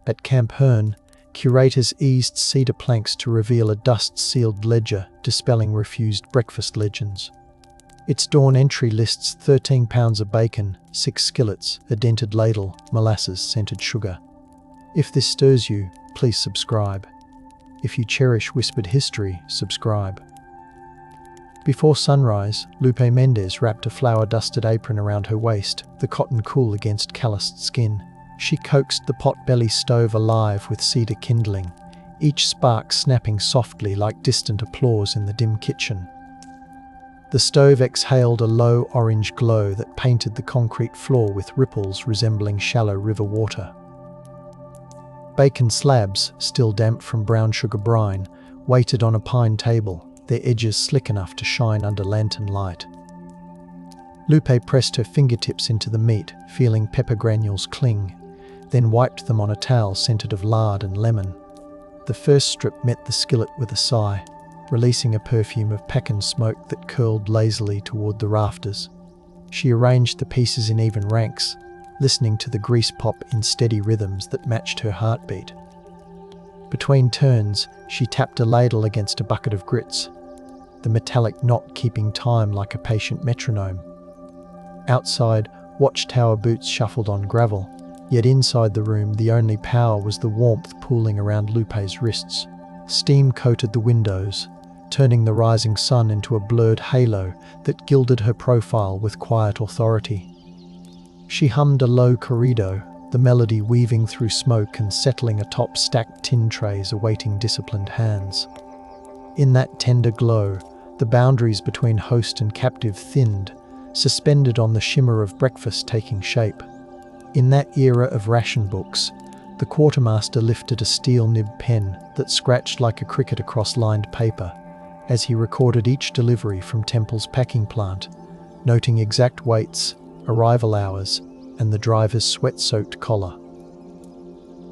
At Camp Hearn, curators eased cedar planks to reveal a dust-sealed ledger dispelling refused breakfast legends. Its dawn entry lists 13 pounds of bacon, 6 skillets, a dented ladle, molasses, scented sugar. If this stirs you, please subscribe. If you cherish whispered history, subscribe. Before sunrise, Lupe Mendez wrapped a flour-dusted apron around her waist, the cotton cool against calloused skin. She coaxed the pot-belly stove alive with cedar kindling, each spark snapping softly like distant applause in the dim kitchen. The stove exhaled a low orange glow that painted the concrete floor with ripples resembling shallow river water. Bacon slabs, still damp from brown sugar brine, waited on a pine table, their edges slick enough to shine under lantern light. Lupe pressed her fingertips into the meat, feeling pepper granules cling, then wiped them on a towel scented of lard and lemon. The first strip met the skillet with a sigh, releasing a perfume of pecan smoke that curled lazily toward the rafters. She arranged the pieces in even ranks, listening to the grease pop in steady rhythms that matched her heartbeat. Between turns, she tapped a ladle against a bucket of grits, the metallic knot keeping time like a patient metronome. Outside, watchtower boots shuffled on gravel, yet inside the room the only power was the warmth pooling around Lupe's wrists. Steam coated the windows, turning the rising sun into a blurred halo that gilded her profile with quiet authority. She hummed a low corrido, the melody weaving through smoke and settling atop stacked tin trays awaiting disciplined hands. In that tender glow, the boundaries between host and captive thinned, suspended on the shimmer of breakfast taking shape. In that era of ration books, the quartermaster lifted a steel-nibbed pen that scratched like a cricket across lined paper as he recorded each delivery from Temple's packing plant, noting exact weights, arrival hours, and the driver's sweat-soaked collar.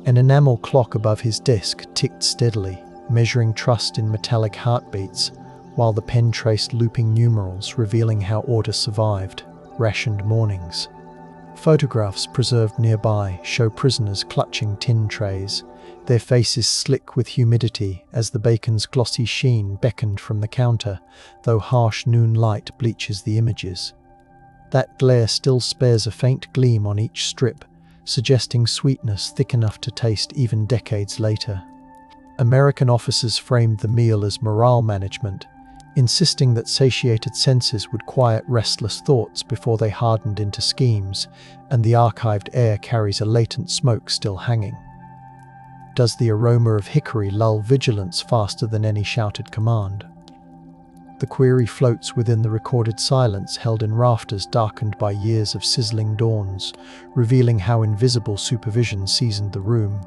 An enamel clock above his desk ticked steadily, measuring trust in metallic heartbeats, while the pen traced looping numerals revealing how order survived rationed mornings. Photographs preserved nearby show prisoners clutching tin trays, their faces slick with humidity as the bacon's glossy sheen beckoned from the counter, though harsh noon light bleaches the images. That glare still spares a faint gleam on each strip, suggesting sweetness thick enough to taste even decades later. American officers framed the meal as morale management, insisting that satiated senses would quiet restless thoughts before they hardened into schemes, and the archived air carries a latent smoke still hanging. Does the aroma of hickory lull vigilance faster than any shouted command? The query floats within the recorded silence held in rafters darkened by years of sizzling dawns, revealing how invisible supervision seasoned the room.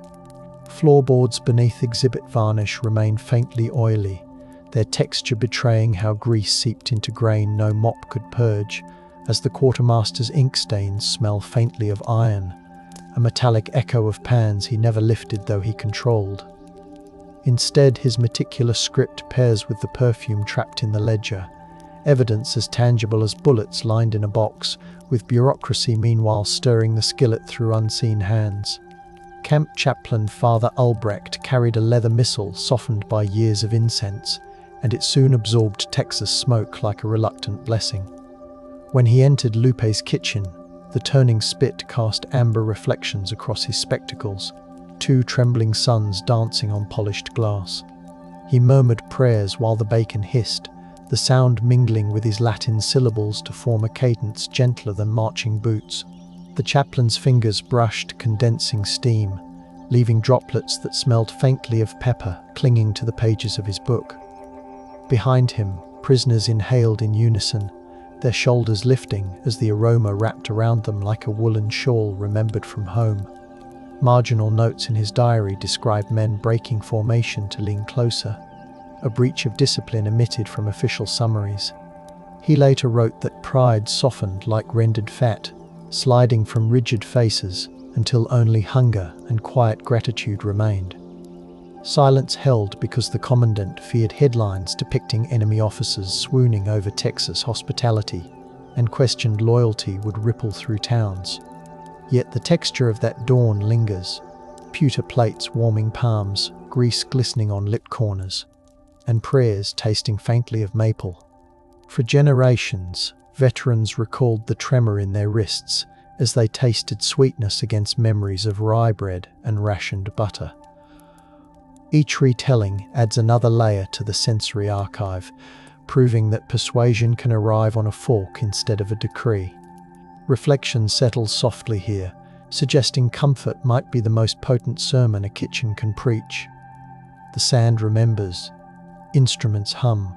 Floorboards beneath exhibit varnish remain faintly oily, their texture betraying how grease seeped into grain no mop could purge, as the quartermaster's ink stains smell faintly of iron, a metallic echo of pans he never lifted though he controlled. Instead, his meticulous script pairs with the perfume trapped in the ledger, evidence as tangible as bullets lined in a box, with bureaucracy meanwhile stirring the skillet through unseen hands. Camp chaplain Father Albrecht carried a leather missal softened by years of incense, and it soon absorbed Texas smoke like a reluctant blessing. When he entered Lupe's kitchen, the turning spit cast amber reflections across his spectacles, two trembling suns dancing on polished glass. He murmured prayers while the bacon hissed, the sound mingling with his Latin syllables to form a cadence gentler than marching boots. The chaplain's fingers brushed condensing steam, leaving droplets that smelled faintly of pepper clinging to the pages of his book. Behind him, prisoners inhaled in unison, their shoulders lifting as the aroma wrapped around them like a woolen shawl remembered from home. Marginal notes in his diary described men breaking formation to lean closer, a breach of discipline omitted from official summaries. He later wrote that pride softened like rendered fat, sliding from rigid faces until only hunger and quiet gratitude remained. Silence held because the commandant feared headlines depicting enemy officers swooning over Texas hospitality, and questioned loyalty would ripple through towns. Yet the texture of that dawn lingers, pewter plates warming palms, grease glistening on lit corners, and prayers tasting faintly of maple. For generations, veterans recalled the tremor in their wrists as they tasted sweetness against memories of rye bread and rationed butter. Each retelling adds another layer to the sensory archive, proving that persuasion can arrive on a fork instead of a decree. Reflection settles softly here, suggesting comfort might be the most potent sermon a kitchen can preach. The sand remembers. Instruments hum.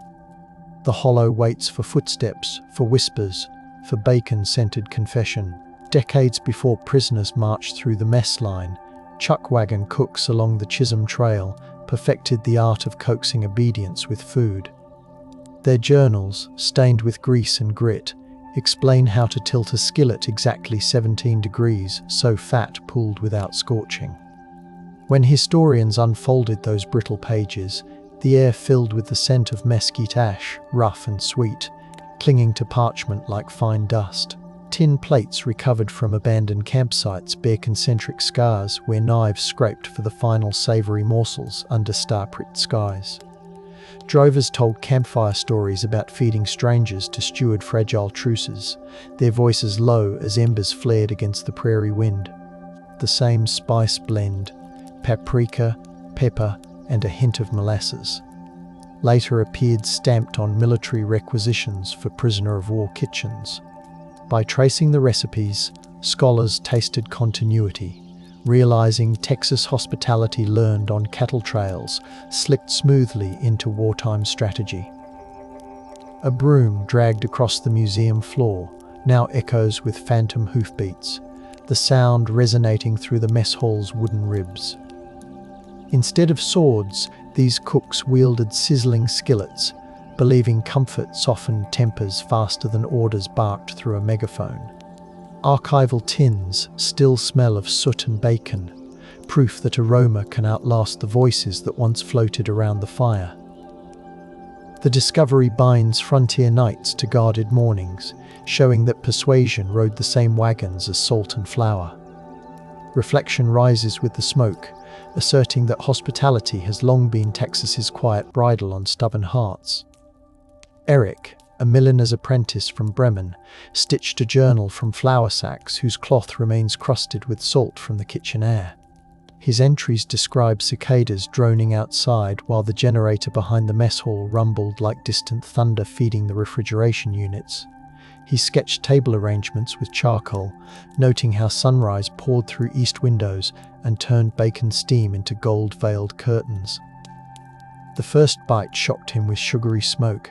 The hollow waits for footsteps, for whispers, for bacon-scented confession. Decades before prisoners marched through the mess line, chuck wagon cooks along the Chisholm Trail perfected the art of coaxing obedience with food. Their journals, stained with grease and grit, explain how to tilt a skillet exactly 17 degrees so fat pooled without scorching. When historians unfolded those brittle pages, the air filled with the scent of mesquite ash, rough and sweet, clinging to parchment like fine dust. Tin plates recovered from abandoned campsites bear concentric scars where knives scraped for the final savoury morsels under star-pricked skies. Drovers told campfire stories about feeding strangers to steward fragile truces, their voices low as embers flared against the prairie wind. The same spice blend, paprika, pepper, and a hint of molasses, later appeared stamped on military requisitions for prisoner-of-war kitchens. By tracing the recipes, scholars tasted continuity, realizing Texas hospitality learned on cattle trails slipped smoothly into wartime strategy. A broom dragged across the museum floor now echoes with phantom hoofbeats, the sound resonating through the mess hall's wooden ribs. Instead of swords, these cooks wielded sizzling skillets, believing comfort softened tempers faster than orders barked through a megaphone. Archival tins still smell of soot and bacon, proof that aroma can outlast the voices that once floated around the fire. The discovery binds frontier nights to guarded mornings, showing that persuasion rode the same wagons as salt and flour. Reflection rises with the smoke, asserting that hospitality has long been Texas's quiet bridle on stubborn hearts. Eric, a milliner's apprentice from Bremen, stitched a journal from flour sacks whose cloth remains crusted with salt from the kitchen air. His entries describe cicadas droning outside while the generator behind the mess hall rumbled like distant thunder feeding the refrigeration units. He sketched table arrangements with charcoal, noting how sunrise poured through east windows and turned bacon steam into gold-veiled curtains. The first bite shocked him with sugary smoke,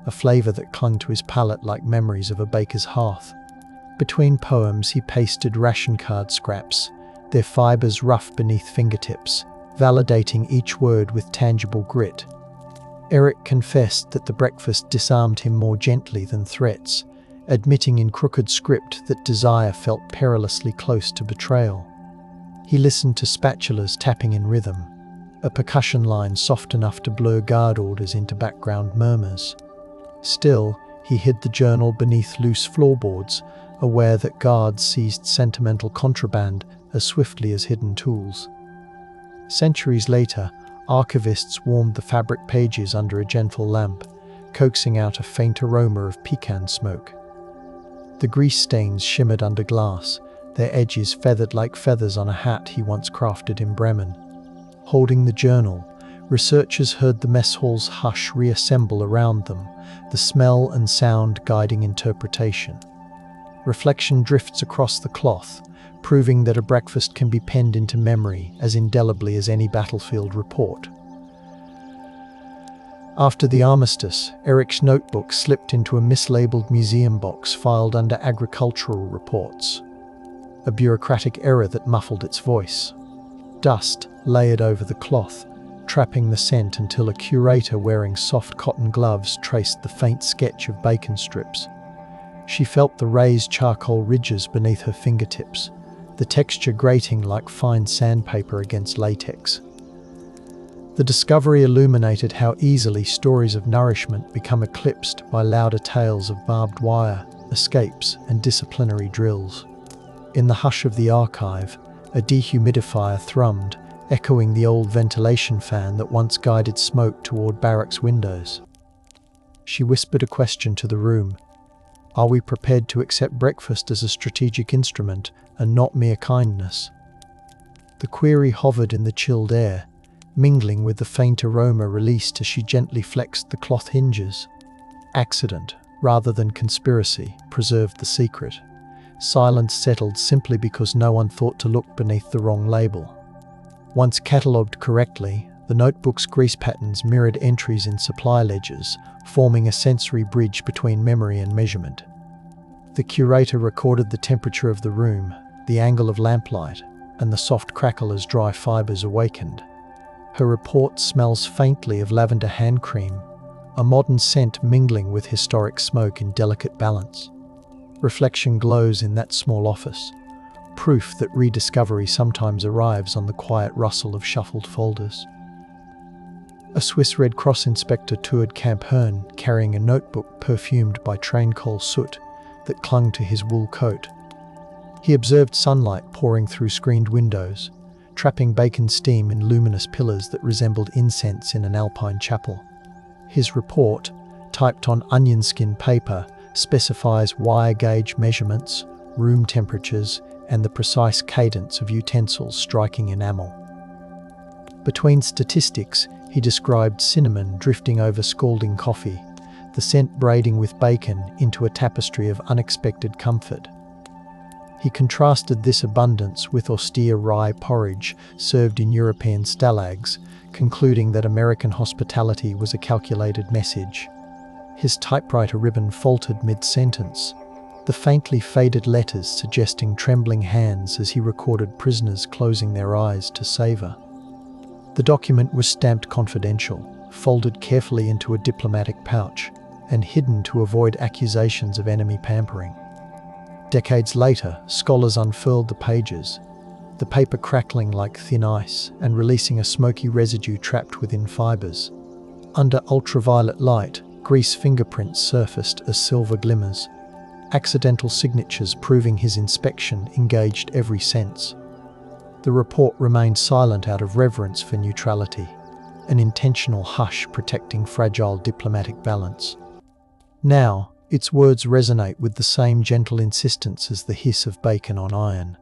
a flavour that clung to his palate like memories of a baker's hearth. Between poems he pasted ration card scraps, their fibres rough beneath fingertips, validating each word with tangible grit. Eric confessed that the breakfast disarmed him more gently than threats, admitting in crooked script that desire felt perilously close to betrayal. He listened to spatulas tapping in rhythm, a percussion line soft enough to blur guard orders into background murmurs. Still, he hid the journal beneath loose floorboards, aware that guards seized sentimental contraband as swiftly as hidden tools. Centuries later, archivists warmed the fabric pages under a gentle lamp, coaxing out a faint aroma of pecan smoke. The grease stains shimmered under glass, their edges feathered like feathers on a hat he once crafted in Bremen. Holding the journal, researchers heard the mess hall's hush reassemble around them, the smell and sound guiding interpretation. Reflection drifts across the cloth, proving that a breakfast can be penned into memory as indelibly as any battlefield report. After the armistice, Eric's notebook slipped into a mislabeled museum box filed under agricultural reports, a bureaucratic error that muffled its voice. Dust layered over the cloth, trapping the scent until a curator wearing soft cotton gloves traced the faint sketch of bacon strips. She felt the raised charcoal ridges beneath her fingertips, the texture grating like fine sandpaper against latex. The discovery illuminated how easily stories of nourishment become eclipsed by louder tales of barbed wire, escapes, and disciplinary drills. In the hush of the archive, A dehumidifier thrummed, echoing the old ventilation fan that once guided smoke toward barracks windows. She whispered a question to the room. Are we prepared to accept breakfast as a strategic instrument and not mere kindness? The query hovered in the chilled air, mingling with the faint aroma released as she gently flexed the cloth hinges. Accident, rather than conspiracy, preserved the secret. Silence settled simply because no one thought to look beneath the wrong label. Once catalogued correctly, the notebook's grease patterns mirrored entries in supply ledgers, forming a sensory bridge between memory and measurement. The curator recorded the temperature of the room, the angle of lamplight, and the soft crackle as dry fibers awakened. Her report smells faintly of lavender hand cream, a modern scent mingling with historic smoke in delicate balance. Reflection glows in that small office, proof that rediscovery sometimes arrives on the quiet rustle of shuffled folders. A Swiss Red Cross inspector toured Camp Herne, carrying a notebook perfumed by train coal soot that clung to his wool coat. He observed sunlight pouring through screened windows, trapping bacon steam in luminous pillars that resembled incense in an alpine chapel. His report, typed on onion skin paper, specifies wire gauge measurements, room temperatures, and the precise cadence of utensils striking enamel. Between statistics, he described cinnamon drifting over scalding coffee, the scent braiding with bacon into a tapestry of unexpected comfort. He contrasted this abundance with austere rye porridge served in European stalags, concluding that American hospitality was a calculated message. His typewriter ribbon faltered mid-sentence, the faintly faded letters suggesting trembling hands as he recorded prisoners closing their eyes to savor. The document was stamped confidential, folded carefully into a diplomatic pouch, and hidden to avoid accusations of enemy pampering. Decades later, scholars unfurled the pages, the paper crackling like thin ice and releasing a smoky residue trapped within fibers. Under ultraviolet light, grease fingerprints surfaced as silver glimmers, accidental signatures proving his inspection engaged every sense. The report remained silent out of reverence for neutrality, an intentional hush protecting fragile diplomatic balance. Now, its words resonate with the same gentle insistence as the hiss of bacon on iron.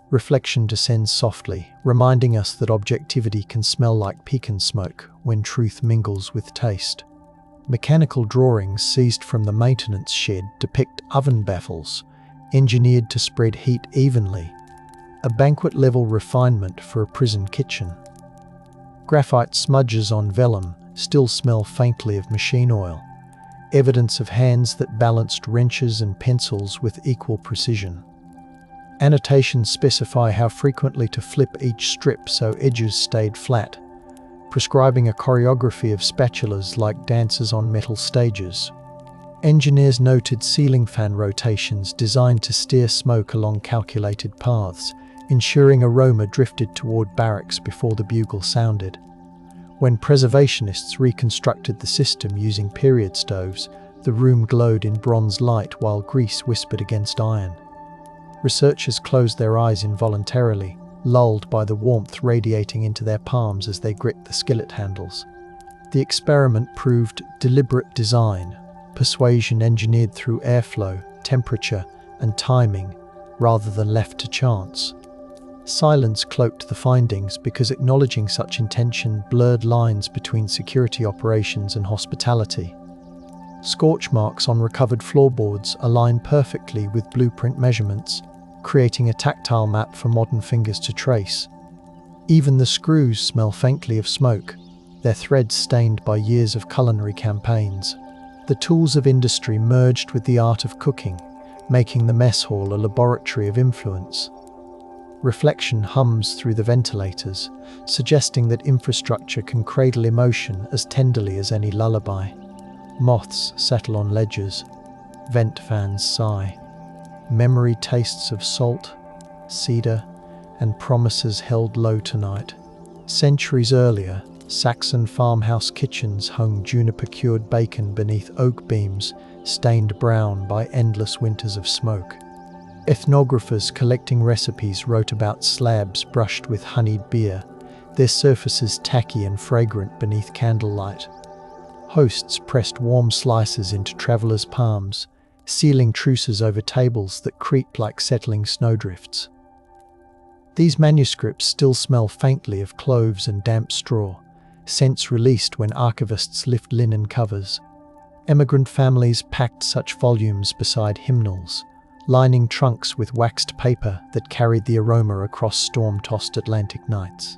Reflection descends softly, reminding us that objectivity can smell like pecan smoke when truth mingles with taste. Mechanical drawings seized from the maintenance shed depict oven baffles, engineered to spread heat evenly, a banquet-level refinement for a prison kitchen. Graphite smudges on vellum still smell faintly of machine oil, evidence of hands that balanced wrenches and pencils with equal precision. Annotations specify how frequently to flip each strip so edges stayed flat, prescribing a choreography of spatulas like dancers on metal stages. Engineers noted ceiling fan rotations designed to steer smoke along calculated paths, ensuring aroma drifted toward barracks before the bugle sounded. When preservationists reconstructed the system using period stoves, the room glowed in bronze light while grease whispered against iron. Researchers closed their eyes involuntarily, lulled by the warmth radiating into their palms as they gripped the skillet handles. The experiment proved deliberate design, persuasion engineered through airflow, temperature, and timing, rather than left to chance. Silence cloaked the findings because acknowledging such intention blurred lines between security operations and hospitality. Scorch marks on recovered floorboards align perfectly with blueprint measurements, creating a tactile map for modern fingers to trace. Even the screws smell faintly of smoke, their threads stained by years of culinary campaigns. The tools of industry merged with the art of cooking, making the mess hall a laboratory of influence. Reflection hums through the ventilators, suggesting that infrastructure can cradle emotion as tenderly as any lullaby. Moths settle on ledgers, vent fans sigh. Memory tastes of salt, cedar, and promises held low tonight. Centuries earlier, Saxon farmhouse kitchens hung juniper-cured bacon beneath oak beams, stained brown by endless winters of smoke. Ethnographers collecting recipes wrote about slabs brushed with honeyed beer, their surfaces tacky and fragrant beneath candlelight. Hosts pressed warm slices into travelers' palms, sealing truces over tables that creaked like settling snowdrifts. These manuscripts still smell faintly of cloves and damp straw, scents released when archivists lift linen covers. Emigrant families packed such volumes beside hymnals, lining trunks with waxed paper that carried the aroma across storm-tossed Atlantic nights.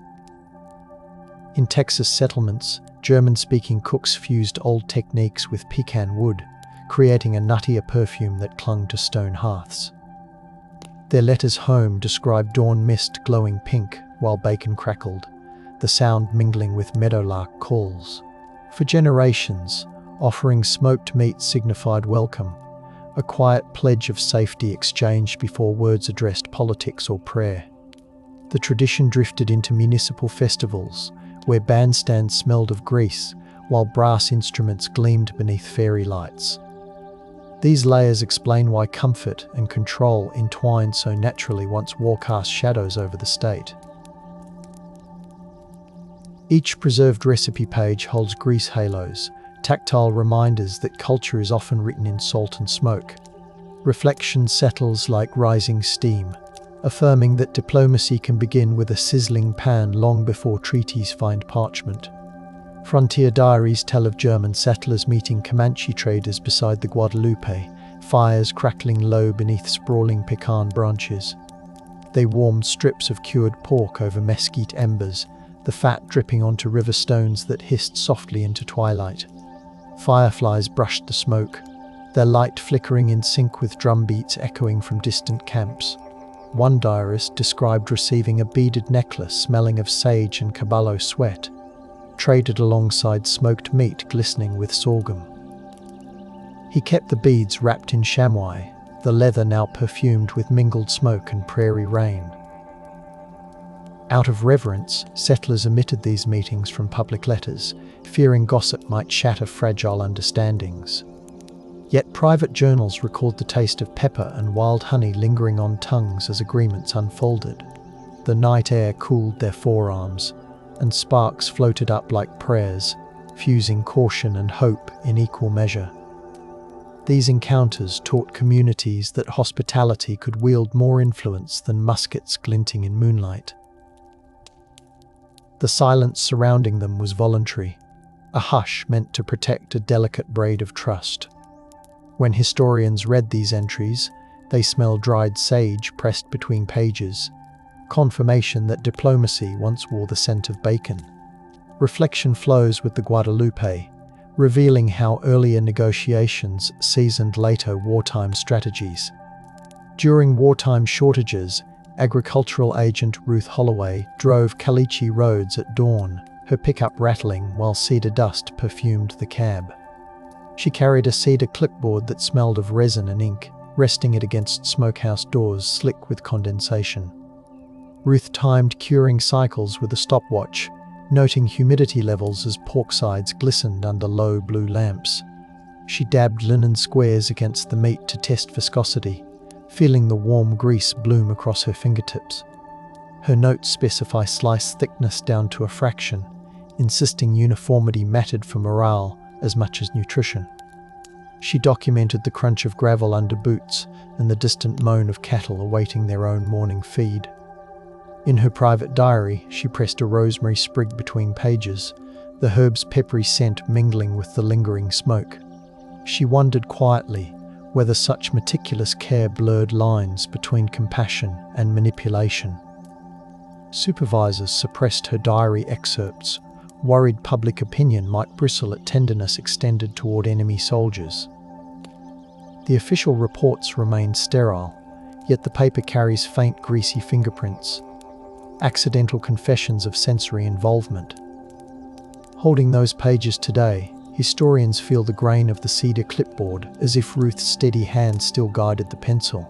In Texas settlements, German-speaking cooks fused old techniques with pecan wood, creating a nuttier perfume that clung to stone hearths. Their letters home described dawn mist glowing pink while bacon crackled, the sound mingling with meadowlark calls. For generations, offering smoked meat signified welcome, a quiet pledge of safety exchanged before words addressed politics or prayer. The tradition drifted into municipal festivals, where bandstands smelled of grease, while brass instruments gleamed beneath fairy lights. These layers explain why comfort and control entwined so naturally once war cast shadows over the state. Each preserved recipe page holds grease halos, tactile reminders that culture is often written in salt and smoke. Reflection settles like rising steam, affirming that diplomacy can begin with a sizzling pan long before treaties find parchment. Frontier diaries tell of German settlers meeting Comanche traders beside the Guadalupe, fires crackling low beneath sprawling pecan branches. They warmed strips of cured pork over mesquite embers, the fat dripping onto river stones that hissed softly into twilight. Fireflies brushed the smoke, their light flickering in sync with drumbeats echoing from distant camps. One diarist described receiving a beaded necklace smelling of sage and caballo sweat, traded alongside smoked meat glistening with sorghum. He kept the beads wrapped in chamois, the leather now perfumed with mingled smoke and prairie rain. Out of reverence, settlers omitted these meetings from public letters, fearing gossip might shatter fragile understandings. Yet private journals record the taste of pepper and wild honey lingering on tongues as agreements unfolded. The night air cooled their forearms, and sparks floated up like prayers, fusing caution and hope in equal measure. These encounters taught communities that hospitality could wield more influence than muskets glinting in moonlight. The silence surrounding them was voluntary, a hush meant to protect a delicate braid of trust. When historians read these entries, they smelled dried sage pressed between pages, confirmation that diplomacy once wore the scent of bacon. Reflection flows with the Guadalupe, revealing how earlier negotiations seasoned later wartime strategies. During wartime shortages, agricultural agent Ruth Holloway drove Caliche roads at dawn, her pickup rattling while cedar dust perfumed the cab. She carried a cedar clipboard that smelled of resin and ink, resting it against smokehouse doors slick with condensation. Ruth timed curing cycles with a stopwatch, noting humidity levels as pork sides glistened under low blue lamps. She dabbed linen squares against the meat to test viscosity, feeling the warm grease bloom across her fingertips. Her notes specify slice thickness down to a fraction, insisting uniformity mattered for morale as much as nutrition. She documented the crunch of gravel under boots and the distant moan of cattle awaiting their own morning feed. In her private diary, she pressed a rosemary sprig between pages, the herb's peppery scent mingling with the lingering smoke. She wondered quietly whether such meticulous care blurred lines between compassion and manipulation. Supervisors suppressed her diary excerpts, worried public opinion might bristle at tenderness extended toward enemy soldiers. The official reports remain sterile, yet the paper carries faint greasy fingerprints, accidental confessions of sensory involvement. Holding those pages today, historians feel the grain of the cedar clipboard as if Ruth's steady hand still guided the pencil.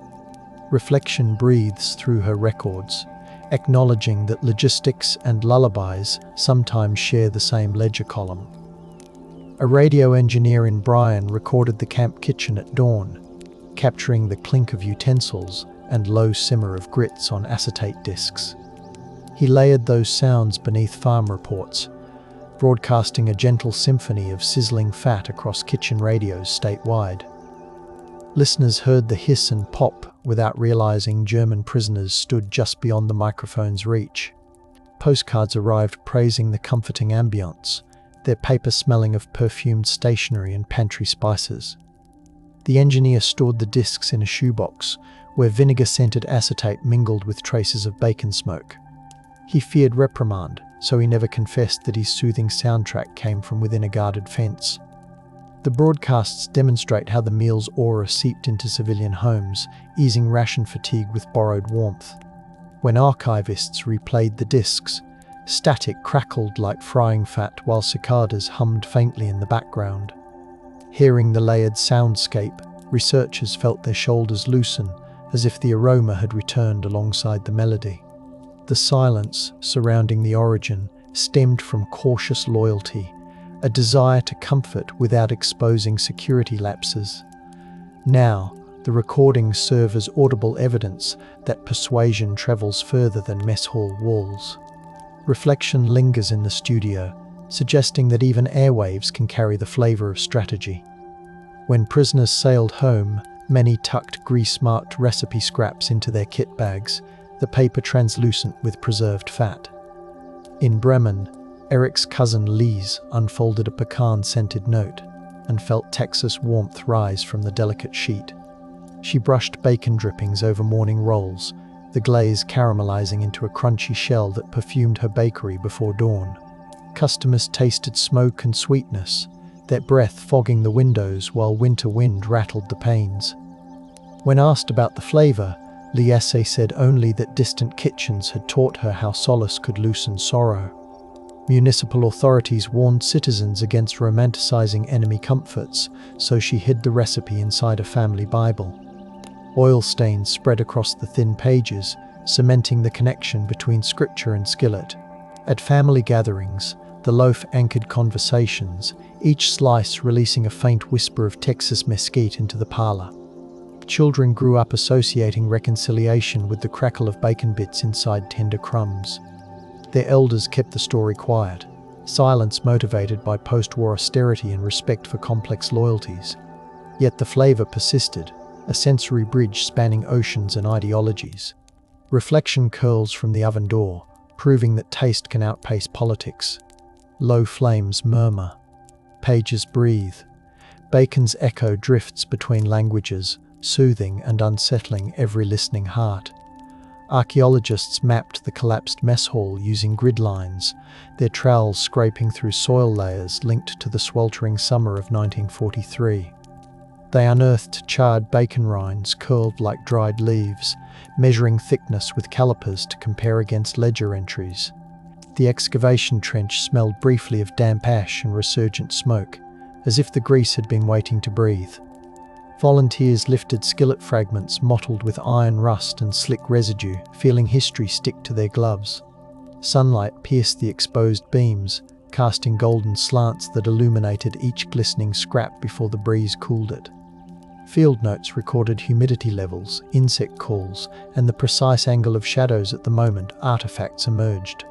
Reflection breathes through her records, acknowledging that logistics and lullabies sometimes share the same ledger column. A radio engineer in Bryan recorded the camp kitchen at dawn, capturing the clink of utensils and low simmer of grits on acetate discs. He layered those sounds beneath farm reports, broadcasting a gentle symphony of sizzling fat across kitchen radios statewide. Listeners heard the hiss and pop without realizing German prisoners stood just beyond the microphone's reach. Postcards arrived praising the comforting ambience, their paper smelling of perfumed stationery and pantry spices. The engineer stored the discs in a shoebox, where vinegar-scented acetate mingled with traces of bacon smoke. He feared reprimand, so he never confessed that his soothing soundtrack came from within a guarded fence. The broadcasts demonstrate how the meal's aura seeped into civilian homes, easing ration fatigue with borrowed warmth. When archivists replayed the discs, static crackled like frying fat while cicadas hummed faintly in the background. Hearing the layered soundscape, researchers felt their shoulders loosen, as if the aroma had returned alongside the melody. The silence surrounding the origin stemmed from cautious loyalty, a desire to comfort without exposing security lapses. Now, the recordings serve as audible evidence that persuasion travels further than mess hall walls. Reflection lingers in the studio, suggesting that even airwaves can carry the flavor of strategy. When prisoners sailed home, many tucked grease-marked recipe scraps into their kit bags, the paper translucent with preserved fat. In Bremen, Eric's cousin Lise unfolded a pecan-scented note and felt Texas warmth rise from the delicate sheet. She brushed bacon drippings over morning rolls, the glaze caramelizing into a crunchy shell that perfumed her bakery before dawn. Customers tasted smoke and sweetness, their breath fogging the windows while winter wind rattled the panes. When asked about the flavor, Liesse said only that distant kitchens had taught her how solace could loosen sorrow. Municipal authorities warned citizens against romanticizing enemy comforts, so she hid the recipe inside a family Bible. Oil stains spread across the thin pages, cementing the connection between scripture and skillet. At family gatherings, the loaf anchored conversations, each slice releasing a faint whisper of Texas mesquite into the parlor. Children grew up associating reconciliation with the crackle of bacon bits inside tender crumbs. Their elders kept the story quiet, silence motivated by post-war austerity and respect for complex loyalties. Yet the flavor persisted, a sensory bridge spanning oceans and ideologies. Reflection curls from the oven door, proving that taste can outpace politics. Low flames murmur. Pages breathe. Bacon's echo drifts between languages, soothing and unsettling every listening heart. Archaeologists mapped the collapsed mess hall using grid lines, their trowels scraping through soil layers linked to the sweltering summer of 1943. They unearthed charred bacon rinds curled like dried leaves, measuring thickness with calipers to compare against ledger entries. The excavation trench smelled briefly of damp ash and resurgent smoke, as if the grease had been waiting to breathe. Volunteers lifted skillet fragments mottled with iron rust and slick residue, feeling history stick to their gloves. Sunlight pierced the exposed beams, casting golden slants that illuminated each glistening scrap before the breeze cooled it. Field notes recorded humidity levels, insect calls, and the precise angle of shadows at the moment artifacts emerged.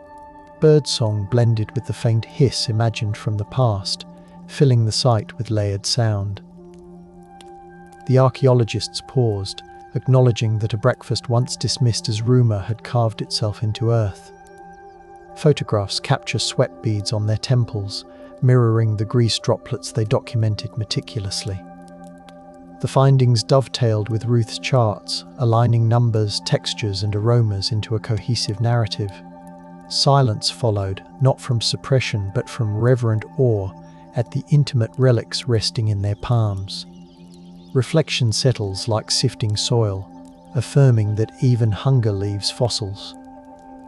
Birdsong blended with the faint hiss imagined from the past, filling the site with layered sound. The archaeologists paused, acknowledging that a breakfast once dismissed as rumor had carved itself into earth. Photographs capture sweat beads on their temples, mirroring the grease droplets they documented meticulously. The findings dovetailed with Ruth's charts, aligning numbers, textures, and aromas into a cohesive narrative. Silence followed, not from suppression but from reverent awe at the intimate relics resting in their palms. Reflection settles like sifting soil, affirming that even hunger leaves fossils.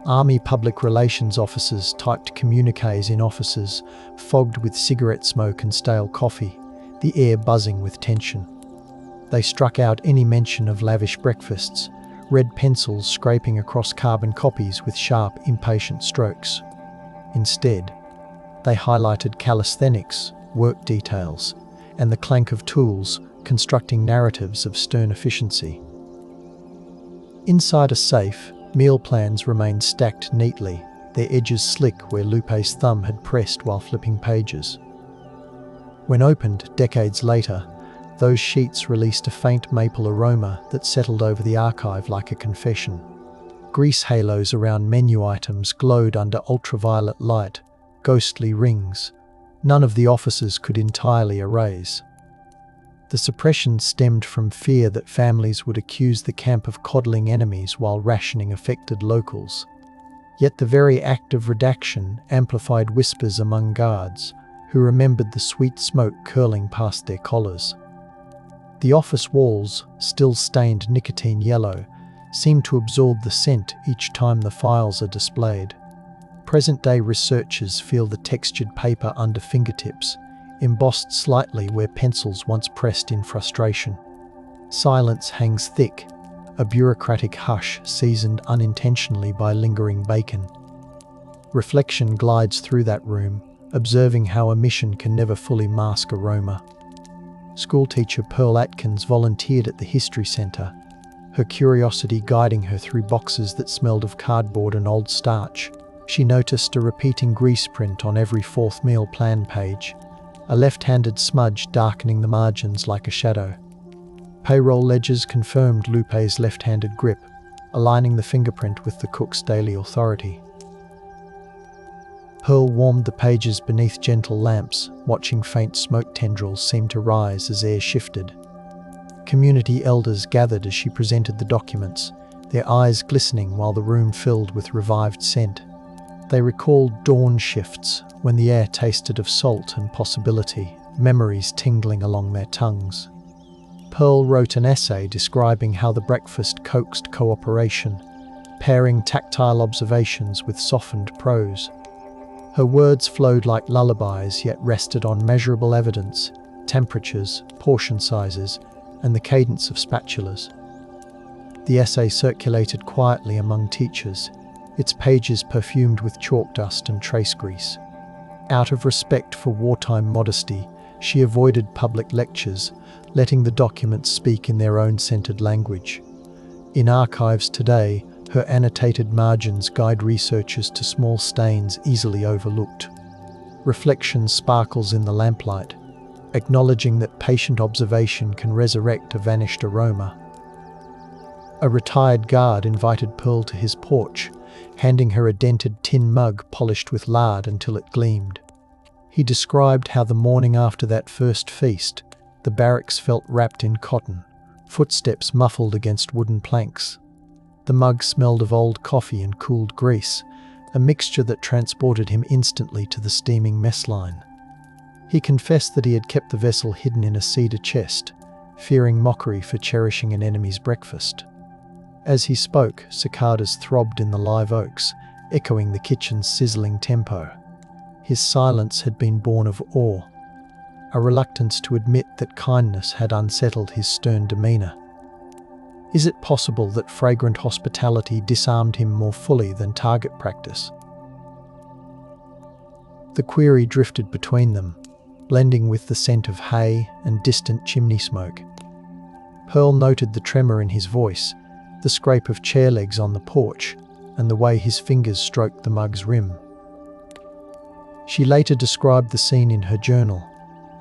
Army public relations officers typed communiques in offices, fogged with cigarette smoke and stale coffee, the air buzzing with tension. They struck out any mention of lavish breakfasts, red pencils scraping across carbon copies with sharp, impatient strokes. Instead, they highlighted calisthenics, work details, and the clank of tools, constructing narratives of stern efficiency. Inside a safe, meal plans remained stacked neatly, their edges slick where Lupe's thumb had pressed while flipping pages. When opened decades later, those sheets released a faint maple aroma that settled over the archive like a confession. Grease halos around menu items glowed under ultraviolet light, ghostly rings. None of the officers could entirely erase. The suppression stemmed from fear that families would accuse the camp of coddling enemies while rationing affected locals. Yet the very act of redaction amplified whispers among guards, who remembered the sweet smoke curling past their collars. The office walls, still stained nicotine yellow, seem to absorb the scent each time the files are displayed. Present-day researchers feel the textured paper under fingertips, embossed slightly where pencils once pressed in frustration. Silence hangs thick, a bureaucratic hush seasoned unintentionally by lingering bacon. Reflection glides through that room, observing how omission can never fully mask aroma. Schoolteacher Pearl Atkins volunteered at the History Centre, her curiosity guiding her through boxes that smelled of cardboard and old starch. She noticed a repeating grease print on every fourth meal plan page, a left-handed smudge darkening the margins like a shadow. Payroll ledgers confirmed Lupe's left-handed grip, aligning the fingerprint with the cook's daily authority. Pearl warmed the pages beneath gentle lamps, watching faint smoke tendrils seem to rise as air shifted. Community elders gathered as she presented the documents, their eyes glistening while the room filled with revived scent. They recalled dawn shifts, when the air tasted of salt and possibility, memories tingling along their tongues. Pearl wrote an essay describing how the breakfast coaxed cooperation, pairing tactile observations with softened prose. Her words flowed like lullabies, yet rested on measurable evidence, temperatures, portion sizes, and the cadence of spatulas. The essay circulated quietly among teachers, its pages perfumed with chalk dust and trace grease. Out of respect for wartime modesty, she avoided public lectures, letting the documents speak in their own centered language. In archives today, her annotated margins guide researchers to small stains easily overlooked. Reflection sparkles in the lamplight, acknowledging that patient observation can resurrect a vanished aroma. A retired guard invited Pearl to his porch, handing her a dented tin mug polished with lard until it gleamed. He described how the morning after that first feast, the barracks felt wrapped in cotton, footsteps muffled against wooden planks. The mug smelled of old coffee and cooled grease, a mixture that transported him instantly to the steaming mess line. He confessed that he had kept the vessel hidden in a cedar chest, fearing mockery for cherishing an enemy's breakfast. As he spoke, cicadas throbbed in the live oaks, echoing the kitchen's sizzling tempo. His silence had been born of awe, a reluctance to admit that kindness had unsettled his stern demeanour. Is it possible that fragrant hospitality disarmed him more fully than target practice? The query drifted between them, blending with the scent of hay and distant chimney smoke. Pearl noted the tremor in his voice, the scrape of chair legs on the porch, and the way his fingers stroked the mug's rim. She later described the scene in her journal,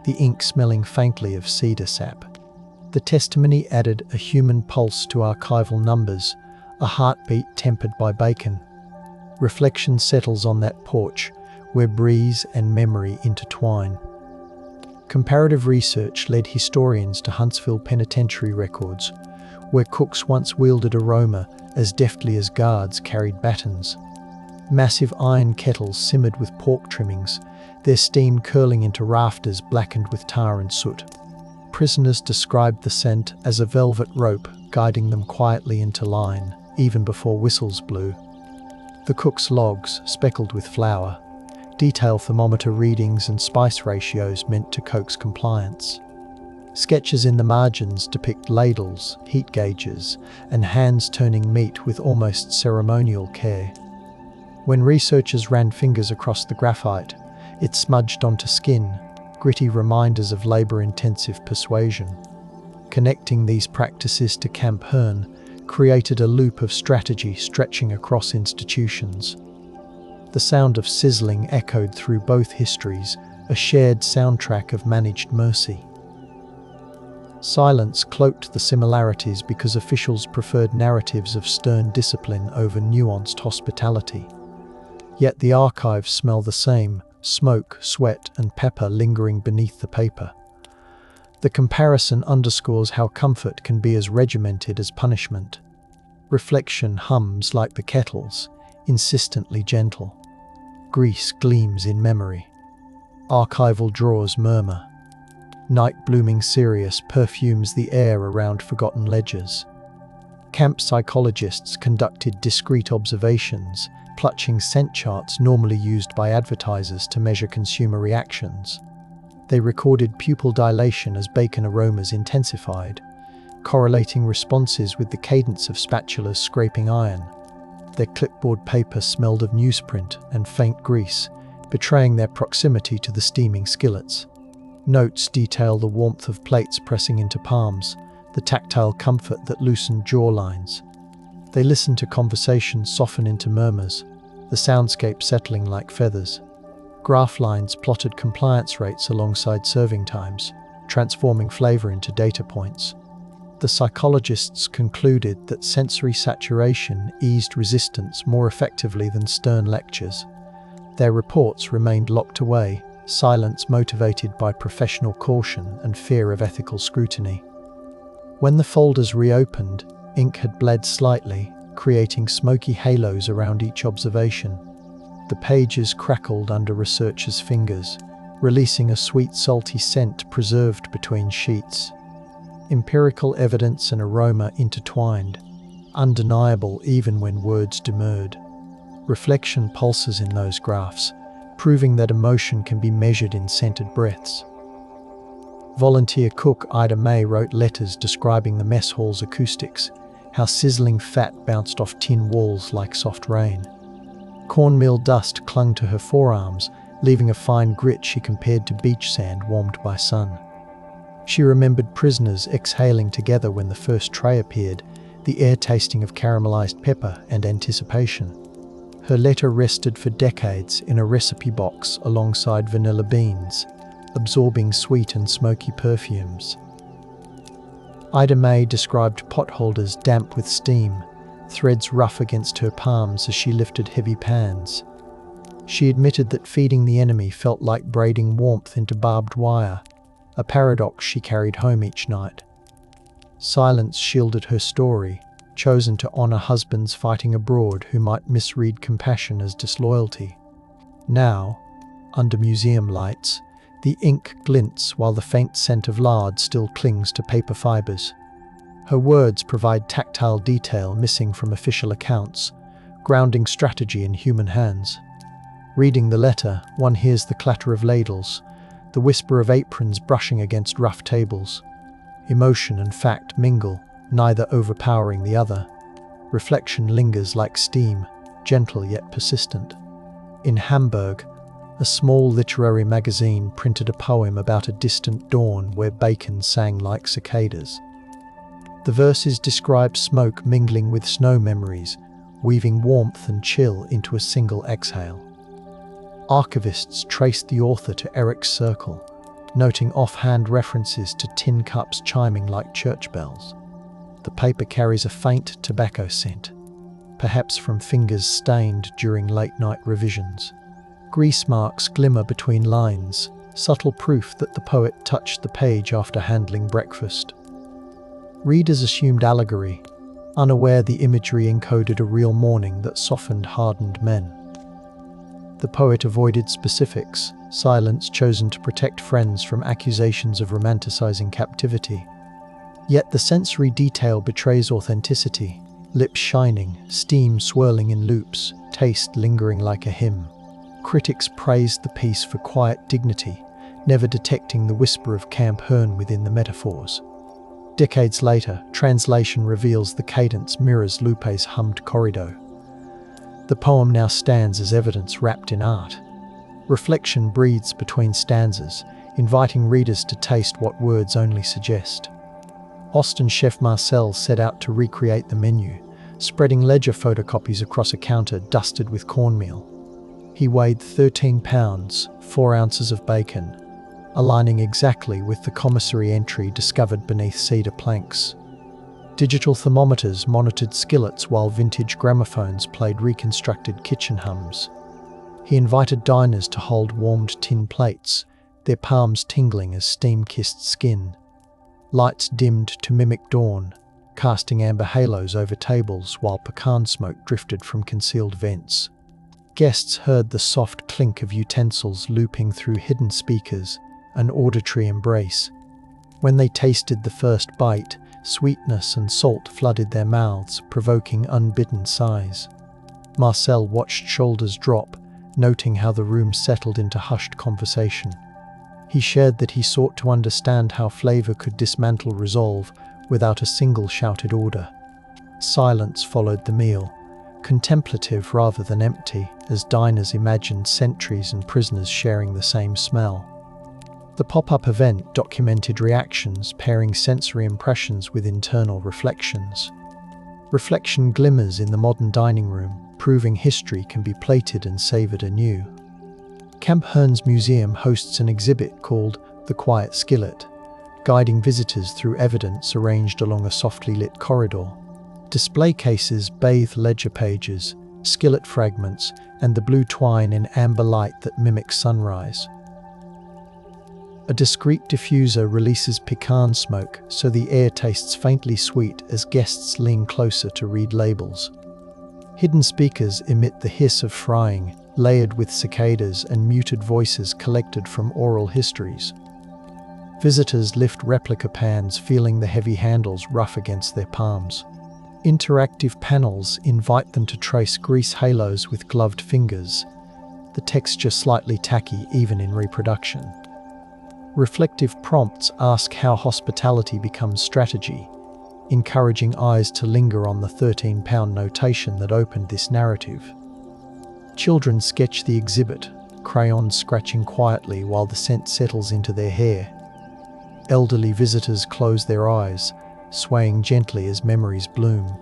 the ink smelling faintly of cedar sap. The testimony added a human pulse to archival numbers, a heartbeat tempered by bacon. Reflection settles on that porch, where breeze and memory intertwine. Comparative research led historians to Huntsville Penitentiary records, where cooks once wielded aroma as deftly as guards carried batons. Massive iron kettles simmered with pork trimmings, their steam curling into rafters blackened with tar and soot. Prisoners described the scent as a velvet rope guiding them quietly into line, even before whistles blew. The cook's logs, speckled with flour, detail thermometer readings and spice ratios meant to coax compliance. Sketches in the margins depict ladles, heat gauges, and hands turning meat with almost ceremonial care. When researchers ran fingers across the graphite, it smudged onto skin, gritty reminders of labour-intensive persuasion. Connecting these practices to Camp Hearn, created a loop of strategy stretching across institutions. The sound of sizzling echoed through both histories, a shared soundtrack of managed mercy. Silence cloaked the similarities because officials preferred narratives of stern discipline over nuanced hospitality. Yet the archives smell the same: smoke, sweat, and pepper lingering beneath the paper. The comparison underscores how comfort can be as regimented as punishment. Reflection hums like the kettles, insistently gentle. Grease gleams in memory. Archival drawers murmur. Night blooming Sirius perfumes the air around forgotten ledgers. Camp psychologists conducted discreet observations, clutching scent charts normally used by advertisers to measure consumer reactions. They recorded pupil dilation as bacon aromas intensified, correlating responses with the cadence of spatulas scraping iron. Their clipboard paper smelled of newsprint and faint grease, betraying their proximity to the steaming skillets. Notes detail the warmth of plates pressing into palms, the tactile comfort that loosened jawlines. They listened to conversations soften into murmurs, the soundscape settling like feathers. Graph lines plotted compliance rates alongside serving times, transforming flavor into data points. The psychologists concluded that sensory saturation eased resistance more effectively than stern lectures. Their reports remained locked away, silence motivated by professional caution and fear of ethical scrutiny. When the folders reopened, ink had bled slightly, creating smoky halos around each observation. The pages crackled under researchers' fingers, releasing a sweet salty scent preserved between sheets. Empirical evidence and aroma intertwined, undeniable even when words demurred. Reflection pulses in those graphs, proving that emotion can be measured in scented breaths. Volunteer cook Ida May wrote letters describing the mess hall's acoustics, how sizzling fat bounced off tin walls like soft rain. Cornmeal dust clung to her forearms, leaving a fine grit she compared to beach sand warmed by sun. She remembered prisoners exhaling together when the first tray appeared, the air tasting of caramelized pepper and anticipation. Her letter rested for decades in a recipe box alongside vanilla beans, absorbing sweet and smoky perfumes. Ida May described potholders damp with steam, threads rough against her palms as she lifted heavy pans. She admitted that feeding the enemy felt like braiding warmth into barbed wire, a paradox she carried home each night. Silence shielded her story, chosen to honor husbands fighting abroad who might misread compassion as disloyalty. Now, under museum lights, the ink glints while the faint scent of lard still clings to paper fibers. Her words provide tactile detail missing from official accounts, grounding strategy in human hands. Reading the letter, one hears the clatter of ladles, the whisper of aprons brushing against rough tables. Emotion and fact mingle, neither overpowering the other. Reflection lingers like steam, gentle yet persistent. In Hamburg, a small literary magazine printed a poem about a distant dawn where bacon sang like cicadas. The verses describe smoke mingling with snow memories, weaving warmth and chill into a single exhale. Archivists traced the author to Eric's Circle, noting offhand references to tin cups chiming like church bells. The paper carries a faint tobacco scent, perhaps from fingers stained during late-night revisions. Grease marks glimmer between lines, subtle proof that the poet touched the page after handling breakfast. Readers assumed allegory, unaware the imagery encoded a real mourning that softened hardened men. The poet avoided specifics, silence chosen to protect friends from accusations of romanticizing captivity. Yet the sensory detail betrays authenticity, lips shining, steam swirling in loops, taste lingering like a hymn. Critics praised the piece for quiet dignity, never detecting the whisper of Camp Hearn within the metaphors. Decades later, translation reveals the cadence mirrors Lupe's hummed corrido. The poem now stands as evidence wrapped in art. Reflection breathes between stanzas, inviting readers to taste what words only suggest. Austin chef Marcel set out to recreate the menu, spreading ledger photocopies across a counter dusted with cornmeal. He weighed 13 pounds, 4 ounces of bacon, aligning exactly with the commissary entry discovered beneath cedar planks. Digital thermometers monitored skillets while vintage gramophones played reconstructed kitchen hums. He invited diners to hold warmed tin plates, their palms tingling as steam kissed skin. Lights dimmed to mimic dawn, casting amber halos over tables while pecan smoke drifted from concealed vents. Guests heard the soft clink of utensils looping through hidden speakers, an auditory embrace. When they tasted the first bite, sweetness and salt flooded their mouths, provoking unbidden sighs. Marcel watched shoulders drop, noting how the room settled into hushed conversation. He shared that he sought to understand how flavor could dismantle resolve without a single shouted order. Silence followed the meal, contemplative rather than empty, as diners imagined sentries and prisoners sharing the same smell. The pop-up event documented reactions, pairing sensory impressions with internal reflections. Reflection glimmers in the modern dining room, proving history can be plated and savored anew. Camp Hearn's museum hosts an exhibit called The Quiet Skillet, guiding visitors through evidence arranged along a softly lit corridor. Display cases bathe ledger pages, skillet fragments, and the blue twine in amber light that mimics sunrise. A discreet diffuser releases pecan smoke, so the air tastes faintly sweet as guests lean closer to read labels. Hidden speakers emit the hiss of frying, layered with cicadas and muted voices collected from oral histories. Visitors lift replica pans, feeling the heavy handles rough against their palms. Interactive panels invite them to trace grease halos with gloved fingers, the texture slightly tacky even in reproduction. Reflective prompts ask how hospitality becomes strategy, encouraging eyes to linger on the 13-pound notation that opened this narrative. Children sketch the exhibit, crayons scratching quietly while the scent settles into their hair. Elderly visitors close their eyes, swaying gently as memories bloom.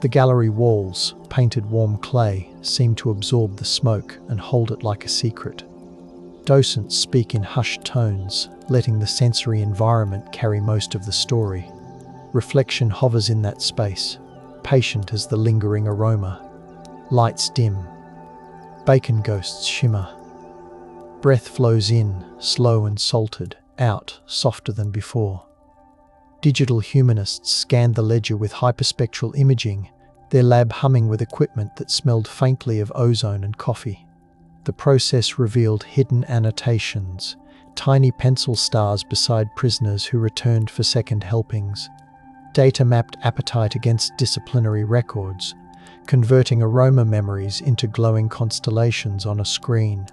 The gallery walls, painted warm clay, seem to absorb the smoke and hold it like a secret. Docents speak in hushed tones, letting the sensory environment carry most of the story. Reflection hovers in that space, patient as the lingering aroma. Lights dim. Bacon ghosts shimmer. Breath flows in, slow and salted, out, softer than before. Digital humanists scanned the ledger with hyperspectral imaging, their lab humming with equipment that smelled faintly of ozone and coffee. The process revealed hidden annotations, tiny pencil stars beside prisoners who returned for second helpings. Data mapped appetite against disciplinary records, converting aroma memories into glowing constellations on a screen.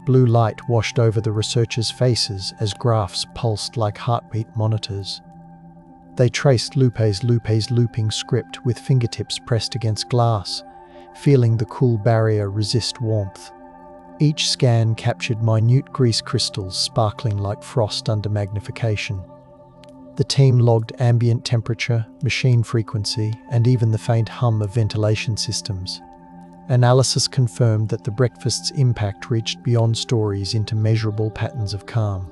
Blue light washed over the researchers' faces as graphs pulsed like heartbeat monitors. They traced Lupe's looping script with fingertips pressed against glass, feeling the cool barrier resist warmth. Each scan captured minute grease crystals sparkling like frost under magnification. The team logged ambient temperature, machine frequency, and even the faint hum of ventilation systems. Analysis confirmed that the breakfast's impact reached beyond stories into measurable patterns of calm.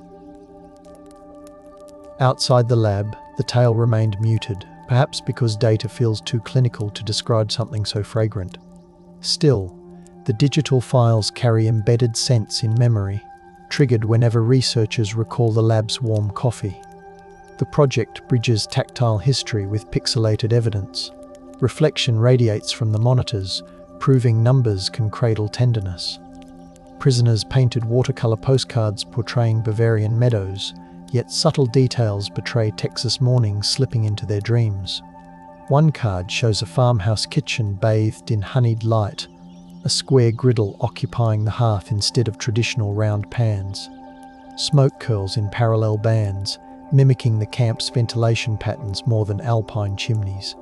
Outside the lab, the tale remained muted, perhaps because data feels too clinical to describe something so fragrant. Still, the digital files carry embedded scents in memory, triggered whenever researchers recall the lab's warm coffee. The project bridges tactile history with pixelated evidence. Reflection radiates from the monitors, proving numbers can cradle tenderness. Prisoners painted watercolor postcards portraying Bavarian meadows, yet subtle details betray Texas mornings slipping into their dreams. One card shows a farmhouse kitchen bathed in honeyed light, a square griddle occupying the hearth instead of traditional round pans. Smoke curls in parallel bands, mimicking the camp's ventilation patterns more than alpine chimneys.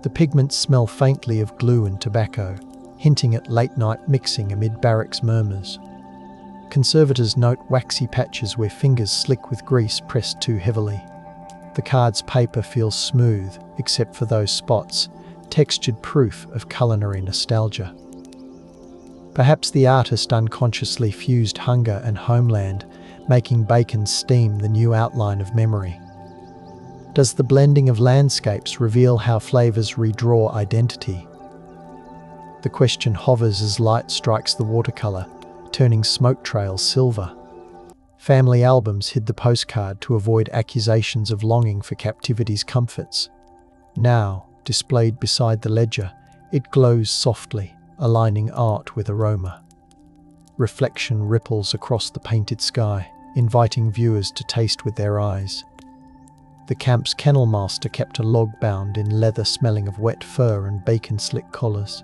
The pigments smell faintly of glue and tobacco, hinting at late-night mixing amid barracks murmurs. Conservators note waxy patches where fingers slick with grease pressed too heavily. The card's paper feels smooth, except for those spots, textured proof of culinary nostalgia. Perhaps the artist unconsciously fused hunger and homeland, making bacon's steam the new outline of memory. Does the blending of landscapes reveal how flavors redraw identity? The question hovers as light strikes the watercolor, turning smoke trails silver. Family albums hid the postcard to avoid accusations of longing for captivity's comforts. Now, displayed beside the ledger, it glows softly, aligning art with aroma. Reflection ripples across the painted sky, inviting viewers to taste with their eyes. The camp's kennel master kept a log bound in leather smelling of wet fur and bacon slick collars.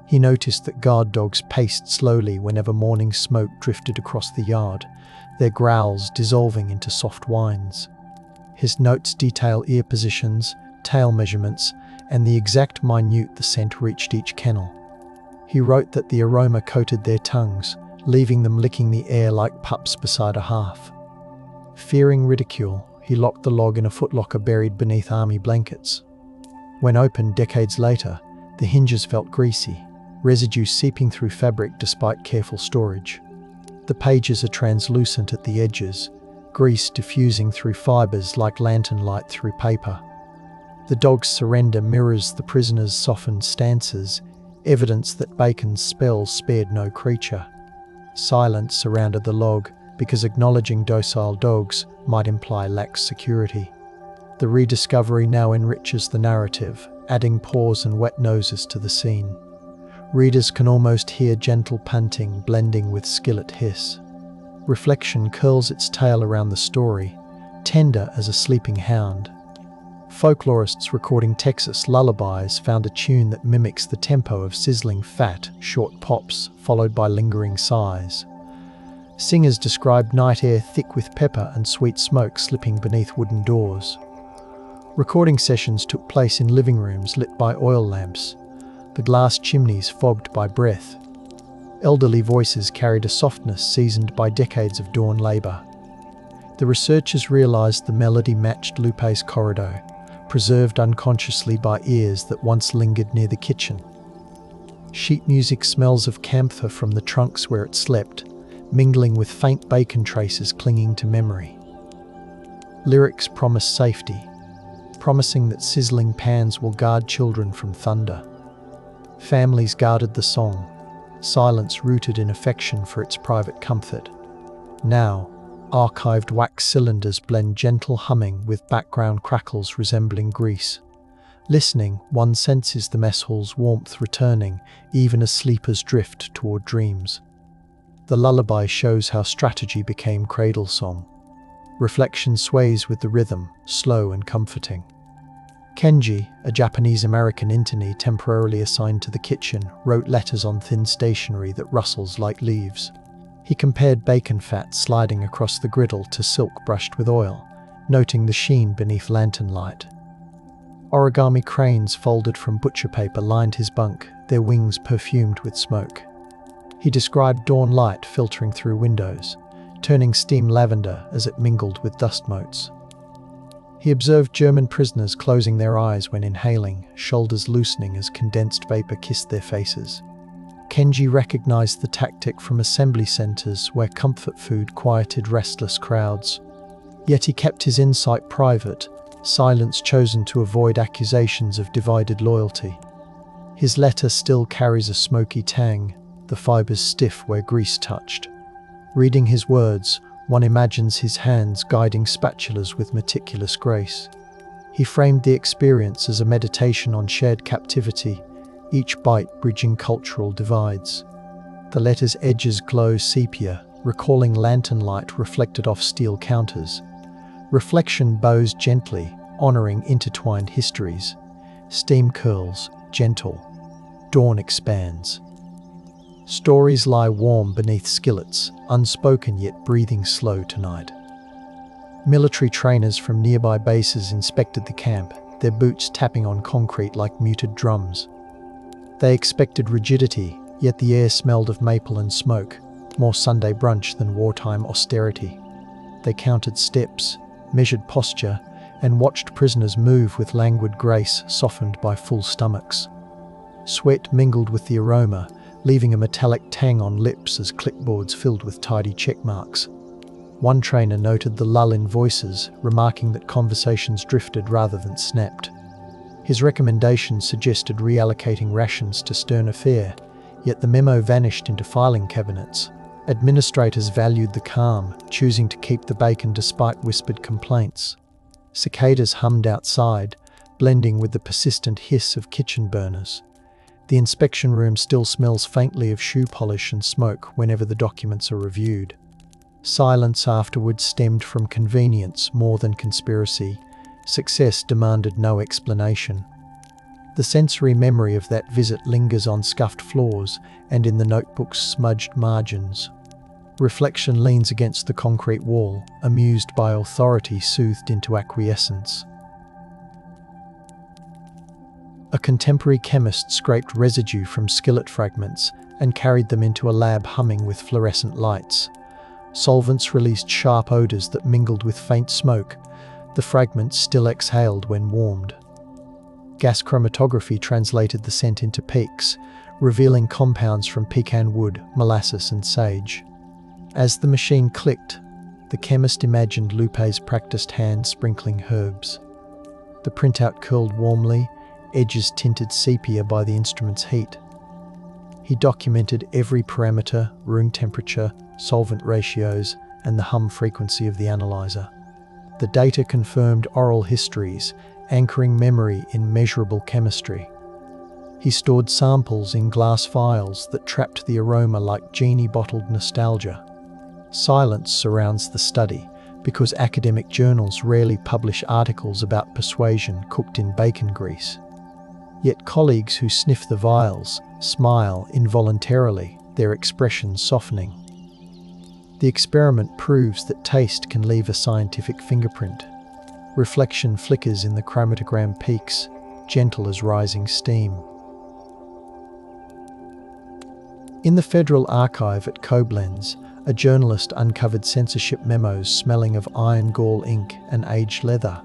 He noticed that guard dogs paced slowly whenever morning smoke drifted across the yard, their growls dissolving into soft whines. His notes detail ear positions, tail measurements, and the exact minute the scent reached each kennel. He wrote that the aroma coated their tongues, leaving them licking the air like pups beside a hearth. Fearing ridicule, he locked the log in a footlocker buried beneath army blankets. When opened decades later, the hinges felt greasy, residue seeping through fabric despite careful storage. The pages are translucent at the edges, grease diffusing through fibers like lantern light through paper. The dog's surrender mirrors the prisoner's softened stances, evidence that Bacon's spells spared no creature. Silence surrounded the log, because acknowledging docile dogs might imply lax security. The rediscovery now enriches the narrative, adding paws and wet noses to the scene. Readers can almost hear gentle panting blending with skillet hiss. Reflection curls its tail around the story, tender as a sleeping hound. Folklorists recording Texas lullabies found a tune that mimics the tempo of sizzling fat, short pops, followed by lingering sighs. Singers described night air thick with pepper and sweet smoke slipping beneath wooden doors. Recording sessions took place in living rooms lit by oil lamps, the glass chimneys fogged by breath. Elderly voices carried a softness seasoned by decades of dawn labor. The researchers realized the melody matched Lupe's corrido, preserved unconsciously by ears that once lingered near the kitchen. Sheet music smells of camphor from the trunks where it slept, mingling with faint bacon traces clinging to memory. Lyrics promise safety, promising that sizzling pans will guard children from thunder. Families guarded the song, silence rooted in affection for its private comfort. Now, archived wax cylinders blend gentle humming with background crackles resembling grease. Listening, one senses the mess hall's warmth returning, even as sleepers drift toward dreams. The lullaby shows how strategy became cradle song. Reflection sways with the rhythm, slow and comforting. Kenji, a Japanese-American internee temporarily assigned to the kitchen, wrote letters on thin stationery that rustles like leaves. He compared bacon fat sliding across the griddle to silk brushed with oil, noting the sheen beneath lantern light. Origami cranes folded from butcher paper lined his bunk, their wings perfumed with smoke. He described dawn light filtering through windows, turning steam lavender as it mingled with dust motes. He observed German prisoners closing their eyes when inhaling, shoulders loosening as condensed vapor kissed their faces. Kenji recognized the tactic from assembly centers where comfort food quieted restless crowds. Yet he kept his insight private, silence chosen to avoid accusations of divided loyalty. His letter still carries a smoky tang, the fibers stiff where grease touched. Reading his words, one imagines his hands guiding spatulas with meticulous grace. He framed the experience as a meditation on shared captivity, each bite bridging cultural divides. The letter's edges glow sepia, recalling lantern light reflected off steel counters. Reflection bows gently, honoring intertwined histories. Steam curls, gentle. Dawn expands. Stories lie warm beneath skillets, unspoken yet breathing slow tonight. Military trainers from nearby bases inspected the camp, their boots tapping on concrete like muted drums. They expected rigidity, yet the air smelled of maple and smoke. more Sunday brunch than wartime austerity. They counted steps, measured posture, and watched prisoners move with languid grace softened by full stomachs. Sweat mingled with the aroma, leaving a metallic tang on lips as clipboards filled with tidy check marks. One trainer noted the lull in voices, remarking that conversations drifted rather than snapped. His recommendations suggested reallocating rations to sterner fare, yet the memo vanished into filing cabinets. Administrators valued the calm, choosing to keep the bacon despite whispered complaints. Cicadas hummed outside, blending with the persistent hiss of kitchen burners. The inspection room still smells faintly of shoe polish and smoke whenever the documents are reviewed. Silence afterwards stemmed from convenience more than conspiracy. Success demanded no explanation. The sensory memory of that visit lingers on scuffed floors and in the notebook's smudged margins. Reflection leans against the concrete wall, amused by authority soothed into acquiescence. A contemporary chemist scraped residue from skillet fragments and carried them into a lab humming with fluorescent lights. Solvents released sharp odors that mingled with faint smoke. The fragments still exhaled when warmed. Gas chromatography translated the scent into peaks, revealing compounds from pecan wood, molasses, and sage. As the machine clicked, the chemist imagined Lupe's practiced hands sprinkling herbs. The printout curled warmly, edges tinted sepia by the instrument's heat. He documented every parameter, room temperature, solvent ratios, and the hum frequency of the analyzer. The data confirmed oral histories, anchoring memory in measurable chemistry. He stored samples in glass vials that trapped the aroma like genie-bottled nostalgia. Silence surrounds the study, because academic journals rarely publish articles about persuasion cooked in bacon grease. Yet colleagues who sniff the vials smile involuntarily, their expressions softening. The experiment proves that taste can leave a scientific fingerprint. Reflection flickers in the chromatogram peaks, gentle as rising steam. In the Federal Archive at Koblenz, a journalist uncovered censorship memos smelling of iron gall ink and aged leather.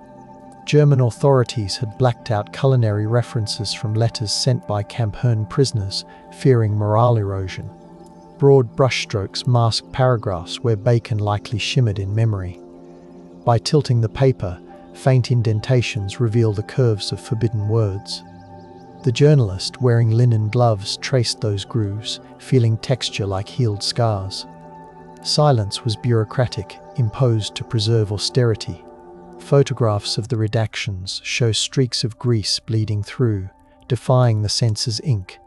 German authorities had blacked out culinary references from letters sent by Camp Herne prisoners, fearing morale erosion. Broad brushstrokes masked paragraphs where bacon likely shimmered in memory. By tilting the paper, faint indentations reveal the curves of forbidden words. The journalist, wearing linen gloves, traced those grooves, feeling texture like healed scars. Silence was bureaucratic, imposed to preserve austerity. Photographs of the redactions show streaks of grease bleeding through, defying the censor's ink.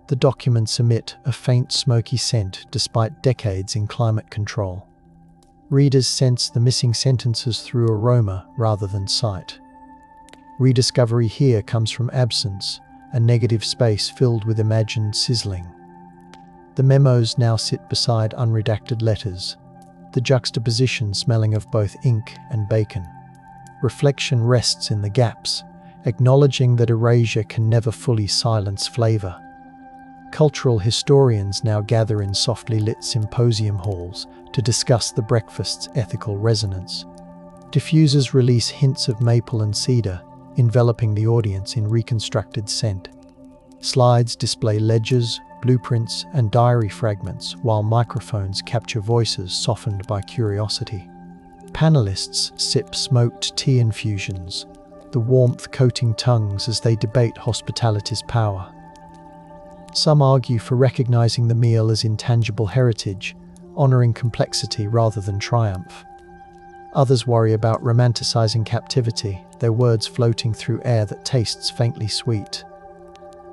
The documents emit a faint smoky scent despite decades in climate control. Readers sense the missing sentences through aroma rather than sight. Rediscovery here comes from absence, a negative space filled with imagined sizzling. The memos now sit beside unredacted letters, the juxtaposition smelling of both ink and bacon. Reflection rests in the gaps, acknowledging that erasure can never fully silence flavor. Cultural historians now gather in softly lit symposium halls to discuss the breakfast's ethical resonance. Diffusers release hints of maple and cedar, enveloping the audience in reconstructed scent. Slides display ledgers, blueprints, and diary fragments, while microphones capture voices softened by curiosity. Panelists sip smoked tea infusions, the warmth coating tongues as they debate hospitality's power. Some argue for recognizing the meal as intangible heritage, honoring complexity rather than triumph. Others worry about romanticizing captivity, their words floating through air that tastes faintly sweet.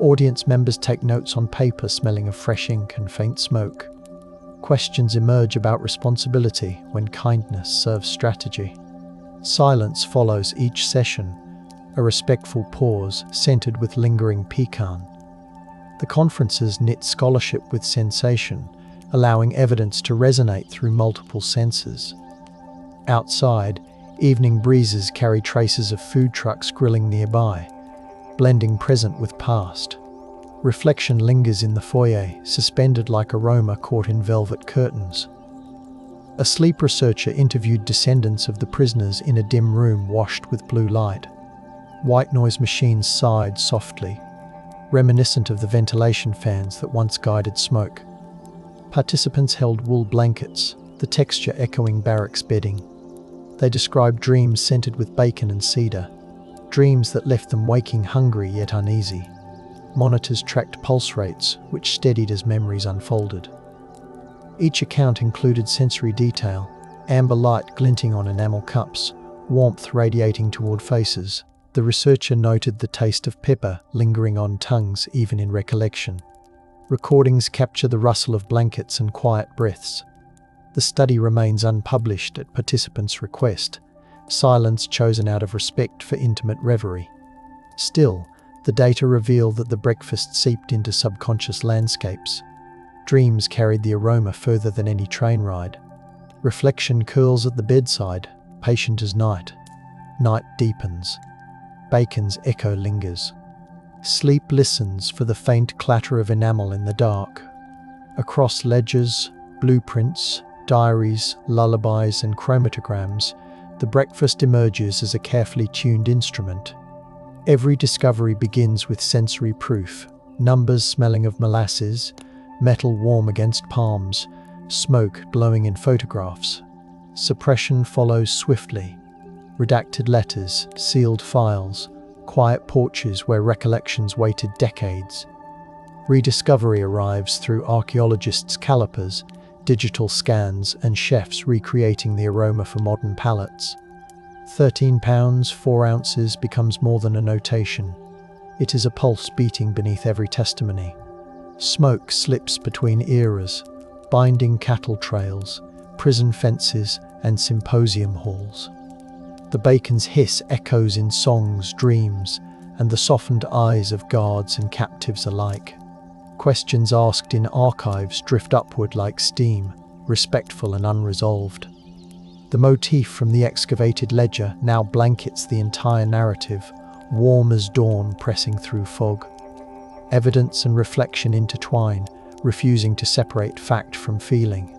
Audience members take notes on paper smelling of fresh ink and faint smoke. Questions emerge about responsibility when kindness serves strategy. Silence follows each session, a respectful pause scented with lingering pecan. The conferences knit scholarship with sensation, allowing evidence to resonate through multiple senses. Outside, evening breezes carry traces of food trucks grilling nearby, blending present with past. Reflection lingers in the foyer, suspended like aroma caught in velvet curtains. A sleep researcher interviewed descendants of the prisoners in a dim room washed with blue light. White noise machines sighed softly, reminiscent of the ventilation fans that once guided smoke. Participants held wool blankets, the texture echoing barracks bedding. They described dreams scented with bacon and cedar, dreams that left them waking hungry yet uneasy. Monitors tracked pulse rates, which steadied as memories unfolded. Each account included sensory detail, amber light glinting on enamel cups, warmth radiating toward faces. The researcher noted the taste of pepper lingering on tongues even in recollection. Recordings capture the rustle of blankets and quiet breaths. The study remains unpublished at participants' request, silence chosen out of respect for intimate reverie. Still, the data reveal that the breakfast seeped into subconscious landscapes. Dreams carried the aroma further than any train ride. Reflection curls at the bedside, patient as night. Night deepens. Bacon's echo lingers. Sleep listens for the faint clatter of enamel in the dark. Across ledgers, blueprints, diaries, lullabies, and chromatograms, the breakfast emerges as a carefully tuned instrument. Every discovery begins with sensory proof, numbers smelling of molasses, metal warm against palms, smoke glowing in photographs. Suppression follows swiftly. Redacted letters, sealed files, quiet porches where recollections waited decades. Rediscovery arrives through archaeologists' calipers, digital scans, and chefs recreating the aroma for modern palates. 13 pounds, 4 ounces becomes more than a notation. It is a pulse beating beneath every testimony. Smoke slips between eras, binding cattle trails, prison fences, and symposium halls. The bacon's hiss echoes in songs, dreams, and the softened eyes of guards and captives alike. Questions asked in archives drift upward like steam, respectful and unresolved. The motif from the excavated ledger now blankets the entire narrative, warm as dawn pressing through fog. Evidence and reflection intertwine, refusing to separate fact from feeling.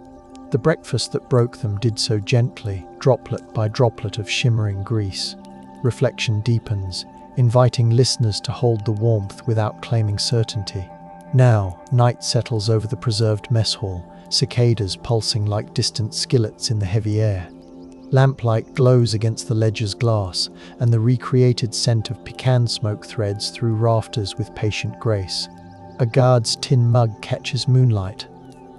The breakfast that broke them did so gently, droplet by droplet of shimmering grease. Reflection deepens, inviting listeners to hold the warmth without claiming certainty. Now, night settles over the preserved mess hall, cicadas pulsing like distant skillets in the heavy air. Lamplight glows against the ledger's glass, and the recreated scent of pecan smoke threads through rafters with patient grace. A guard's tin mug catches moonlight,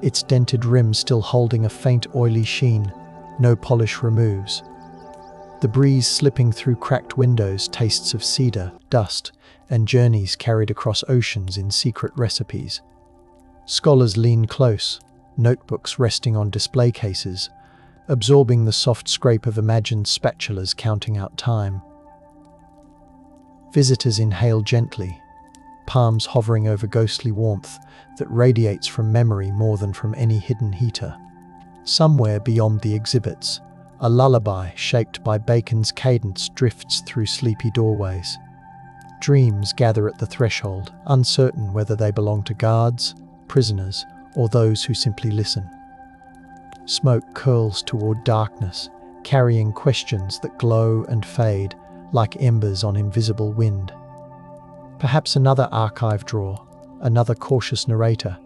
its dented rim still holding a faint oily sheen, no polish removes. The breeze slipping through cracked windows tastes of cedar, dust, and journeys carried across oceans in secret recipes. Scholars lean close, notebooks resting on display cases, absorbing the soft scrape of imagined spatulas counting out time. Visitors inhale gently, palms hovering over ghostly warmth that radiates from memory more than from any hidden heater. Somewhere beyond the exhibits, a lullaby shaped by bacon's cadence drifts through sleepy doorways. Dreams gather at the threshold, uncertain whether they belong to guards, prisoners, or those who simply listen. Smoke curls toward darkness, carrying questions that glow and fade like embers on invisible wind. Perhaps another archive drawer, another cautious narrator,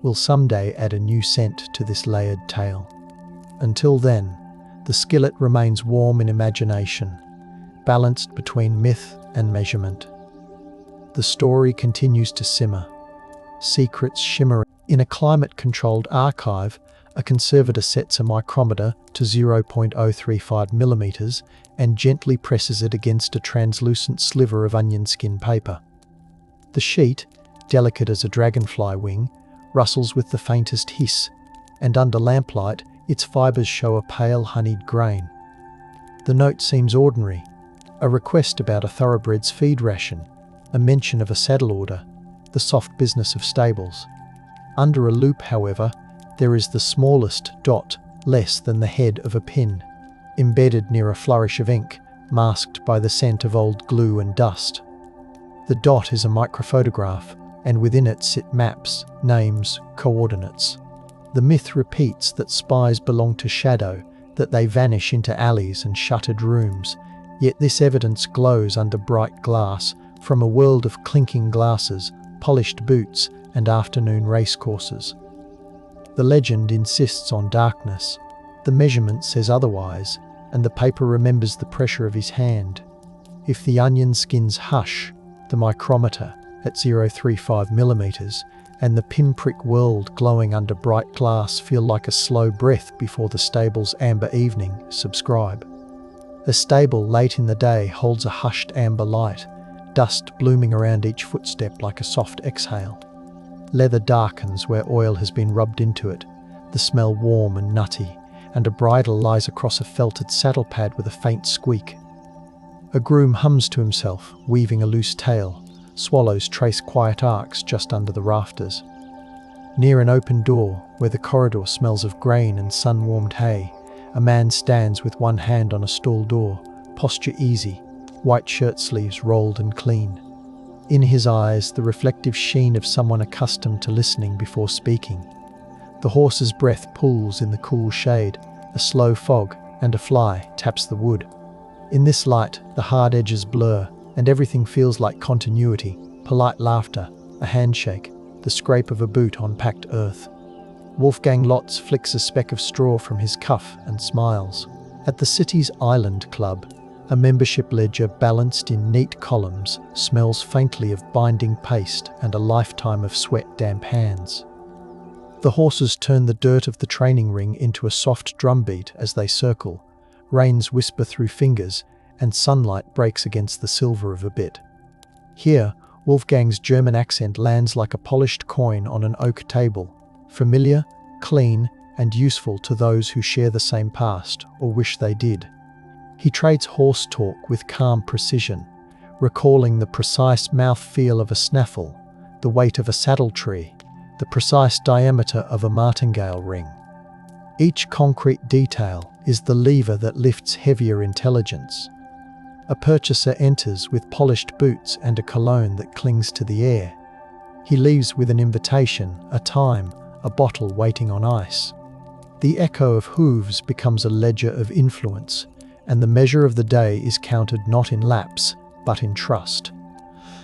will someday add a new scent to this layered tale. Until then, the skillet remains warm in imagination, balanced between myth and measurement. The story continues to simmer, secrets shimmering. In a climate-controlled archive, a conservator sets a micrometer to 0.035 millimeters and gently presses it against a translucent sliver of onion skin paper. The sheet, delicate as a dragonfly wing, rustles with the faintest hiss, and under lamplight, its fibers show a pale honeyed grain. The note seems ordinary, a request about a thoroughbred's feed ration, a mention of a saddle order, the soft business of stables. Under a loop, however, there is the smallest dot, less than the head of a pin, embedded near a flourish of ink, masked by the scent of old glue and dust. The dot is a microphotograph, and within it sit maps, names, coordinates. The myth repeats that spies belong to shadow, that they vanish into alleys and shuttered rooms, yet this evidence glows under bright glass from a world of clinking glasses, polished boots, and afternoon racecourses. The legend insists on darkness. The measurement says otherwise, and the paper remembers the pressure of his hand. If the onion skins hush, the micrometer at 0.35 millimeters, and the pinprick world glowing under bright glass feel like a slow breath before the stable's amber evening, subscribe. A stable late in the day holds a hushed amber light, dust blooming around each footstep like a soft exhale. Leather darkens where oil has been rubbed into it, the smell warm and nutty, and a bridle lies across a felted saddle pad with a faint squeak. A groom hums to himself, weaving a loose tail. Swallows trace quiet arcs just under the rafters. Near an open door, where the corridor smells of grain and sun-warmed hay, a man stands with one hand on a stall door, posture easy, white shirt sleeves rolled and clean. In his eyes, the reflective sheen of someone accustomed to listening before speaking. The horse's breath pulls in the cool shade, a slow fog, and a fly taps the wood. In this light, the hard edges blur, and everything feels like continuity, polite laughter, a handshake, the scrape of a boot on packed earth. Wolfgang Lotz flicks a speck of straw from his cuff and smiles. At the city's Island Club, a membership ledger balanced in neat columns smells faintly of binding paste and a lifetime of sweat-damp hands. The horses turn the dirt of the training ring into a soft drumbeat as they circle. Reins whisper through fingers, and sunlight breaks against the silver of a bit. Here, Wolfgang's German accent lands like a polished coin on an oak table, familiar, clean, and useful to those who share the same past, or wish they did. He trades horse talk with calm precision, recalling the precise mouth-feel of a snaffle, the weight of a saddle tree, the precise diameter of a martingale ring. Each concrete detail is the lever that lifts heavier intelligence. A purchaser enters with polished boots and a cologne that clings to the air. He leaves with an invitation, a time, a bottle waiting on ice. The echo of hooves becomes a ledger of influence, and the measure of the day is counted not in laps, but in trust.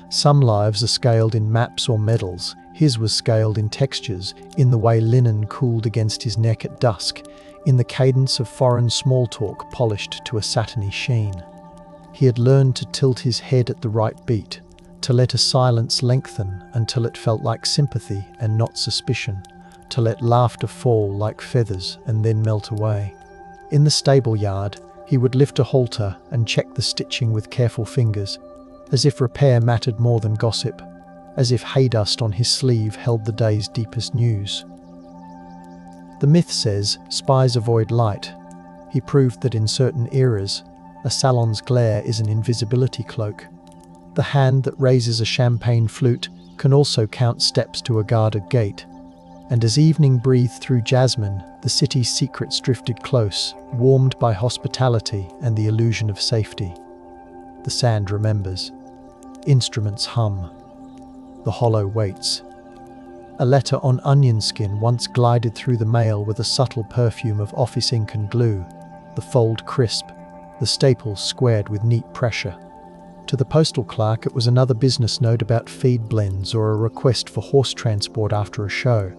Some lives are scaled in maps or medals. His was scaled in textures, in the way linen cooled against his neck at dusk, in the cadence of foreign small talk polished to a satiny sheen. He had learned to tilt his head at the right beat, to let a silence lengthen until it felt like sympathy and not suspicion, to let laughter fall like feathers and then melt away. In the stable yard, he would lift a halter and check the stitching with careful fingers, as if repair mattered more than gossip, as if hay dust on his sleeve held the day's deepest news. The myth says spies avoid light. He proved that in certain eras, a salon's glare is an invisibility cloak. The hand that raises a champagne flute can also count steps to a guarded gate. And as evening breathed through jasmine, the city's secrets drifted close, warmed by hospitality and the illusion of safety. The sand remembers. Instruments hum. The hollow waits. A letter on onion skin once glided through the mail with a subtle perfume of office ink and glue, the fold crisp, the staples squared with neat pressure. To the postal clerk it was another business note about feed blends or a request for horse transport after a show.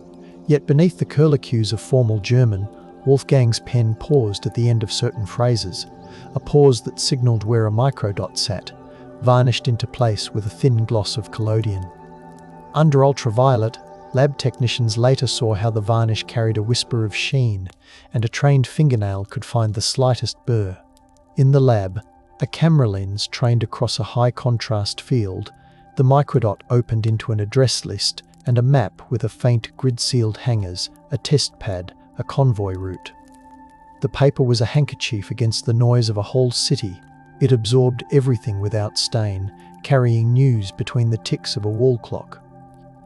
Yet beneath the curlicues of formal German, Wolfgang's pen paused at the end of certain phrases, a pause that signalled where a microdot sat, varnished into place with a thin gloss of collodion. Under ultraviolet, lab technicians later saw how the varnish carried a whisper of sheen, and a trained fingernail could find the slightest burr. In the lab, a camera lens trained across a high-contrast field, the microdot opened into an address list and a map with a faint grid-sealed hangers, a test pad, a convoy route. The paper was a handkerchief against the noise of a whole city. It absorbed everything without stain, carrying news between the ticks of a wall clock.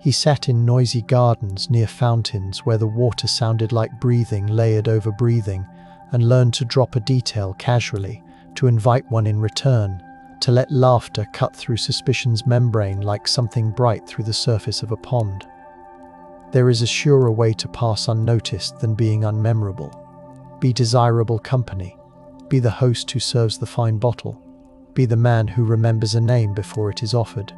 He sat in noisy gardens near fountains where the water sounded like breathing layered over breathing, and learned to drop a detail casually, to invite one in return, to let laughter cut through suspicion's membrane like something bright through the surface of a pond. There is a surer way to pass unnoticed than being unmemorable. Be desirable company. Be the host who serves the fine bottle. Be the man who remembers a name before it is offered.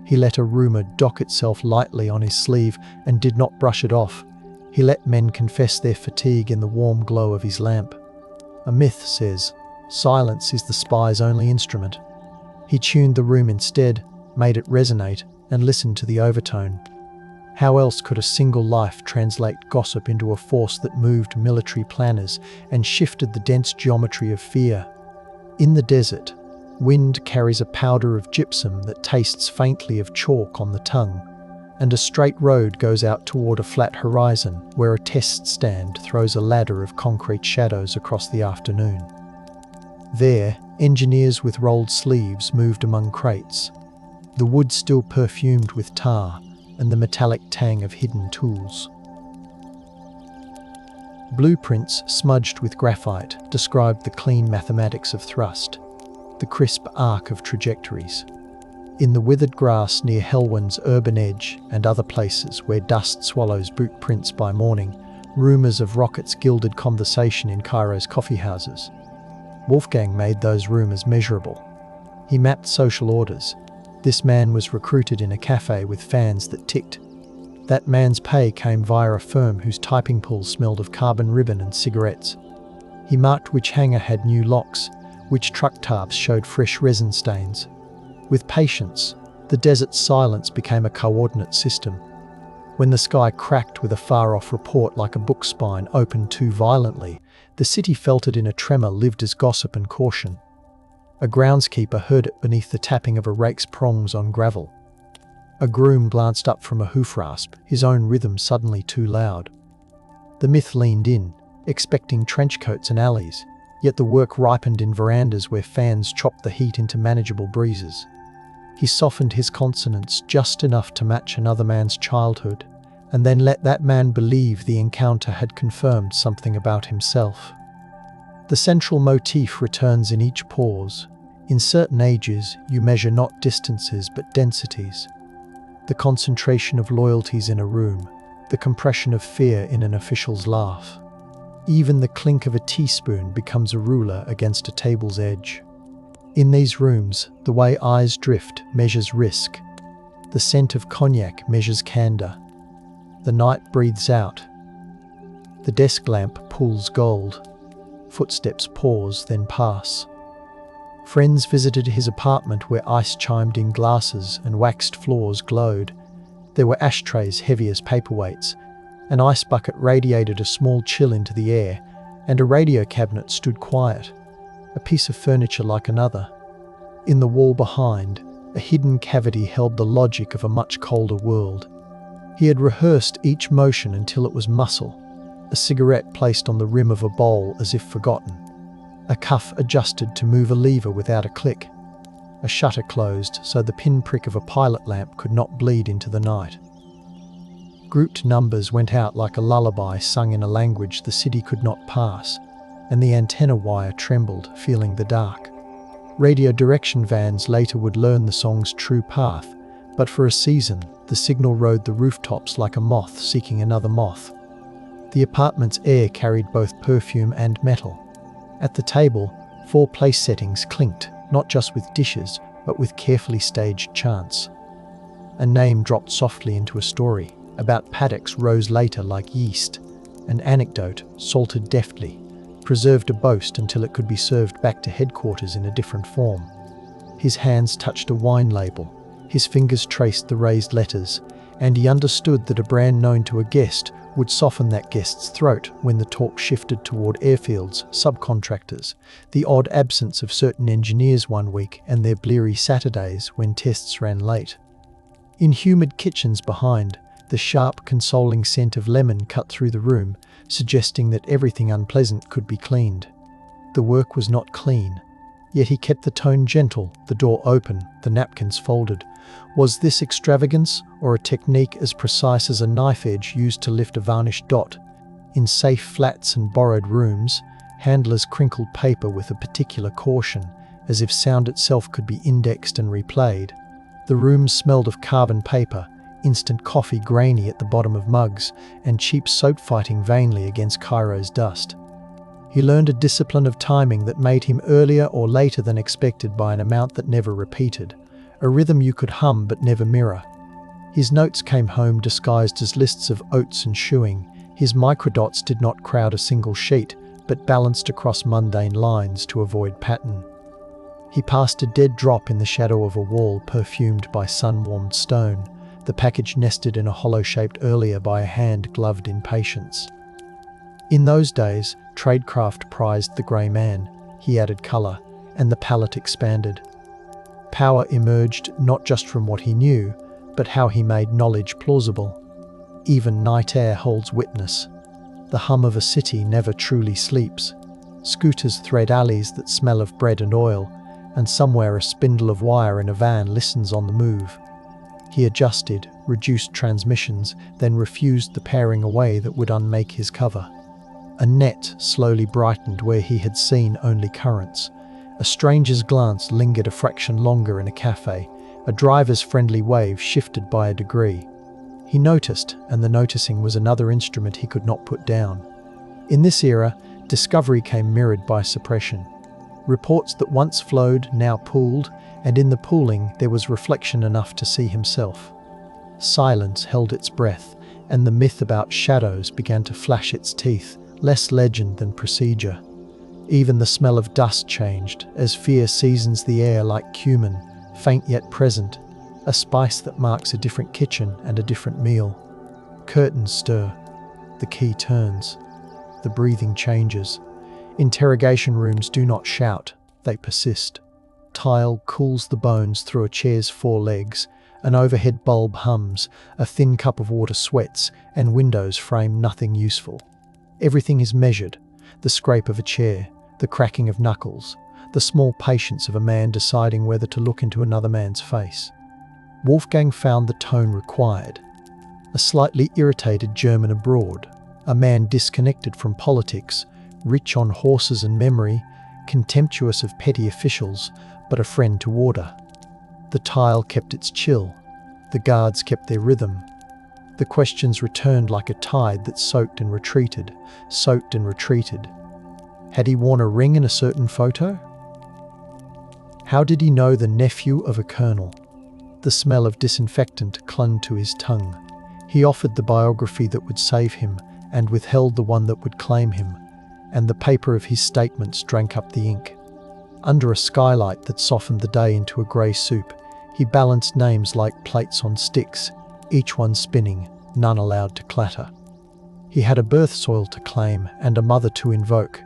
He let a rumour dock itself lightly on his sleeve and did not brush it off. He let men confess their fatigue in the warm glow of his lamp. A myth says, silence is the spy's only instrument. He tuned the room instead, made it resonate, and listened to the overtone. How else could a single life translate gossip into a force that moved military planners and shifted the dense geometry of fear? In the desert, wind carries a powder of gypsum that tastes faintly of chalk on the tongue, and a straight road goes out toward a flat horizon where a test stand throws a ladder of concrete shadows across the afternoon. There, engineers with rolled sleeves moved among crates, the wood still perfumed with tar and the metallic tang of hidden tools. Blueprints smudged with graphite described the clean mathematics of thrust, the crisp arc of trajectories. In the withered grass near Helwan's urban edge and other places where dust swallows boot prints by morning, rumours of rockets gilded conversation in Cairo's coffeehouses. Wolfgang made those rumours measurable. He mapped social orders. This man was recruited in a cafe with fans that ticked. That man's pay came via a firm whose typing pool smelled of carbon ribbon and cigarettes. He marked which hangar had new locks, which truck tarps showed fresh resin stains. With patience, the desert's silence became a coordinate system. When the sky cracked with a far-off report like a book spine opened too violently, the city felt it in a tremor lived as gossip and caution. A groundskeeper heard it beneath the tapping of a rake's prongs on gravel. A groom glanced up from a hoof rasp, his own rhythm suddenly too loud. The myth leaned in, expecting trench coats and alleys, yet the work ripened in verandas where fans chopped the heat into manageable breezes. He softened his consonants just enough to match another man's childhood, and then let that man believe the encounter had confirmed something about himself. The central motif returns in each pause. In certain ages, you measure not distances but densities. The concentration of loyalties in a room, the compression of fear in an official's laugh. Even the clink of a teaspoon becomes a ruler against a table's edge. In these rooms, the way eyes drift measures risk. The scent of cognac measures candor. The night breathes out. The desk lamp pulls gold. Footsteps pause, then pass. Friends visited his apartment where ice chimed in glasses and waxed floors glowed. There were ashtrays heavy as paperweights. An ice bucket radiated a small chill into the air, and a radio cabinet stood quiet, a piece of furniture like another. In the wall behind, a hidden cavity held the logic of a much colder world. He had rehearsed each motion until it was muscle. A cigarette placed on the rim of a bowl as if forgotten. A cuff adjusted to move a lever without a click. A shutter closed so the pinprick of a pilot lamp could not bleed into the night. Grouped numbers went out like a lullaby sung in a language the city could not pass, and the antenna wire trembled, feeling the dark. Radio direction vans later would learn the song's true path, but for a season, the signal rode the rooftops like a moth seeking another moth. The apartment's air carried both perfume and metal. At the table, 4 place settings clinked, not just with dishes, but with carefully staged chants. A name dropped softly into a story. About paddocks rose later like yeast. An anecdote, salted deftly, preserved a boast until it could be served back to headquarters in a different form. His hands touched a wine label. His fingers traced the raised letters, and he understood that a brand known to a guest would soften that guest's throat when the talk shifted toward airfields, subcontractors, the odd absence of certain engineers one week and their bleary Saturdays when tests ran late. In humid kitchens behind, the sharp, consoling scent of lemon cut through the room, suggesting that everything unpleasant could be cleaned. The work was not clean, yet he kept the tone gentle, the door open, the napkins folded. Was this extravagance, or a technique as precise as a knife edge used to lift a varnished dot? In safe flats and borrowed rooms, handlers crinkled paper with a particular caution, as if sound itself could be indexed and replayed. The room smelled of carbon paper, instant coffee grainy at the bottom of mugs, and cheap soap fighting vainly against Cairo's dust. He learned a discipline of timing that made him earlier or later than expected by an amount that never repeated, a rhythm you could hum but never mirror. His notes came home disguised as lists of oats and shoeing. His microdots did not crowd a single sheet, but balanced across mundane lines to avoid pattern. He passed a dead drop in the shadow of a wall perfumed by sun-warmed stone, the package nested in a hollow shaped earlier by a hand gloved in patience. In those days, tradecraft prized the grey man. He added colour, and the palette expanded. Power emerged not just from what he knew, but how he made knowledge plausible. Even night air holds witness. The hum of a city never truly sleeps. Scooters thread alleys that smell of bread and oil, and somewhere a spindle of wire in a van listens on the move. He adjusted, reduced transmissions, then refused the paring away that would unmake his cover. A net slowly brightened where he had seen only currents. A stranger's glance lingered a fraction longer in a cafe. A driver's friendly wave shifted by a degree. He noticed, and the noticing was another instrument he could not put down. In this era, discovery came mirrored by suppression. Reports that once flowed now pooled, and in the pooling there was reflection enough to see himself. Silence held its breath, and the myth about shadows began to flash its teeth, less legend than procedure. Even the smell of dust changed, as fear seasons the air like cumin, faint yet present, a spice that marks a different kitchen and a different meal. Curtains stir. The key turns. The breathing changes. Interrogation rooms do not shout, they persist. Tile cools the bones through a chair's four legs, an overhead bulb hums, a thin cup of water sweats, and windows frame nothing useful. Everything is measured, the scrape of a chair, the cracking of knuckles, the small patience of a man deciding whether to look into another man's face. Wolfgang found the tone required. A slightly irritated German abroad, a man disconnected from politics, rich on horses and memory, contemptuous of petty officials, but a friend to order. The tile kept its chill. The guards kept their rhythm. The questions returned like a tide that soaked and retreated, soaked and retreated. Had he worn a ring in a certain photo? How did he know the nephew of a colonel? The smell of disinfectant clung to his tongue. He offered the biography that would save him, and withheld the one that would claim him, and the paper of his statements drank up the ink. Under a skylight that softened the day into a grey soup, he balanced names like plates on sticks, each one spinning, none allowed to clatter. He had a birth soil to claim and a mother to invoke.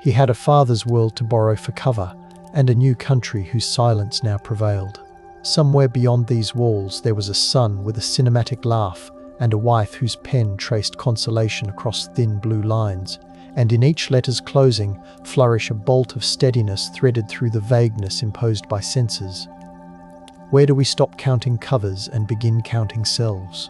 He had a father's world to borrow for cover, and a new country whose silence now prevailed. Somewhere beyond these walls there was a son with a cinematic laugh, and a wife whose pen traced consolation across thin blue lines, and in each letter's closing flourish a bolt of steadiness threaded through the vagueness imposed by senses. Where do we stop counting covers and begin counting selves?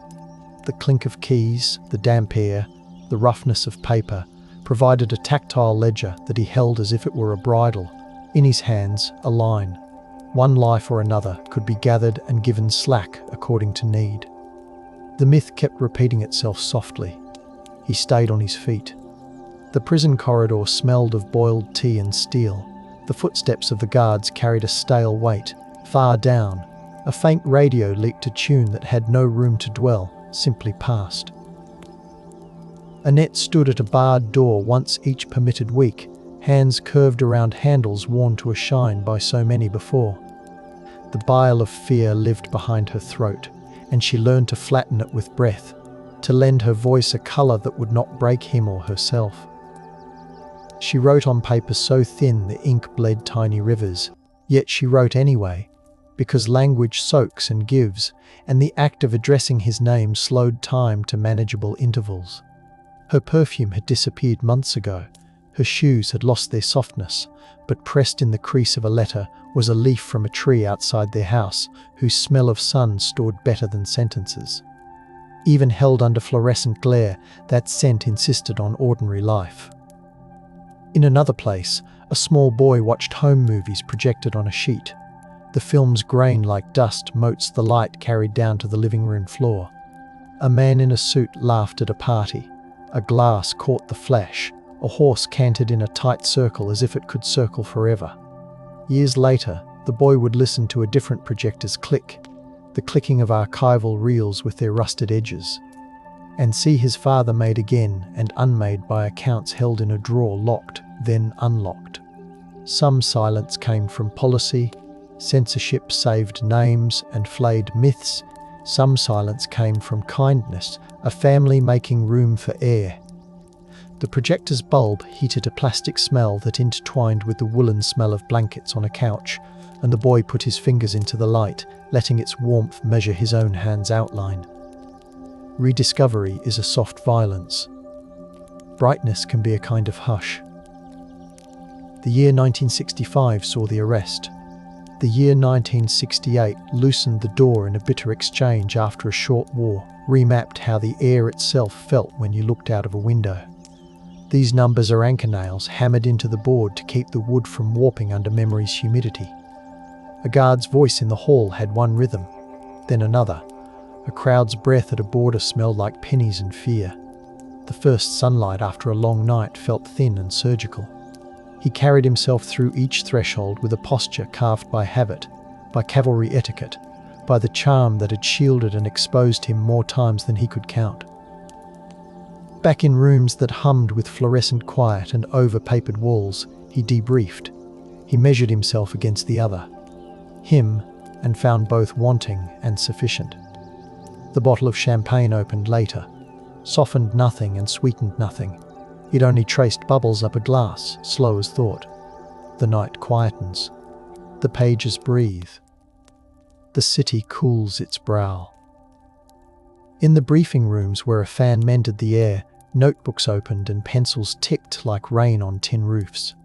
The clink of keys, the damp air, the roughness of paper provided a tactile ledger that he held as if it were a bridle. In his hands, a line. One life or another could be gathered and given slack according to need. The myth kept repeating itself softly. He stayed on his feet. The prison corridor smelled of boiled tea and steel. The footsteps of the guards carried a stale weight. Far down, a faint radio leaked a tune that had no room to dwell, simply passed. Annette stood at a barred door once each permitted week, hands curved around handles worn to a shine by so many before. The bile of fear lived behind her throat, and she learned to flatten it with breath, to lend her voice a colour that would not break him or herself. She wrote on paper so thin the ink bled tiny rivers, yet she wrote anyway, because language soaks and gives, and the act of addressing his name slowed time to manageable intervals. Her perfume had disappeared months ago. Her shoes had lost their softness, but pressed in the crease of a letter was a leaf from a tree outside their house, whose smell of sun stored better than sentences. Even held under fluorescent glare, that scent insisted on ordinary life. In another place, A small boy watched home movies projected on a sheet. The film's grain like dust motes the light carried down to the living room floor. A man in a suit laughed at a party. A glass caught the flash. A horse cantered in a tight circle as if it could circle forever. Years later, the boy would listen to a different projector's click, the clicking of archival reels with their rusted edges, and see his father made again and unmade by accounts held in a drawer locked, then unlocked. Some silence came from policy, censorship saved names and flayed myths. Some silence came from kindness, a family making room for air. The projector's bulb heated a plastic smell that intertwined with the woolen smell of blankets on a couch, and the boy put his fingers into the light, letting its warmth measure his own hand's outline. Rediscovery is a soft violence. Brightness can be a kind of hush. The year 1965 saw the arrest. The year 1968 loosened the door in a bitter exchange after a short war, remapped how the air itself felt when you looked out of a window. These numbers are anchor nails hammered into the board to keep the wood from warping under memory's humidity. A guard's voice in the hall had one rhythm, then another. A crowd's breath at a border smelled like pennies and fear. The first sunlight after a long night felt thin and surgical. He carried himself through each threshold with a posture carved by habit, by cavalry etiquette, by the charm that had shielded and exposed him more times than he could count. Back in rooms that hummed with fluorescent quiet and over-papered walls, he debriefed. He measured himself against the other, him, and found both wanting and sufficient. The bottle of champagne opened later, softened nothing and sweetened nothing. It only traced bubbles up a glass, slow as thought. The night quietens. The pages breathe. The city cools its brow. In the briefing rooms where a fan mended the air, notebooks opened and pencils ticked like rain on tin roofs.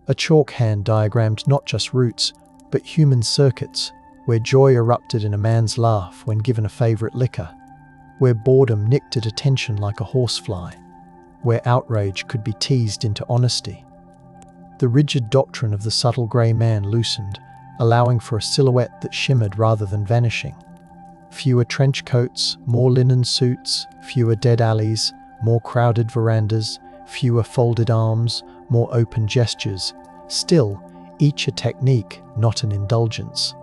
A chalk hand diagrammed not just routes, but human circuits, where joy erupted in a man's laugh when given a favourite liquor, where boredom nicked at attention like a horsefly, where outrage could be teased into honesty. The rigid doctrine of the subtle grey man loosened, allowing for a silhouette that shimmered rather than vanishing. Fewer trench coats, more linen suits, fewer dead alleys, more crowded verandas, fewer folded arms, more open gestures. Still, each a technique, not an indulgence.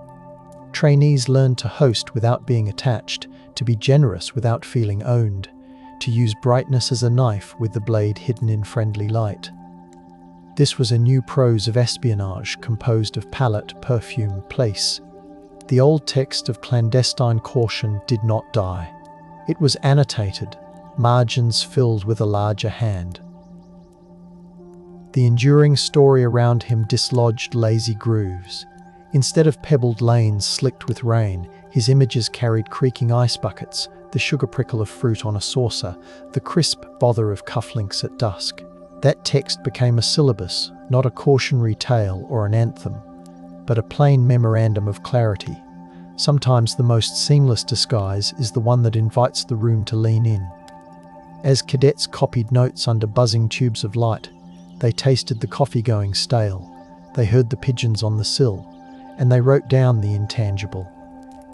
Trainees learned to host without being attached, to be generous without feeling owned, to use brightness as a knife with the blade hidden in friendly light. This was a new prose of espionage composed of palette, perfume, place. The old text of clandestine caution did not die. It was annotated, margins filled with a larger hand. The enduring story around him dislodged lazy grooves. Instead of pebbled lanes slicked with rain, his images carried creaking ice buckets, the sugar prickle of fruit on a saucer, the crisp bother of cufflinks at dusk. That text became a syllabus, not a cautionary tale or an anthem, but a plain memorandum of clarity. Sometimes the most seamless disguise is the one that invites the room to lean in. As cadets copied notes under buzzing tubes of light, they tasted the coffee going stale, they heard the pigeons on the sill, and they wrote down the intangible.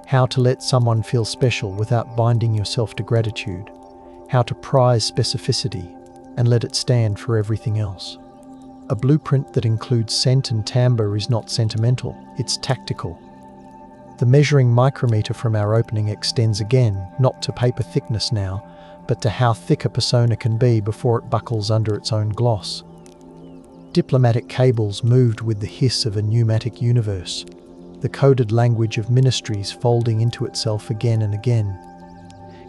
How to let someone feel special without binding yourself to gratitude. How to prize specificity and let it stand for everything else. A blueprint that includes scent and timbre is not sentimental, it's tactical. The measuring micrometer from our opening extends again, not to paper thickness now, but to how thick a persona can be before it buckles under its own gloss. Diplomatic cables moved with the hiss of a pneumatic universe, the coded language of ministries folding into itself again and again.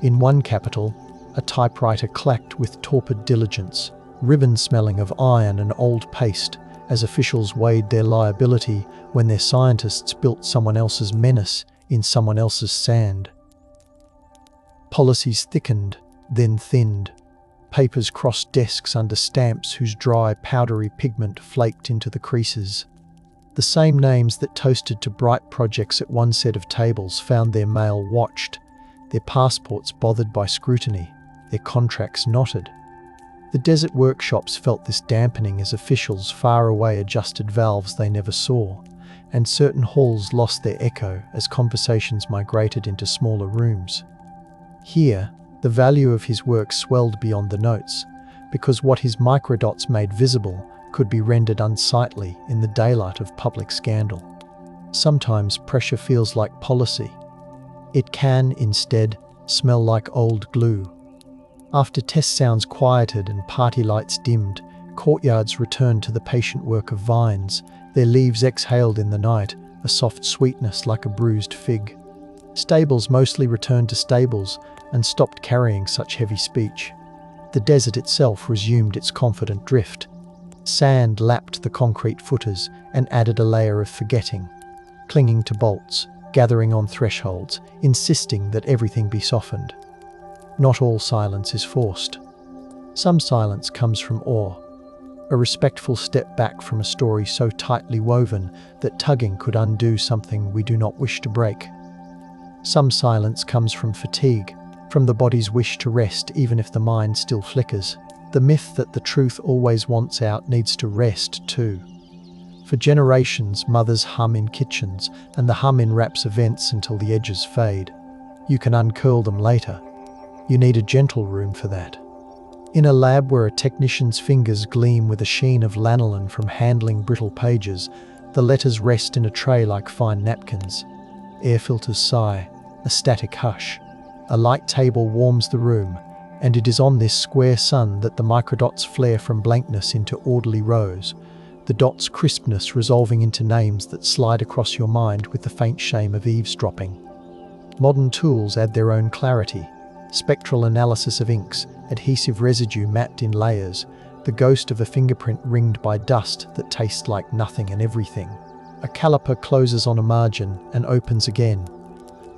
In one capital, a typewriter clacked with torpid diligence, ribbon smelling of iron and old paste, as officials weighed their liability when their scientists built someone else's menace in someone else's sand. Policies thickened, then thinned. Papers crossed desks under stamps whose dry, powdery pigment flaked into the creases. The same names that toasted to bright projects at one set of tables found their mail watched, their passports bothered by scrutiny, their contracts knotted. The desert workshops felt this dampening as officials far away adjusted valves they never saw, and certain halls lost their echo as conversations migrated into smaller rooms. Here, the value of his work swelled beyond the notes, because what his microdots made visible could be rendered unsightly in the daylight of public scandal. Sometimes pressure feels like policy. It can, instead, smell like old glue. After test sounds quieted and party lights dimmed, courtyards returned to the patient work of vines, their leaves exhaled in the night, a soft sweetness like a bruised fig. Stables mostly returned to stables and stopped carrying such heavy speech. The desert itself resumed its confident drift. Sand lapped the concrete footers and added a layer of forgetting, clinging to bolts, gathering on thresholds, insisting that everything be softened. Not all silence is forced. Some silence comes from awe, a respectful step back from a story so tightly woven that tugging could undo something we do not wish to break. Some silence comes from fatigue, from the body's wish to rest even if the mind still flickers. The myth that the truth always wants out needs to rest too. For generations, mothers hum in kitchens, and the hum enwraps events until the edges fade. You can uncurl them later. You need a gentle room for that. In a lab where a technician's fingers gleam with a sheen of lanolin from handling brittle pages, the letters rest in a tray like fine napkins. Air filters sigh, a static hush. A light table warms the room, and it is on this square sun that the microdots flare from blankness into orderly rows, the dots' crispness resolving into names that slide across your mind with the faint shame of eavesdropping. Modern tools add their own clarity. Spectral analysis of inks, adhesive residue mapped in layers, the ghost of a fingerprint ringed by dust that tastes like nothing and everything. A caliper closes on a margin and opens again.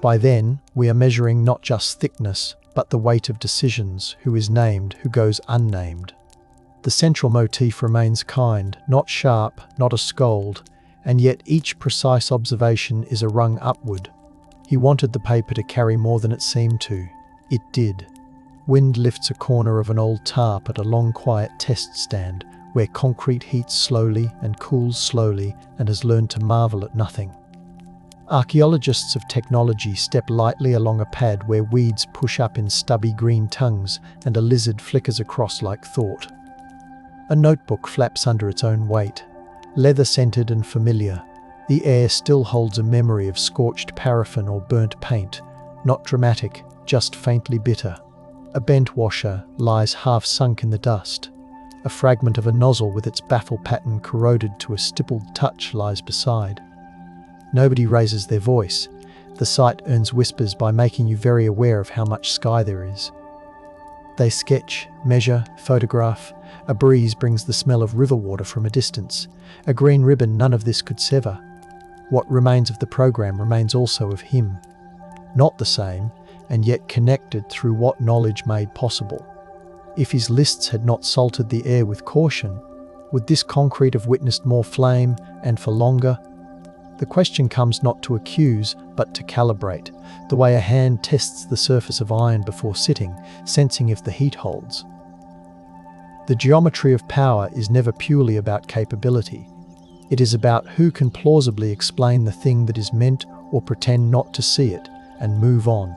By then, we are measuring not just thickness, but the weight of decisions, who is named, who goes unnamed. The central motif remains kind, not sharp, not a scold, and yet each precise observation is a rung upward. He wanted the paper to carry more than it seemed to. It did. Wind lifts a corner of an old tarp at a long quiet test stand, where concrete heats slowly and cools slowly and has learned to marvel at nothing. Archaeologists of technology step lightly along a pad where weeds push up in stubby green tongues and a lizard flickers across like thought. A notebook flaps under its own weight, leather-scented and familiar. The air still holds a memory of scorched paraffin or burnt paint, not dramatic, just faintly bitter. A bent washer lies half sunk in the dust. A fragment of a nozzle with its baffle pattern corroded to a stippled touch lies beside. Nobody raises their voice. The sight earns whispers by making you very aware of how much sky there is. They sketch, measure, photograph. A breeze brings the smell of river water from a distance. A green ribbon none of this could sever. What remains of the program remains also of him. Not the same, and yet connected through what knowledge made possible. If his lists had not salted the air with caution, would this concrete have witnessed more flame, and for longer? The question comes not to accuse, but to calibrate, the way a hand tests the surface of iron before sitting, sensing if the heat holds. The geometry of power is never purely about capability. It is about who can plausibly explain the thing that is meant or pretend not to see it, and move on.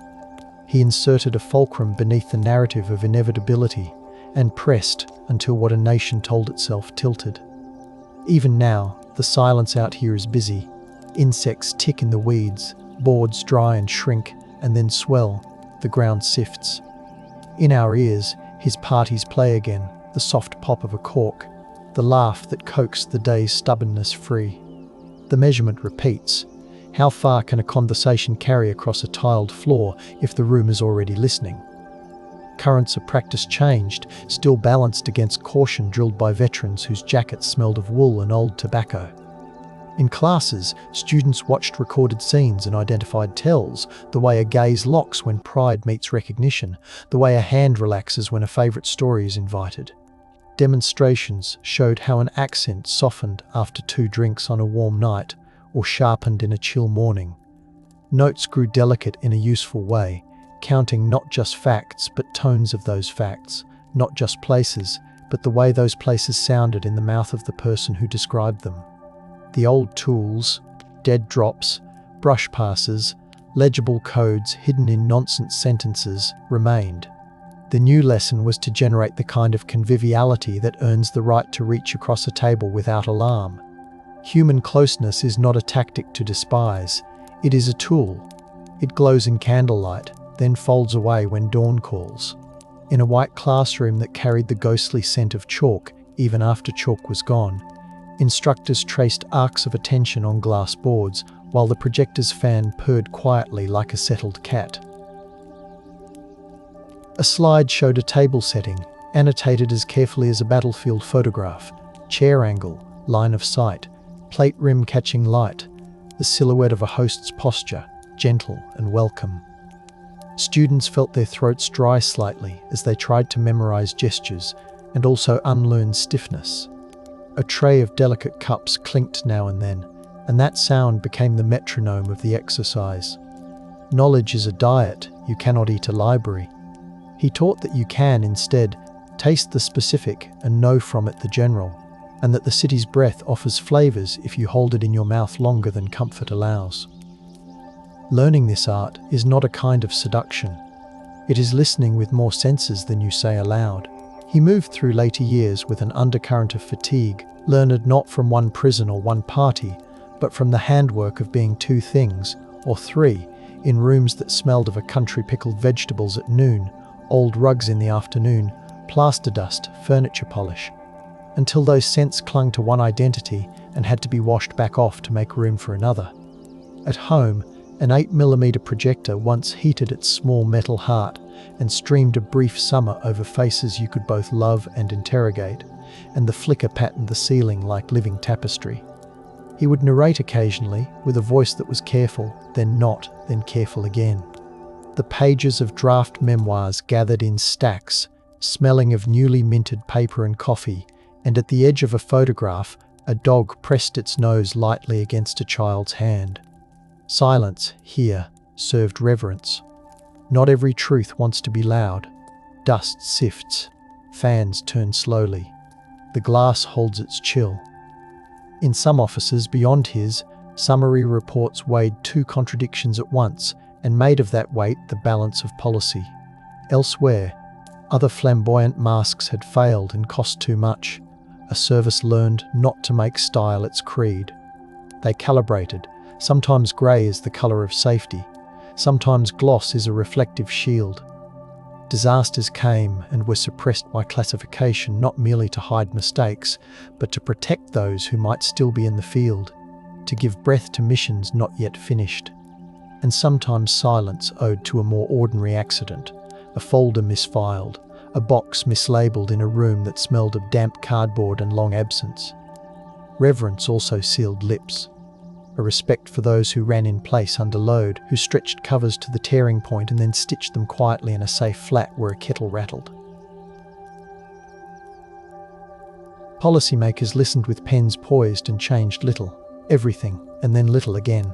He inserted a fulcrum beneath the narrative of inevitability, and pressed until what a nation told itself tilted. Even now, the silence out here is busy. Insects tick in the weeds, boards dry and shrink, and then swell. The ground sifts. In our ears, his parties play again, the soft pop of a cork, the laugh that coaxed the day's stubbornness free. The measurement repeats. How far can a conversation carry across a tiled floor if the room is already listening? Currents of practice changed, still balanced against caution drilled by veterans whose jackets smelled of wool and old tobacco. In classes, students watched recorded scenes and identified tells, the way a gaze locks when pride meets recognition, the way a hand relaxes when a favourite story is invited. Demonstrations showed how an accent softened after 2 drinks on a warm night, or sharpened in a chill morning. Notes grew delicate in a useful way, counting not just facts but tones of those facts, not just places, but the way those places sounded in the mouth of the person who described them. The old tools, dead drops, brush passes, legible codes hidden in nonsense sentences remained. The new lesson was to generate the kind of conviviality that earns the right to reach across a table without alarm. Human closeness is not a tactic to despise, it is a tool. It glows in candlelight, then folds away when dawn calls. In a white classroom that carried the ghostly scent of chalk, even after chalk was gone, instructors traced arcs of attention on glass boards, while the projector's fan purred quietly like a settled cat. A slide showed a table setting, annotated as carefully as a battlefield photograph: chair angle, line of sight, plate rim catching light, the silhouette of a host's posture, gentle and welcome. Students felt their throats dry slightly as they tried to memorize gestures and also unlearn stiffness. A tray of delicate cups clinked now and then, and that sound became the metronome of the exercise. Knowledge is a diet, you cannot eat a library. He taught that you can, instead, taste the specific and know from it the general, and that the city's breath offers flavors if you hold it in your mouth longer than comfort allows. Learning this art is not a kind of seduction. It is listening with more senses than you say aloud. He moved through later years with an undercurrent of fatigue, learned not from one prison or one party, but from the handwork of being two things, or three, in rooms that smelled of a country pickled vegetables at noon, old rugs in the afternoon, plaster dust, furniture polish, until those scents clung to one identity and had to be washed back off to make room for another. At home, an 8mm projector once heated its small metal heart and streamed a brief summer over faces you could both love and interrogate, and the flicker patterned the ceiling like living tapestry. He would narrate occasionally, with a voice that was careful, then not, then careful again. The pages of draft memoirs gathered in stacks, smelling of newly minted paper and coffee, and at the edge of a photograph, a dog pressed its nose lightly against a child's hand. Silence, here, served reverence. Not every truth wants to be loud. Dust sifts. Fans turn slowly. The glass holds its chill. In some offices beyond his, summary reports weighed two contradictions at once and made of that weight the balance of policy. Elsewhere, other flamboyant masks had failed and cost too much. A service learned not to make style its creed. They calibrated. Sometimes grey is the colour of safety. Sometimes gloss is a reflective shield. Disasters came and were suppressed by classification, not merely to hide mistakes, but to protect those who might still be in the field, to give breath to missions not yet finished. And sometimes silence owed to a more ordinary accident, a folder misfiled, a box mislabeled in a room that smelled of damp cardboard and long absence. Reverence also sealed lips. A respect for those who ran in place under load, who stretched covers to the tearing point and then stitched them quietly in a safe flat where a kettle rattled. Policymakers listened with pens poised and changed little, everything, and then little again.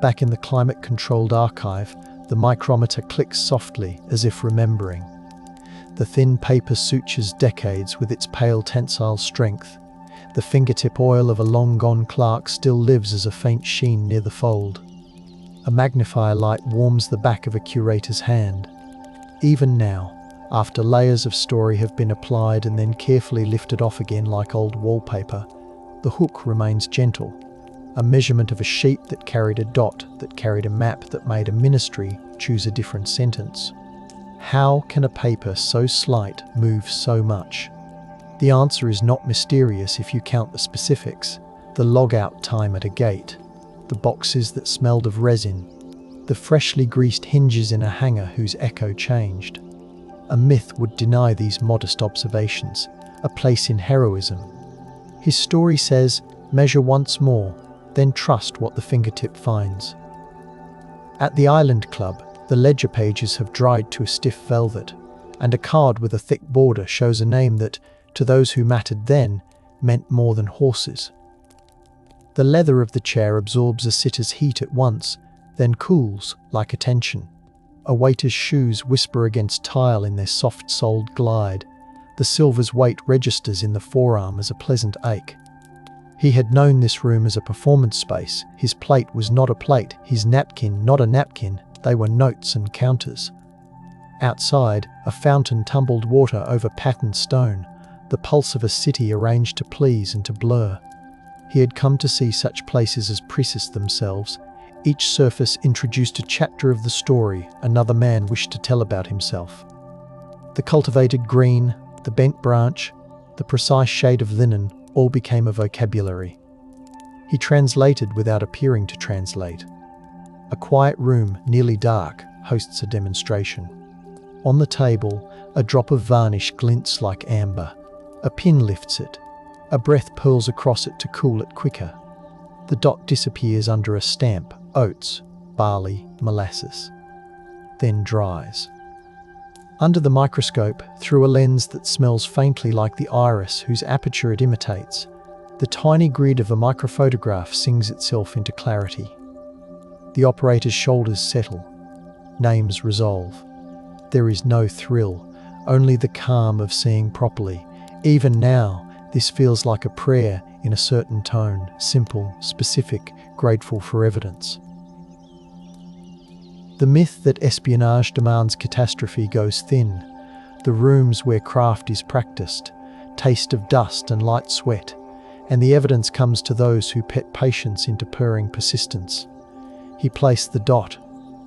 Back in the climate-controlled archive, the micrometer clicks softly, as if remembering. The thin paper sutures decades with its pale tensile strength. The fingertip oil of a long-gone clerk still lives as a faint sheen near the fold. A magnifier light warms the back of a curator's hand. Even now, after layers of story have been applied and then carefully lifted off again like old wallpaper, the hook remains gentle, a measurement of a sheet that carried a dot, that carried a map, that made a ministry choose a different sentence. How can a paper so slight move so much? The answer is not mysterious if you count the specifics: the log-out time at a gate, the boxes that smelled of resin, the freshly greased hinges in a hangar whose echo changed. A myth would deny these modest observations, a place in heroism. His story says, measure once more, then trust what the fingertip finds. At the Island Club, the ledger pages have dried to a stiff velvet, and a card with a thick border shows a name that, to those who mattered then, meant more than horses. The leather of the chair absorbs a sitter's heat at once, then cools, like attention. A waiter's shoes whisper against tile in their soft-soled glide. The silver's weight registers in the forearm as a pleasant ache. He had known this room as a performance space. His plate was not a plate, his napkin not a napkin, they were notes and counters. Outside, a fountain tumbled water over patterned stone, the pulse of a city arranged to please and to blur. He had come to see such places as precious themselves. Each surface introduced a chapter of the story another man wished to tell about himself. The cultivated green, the bent branch, the precise shade of linen all became a vocabulary. He translated without appearing to translate. A quiet room, nearly dark, hosts a demonstration. On the table, a drop of varnish glints like amber. A pin lifts it. A breath purls across it to cool it quicker. The dot disappears under a stamp: oats, barley, molasses. Then dries. Under the microscope, through a lens that smells faintly like the iris whose aperture it imitates, the tiny grid of a microphotograph sings itself into clarity. The operator's shoulders settle. Names resolve. There is no thrill, only the calm of seeing properly. Even now, this feels like a prayer in a certain tone, simple, specific, grateful for evidence. The myth that espionage demands catastrophe goes thin. The rooms where craft is practiced, taste of dust and light sweat, and the evidence comes to those who pet patience into purring persistence. He placed the dot,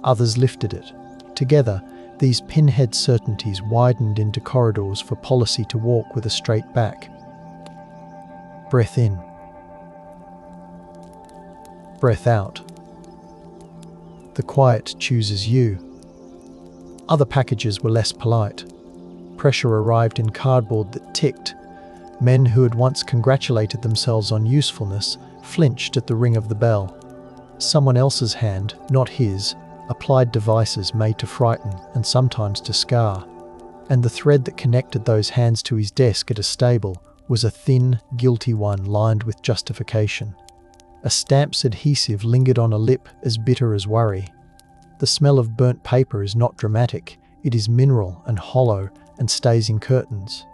others lifted it. Together, these pinhead certainties widened into corridors for policy to walk with a straight back. Breath in. Breath out. The quiet chooses you. Other packages were less polite. Pressure arrived in cardboard that ticked. Men who had once congratulated themselves on usefulness flinched at the ring of the bell. Someone else's hand, not his, applied devices made to frighten and sometimes to scar. And the thread that connected those hands to his desk at a stable was a thin, guilty one lined with justification. A stamp's adhesive lingered on a lip as bitter as worry. The smell of burnt paper is not dramatic, it is mineral and hollow and stays in curtains.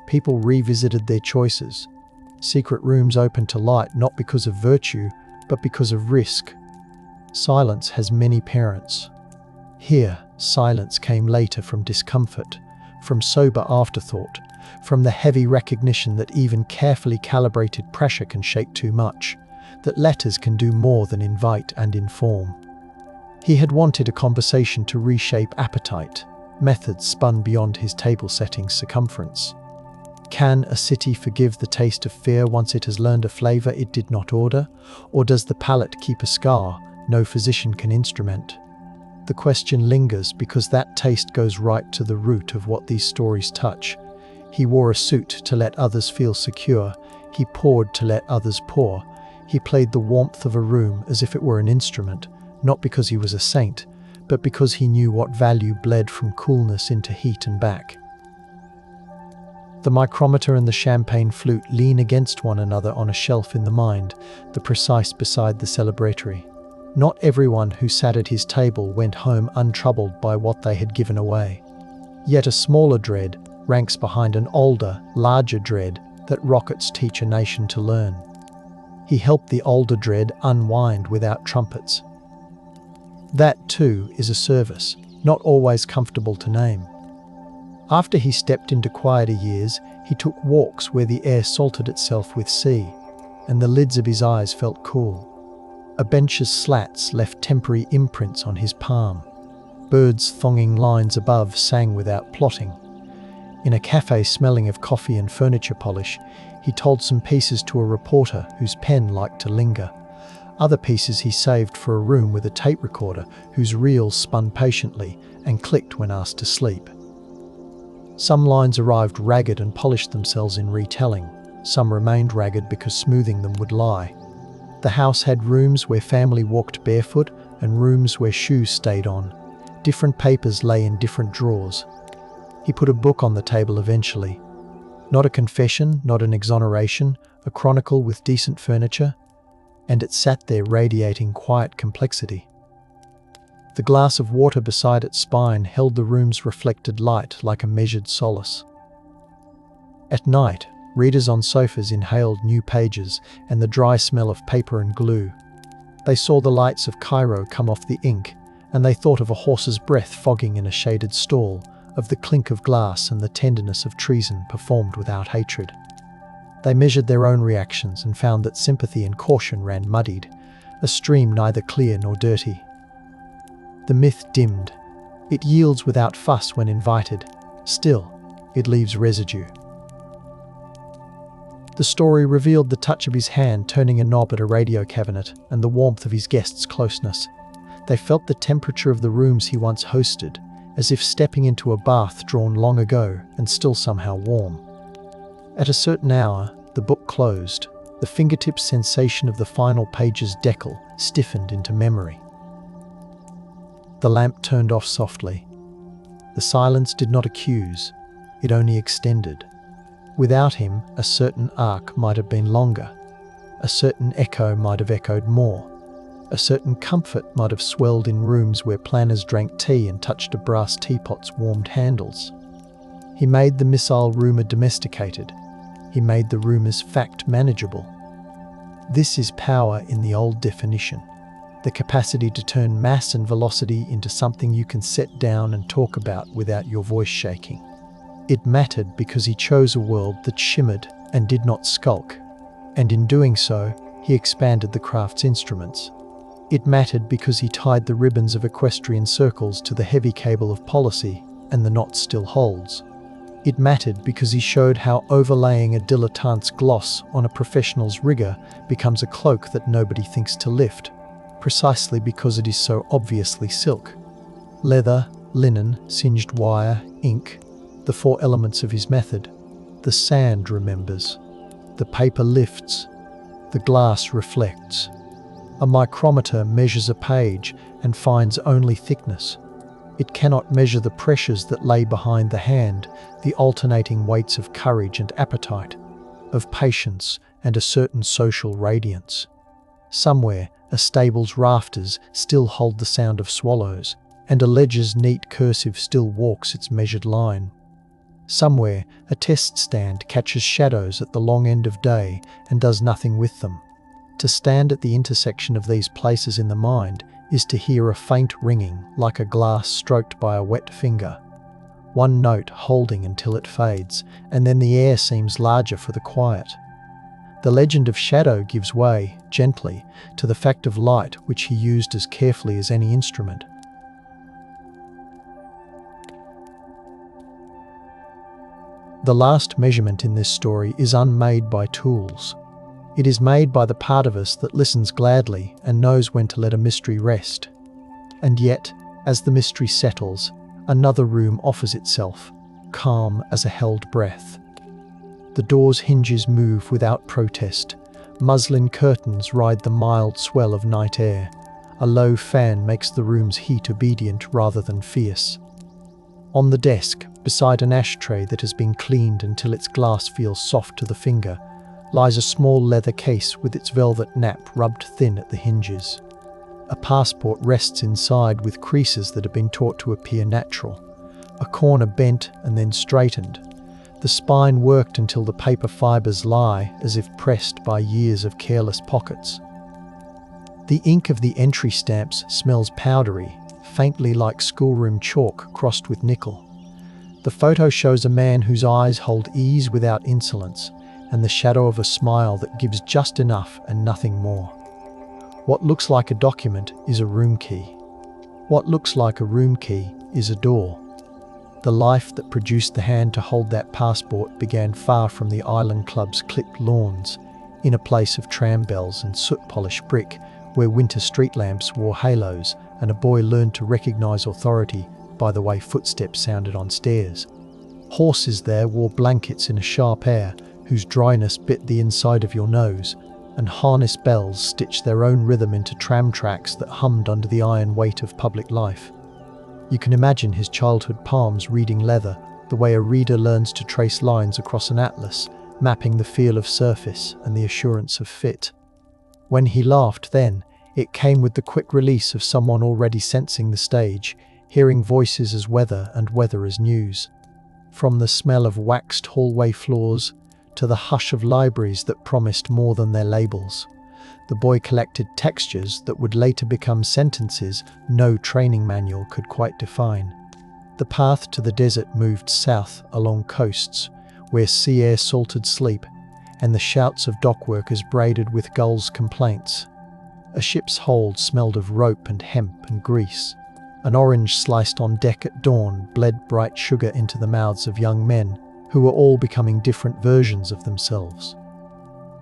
People revisited their choices. Secret rooms opened to light not because of virtue, but because of risk. Silence has many parents. Here, silence came later from discomfort, from sober afterthought, from the heavy recognition that even carefully calibrated pressure can shake too much, that letters can do more than invite and inform. He had wanted a conversation to reshape appetite, methods spun beyond his table setting's circumference. Can a city forgive the taste of fear once it has learned a flavor it did not order? Or does the palate keep a scar no physician can instrument? The question lingers because that taste goes right to the root of what these stories touch. He wore a suit to let others feel secure. He poured to let others pour. He played the warmth of a room as if it were an instrument, not because he was a saint, but because he knew what value bled from coolness into heat and back. The micrometer and the champagne flute lean against one another on a shelf in the mind, the precise beside the celebratory. Not everyone who sat at his table went home untroubled by what they had given away. Yet a smaller dread ranks behind an older, larger dread that rockets teach a nation to learn. He helped the older dread unwind without trumpets. That, too, is a service, not always comfortable to name. After he stepped into quieter years, he took walks where the air salted itself with sea, and the lids of his eyes felt cool. A bench's slats left temporary imprints on his palm. Birds thonging lines above sang without plotting. In a cafe smelling of coffee and furniture polish, he told some pieces to a reporter whose pen liked to linger. Other pieces he saved for a room with a tape recorder whose reels spun patiently and clicked when asked to sleep. Some lines arrived ragged and polished themselves in retelling. Some remained ragged because smoothing them would lie. The house had rooms where family walked barefoot and rooms where shoes stayed on. Different papers lay in different drawers. He put a book on the table eventually. Not a confession, not an exoneration, a chronicle with decent furniture, and it sat there radiating quiet complexity. The glass of water beside its spine held the room's reflected light like a measured solace. At night, readers on sofas inhaled new pages and the dry smell of paper and glue. They saw the lights of Cairo come off the ink, and they thought of a horse's breath fogging in a shaded stall, of the clink of glass and the tenderness of treason performed without hatred. They measured their own reactions and found that sympathy and caution ran muddied, a stream neither clear nor dirty. The myth dimmed. It yields without fuss when invited. Still, it leaves residue. The story revealed the touch of his hand turning a knob at a radio cabinet and the warmth of his guests' closeness. They felt the temperature of the rooms he once hosted, as if stepping into a bath drawn long ago and still somehow warm. At a certain hour, the book closed. The fingertip sensation of the final page's decal stiffened into memory. The lamp turned off softly. The silence did not accuse, it only extended. Without him, a certain arc might have been longer. A certain echo might have echoed more. A certain comfort might have swelled in rooms where planners drank tea and touched a brass teapot's warmed handles. He made the missile rumour domesticated. He made the rumour's fact manageable. This is power in the old definition. The capacity to turn mass and velocity into something you can set down and talk about without your voice shaking. It mattered because he chose a world that shimmered and did not skulk, and in doing so, he expanded the craft's instruments. It mattered because he tied the ribbons of equestrian circles to the heavy cable of policy, and the knot still holds. It mattered because he showed how overlaying a dilettante's gloss on a professional's rigour becomes a cloak that nobody thinks to lift, precisely because it is so obviously silk. Leather, linen, singed wire, ink, the four elements of his method. The sand remembers. The paper lifts. The glass reflects. A micrometer measures a page and finds only thickness. It cannot measure the pressures that lay behind the hand, the alternating weights of courage and appetite, of patience and a certain social radiance. Somewhere, a stable's rafters still hold the sound of swallows, and a ledger's neat cursive still walks its measured line. Somewhere, a test stand catches shadows at the long end of day and does nothing with them. To stand at the intersection of these places in the mind is to hear a faint ringing like a glass stroked by a wet finger. One note holding until it fades, and then the air seems larger for the quiet. The legend of shadow gives way, gently, to the fact of light which he used as carefully as any instrument. The last measurement in this story is unmade by tools. It is made by the part of us that listens gladly and knows when to let a mystery rest. And yet, as the mystery settles, another room offers itself, calm as a held breath. The door's hinges move without protest. Muslin curtains ride the mild swell of night air. A low fan makes the room's heat obedient rather than fierce. On the desk, beside an ashtray that has been cleaned until its glass feels soft to the finger, lies a small leather case with its velvet nap rubbed thin at the hinges. A passport rests inside with creases that have been taught to appear natural. A corner bent and then straightened. The spine worked until the paper fibres lie as if pressed by years of careless pockets. The ink of the entry stamps smells powdery, faintly like schoolroom chalk crossed with nickel. The photo shows a man whose eyes hold ease without insolence, and the shadow of a smile that gives just enough and nothing more. What looks like a document is a room key. What looks like a room key is a door. The life that produced the hand to hold that passport began far from the Island Club's clipped lawns, in a place of tram bells and soot-polished brick, where winter street lamps wore halos and a boy learned to recognise authority by the way footsteps sounded on stairs. Horses there wore blankets in a sharp air, whose dryness bit the inside of your nose, and harness bells stitched their own rhythm into tram tracks that hummed under the iron weight of public life. You can imagine his childhood palms reading leather, the way a reader learns to trace lines across an atlas, mapping the feel of surface and the assurance of fit. When he laughed then, it came with the quick release of someone already sensing the stage, hearing voices as weather and weather as news. From the smell of waxed hallway floors to the hush of libraries that promised more than their labels, the boy collected textures that would later become sentences no training manual could quite define. The path to the desert moved south along coasts, where sea air salted sleep, and the shouts of dock workers braided with gulls' complaints. A ship's hold smelled of rope and hemp and grease. An orange sliced on deck at dawn bled bright sugar into the mouths of young men who were all becoming different versions of themselves.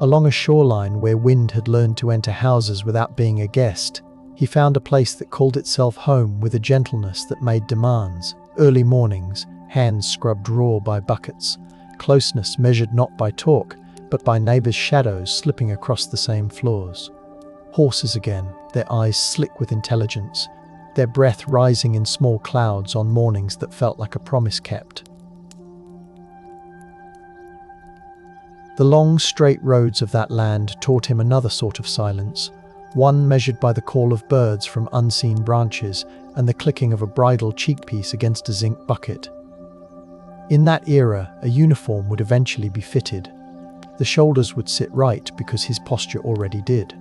Along a shoreline where wind had learned to enter houses without being a guest, he found a place that called itself home with a gentleness that made demands. Early mornings, hands scrubbed raw by buckets, closeness measured not by talk, but by neighbours' shadows slipping across the same floors. Horses again, their eyes slick with intelligence, their breath rising in small clouds on mornings that felt like a promise kept. The long, straight roads of that land taught him another sort of silence, one measured by the call of birds from unseen branches and the clicking of a bridle cheekpiece against a zinc bucket. In that era, a uniform would eventually be fitted. The shoulders would sit right because his posture already did.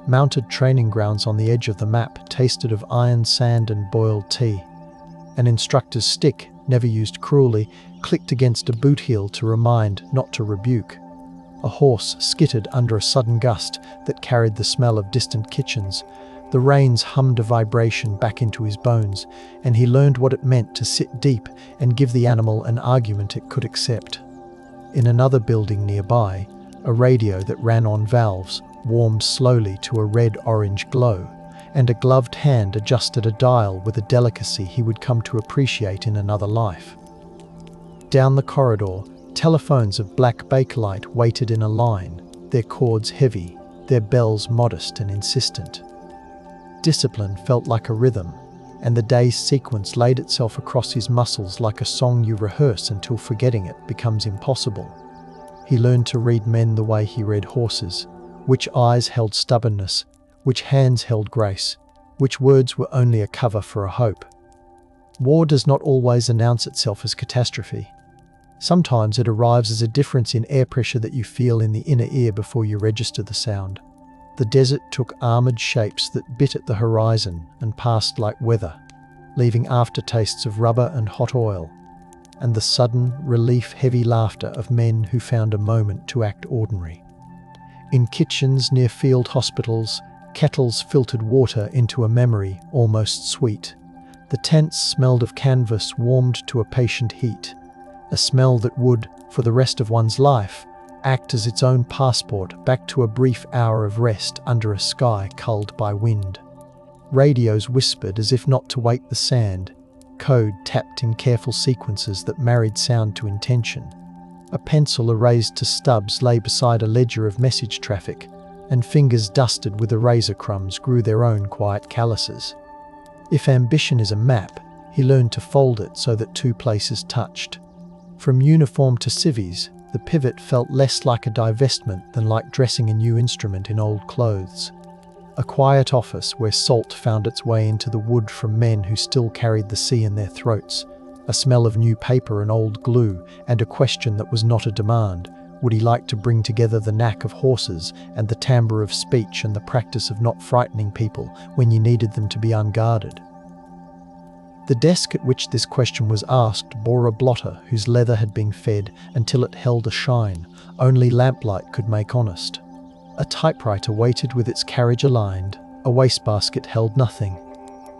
Mounted training grounds on the edge of the map tasted of iron sand and boiled tea. An instructor's stick, never used cruelly, clicked against a boot heel to remind, not to rebuke. A horse skittered under a sudden gust that carried the smell of distant kitchens. The reins hummed a vibration back into his bones, and he learned what it meant to sit deep and give the animal an argument it could accept. In another building nearby, a radio that ran on valves warmed slowly to a red-orange glow, and a gloved hand adjusted a dial with a delicacy he would come to appreciate in another life. Down the corridor, telephones of black bakelite waited in a line, their cords heavy, their bells modest and insistent. Discipline felt like a rhythm, and the day's sequence laid itself across his muscles like a song you rehearse until forgetting it becomes impossible. He learned to read men the way he read horses, which eyes held stubbornness, which hands held grace, which words were only a cover for a hope. War does not always announce itself as catastrophe. Sometimes it arrives as a difference in air pressure that you feel in the inner ear before you register the sound. The desert took armoured shapes that bit at the horizon and passed like weather, leaving aftertastes of rubber and hot oil, and the sudden, relief-heavy laughter of men who found a moment to act ordinary. In kitchens near field hospitals, kettles filtered water into a memory almost sweet. The tents smelled of canvas warmed to a patient heat, a smell that would, for the rest of one's life, act as its own passport back to a brief hour of rest under a sky culled by wind. Radios whispered as if not to wake the sand, code tapped in careful sequences that married sound to intention. A pencil erased to stubs lay beside a ledger of message traffic, and fingers dusted with eraser crumbs grew their own quiet calluses. If ambition is a map, he learned to fold it so that two places touched. From uniform to civvies, the pivot felt less like a divestment than like dressing a new instrument in old clothes. A quiet office where salt found its way into the wood from men who still carried the sea in their throats, a smell of new paper and old glue, and a question that was not a demand. Would he like to bring together the knack of horses and the timbre of speech and the practice of not frightening people when you needed them to be unguarded? The desk at which this question was asked bore a blotter whose leather had been fed until it held a shine only lamplight could make honest. A typewriter waited with its carriage aligned, a wastebasket held nothing.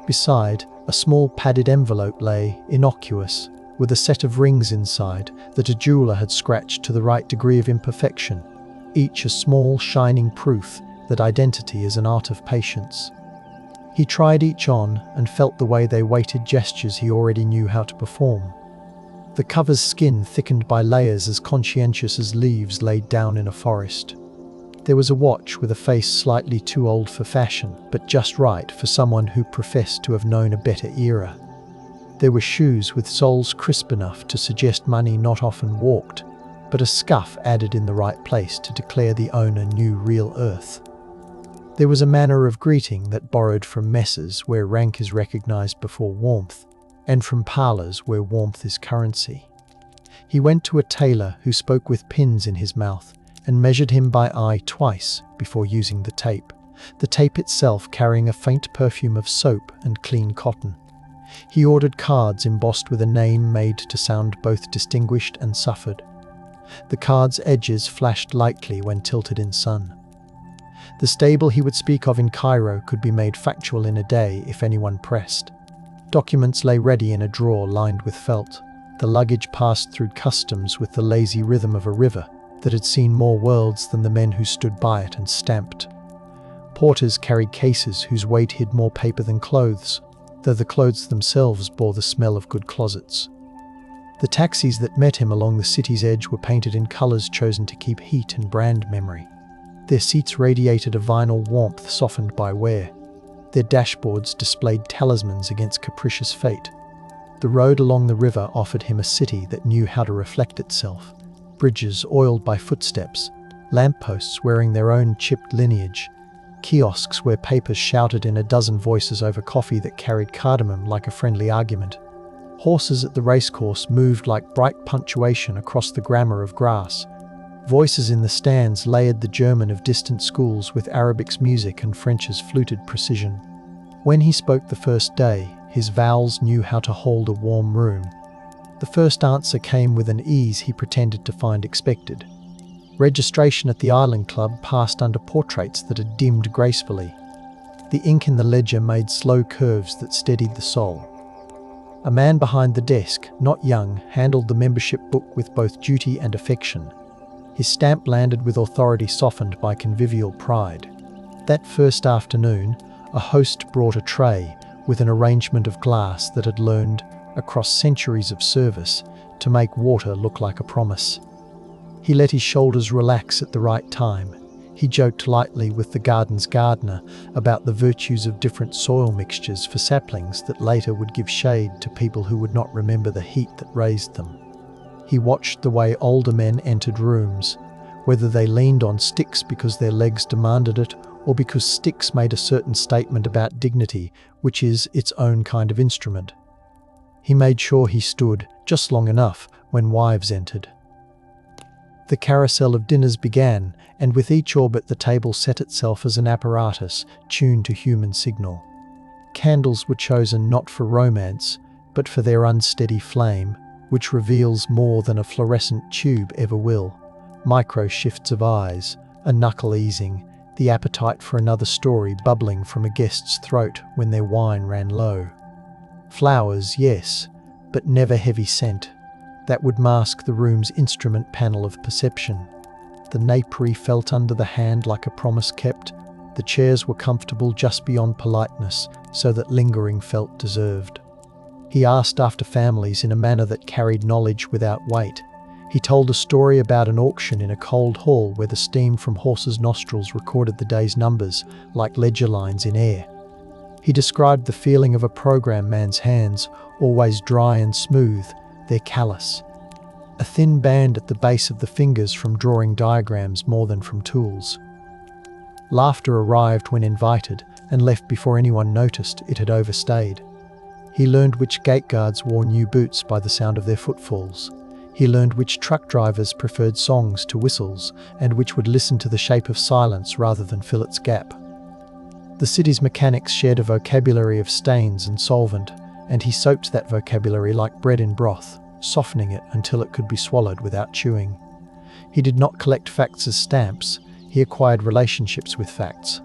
Beside, a small padded envelope lay, innocuous, with a set of rings inside that a jeweller had scratched to the right degree of imperfection, each a small, shining proof that identity is an art of patience. He tried each on and felt the way they weighted gestures he already knew how to perform. The cover's skin thickened by layers as conscientious as leaves laid down in a forest. There was a watch with a face slightly too old for fashion, but just right for someone who professed to have known a better era. There were shoes with soles crisp enough to suggest money not often walked, but a scuff added in the right place to declare the owner knew real earth. There was a manner of greeting that borrowed from messes where rank is recognized before warmth, and from parlors where warmth is currency. He went to a tailor who spoke with pins in his mouth and measured him by eye twice before using the tape itself carrying a faint perfume of soap and clean cotton. He ordered cards embossed with a name made to sound both distinguished and suffered. The cards' edges flashed lightly when tilted in sun. The stable he would speak of in Cairo could be made factual in a day if anyone pressed. Documents lay ready in a drawer lined with felt. The luggage passed through customs with the lazy rhythm of a river that had seen more worlds than the men who stood by it and stamped. Porters carried cases whose weight hid more paper than clothes, though the clothes themselves bore the smell of good closets. The taxis that met him along the city's edge were painted in colours chosen to keep heat and brand memory. Their seats radiated a vinyl warmth softened by wear. Their dashboards displayed talismans against capricious fate. The road along the river offered him a city that knew how to reflect itself. Bridges oiled by footsteps, lampposts wearing their own chipped lineage, kiosks where papers shouted in a dozen voices over coffee that carried cardamom like a friendly argument. Horses at the racecourse moved like bright punctuation across the grammar of grass. Voices in the stands layered the German of distant schools with Arabic's music and French's fluted precision. When he spoke the first day, his vowels knew how to hold a warm room. The first answer came with an ease he pretended to find expected. Registration at the Island Club passed under portraits that had dimmed gracefully. The ink in the ledger made slow curves that steadied the soul. A man behind the desk, not young, handled the membership book with both duty and affection. His stamp landed with authority softened by convivial pride. That first afternoon, a host brought a tray with an arrangement of glass that had learned, across centuries of service, to make water look like a promise. He let his shoulders relax at the right time. He joked lightly with the garden's gardener about the virtues of different soil mixtures for saplings that later would give shade to people who would not remember the heat that raised them. He watched the way older men entered rooms, whether they leaned on sticks because their legs demanded it or because sticks made a certain statement about dignity, which is its own kind of instrument. He made sure he stood just long enough when wives entered. The carousel of dinners began, and with each orbit the table set itself as an apparatus tuned to human signal. Candles were chosen not for romance, but for their unsteady flame, which reveals more than a fluorescent tube ever will. Micro shifts of eyes, a knuckle easing, the appetite for another story bubbling from a guest's throat when their wine ran low. Flowers, yes, but never heavy scent. That would mask the room's instrument panel of perception. The napery felt under the hand like a promise kept. The chairs were comfortable just beyond politeness, so that lingering felt deserved. He asked after families in a manner that carried knowledge without weight. He told a story about an auction in a cold hall where the steam from horses' nostrils recorded the day's numbers like ledger lines in air. He described the feeling of a program man's hands, always dry and smooth, their callous. A thin band at the base of the fingers from drawing diagrams more than from tools. Laughter arrived when invited and left before anyone noticed it had overstayed. He learned which gate guards wore new boots by the sound of their footfalls. He learned which truck drivers preferred songs to whistles and which would listen to the shape of silence rather than fill its gap. The city's mechanics shared a vocabulary of stains and solvent, and he soaked that vocabulary like bread in broth, softening it until it could be swallowed without chewing. He did not collect facts as stamps, he acquired relationships with facts.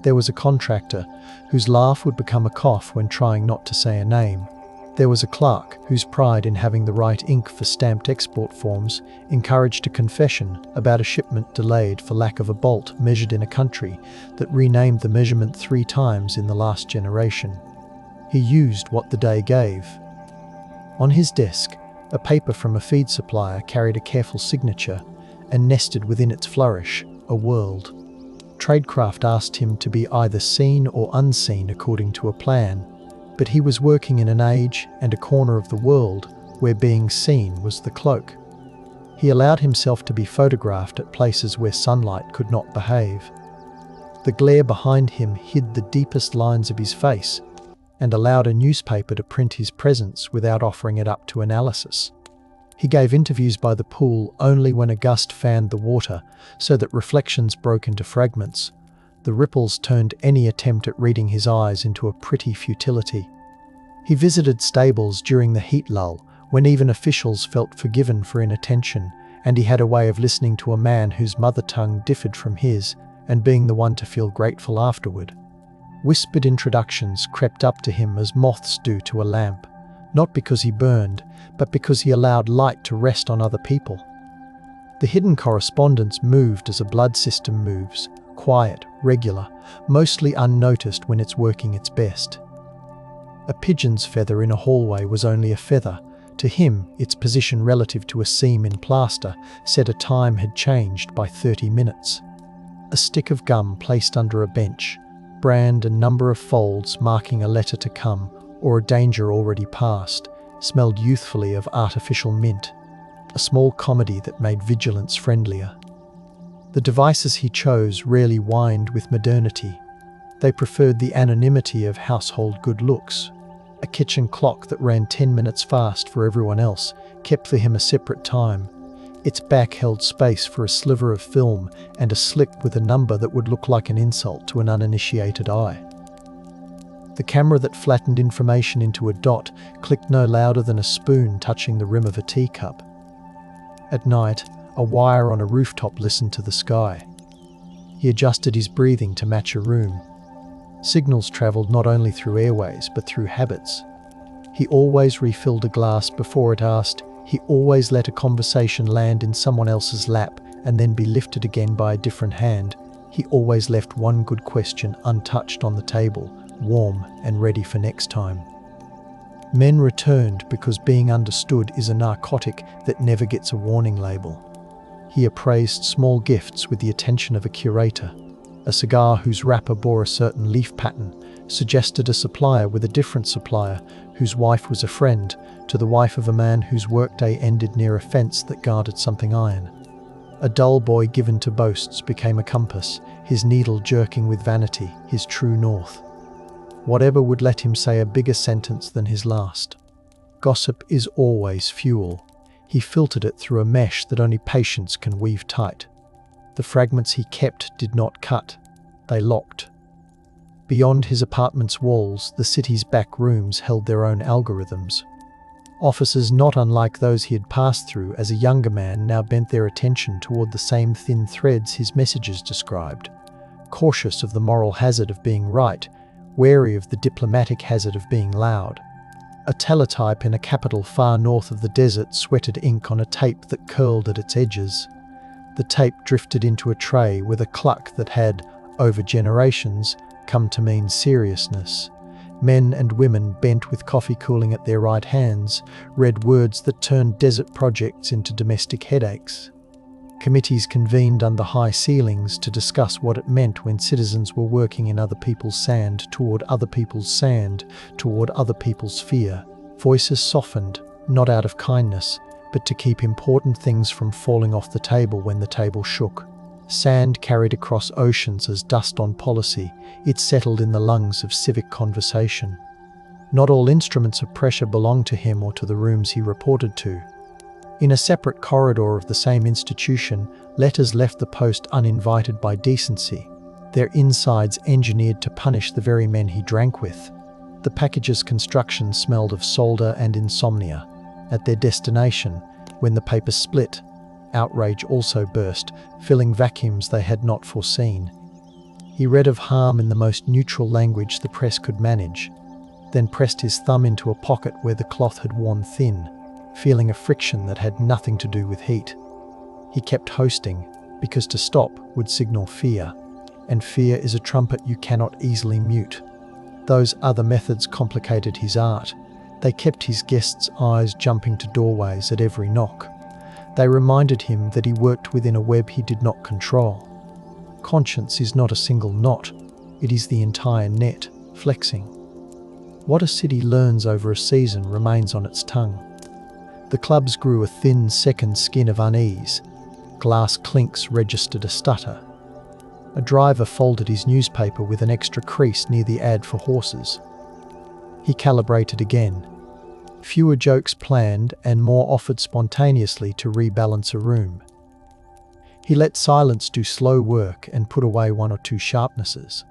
There was a contractor whose laugh would become a cough when trying not to say a name. There was a clerk whose pride in having the right ink for stamped export forms encouraged a confession about a shipment delayed for lack of a bolt measured in a country that renamed the measurement 3 times in the last generation. He used what the day gave. On his desk, a paper from a feed supplier carried a careful signature, and nested within its flourish, a world. Tradecraft asked him to be either seen or unseen according to a plan, but he was working in an age and a corner of the world where being seen was the cloak. He allowed himself to be photographed at places where sunlight could not behave. The glare behind him hid the deepest lines of his face, and allowed a newspaper to print his presence without offering it up to analysis. He gave interviews by the pool only when a gust fanned the water, so that reflections broke into fragments. The ripples turned any attempt at reading his eyes into a pretty futility. He visited stables during the heat lull, when even officials felt forgiven for inattention, and he had a way of listening to a man whose mother tongue differed from his, and being the one to feel grateful afterward. Whispered introductions crept up to him as moths do to a lamp, not because he burned, but because he allowed light to rest on other people. The hidden correspondence moved as a blood system moves, quiet, regular, mostly unnoticed when it's working its best. A pigeon's feather in a hallway was only a feather. To him, its position relative to a seam in plaster said a time had changed by 30 minutes. A stick of gum placed under a bench, brand and number of folds marking a letter to come or a danger already past, smelled youthfully of artificial mint, a small comedy that made vigilance friendlier. The devices he chose rarely whined with modernity. They preferred the anonymity of household good looks. A kitchen clock that ran 10 minutes fast for everyone else kept for him a separate time. Its back held space for a sliver of film and a slip with a number that would look like an insult to an uninitiated eye. The camera that flattened information into a dot clicked no louder than a spoon touching the rim of a teacup. At night, a wire on a rooftop listened to the sky. He adjusted his breathing to match a room. Signals travelled not only through airways, but through habits. He always refilled a glass before it asked. He always let a conversation land in someone else's lap and then be lifted again by a different hand. He always left one good question untouched on the table, warm and ready for next time. Men returned because being understood is a narcotic that never gets a warning label. He appraised small gifts with the attention of a curator. A cigar whose wrapper bore a certain leaf pattern suggested a supplier with a different supplier whose wife was a friend to the wife of a man whose workday ended near a fence that guarded something iron. A dull boy given to boasts became a compass, his needle jerking with vanity, his true north. Whatever would let him say a bigger sentence than his last. Gossip is always fuel. He filtered it through a mesh that only patience can weave tight. The fragments he kept did not cut, they locked. Beyond his apartment's walls, the city's back rooms held their own algorithms. Offices not unlike those he had passed through as a younger man now bent their attention toward the same thin threads his messages described, cautious of the moral hazard of being right, wary of the diplomatic hazard of being loud. A teletype in a capital far north of the desert sweated ink on a tape that curled at its edges. The tape drifted into a tray with a cluck that had, over generations, come to mean seriousness. Men and women bent with coffee cooling at their right hands read words that turned desert projects into domestic headaches. Committees convened under high ceilings to discuss what it meant when citizens were working in other people's sand toward other people's sand, toward other people's fear. Voices softened, not out of kindness, but to keep important things from falling off the table when the table shook. Sand carried across oceans as dust on policy. It settled in the lungs of civic conversation. Not all instruments of pressure belonged to him or to the rooms he reported to. In a separate corridor of the same institution, letters left the post uninvited by decency, their insides engineered to punish the very men he drank with. The package's construction smelled of solder and insomnia. At their destination, when the paper split, outrage also burst, filling vacuums they had not foreseen. He read of harm in the most neutral language the press could manage, then pressed his thumb into a pocket where the cloth had worn thin, feeling a friction that had nothing to do with heat. He kept hosting, because to stop would signal fear, and fear is a trumpet you cannot easily mute. Those other methods complicated his art. They kept his guests' eyes jumping to doorways at every knock. They reminded him that he worked within a web he did not control. Conscience is not a single knot, it is the entire net, flexing. What a city learns over a season remains on its tongue. The clubs grew a thin second skin of unease. Glass clinks registered a stutter. A driver folded his newspaper with an extra crease near the ad for horses. He calibrated again. Fewer jokes planned and more offered spontaneously to rebalance a room. He let silence do slow work and put away one or two sharpnesses.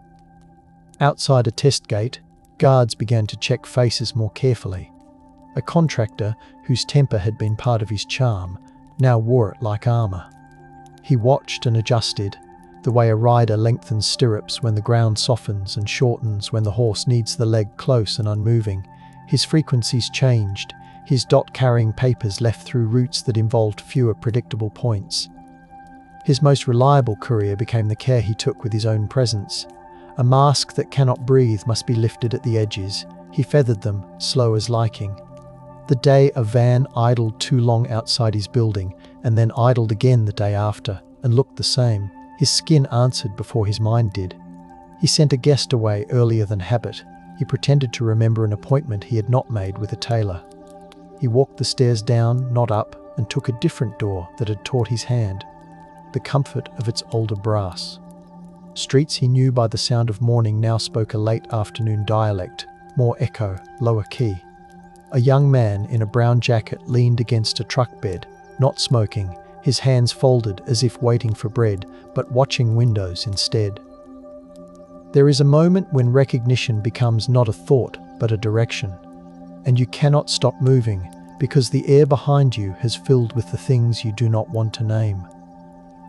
Outside a test gate, guards began to check faces more carefully. A contractor, whose temper had been part of his charm, now wore it like armour. He watched and adjusted, the way a rider lengthens stirrups when the ground softens and shortens when the horse needs the leg close and unmoving. His frequencies changed, his dot-carrying papers left through routes that involved fewer predictable points. His most reliable courier became the care he took with his own presence. A mask that cannot breathe must be lifted at the edges. He feathered them, slow as liking. The day a van idled too long outside his building, and then idled again the day after, and looked the same. His skin answered before his mind did. He sent a guest away earlier than habit. He pretended to remember an appointment he had not made with a tailor. He walked the stairs down, not up, and took a different door that had taught his hand, the comfort of its older brass. Streets he knew by the sound of morning now spoke a late afternoon dialect, more echo, lower key. A young man in a brown jacket leaned against a truck bed, not smoking, his hands folded as if waiting for bread, but watching windows instead. There is a moment when recognition becomes not a thought, but a direction. And you cannot stop moving, because the air behind you has filled with the things you do not want to name.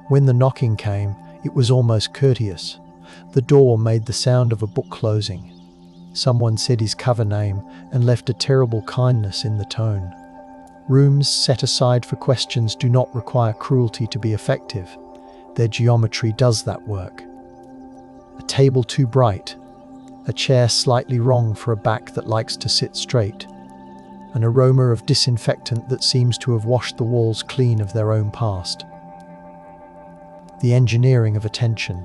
When the knocking came, it was almost courteous. The door made the sound of a book closing. Someone said his cover name and left a terrible kindness in the tone. Rooms set aside for questions do not require cruelty to be effective. Their geometry does that work. A table too bright, a chair slightly wrong for a back that likes to sit straight, an aroma of disinfectant that seems to have washed the walls clean of their own past. The engineering of attention.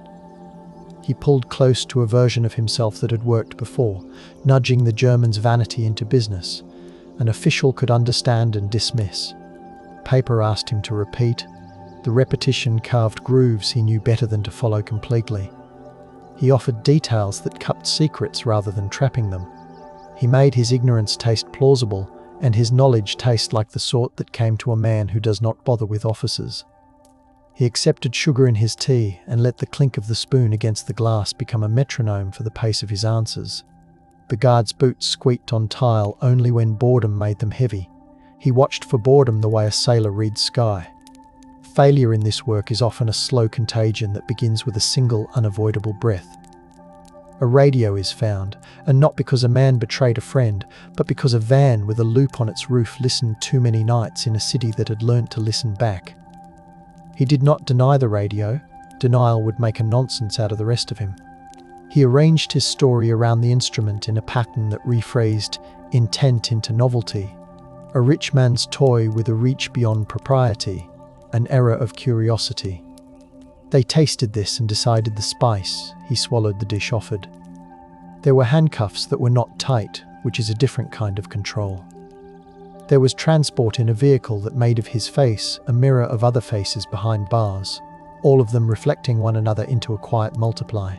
He pulled close to a version of himself that had worked before, nudging the German's vanity into business. An official could understand and dismiss. Paper asked him to repeat. The repetition carved grooves he knew better than to follow completely. He offered details that cupped secrets rather than trapping them. He made his ignorance taste plausible, and his knowledge taste like the sort that came to a man who does not bother with officers. He accepted sugar in his tea and let the clink of the spoon against the glass become a metronome for the pace of his answers. The guard's boots squeaked on tile only when boredom made them heavy. He watched for boredom the way a sailor reads sky. Failure in this work is often a slow contagion that begins with a single unavoidable breath. A radio is found, and not because a man betrayed a friend, but because a van with a loop on its roof listened too many nights in a city that had learnt to listen back. He did not deny the radio. Denial would make a nonsense out of the rest of him. He arranged his story around the instrument in a pattern that rephrased intent into novelty, a rich man's toy with a reach beyond propriety, an era of curiosity. They tasted this and decided the spice. He swallowed the dish offered. There were handcuffs that were not tight, which is a different kind of control. There was transport in a vehicle that made of his face a mirror of other faces behind bars, all of them reflecting one another into a quiet multiply.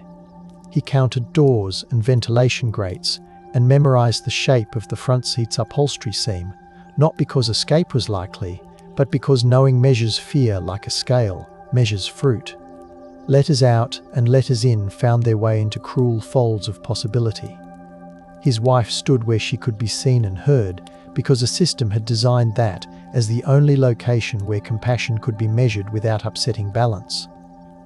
He counted doors and ventilation grates and memorized the shape of the front seat's upholstery seam, not because escape was likely, but because knowing measures fear like a scale, measures fruit. Letters out and letters in found their way into cruel folds of possibility. His wife stood where she could be seen and heard, because a system had designed that as the only location where compassion could be measured without upsetting balance.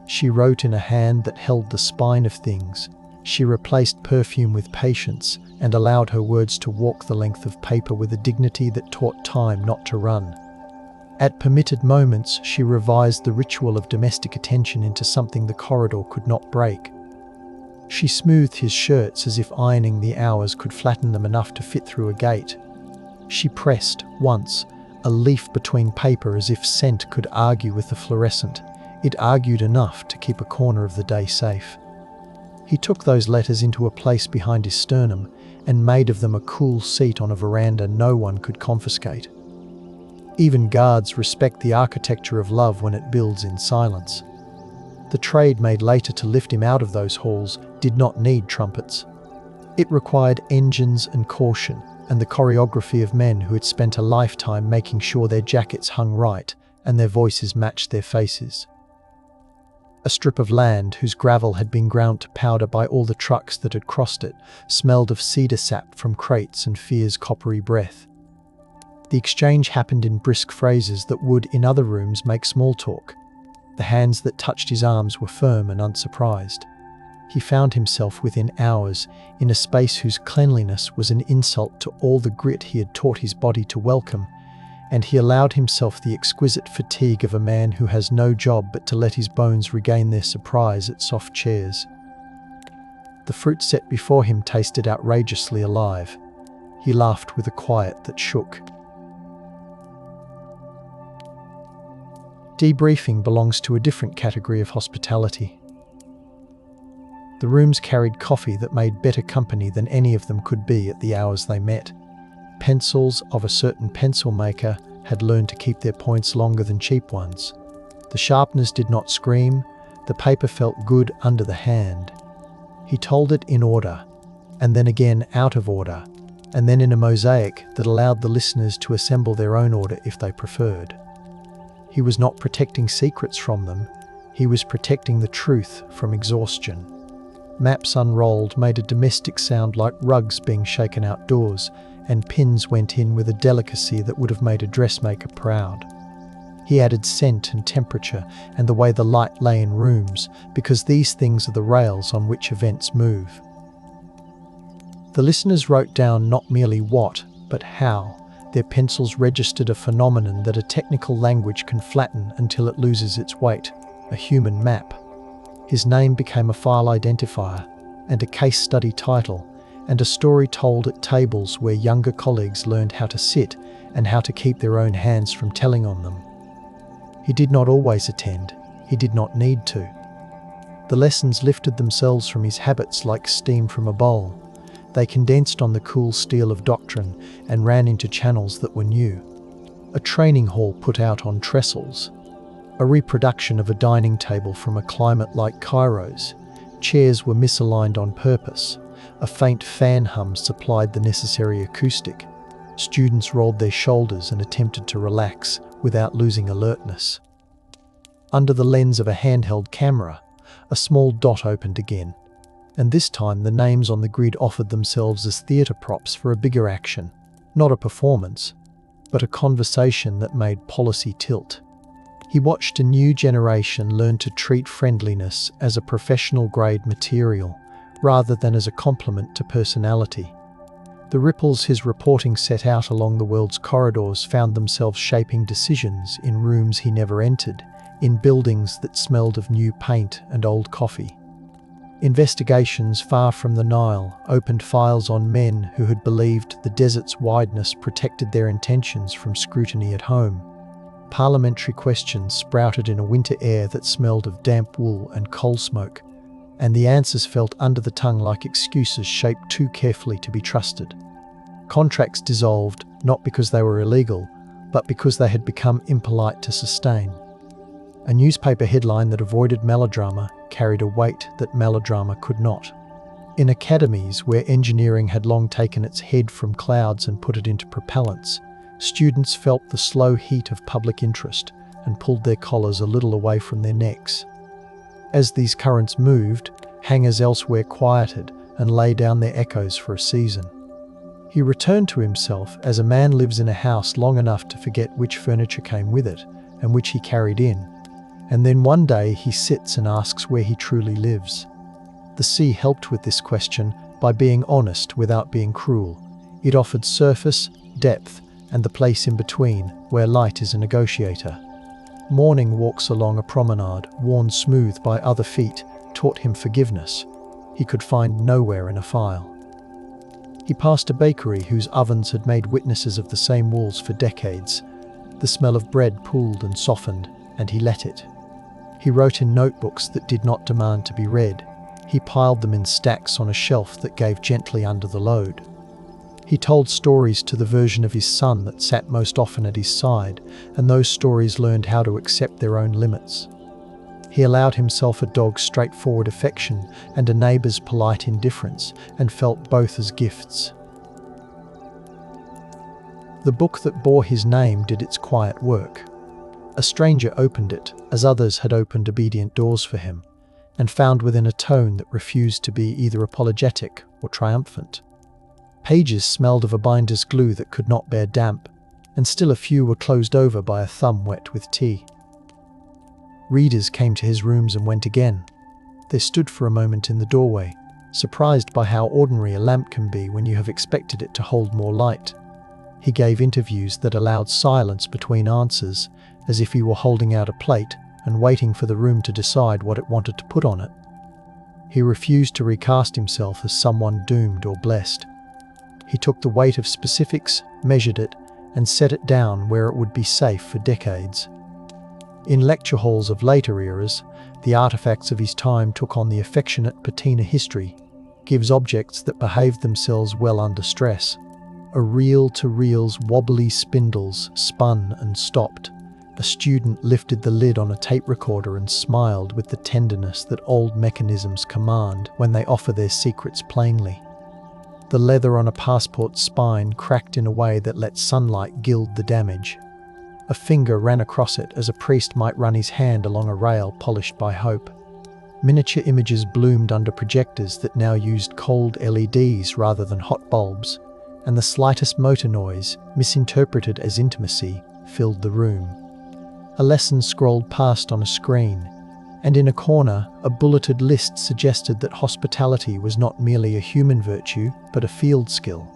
She wrote in a hand that held the spine of things. She replaced perfume with patience and allowed her words to walk the length of paper with a dignity that taught time not to run. At permitted moments, she revised the ritual of domestic attention into something the corridor could not break. She smoothed his shirts as if ironing the hours could flatten them enough to fit through a gate. She pressed, once, a leaf between paper as if scent could argue with the fluorescent. It argued enough to keep a corner of the day safe. He took those letters into a place behind his sternum and made of them a cool seat on a veranda no one could confiscate. Even guards respect the architecture of love when it builds in silence. The trade made later to lift him out of those halls did not need trumpets. It required engines and caution, and the choreography of men who had spent a lifetime making sure their jackets hung right and their voices matched their faces. A strip of land whose gravel had been ground to powder by all the trucks that had crossed it smelled of cedar sap from crates and fear's coppery breath. The exchange happened in brisk phrases that would, in other rooms, make small talk. The hands that touched his arms were firm and unsurprised. He found himself within hours in a space whose cleanliness was an insult to all the grit he had taught his body to welcome, and he allowed himself the exquisite fatigue of a man who has no job but to let his bones regain their surprise at soft chairs. The fruit set before him tasted outrageously alive. He laughed with a quiet that shook. Debriefing belongs to a different category of hospitality. The rooms carried coffee that made better company than any of them could be at the hours they met. Pencils of a certain pencil maker had learned to keep their points longer than cheap ones. The sharpeners did not scream, the paper felt good under the hand. He told it in order, and then again out of order, and then in a mosaic that allowed the listeners to assemble their own order if they preferred. He was not protecting secrets from them, he was protecting the truth from exhaustion. Maps unrolled made a domestic sound like rugs being shaken outdoors, and pins went in with a delicacy that would have made a dressmaker proud. He added scent and temperature and the way the light lay in rooms, because these things are the rails on which events move. The listeners wrote down not merely what, but how. Their pencils registered a phenomenon that a technical language can flatten until it loses its weight, a human map. His name became a file identifier, and a case study title, and a story told at tables where younger colleagues learned how to sit and how to keep their own hands from telling on them. He did not always attend, he did not need to. The lessons lifted themselves from his habits like steam from a bowl. They condensed on the cool steel of doctrine and ran into channels that were new. A training hall put out on trestles. A reproduction of a dining table from a climate like Cairo's. Chairs were misaligned on purpose. A faint fan hum supplied the necessary acoustic. Students rolled their shoulders and attempted to relax without losing alertness. Under the lens of a handheld camera, a small dot opened again. And this time the names on the grid offered themselves as theatre props for a bigger action, not a performance, but a conversation that made policy tilt. He watched a new generation learn to treat friendliness as a professional-grade material, rather than as a complement to personality. The ripples his reporting set out along the world's corridors found themselves shaping decisions in rooms he never entered, in buildings that smelled of new paint and old coffee. Investigations far from the Nile opened files on men who had believed the desert's wideness protected their intentions from scrutiny at home. Parliamentary questions sprouted in a winter air that smelled of damp wool and coal smoke, and the answers felt under the tongue like excuses shaped too carefully to be trusted. Contracts dissolved, not because they were illegal, but because they had become impolite to sustain. A newspaper headline that avoided melodrama carried a weight that melodrama could not. In academies where engineering had long taken its head from clouds and put it into propellants, students felt the slow heat of public interest and pulled their collars a little away from their necks. As these currents moved, hangers elsewhere quieted and lay down their echoes for a season. He returned to himself as a man lives in a house long enough to forget which furniture came with it and which he carried in. And then one day he sits and asks where he truly lives. The sea helped with this question by being honest without being cruel. It offered surface, depth, and the place in between, where light is a negotiator. Morning walks along a promenade, worn smooth by other feet, taught him forgiveness. He could find nowhere in a file. He passed a bakery whose ovens had made witnesses of the same walls for decades. The smell of bread pooled and softened, and he let it. He wrote in notebooks that did not demand to be read. He piled them in stacks on a shelf that gave gently under the load. He told stories to the version of his son that sat most often at his side, and those stories learned how to accept their own limits. He allowed himself a dog's straightforward affection and a neighbour's polite indifference, and felt both as gifts. The book that bore his name did its quiet work. A stranger opened it, as others had opened obedient doors for him, and found within a tone that refused to be either apologetic or triumphant. Pages smelled of a binder's glue that could not bear damp, and still a few were closed over by a thumb wet with tea. Readers came to his rooms and went again. They stood for a moment in the doorway, surprised by how ordinary a lamp can be when you have expected it to hold more light. He gave interviews that allowed silence between answers, as if he were holding out a plate and waiting for the room to decide what it wanted to put on it. He refused to recast himself as someone doomed or blessed. He took the weight of specifics, measured it, and set it down where it would be safe for decades. In lecture halls of later eras, the artifacts of his time took on the affectionate patina history, gives objects that behaved themselves well under stress. A reel-to-reel's wobbly spindles spun and stopped. A student lifted the lid on a tape recorder and smiled with the tenderness that old mechanisms command when they offer their secrets plainly. The leather on a passport's spine cracked in a way that let sunlight gild the damage. A finger ran across it as a priest might run his hand along a rail polished by hope. Miniature images bloomed under projectors that now used cold LEDs rather than hot bulbs, and the slightest motor noise, misinterpreted as intimacy, filled the room. A lesson scrolled past on a screen, and in a corner, a bulleted list suggested that hospitality was not merely a human virtue, but a field skill.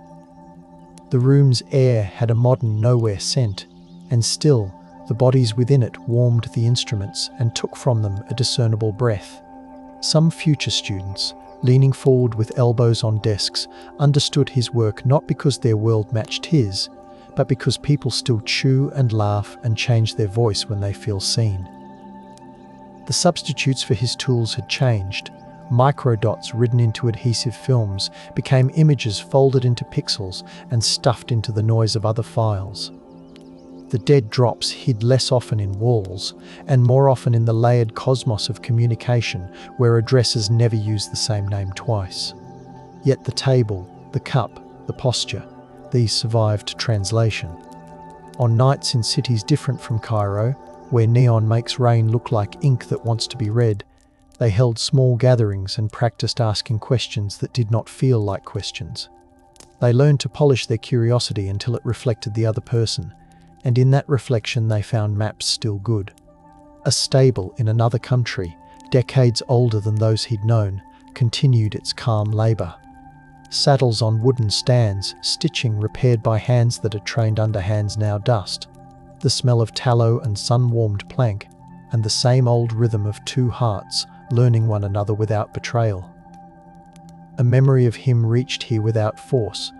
The room's air had a modern nowhere scent, and still, the bodies within it warmed the instruments and took from them a discernible breath. Some future students, leaning forward with elbows on desks, understood his work not because their world matched his, but because people still chew and laugh and change their voice when they feel seen. The substitutes for his tools had changed. Microdots written into adhesive films became images folded into pixels and stuffed into the noise of other files. The dead drops hid less often in walls, and more often in the layered cosmos of communication where addresses never use the same name twice. Yet the table, the cup, the posture, these survived translation. On nights in cities different from Cairo, where neon makes rain look like ink that wants to be read, they held small gatherings and practiced asking questions that did not feel like questions. They learned to polish their curiosity until it reflected the other person, and in that reflection they found maps still good. A stable in another country, decades older than those he'd known, continued its calm labour. Saddles on wooden stands, stitching repaired by hands that had trained under hands now dust. The smell of tallow and sun-warmed plank, and the same old rhythm of two hearts learning one another without betrayal. A memory of him reached here without force,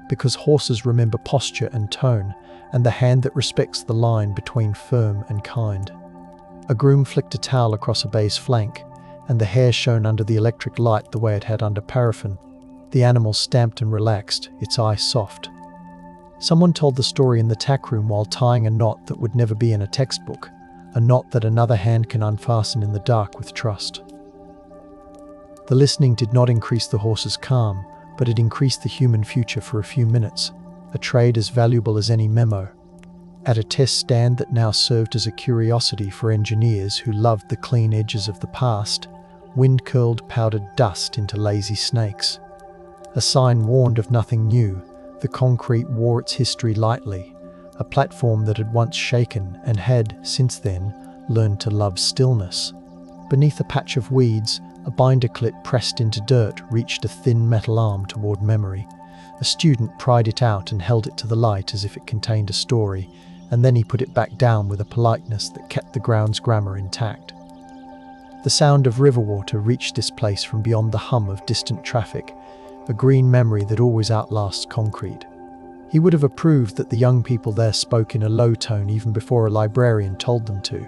because horses remember posture and tone, and the hand that respects the line between firm and kind. A groom flicked a towel across a bay's flank, and the hair shone under the electric light the way it had under paraffin. The animal stamped and relaxed, its eye soft. Someone told the story in the tack room while tying a knot that would never be in a textbook, a knot that another hand can unfasten in the dark with trust. The listening did not increase the horse's calm, but it increased the human future for a few minutes, a trade as valuable as any memo. At a test stand that now served as a curiosity for engineers who loved the clean edges of the past, wind-curled powdered dust into lazy snakes. A sign warned of nothing new. The concrete wore its history lightly, a platform that had once shaken and had, since then, learned to love stillness. Beneath a patch of weeds, a binder clip pressed into dirt reached a thin metal arm toward memory. A student pried it out and held it to the light as if it contained a story, and then he put it back down with a politeness that kept the ground's grammar intact. The sound of river water reached this place from beyond the hum of distant traffic, a green memory that always outlasts concrete. He would have approved that the young people there spoke in a low tone even before a librarian told them to.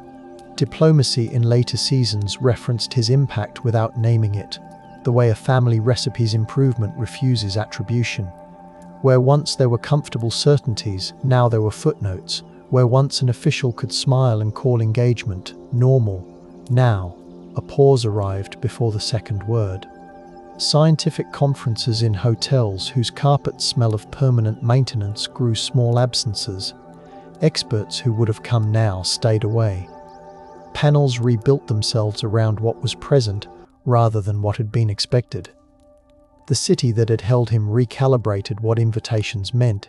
Diplomacy in later seasons referenced his impact without naming it, the way a family recipe's improvement refuses attribution. Where once there were comfortable certainties, now there were footnotes. Where once an official could smile and call engagement normal, now a pause arrived before the second word. Scientific conferences in hotels whose carpets smell of permanent maintenance grew small absences. Experts who would have come now stayed away. Panels rebuilt themselves around what was present rather than what had been expected. The city that had held him recalibrated what invitations meant.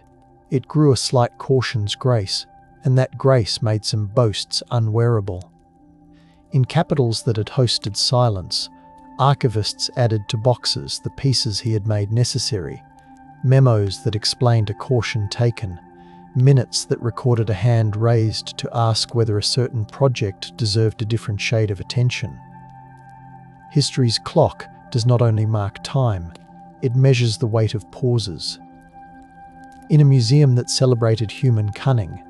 It grew a slight caution's grace, and that grace made some boasts unwearable. In capitals that had hosted silence, archivists added to boxes the pieces he had made necessary, memos that explained a caution taken, minutes that recorded a hand raised to ask whether a certain project deserved a different shade of attention. History's clock does not only mark time, it measures the weight of pauses. In a museum that celebrated human cunning,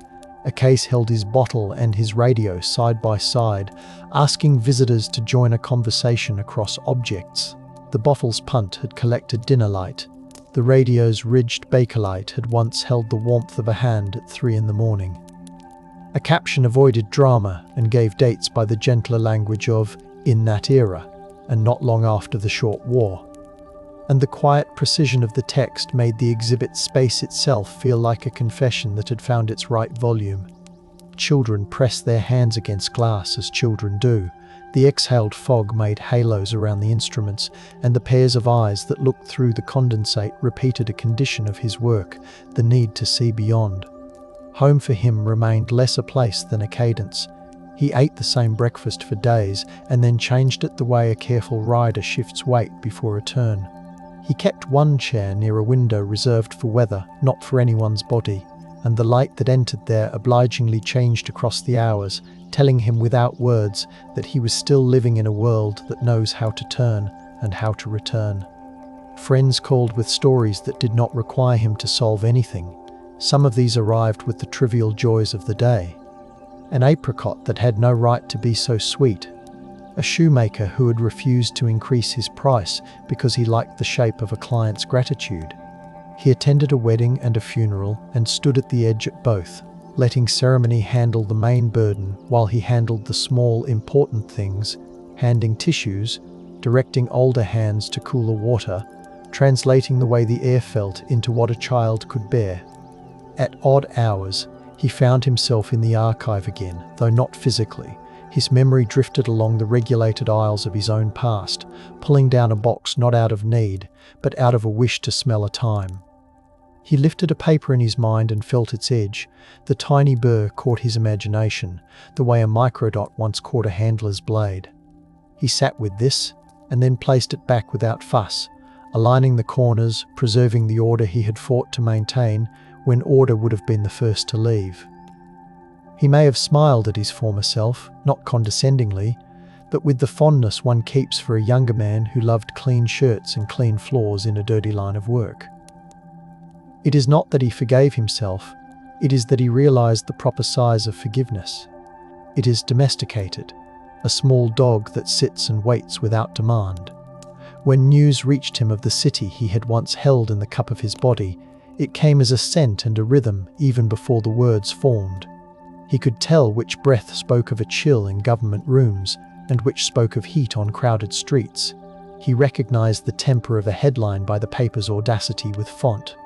a case held his bottle and his radio side by side, asking visitors to join a conversation across objects. The bottle's punt had collected dinner light. The radio's ridged bakelite had once held the warmth of a hand at 3 a.m. A caption avoided drama and gave dates by the gentler language of "in that era" and not long after the short war. And the quiet precision of the text made the exhibit space itself feel like a confession that had found its right volume. Children pressed their hands against glass as children do. The exhaled fog made halos around the instruments, and the pairs of eyes that looked through the condensate repeated a condition of his work, the need to see beyond. Home for him remained less a place than a cadence. He ate the same breakfast for days and then changed it the way a careful rider shifts weight before a turn. He kept one chair near a window reserved for weather, not for anyone's body, and the light that entered there obligingly changed across the hours, telling him without words that he was still living in a world that knows how to turn and how to return. Friends called with stories that did not require him to solve anything. Some of these arrived with the trivial joys of the day. An apricot that had no right to be so sweet. A shoemaker who had refused to increase his price because he liked the shape of a client's gratitude. He attended a wedding and a funeral and stood at the edge at both, letting ceremony handle the main burden while he handled the small, important things, handing tissues, directing older hands to cooler water, translating the way the air felt into what a child could bear. At odd hours, he found himself in the archive again, though not physically. His memory drifted along the regulated aisles of his own past, pulling down a box not out of need, but out of a wish to smell a time. He lifted a paper in his mind and felt its edge. The tiny burr caught his imagination, the way a microdot once caught a handler's blade. He sat with this, and then placed it back without fuss, aligning the corners, preserving the order he had fought to maintain, when order would have been the first to leave. He may have smiled at his former self, not condescendingly, but with the fondness one keeps for a younger man who loved clean shirts and clean floors in a dirty line of work. It is not that he forgave himself, it is that he realized the proper size of forgiveness. It is domesticated, a small dog that sits and waits without demand. When news reached him of the city he had once held in the cup of his body, it came as a scent and a rhythm even before the words formed. He could tell which breath spoke of a chill in government rooms and which spoke of heat on crowded streets. He recognized the temper of a headline by the paper's audacity with font.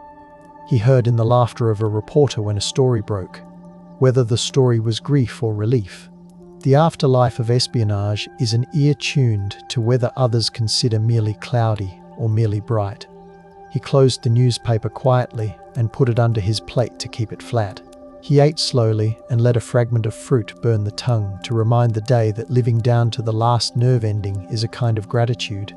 He heard in the laughter of a reporter when a story broke, whether the story was grief or relief. The afterlife of espionage is an ear tuned to whether others consider merely cloudy or merely bright. He closed the newspaper quietly and put it under his plate to keep it flat. He ate slowly and let a fragment of fruit burn the tongue to remind the day that living down to the last nerve ending is a kind of gratitude.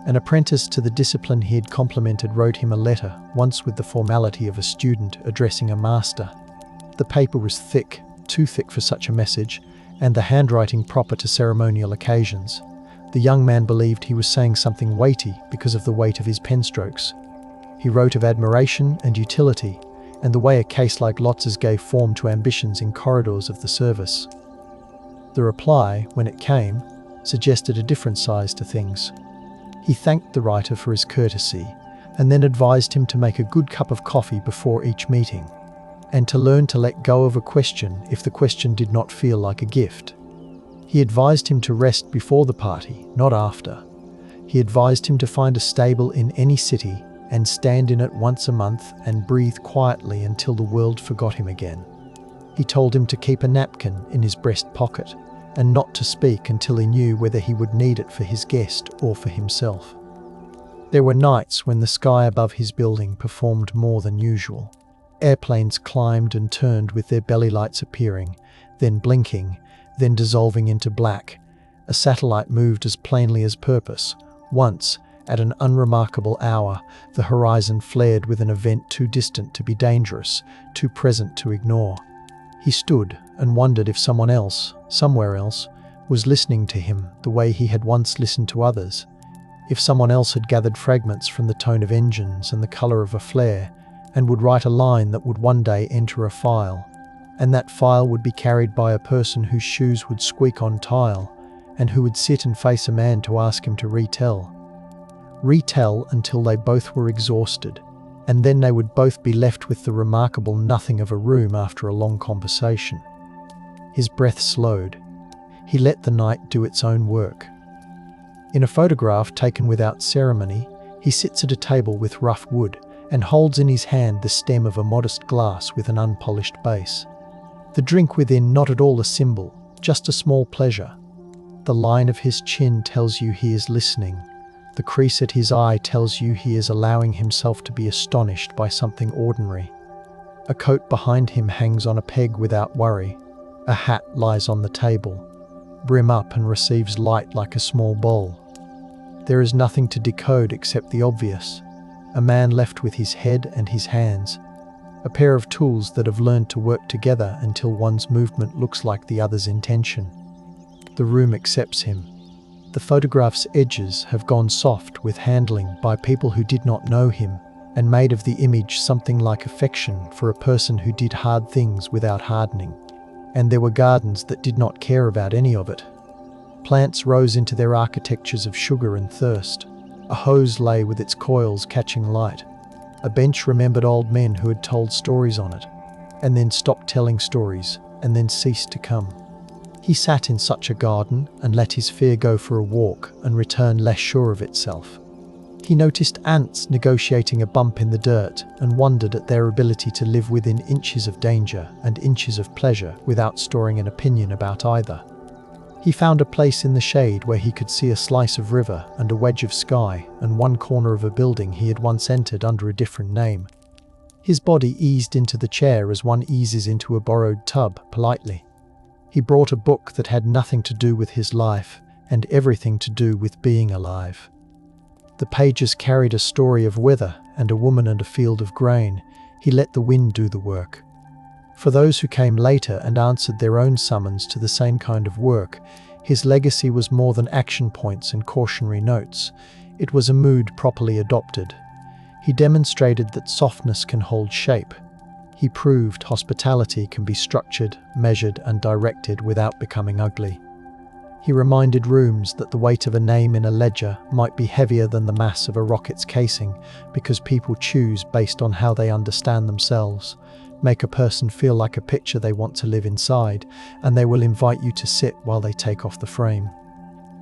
An apprentice to the discipline he had complimented wrote him a letter, once with the formality of a student addressing a master. The paper was thick, too thick for such a message, and the handwriting proper to ceremonial occasions. The young man believed he was saying something weighty because of the weight of his pen strokes. He wrote of admiration and utility, and the way a case like Lotz's gave form to ambitions in corridors of the service. The reply, when it came, suggested a different size to things. He thanked the writer for his courtesy, and then advised him to make a good cup of coffee before each meeting, and to learn to let go of a question if the question did not feel like a gift. He advised him to rest before the party, not after. He advised him to find a stable in any city and stand in it once a month and breathe quietly until the world forgot him again. He told him to keep a napkin in his breast pocket and not to speak until he knew whether he would need it for his guest or for himself. There were nights when the sky above his building performed more than usual. Airplanes climbed and turned with their belly lights appearing, then blinking, then dissolving into black. A satellite moved as plainly as purpose. Once, at an unremarkable hour, the horizon flared with an event too distant to be dangerous, too present to ignore. He stood and wondered if someone else, somewhere else, was listening to him the way he had once listened to others. If someone else had gathered fragments from the tone of engines and the colour of a flare, and would write a line that would one day enter a file, and that file would be carried by a person whose shoes would squeak on tile, and who would sit and face a man to ask him to retell until they both were exhausted, and then they would both be left with the remarkable nothing of a room after a long conversation. His breath slowed. He let the night do its own work. In a photograph taken without ceremony, he sits at a table with rough wood and holds in his hand the stem of a modest glass with an unpolished base. The drink within not at all a symbol, just a small pleasure. The line of his chin tells you he is listening. The crease at his eye tells you he is allowing himself to be astonished by something ordinary. A coat behind him hangs on a peg without worry. A hat lies on the table, brim up and receives light like a small bowl. There is nothing to decode except the obvious. A man left with his head and his hands. A pair of tools that have learned to work together until one's movement looks like the other's intention. The room accepts him. The photograph's edges have gone soft with handling by people who did not know him and made of the image something like affection for a person who did hard things without hardening. And there were gardens that did not care about any of it. Plants rose into their architectures of sugar and thirst. A hose lay with its coils catching light. A bench remembered old men who had told stories on it, and then stopped telling stories, and then ceased to come. He sat in such a garden and let his fear go for a walk and return less sure of itself. He noticed ants negotiating a bump in the dirt and wondered at their ability to live within inches of danger and inches of pleasure without storing an opinion about either. He found a place in the shade where he could see a slice of river and a wedge of sky and one corner of a building he had once entered under a different name. His body eased into the chair as one eases into a borrowed tub, politely. He brought a book that had nothing to do with his life and everything to do with being alive. The pages carried a story of weather and a woman and a field of grain. He let the wind do the work. For those who came later and answered their own summons to the same kind of work, his legacy was more than action points and cautionary notes. It was a mood properly adopted. He demonstrated that softness can hold shape. He proved hospitality can be structured, measured, and directed without becoming ugly. He reminded rooms that the weight of a name in a ledger might be heavier than the mass of a rocket's casing because people choose based on how they understand themselves. Make a person feel like a picture they want to live inside, and they will invite you to sit while they take off the frame.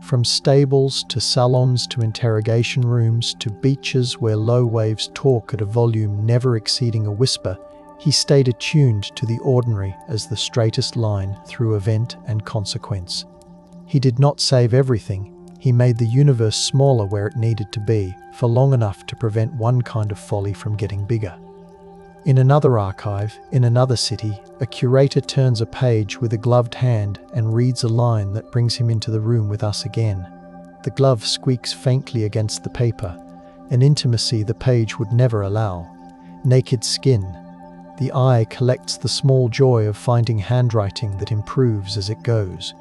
From stables to salons to interrogation rooms to beaches where low waves talk at a volume never exceeding a whisper, he stayed attuned to the ordinary as the straightest line through event and consequence. He did not save everything. He made the universe smaller where it needed to be, for long enough to prevent one kind of folly from getting bigger. In another archive, in another city, a curator turns a page with a gloved hand and reads a line that brings him into the room with us again. The glove squeaks faintly against the paper, an intimacy the page would never allow. Naked skin. The eye collects the small joy of finding handwriting that improves as it goes,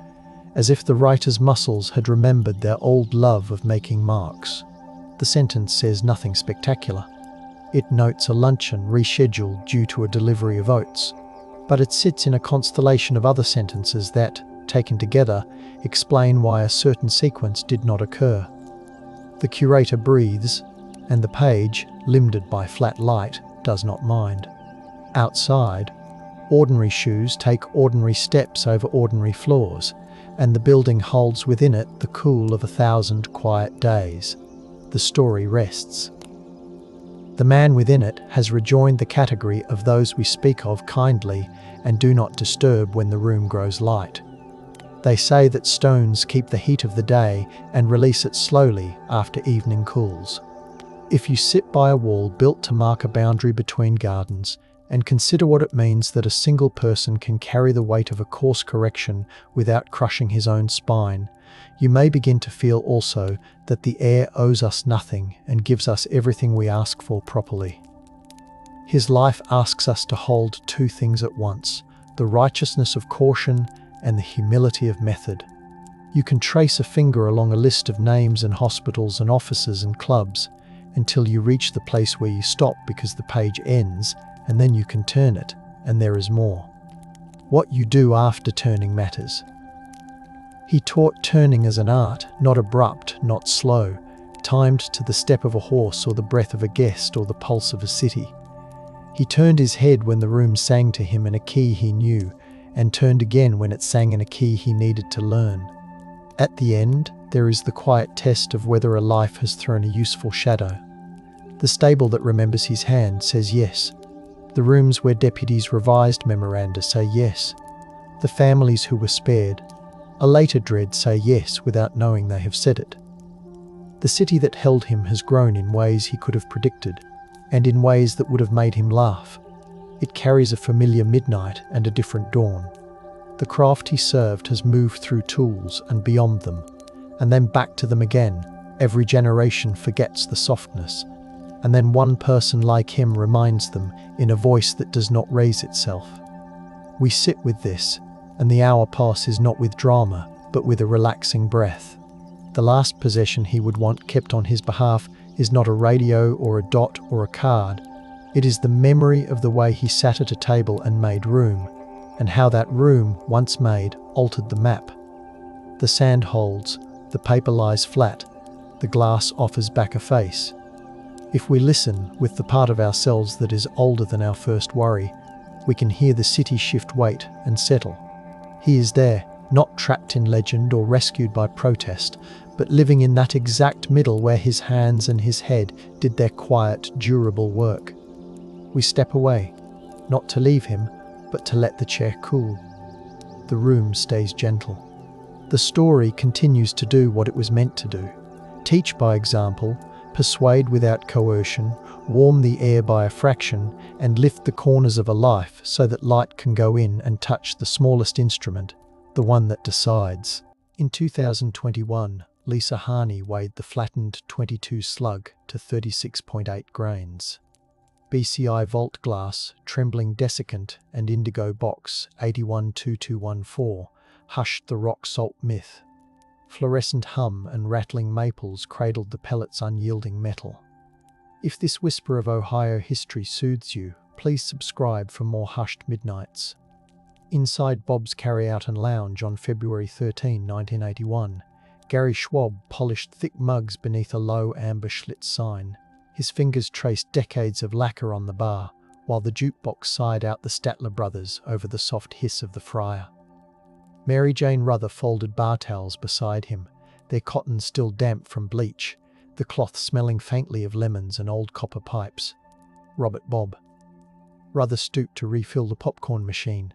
as if the writer's muscles had remembered their old love of making marks. The sentence says nothing spectacular. It notes a luncheon rescheduled due to a delivery of oats, but it sits in a constellation of other sentences that, taken together, explain why a certain sequence did not occur. The curator breathes, and the page, limned by flat light, does not mind. Outside, ordinary shoes take ordinary steps over ordinary floors, and the building holds within it the cool of 1,000 quiet days. The story rests. The man within it has rejoined the category of those we speak of kindly and do not disturb when the room grows light. They say that stones keep the heat of the day and release it slowly after evening cools. If you sit by a wall built to mark a boundary between gardens and consider what it means that a single person can carry the weight of a course correction without crushing his own spine, you may begin to feel also that the air owes us nothing and gives us everything we ask for properly. His life asks us to hold two things at once, the righteousness of caution and the humility of method. You can trace a finger along a list of names and hospitals and offices and clubs until you reach the place where you stop because the page ends, and then you can turn it, and there is more. What you do after turning matters. He taught turning as an art, not abrupt, not slow, timed to the step of a horse or the breath of a guest or the pulse of a city. He turned his head when the room sang to him in a key he knew, and turned again when it sang in a key he needed to learn. At the end, there is the quiet test of whether a life has thrown a useful shadow. The stable that remembers his hand says yes. The rooms where deputies revised memoranda say yes. The families who were spared, a later dread, say yes without knowing they have said it. The city that held him has grown in ways he could have predicted, and in ways that would have made him laugh. It carries a familiar midnight and a different dawn. The craft he served has moved through tools and beyond them, and then back to them again. Every generation forgets the softness, and then one person like him reminds them in a voice that does not raise itself. We sit with this, and the hour passes not with drama, but with a relaxing breath. The last possession he would want kept on his behalf is not a radio or a dot or a card. It is the memory of the way he sat at a table and made room, and how that room, once made, altered the map. The sand holds, the paper lies flat, the glass offers back a face. If we listen with the part of ourselves that is older than our first worry, we can hear the city shift weight and settle. He is there, not trapped in legend or rescued by protest, but living in that exact middle where his hands and his head did their quiet, durable work. We step away, not to leave him, but to let the chair cool. The room stays gentle. The story continues to do what it was meant to do. Teach by example, persuade without coercion, warm the air by a fraction, and lift the corners of a life so that light can go in and touch the smallest instrument, the one that decides. In 2021, Lisa Harney weighed the flattened 22 slug to 36.8 grains. BCI Vault Glass, Trembling Desiccant and Indigo Box 812214 hushed the rock salt myth. Fluorescent hum and rattling maples cradled the pellet's unyielding metal. If this whisper of Ohio history soothes you, please subscribe for more hushed midnights. Inside Bob's Carryout and Lounge on February 13, 1981, Gary Schwab polished thick mugs beneath a low amber Schlitz sign. His fingers traced decades of lacquer on the bar, while the jukebox sighed out the Statler Brothers over the soft hiss of the fryer. Mary Jane Ruther folded bar towels beside him, their cotton still damp from bleach, the cloth smelling faintly of lemons and old copper pipes. Robert Bob. Ruther stooped to refill the popcorn machine,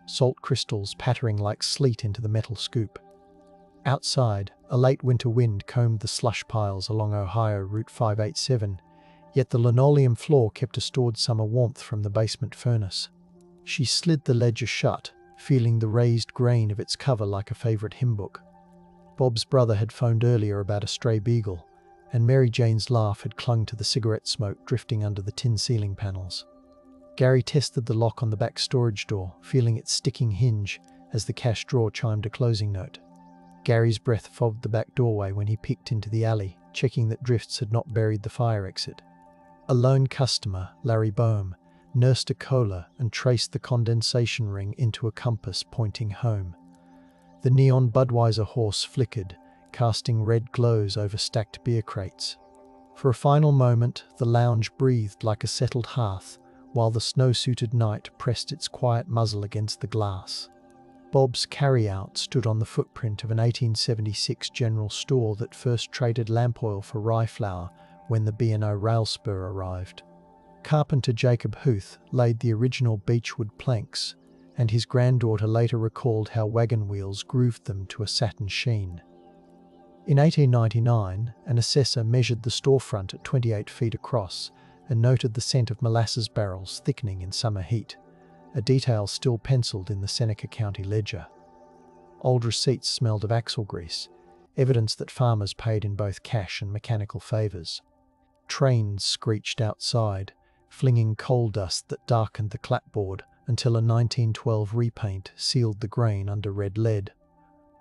salt crystals pattering like sleet into the metal scoop. Outside, a late winter wind combed the slush piles along Ohio Route 587, yet the linoleum floor kept a stored summer warmth from the basement furnace. She slid the ledger shut, feeling the raised grain of its cover like a favourite hymn book. Bob's brother had phoned earlier about a stray beagle, and Mary Jane's laugh had clung to the cigarette smoke drifting under the tin ceiling panels. Gary tested the lock on the back storage door, feeling its sticking hinge as the cash drawer chimed a closing note. Gary's breath fogged the back doorway when he peeked into the alley, checking that drifts had not buried the fire exit. A lone customer, Larry Boehm, nursed a cola and traced the condensation ring into a compass pointing home. The neon Budweiser horse flickered, casting red glows over stacked beer crates. For a final moment, the lounge breathed like a settled hearth, while the snow-suited night pressed its quiet muzzle against the glass. Bob's carryout stood on the footprint of an 1876 general store that first traded lamp oil for rye flour when the B&O rail spur arrived. Carpenter Jacob Huth laid the original beechwood planks, and his granddaughter later recalled how wagon wheels grooved them to a satin sheen. In 1899, an assessor measured the storefront at 28 feet across and noted the scent of molasses barrels thickening in summer heat, a detail still penciled in the Seneca County ledger. Old receipts smelled of axle grease, evidence that farmers paid in both cash and mechanical favours. Trains screeched outside, flinging coal dust that darkened the clapboard until a 1912 repaint sealed the grain under red lead.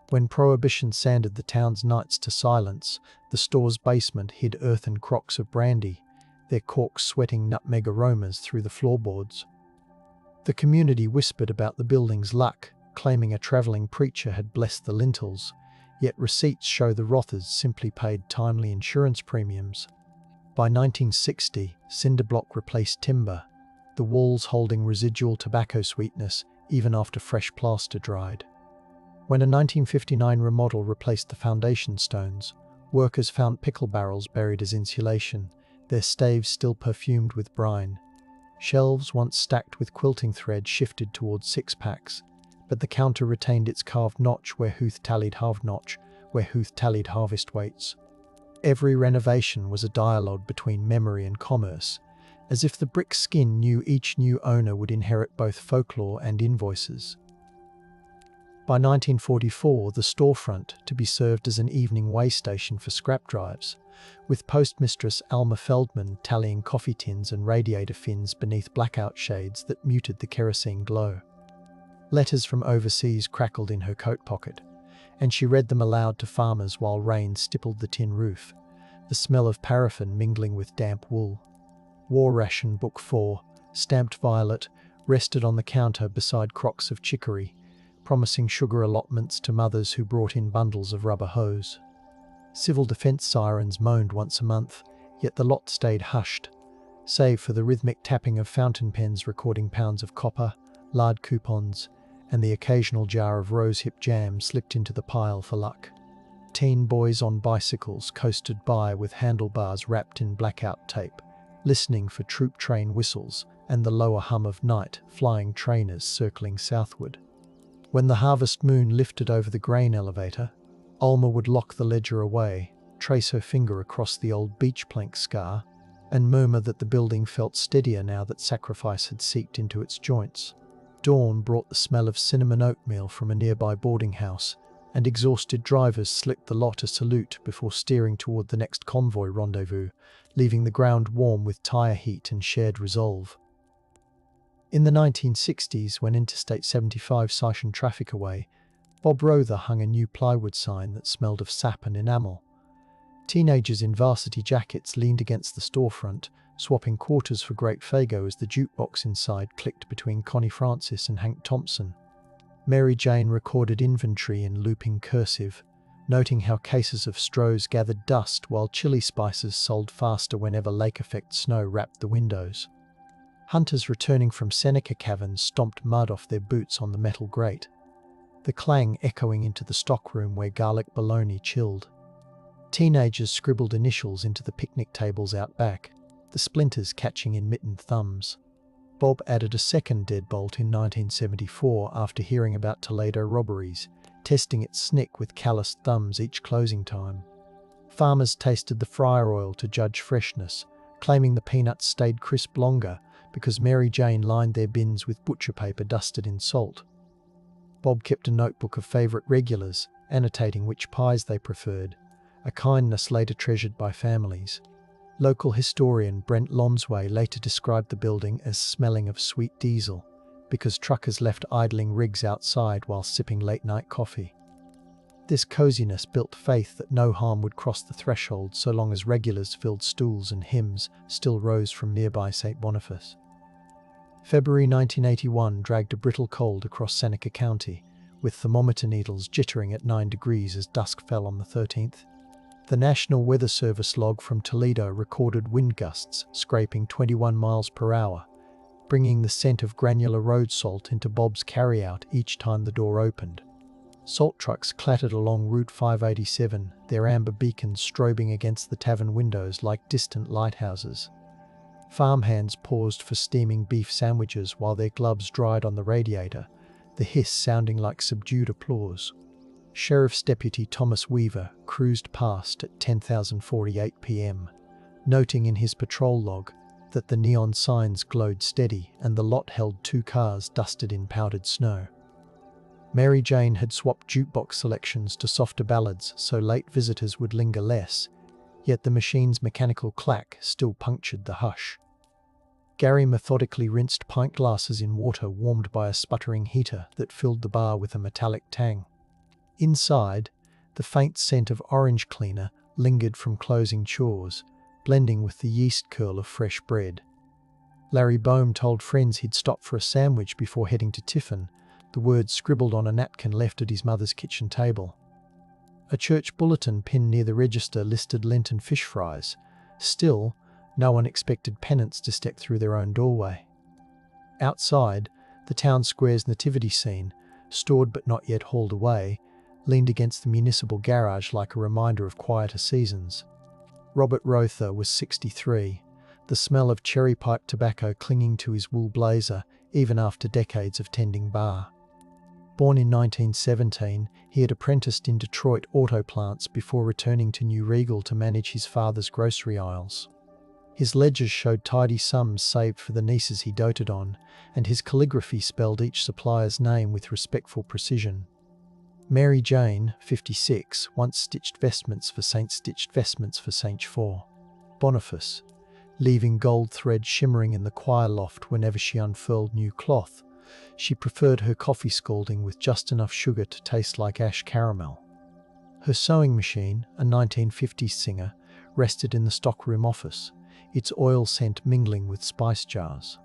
When Prohibition sanded the town's nights to silence, the store's basement hid earthen crocks of brandy, their corks sweating nutmeg aromas through the floorboards. The community whispered about the building's luck, claiming a travelling preacher had blessed the lintels, yet receipts show the Rothers simply paid timely insurance premiums. By 1960, cinder block replaced timber, the walls holding residual tobacco sweetness even after fresh plaster dried. When a 1959 remodel replaced the foundation stones, workers found pickle barrels buried as insulation, their staves still perfumed with brine. Shelves once stacked with quilting thread shifted towards six-packs, but the counter retained its carved notch where Huth tallied half-notch, where Huth tallied harvest weights. Every renovation was a dialogue between memory and commerce, as if the brick skin knew each new owner would inherit both folklore and invoices. By 1944, the storefront to be served as an evening way station for scrap drives, with postmistress Alma Feldman tallying coffee tins and radiator fins beneath blackout shades that muted the kerosene glow. Letters from overseas crackled in her coat pocket, and she read them aloud to farmers while rain stippled the tin roof, the smell of paraffin mingling with damp wool. War Ration Book 4, stamped violet, rested on the counter beside crocks of chicory, promising sugar allotments to mothers who brought in bundles of rubber hose. Civil defence sirens moaned once a month, yet the lot stayed hushed, save for the rhythmic tapping of fountain pens recording pounds of copper, lard coupons, and the occasional jar of rosehip jam slipped into the pile for luck. Teen boys on bicycles coasted by with handlebars wrapped in blackout tape, listening for troop train whistles and the lower hum of night flying trainers circling southward. When the harvest moon lifted over the grain elevator, Alma would lock the ledger away, trace her finger across the old beech plank scar, and murmur that the building felt steadier now that sacrifice had seeped into its joints. Dawn brought the smell of cinnamon oatmeal from a nearby boarding house, and exhausted drivers slicked the lot a salute before steering toward the next convoy rendezvous, leaving the ground warm with tire heat and shared resolve. In the 1960s, when Interstate 75 siphoned traffic away, Bob Rother hung a new plywood sign that smelled of sap and enamel. Teenagers in varsity jackets leaned against the storefront, swapping quarters for Great Fago as the jukebox inside clicked between Connie Francis and Hank Thompson. Mary Jane recorded inventory in looping cursive, noting how cases of Stroh's gathered dust while chili spices sold faster whenever lake-effect snow wrapped the windows. Hunters returning from Seneca caverns stomped mud off their boots on the metal grate, the clang echoing into the stockroom where garlic bologna chilled. Teenagers scribbled initials into the picnic tables out back, the splinters catching in mittened thumbs. Bob added a second deadbolt in 1974 after hearing about Toledo robberies, testing its snick with calloused thumbs each closing time. Farmers tasted the fryer oil to judge freshness, claiming the peanuts stayed crisp longer because Mary Jane lined their bins with butcher paper dusted in salt. Bob kept a notebook of favourite regulars, annotating which pies they preferred, a kindness later treasured by families. Local historian Brent Lonsway later described the building as smelling of sweet diesel, because truckers left idling rigs outside while sipping late-night coffee. This coziness built faith that no harm would cross the threshold so long as regulars filled stools and hymns still rose from nearby St. Boniface. February 1981 dragged a brittle cold across Seneca County, with thermometer needles jittering at 9 degrees as dusk fell on the 13th. The National Weather Service log from Toledo recorded wind gusts scraping 21 miles per hour, bringing the scent of granular road salt into Bob's carryout each time the door opened. Salt trucks clattered along Route 587, their amber beacons strobing against the tavern windows like distant lighthouses. Farmhands paused for steaming beef sandwiches while their gloves dried on the radiator, the hiss sounding like subdued applause. Sheriff's Deputy Thomas Weaver cruised past at 10:48 p.m., noting in his patrol log that the neon signs glowed steady and the lot held 2 cars dusted in powdered snow. Mary Jane had swapped jukebox selections to softer ballads so late visitors would linger less, yet the machine's mechanical clack still punctured the hush. Gary methodically rinsed pint glasses in water warmed by a sputtering heater that filled the bar with a metallic tang. Inside, the faint scent of orange cleaner lingered from closing chores, blending with the yeast curl of fresh bread. Larry Boehm told friends he'd stop for a sandwich before heading to tiffin, the words scribbled on a napkin left at his mother's kitchen table. A church bulletin pinned near the register listed Lenten fish fries. Still, no one expected penance to step through their own doorway. Outside, the town square's nativity scene, stored but not yet hauled away, leaned against the municipal garage like a reminder of quieter seasons. Robert Rother was 63, the smell of cherry pipe tobacco clinging to his wool blazer even after decades of tending bar. Born in 1917, he had apprenticed in Detroit auto plants before returning to New Regal to manage his father's grocery aisles. His ledgers showed tidy sums saved for the nieces he doted on, and his calligraphy spelled each supplier's name with respectful precision. Mary Jane, 56, once stitched vestments for Saint 4. Boniface, leaving gold thread shimmering in the choir loft whenever she unfurled new cloth. She preferred her coffee scalding with just enough sugar to taste like ash caramel. Her sewing machine, a 1950s Singer, rested in the stockroom office, its oil scent mingling with spice jars.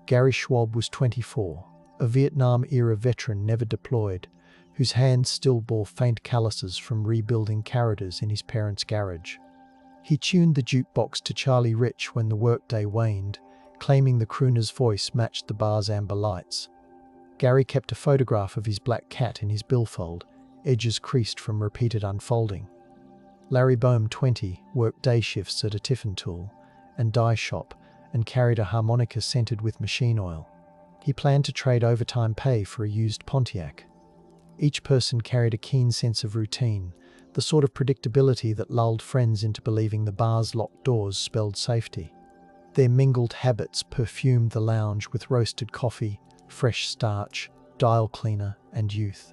Gary Schwab was 24, a Vietnam-era veteran never deployed, whose hands still bore faint calluses from rebuilding carriages in his parents' garage. He tuned the jukebox to Charlie Rich when the workday waned, claiming the crooner's voice matched the bar's amber lights. Gary kept a photograph of his black cat in his billfold, edges creased from repeated unfolding. Larry Boehm, 20, worked day shifts at a tiffin tool and dye shop and carried a harmonica scented with machine oil. He planned to trade overtime pay for a used Pontiac. Each person carried a keen sense of routine, the sort of predictability that lulled friends into believing the bar's locked doors spelled safety. Their mingled habits perfumed the lounge with roasted coffee, fresh starch, dial cleaner, and youth.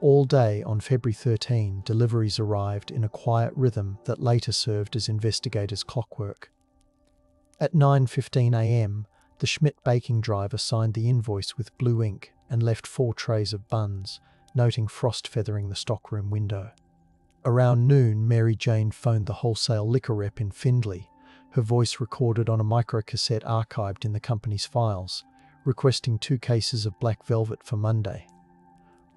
All day on February 13, deliveries arrived in a quiet rhythm that later served as investigators' clockwork. At 9:15 a.m., the Schmidt baking driver signed the invoice with blue ink and left 4 trays of buns, noting frost feathering the stockroom window. Around noon, Mary Jane phoned the wholesale liquor rep in Findlay, her voice recorded on a microcassette archived in the company's files, requesting 2 cases of black velvet for Monday.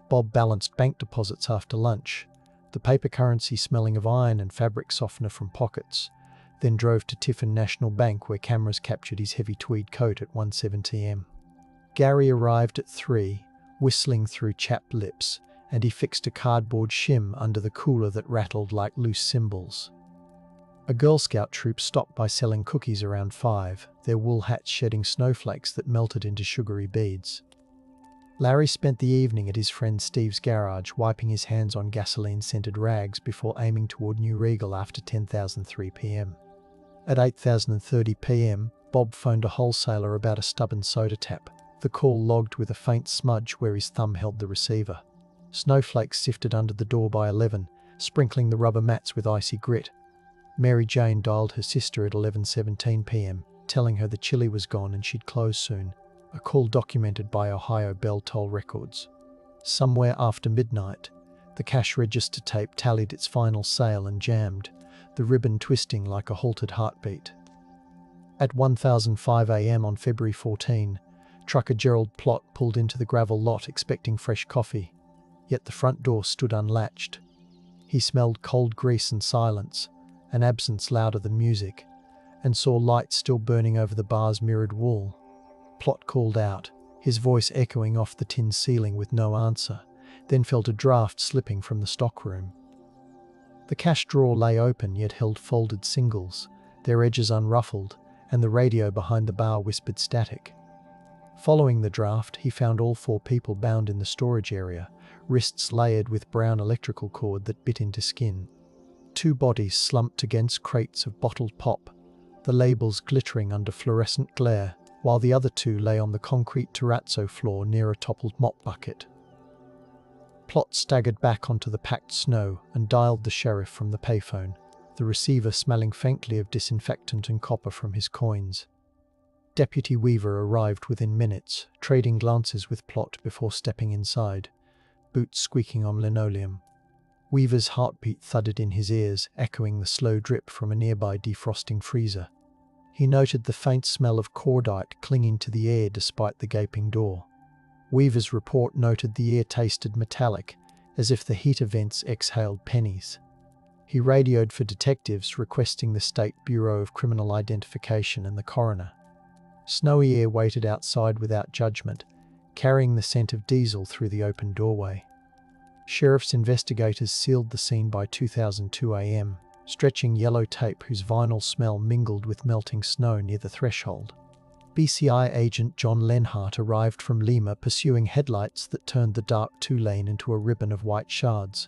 Bob balanced bank deposits after lunch, the paper currency smelling of iron and fabric softener from pockets, then drove to Tiffin National Bank where cameras captured his heavy tweed coat at 1:70 am. Gary arrived at 3, whistling through chapped lips, and he fixed a cardboard shim under the cooler that rattled like loose cymbals. A Girl Scout troop stopped by selling cookies around 5, their wool hats shedding snowflakes that melted into sugary beads. Larry spent the evening at his friend Steve's garage, wiping his hands on gasoline-scented rags before aiming toward New Regal after 10:03 p.m. At 8:30 p.m., Bob phoned a wholesaler about a stubborn soda tap, the call logged with a faint smudge where his thumb held the receiver. Snowflakes sifted under the door by 11, sprinkling the rubber mats with icy grit. Mary Jane dialed her sister at 11:17 p.m., telling her the chili was gone and she'd close soon, a call documented by Ohio Bell toll records. Somewhere after midnight, the cash register tape tallied its final sale and jammed, the ribbon twisting like a halted heartbeat. At 1:05 a.m. on February 14, trucker Gerald Plott pulled into the gravel lot expecting fresh coffee, yet the front door stood unlatched. He smelled cold grease and silence, an absence louder than music, and saw lights still burning over the bar's mirrored wall. Plot called out, his voice echoing off the tin ceiling with no answer, then felt a draft slipping from the stockroom. The cash drawer lay open yet held folded singles, their edges unruffled, and the radio behind the bar whispered static. Following the draft, he found all 4 people bound in the storage area, wrists layered with brown electrical cord that bit into skin. 2 bodies slumped against crates of bottled pop, the labels glittering under fluorescent glare, while the other 2 lay on the concrete terrazzo floor near a toppled mop bucket. Plot staggered back onto the packed snow and dialed the sheriff from the payphone, the receiver smelling faintly of disinfectant and copper from his coins. Deputy Weaver arrived within minutes, trading glances with Plot before stepping inside, boots squeaking on linoleum. Weaver's heartbeat thudded in his ears, echoing the slow drip from a nearby defrosting freezer. He noted the faint smell of cordite clinging to the air despite the gaping door. Weaver's report noted the air tasted metallic, as if the heater vents exhaled pennies. He radioed for detectives, requesting the State Bureau of Criminal Identification and the coroner. Snowy air waited outside without judgment, carrying the scent of diesel through the open doorway. Sheriff's investigators sealed the scene by 2002 AM, stretching yellow tape whose vinyl smell mingled with melting snow near the threshold. BCI agent John Lenhart arrived from Lima pursuing headlights that turned the dark 2-lane into a ribbon of white shards.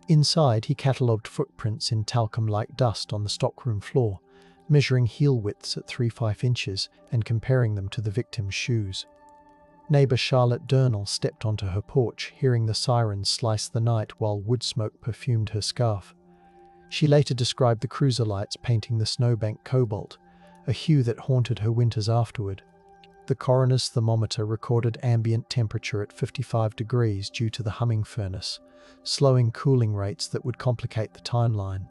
Inside, he catalogued footprints in talcum-like dust on the stockroom floor, measuring heel widths at 3.5 inches and comparing them to the victim's shoes. Neighbor Charlotte Durnell stepped onto her porch, hearing the sirens slice the night while wood smoke perfumed her scarf. She later described the cruiser lights painting the snowbank cobalt, a hue that haunted her winters afterward. The coroner's thermometer recorded ambient temperature at 55 degrees due to the humming furnace, slowing cooling rates that would complicate the timeline.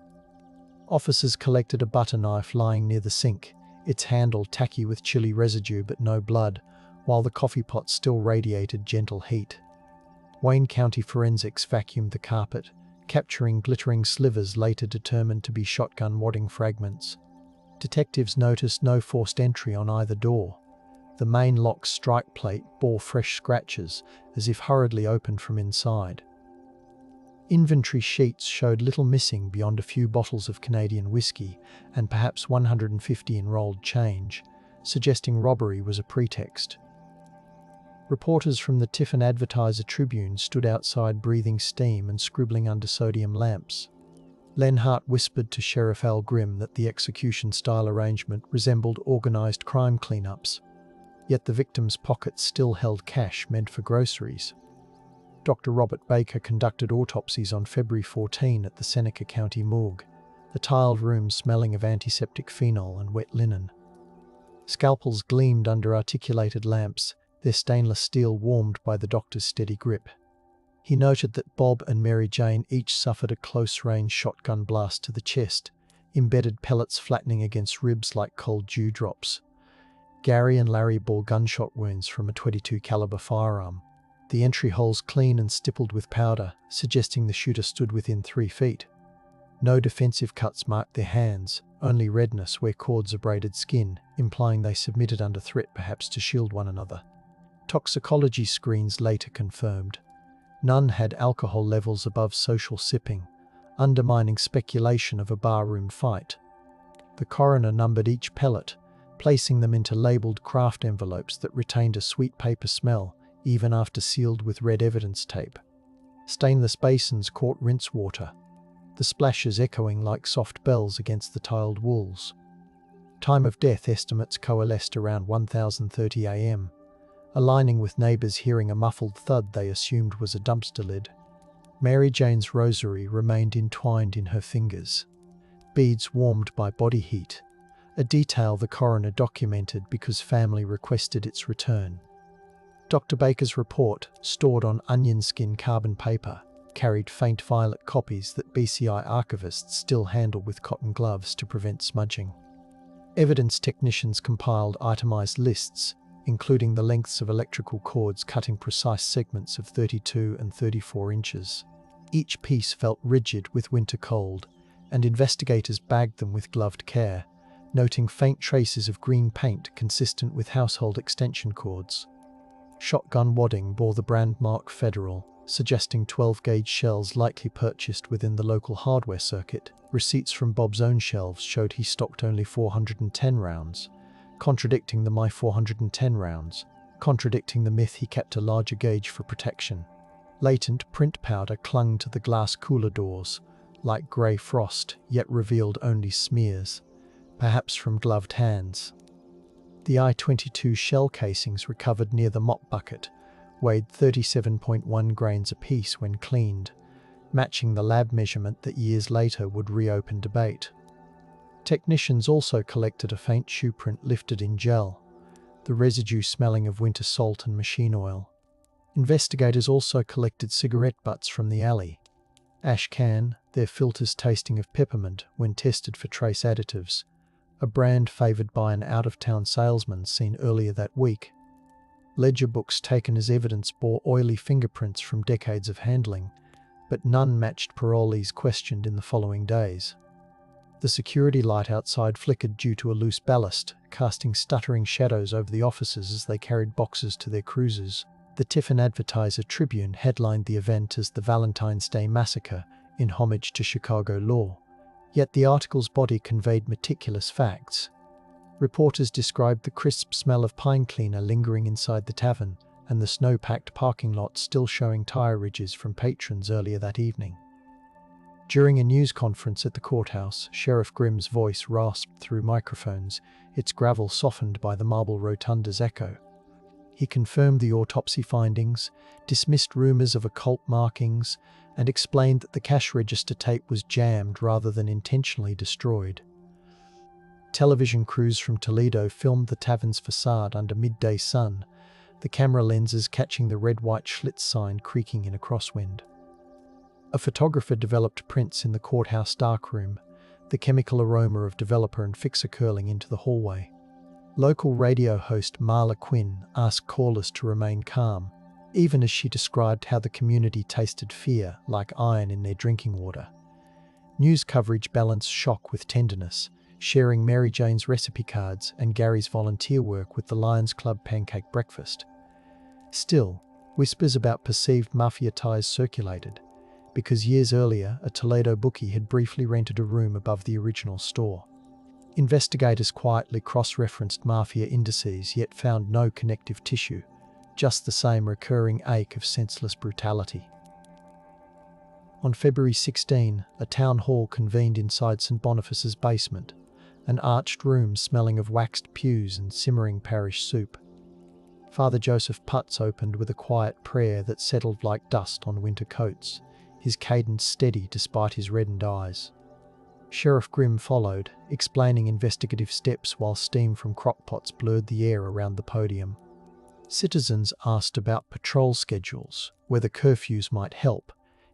Officers collected a butter knife lying near the sink, its handle tacky with chili residue but no blood, while the coffee pot still radiated gentle heat. Wayne County Forensics vacuumed the carpet, capturing glittering slivers later determined to be shotgun wadding fragments. Detectives noticed no forced entry on either door. The main lock's strike plate bore fresh scratches, as if hurriedly opened from inside. Inventory sheets showed little missing beyond a few bottles of Canadian whiskey and perhaps 150 in rolled change, suggesting robbery was a pretext. Reporters from the Tiffin Advertiser-Tribune stood outside breathing steam and scribbling under sodium lamps. Lenhart whispered to Sheriff Al Grimm that the execution-style arrangement resembled organised crime cleanups, yet the victim's pockets still held cash meant for groceries. Dr. Robert Baker conducted autopsies on February 14 at the Seneca County Morgue, a tiled room smelling of antiseptic phenol and wet linen. Scalpels gleamed under articulated lamps, their stainless steel warmed by the doctor's steady grip. He noted that Bob and Mary Jane each suffered a close-range shotgun blast to the chest, embedded pellets flattening against ribs like cold dewdrops. Gary and Larry bore gunshot wounds from a .22 caliber firearm, the entry holes clean and stippled with powder, suggesting the shooter stood within 3 feet. No defensive cuts marked their hands, only redness where cords abraded skin, implying they submitted under threat perhaps to shield one another. Toxicology screens later confirmed. None had alcohol levels above social sipping, undermining speculation of a barroom fight. The coroner numbered each pellet, placing them into labelled craft envelopes that retained a sweet paper smell, even after sealed with red evidence tape. Stainless basins caught rinse water, the splashes echoing like soft bells against the tiled walls. Time of death estimates coalesced around 1030 AM, aligning with neighbours hearing a muffled thud they assumed was a dumpster lid. Mary Jane's rosary remained entwined in her fingers, beads warmed by body heat, a detail the coroner documented because family requested its return. Dr. Baker's report, stored on onion skin carbon paper, carried faint violet copies that BCI archivists still handle with cotton gloves to prevent smudging. Evidence technicians compiled itemised lists, including the lengths of electrical cords cutting precise segments of 32 and 34 inches. Each piece felt rigid with winter cold, and investigators bagged them with gloved care, noting faint traces of green paint consistent with household extension cords. Shotgun wadding bore the brand mark Federal, suggesting 12-gauge shells likely purchased within the local hardware circuit. Receipts from Bob's own shelves showed he stocked only 410 rounds, contradicting the My 410 rounds, contradicting the myth he kept a larger gauge for protection. Latent print powder clung to the glass cooler doors, like grey frost, yet revealed only smears, perhaps from gloved hands. The I-22 shell casings recovered near the mop bucket weighed 37.1 grains apiece when cleaned, matching the lab measurement that years later would reopen debate. Technicians also collected a faint shoe print lifted in gel, the residue smelling of winter salt and machine oil. Investigators also collected cigarette butts from the alley. Ash can, their filters tasting of peppermint when tested for trace additives, a brand favoured by an out-of-town salesman seen earlier that week. Ledger books taken as evidence bore oily fingerprints from decades of handling, but none matched parolees questioned in the following days. The security light outside flickered due to a loose ballast, casting stuttering shadows over the officers as they carried boxes to their cruisers. The Tiffin Advertiser-Tribune headlined the event as the Valentine's Day Massacre, in homage to Chicago law, yet the article's body conveyed meticulous facts. Reporters described the crisp smell of pine cleaner lingering inside the tavern and the snow-packed parking lot still showing tire ridges from patrons earlier that evening. During a news conference at the courthouse, Sheriff Grimm's voice rasped through microphones, its gravel softened by the marble rotunda's echo. He confirmed the autopsy findings, dismissed rumors of occult markings, and explained that the cash register tape was jammed rather than intentionally destroyed. Television crews from Toledo filmed the tavern's facade under midday sun, the camera lenses catching the red-white Schlitz sign creaking in a crosswind. A photographer developed prints in the courthouse darkroom, the chemical aroma of developer and fixer curling into the hallway. Local radio host Marla Quinn asked callers to remain calm, even as she described how the community tasted fear like iron in their drinking water. News coverage balanced shock with tenderness, sharing Mary Jane's recipe cards and Gary's volunteer work with the Lions Club pancake breakfast. Still, whispers about perceived mafia ties circulated, because years earlier a Toledo bookie had briefly rented a room above the original store. Investigators quietly cross-referenced mafia indices yet found no connective tissue, just the same recurring ache of senseless brutality. On February 16, a town hall convened inside St. Boniface's basement, an arched room smelling of waxed pews and simmering parish soup. Father Joseph Putz opened with a quiet prayer that settled like dust on winter coats, his cadence steady despite his reddened eyes. Sheriff Grimm followed, explaining investigative steps while steam from crockpots blurred the air around the podium. Citizens asked about patrol schedules, whether curfews might help,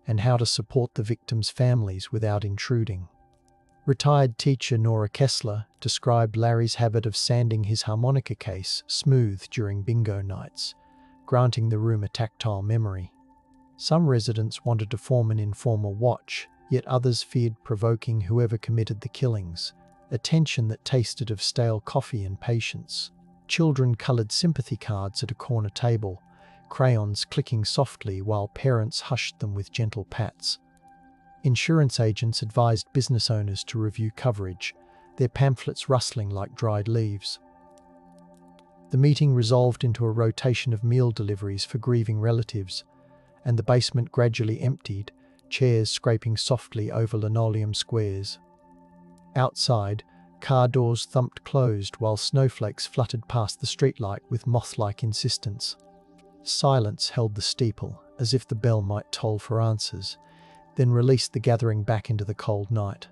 and how to support the victims' families without intruding. Retired teacher Nora Kessler described Larry's habit of sanding his harmonica case smooth during bingo nights, granting the room a tactile memory. Some residents wanted to form an informal watch, yet others feared provoking whoever committed the killings, a tension that tasted of stale coffee and patience. Children coloured sympathy cards at a corner table, crayons clicking softly while parents hushed them with gentle pats. Insurance agents advised business owners to review coverage, their pamphlets rustling like dried leaves. The meeting resolved into a rotation of meal deliveries for grieving relatives, and the basement gradually emptied, chairs scraping softly over linoleum squares. Outside, car doors thumped closed while snowflakes fluttered past the streetlight with moth-like insistence. Silence held the steeple, as if the bell might toll for answers, then released the gathering back into the cold night.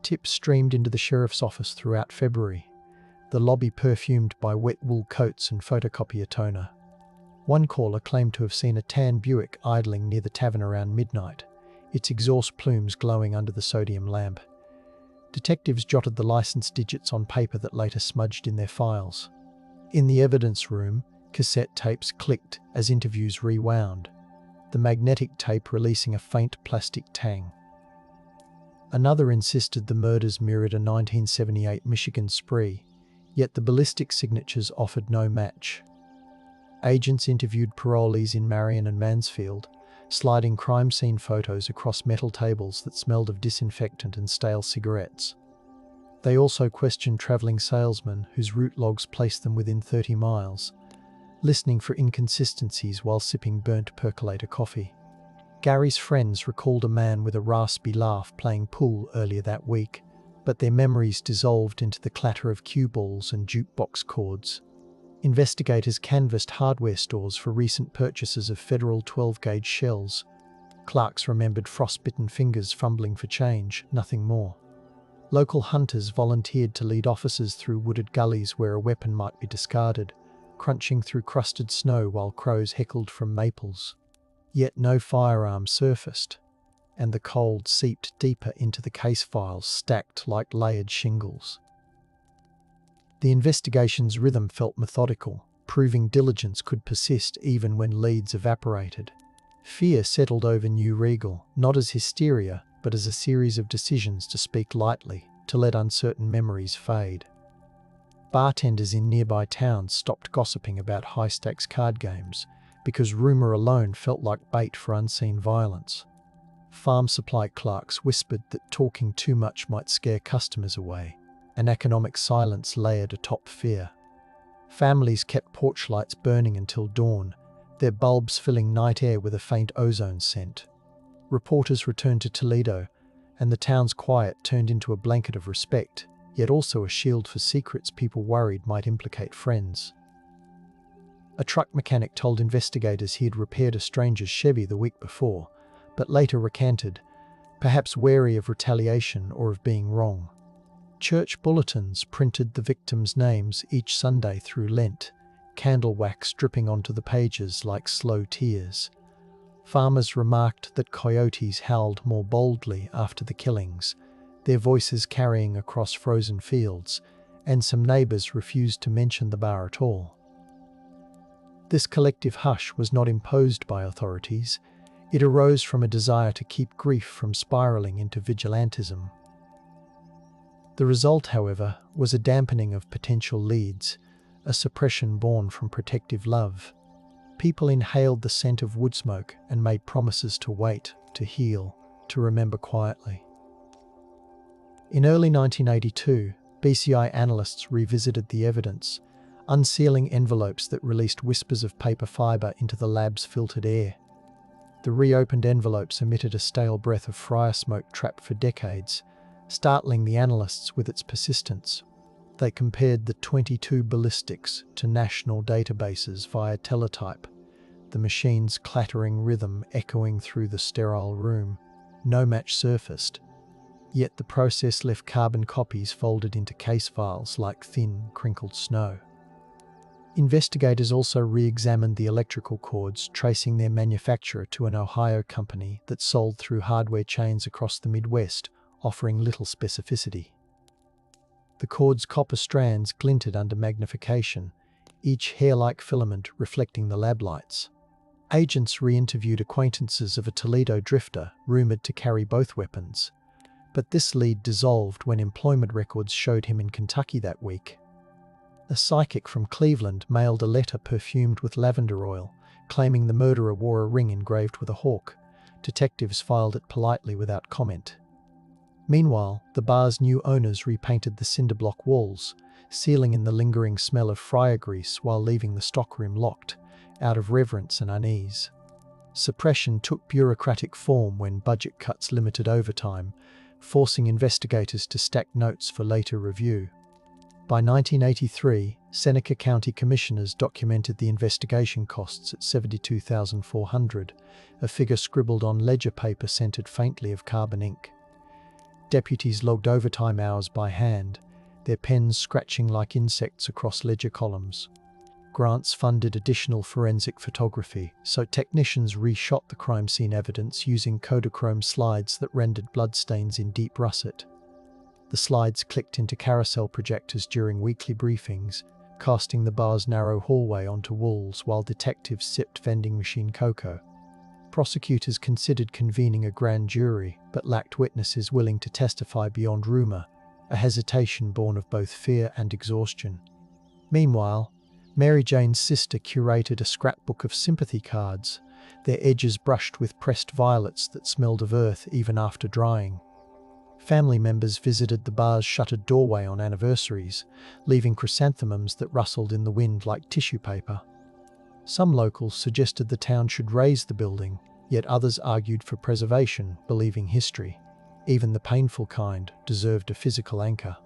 Tips streamed into the sheriff's office throughout February, the lobby perfumed by wet wool coats and photocopier toner. One caller claimed to have seen a tan Buick idling near the tavern around midnight, its exhaust plumes glowing under the sodium lamp. Detectives jotted the license digits on paper that later smudged in their files. In the evidence room, cassette tapes clicked as interviews rewound, the magnetic tape releasing a faint plastic tang. Another insisted the murders mirrored a 1978 Michigan spree, yet the ballistic signatures offered no match. Agents interviewed parolees in Marion and Mansfield, sliding crime scene photos across metal tables that smelled of disinfectant and stale cigarettes. They also questioned travelling salesmen whose route logs placed them within 30 miles, listening for inconsistencies while sipping burnt percolator coffee. Gary's friends recalled a man with a raspy laugh playing pool earlier that week, but their memories dissolved into the clatter of cue balls and jukebox chords. Investigators canvassed hardware stores for recent purchases of federal 12-gauge shells. Clerks remembered frostbitten fingers fumbling for change, nothing more. Local hunters volunteered to lead officers through wooded gullies where a weapon might be discarded, crunching through crusted snow while crows heckled from maples. Yet no firearm surfaced, and the cold seeped deeper into the case files stacked like layered shingles. The investigation's rhythm felt methodical, proving diligence could persist even when leads evaporated. Fear settled over New Regal, not as hysteria, but as a series of decisions to speak lightly, to let uncertain memories fade. Bartenders in nearby towns stopped gossiping about high-stakes card games, because rumour alone felt like bait for unseen violence. Farm supply clerks whispered that talking too much might scare customers away, and economic silence layered atop fear. Families kept porch lights burning until dawn, their bulbs filling night air with a faint ozone scent. Reporters returned to Toledo, and the town's quiet turned into a blanket of respect, yet also a shield for secrets people worried might implicate friends. A truck mechanic told investigators he had repaired a stranger's Chevy the week before, but later recanted, perhaps wary of retaliation or of being wrong. Church bulletins printed the victims' names each Sunday through Lent, candle wax dripping onto the pages like slow tears. Farmers remarked that coyotes howled more boldly after the killings, their voices carrying across frozen fields, and some neighbours refused to mention the bar at all. This collective hush was not imposed by authorities. It arose from a desire to keep grief from spiralling into vigilantism. The result, however, was a dampening of potential leads, a suppression born from protective love. People inhaled the scent of wood smoke and made promises to wait, to heal, to remember quietly. In early 1982, BCI analysts revisited the evidence, unsealing envelopes that released whispers of paper fibre into the lab's filtered air. The reopened envelopes emitted a stale breath of fryer smoke trapped for decades, startling the analysts with its persistence. They compared the 22 ballistics to national databases via teletype, the machine's clattering rhythm echoing through the sterile room. No match surfaced, yet the process left carbon copies folded into case files like thin, crinkled snow. Investigators also re-examined the electrical cords, tracing their manufacturer to an Ohio company that sold through hardware chains across the Midwest, offering little specificity. The cord's copper strands glinted under magnification, each hair-like filament reflecting the lab lights. Agents re-interviewed acquaintances of a Toledo drifter rumoured to carry both weapons, but this lead dissolved when employment records showed him in Kentucky that week. A psychic from Cleveland mailed a letter perfumed with lavender oil, claiming the murderer wore a ring engraved with a hawk. Detectives filed it politely without comment. Meanwhile, the bar's new owners repainted the cinder-block walls, sealing in the lingering smell of fryer grease while leaving the stockroom locked, out of reverence and unease. Suppression took bureaucratic form when budget cuts limited overtime, forcing investigators to stack notes for later review. By 1983, Seneca County commissioners documented the investigation costs at $72,400, a figure scribbled on ledger paper scented faintly of carbon ink. Deputies logged overtime hours by hand, their pens scratching like insects across ledger columns. Grants funded additional forensic photography, so technicians reshot the crime scene evidence using Kodachrome slides that rendered bloodstains in deep russet. The slides clicked into carousel projectors during weekly briefings, casting the bar's narrow hallway onto walls while detectives sipped vending machine cocoa. Prosecutors considered convening a grand jury, but lacked witnesses willing to testify beyond rumour, a hesitation born of both fear and exhaustion. Meanwhile, Mary Jane's sister curated a scrapbook of sympathy cards, their edges brushed with pressed violets that smelled of earth even after drying. Family members visited the bar's shuttered doorway on anniversaries, leaving chrysanthemums that rustled in the wind like tissue paper. Some locals suggested the town should raze the building, yet others argued for preservation, believing history, even the painful kind, deserved a physical anchor.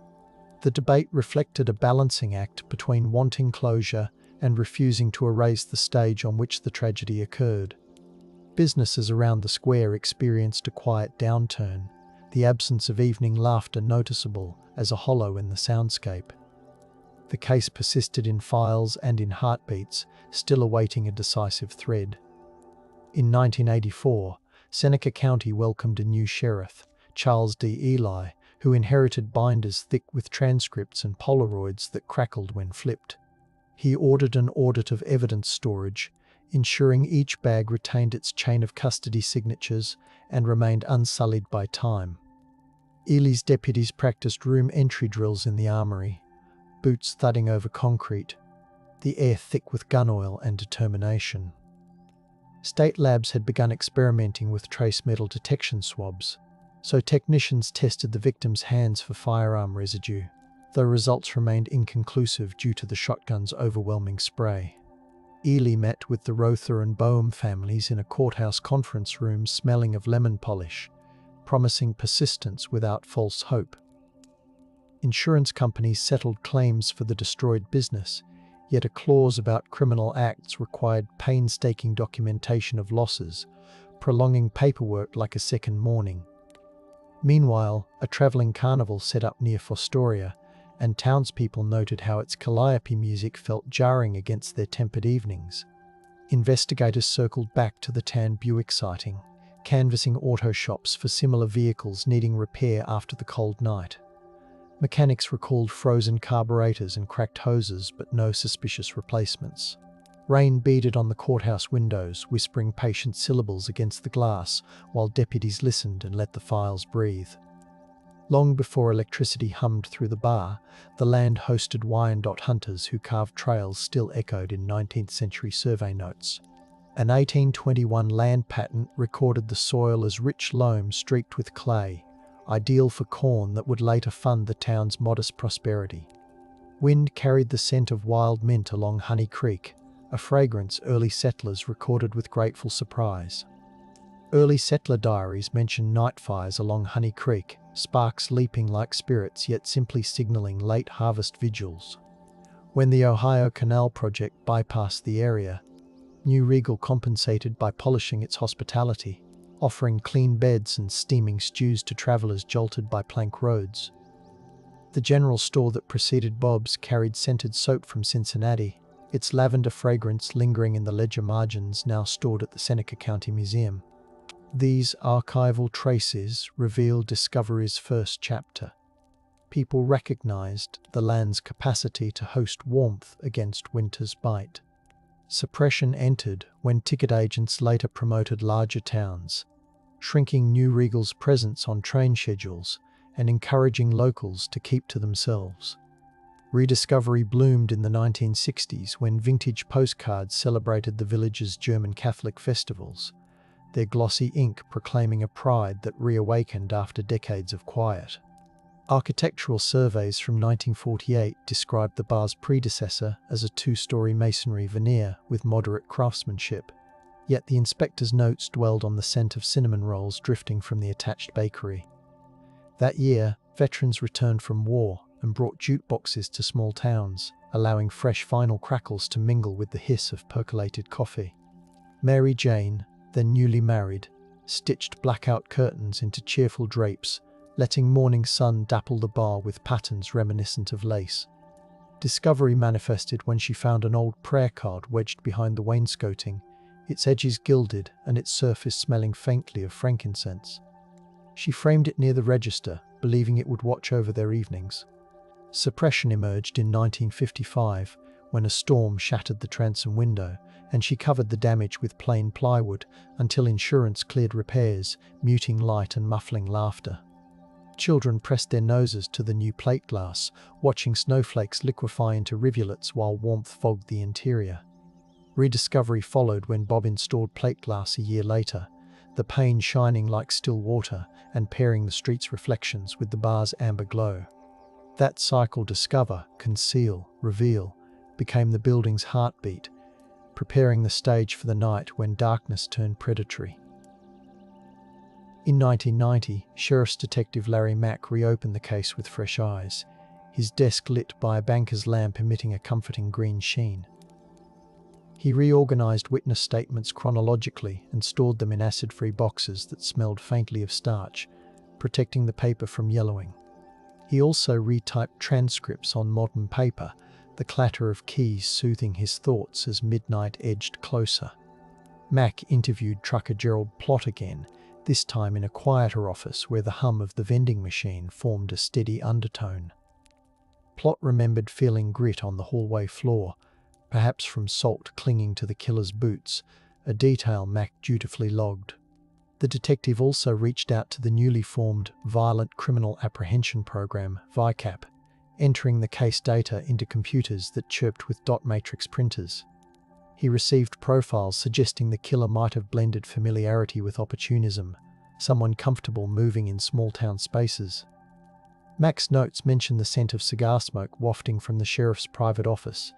The debate reflected a balancing act between wanting closure and refusing to erase the stage on which the tragedy occurred. Businesses around the square experienced a quiet downturn, the absence of evening laughter noticeable as a hollow in the soundscape. The case persisted in files and in heartbeats, still awaiting a decisive thread. In 1984, Seneca County welcomed a new sheriff, Charles D. Ely, who inherited binders thick with transcripts and Polaroids that crackled when flipped. He ordered an audit of evidence storage, ensuring each bag retained its chain of custody signatures and remained unsullied by time. Ely's deputies practiced room entry drills in the armory, boots thudding over concrete, the air thick with gun oil and determination. State labs had begun experimenting with trace metal detection swabs, so technicians tested the victim's hands for firearm residue, though results remained inconclusive due to the shotgun's overwhelming spray. Ely met with the Rother and Boehm families in a courthouse conference room smelling of lemon polish, promising persistence without false hope. Insurance companies settled claims for the destroyed business, yet a clause about criminal acts required painstaking documentation of losses, prolonging paperwork like a second morning. Meanwhile, a travelling carnival set up near Fostoria, and townspeople noted how its calliope music felt jarring against their tempered evenings. Investigators circled back to the tan Buick sighting, canvassing auto shops for similar vehicles needing repair after the cold night. Mechanics recalled frozen carburetors and cracked hoses, but no suspicious replacements. Rain beaded on the courthouse windows, whispering patient syllables against the glass, while deputies listened and let the files breathe. Long before electricity hummed through the bar, the land hosted Wyandotte hunters who carved trails still echoed in 19th century survey notes. An 1821 land patent recorded the soil as rich loam streaked with clay, ideal for corn that would later fund the town's modest prosperity. Wind carried the scent of wild mint along Honey Creek, a fragrance early settlers recorded with grateful surprise. Early settler diaries mention night fires along Honey Creek, sparks leaping like spirits yet simply signaling late harvest vigils. When the Ohio Canal project bypassed the area, New Regal compensated by polishing its hospitality, offering clean beds and steaming stews to travelers jolted by plank roads. The general store that preceded Bob's carried scented soap from Cincinnati, its lavender fragrance lingering in the ledger margins now stored at the Seneca County Museum. These archival traces reveal Discovery's first chapter. People recognized the land's capacity to host warmth against winter's bite. Suppression entered when ticket agents later promoted larger towns, shrinking New Regal's presence on train schedules and encouraging locals to keep to themselves. Rediscovery bloomed in the 1960s when vintage postcards celebrated the village's German Catholic festivals, their glossy ink proclaiming a pride that reawakened after decades of quiet. Architectural surveys from 1948 described the bar's predecessor as a two-story masonry veneer with moderate craftsmanship, yet the inspector's notes dwelled on the scent of cinnamon rolls drifting from the attached bakery. That year, veterans returned from war and brought jute boxes to small towns, allowing fresh vinyl crackles to mingle with the hiss of percolated coffee. Mary Jane, then newly married, stitched blackout curtains into cheerful drapes, letting morning sun dapple the bar with patterns reminiscent of lace. Discovery manifested when she found an old prayer card wedged behind the wainscoting, its edges gilded and its surface smelling faintly of frankincense. She framed it near the register, believing it would watch over their evenings. Suppression emerged in 1955, when a storm shattered the transom window, and she covered the damage with plain plywood until insurance cleared repairs, muting light and muffling laughter. Children pressed their noses to the new plate glass, watching snowflakes liquefy into rivulets while warmth fogged the interior. Rediscovery followed when Bob installed plate glass a year later, the pane shining like still water and pairing the street's reflections with the bar's amber glow. That cycle, discover, conceal, reveal, became the building's heartbeat, preparing the stage for the night when darkness turned predatory. In 1990, Sheriff's Detective Larry Mack reopened the case with fresh eyes, his desk lit by a banker's lamp emitting a comforting green sheen. He reorganized witness statements chronologically and stored them in acid-free boxes that smelled faintly of starch, protecting the paper from yellowing. He also retyped transcripts on modern paper, the clatter of keys soothing his thoughts as midnight edged closer. Mack interviewed trucker Gerald Plott again, this time in a quieter office where the hum of the vending machine formed a steady undertone. Plott remembered feeling grit on the hallway floor, perhaps from salt clinging to the killer's boots, a detail Mack dutifully logged. The detective also reached out to the newly formed Violent Criminal Apprehension Program, VICAP, entering the case data into computers that chirped with dot matrix printers. He received profiles suggesting the killer might have blended familiarity with opportunism, someone comfortable moving in small-town spaces. Mack's notes mention the scent of cigar smoke wafting from the sheriff's private office,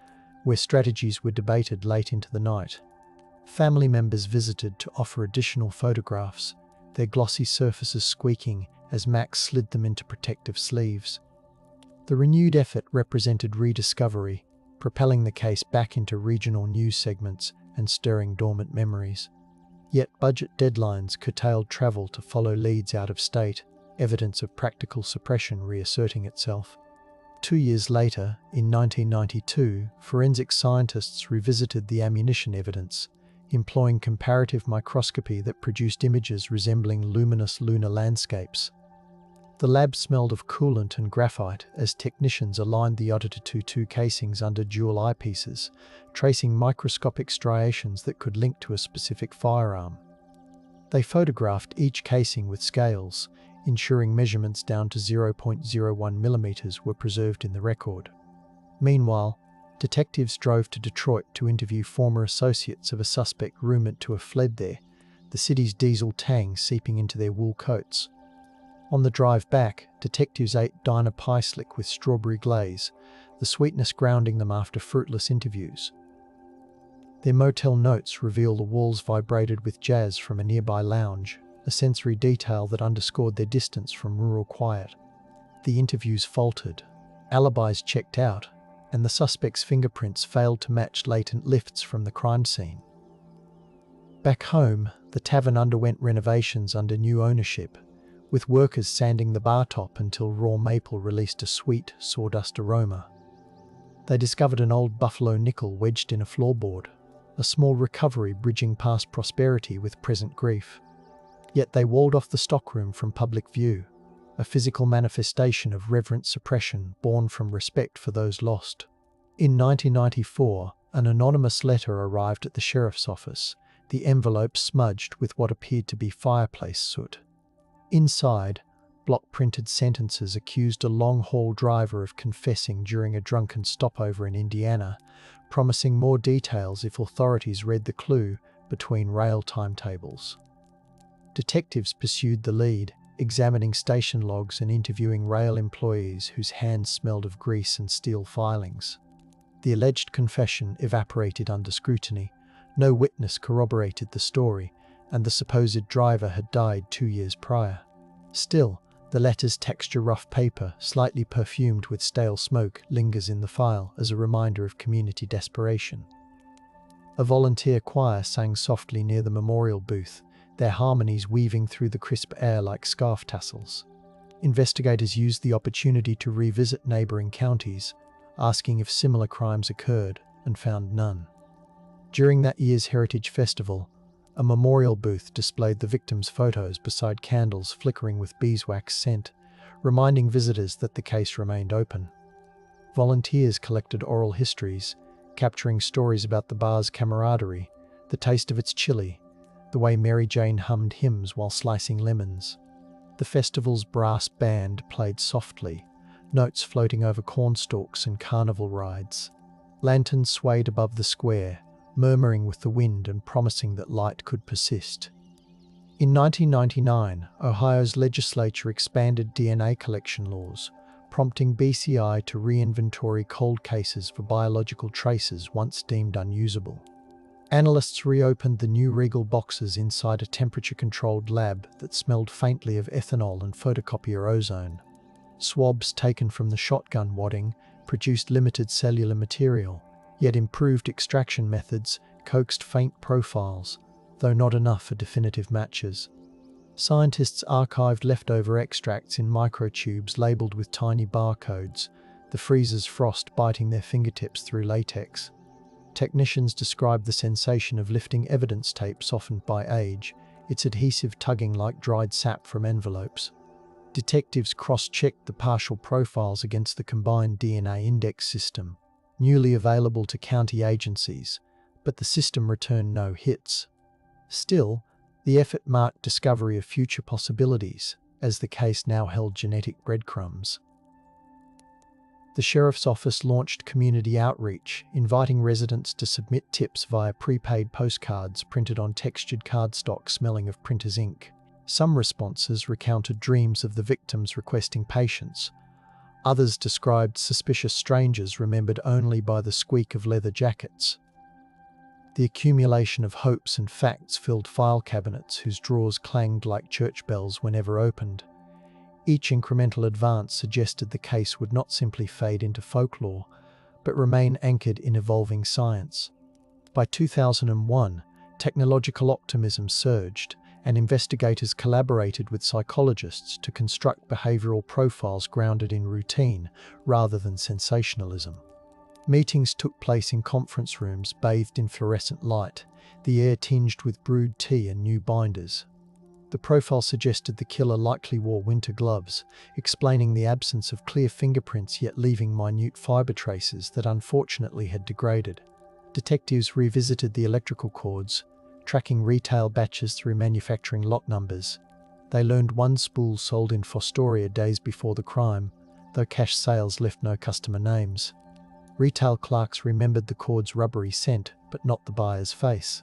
where strategies were debated late into the night. Family members visited to offer additional photographs, their glossy surfaces squeaking as Mack slid them into protective sleeves. The renewed effort represented rediscovery, propelling the case back into regional news segments and stirring dormant memories. Yet budget deadlines curtailed travel to follow leads out of state, evidence of practical suppression reasserting itself. 2 years later, in 1992, forensic scientists revisited the ammunition evidence, employing comparative microscopy that produced images resembling luminous lunar landscapes. The lab smelled of coolant and graphite as technicians aligned the audited 2.2 casings under dual eyepieces, tracing microscopic striations that could link to a specific firearm. They photographed each casing with scales, ensuring measurements down to 0.01 millimeters were preserved in the record. Meanwhile, detectives drove to Detroit to interview former associates of a suspect rumored to have fled there, the city's diesel tang seeping into their wool coats. On the drive back, detectives ate diner pie slick with strawberry glaze, the sweetness grounding them after fruitless interviews. Their motel notes reveal the walls vibrated with jazz from a nearby lounge, a sensory detail that underscored their distance from rural quiet. The interviews faltered, alibis checked out, and the suspect's fingerprints failed to match latent lifts from the crime scene. Back home, the tavern underwent renovations under new ownership, with workers sanding the bar top until raw maple released a sweet, sawdust aroma. They discovered an old buffalo nickel wedged in a floorboard, a small recovery bridging past prosperity with present grief. Yet they walled off the stockroom from public view, a physical manifestation of reverent suppression born from respect for those lost. In 1994, an anonymous letter arrived at the sheriff's office, the envelope smudged with what appeared to be fireplace soot. Inside, block-printed sentences accused a long-haul driver of confessing during a drunken stopover in Indiana, promising more details if authorities read the clue between rail timetables. Detectives pursued the lead, examining station logs and interviewing rail employees whose hands smelled of grease and steel filings. The alleged confession evaporated under scrutiny. No witness corroborated the story, and the supposed driver had died 2 years prior. Still, the letter's texture rough paper, slightly perfumed with stale smoke, lingers in the file as a reminder of community desperation. A volunteer choir sang softly near the memorial booth, their harmonies weaving through the crisp air like scarf tassels. Investigators used the opportunity to revisit neighboring counties, asking if similar crimes occurred, and found none. During that year's Heritage Festival, a memorial booth displayed the victims' photos beside candles flickering with beeswax scent, reminding visitors that the case remained open. Volunteers collected oral histories, capturing stories about the bar's camaraderie, the taste of its chili, the way Mary Jane hummed hymns while slicing lemons. The festival's brass band played softly, notes floating over cornstalks and carnival rides. Lanterns swayed above the square, murmuring with the wind and promising that light could persist. In 1999, Ohio's legislature expanded DNA collection laws, prompting BCI to re-inventory cold cases for biological traces once deemed unusable. Analysts reopened the new Regal boxes inside a temperature-controlled lab that smelled faintly of ethanol and photocopier ozone. Swabs taken from the shotgun wadding produced limited cellular material, yet improved extraction methods coaxed faint profiles, though not enough for definitive matches. Scientists archived leftover extracts in microtubes labeled with tiny barcodes, the freezer's frost biting their fingertips through latex. Technicians described the sensation of lifting evidence tape softened by age, its adhesive tugging like dried sap from envelopes. Detectives cross-checked the partial profiles against the combined DNA index system, newly available to county agencies, but the system returned no hits. Still, the effort marked discovery of future possibilities, as the case now held genetic breadcrumbs. The sheriff's office launched community outreach, inviting residents to submit tips via prepaid postcards printed on textured cardstock smelling of printer's ink. Some responses recounted dreams of the victims requesting patience. Others described suspicious strangers remembered only by the squeak of leather jackets. The accumulation of hopes and facts filled file cabinets whose drawers clanged like church bells whenever opened. Each incremental advance suggested the case would not simply fade into folklore, but remain anchored in evolving science. By 2001, technological optimism surged, and investigators collaborated with psychologists to construct behavioral profiles grounded in routine rather than sensationalism. Meetings took place in conference rooms bathed in fluorescent light, the air tinged with brewed tea and new binders. The profile suggested the killer likely wore winter gloves, explaining the absence of clear fingerprints yet leaving minute fiber traces that unfortunately had degraded. Detectives revisited the electrical cords, tracking retail batches through manufacturing lot numbers. They learned one spool sold in Fostoria days before the crime, though cash sales left no customer names. Retail clerks remembered the cord's rubbery scent, but not the buyer's face.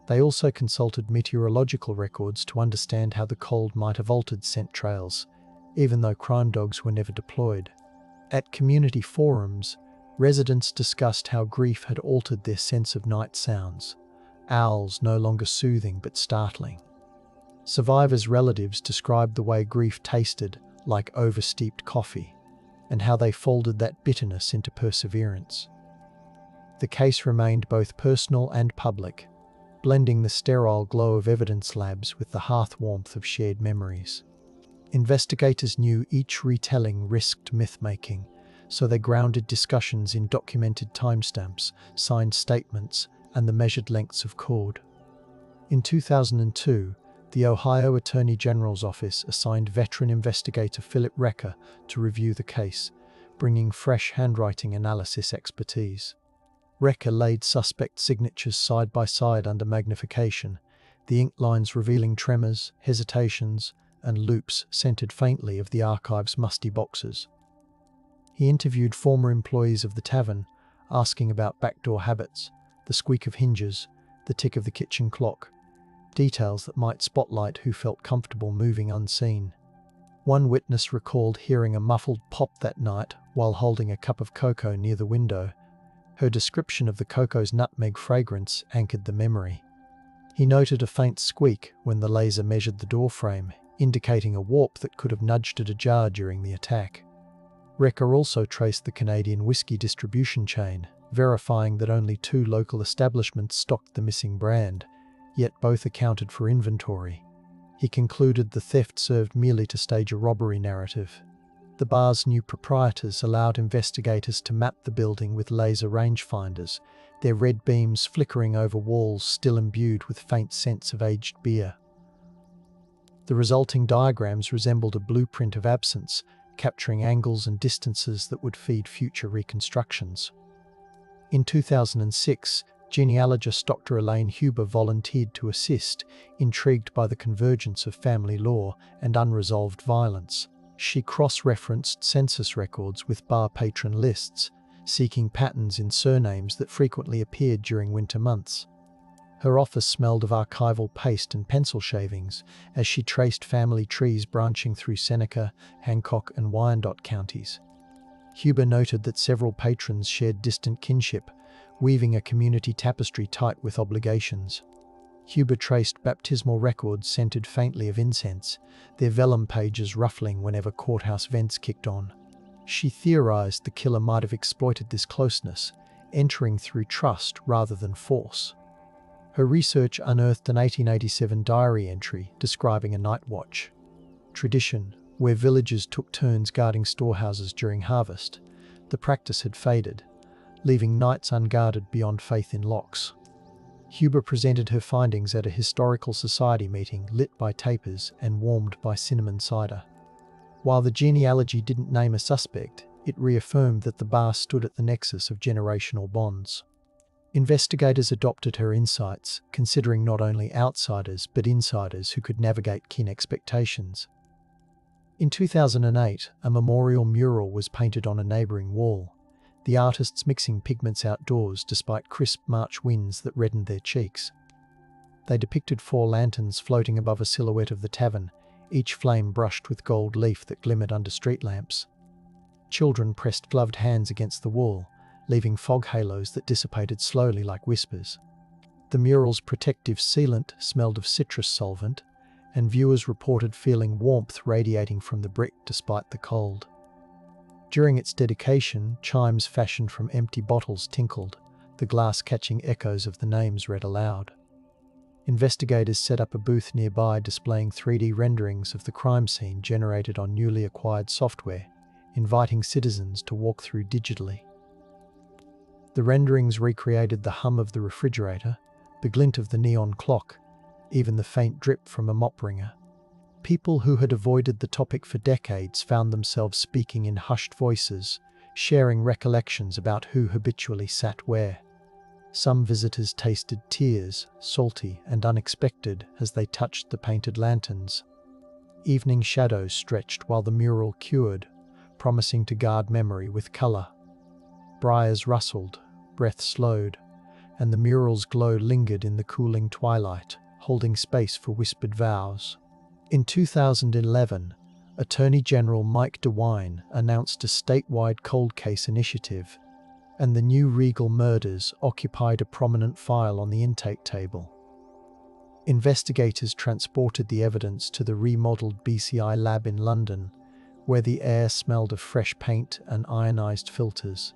They also consulted meteorological records to understand how the cold might have altered scent trails, even though crime dogs were never deployed. At community forums, residents discussed how grief had altered their sense of night sounds, owls no longer soothing but startling. Survivors' relatives described the way grief tasted like oversteeped coffee, and how they folded that bitterness into perseverance. The case remained both personal and public, blending the sterile glow of evidence labs with the hearth warmth of shared memories. Investigators knew each retelling risked myth-making, so they grounded discussions in documented timestamps, signed statements, and the measured lengths of cord. In 2002, the Ohio Attorney General's office assigned veteran investigator Philip Recker to review the case, bringing fresh handwriting analysis expertise. Recker laid suspect signatures side by side under magnification, the ink lines revealing tremors, hesitations, and loops scented faintly of the archive's musty boxes. He interviewed former employees of the tavern, asking about backdoor habits, the squeak of hinges, the tick of the kitchen clock, details that might spotlight who felt comfortable moving unseen. One witness recalled hearing a muffled pop that night while holding a cup of cocoa near the window. Her description of the cocoa's nutmeg fragrance anchored the memory. He noted a faint squeak when the laser measured the doorframe, indicating a warp that could have nudged it ajar during the attack. Recker also traced the Canadian whiskey distribution chain, verifying that only 2 local establishments stocked the missing brand, yet both accounted for inventory. He concluded the theft served merely to stage a robbery narrative. The bar's new proprietors allowed investigators to map the building with laser rangefinders, their red beams flickering over walls still imbued with faint scents of aged beer. The resulting diagrams resembled a blueprint of absence, capturing angles and distances that would feed future reconstructions. In 2006, genealogist Dr. Elaine Huber volunteered to assist, intrigued by the convergence of family law and unresolved violence. She cross-referenced census records with bar patron lists, seeking patterns in surnames that frequently appeared during winter months. Her office smelled of archival paste and pencil shavings as she traced family trees branching through Seneca, Hancock, and Wyandotte counties. Huber noted that several patrons shared distant kinship, weaving a community tapestry tight with obligations. Huber traced baptismal records scented faintly of incense, their vellum pages ruffling whenever courthouse vents kicked on. She theorized the killer might have exploited this closeness, entering through trust rather than force. Her research unearthed an 1887 diary entry describing a night watch tradition where villagers took turns guarding storehouses during harvest. The practice had faded, leaving nights unguarded beyond faith in locks. Huber presented her findings at a historical society meeting lit by tapers and warmed by cinnamon cider. While the genealogy didn't name a suspect, it reaffirmed that the bar stood at the nexus of generational bonds. Investigators adopted her insights, considering not only outsiders but insiders who could navigate kin expectations. In 2008, a memorial mural was painted on a neighbouring wall, the artists mixing pigments outdoors despite crisp March winds that reddened their cheeks. They depicted 4 lanterns floating above a silhouette of the tavern, each flame brushed with gold leaf that glimmered under street lamps. Children pressed gloved hands against the wall, leaving fog halos that dissipated slowly like whispers. The mural's protective sealant smelled of citrus solvent, and viewers reported feeling warmth radiating from the brick despite the cold. During its dedication, chimes fashioned from empty bottles tinkled, the glass catching echoes of the names read aloud. Investigators set up a booth nearby displaying 3D renderings of the crime scene generated on newly acquired software, inviting citizens to walk through digitally. The renderings recreated the hum of the refrigerator, the glint of the neon clock, even the faint drip from a mop wringer. People who had avoided the topic for decades found themselves speaking in hushed voices, sharing recollections about who habitually sat where. Some visitors tasted tears, salty and unexpected, as they touched the painted lanterns. Evening shadows stretched while the mural cured, promising to guard memory with colour. Briars rustled, breath slowed, and the mural's glow lingered in the cooling twilight, holding space for whispered vows. In 2011, Attorney General Mike DeWine announced a statewide cold case initiative, and the new Regal murders occupied a prominent file on the intake table. Investigators transported the evidence to the remodeled BCI lab in London, where the air smelled of fresh paint and ionized filters.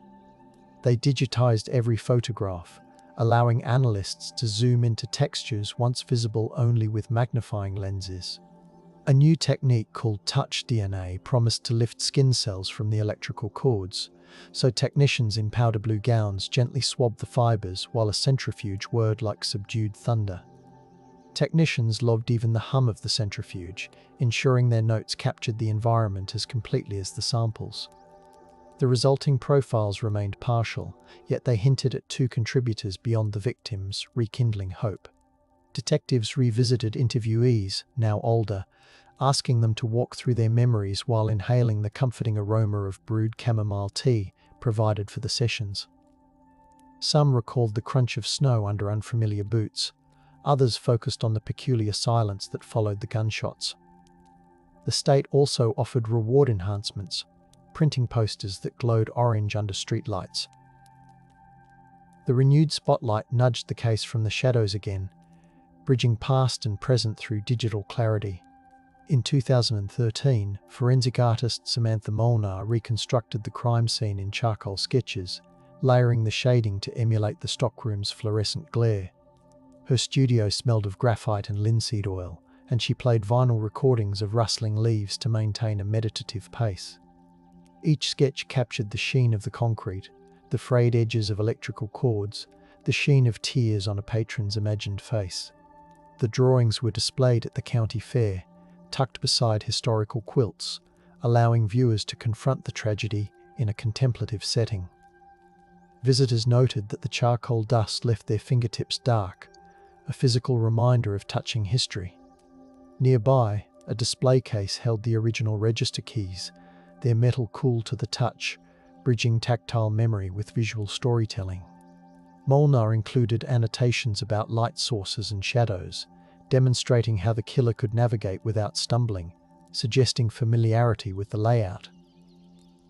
They digitized every photograph, allowing analysts to zoom into textures once visible only with magnifying lenses. A new technique called touch DNA promised to lift skin cells from the electrical cords, so technicians in powder blue gowns gently swabbed the fibers while a centrifuge whirred like subdued thunder. Technicians loved even the hum of the centrifuge, ensuring their notes captured the environment as completely as the samples. The resulting profiles remained partial, yet they hinted at 2 contributors beyond the victims, rekindling hope. Detectives revisited interviewees, now older, asking them to walk through their memories while inhaling the comforting aroma of brewed chamomile tea provided for the sessions. Some recalled the crunch of snow under unfamiliar boots, others focused on the peculiar silence that followed the gunshots. The state also offered reward enhancements, printing posters that glowed orange under streetlights. The renewed spotlight nudged the case from the shadows again, bridging past and present through digital clarity. In 2013, forensic artist Samantha Molnar reconstructed the crime scene in charcoal sketches, layering the shading to emulate the stockroom's fluorescent glare. Her studio smelled of graphite and linseed oil, and she played vinyl recordings of rustling leaves to maintain a meditative pace. Each sketch captured the sheen of the concrete, the frayed edges of electrical cords, the sheen of tears on a patron's imagined face. The drawings were displayed at the county fair, tucked beside historical quilts, allowing viewers to confront the tragedy in a contemplative setting. Visitors noted that the charcoal dust left their fingertips dark, a physical reminder of touching history. Nearby, a display case held the original register keys, their metal cool to the touch, bridging tactile memory with visual storytelling. Molnar included annotations about light sources and shadows, demonstrating how the killer could navigate without stumbling, suggesting familiarity with the layout.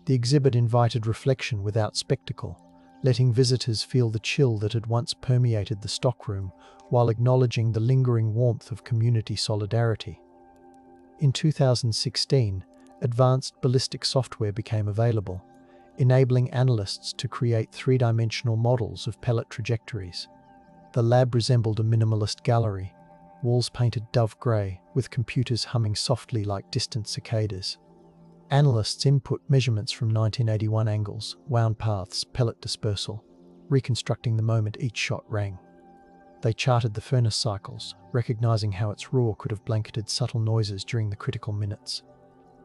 The exhibit invited reflection without spectacle, letting visitors feel the chill that had once permeated the stockroom while acknowledging the lingering warmth of community solidarity. In 2016, advanced ballistic software became available, enabling analysts to create three-dimensional models of pellet trajectories. The lab resembled a minimalist gallery, walls painted dove grey, with computers humming softly like distant cicadas. Analysts input measurements from 1981 angles, wound paths, pellet dispersal, reconstructing the moment each shot rang. They charted the furnace cycles, recognizing how its roar could have blanketed subtle noises during the critical minutes.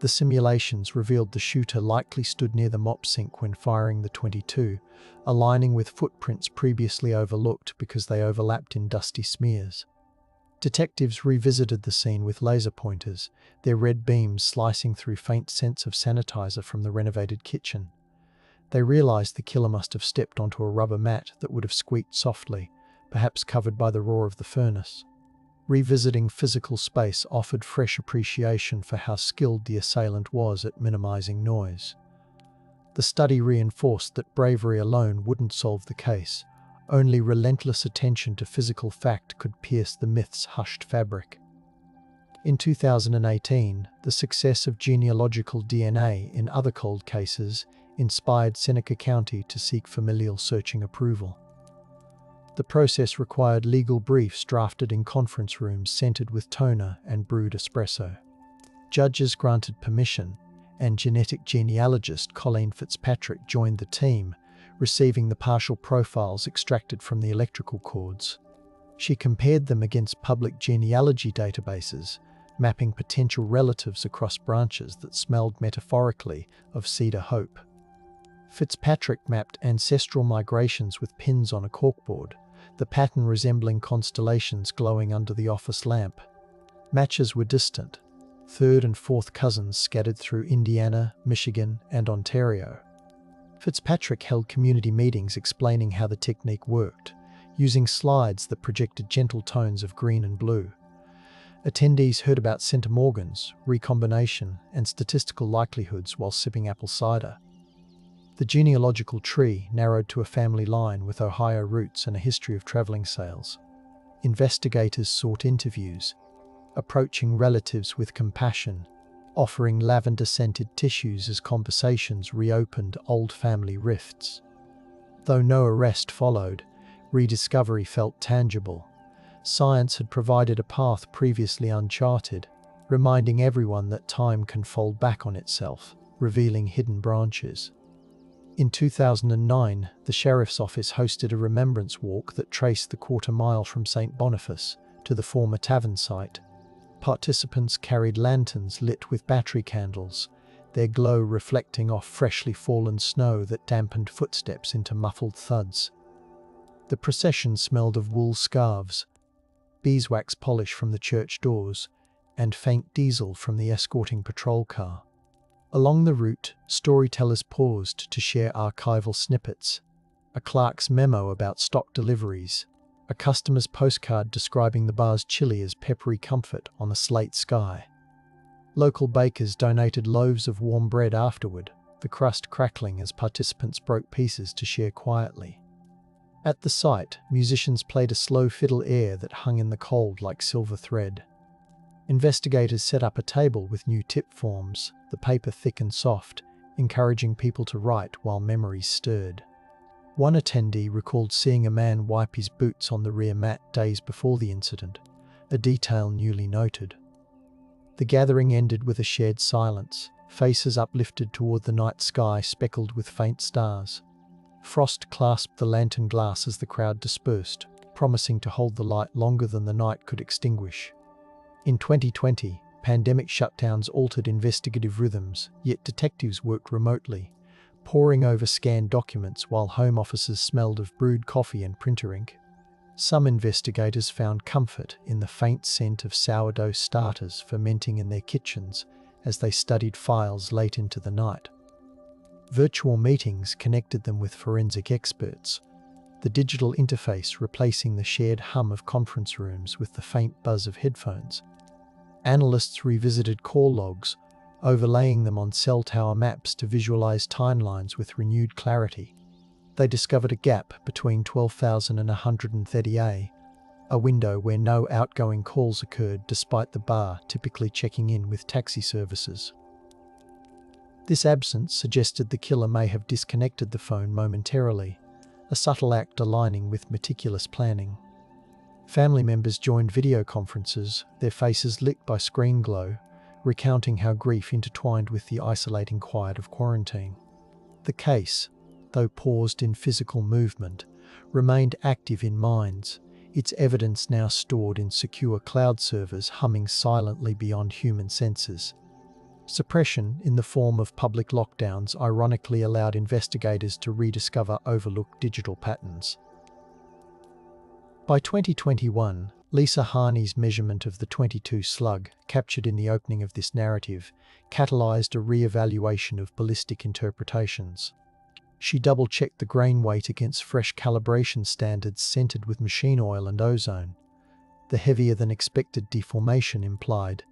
The simulations revealed the shooter likely stood near the mop sink when firing the .22, aligning with footprints previously overlooked because they overlapped in dusty smears. Detectives revisited the scene with laser pointers, their red beams slicing through faint scents of sanitizer from the renovated kitchen. They realized the killer must have stepped onto a rubber mat that would have squeaked softly, perhaps covered by the roar of the furnace. Revisiting physical space offered fresh appreciation for how skilled the assailant was at minimizing noise. The study reinforced that bravery alone wouldn't solve the case. Only relentless attention to physical fact could pierce the myth's hushed fabric. In 2018, the success of genealogical DNA in other cold cases inspired Seneca County to seek familial searching approval. The process required legal briefs drafted in conference rooms scented with toner and brewed espresso. Judges granted permission, and genetic genealogist Colleen Fitzpatrick joined the team, receiving the partial profiles extracted from the electrical cords. She compared them against public genealogy databases, mapping potential relatives across branches that smelled metaphorically of Cedar Hope. Fitzpatrick mapped ancestral migrations with pins on a corkboard, the pattern resembling constellations glowing under the office lamp. Matches were distant, third and fourth cousins scattered through Indiana, Michigan, and Ontario. Fitzpatrick held community meetings explaining how the technique worked, using slides that projected gentle tones of green and blue. Attendees heard about centimorgans, recombination, and statistical likelihoods while sipping apple cider. The genealogical tree narrowed to a family line with Ohio roots and a history of traveling sales. Investigators sought interviews, approaching relatives with compassion, offering lavender-scented tissues as conversations reopened old family rifts. Though no arrest followed, rediscovery felt tangible. Science had provided a path previously uncharted, reminding everyone that time can fold back on itself, revealing hidden branches. In 2009, the Sheriff's Office hosted a remembrance walk that traced the quarter-mile from St. Boniface to the former tavern site. Participants carried lanterns lit with battery candles, their glow reflecting off freshly fallen snow that dampened footsteps into muffled thuds. The procession smelled of wool scarves, beeswax polish from the church doors, and faint diesel from the escorting patrol car. Along the route, storytellers paused to share archival snippets, a clerk's memo about stock deliveries, a customer's postcard describing the bar's chili as peppery comfort on a slate sky. Local bakers donated loaves of warm bread afterward, the crust crackling as participants broke pieces to share quietly. At the site, musicians played a slow fiddle air that hung in the cold like silver thread. Investigators set up a table with new tip forms, the paper thick and soft, encouraging people to write while memories stirred. One attendee recalled seeing a man wipe his boots on the rear mat days before the incident, a detail newly noted. The gathering ended with a shared silence, faces uplifted toward the night sky speckled with faint stars. Frost clasped the lantern glass as the crowd dispersed, promising to hold the light longer than the night could extinguish. In 2020, pandemic shutdowns altered investigative rhythms, yet detectives worked remotely, poring over scanned documents while home offices smelled of brewed coffee and printer ink. Some investigators found comfort in the faint scent of sourdough starters fermenting in their kitchens as they studied files late into the night. Virtual meetings connected them with forensic experts, the digital interface replacing the shared hum of conference rooms with the faint buzz of headphones. Analysts revisited call logs, overlaying them on cell tower maps to visualize timelines with renewed clarity. They discovered a gap between 12,000 and 130A, a window where no outgoing calls occurred despite the bar typically checking in with taxi services. This absence suggested the killer may have disconnected the phone momentarily, a subtle act aligning with meticulous planning. Family members joined video conferences, their faces lit by screen glow, recounting how grief intertwined with the isolating quiet of quarantine. The case, though paused in physical movement, remained active in minds, its evidence now stored in secure cloud servers humming silently beyond human senses. Suppression in the form of public lockdowns ironically allowed investigators to rediscover overlooked digital patterns. By 2021, Lisa Harney's measurement of the 22 slug, captured in the opening of this narrative, catalyzed a re-evaluation of ballistic interpretations. She double-checked the grain weight against fresh calibration standards scented with machine oil and ozone. The heavier-than-expected deformation implied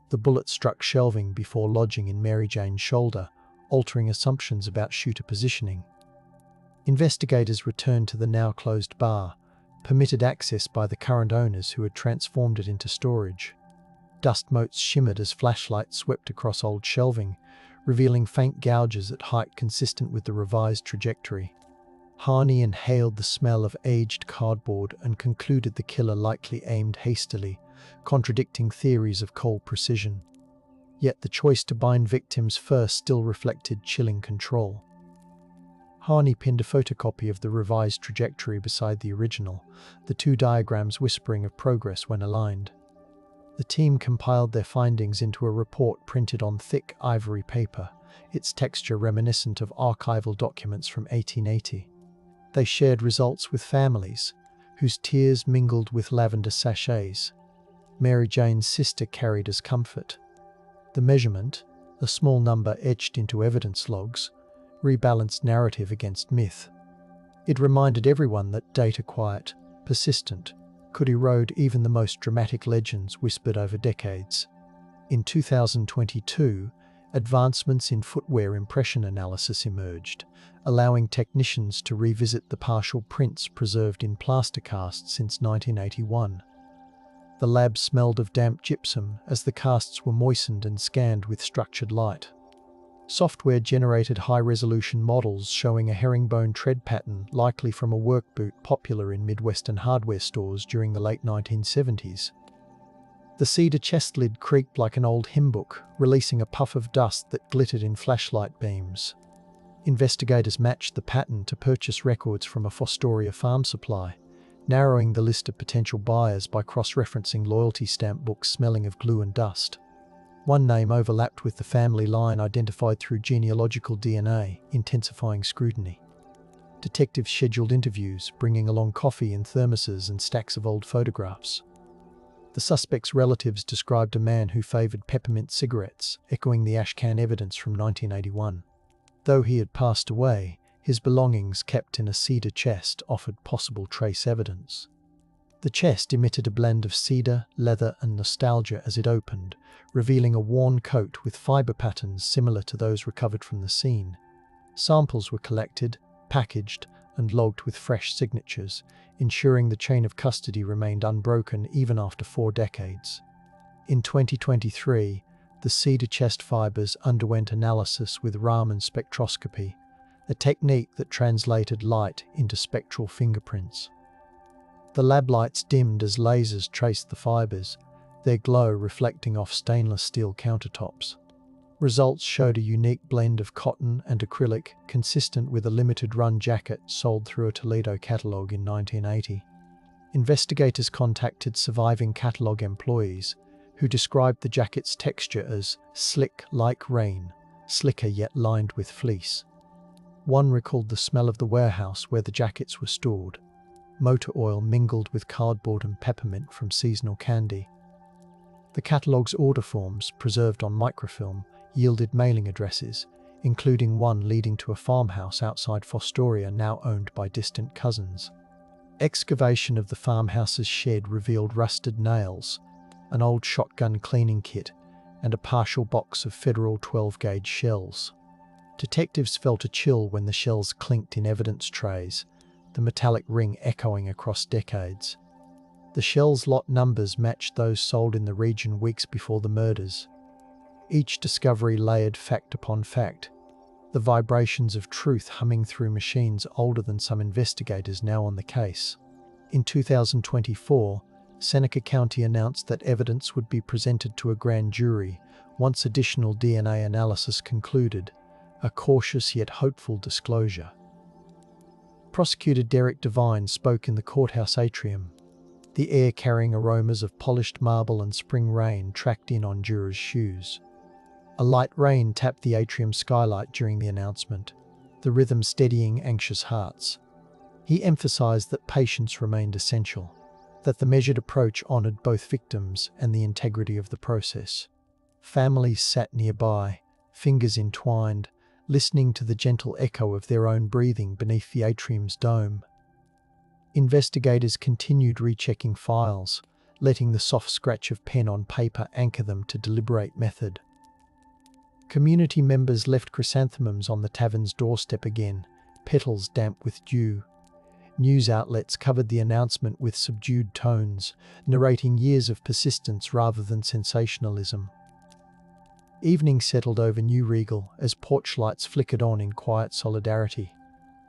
the bullet struck shelving before lodging in Mary Jane's shoulder, altering assumptions about shooter positioning. Investigators returned to the now-closed bar, permitted access by the current owners who had transformed it into storage. Dust motes shimmered as flashlights swept across old shelving, revealing faint gouges at height consistent with the revised trajectory. Harney inhaled the smell of aged cardboard and concluded the killer likely aimed hastily, contradicting theories of cold precision. Yet the choice to bind victims first still reflected chilling control. Harney pinned a photocopy of the revised trajectory beside the original, the two diagrams whispering of progress when aligned. The team compiled their findings into a report printed on thick ivory paper, its texture reminiscent of archival documents from 1880. They shared results with families, whose tears mingled with lavender sachets. Mary Jane's sister carried as comfort. The measurement, a small number etched into evidence logs, rebalanced narrative against myth. It reminded everyone that data quiet, persistent, could erode even the most dramatic legends whispered over decades. In 2022, advancements in footwear impression analysis emerged, allowing technicians to revisit the partial prints preserved in plaster casts since 1981. The lab smelled of damp gypsum as the casts were moistened and scanned with structured light. Software generated high-resolution models showing a herringbone tread pattern likely from a work boot popular in Midwestern hardware stores during the late 1970s. The cedar chest lid creaked like an old hymn book, releasing a puff of dust that glittered in flashlight beams. Investigators matched the pattern to purchase records from a Fostoria farm supply, narrowing the list of potential buyers by cross-referencing loyalty stamp books smelling of glue and dust. One name overlapped with the family line identified through genealogical DNA, intensifying scrutiny. Detectives scheduled interviews, bringing along coffee in thermoses and stacks of old photographs. The suspect's relatives described a man who favoured peppermint cigarettes, echoing the ashcan evidence from 1981. Though he had passed away, his belongings kept in a cedar chest offered possible trace evidence. The chest emitted a blend of cedar, leather and nostalgia as it opened, revealing a worn coat with fibre patterns similar to those recovered from the scene. Samples were collected, packaged and logged with fresh signatures, ensuring the chain of custody remained unbroken even after 4 decades. In 2023, the cedar chest fibres underwent analysis with Raman spectroscopy, a technique that translated light into spectral fingerprints. The lab lights dimmed as lasers traced the fibres, their glow reflecting off stainless steel countertops. Results showed a unique blend of cotton and acrylic, consistent with a limited-run jacket sold through a Toledo catalogue in 1980. Investigators contacted surviving catalogue employees, who described the jacket's texture as slick like rain, slicker yet lined with fleece. One recalled the smell of the warehouse where the jackets were stored, motor oil mingled with cardboard and peppermint from seasonal candy. The catalogue's order forms, preserved on microfilm, yielded mailing addresses, including one leading to a farmhouse outside Fostoria now owned by distant cousins. Excavation of the farmhouse's shed revealed rusted nails, an old shotgun cleaning kit, and a partial box of federal 12-gauge shells. Detectives felt a chill when the shells clinked in evidence trays, the metallic ring echoing across decades. The shells' lot numbers matched those sold in the region weeks before the murders. Each discovery layered fact upon fact, the vibrations of truth humming through machines older than some investigators now on the case. In 2024, Seneca County announced that evidence would be presented to a grand jury once additional DNA analysis concluded, a cautious yet hopeful disclosure. Prosecutor Derek Devine spoke in the courthouse atrium, the air carrying aromas of polished marble and spring rain tracked in on jurors' shoes. A light rain tapped the atrium skylight during the announcement, the rhythm steadying anxious hearts. He emphasized that patience remained essential, that the measured approach honored both victims and the integrity of the process. Families sat nearby, fingers entwined, listening to the gentle echo of their own breathing beneath the atrium's dome. Investigators continued rechecking files, letting the soft scratch of pen on paper anchor them to deliberate method. Community members left chrysanthemums on the tavern's doorstep again, petals damp with dew. News outlets covered the announcement with subdued tones, narrating years of persistence rather than sensationalism. Evening settled over New Regal as porch lights flickered on in quiet solidarity.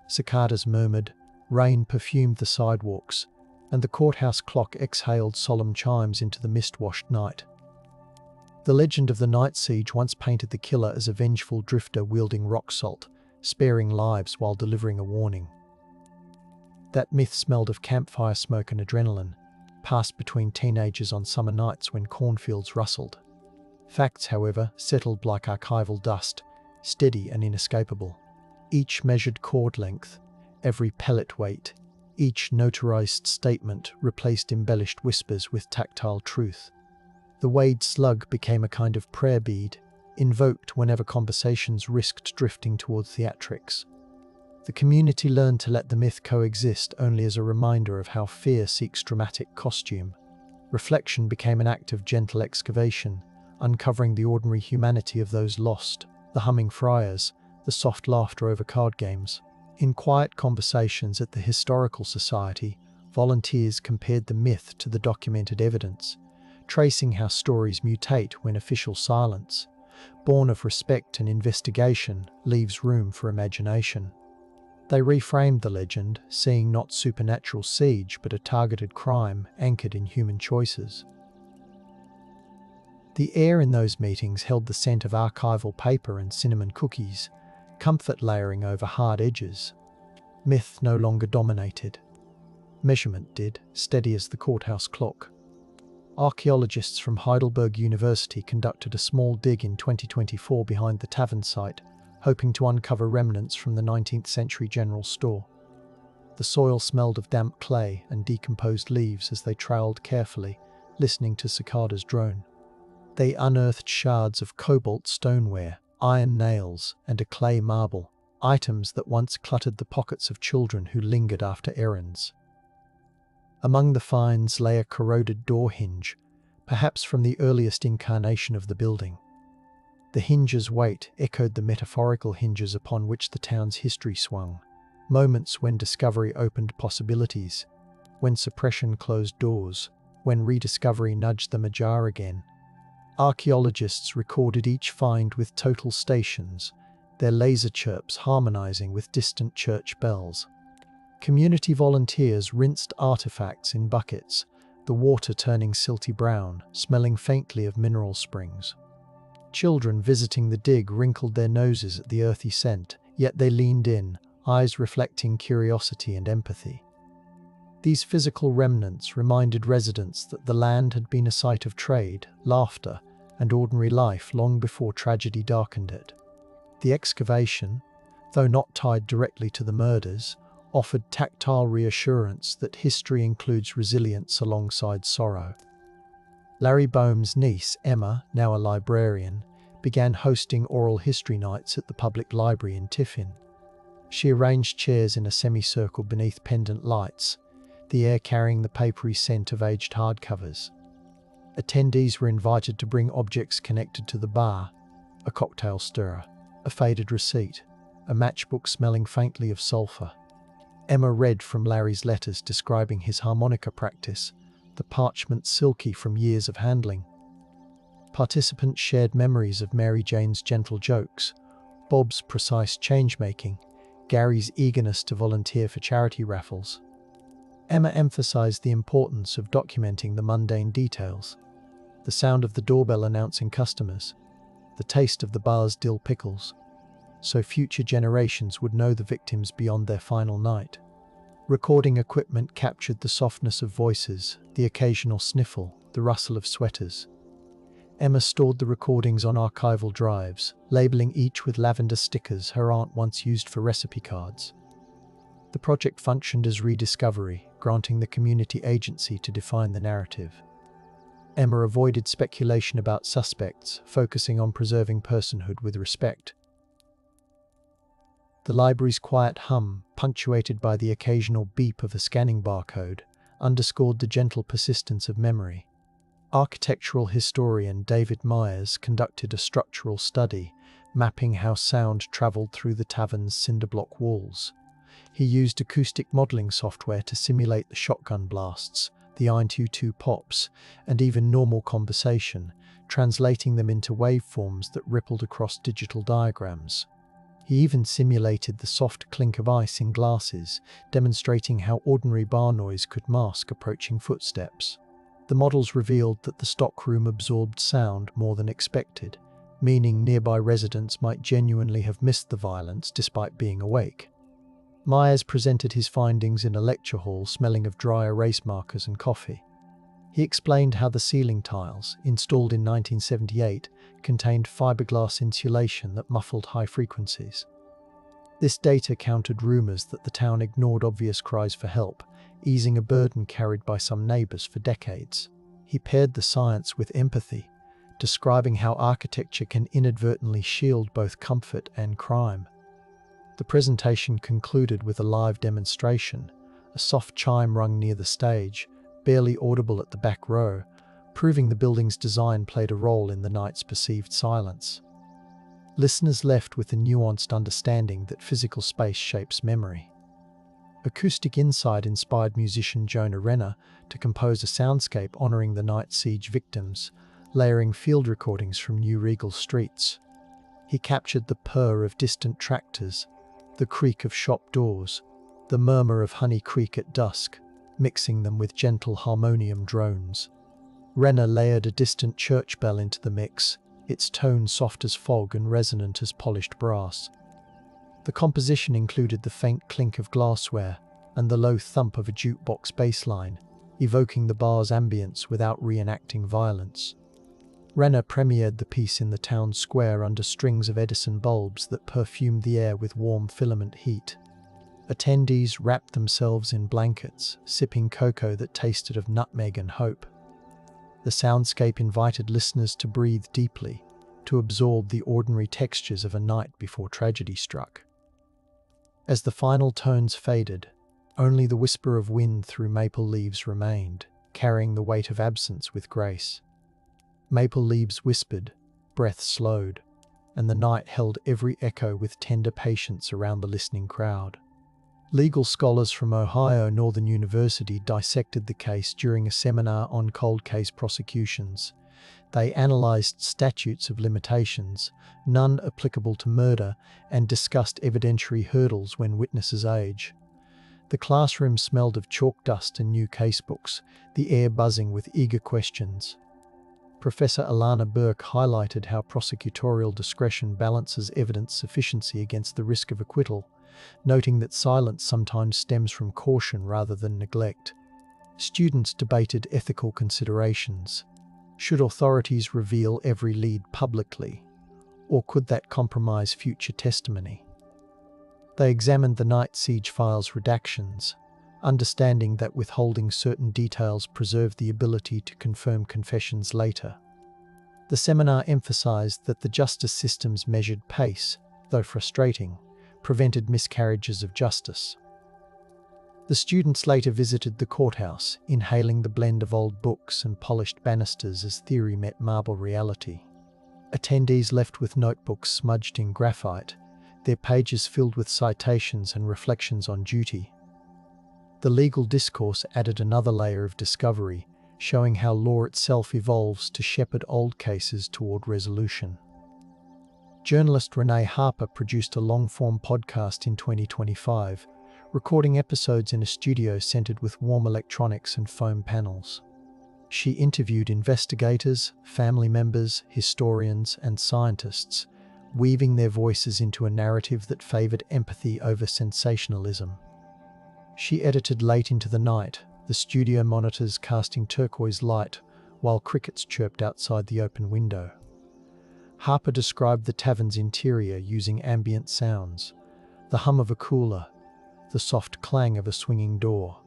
Cicadas murmured, rain perfumed the sidewalks, and the courthouse clock exhaled solemn chimes into the mist-washed night. The legend of the night siege once painted the killer as a vengeful drifter wielding rock salt, sparing lives while delivering a warning. That myth smelled of campfire smoke and adrenaline, passed between teenagers on summer nights when cornfields rustled. Facts, however, settled like archival dust, steady and inescapable. Each measured cord length, every pellet weight, each notarized statement replaced embellished whispers with tactile truth. The Wade slug became a kind of prayer bead, invoked whenever conversations risked drifting toward theatrics. The community learned to let the myth coexist only as a reminder of how fear seeks dramatic costume. Reflection became an act of gentle excavation, uncovering the ordinary humanity of those lost, the humming friars, the soft laughter over card games. In quiet conversations at the Historical Society, volunteers compared the myth to the documented evidence, tracing how stories mutate when official silence, born of respect and investigation, leaves room for imagination. They reframed the legend, seeing not supernatural siege but a targeted crime anchored in human choices. The air in those meetings held the scent of archival paper and cinnamon cookies, comfort layering over hard edges. Myth no longer dominated. Measurement did, steady as the courthouse clock. Archaeologists from Heidelberg University conducted a small dig in 2024 behind the tavern site, hoping to uncover remnants from the 19th century general store. The soil smelled of damp clay and decomposed leaves as they trailed carefully, listening to cicadas drone. They unearthed shards of cobalt stoneware, iron nails, and a clay marble, items that once cluttered the pockets of children who lingered after errands. Among the finds lay a corroded door hinge, perhaps from the earliest incarnation of the building. The hinge's weight echoed the metaphorical hinges upon which the town's history swung, moments when discovery opened possibilities, when suppression closed doors, when rediscovery nudged them ajar again. Archaeologists recorded each find with total stations, their laser chirps harmonizing with distant church bells. Community volunteers rinsed artifacts in buckets, the water turning silty brown, smelling faintly of mineral springs. Children visiting the dig wrinkled their noses at the earthy scent, yet they leaned in, eyes reflecting curiosity and empathy. These physical remnants reminded residents that the land had been a site of trade, laughter, and ordinary life long before tragedy darkened it. The excavation, though not tied directly to the murders, offered tactile reassurance that history includes resilience alongside sorrow. Larry Boehm's niece, Emma, now a librarian, began hosting oral history nights at the public library in Tiffin. She arranged chairs in a semicircle beneath pendant lights, the air carrying the papery scent of aged hardcovers. Attendees were invited to bring objects connected to the bar: a cocktail stirrer, a faded receipt, a matchbook smelling faintly of sulphur. Emma read from Larry's letters describing his harmonica practice, the parchment silky from years of handling. Participants shared memories of Mary Jane's gentle jokes, Bob's precise change-making, Gary's eagerness to volunteer for charity raffles. Emma emphasized the importance of documenting the mundane details: the sound of the doorbell announcing customers, the taste of the bar's dill pickles, so future generations would know the victims beyond their final night. Recording equipment captured the softness of voices, the occasional sniffle, the rustle of sweaters. Emma stored the recordings on archival drives, labeling each with lavender stickers her aunt once used for recipe cards. The project functioned as rediscovery, granting the community agency to define the narrative. Emma avoided speculation about suspects, focusing on preserving personhood with respect. The library's quiet hum, punctuated by the occasional beep of a scanning barcode, underscored the gentle persistence of memory. Architectural historian David Myers conducted a structural study, mapping how sound traveled through the tavern's cinderblock walls. He used acoustic modeling software to simulate the shotgun blasts, the 122 pops, and even normal conversation, translating them into waveforms that rippled across digital diagrams. He even simulated the soft clink of ice in glasses, demonstrating how ordinary bar noise could mask approaching footsteps. The models revealed that the stockroom absorbed sound more than expected, meaning nearby residents might genuinely have missed the violence despite being awake. Myers presented his findings in a lecture hall smelling of dry erase markers and coffee. He explained how the ceiling tiles, installed in 1978, contained fiberglass insulation that muffled high frequencies. This data countered rumors that the town ignored obvious cries for help, easing a burden carried by some neighbors for decades. He paired the science with empathy, describing how architecture can inadvertently shield both comfort and crime. The presentation concluded with a live demonstration, a soft chime rung near the stage, barely audible at the back row, proving the building's design played a role in the night's perceived silence. Listeners left with a nuanced understanding that physical space shapes memory. Acoustic Insight inspired musician Jonah Renner to compose a soundscape honoring the night siege victims, layering field recordings from New Regal streets. He captured the purr of distant tractors, the creak of shop doors, the murmur of Honey Creek at dusk, mixing them with gentle harmonium drones. Renner layered a distant church bell into the mix, its tone soft as fog and resonant as polished brass. The composition included the faint clink of glassware and the low thump of a jukebox bass line, evoking the bar's ambience without reenacting violence. Renner premiered the piece in the town square under strings of Edison bulbs that perfumed the air with warm filament heat. Attendees wrapped themselves in blankets, sipping cocoa that tasted of nutmeg and hope. The soundscape invited listeners to breathe deeply, to absorb the ordinary textures of a night before tragedy struck. As the final tones faded, only the whisper of wind through maple leaves remained, carrying the weight of absence with grace. Maple leaves whispered, breath slowed, and the night held every echo with tender patience around the listening crowd. Legal scholars from Ohio Northern University dissected the case during a seminar on cold case prosecutions. They analyzed statutes of limitations, none applicable to murder, and discussed evidentiary hurdles when witnesses age. The classroom smelled of chalk dust and new casebooks, the air buzzing with eager questions. Professor Alana Burke highlighted how prosecutorial discretion balances evidence sufficiency against the risk of acquittal, noting that silence sometimes stems from caution rather than neglect. Students debated ethical considerations. Should authorities reveal every lead publicly, or could that compromise future testimony? They examined the Night Siege files' redactions, understanding that withholding certain details preserved the ability to confirm confessions later. The seminar emphasized that the justice system's measured pace, though frustrating, prevented miscarriages of justice. The students later visited the courthouse, inhaling the blend of old books and polished banisters as theory met marble reality. Attendees left with notebooks smudged in graphite, their pages filled with citations and reflections on duty. The legal discourse added another layer of discovery, showing how law itself evolves to shepherd old cases toward resolution. Journalist Renee Harper produced a long-form podcast in 2025, recording episodes in a studio centered with warm electronics and foam panels. She interviewed investigators, family members, historians, and scientists, weaving their voices into a narrative that favored empathy over sensationalism. She edited late into the night, the studio monitors casting turquoise light while crickets chirped outside the open window. Harper described the tavern's interior using ambient sounds, the hum of a cooler, the soft clang of a swinging door,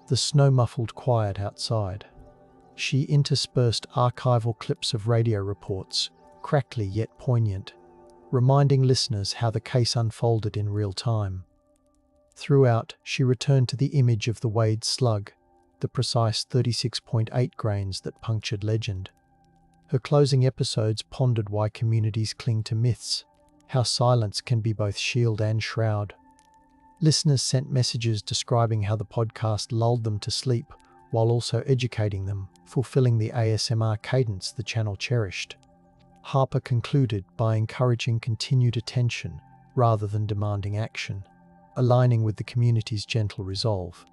the snow-muffled quiet outside. She interspersed archival clips of radio reports, crackly yet poignant, reminding listeners how the case unfolded in real time. Throughout, she returned to the image of the Wade slug, the precise 36.8 grains that punctured legend. Her closing episodes pondered why communities cling to myths, how silence can be both shield and shroud. Listeners sent messages describing how the podcast lulled them to sleep while also educating them, fulfilling the ASMR cadence the channel cherished. Harper concluded by encouraging continued attention rather than demanding action, aligning with the community's gentle resolve.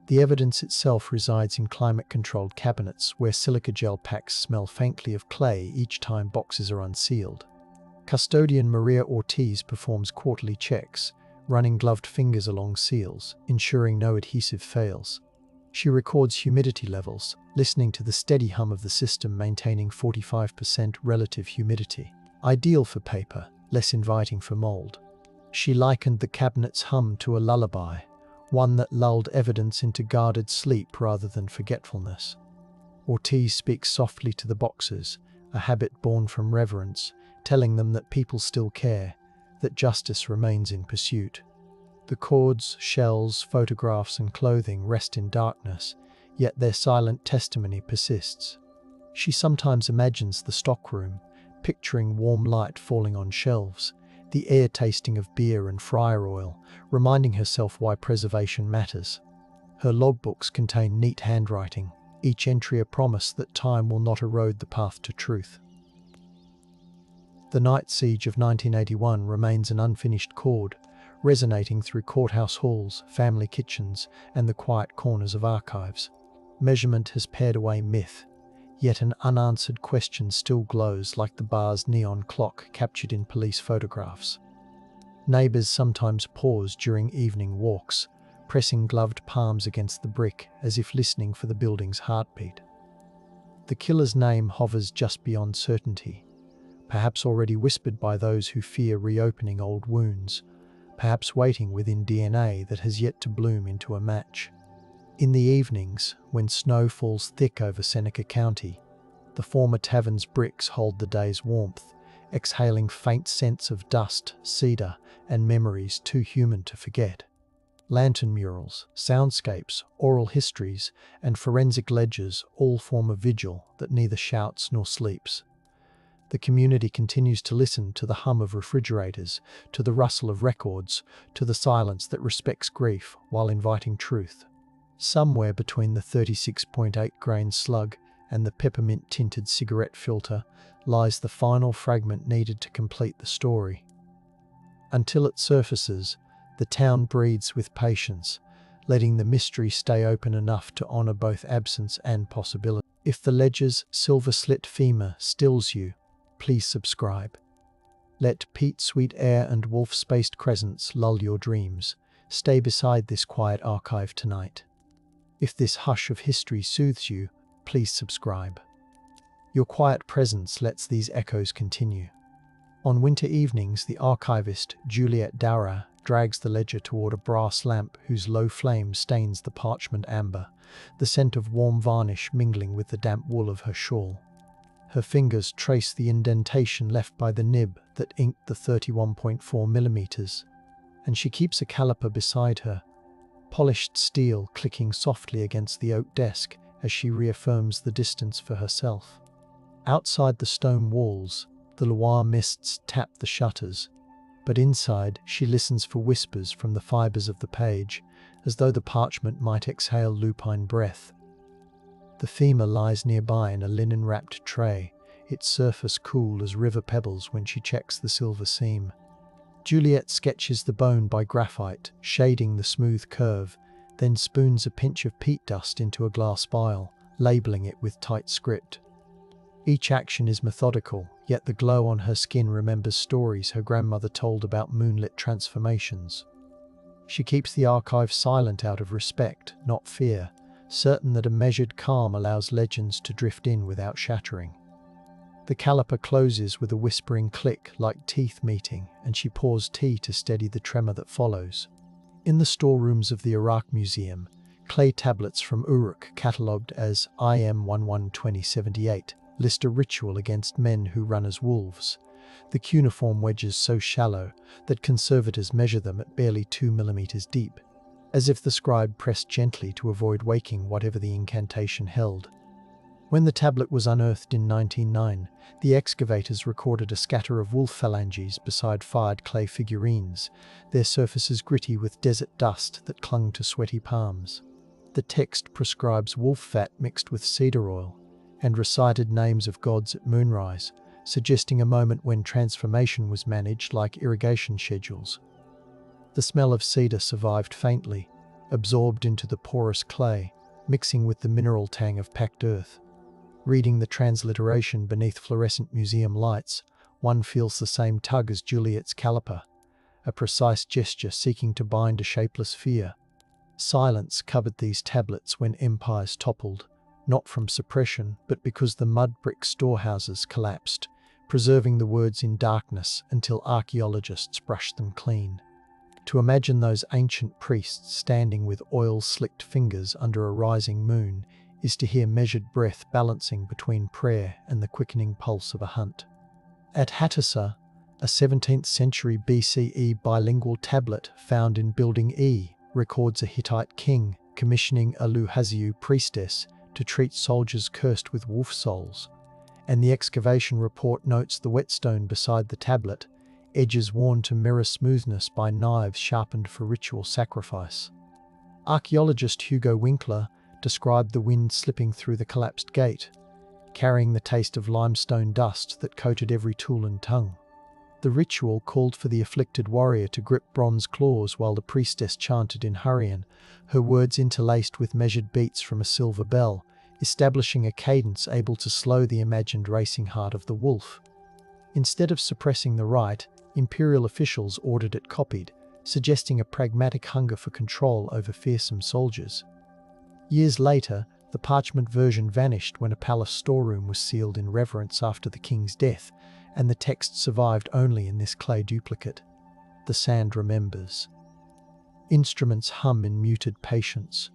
The evidence itself resides in climate-controlled cabinets where silica gel packs smell faintly of clay each time boxes are unsealed. Custodian Maria Ortiz performs quarterly checks, running gloved fingers along seals, ensuring no adhesive fails. She records humidity levels, listening to the steady hum of the system maintaining 45% relative humidity. Ideal for paper, less inviting for mold. She likened the cabinet's hum to a lullaby, one that lulled evidence into guarded sleep rather than forgetfulness. Ortiz speaks softly to the boxes, a habit born from reverence, telling them that people still care, that justice remains in pursuit. The cords, shells, photographs, and clothing rest in darkness, yet their silent testimony persists. She sometimes imagines the stockroom, picturing warm light falling on shelves, the air tasting of beer and fryer oil, reminding herself why preservation matters. Her logbooks contain neat handwriting, each entry a promise that time will not erode the path to truth. The Night Siege of 1981 remains an unfinished chord, resonating through courthouse halls, family kitchens, and the quiet corners of archives. Measurement has pared away myth, yet an unanswered question still glows like the bar's neon clock captured in police photographs. Neighbors sometimes pause during evening walks, pressing gloved palms against the brick as if listening for the building's heartbeat. The killer's name hovers just beyond certainty, perhaps already whispered by those who fear reopening old wounds, perhaps waiting within DNA that has yet to bloom into a match. In the evenings, when snow falls thick over Seneca County, the former tavern's bricks hold the day's warmth, exhaling faint scents of dust, cedar, and memories too human to forget. Lantern murals, soundscapes, oral histories, and forensic ledgers all form a vigil that neither shouts nor sleeps. The community continues to listen to the hum of refrigerators, to the rustle of records, to the silence that respects grief while inviting truth. Somewhere between the 36.8 grain slug and the peppermint-tinted cigarette filter lies the final fragment needed to complete the story. Until it surfaces, the town breathes with patience, letting the mystery stay open enough to honor both absence and possibility. If the ledger's silver-slit femur stills you, please subscribe. Let peat sweet air and wolf-spaced crescents lull your dreams. Stay beside this quiet archive tonight. If this hush of history soothes you, please subscribe. Your quiet presence lets these echoes continue. On winter evenings, the archivist Juliet Dara drags the ledger toward a brass lamp whose low flame stains the parchment amber, the scent of warm varnish mingling with the damp wool of her shawl. Her fingers trace the indentation left by the nib that inked the 31.4mm, and she keeps a caliper beside her, polished steel clicking softly against the oak desk as she reaffirms the distance for herself. Outside the stone walls, the Loire mists tap the shutters, but inside she listens for whispers from the fibres of the page, as though the parchment might exhale lupine breath. The femur lies nearby in a linen-wrapped tray, its surface cool as river pebbles when she checks the silver seam. Juliet sketches the bone by graphite, shading the smooth curve, then spoons a pinch of peat dust into a glass vial, labelling it with tight script. Each action is methodical, yet the glow on her skin remembers stories her grandmother told about moonlit transformations. She keeps the archive silent out of respect, not fear, certain that a measured calm allows legends to drift in without shattering. The caliper closes with a whispering click like teeth meeting, and she pours tea to steady the tremor that follows. In the storerooms of the Iraq Museum, clay tablets from Uruk, catalogued as IM 112078, list a ritual against men who run as wolves, the cuneiform wedges so shallow that conservators measure them at barely 2mm deep, as if the scribe pressed gently to avoid waking whatever the incantation held. When the tablet was unearthed in 1909, the excavators recorded a scatter of wolf phalanges beside fired clay figurines, their surfaces gritty with desert dust that clung to sweaty palms. The text prescribes wolf fat mixed with cedar oil, and recited names of gods at moonrise, suggesting a moment when transformation was managed like irrigation schedules. The smell of cedar survived faintly, absorbed into the porous clay, mixing with the mineral tang of packed earth. Reading the transliteration beneath fluorescent museum lights, one feels the same tug as Juliet's caliper, a precise gesture seeking to bind a shapeless fear. Silence covered these tablets when empires toppled, not from suppression, but because the mud brick storehouses collapsed, preserving the words in darkness until archaeologists brushed them clean. To imagine those ancient priests standing with oil-slicked fingers under a rising moon is to hear measured breath balancing between prayer and the quickening pulse of a hunt. At Hattusa, a 17th century BCE bilingual tablet found in Building E records a Hittite king commissioning a Luhaziu priestess to treat soldiers cursed with wolf souls, and the excavation report notes the whetstone beside the tablet, edges worn to mirror smoothness by knives sharpened for ritual sacrifice. Archaeologist Hugo Winkler described the wind slipping through the collapsed gate, carrying the taste of limestone dust that coated every tool and tongue. The ritual called for the afflicted warrior to grip bronze claws while the priestess chanted in Hurrian, her words interlaced with measured beats from a silver bell, establishing a cadence able to slow the imagined racing heart of the wolf. Instead of suppressing the rite, imperial officials ordered it copied, suggesting a pragmatic hunger for control over fearsome soldiers. Years later, the parchment version vanished when a palace storeroom was sealed in reverence after the king's death, and the text survived only in this clay duplicate. The sand remembers. Instruments hum in muted patience.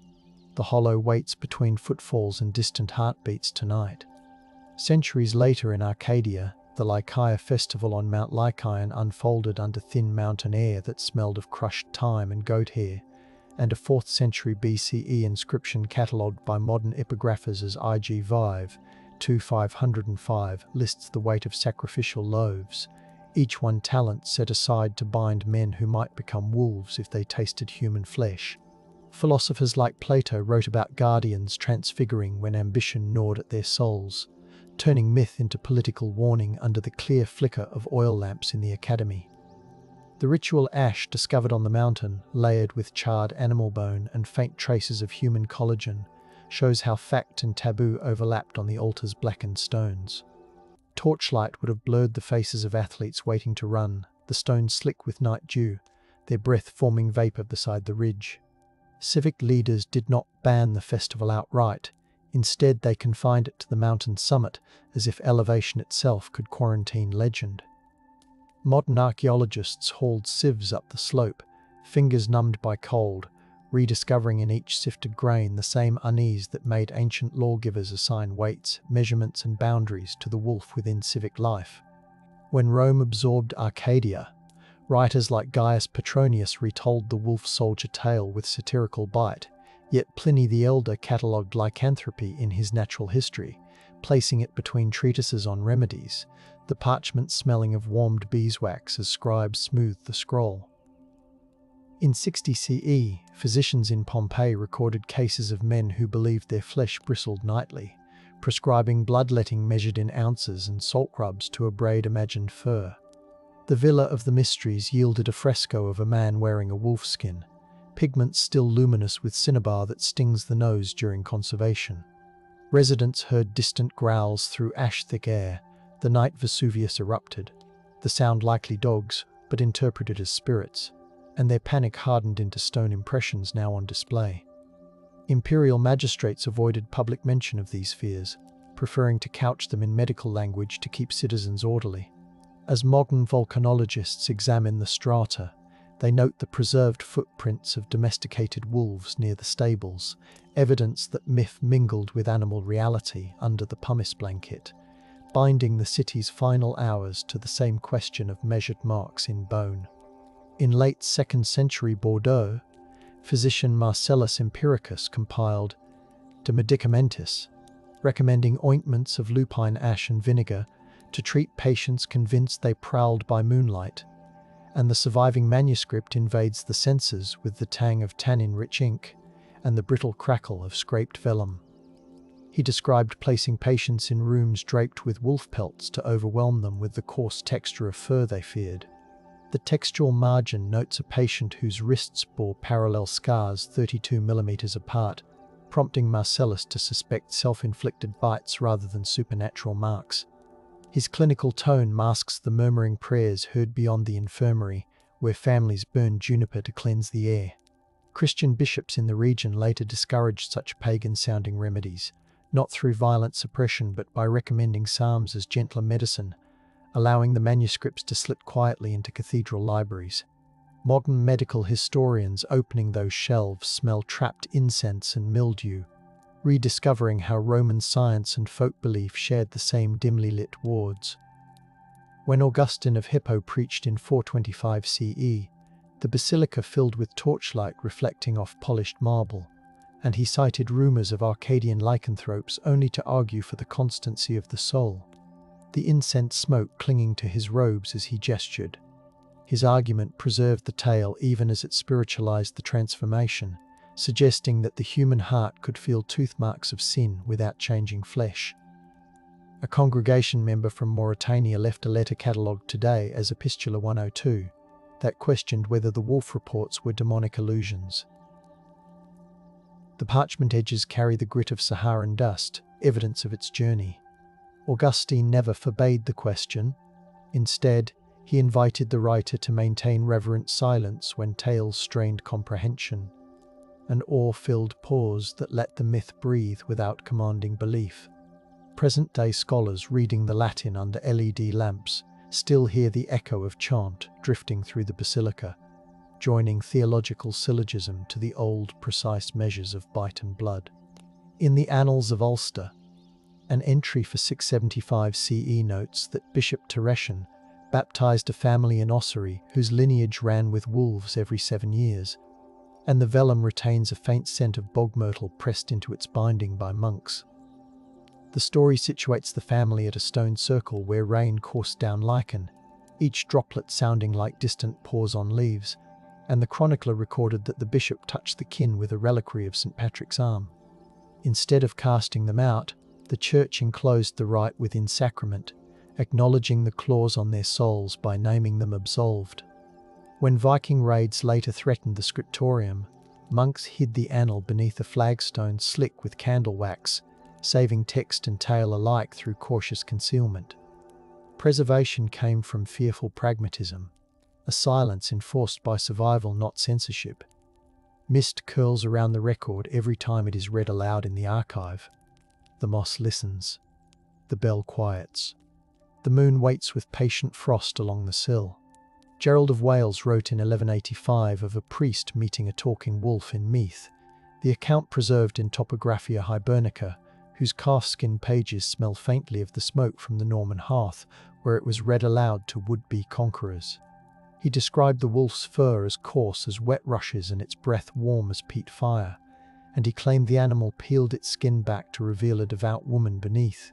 The hollow waits between footfalls and distant heartbeats tonight. Centuries later in Arcadia, the Lycaea festival on Mount Lycaon unfolded under thin mountain air that smelled of crushed thyme and goat hair, and a 4th century BCE inscription catalogued by modern epigraphers as WWII 2505 lists the weight of sacrificial loaves, each one talent set aside to bind men who might become wolves if they tasted human flesh. Philosophers like Plato wrote about guardians transfiguring when ambition gnawed at their souls, turning myth into political warning under the clear flicker of oil lamps in the academy. The ritual ash discovered on the mountain, layered with charred animal bone and faint traces of human collagen, shows how fact and taboo overlapped on the altar's blackened stones. Torchlight would have blurred the faces of athletes waiting to run, the stones slick with night dew, their breath forming vapor beside the ridge. Civic leaders did not ban the festival outright. Instead, they confined it to the mountain summit, as if elevation itself could quarantine legend. Modern archaeologists hauled sieves up the slope, fingers numbed by cold, rediscovering in each sifted grain the same unease that made ancient lawgivers assign weights, measurements and boundaries to the wolf within civic life. When Rome absorbed Arcadia, writers like Gaius Petronius retold the wolf-soldier tale with satirical bite, yet Pliny the Elder catalogued lycanthropy in his Natural History, placing it between treatises on remedies, the parchment smelling of warmed beeswax as scribes smoothed the scroll. In 60 CE, physicians in Pompeii recorded cases of men who believed their flesh bristled nightly, prescribing bloodletting measured in ounces and salt rubs to abrade imagined fur. The Villa of the Mysteries yielded a fresco of a man wearing a wolfskin, pigments still luminous with cinnabar that stings the nose during conservation. Residents heard distant growls through ash-thick air the night Vesuvius erupted, the sound likely dogs, but interpreted as spirits, and their panic hardened into stone impressions now on display. Imperial magistrates avoided public mention of these fears, preferring to couch them in medical language to keep citizens orderly. As modern volcanologists examine the strata, they note the preserved footprints of domesticated wolves near the stables, evidence that myth mingled with animal reality under the pumice blanket, binding the city's final hours to the same question of measured marks in bone. In late 2nd century Bordeaux, physician Marcellus Empiricus compiled De Medicamentis, recommending ointments of lupine ash and vinegar to treat patients convinced they prowled by moonlight, and the surviving manuscript invades the senses with the tang of tannin-rich ink and the brittle crackle of scraped vellum. He described placing patients in rooms draped with wolf pelts to overwhelm them with the coarse texture of fur they feared. The textual margin notes a patient whose wrists bore parallel scars 32 millimeters apart, prompting Marcellus to suspect self-inflicted bites rather than supernatural marks. His clinical tone masks the murmuring prayers heard beyond the infirmary, where families burned juniper to cleanse the air. Christian bishops in the region later discouraged such pagan-sounding remedies, not through violent suppression but by recommending psalms as gentler medicine, allowing the manuscripts to slip quietly into cathedral libraries. Modern medical historians opening those shelves smell trapped incense and mildew, rediscovering how Roman science and folk belief shared the same dimly lit wards. When Augustine of Hippo preached in 425 CE, the basilica filled with torchlight reflecting off polished marble, and he cited rumours of Arcadian lycanthropes only to argue for the constancy of the soul, the incense smoke clinging to his robes as he gestured. His argument preserved the tale even as it spiritualized the transformation, suggesting that the human heart could feel tooth marks of sin without changing flesh. A congregation member from Mauritania left a letter catalogued today as Epistula 102 that questioned whether the wolf reports were demonic illusions. The parchment edges carry the grit of Saharan dust, evidence of its journey. Augustine never forbade the question. Instead, he invited the writer to maintain reverent silence when tales strained comprehension, an awe-filled pause that let the myth breathe without commanding belief. Present-day scholars reading the Latin under LED lamps still hear the echo of chant drifting through the basilica, joining theological syllogism to the old, precise measures of bite and blood. In the Annals of Ulster, an entry for 675 CE notes that Bishop Teretian baptized a family in Ossory whose lineage ran with wolves every 7 years, and the vellum retains a faint scent of bog myrtle pressed into its binding by monks. The story situates the family at a stone circle where rain coursed down lichen, each droplet sounding like distant paws on leaves, and the chronicler recorded that the bishop touched the kin with a reliquary of St. Patrick's arm. Instead of casting them out, the church enclosed the rite within sacrament, acknowledging the clause on their souls by naming them absolved. When Viking raids later threatened the scriptorium, monks hid the annal beneath a flagstone slick with candle wax, saving text and tale alike through cautious concealment. Preservation came from fearful pragmatism, a silence enforced by survival, not censorship. Mist curls around the record every time it is read aloud in the archive. The moss listens. The bell quiets. The moon waits with patient frost along the sill. Gerald of Wales wrote in 1185 of a priest meeting a talking wolf in Meath, the account preserved in Topographia Hibernica, whose calfskin pages smell faintly of the smoke from the Norman hearth, where it was read aloud to would-be conquerors. He described the wolf's fur as coarse as wet rushes and its breath warm as peat fire, and he claimed the animal peeled its skin back to reveal a devout woman beneath.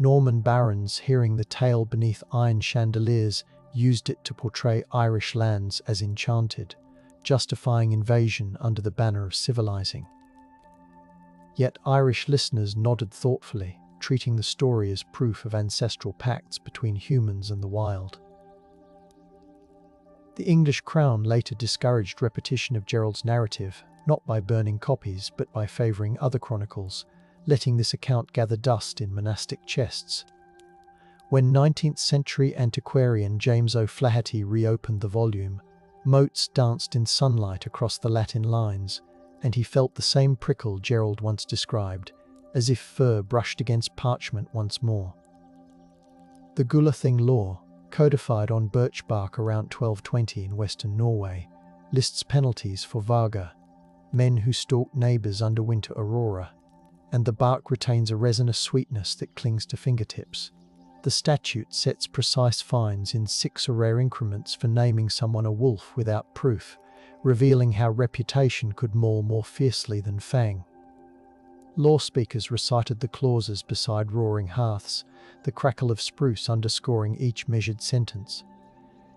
Norman barons, hearing the tale beneath iron chandeliers, used it to portray Irish lands as enchanted, justifying invasion under the banner of civilizing. Yet Irish listeners nodded thoughtfully, treating the story as proof of ancestral pacts between humans and the wild. The English crown later discouraged repetition of Gerald's narrative, not by burning copies but by favouring other chronicles, letting this account gather dust in monastic chests. When 19th century antiquarian James O'Flaherty reopened the volume, motes danced in sunlight across the Latin lines, and he felt the same prickle Gerald once described, as if fur brushed against parchment once more. The Gulathing law, codified on birch bark around 1220 in western Norway, lists penalties for vaga, men who stalk neighbours under winter aurora, and the bark retains a resinous sweetness that clings to fingertips. The statute sets precise fines in 6 or rare increments for naming someone a wolf without proof, revealing how reputation could maul more fiercely than fang. Law speakers recited the clauses beside roaring hearths, the crackle of spruce underscoring each measured sentence.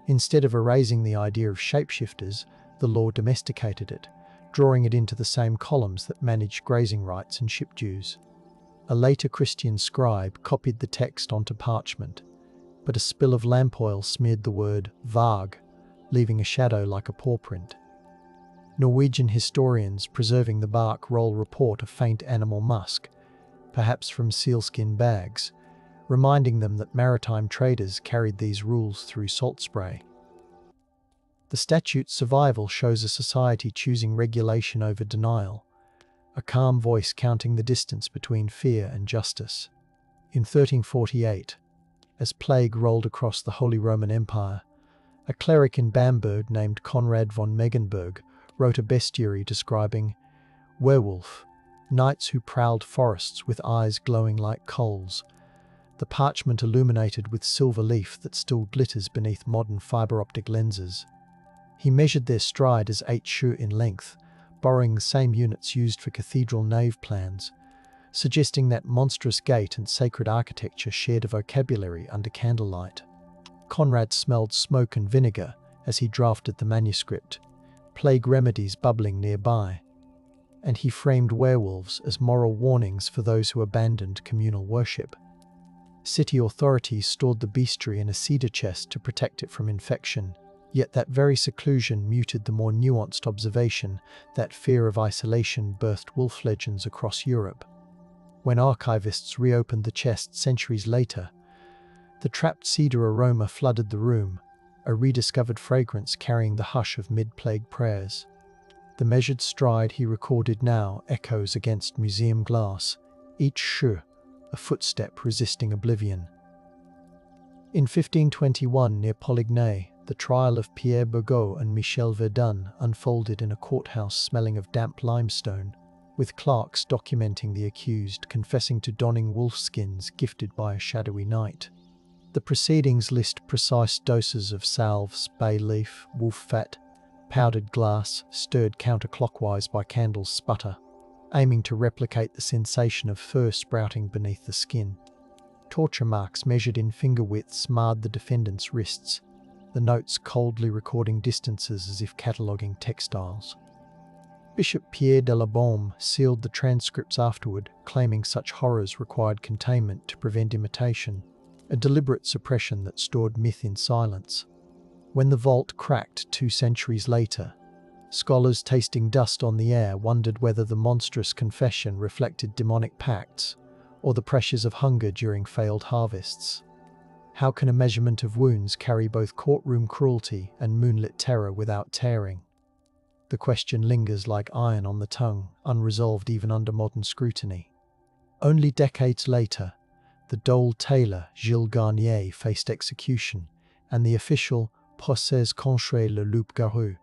Instead of erasing the idea of shapeshifters, the law domesticated it, drawing it into the same columns that managed grazing rights and ship dues. A later Christian scribe copied the text onto parchment, but a spill of lamp oil smeared the word "vag," leaving a shadow like a paw print. Norwegian historians preserving the bark roll report a faint animal musk, perhaps from sealskin bags, reminding them that maritime traders carried these rules through salt spray. The statute's survival shows a society choosing regulation over denial, a calm voice counting the distance between fear and justice. In 1348, as plague rolled across the Holy Roman Empire, a cleric in Bamberg named Conrad von Megenberg wrote a bestiary describing werewolf, knights who prowled forests with eyes glowing like coals, the parchment illuminated with silver leaf that still glitters beneath modern fibre-optic lenses. He measured their stride as 8 shu in length, borrowing the same units used for cathedral nave plans, suggesting that monstrous gait and sacred architecture shared a vocabulary under candlelight. Conrad smelled smoke and vinegar as he drafted the manuscript, plague remedies bubbling nearby, and he framed werewolves as moral warnings for those who abandoned communal worship. City authorities stored the bestiary in a cedar chest to protect it from infection, yet that very seclusion muted the more nuanced observation that fear of isolation birthed wolf legends across Europe. When archivists reopened the chest centuries later, the trapped cedar aroma flooded the room, a rediscovered fragrance carrying the hush of mid-plague prayers. The measured stride he recorded now echoes against museum glass, each shu, a footstep resisting oblivion. In 1521, near Poligny, the trial of Pierre Burgot and Michel Verdun unfolded in a courthouse smelling of damp limestone, with clerks documenting the accused confessing to donning wolfskins gifted by a shadowy knight. The proceedings list precise doses of salves, bay leaf, wolf fat, powdered glass, stirred counterclockwise by candles' sputter, aiming to replicate the sensation of fur sprouting beneath the skin. Torture marks measured in finger widths marred the defendant's wrists, the notes coldly recording distances as if cataloguing textiles. Bishop Pierre de la Baume sealed the transcripts afterward, claiming such horrors required containment to prevent imitation, a deliberate suppression that stored myth in silence. When the vault cracked 2 centuries later, scholars tasting dust on the air wondered whether the monstrous confession reflected demonic pacts or the pressures of hunger during failed harvests. How can a measurement of wounds carry both courtroom cruelty and moonlit terror without tearing? The question lingers like iron on the tongue, unresolved even under modern scrutiny. Only decades later, the Dole tailor Gilles Garnier faced execution, and the official Procès contre le loup-garou,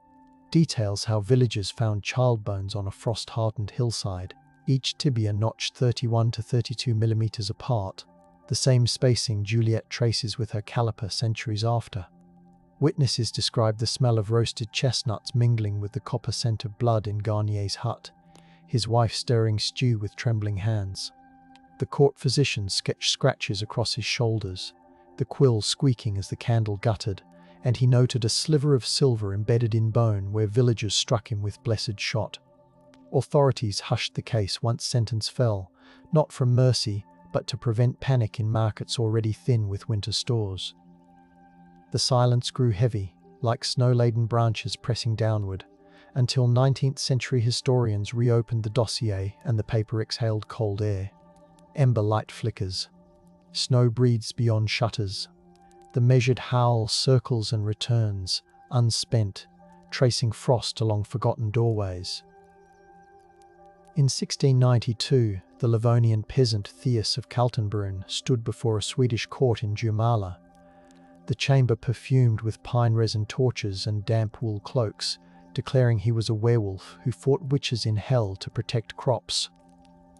details how villagers found child bones on a frost-hardened hillside, each tibia notched 31 to 32 millimeters apart, the same spacing Juliet traces with her caliper centuries after. Witnesses describe the smell of roasted chestnuts mingling with the copper scent of blood in Garnier's hut, his wife stirring stew with trembling hands. The court physician sketched scratches across his shoulders, the quill squeaking as the candle guttered, and he noted a sliver of silver embedded in bone where villagers struck him with blessed shot. Authorities hushed the case once sentence fell, not from mercy, but to prevent panic in markets already thin with winter stores. The silence grew heavy, like snow-laden branches pressing downward, until 19th century historians reopened the dossier and the paper exhaled cold air. Ember light flickers. Snow breathes beyond shutters. The measured howl circles and returns, unspent, tracing frost along forgotten doorways. In 1692, the Livonian peasant Theus of Kaltenbrunn stood before a Swedish court in Jurmala. The chamber perfumed with pine resin torches and damp wool cloaks, declaring he was a werewolf who fought witches in hell to protect crops.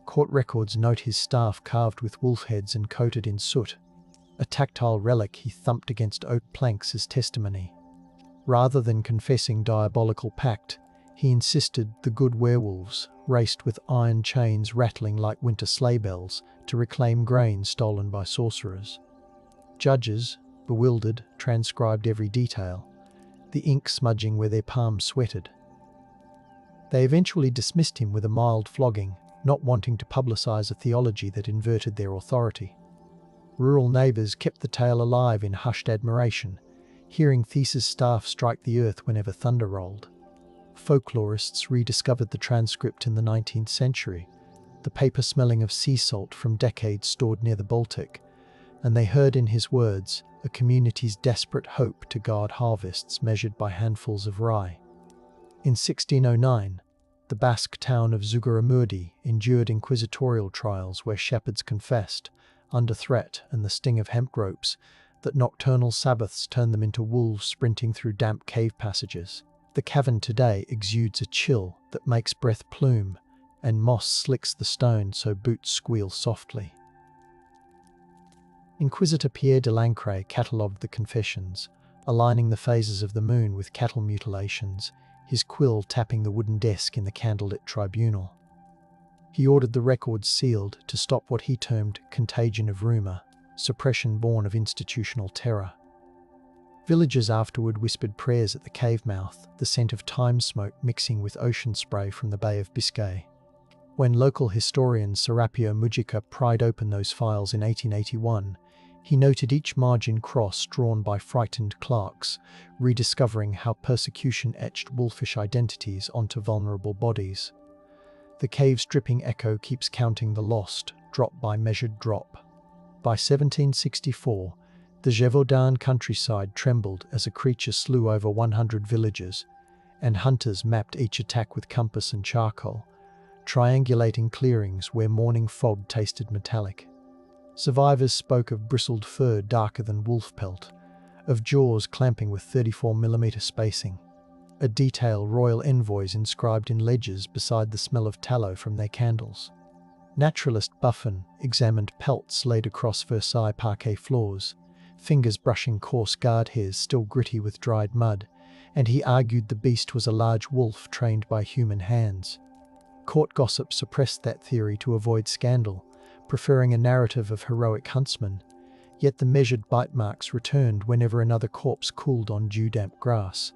Court records note his staff carved with wolf heads and coated in soot, a tactile relic he thumped against oak planks as testimony. Rather than confessing diabolical pact, he insisted the good werewolves raced with iron chains rattling like winter sleigh bells to reclaim grain stolen by sorcerers. Judges, bewildered, transcribed every detail, the ink smudging where their palms sweated. They eventually dismissed him with a mild flogging, not wanting to publicize a theology that inverted their authority. Rural neighbors kept the tale alive in hushed admiration, hearing Theseus' staff strike the earth whenever thunder rolled. Folklorists rediscovered the transcript in the 19th century, the paper smelling of sea salt from decades stored near the Baltic, and they heard in his words a community's desperate hope to guard harvests measured by handfuls of rye. In 1609, the Basque town of Zugarramurdi endured inquisitorial trials where shepherds confessed, under threat and the sting of hemp ropes, that nocturnal Sabbaths turned them into wolves sprinting through damp cave passages. The cavern today exudes a chill that makes breath plume, and moss slicks the stone so boots squeal softly. Inquisitor Pierre de Lancret catalogued the confessions, aligning the phases of the moon with cattle mutilations, his quill tapping the wooden desk in the candlelit tribunal. He ordered the records sealed to stop what he termed contagion of rumour, suppression born of institutional terror. Villagers afterward whispered prayers at the cave mouth, the scent of thyme smoke mixing with ocean spray from the Bay of Biscay. When local historian Serapio Mujica pried open those files in 1881, he noted each margin cross drawn by frightened clerks, rediscovering how persecution etched wolfish identities onto vulnerable bodies. The cave's dripping echo keeps counting the lost, drop by measured drop. By 1764, the Gévaudan countryside trembled as a creature slew over 100 villagers, and hunters mapped each attack with compass and charcoal, triangulating clearings where morning fog tasted metallic. Survivors spoke of bristled fur darker than wolf pelt, of jaws clamping with 34mm spacing, a detail royal envoys inscribed in ledgers beside the smell of tallow from their candles. Naturalist Buffon examined pelts laid across Versailles parquet floors, fingers brushing coarse guard hairs still gritty with dried mud, and he argued the beast was a large wolf trained by human hands. Court gossip suppressed that theory to avoid scandal, preferring a narrative of heroic huntsmen, yet the measured bite marks returned whenever another corpse cooled on dew-damp grass.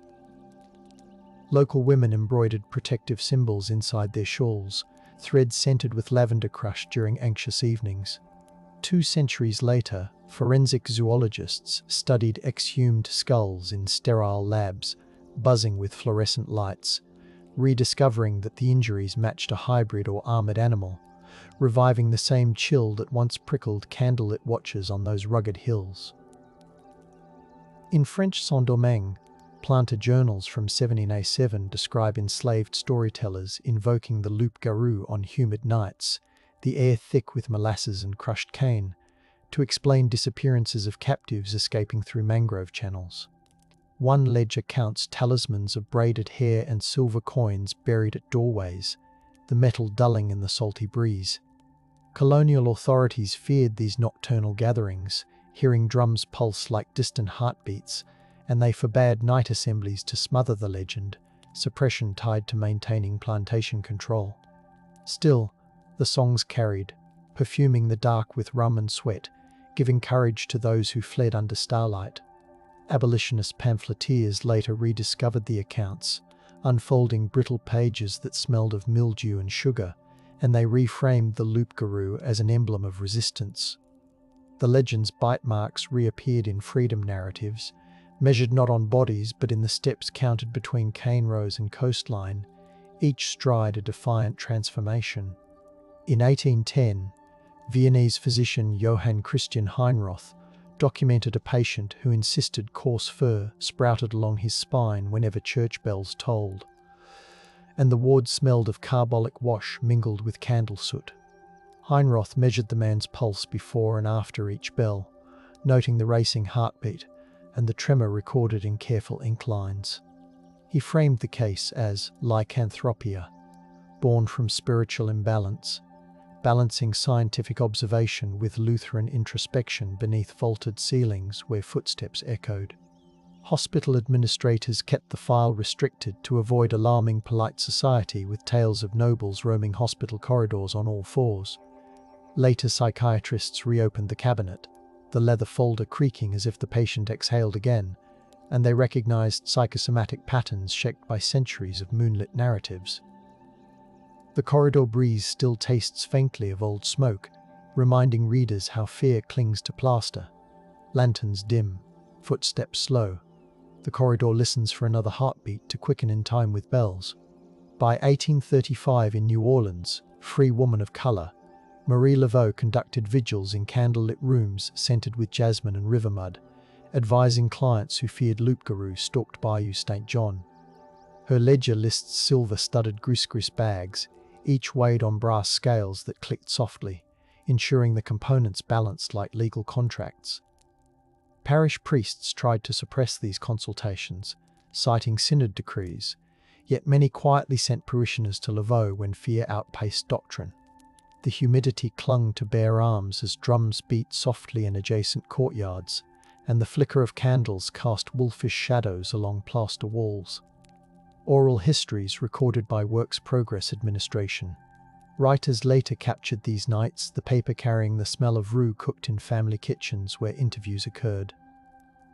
Local women embroidered protective symbols inside their shawls, threads scented with lavender crush during anxious evenings. 2 centuries later, forensic zoologists studied exhumed skulls in sterile labs, buzzing with fluorescent lights, rediscovering that the injuries matched a hybrid or armored animal, reviving the same chill that once prickled candlelit watchers on those rugged hills. In French Saint-Domingue, planter journals from 1707 describe enslaved storytellers invoking the loup-garou on humid nights, the air thick with molasses and crushed cane, to explain disappearances of captives escaping through mangrove channels. One ledger counts talismans of braided hair and silver coins buried at doorways, the metal dulling in the salty breeze. Colonial authorities feared these nocturnal gatherings, hearing drums pulse like distant heartbeats, and they forbade night assemblies to smother the legend, suppression tied to maintaining plantation control. Still, the songs carried, perfuming the dark with rum and sweat, giving courage to those who fled under starlight. Abolitionist pamphleteers later rediscovered the accounts, unfolding brittle pages that smelled of mildew and sugar, and they reframed the loup-garou as an emblem of resistance. The legend's bite marks reappeared in freedom narratives, measured not on bodies but in the steps counted between cane rows and coastline, each stride a defiant transformation. In 1810, Viennese physician Johann Christian Heinroth documented a patient who insisted coarse fur sprouted along his spine whenever church bells tolled, and the ward smelled of carbolic wash mingled with candle soot. Heinroth measured the man's pulse before and after each bell, noting the racing heartbeat and the tremor recorded in careful ink lines. He framed the case as lycanthropia, born from spiritual imbalance, balancing scientific observation with Lutheran introspection beneath vaulted ceilings where footsteps echoed. Hospital administrators kept the file restricted to avoid alarming polite society with tales of nobles roaming hospital corridors on all fours. Later psychiatrists reopened the cabinet, the leather folder creaking as if the patient exhaled again, and they recognized psychosomatic patterns shaped by centuries of moonlit narratives. The corridor breeze still tastes faintly of old smoke, reminding readers how fear clings to plaster. Lanterns dim, footsteps slow. The corridor listens for another heartbeat to quicken in time with bells. By 1835 in New Orleans, free woman of color, Marie Laveau conducted vigils in candlelit rooms scented with jasmine and river mud, advising clients who feared loup-garou stalked Bayou St. John. Her ledger lists silver-studded gris-gris bags, each weighed on brass scales that clicked softly, ensuring the components balanced like legal contracts. Parish priests tried to suppress these consultations, citing synod decrees, yet many quietly sent parishioners to Laveau when fear outpaced doctrine. The humidity clung to bare arms as drums beat softly in adjacent courtyards, and the flicker of candles cast wolfish shadows along plaster walls. Oral histories recorded by Works Progress Administration. Writers later captured these nights, the paper carrying the smell of roux cooked in family kitchens where interviews occurred.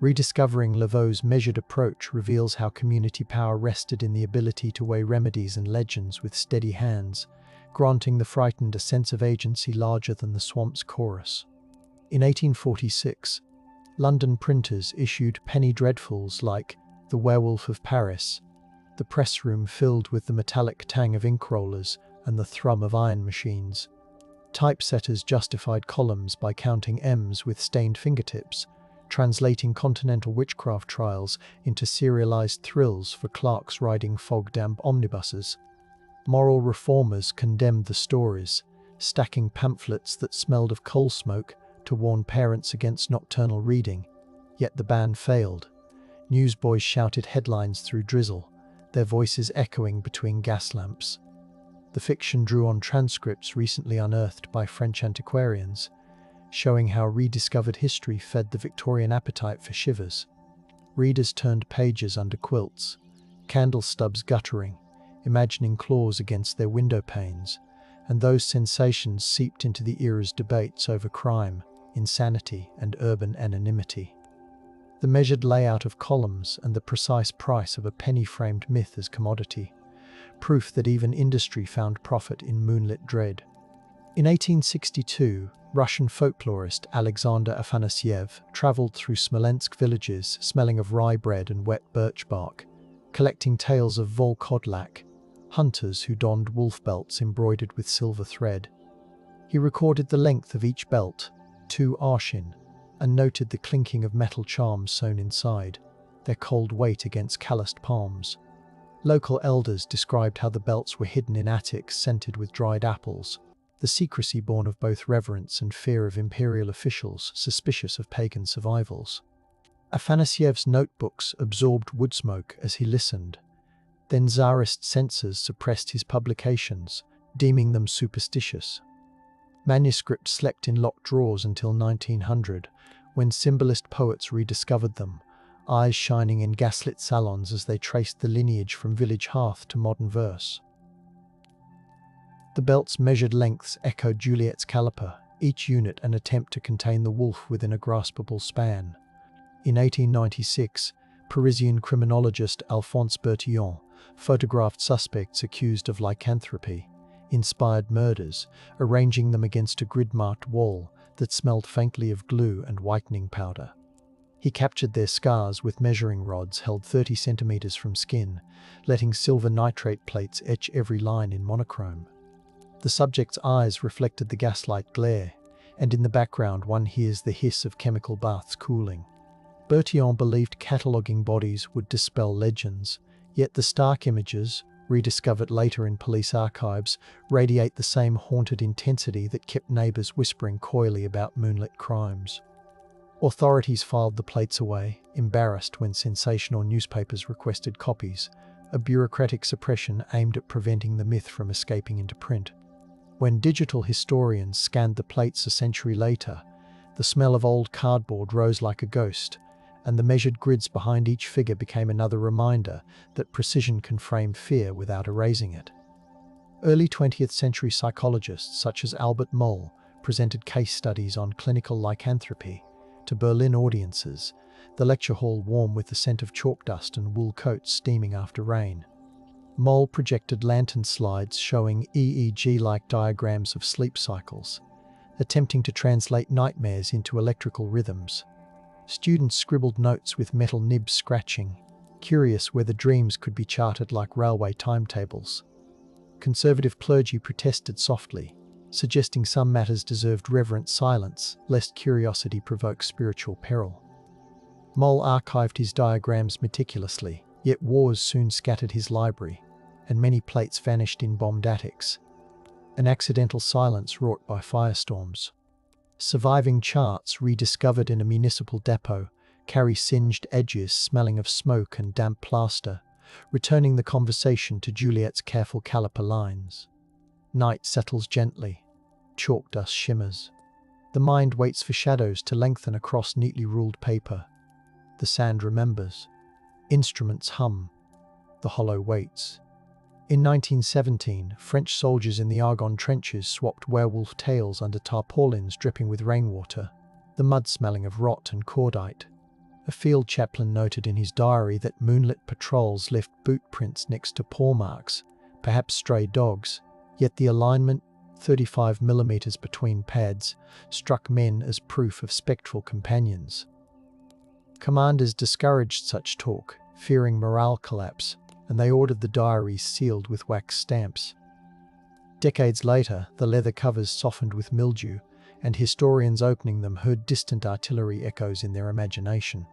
Rediscovering Laveau's measured approach reveals how community power rested in the ability to weigh remedies and legends with steady hands, granting the frightened a sense of agency larger than the swamp's chorus. In 1846, London printers issued penny dreadfuls like The Werewolf of Paris, the press room filled with the metallic tang of ink rollers and the thrum of iron machines. Typesetters justified columns by counting M's with stained fingertips, translating continental witchcraft trials into serialized thrills for clerks riding fog-damp omnibuses. Moral reformers condemned the stories, stacking pamphlets that smelled of coal smoke to warn parents against nocturnal reading, yet the ban failed. Newsboys shouted headlines through drizzle, their voices echoing between gas lamps. The fiction drew on transcripts recently unearthed by French antiquarians, showing how rediscovered history fed the Victorian appetite for shivers. Readers turned pages under quilts, candle stubs guttering, imagining claws against their window panes, and those sensations seeped into the era's debates over crime, insanity, and urban anonymity. The measured layout of columns and the precise price of a penny-framed myth as commodity, proof that even industry found profit in moonlit dread. In 1862, Russian folklorist Alexander Afanasyev traveled through Smolensk villages smelling of rye bread and wet birch bark, collecting tales of Volkodlak, hunters who donned wolf belts embroidered with silver thread. He recorded the length of each belt, 2 arshin, and noted the clinking of metal charms sewn inside, their cold weight against calloused palms. Local elders described how the belts were hidden in attics scented with dried apples, the secrecy born of both reverence and fear of imperial officials suspicious of pagan survivals. Afanasyev's notebooks absorbed wood smoke as he listened. Then Tsarist censors suppressed his publications, deeming them superstitious. Manuscripts slept in locked drawers until 1900, when symbolist poets rediscovered them, eyes shining in gaslit salons as they traced the lineage from village hearth to modern verse. The belt's measured lengths echoed Juliet's caliper, each unit an attempt to contain the wolf within a graspable span. In 1896, Parisian criminologist Alphonse Bertillon photographed suspects accused of lycanthropy, inspired murders, arranging them against a grid-marked wall that smelled faintly of glue and whitening powder. He captured their scars with measuring rods held 30 centimeters from skin, letting silver nitrate plates etch every line in monochrome. The subject's eyes reflected the gaslight glare, and in the background one hears the hiss of chemical baths cooling. Bertillon believed cataloguing bodies would dispel legends, yet the stark images, rediscovered later in police archives, radiate the same haunted intensity that kept neighbours whispering coyly about moonlit crimes. Authorities filed the plates away, embarrassed when sensational newspapers requested copies, a bureaucratic suppression aimed at preventing the myth from escaping into print. When digital historians scanned the plates a century later, the smell of old cardboard rose like a ghost, and the measured grids behind each figure became another reminder that precision can frame fear without erasing it. Early 20th century psychologists such as Albert Moll presented case studies on clinical lycanthropy to Berlin audiences, the lecture hall warm with the scent of chalk dust and wool coats steaming after rain. Moll projected lantern slides showing EEG-like diagrams of sleep cycles, attempting to translate nightmares into electrical rhythms. Students scribbled notes with metal nibs scratching, curious whether dreams could be charted like railway timetables. Conservative clergy protested softly, suggesting some matters deserved reverent silence, lest curiosity provoke spiritual peril. Moll archived his diagrams meticulously, yet wars soon scattered his library, and many plates vanished in bombed attics. An accidental silence wrought by firestorms. Surviving charts rediscovered in a municipal depot carry singed edges smelling of smoke and damp plaster, returning the conversation to Juliet's careful caliper lines. Night settles gently. Chalk dust shimmers. The mind waits for shadows to lengthen across neatly ruled paper. The sand remembers. Instruments hum. The hollow waits. In 1917, French soldiers in the Argonne trenches swapped werewolf tales under tarpaulins dripping with rainwater, the mud smelling of rot and cordite. A field chaplain noted in his diary that moonlit patrols left boot prints next to paw marks, perhaps stray dogs, yet the alignment, 35mm between pads, struck men as proof of spectral companions. Commanders discouraged such talk, fearing morale collapse, and they ordered the diaries sealed with wax stamps. Decades later, the leather covers softened with mildew, and historians opening them heard distant artillery echoes in their imagination.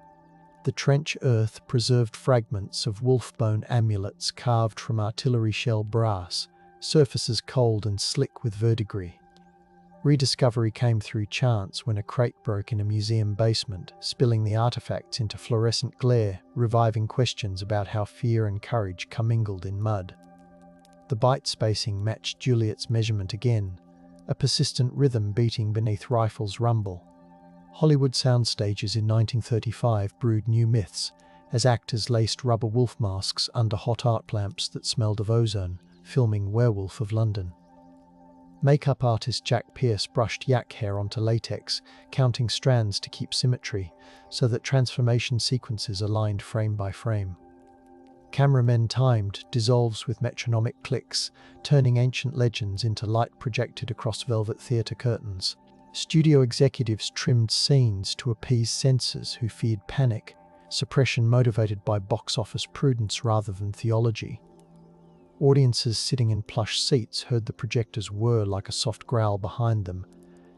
The trench earth preserved fragments of wolf-bone amulets carved from artillery shell brass, surfaces cold and slick with verdigris. Rediscovery came through chance when a crate broke in a museum basement, spilling the artifacts into fluorescent glare, reviving questions about how fear and courage commingled in mud. The bite spacing matched Juliet's measurement again, a persistent rhythm beating beneath rifles' rumble. Hollywood soundstages in 1935 brewed new myths, as actors laced rubber wolf masks under hot art lamps that smelled of ozone, filming Werewolf of London. Makeup artist Jack Pierce brushed yak hair onto latex, counting strands to keep symmetry, so that transformation sequences aligned frame by frame. Cameramen timed dissolves with metronomic clicks, turning ancient legends into light projected across velvet theatre curtains. Studio executives trimmed scenes to appease censors who feared panic, suppression motivated by box office prudence rather than theology. Audiences sitting in plush seats heard the projectors whir like a soft growl behind them,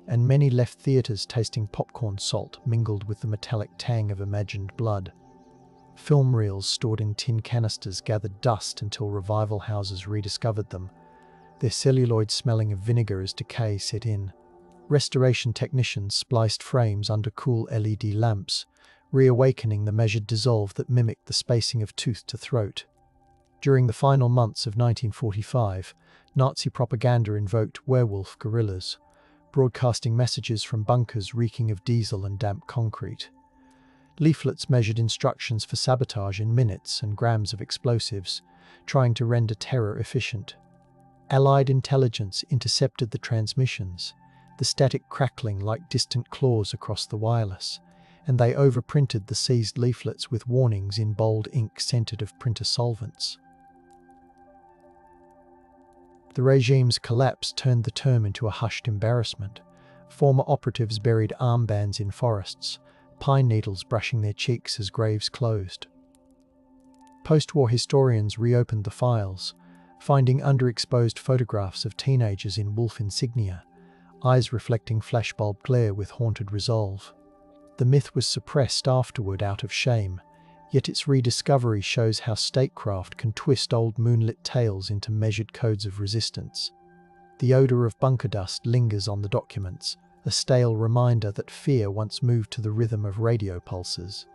and many left theatres tasting popcorn salt mingled with the metallic tang of imagined blood. Film reels stored in tin canisters gathered dust until revival houses rediscovered them, their celluloid smelling of vinegar as decay set in. Restoration technicians spliced frames under cool LED lamps, reawakening the measured dissolve that mimicked the spacing of tooth to throat. During the final months of 1945, Nazi propaganda invoked werewolf guerrillas, broadcasting messages from bunkers reeking of diesel and damp concrete. Leaflets measured instructions for sabotage in minutes and grams of explosives, trying to render terror efficient. Allied intelligence intercepted the transmissions, the static crackling like distant claws across the wireless, and they overprinted the seized leaflets with warnings in bold ink scented of printer solvents. The regime's collapse turned the term into a hushed embarrassment. Former operatives buried armbands in forests, pine needles brushing their cheeks as graves closed. Post-war historians reopened the files, finding underexposed photographs of teenagers in wolf insignia, eyes reflecting flashbulb glare with haunted resolve. The myth was suppressed afterward out of shame, yet its rediscovery shows how statecraft can twist old moonlit tales into measured codes of resistance. The odour of bunker dust lingers on the documents, a stale reminder that fear once moved to the rhythm of radio pulses.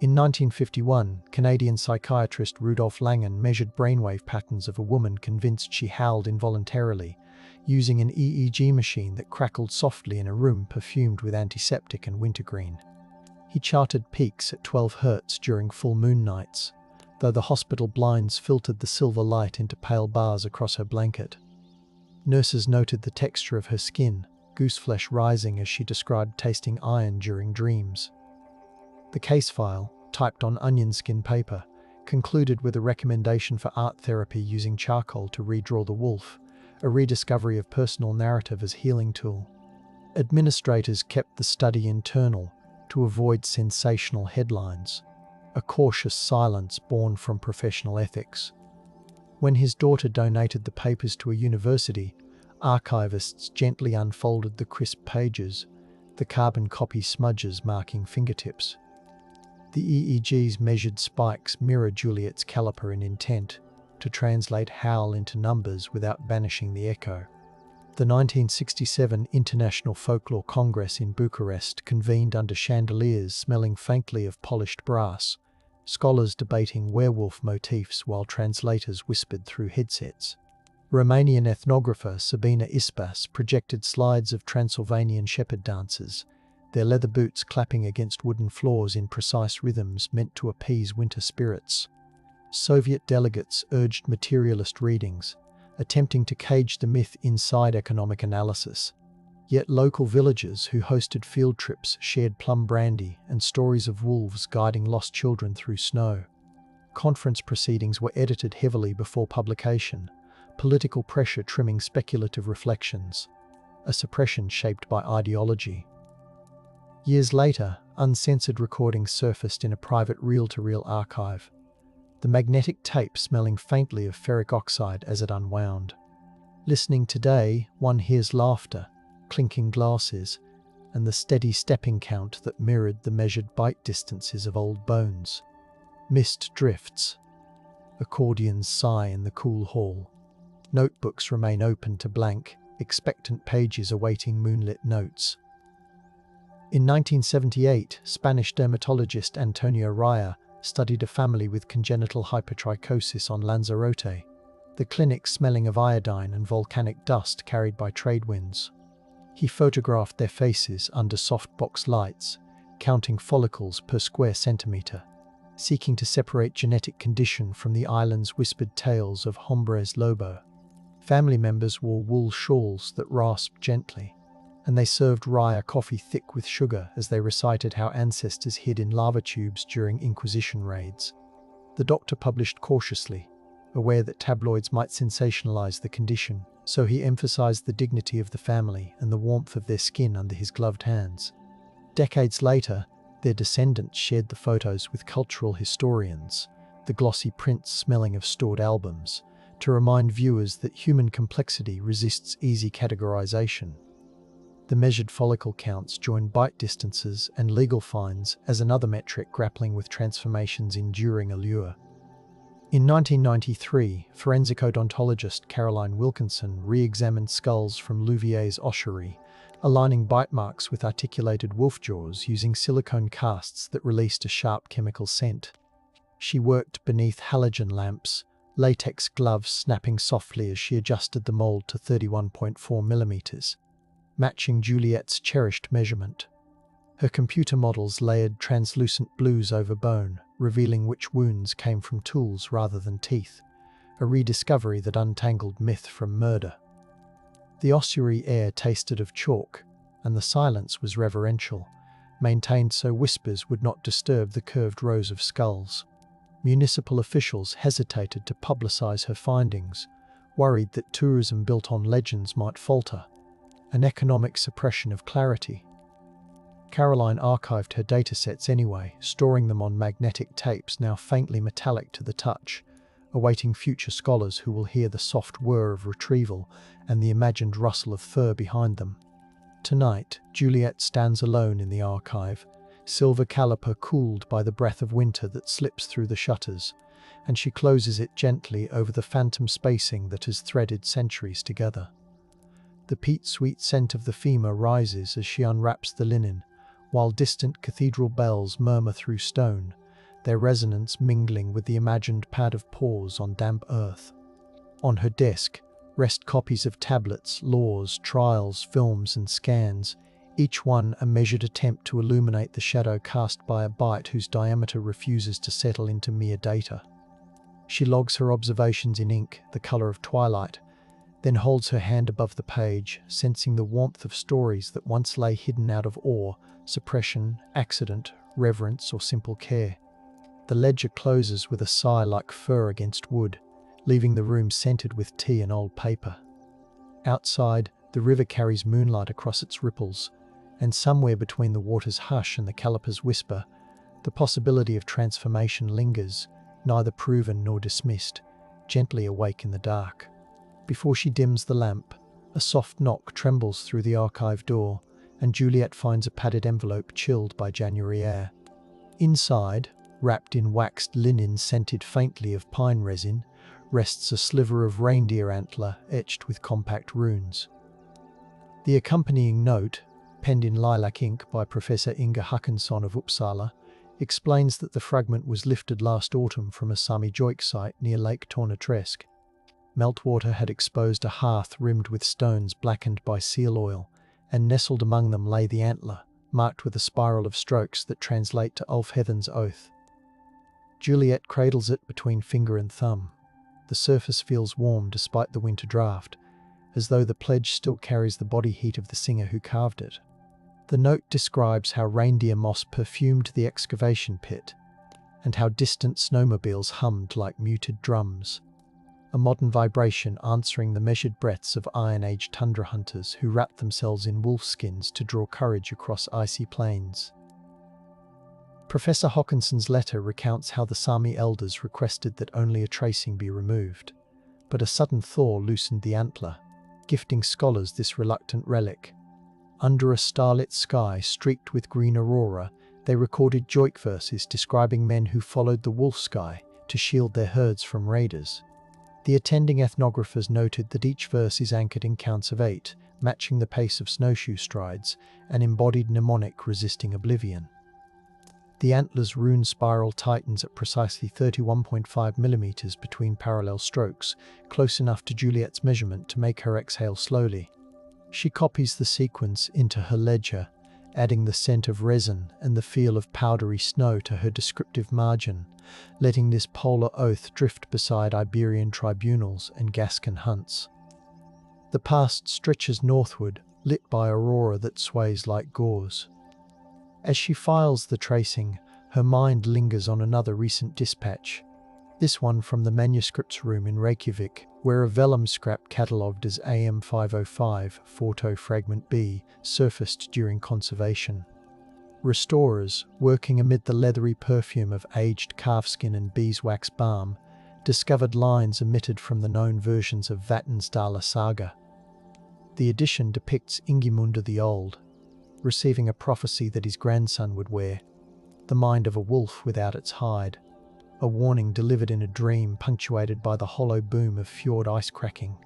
In 1951, Canadian psychiatrist Rudolf Langen measured brainwave patterns of a woman convinced she howled involuntarily, using an EEG machine that crackled softly in a room perfumed with antiseptic and wintergreen. He charted peaks at 12 Hz during full moon nights, though the hospital blinds filtered the silver light into pale bars across her blanket. Nurses noted the texture of her skin, gooseflesh rising as she described tasting iron during dreams. The case file, typed on onion skin paper, concluded with a recommendation for art therapy using charcoal to redraw the wolf, a rediscovery of personal narrative as healing tool. Administrators kept the study internal to avoid sensational headlines, a cautious silence born from professional ethics. When his daughter donated the papers to a university, archivists gently unfolded the crisp pages, the carbon copy smudges marking fingertips. The EEG's measured spikes mirror Juliet's caliper in intent, to translate howl into numbers without banishing the echo. The 1967 International Folklore Congress in Bucharest convened under chandeliers smelling faintly of polished brass, scholars debating werewolf motifs while translators whispered through headsets. Romanian ethnographer Sabina Ispas projected slides of Transylvanian shepherd dancers, their leather boots clapping against wooden floors in precise rhythms meant to appease winter spirits. Soviet delegates urged materialist readings, attempting to cage the myth inside economic analysis. Yet local villagers who hosted field trips shared plum brandy and stories of wolves guiding lost children through snow. Conference proceedings were edited heavily before publication, political pressure trimming speculative reflections, a suppression shaped by ideology. Years later, uncensored recordings surfaced in a private reel-to-reel archive, the magnetic tape smelling faintly of ferric oxide as it unwound. Listening today, one hears laughter, clinking glasses, and the steady stepping count that mirrored the measured bite distances of old bones. Mist drifts. Accordions sigh in the cool hall. Notebooks remain open to blank, expectant pages awaiting moonlit notes. In 1978, Spanish dermatologist Antonio Raya studied a family with congenital hypertrichosis on Lanzarote, the clinic smelling of iodine and volcanic dust carried by trade winds. He photographed their faces under softbox lights, counting follicles per square centimetre, seeking to separate genetic condition from the island's whispered tales of hombres lobo. Family members wore wool shawls that rasped gently, and they served Raya coffee thick with sugar as they recited how ancestors hid in lava tubes during Inquisition raids. The doctor published cautiously, aware that tabloids might sensationalize the condition, so he emphasized the dignity of the family and the warmth of their skin under his gloved hands. Decades later, their descendants shared the photos with cultural historians, the glossy prints smelling of stored albums, to remind viewers that human complexity resists easy categorization. The measured follicle counts joined bite distances and legal fines as another metric grappling with transformation's enduring allure. In 1993, forensic odontologist Caroline Wilkinson re-examined skulls from Louvier's ossuary, aligning bite marks with articulated wolf jaws using silicone casts that released a sharp chemical scent. She worked beneath halogen lamps, latex gloves snapping softly as she adjusted the mold to 31.4 millimeters, matching Juliet's cherished measurement. Her computer models layered translucent blues over bone, revealing which wounds came from tools rather than teeth, a rediscovery that untangled myth from murder. The ossuary air tasted of chalk, and the silence was reverential, maintained so whispers would not disturb the curved rows of skulls. Municipal officials hesitated to publicize her findings, worried that tourism built on legends might falter, an economic suppression of clarity. Caroline archived her datasets anyway, storing them on magnetic tapes now faintly metallic to the touch, awaiting future scholars who will hear the soft whir of retrieval and the imagined rustle of fur behind them. Tonight, Juliet stands alone in the archive, silver caliper cooled by the breath of winter that slips through the shutters, and she closes it gently over the phantom spacing that has threaded centuries together. The peat-sweet scent of the femur rises as she unwraps the linen, while distant cathedral bells murmur through stone, their resonance mingling with the imagined pad of paws on damp earth. On her desk rest copies of tablets, laws, trials, films and scans, each one a measured attempt to illuminate the shadow cast by a bite whose diameter refuses to settle into mere data. She logs her observations in ink, the color of twilight, then holds her hand above the page, sensing the warmth of stories that once lay hidden out of awe, suppression, accident, reverence, or simple care. The ledger closes with a sigh like fur against wood, leaving the room scented with tea and old paper. Outside, the river carries moonlight across its ripples, and somewhere between the water's hush and the caliper's whisper, the possibility of transformation lingers, neither proven nor dismissed, gently awake in the dark. Before she dims the lamp, a soft knock trembles through the archive door, and Juliet finds a padded envelope chilled by January air. Inside, wrapped in waxed linen scented faintly of pine resin, rests a sliver of reindeer antler etched with compact runes. The accompanying note, penned in lilac ink by Professor Inga Håkansson of Uppsala, explains that the fragment was lifted last autumn from a Sami Joik site near Lake Tornatresk. Meltwater had exposed a hearth rimmed with stones blackened by seal oil, and nestled among them lay the antler, marked with a spiral of strokes that translate to Ulfheathen's oath. Juliet cradles it between finger and thumb. The surface feels warm despite the winter draft, as though the pledge still carries the body heat of the singer who carved it. The note describes how reindeer moss perfumed the excavation pit, and how distant snowmobiles hummed like muted drums, a modern vibration answering the measured breaths of Iron Age tundra hunters who wrapped themselves in wolfskins to draw courage across icy plains. Professor Håkansson's letter recounts how the Sami elders requested that only a tracing be removed, but a sudden thaw loosened the antler, gifting scholars this reluctant relic. Under a starlit sky streaked with green aurora, they recorded Joik verses describing men who followed the wolf sky to shield their herds from raiders. The attending ethnographers noted that each verse is anchored in counts of 8, matching the pace of snowshoe strides, an embodied mnemonic resisting oblivion. The antler's rune spiral tightens at precisely 31.5 millimeters between parallel strokes, close enough to Juliet's measurement to make her exhale slowly. She copies the sequence into her ledger, adding the scent of resin and the feel of powdery snow to her descriptive margin, letting this polar oath drift beside Iberian tribunals and Gascon hunts. The past stretches northward, lit by aurora that sways like gauze. As she files the tracing, her mind lingers on another recent dispatch, this one from the manuscripts room in Reykjavik, where a vellum scrap catalogued as AM 505 Photo Fragment B surfaced during conservation. Restorers, working amid the leathery perfume of aged calfskin and beeswax balm, discovered lines emitted from the known versions of Vatnsdala saga. The edition depicts Ingimunda the Old, receiving a prophecy that his grandson would wear, the mind of a wolf without its hide. a warning delivered in a dream punctuated by the hollow boom of fjord ice cracking.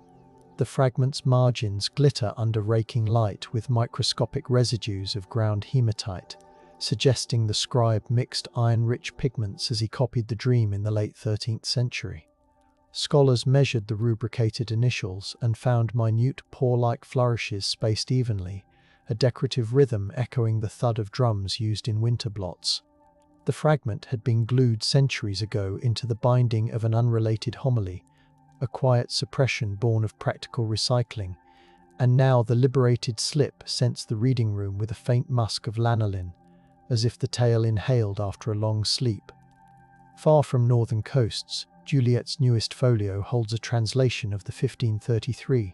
The fragment's margins glitter under raking light with microscopic residues of ground hematite, suggesting the scribe mixed iron-rich pigments as he copied the dream in the late 13th century. Scholars measured the rubricated initials and found minute paw-like flourishes spaced evenly, a decorative rhythm echoing the thud of drums used in winter blots. The fragment had been glued centuries ago into the binding of an unrelated homily, a quiet suppression born of practical recycling, and now the liberated slip scents the reading room with a faint musk of lanolin, as if the tale inhaled after a long sleep. Far from northern coasts, Juliet's newest folio holds a translation of the 1533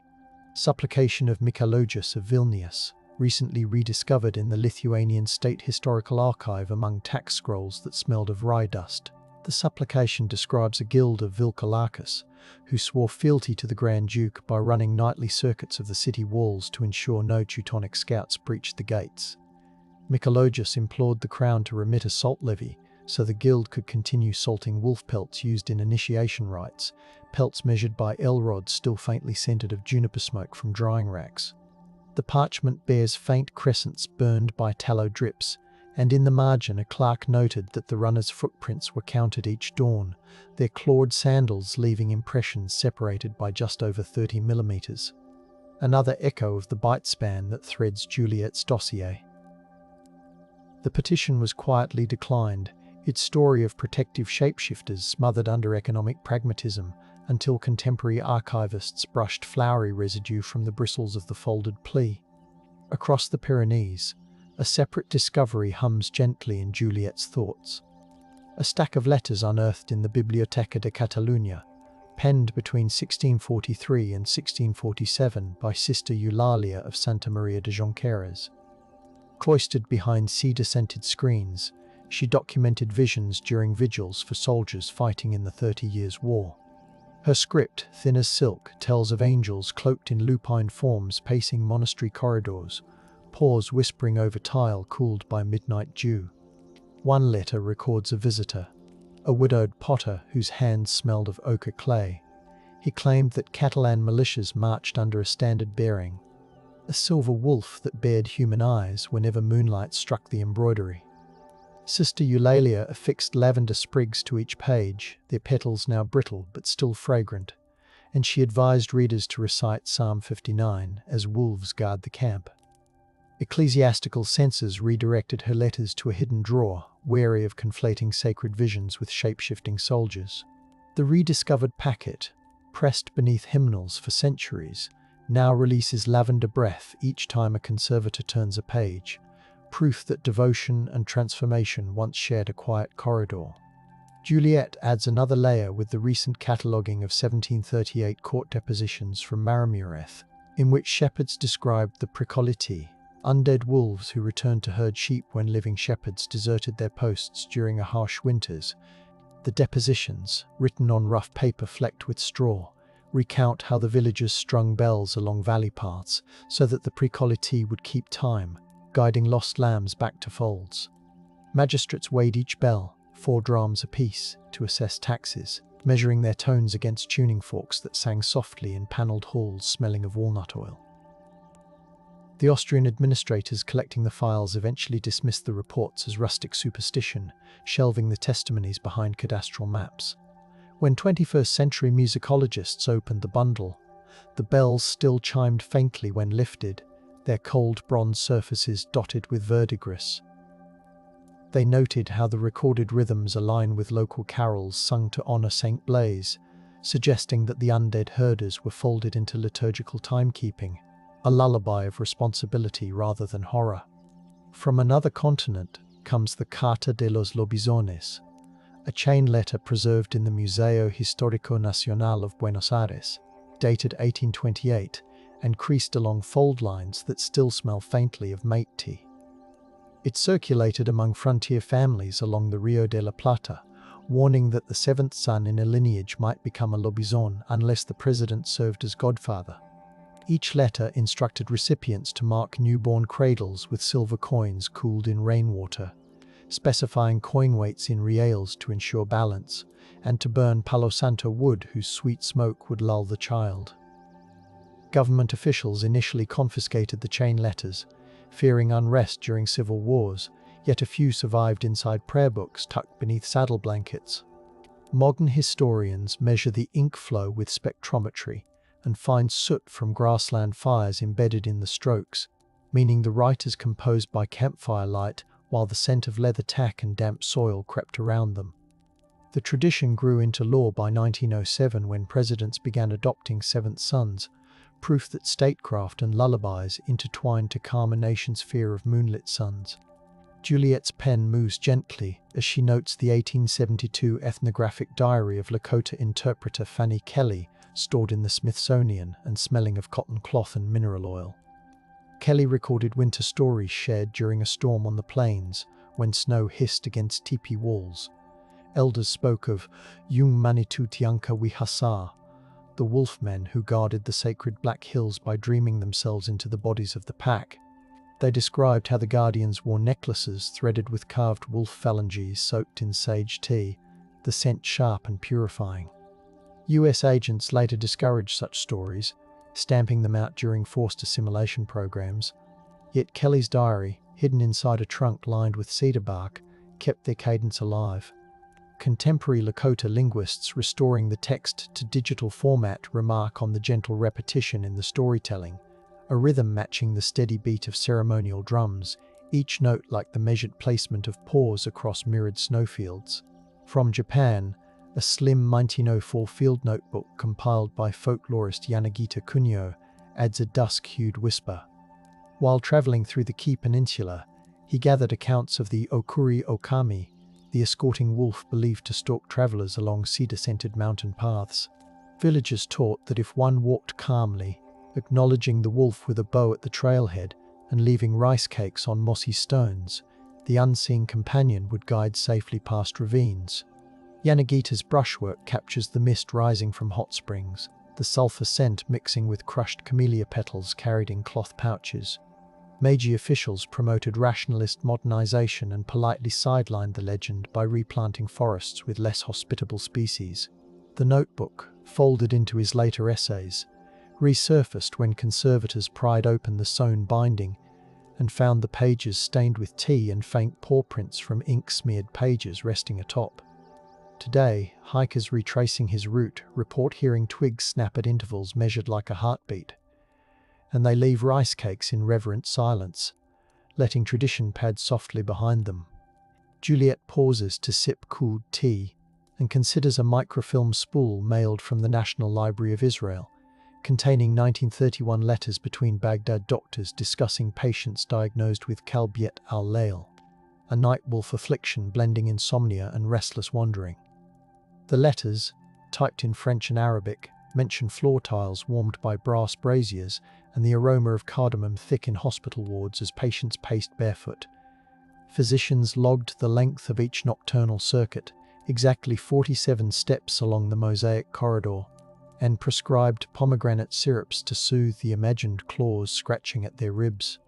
supplication of Mikalojus of Vilnius, recently rediscovered in the Lithuanian State Historical Archive among tax scrolls that smelled of rye dust. The supplication describes a guild of Vilkalakis, who swore fealty to the Grand Duke by running nightly circuits of the city walls to ensure no Teutonic scouts breached the gates. Mikalojus implored the crown to remit a salt levy, so the guild could continue salting wolf pelts used in initiation rites, pelts measured by L-rods still faintly scented of juniper smoke from drying racks. The parchment bears faint crescents burned by tallow drips, and in the margin a clerk noted that the runners' footprints were counted each dawn, their clawed sandals leaving impressions separated by just over 30 millimeters. Another echo of the bite span that threads Juliet's dossier. The petition was quietly declined, its story of protective shapeshifters smothered under economic pragmatism, until contemporary archivists brushed flowery residue from the bristles of the folded plea. Across the Pyrenees, a separate discovery hums gently in Juliet's thoughts. A stack of letters unearthed in the Biblioteca de Catalunya, penned between 1643 and 1647 by Sister Eulalia of Santa Maria de Jonqueres. Cloistered behind cedar-scented screens, she documented visions during vigils for soldiers fighting in the 30 Years' War. Her script, thin as silk, tells of angels cloaked in lupine forms pacing monastery corridors, paws whispering over tile cooled by midnight dew. One letter records a visitor, a widowed potter whose hands smelled of ochre clay. He claimed that Catalan militias marched under a standard bearing, a silver wolf that bared human eyes whenever moonlight struck the embroidery. Sister Eulalia affixed lavender sprigs to each page, their petals now brittle but still fragrant, and she advised readers to recite Psalm 59 as wolves guard the camp. Ecclesiastical censors redirected her letters to a hidden drawer, wary of conflating sacred visions with shape-shifting soldiers. The rediscovered packet, pressed beneath hymnals for centuries, now releases lavender breath each time a conservator turns a page, proof that devotion and transformation once shared a quiet corridor. Juliet adds another layer with the recent cataloguing of 1738 court depositions from Maramureth, in which shepherds described the Pricoliti, undead wolves who returned to herd sheep when living shepherds deserted their posts during a harsh winters. The depositions, written on rough paper flecked with straw, recount how the villagers strung bells along valley paths so that the Pricoliti would keep time, guiding lost lambs back to folds. Magistrates weighed each bell, 4 drams apiece, to assess taxes, measuring their tones against tuning forks that sang softly in panelled halls smelling of walnut oil. The Austrian administrators collecting the files eventually dismissed the reports as rustic superstition, shelving the testimonies behind cadastral maps. When 21st century musicologists opened the bundle, the bells still chimed faintly when lifted, their cold bronze surfaces dotted with verdigris. They noted how the recorded rhythms align with local carols sung to honour Saint Blaise, suggesting that the undead herders were folded into liturgical timekeeping, a lullaby of responsibility rather than horror. From another continent comes the Carta de los Lobisones, a chain letter preserved in the Museo Histórico Nacional of Buenos Aires, dated 1828, and creased along fold lines that still smell faintly of mate tea. It circulated among frontier families along the Rio de la Plata, warning that the 7th son in a lineage might become a lobizon unless the president served as godfather. Each letter instructed recipients to mark newborn cradles with silver coins cooled in rainwater, specifying coin weights in reals to ensure balance, and to burn Palo Santo wood whose sweet smoke would lull the child. Government officials initially confiscated the chain letters, fearing unrest during civil wars, yet a few survived inside prayer books tucked beneath saddle blankets. Modern historians measure the ink flow with spectrometry and find soot from grassland fires embedded in the strokes, meaning the writers composed by campfire light while the scent of leather tack and damp soil crept around them. The tradition grew into law by 1907 when presidents began adopting seventh sons, proof that statecraft and lullabies intertwined to calm a nation's fear of moonlit suns. Juliet's pen moves gently as she notes the 1872 ethnographic diary of Lakota interpreter Fanny Kelly, stored in the Smithsonian and smelling of cotton cloth and mineral oil. Kelly recorded winter stories shared during a storm on the plains, when snow hissed against teepee walls. Elders spoke of Yung Manitou Tianka Wihasa, the wolfmen who guarded the sacred Black Hills by dreaming themselves into the bodies of the pack. They described how the guardians wore necklaces threaded with carved wolf phalanges soaked in sage tea, the scent sharp and purifying. US agents later discouraged such stories, stamping them out during forced assimilation programs. Yet Kelly's diary, hidden inside a trunk lined with cedar bark, kept their cadence alive. Contemporary Lakota linguists restoring the text to digital format remark on the gentle repetition in the storytelling, a rhythm matching the steady beat of ceremonial drums, each note like the measured placement of paws across mirrored snowfields. From Japan, a slim 1904 field notebook compiled by folklorist Yanagita Kunio adds a dusk-hued whisper. While traveling through the Kii Peninsula, he gathered accounts of the Okuri Okami, the escorting wolf believed to stalk travelers along cedar-scented mountain paths. Villagers taught that if one walked calmly, acknowledging the wolf with a bow at the trailhead and leaving rice cakes on mossy stones, the unseen companion would guide safely past ravines. Yanagita's brushwork captures the mist rising from hot springs, the sulfur scent mixing with crushed camellia petals carried in cloth pouches. Meiji officials promoted rationalist modernization and politely sidelined the legend by replanting forests with less hospitable species. The notebook, folded into his later essays, resurfaced when conservators pried open the sewn binding and found the pages stained with tea and faint paw prints from ink-smeared pages resting atop. Today, hikers retracing his route report hearing twigs snap at intervals measured like a heartbeat, and they leave rice cakes in reverent silence, letting tradition pad softly behind them. Juliet pauses to sip cooled tea and considers a microfilm spool mailed from the National Library of Israel, containing 1931 letters between Baghdad doctors discussing patients diagnosed with Kalbiet al-Layl, a night wolf affliction blending insomnia and restless wandering. The letters, typed in French and Arabic, mention floor tiles warmed by brass braziers and the aroma of cardamom thick in hospital wards as patients paced barefoot. Physicians logged the length of each nocturnal circuit, exactly 47 steps along the mosaic corridor, and prescribed pomegranate syrups to soothe the imagined claws scratching at their ribs.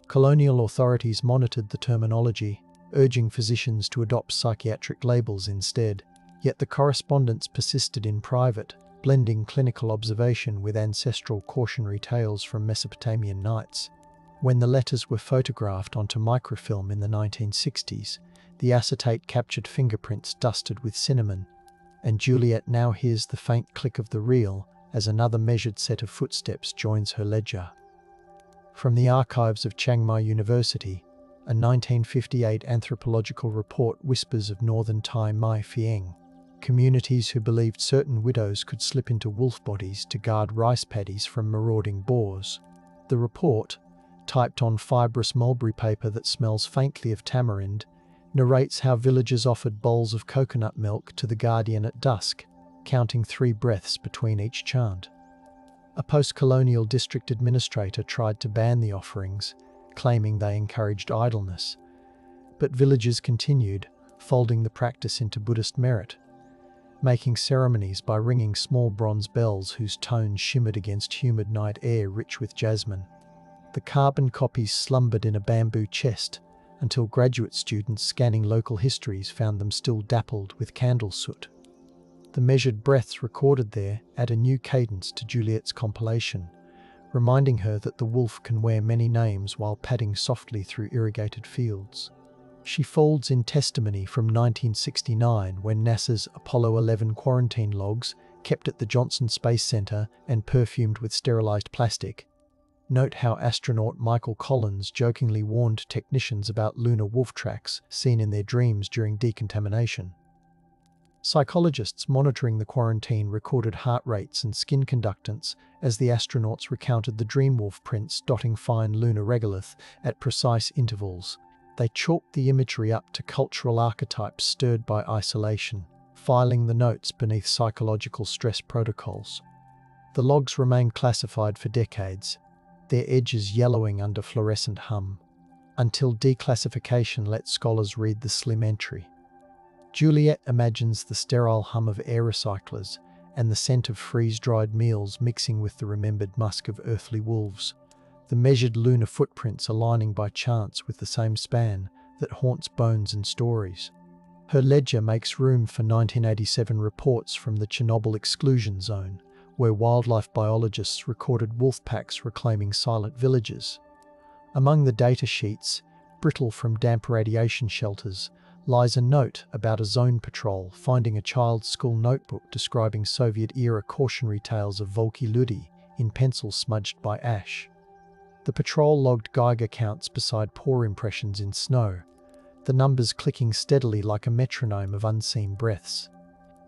Colonial authorities monitored the terminology, urging physicians to adopt psychiatric labels instead, yet the correspondence persisted in private, blending clinical observation with ancestral cautionary tales from Mesopotamian nights. When the letters were photographed onto microfilm in the 1960s, the acetate captured fingerprints dusted with cinnamon, and Juliet now hears the faint click of the reel as another measured set of footsteps joins her ledger. From the archives of Chiang Mai University, a 1958 anthropological report whispers of northern Thai Mai Phieng, communities who believed certain widows could slip into wolf bodies to guard rice paddies from marauding boars. The report, typed on fibrous mulberry paper that smells faintly of tamarind, narrates how villagers offered bowls of coconut milk to the guardian at dusk, counting 3 breaths between each chant. A post-colonial district administrator tried to ban the offerings, claiming they encouraged idleness. But villagers continued, folding the practice into Buddhist merit, making ceremonies by ringing small bronze bells whose tones shimmered against humid night air rich with jasmine. The carbon copies slumbered in a bamboo chest, until graduate students scanning local histories found them still dappled with candle soot. The measured breaths recorded there add a new cadence to Juliet's compilation, reminding her that the wolf can wear many names while padding softly through irrigated fields. She folds in testimony from 1969 when NASA's Apollo 11 quarantine logs, kept at the Johnson Space Center and perfumed with sterilized plastic, note how astronaut Michael Collins jokingly warned technicians about lunar wolf tracks seen in their dreams during decontamination. Psychologists monitoring the quarantine recorded heart rates and skin conductance as the astronauts recounted the dream wolf prints dotting fine lunar regolith at precise intervals. They chalked the imagery up to cultural archetypes stirred by isolation, filing the notes beneath psychological stress protocols. The logs remain classified for decades, their edges yellowing under fluorescent hum, until declassification let scholars read the slim entry. Juliet imagines the sterile hum of air recyclers and the scent of freeze-dried meals mixing with the remembered musk of earthly wolves, the measured lunar footprints aligning by chance with the same span that haunts bones and stories. Her ledger makes room for 1987 reports from the Chernobyl exclusion zone, where wildlife biologists recorded wolf packs reclaiming silent villages. Among the data sheets, brittle from damp radiation shelters, lies a note about a zone patrol finding a child's school notebook describing Soviet-era cautionary tales of Volky Ludi in pencil smudged by ash. The patrol logged Geiger counts beside paw impressions in snow, the numbers clicking steadily like a metronome of unseen breaths.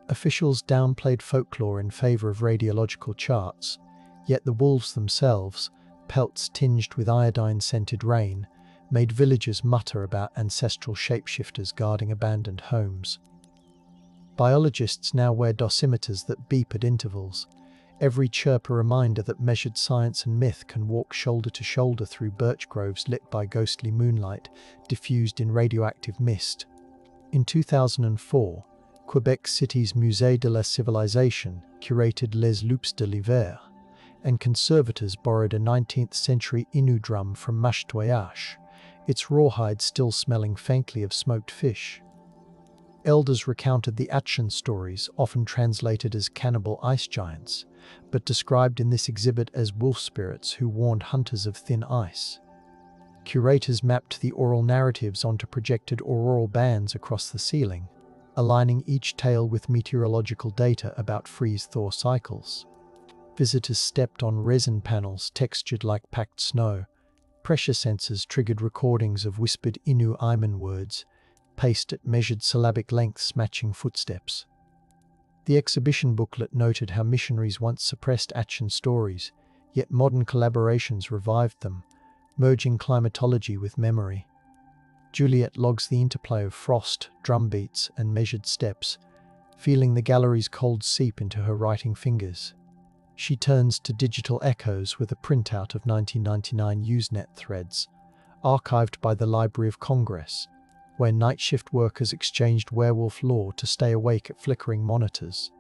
Officials downplayed folklore in favor of radiological charts, yet the wolves themselves, pelts tinged with iodine-scented rain, made villagers mutter about ancestral shapeshifters guarding abandoned homes. Biologists now wear dosimeters that beep at intervals, every chirp a reminder that measured science and myth can walk shoulder to shoulder through birch groves lit by ghostly moonlight, diffused in radioactive mist. In 2004, Quebec City's Musée de la Civilisation curated Les Loups de l'Hiver, and conservators borrowed a 19th-century Innu drum from Mashtoyash, its rawhide still smelling faintly of smoked fish. Elders recounted the Atchin stories, often translated as cannibal ice giants, but described in this exhibit as wolf spirits who warned hunters of thin ice. Curators mapped the oral narratives onto projected auroral bands across the ceiling, aligning each tale with meteorological data about freeze-thaw cycles. Visitors stepped on resin panels textured like packed snow. Pressure sensors triggered recordings of whispered Innu Aiman words, paced at measured syllabic lengths matching footsteps. The exhibition booklet noted how missionaries once suppressed Atchin stories, yet modern collaborations revived them, merging climatology with memory. Juliet logs the interplay of frost, drum beats, and measured steps, feeling the gallery's cold seep into her writing fingers. She turns to digital echoes with a printout of 1999 Usenet threads, archived by the Library of Congress, where night shift workers exchanged werewolf lore to stay awake at flickering monitors.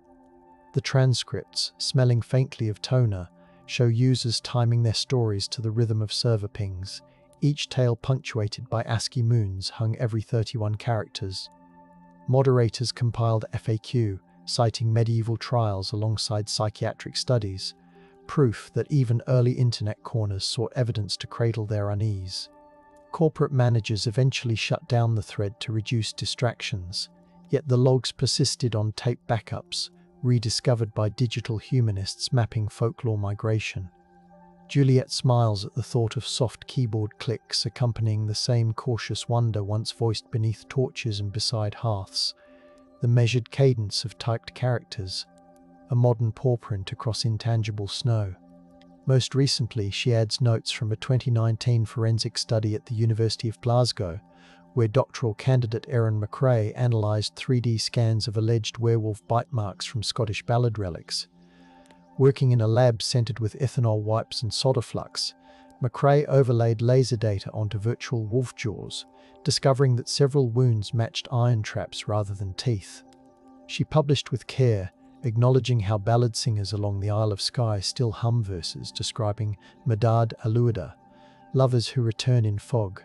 The transcripts, smelling faintly of toner, show users timing their stories to the rhythm of server pings, each tale punctuated by ASCII moons hung every 31 characters. Moderators compiled FAQ, citing medieval trials alongside psychiatric studies, proof that even early internet corners sought evidence to cradle their unease. Corporate managers eventually shut down the thread to reduce distractions, yet the logs persisted on tape backups, rediscovered by digital humanists mapping folklore migration. Juliet smiles at the thought of soft keyboard clicks accompanying the same cautious wonder once voiced beneath torches and beside hearths, the measured cadence of typed characters, a modern paw print across intangible snow. Most recently, she adds notes from a 2019 forensic study at the University of Glasgow, where doctoral candidate Erin McRae analysed 3D scans of alleged werewolf bite marks from Scottish ballad relics. Working in a lab scented with ethanol wipes and solder flux, McRae overlaid laser data onto virtual wolf jaws, discovering that several wounds matched iron traps rather than teeth. She published with care, acknowledging how ballad singers along the Isle of Skye still hum verses describing Medad Aluada, lovers who return in fog.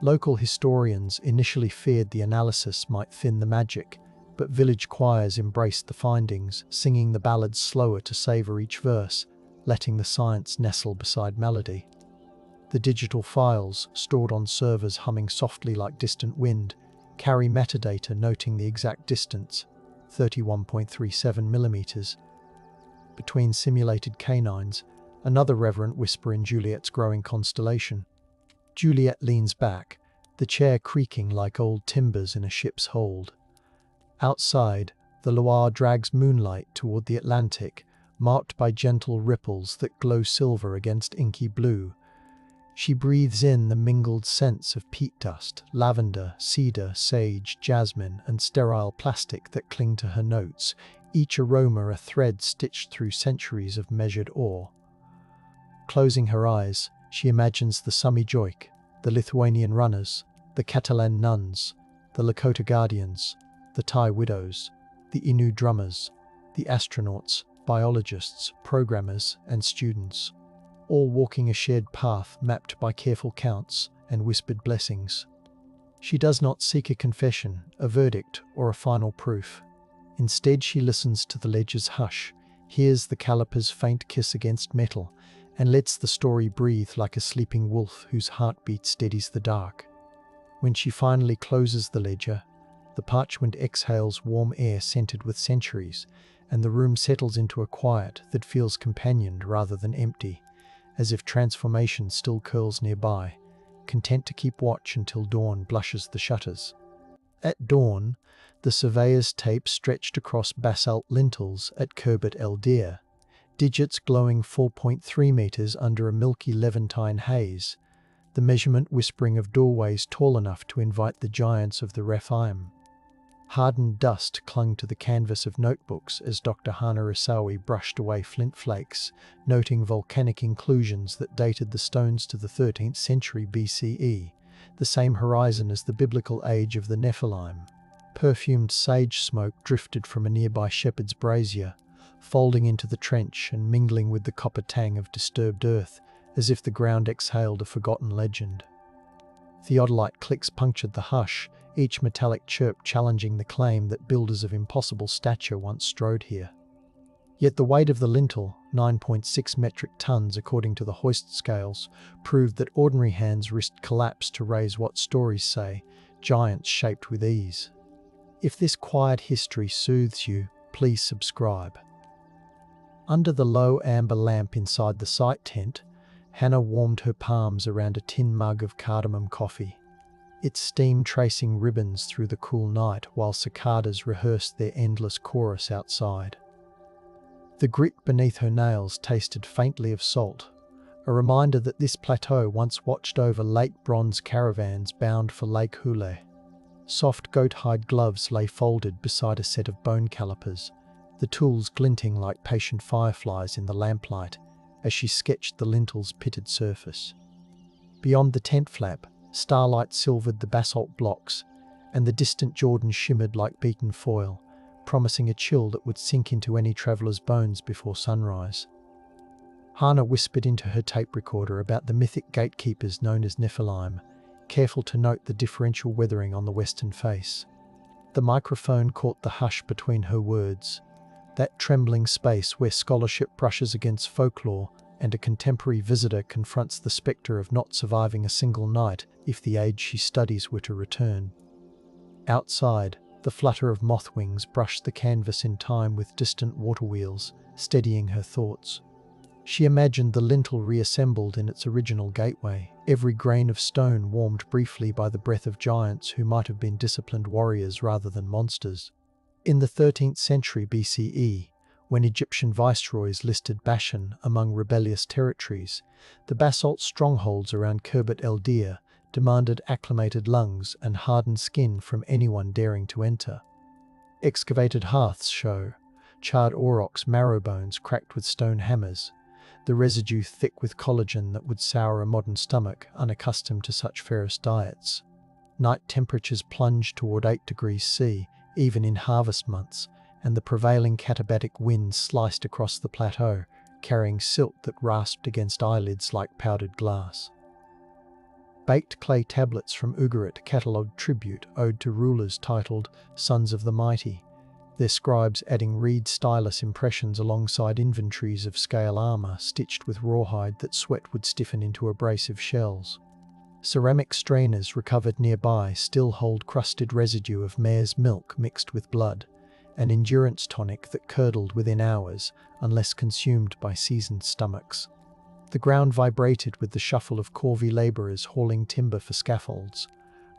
Local historians initially feared the analysis might thin the magic, but village choirs embraced the findings, singing the ballads slower to savour each verse, letting the science nestle beside melody. The digital files, stored on servers humming softly like distant wind, carry metadata noting the exact distance, 31.37 millimeters, between simulated canines, another reverent whisper in Juliet's growing constellation. Juliet leans back, the chair creaking like old timbers in a ship's hold. Outside, the Loire drags moonlight toward the Atlantic, marked by gentle ripples that glow silver against inky blue. She breathes in the mingled scents of peat dust, lavender, cedar, sage, jasmine, and sterile plastic that cling to her notes, each aroma a thread stitched through centuries of measured awe. Closing her eyes, she imagines the Sumi Joik, the Lithuanian runners, the Catalan nuns, the Lakota guardians, the Thai widows, the Innu drummers, the astronauts, biologists, programmers, and students, all walking a shared path mapped by careful counts and whispered blessings. She does not seek a confession, a verdict, or a final proof. Instead, she listens to the ledger's hush, hears the caliper's faint kiss against metal, and lets the story breathe like a sleeping wolf whose heartbeat steadies the dark. When she finally closes the ledger, the parchment exhales warm air scented with centuries, and the room settles into a quiet that feels companioned rather than empty, as if transformation still curls nearby, content to keep watch until dawn blushes the shutters. At dawn, the surveyor's tape stretched across basalt lintels at Kerbet El Dir, digits glowing 4.3 meters under a milky Levantine haze, the measurement whispering of doorways tall enough to invite the giants of the Rephaim. Hardened dust clung to the canvas of notebooks as Dr. Hana Rasawi brushed away flint flakes, noting volcanic inclusions that dated the stones to the 13th century BCE, the same horizon as the biblical age of the Nephilim. Perfumed sage smoke drifted from a nearby shepherd's brazier, folding into the trench and mingling with the copper tang of disturbed earth, as if the ground exhaled a forgotten legend. Theodolite clicks punctured the hush, each metallic chirp challenging the claim that builders of impossible stature once strode here. Yet the weight of the lintel, 9.6 metric tons according to the hoist scales, proved that ordinary hands risked collapse to raise what stories say, giants shaped with ease. If this quiet history soothes you, please subscribe. Under the low amber lamp inside the site tent, Hannah warmed her palms around a tin mug of cardamom coffee, its steam tracing ribbons through the cool night while cicadas rehearsed their endless chorus outside. The grit beneath her nails tasted faintly of salt, a reminder that this plateau once watched over late bronze caravans bound for Lake Hule. Soft goat-hide gloves lay folded beside a set of bone calipers, the tools glinting like patient fireflies in the lamplight as she sketched the lintel's pitted surface. Beyond the tent flap, starlight silvered the basalt blocks, and the distant Jordan shimmered like beaten foil, promising a chill that would sink into any traveller's bones before sunrise. Hana whispered into her tape recorder about the mythic gatekeepers known as Nephilim, careful to note the differential weathering on the western face. The microphone caught the hush between her words, that trembling space where scholarship brushes against folklore and a contemporary visitor confronts the spectre of not surviving a single night if the age she studies were to return. Outside, the flutter of moth wings brushed the canvas in time with distant water wheels, steadying her thoughts. She imagined the lintel reassembled in its original gateway, every grain of stone warmed briefly by the breath of giants who might have been disciplined warriors rather than monsters. In the 13th century BCE, when Egyptian viceroys listed Bashan among rebellious territories, the basalt strongholds around Kerbet El Dir demanded acclimated lungs and hardened skin from anyone daring to enter. Excavated hearths show charred aurochs marrow bones cracked with stone hammers, the residue thick with collagen that would sour a modern stomach unaccustomed to such ferrous diets. Night temperatures plunged toward 8 degrees C, even in harvest months, and the prevailing katabatic wind sliced across the plateau, carrying silt that rasped against eyelids like powdered glass. Baked clay tablets from Ugarit catalogued tribute ode to rulers titled Sons of the Mighty, their scribes adding reed stylus impressions alongside inventories of scale armor stitched with rawhide that sweat would stiffen into abrasive shells. Ceramic strainers recovered nearby still hold crusted residue of mare's milk mixed with blood, an endurance tonic that curdled within hours unless consumed by seasoned stomachs. The ground vibrated with the shuffle of corvée labourers hauling timber for scaffolds,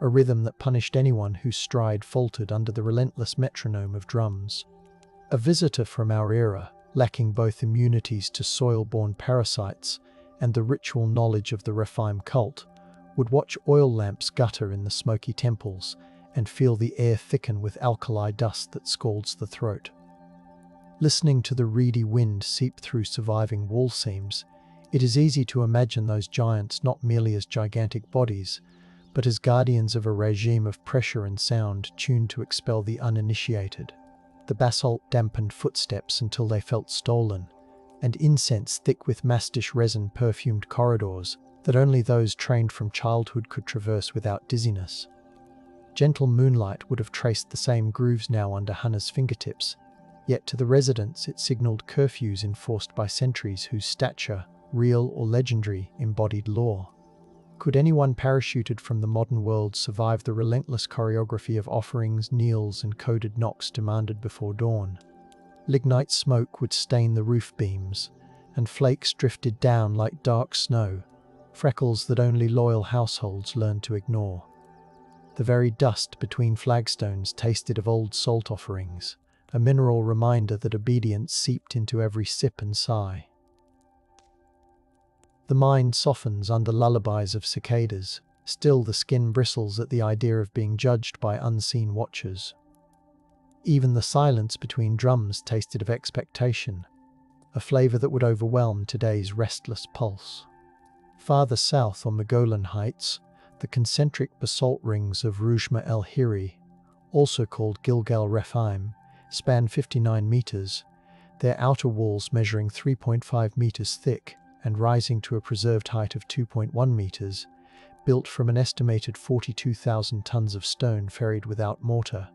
a rhythm that punished anyone whose stride faltered under the relentless metronome of drums. A visitor from our era, lacking both immunities to soil-borne parasites and the ritual knowledge of the Rephaim cult, would watch oil lamps gutter in the smoky temples and feel the air thicken with alkali dust that scalds the throat. Listening to the reedy wind seep through surviving wall seams, it is easy to imagine those giants not merely as gigantic bodies, but as guardians of a regime of pressure and sound tuned to expel the uninitiated. The basalt dampened footsteps until they felt stolen, and incense thick with mastiche resin perfumed corridors that only those trained from childhood could traverse without dizziness. Gentle moonlight would have traced the same grooves now under Hannah's fingertips, yet to the residents it signaled curfews enforced by sentries whose stature, real or legendary, embodied law. Could anyone parachuted from the modern world survive the relentless choreography of offerings, kneels, and coded knocks demanded before dawn? Lignite smoke would stain the roof beams, and flakes drifted down like dark snow, freckles that only loyal households learned to ignore. The very dust between flagstones tasted of old salt offerings, a mineral reminder that obedience seeped into every sip and sigh. The mind softens under lullabies of cicadas, still the skin bristles at the idea of being judged by unseen watchers. Even the silence between drums tasted of expectation, a flavor that would overwhelm today's restless pulse. Farther south on the Golan Heights, the concentric basalt rings of Rujma el-Hiri, also called Gilgal Rephaim, span 59 meters, their outer walls measuring 3.5 meters thick and rising to a preserved height of 2.1 meters, built from an estimated 42,000 tons of stone ferried without mortar.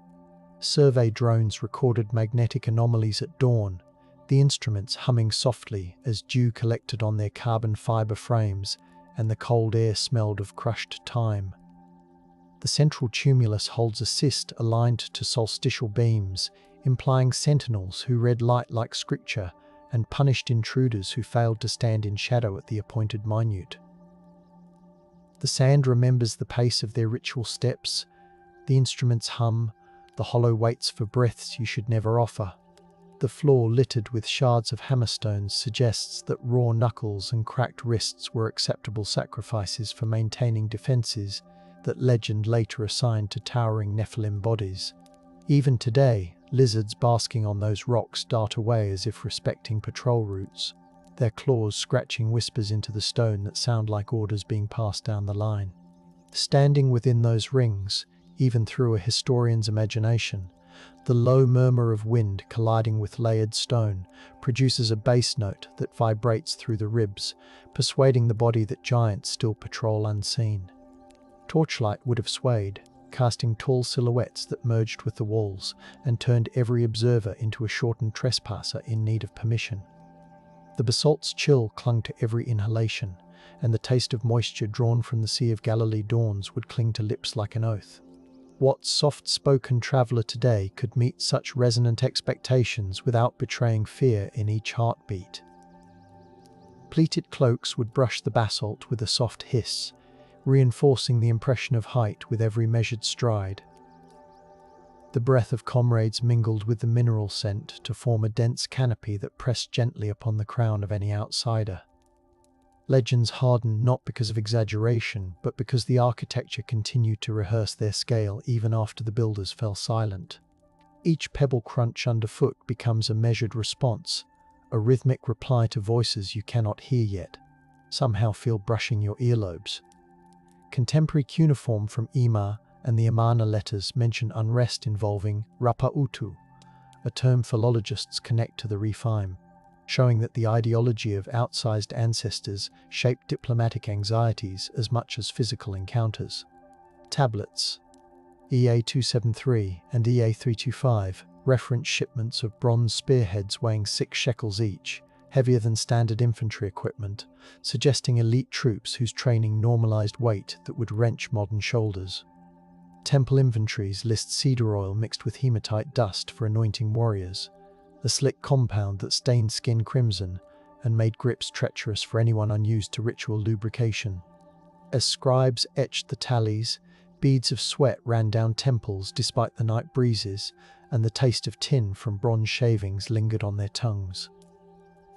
Survey drones recorded magnetic anomalies at dawn, the instruments humming softly as dew collected on their carbon fiber frames and the cold air smelled of crushed thyme. The central tumulus holds a cyst aligned to solstitial beams, implying sentinels who read light like scripture and punished intruders who failed to stand in shadow at the appointed minute. The sand remembers the pace of their ritual steps, the instruments hum, the hollow waits for breaths you should never offer. The floor littered with shards of hammerstones suggests that raw knuckles and cracked wrists were acceptable sacrifices for maintaining defenses that legend later assigned to towering Nephilim bodies. Even today, lizards basking on those rocks dart away as if respecting patrol routes, their claws scratching whispers into the stone that sound like orders being passed down the line. Standing within those rings, even through a historian's imagination, the low murmur of wind colliding with layered stone produces a bass note that vibrates through the ribs, persuading the body that giants still patrol unseen. Torchlight would have swayed, casting tall silhouettes that merged with the walls and turned every observer into a shortened trespasser in need of permission. The basalt's chill clung to every inhalation, and the taste of moisture drawn from the Sea of Galilee dawns would cling to lips like an oath. What soft-spoken traveller today could meet such resonant expectations without betraying fear in each heartbeat? Pleated cloaks would brush the basalt with a soft hiss, reinforcing the impression of height with every measured stride. The breath of comrades mingled with the mineral scent to form a dense canopy that pressed gently upon the crown of any outsider. Legends hardened not because of exaggeration, but because the architecture continued to rehearse their scale even after the builders fell silent. Each pebble crunch underfoot becomes a measured response, a rhythmic reply to voices you cannot hear yet, somehow feel brushing your earlobes. Contemporary cuneiform from Ima and the Amana letters mention unrest involving Rapa Utu, a term philologists connect to the Rephaim. showing that the ideology of outsized ancestors shaped diplomatic anxieties as much as physical encounters. Tablets EA-273 and EA-325 reference shipments of bronze spearheads weighing 6 shekels each, heavier than standard infantry equipment, suggesting elite troops whose training normalized weight that would wrench modern shoulders. Temple inventories list cedar oil mixed with hematite dust for anointing warriors, a slick compound that stained skin crimson and made grips treacherous for anyone unused to ritual lubrication. As scribes etched the tallies, beads of sweat ran down temples despite the night breezes, and the taste of tin from bronze shavings lingered on their tongues.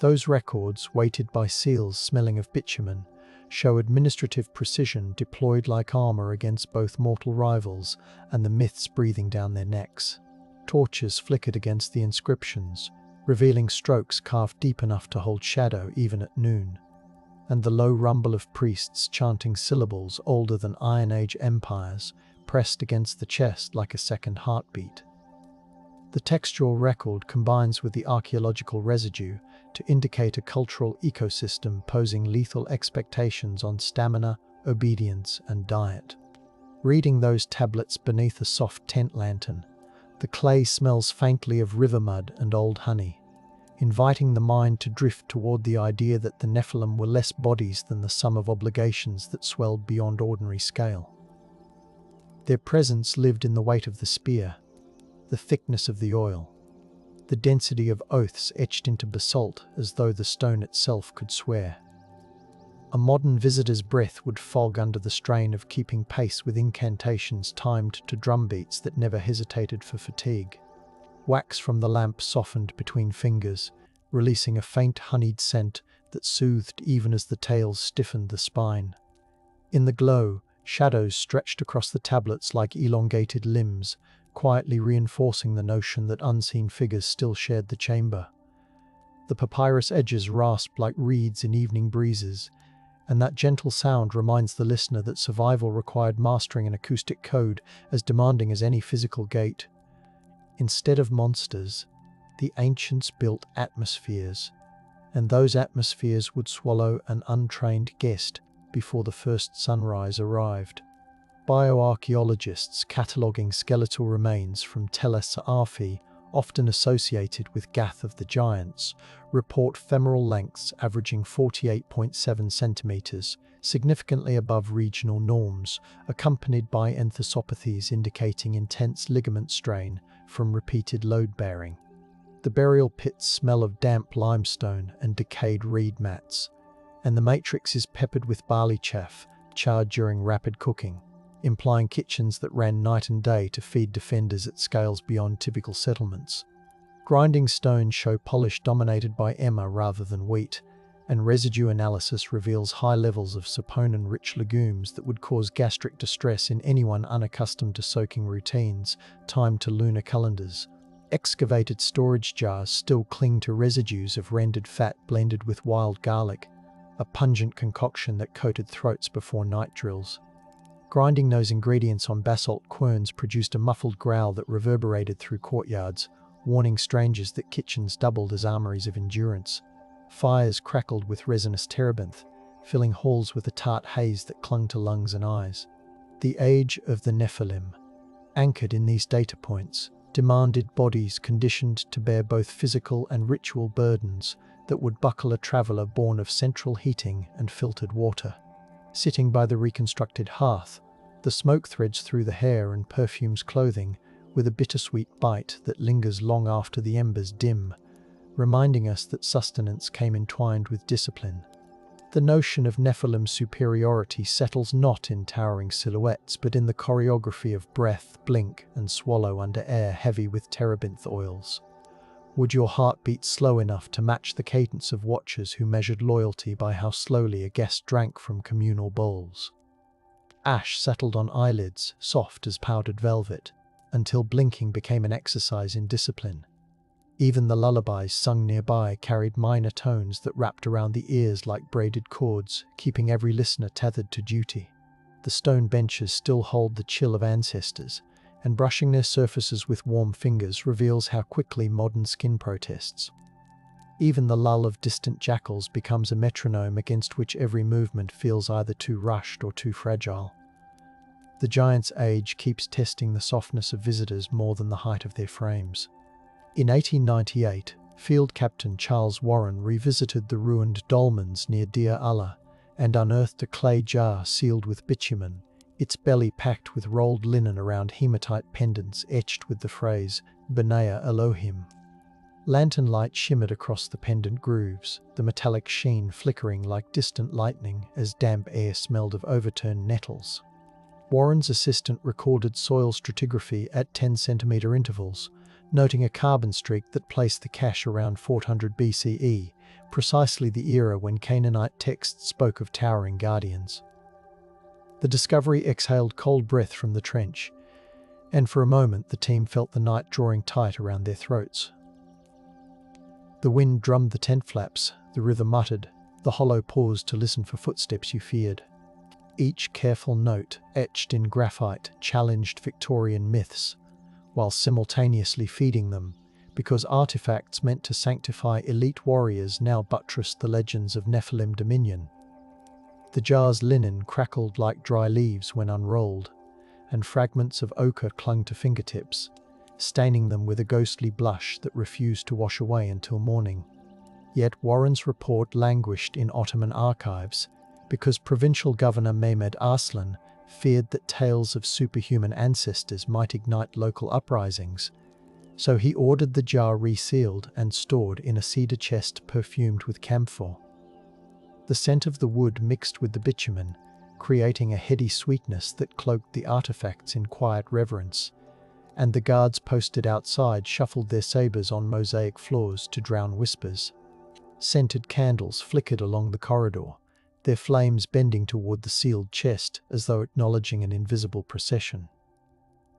Those records, weighted by seals smelling of bitumen, show administrative precision deployed like armor against both mortal rivals and the myths breathing down their necks. Torches flickered against the inscriptions, revealing strokes carved deep enough to hold shadow even at noon, and the low rumble of priests chanting syllables older than Iron Age empires pressed against the chest like a second heartbeat. The textual record combines with the archaeological residue to indicate a cultural ecosystem posing lethal expectations on stamina, obedience, and diet. Reading those tablets beneath a soft tent lantern, the clay smells faintly of river mud and old honey, inviting the mind to drift toward the idea that the Nephilim were less bodies than the sum of obligations that swelled beyond ordinary scale. Their presence lived in the weight of the spear, the thickness of the oil, the density of oaths etched into basalt as though the stone itself could swear. A modern visitor's breath would fog under the strain of keeping pace with incantations timed to drumbeats that never hesitated for fatigue. Wax from the lamp softened between fingers, releasing a faint honeyed scent that soothed even as the tales stiffened the spine. In the glow, shadows stretched across the tablets like elongated limbs, quietly reinforcing the notion that unseen figures still shared the chamber. The papyrus edges rasped like reeds in evening breezes, and that gentle sound reminds the listener that survival required mastering an acoustic code as demanding as any physical gait. Instead of monsters, the ancients built atmospheres, and those atmospheres would swallow an untrained guest before the first sunrise arrived. Bioarchaeologists cataloguing skeletal remains from Tel Es-Sa'afi, often associated with Gath of the Giants, report femoral lengths averaging 48.7 centimeters, significantly above regional norms, accompanied by enthesopathies indicating intense ligament strain from repeated load bearing. The burial pits smell of damp limestone and decayed reed mats, and the matrix is peppered with barley chaff charred during rapid cooking, implying kitchens that ran night and day to feed defenders at scales beyond typical settlements. Grinding stones show polish dominated by emmer rather than wheat, and residue analysis reveals high levels of saponin-rich legumes that would cause gastric distress in anyone unaccustomed to soaking routines timed to lunar calendars. Excavated storage jars still cling to residues of rendered fat blended with wild garlic, a pungent concoction that coated throats before night drills. Grinding those ingredients on basalt querns produced a muffled growl that reverberated through courtyards, warning strangers that kitchens doubled as armories of endurance. Fires crackled with resinous terebinth, filling halls with a tart haze that clung to lungs and eyes. The age of the Nephilim, anchored in these data points, demanded bodies conditioned to bear both physical and ritual burdens that would buckle a traveller born of central heating and filtered water. Sitting by the reconstructed hearth, the smoke threads through the hair and perfumes clothing with a bittersweet bite that lingers long after the embers dim, reminding us that sustenance came entwined with discipline. The notion of Nephilim superiority settles not in towering silhouettes, but in the choreography of breath, blink, and swallow under air heavy with terebinth oils. Would your heart beat slow enough to match the cadence of watchers who measured loyalty by how slowly a guest drank from communal bowls? Ash settled on eyelids, soft as powdered velvet, until blinking became an exercise in discipline. Even the lullabies sung nearby carried minor tones that wrapped around the ears like braided cords, keeping every listener tethered to duty. The stone benches still hold the chill of ancestors, and brushing their surfaces with warm fingers reveals how quickly modern skin protests. Even the lull of distant jackals becomes a metronome against which every movement feels either too rushed or too fragile. The giant's age keeps testing the softness of visitors more than the height of their frames. In 1898, Field Captain Charles Warren revisited the ruined dolmens near Deir Allah and unearthed a clay jar sealed with bitumen, its belly packed with rolled linen around hematite pendants etched with the phrase, B'nai Elohim. Lantern light shimmered across the pendant grooves, the metallic sheen flickering like distant lightning as damp air smelled of overturned nettles. Warren's assistant recorded soil stratigraphy at 10-centimetre intervals, noting a carbon streak that placed the cache around 400 BCE, precisely the era when Canaanite texts spoke of towering guardians. The discovery exhaled cold breath from the trench, and for a moment the team felt the night drawing tight around their throats. The wind drummed the tent flaps, the river muttered, the hollow paused to listen for footsteps you feared. Each careful note, etched in graphite, challenged Victorian myths, while simultaneously feeding them, because artifacts meant to sanctify elite warriors now buttressed the legends of Nephilim dominion. The jar's linen crackled like dry leaves when unrolled, and fragments of ochre clung to fingertips, staining them with a ghostly blush that refused to wash away until morning. Yet Warren's report languished in Ottoman archives, because Provincial Governor Mehmed Arslan feared that tales of superhuman ancestors might ignite local uprisings, so he ordered the jar resealed and stored in a cedar chest perfumed with camphor. The scent of the wood mixed with the bitumen, creating a heady sweetness that cloaked the artifacts in quiet reverence, and the guards posted outside shuffled their sabres on mosaic floors to drown whispers. Scented candles flickered along the corridor, their flames bending toward the sealed chest as though acknowledging an invisible procession.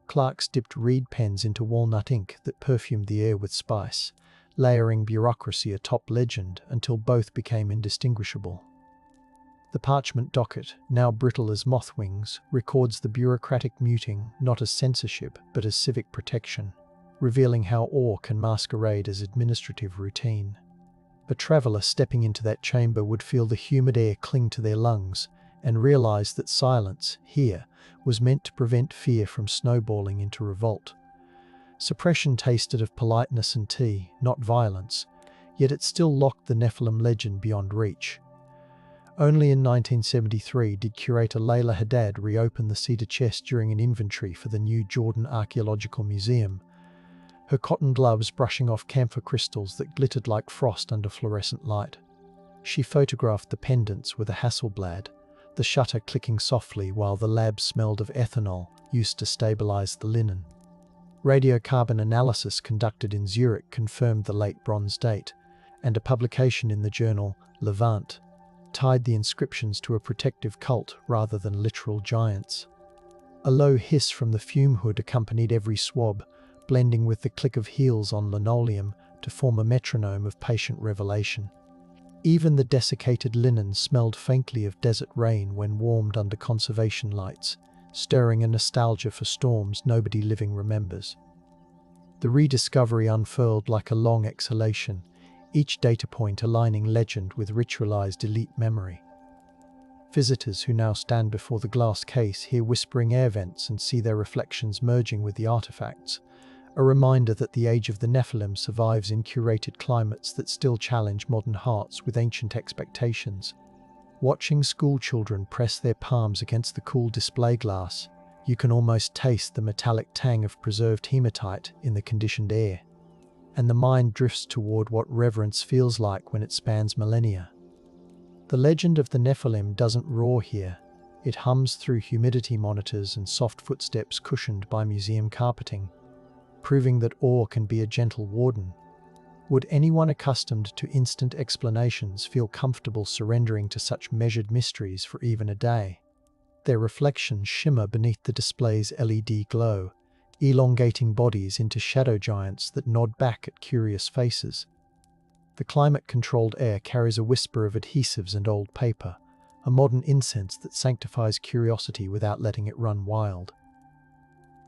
Clerks dipped reed pens into walnut ink that perfumed the air with spice, layering bureaucracy atop legend until both became indistinguishable. The parchment docket, now brittle as moth wings, records the bureaucratic muting not as censorship but as civic protection, revealing how awe can masquerade as administrative routine. A traveller stepping into that chamber would feel the humid air cling to their lungs and realise that silence, here, was meant to prevent fear from snowballing into revolt. Suppression tasted of politeness and tea, not violence, yet it still locked the Nephilim legend beyond reach. Only in 1973 did curator Layla Haddad reopen the cedar chest during an inventory for the new Jordan Archaeological Museum, her cotton gloves brushing off camphor crystals that glittered like frost under fluorescent light. She photographed the pendants with a Hasselblad, the shutter clicking softly while the lab smelled of ethanol used to stabilize the linen. Radiocarbon analysis conducted in Zurich confirmed the late bronze date, and a publication in the journal Levant tied the inscriptions to a protective cult rather than literal giants. A low hiss from the fume hood accompanied every swab, blending with the click of heels on linoleum to form a metronome of patient revelation. Even the desiccated linen smelled faintly of desert rain when warmed under conservation lights, stirring a nostalgia for storms nobody living remembers. The rediscovery unfurled like a long exhalation, each data point aligning legend with ritualized elite memory. Visitors who now stand before the glass case hear whispering air vents and see their reflections merging with the artifacts, a reminder that the age of the Nephilim survives in curated climates that still challenge modern hearts with ancient expectations. Watching schoolchildren press their palms against the cool display glass, you can almost taste the metallic tang of preserved hematite in the conditioned air. And the mind drifts toward what reverence feels like when it spans millennia. The legend of the Nephilim doesn't roar here. It hums through humidity monitors and soft footsteps cushioned by museum carpeting, proving that awe can be a gentle warden. Would anyone accustomed to instant explanations feel comfortable surrendering to such measured mysteries for even a day? Their reflections shimmer beneath the display's LED glow, elongating bodies into shadow giants that nod back at curious faces. The climate-controlled air carries a whisper of adhesives and old paper, a modern incense that sanctifies curiosity without letting it run wild.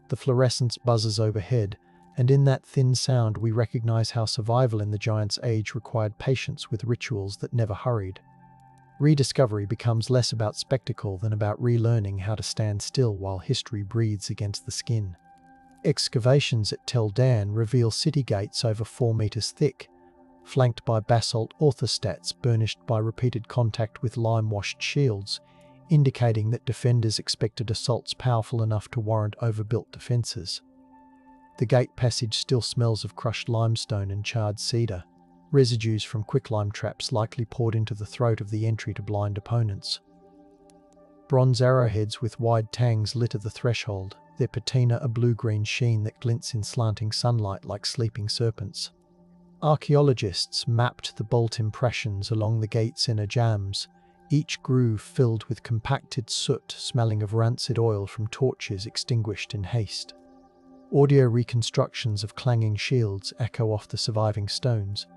The fluorescence buzzes overhead, And in that thin sound we recognize how survival in the Giants' Age required patience with rituals that never hurried. Rediscovery becomes less about spectacle than about relearning how to stand still while history breathes against the skin. Excavations at Tel Dan reveal city gates over 4 meters thick, flanked by basalt orthostats burnished by repeated contact with lime-washed shields, indicating that defenders expected assaults powerful enough to warrant overbuilt defenses. The gate passage still smells of crushed limestone and charred cedar, residues from quicklime traps likely poured into the throat of the entry to blind opponents. Bronze arrowheads with wide tangs litter the threshold, their patina a blue-green sheen that glints in slanting sunlight like sleeping serpents. Archaeologists mapped the bolt impressions along the gate's inner jambs, each groove filled with compacted soot smelling of rancid oil from torches extinguished in haste. Audio reconstructions of clanging shields echo off the surviving stones,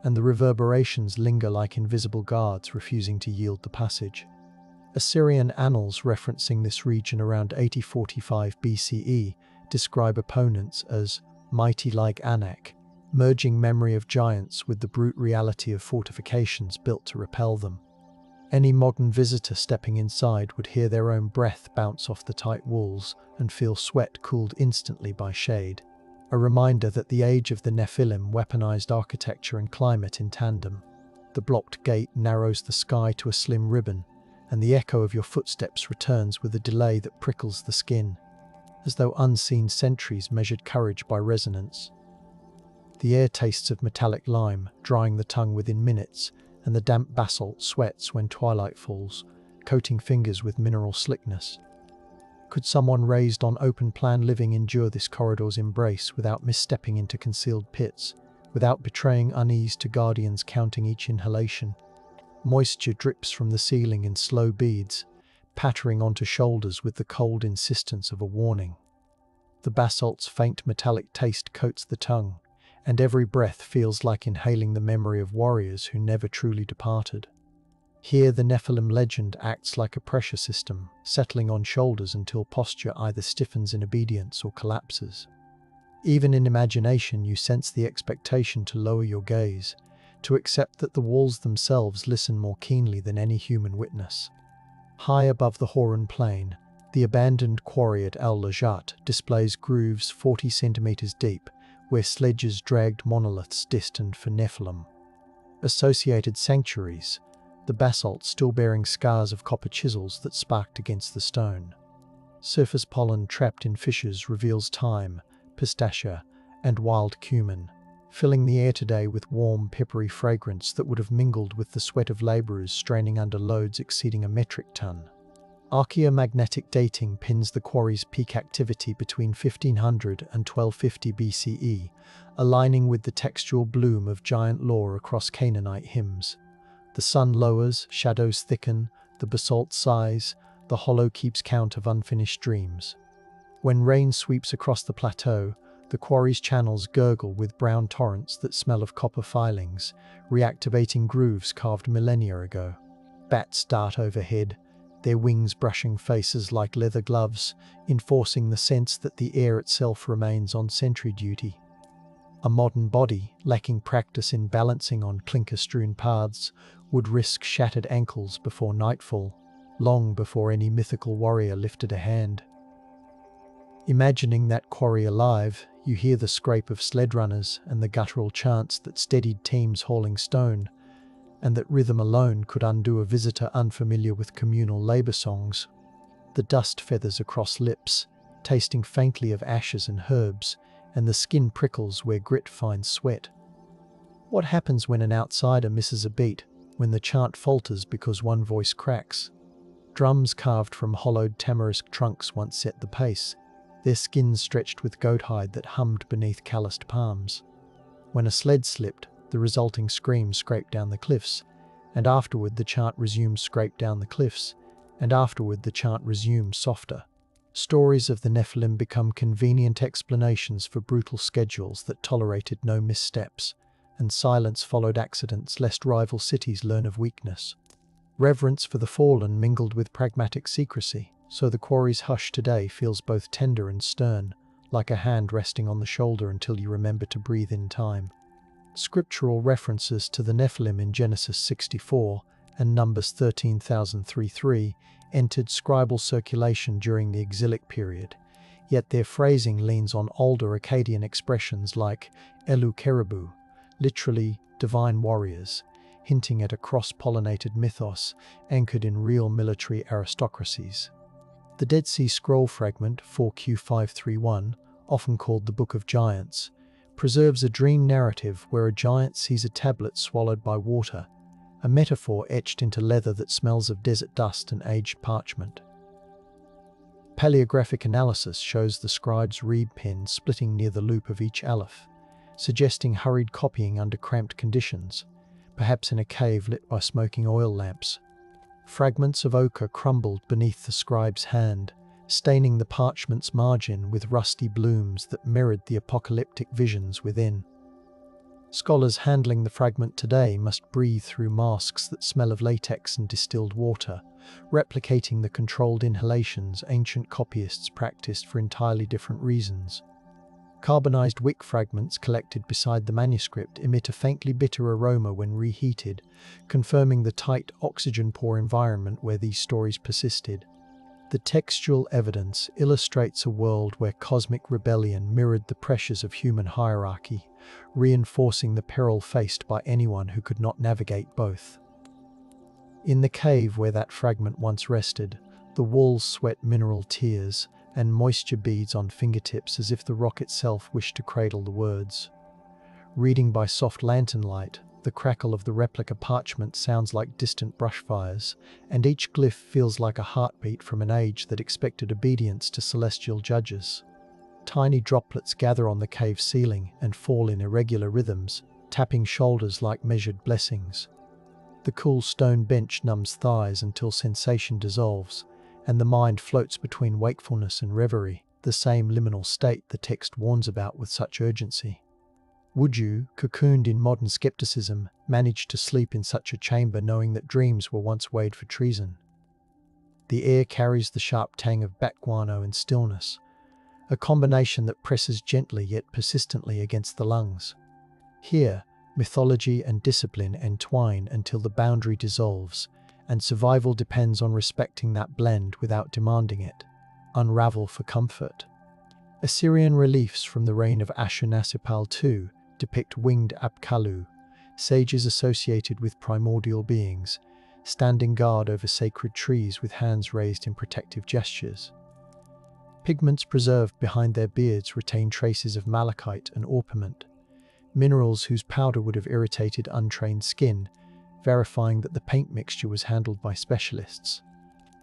and the reverberations linger like invisible guards refusing to yield the passage. Assyrian annals referencing this region around 8045 BCE describe opponents as mighty like Anak, merging memory of giants with the brute reality of fortifications built to repel them. Any modern visitor stepping inside would hear their own breath bounce off the tight walls and feel sweat cooled instantly by shade, a reminder that the age of the Nephilim weaponized architecture and climate in tandem. The blocked gate narrows the sky to a slim ribbon, and the echo of your footsteps returns with a delay that prickles the skin, as though unseen sentries measured courage by resonance. The air tastes of metallic lime, drying the tongue within minutes, and the damp basalt sweats when twilight falls, coating fingers with mineral slickness. Could someone raised on open-plan living endure this corridor's embrace without misstepping into concealed pits, without betraying unease to guardians counting each inhalation? Moisture drips from the ceiling in slow beads, pattering onto shoulders with the cold insistence of a warning. The basalt's faint metallic taste coats the tongue, and every breath feels like inhaling the memory of warriors who never truly departed. Here the Nephilim legend acts like a pressure system, settling on shoulders until posture either stiffens in obedience or collapses. Even in imagination you sense the expectation to lower your gaze, to accept that the walls themselves listen more keenly than any human witness. High above the Horan Plain, the abandoned quarry at Al-Lajat displays grooves 40 centimeters deep, where sledges dragged monoliths destined for Nephilim. Associated sanctuaries, the basalt still bearing scars of copper chisels that sparked against the stone. Surface pollen trapped in fissures reveals thyme, pistacia, and wild cumin, filling the air today with warm, peppery fragrance that would have mingled with the sweat of labourers straining under loads exceeding a metric ton. Archaeomagnetic dating pins the quarry's peak activity between 1500 and 1250 BCE, aligning with the textual bloom of giant lore across Canaanite hymns. The sun lowers, shadows thicken, the basalt sighs, the hollow keeps count of unfinished dreams. When rain sweeps across the plateau, the quarry's channels gurgle with brown torrents that smell of copper filings, reactivating grooves carved millennia ago. Bats dart overhead, their wings brushing faces like leather gloves, enforcing the sense that the air itself remains on sentry duty. A modern body, lacking practice in balancing on clinker-strewn paths, would risk shattered ankles before nightfall, long before any mythical warrior lifted a hand. Imagining that quarry alive, you hear the scrape of sled runners and the guttural chants that steadied teams hauling stone, and that rhythm alone could undo a visitor unfamiliar with communal labour songs. The dust feathers across lips, tasting faintly of ashes and herbs, and the skin prickles where grit finds sweat. What happens when an outsider misses a beat, when the chant falters because one voice cracks? Drums carved from hollowed tamarisk trunks once set the pace, their skins stretched with goat hide that hummed beneath calloused palms. When a sled slipped, the resulting scream scraped down the cliffs, and afterward the chant resumed scraped down the cliffs, and afterward the chant resumed softer. Stories of the Nephilim become convenient explanations for brutal schedules that tolerated no missteps, and silence followed accidents lest rival cities learn of weakness. Reverence for the fallen mingled with pragmatic secrecy, so the quarry's hush today feels both tender and stern, like a hand resting on the shoulder until you remember to breathe in time. Scriptural references to the Nephilim in Genesis 64 and Numbers 13,033 entered scribal circulation during the exilic period, yet their phrasing leans on older Akkadian expressions like Elu Kerubu, literally divine warriors, hinting at a cross-pollinated mythos anchored in real military aristocracies. The Dead Sea Scroll fragment 4Q531, often called the Book of Giants, preserves a dream narrative where a giant sees a tablet swallowed by water, a metaphor etched into leather that smells of desert dust and aged parchment. Paleographic analysis shows the scribe's reed pen splitting near the loop of each aleph, suggesting hurried copying under cramped conditions, perhaps in a cave lit by smoking oil lamps. Fragments of ochre crumbled beneath the scribe's hand, staining the parchment's margin with rusty blooms that mirrored the apocalyptic visions within. Scholars handling the fragment today must breathe through masks that smell of latex and distilled water, replicating the controlled inhalations ancient copyists practiced for entirely different reasons. Carbonized wick fragments collected beside the manuscript emit a faintly bitter aroma when reheated, confirming the tight, oxygen-poor environment where these stories persisted. The textual evidence illustrates a world where cosmic rebellion mirrored the pressures of human hierarchy, reinforcing the peril faced by anyone who could not navigate both. In the cave where that fragment once rested, the walls sweat mineral tears, and moisture beads on fingertips as if the rock itself wished to cradle the words. Reading by soft lantern light, the crackle of the replica parchment sounds like distant brushfires, and each glyph feels like a heartbeat from an age that expected obedience to celestial judges. Tiny droplets gather on the cave ceiling and fall in irregular rhythms, tapping shoulders like measured blessings. The cool stone bench numbs thighs until sensation dissolves, and the mind floats between wakefulness and reverie, the same liminal state the text warns about with such urgency. Would you, cocooned in modern skepticism, manage to sleep in such a chamber knowing that dreams were once weighed for treason? The air carries the sharp tang of bat guano and stillness, a combination that presses gently yet persistently against the lungs. Here, mythology and discipline entwine until the boundary dissolves, and survival depends on respecting that blend without demanding it. Unravel for comfort. Assyrian reliefs from the reign of Ashurnasirpal II depict winged Apkallu, sages associated with primordial beings, standing guard over sacred trees with hands raised in protective gestures. Pigments preserved behind their beards retain traces of malachite and orpiment, minerals whose powder would have irritated untrained skin, verifying that the paint mixture was handled by specialists.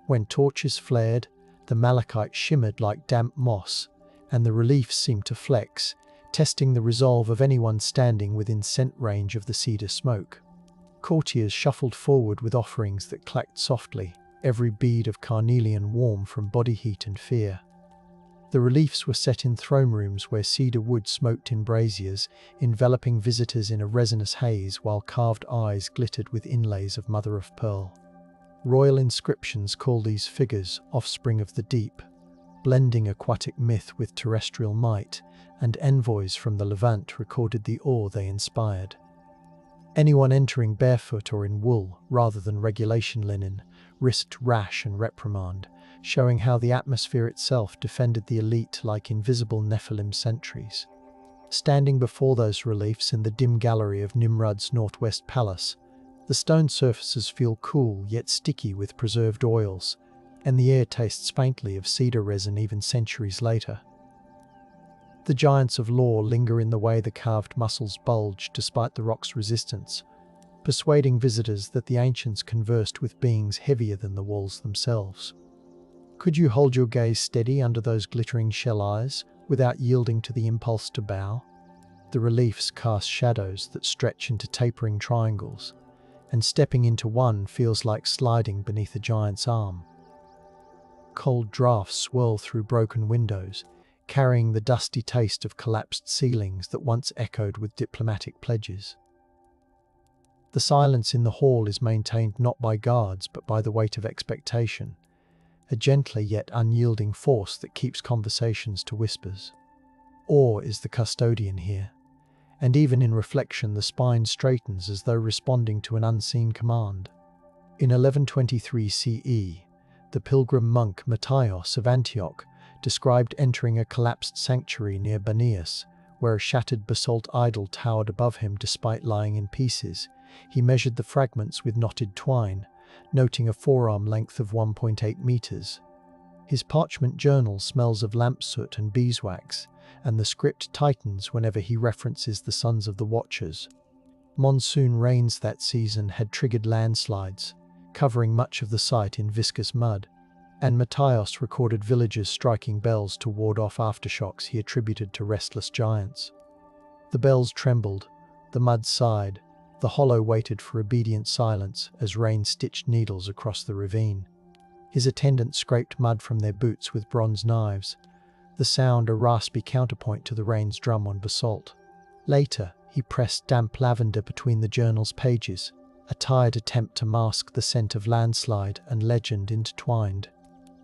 When torches flared, the malachite shimmered like damp moss, and the reliefs seemed to flex, testing the resolve of anyone standing within scent range of the cedar smoke. Courtiers shuffled forward with offerings that clacked softly, every bead of carnelian warm from body heat and fear. The reliefs were set in throne rooms where cedar wood smoked in braziers, enveloping visitors in a resinous haze while carved eyes glittered with inlays of mother of pearl. Royal inscriptions call these figures offspring of the deep, blending aquatic myth with terrestrial might, and envoys from the Levant recorded the awe they inspired. Anyone entering barefoot or in wool, rather than regulation linen, risked rash and reprimand, showing how the atmosphere itself defended the elite like invisible Nephilim sentries. Standing before those reliefs in the dim gallery of Nimrod's northwest palace, the stone surfaces feel cool yet sticky with preserved oils, and the air tastes faintly of cedar resin even centuries later. The giants of lore linger in the way the carved muscles bulge despite the rock's resistance, persuading visitors that the ancients conversed with beings heavier than the walls themselves. Could you hold your gaze steady under those glittering shell eyes without yielding to the impulse to bow? The reliefs cast shadows that stretch into tapering triangles, and stepping into one feels like sliding beneath a giant's arm. Cold drafts swirl through broken windows, carrying the dusty taste of collapsed ceilings that once echoed with diplomatic pledges. The silence in the hall is maintained not by guards but by the weight of expectation, a gentler yet unyielding force that keeps conversations to whispers. Awe is the custodian here, and even in reflection the spine straightens as though responding to an unseen command. In 1123 CE, the pilgrim monk Matthias of Antioch described entering a collapsed sanctuary near Banias, where a shattered basalt idol towered above him despite lying in pieces. He measured the fragments with knotted twine, noting a forearm length of 1.8 meters. His parchment journal smells of lamp soot and beeswax, and the script tightens whenever he references the Sons of the Watchers. Monsoon rains that season had triggered landslides, covering much of the site in viscous mud, and Matthias recorded villagers striking bells to ward off aftershocks he attributed to restless giants. The bells trembled, the mud sighed, the hollow waited for obedient silence as rain stitched needles across the ravine. His attendants scraped mud from their boots with bronze knives, the sound a raspy counterpoint to the rain's drum on basalt. Later, he pressed damp lavender between the journal's pages, a tired attempt to mask the scent of landslide and legend intertwined.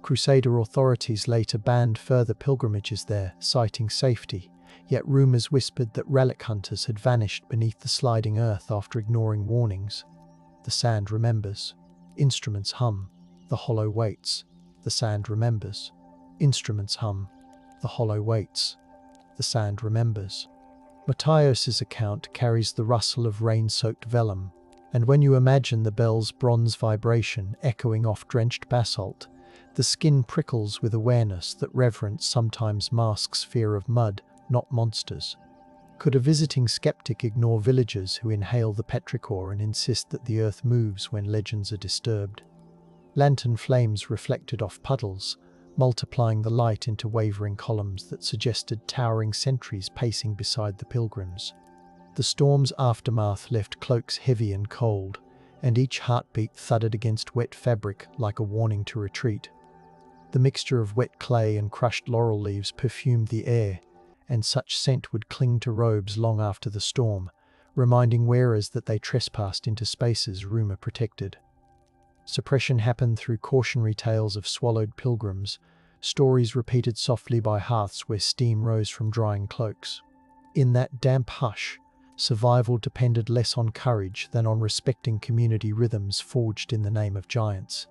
Crusader authorities later banned further pilgrimages there, citing safety, yet rumors whispered that relic hunters had vanished beneath the sliding earth after ignoring warnings. The sand remembers. Instruments hum. The hollow waits. The sand remembers. Instruments hum. The hollow waits. The sand remembers. Matthias's account carries the rustle of rain-soaked vellum, and when you imagine the bell's bronze vibration echoing off drenched basalt, the skin prickles with awareness that reverence sometimes masks fear of mud, not monsters. Could a visiting skeptic ignore villagers who inhale the petrichor and insist that the earth moves when legends are disturbed? Lantern flames reflected off puddles, multiplying the light into wavering columns that suggested towering sentries pacing beside the pilgrims. The storm's aftermath left cloaks heavy and cold, and each heartbeat thudded against wet fabric like a warning to retreat. The mixture of wet clay and crushed laurel leaves perfumed the air, and such scent would cling to robes long after the storm, reminding wearers that they trespassed into spaces rumor protected. Suppression happened through cautionary tales of swallowed pilgrims, stories repeated softly by hearths where steam rose from drying cloaks. In that damp hush, survival depended less on courage than on respecting community rhythms forged in the name of giants.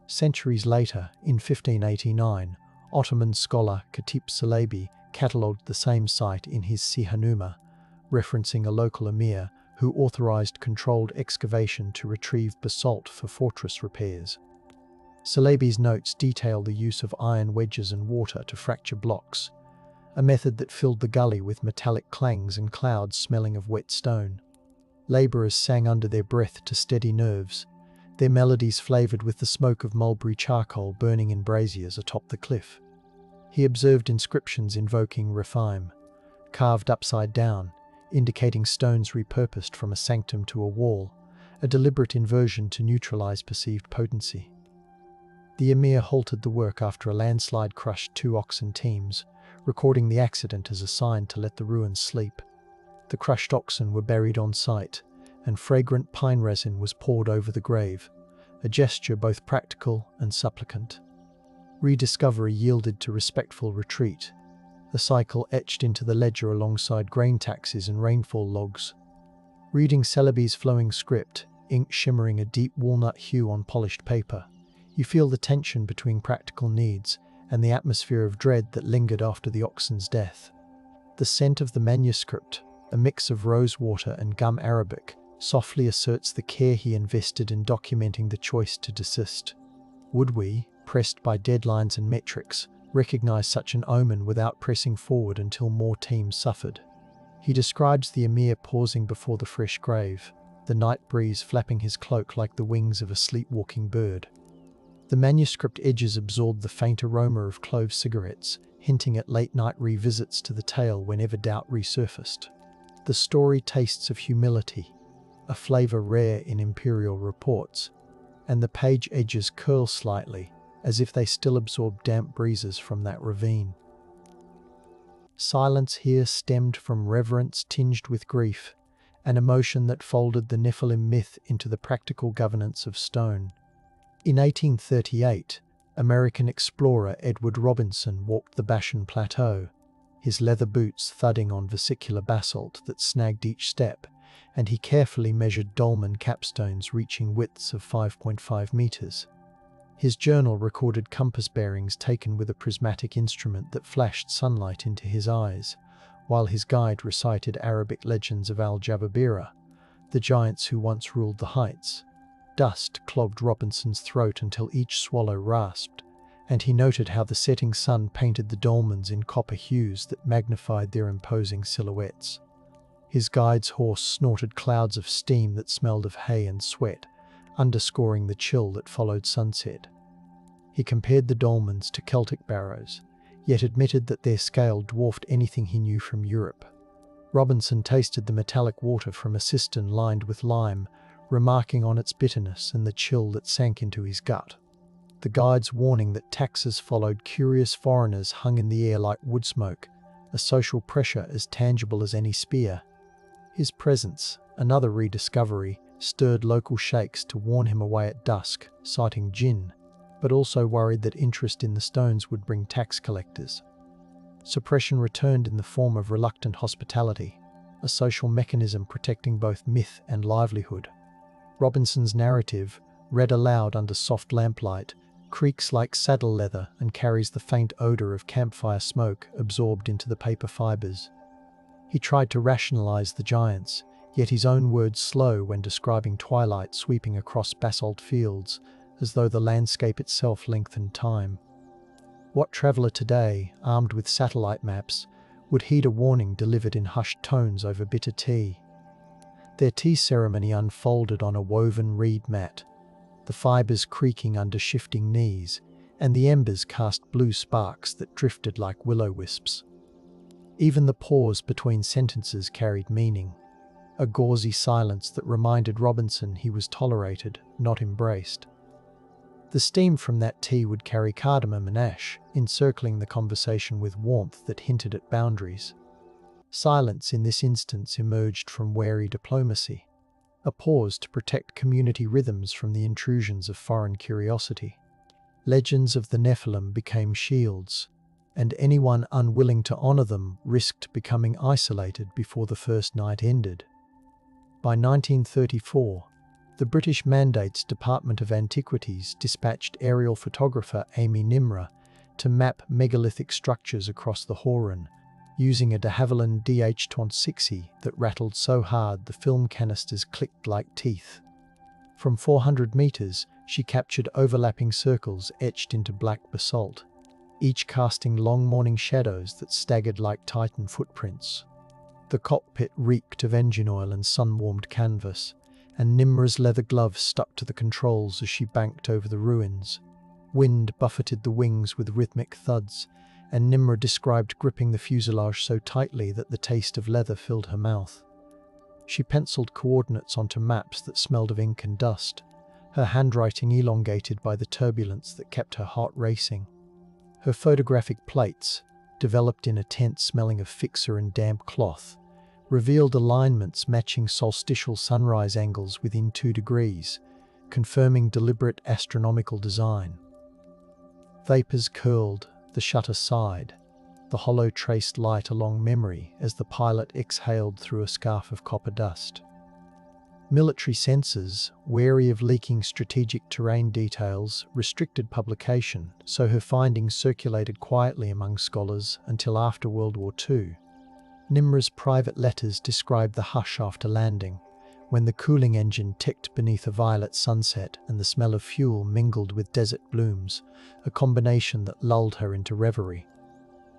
Centuries later, in 1589, Ottoman scholar Khatib Salebi catalogued the same site in his Sihanuma, referencing a local emir who authorized controlled excavation to retrieve basalt for fortress repairs. Salebi's notes detail the use of iron wedges and water to fracture blocks, a method that filled the gully with metallic clangs and clouds smelling of wet stone. Labourers sang under their breath to steady nerves, their melodies flavoured with the smoke of mulberry charcoal burning in braziers atop the cliff. He observed inscriptions invoking Rephaim, carved upside down, indicating stones repurposed from a sanctum to a wall, a deliberate inversion to neutralize perceived potency. The emir halted the work after a landslide crushed 2 oxen teams, recording the accident as a sign to let the ruins sleep. The crushed oxen were buried on site, and fragrant pine resin was poured over the grave, a gesture both practical and supplicant. Rediscovery yielded to respectful retreat, a cycle etched into the ledger alongside grain taxes and rainfall logs. Reading Salebi's flowing script, ink shimmering a deep walnut hue on polished paper, you feel the tension between practical needs and the atmosphere of dread that lingered after the oxen's death. The scent of the manuscript, a mix of rosewater and gum arabic, softly asserts the care he invested in documenting the choice to desist. Would we, pressed by deadlines and metrics, recognize such an omen without pressing forward until more teams suffered? He describes the emir pausing before the fresh grave, the night breeze flapping his cloak like the wings of a sleepwalking bird. The manuscript edges absorbed the faint aroma of clove cigarettes, hinting at late-night revisits to the tale whenever doubt resurfaced. The story tastes of humility, a flavour rare in imperial reports, and the page edges curl slightly, as if they still absorb damp breezes from that ravine. Silence here stemmed from reverence tinged with grief, an emotion that folded the Nephilim myth into the practical governance of stone. In 1838, American explorer Edward Robinson walked the Bashan Plateau, his leather boots thudding on vesicular basalt that snagged each step, and he carefully measured dolmen capstones reaching widths of 5.5 meters. His journal recorded compass bearings taken with a prismatic instrument that flashed sunlight into his eyes, while his guide recited Arabic legends of Al-Jababira, the giants who once ruled the heights. Dust clogged Robinson's throat until each swallow rasped, and he noted how the setting sun painted the dolmens in copper hues that magnified their imposing silhouettes. His guide's horse snorted clouds of steam that smelled of hay and sweat, underscoring the chill that followed sunset. He compared the dolmens to Celtic barrows, yet admitted that their scale dwarfed anything he knew from Europe. Robinson tasted the metallic water from a cistern lined with lime, remarking on its bitterness and the chill that sank into his gut. The guide's warning that taxes followed curious foreigners hung in the air like wood smoke, a social pressure as tangible as any spear. His presence, another rediscovery, stirred local sheikhs to warn him away at dusk, citing jinn, but also worried that interest in the stones would bring tax collectors. Suppression returned in the form of reluctant hospitality, a social mechanism protecting both myth and livelihood. Robinson's narrative, read aloud under soft lamplight, creaks like saddle leather and carries the faint odor of campfire smoke absorbed into the paper fibers. He tried to rationalize the giants, yet his own words slow when describing twilight sweeping across basalt fields, as though the landscape itself lengthened time. What traveller today, armed with satellite maps, would heed a warning delivered in hushed tones over bitter tea? Their tea ceremony unfolded on a woven reed mat, the fibres creaking under shifting knees, and the embers cast blue sparks that drifted like willow wisps. Even the pause between sentences carried meaning, a gauzy silence that reminded Robinson he was tolerated, not embraced. The steam from that tea would carry cardamom and ash, encircling the conversation with warmth that hinted at boundaries. Silence in this instance emerged from wary diplomacy, a pause to protect community rhythms from the intrusions of foreign curiosity. Legends of the Nephilim became shields, and anyone unwilling to honor them risked becoming isolated before the first night ended. By 1934, the British Mandate's Department of Antiquities dispatched aerial photographer Amy Nimra to map megalithic structures across the Hauran, using a de Havilland DH-26 that rattled so hard the film canisters clicked like teeth. From 400 meters, she captured overlapping circles etched into black basalt, each casting long morning shadows that staggered like Titan footprints. The cockpit reeked of engine oil and sun-warmed canvas, and Nimra's leather gloves stuck to the controls as she banked over the ruins. Wind buffeted the wings with rhythmic thuds, and Nimra described gripping the fuselage so tightly that the taste of leather filled her mouth. She penciled coordinates onto maps that smelled of ink and dust, her handwriting elongated by the turbulence that kept her heart racing. Her photographic plates, developed in a tent smelling of fixer and damp cloth, revealed alignments matching solstitial sunrise angles within 2 degrees, confirming deliberate astronomical design. Vapors curled, the shutter sighed, the hollow traced light along memory as the pilot exhaled through a scarf of copper dust. Military censors, wary of leaking strategic terrain details, restricted publication, so her findings circulated quietly among scholars until after World War II. Nimra's private letters described the hush after landing, when the cooling engine ticked beneath a violet sunset and the smell of fuel mingled with desert blooms, a combination that lulled her into reverie.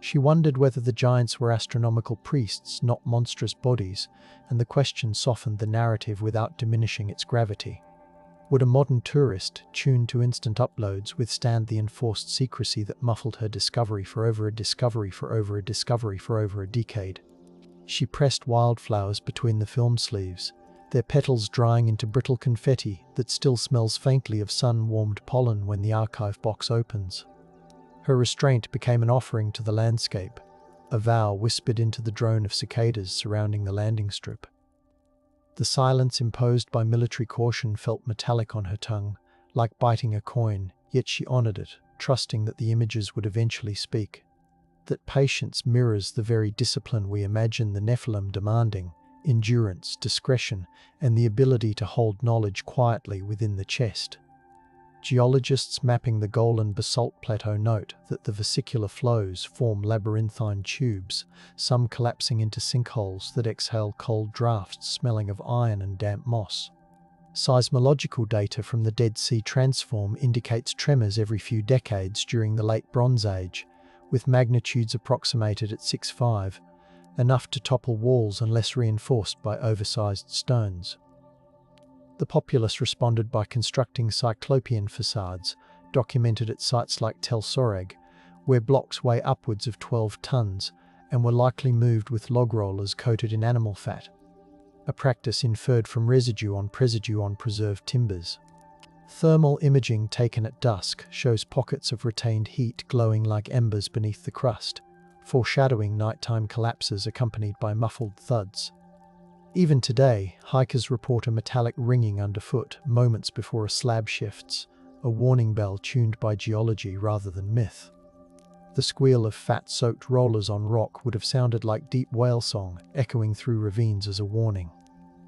She wondered whether the giants were astronomical priests, not monstrous bodies, and the question softened the narrative without diminishing its gravity. Would a modern tourist, tuned to instant uploads, withstand the enforced secrecy that muffled her discovery for over a discovery for over a discovery for over a decade? She pressed wildflowers between the film sleeves, their petals drying into brittle confetti that still smells faintly of sun-warmed pollen when the archive box opens. Her restraint became an offering to the landscape, a vow whispered into the drone of cicadas surrounding the landing strip. The silence imposed by military caution felt metallic on her tongue, like biting a coin, yet she honored it, trusting that the images would eventually speak. That patience mirrors the very discipline we imagine the Nephilim demanding: endurance, discretion, and the ability to hold knowledge quietly within the chest. Geologists mapping the Golan Basalt Plateau note that the vesicular flows form labyrinthine tubes, some collapsing into sinkholes that exhale cold drafts smelling of iron and damp moss. Seismological data from the Dead Sea Transform indicates tremors every few decades during the Late Bronze Age, with magnitudes approximated at 6.5, enough to topple walls unless reinforced by oversized stones. The populace responded by constructing cyclopean facades, documented at sites like Tel Soreg, where blocks weigh upwards of 12 tons and were likely moved with log rollers coated in animal fat, a practice inferred from residue on preserved timbers. Thermal imaging taken at dusk shows pockets of retained heat glowing like embers beneath the crust, foreshadowing nighttime collapses accompanied by muffled thuds. Even today, hikers report a metallic ringing underfoot moments before a slab shifts, a warning bell tuned by geology rather than myth. The squeal of fat-soaked rollers on rock would have sounded like deep whale song, echoing through ravines as a warning.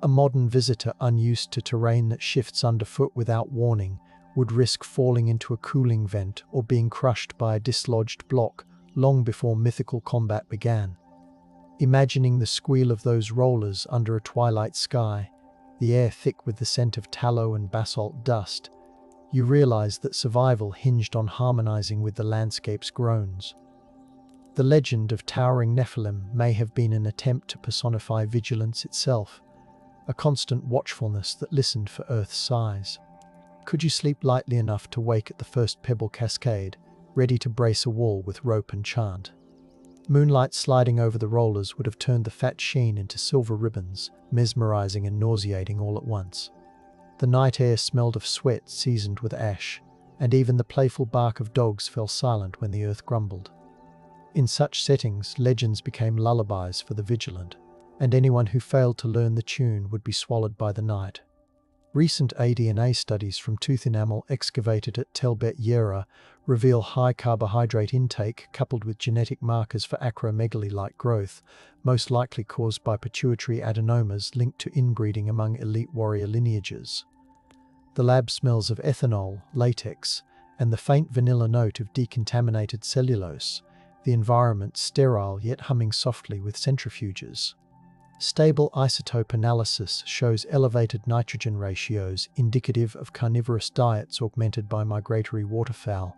A modern visitor unused to terrain that shifts underfoot without warning would risk falling into a cooling vent or being crushed by a dislodged block long before mythical combat began. Imagining the squeal of those rollers under a twilight sky, the air thick with the scent of tallow and basalt dust, you realize that survival hinged on harmonizing with the landscape's groans. The legend of towering Nephilim may have been an attempt to personify vigilance itself, a constant watchfulness that listened for Earth's sighs. Could you sleep lightly enough to wake at the first pebble cascade, ready to brace a wall with rope and chant? Moonlight sliding over the rollers would have turned the fat sheen into silver ribbons, mesmerizing and nauseating all at once. The night air smelled of sweat seasoned with ash, and even the playful bark of dogs fell silent when the earth grumbled. In such settings, legends became lullabies for the vigilant, and anyone who failed to learn the tune would be swallowed by the night. Recent aDNA studies from tooth enamel excavated at Tel WWII reveal high carbohydrate intake coupled with genetic markers for acromegaly-like growth, most likely caused by pituitary adenomas linked to inbreeding among elite warrior lineages. The lab smells of ethanol, latex, and the faint vanilla note of decontaminated cellulose, the environment sterile yet humming softly with centrifuges. Stable isotope analysis shows elevated nitrogen ratios indicative of carnivorous diets augmented by migratory waterfowl,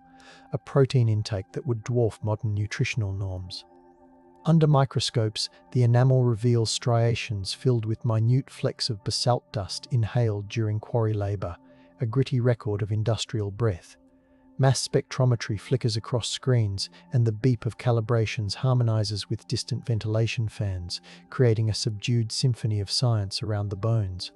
a protein intake that would dwarf modern nutritional norms. Under microscopes, the enamel reveals striations filled with minute flecks of basalt dust inhaled during quarry labor, a gritty record of industrial breath. Mass spectrometry flickers across screens, and the beep of calibrations harmonizes with distant ventilation fans, creating a subdued symphony of science around the bones.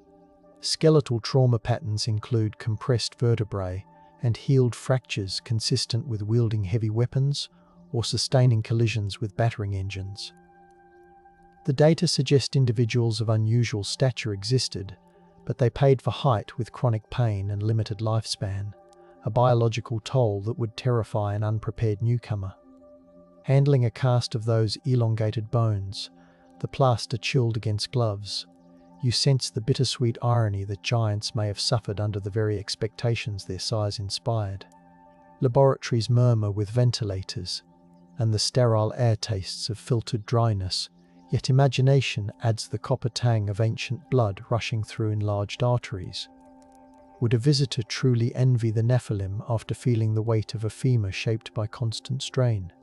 Skeletal trauma patterns include compressed vertebrae and healed fractures consistent with wielding heavy weapons or sustaining collisions with battering engines. The data suggest individuals of unusual stature existed, but they paid for height with chronic pain and limited lifespan, a biological toll that would terrify an unprepared newcomer. Handling a cast of those elongated bones, the plaster chilled against gloves, you sense the bittersweet irony that giants may have suffered under the very expectations their size inspired. Laboratories murmur with ventilators, and the sterile air tastes of filtered dryness, yet imagination adds the copper tang of ancient blood rushing through enlarged arteries. Would a visitor truly envy the Nephilim after feeling the weight of a femur shaped by constant strain?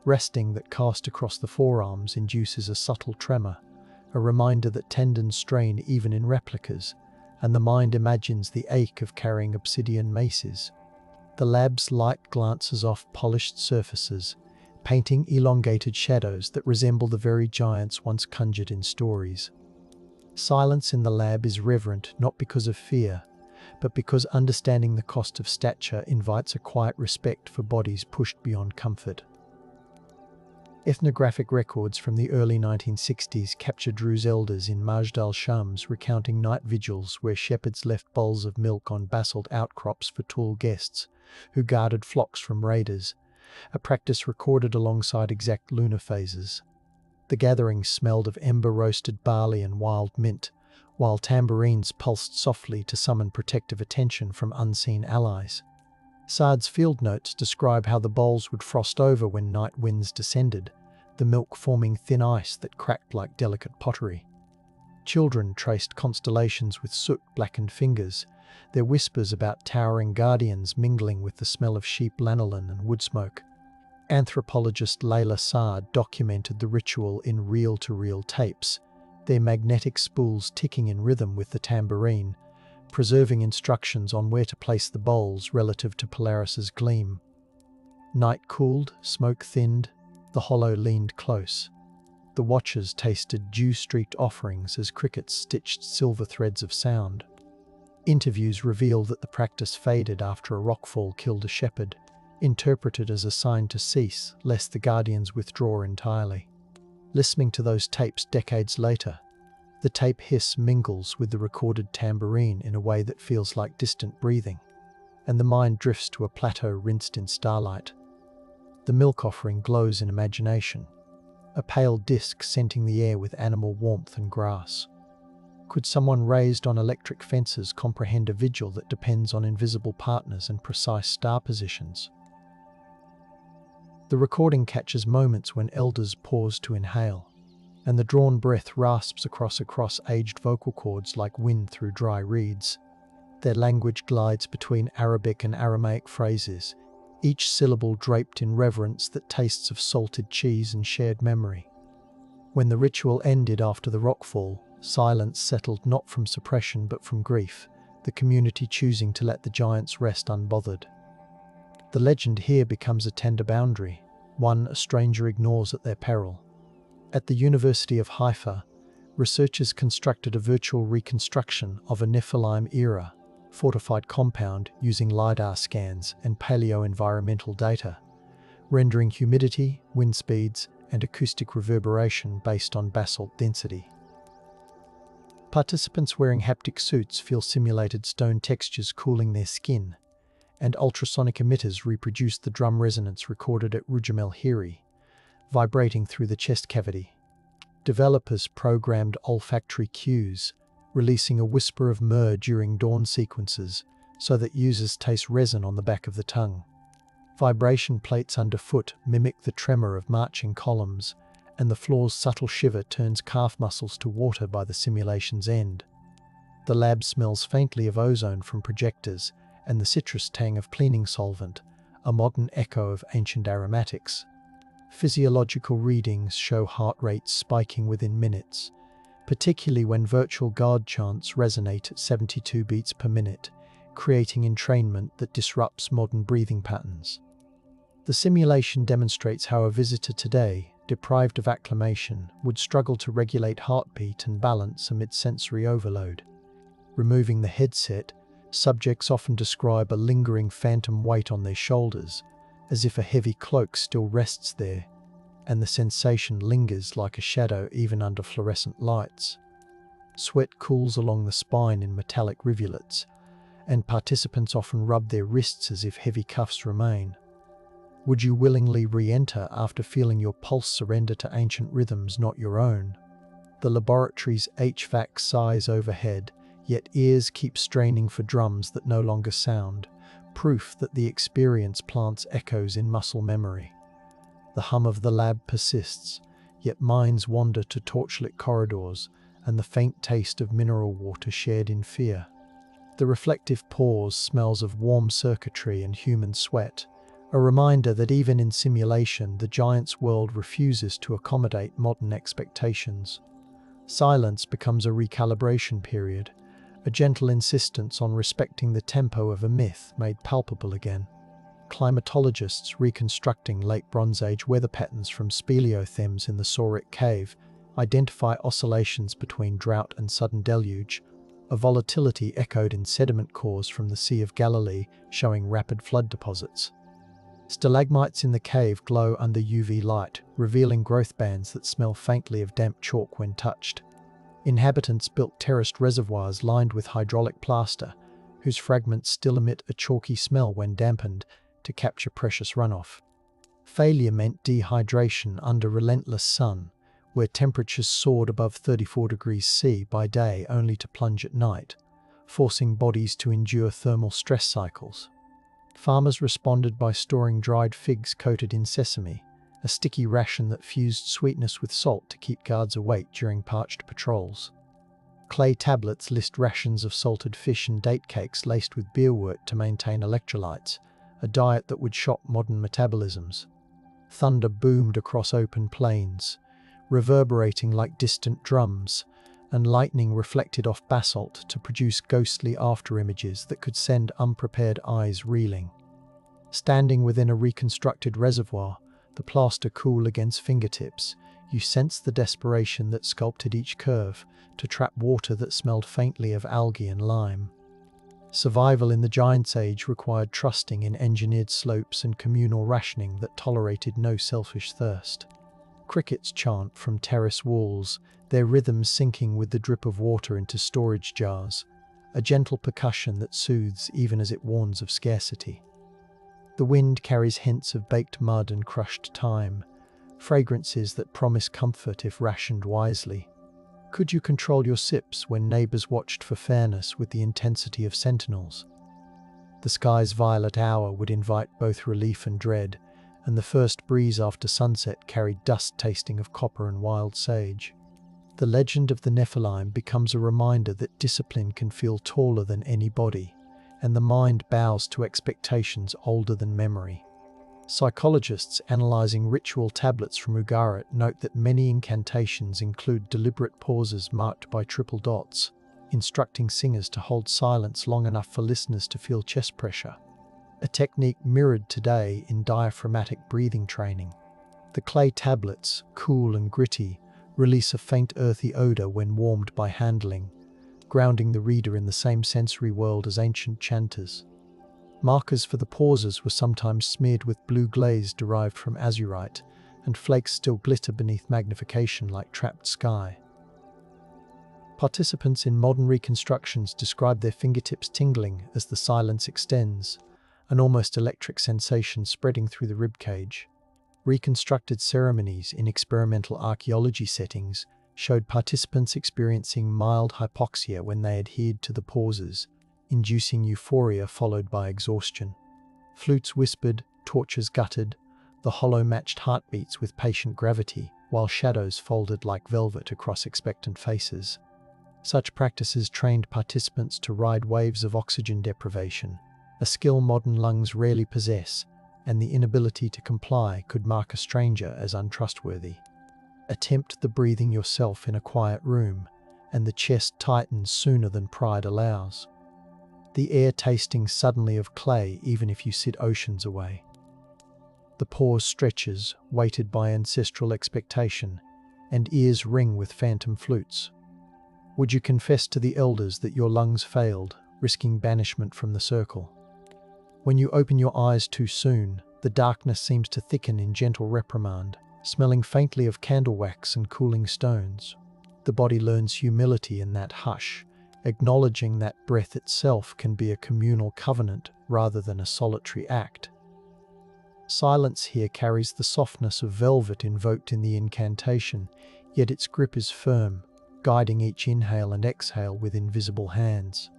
Resting that cast across the forearms induces a subtle tremor, a reminder that tendons strain even in replicas, and the mind imagines the ache of carrying obsidian maces. The lab's light glances off polished surfaces, painting elongated shadows that resemble the very giants once conjured in stories. Silence in the lab is reverent not because of fear, but because understanding the cost of stature invites a quiet respect for bodies pushed beyond comfort. Ethnographic records from the early 1960s capture Drus elders in Majdal Shams recounting night vigils where shepherds left bowls of milk on basalt outcrops for tall guests, who guarded flocks from raiders, a practice recorded alongside exact lunar phases. The gatherings smelled of ember-roasted barley and wild mint, while tambourines pulsed softly to summon protective attention from unseen allies. Saad's field notes describe how the bowls would frost over when night winds descended, the milk forming thin ice that cracked like delicate pottery. Children traced constellations with soot-blackened fingers, their whispers about towering guardians mingling with the smell of sheep lanolin and wood smoke. Anthropologist Layla Saad documented the ritual in reel-to-reel tapes, their magnetic spools ticking in rhythm with the tambourine, preserving instructions on where to place the bowls relative to Polaris's gleam. Night cooled, smoke thinned, the hollow leaned close. The watchers tasted dew-streaked offerings as crickets stitched silver threads of sound. Interviews reveal that the practice faded after a rockfall killed a shepherd, interpreted as a sign to cease, lest the guardians withdraw entirely. Listening to those tapes decades later, the tape hiss mingles with the recorded tambourine in a way that feels like distant breathing, and the mind drifts to a plateau rinsed in starlight. The milk offering glows in imagination, a pale disk scenting the air with animal warmth and grass. Could someone raised on electric fences comprehend a vigil that depends on invisible partners and precise star positions? The recording catches moments when elders pause to inhale, and the drawn breath rasps across aged vocal cords like wind through dry reeds. Their language glides between Arabic and Aramaic phrases, each syllable draped in reverence that tastes of salted cheese and shared memory. When the ritual ended after the rockfall, silence settled not from suppression but from grief, the community choosing to let the giants rest unbothered. The legend here becomes a tender boundary, one a stranger ignores at their peril. At the University of Haifa, researchers constructed a virtual reconstruction of a Nephilim-era fortified compound using LiDAR scans and paleo-environmental data, rendering humidity, wind speeds, and acoustic reverberation based on basalt density. Participants wearing haptic suits feel simulated stone textures cooling their skin, and ultrasonic emitters reproduce the drum resonance recorded at Rujam el-Hiri, vibrating through the chest cavity. Developers programmed olfactory cues, releasing a whisper of myrrh during dawn sequences so that users taste resin on the back of the tongue. Vibration plates underfoot mimic the tremor of marching columns, and the floor's subtle shiver turns calf muscles to water by the simulation's end. The lab smells faintly of ozone from projectors and the citrus tang of cleaning solvent, a modern echo of ancient aromatics. Physiological readings show heart rates spiking within minutes, particularly when virtual guard chants resonate at 72 beats per minute, creating entrainment that disrupts modern breathing patterns. The simulation demonstrates how a visitor today, deprived of acclimation, would struggle to regulate heartbeat and balance amid sensory overload. Removing the headset, subjects often describe a lingering phantom weight on their shoulders, as if a heavy cloak still rests there, and the sensation lingers like a shadow even under fluorescent lights. Sweat cools along the spine in metallic rivulets, and participants often rub their wrists as if heavy cuffs remain. Would you willingly re-enter after feeling your pulse surrender to ancient rhythms not your own? The laboratory's HVAC sighs overhead, yet ears keep straining for drums that no longer sound, proof that the experience plants echoes in muscle memory. The hum of the lab persists, yet minds wander to torchlit corridors and the faint taste of mineral water shared in fear. The reflective pause smells of warm circuitry and human sweat, a reminder that even in simulation the giant's world refuses to accommodate modern expectations. Silence becomes a recalibration period, a gentle insistence on respecting the tempo of a myth made palpable again. Climatologists reconstructing late Bronze Age weather patterns from speleothems in the Saurik cave identify oscillations between drought and sudden deluge, a volatility echoed in sediment cores from the Sea of Galilee showing rapid flood deposits. Stalagmites in the cave glow under UV light, revealing growth bands that smell faintly of damp chalk when touched. Inhabitants built terraced reservoirs lined with hydraulic plaster, whose fragments still emit a chalky smell when dampened, to capture precious runoff. Failure meant dehydration under relentless sun, where temperatures soared above 34 degrees C by day only to plunge at night, forcing bodies to endure thermal stress cycles. Farmers responded by storing dried figs coated in sesame, a sticky ration that fused sweetness with salt to keep guards awake during parched patrols. Clay tablets list rations of salted fish and date cakes laced with beerwort to maintain electrolytes, a diet that would shock modern metabolisms. Thunder boomed across open plains, reverberating like distant drums, and lightning reflected off basalt to produce ghostly afterimages that could send unprepared eyes reeling. Standing within a reconstructed reservoir, the plaster cool against fingertips, you sensed the desperation that sculpted each curve to trap water that smelled faintly of algae and lime. Survival in the Giants' Age required trusting in engineered slopes and communal rationing that tolerated no selfish thirst. Crickets chant from terrace walls, their rhythms syncing with the drip of water into storage jars, a gentle percussion that soothes even as it warns of scarcity. The wind carries hints of baked mud and crushed thyme, fragrances that promise comfort if rationed wisely. Could you control your sips when neighbors watched for fairness with the intensity of sentinels? The sky's violet hour would invite both relief and dread, and the first breeze after sunset carried dust tasting of copper and wild sage. The legend of the Nephilim becomes a reminder that discipline can feel taller than any body, and the mind bows to expectations older than memory. Psychologists analysing ritual tablets from Ugarit note that many incantations include deliberate pauses marked by triple dots, instructing singers to hold silence long enough for listeners to feel chest pressure, a technique mirrored today in diaphragmatic breathing training. The clay tablets, cool and gritty, release a faint earthy odour when warmed by handling, grounding the reader in the same sensory world as ancient chanters. Markers for the pauses were sometimes smeared with blue glaze derived from azurite, and flakes still glitter beneath magnification like trapped sky. Participants in modern reconstructions describe their fingertips tingling as the silence extends, an almost electric sensation spreading through the ribcage. Reconstructed ceremonies in experimental archaeology settings showed participants experiencing mild hypoxia when they adhered to the pauses, inducing euphoria followed by exhaustion. Flutes whispered, torches guttered, the hollow matched heartbeats with patient gravity, while shadows folded like velvet across expectant faces. Such practices trained participants to ride waves of oxygen deprivation, a skill modern lungs rarely possess, and the inability to comply could mark a stranger as untrustworthy. Attempt the breathing yourself in a quiet room, and the chest tightens sooner than pride allows. The air tasting suddenly of clay even if you sit oceans away. The pause stretches, weighted by ancestral expectation, and ears ring with phantom flutes. Would you confess to the elders that your lungs failed, risking banishment from the circle? When you open your eyes too soon, the darkness seems to thicken in gentle reprimand, smelling faintly of candle wax and cooling stones. The body learns humility in that hush, acknowledging that breath itself can be a communal covenant rather than a solitary act. Silence here carries the softness of velvet invoked in the incantation, yet its grip is firm, guiding each inhale and exhale with invisible hands.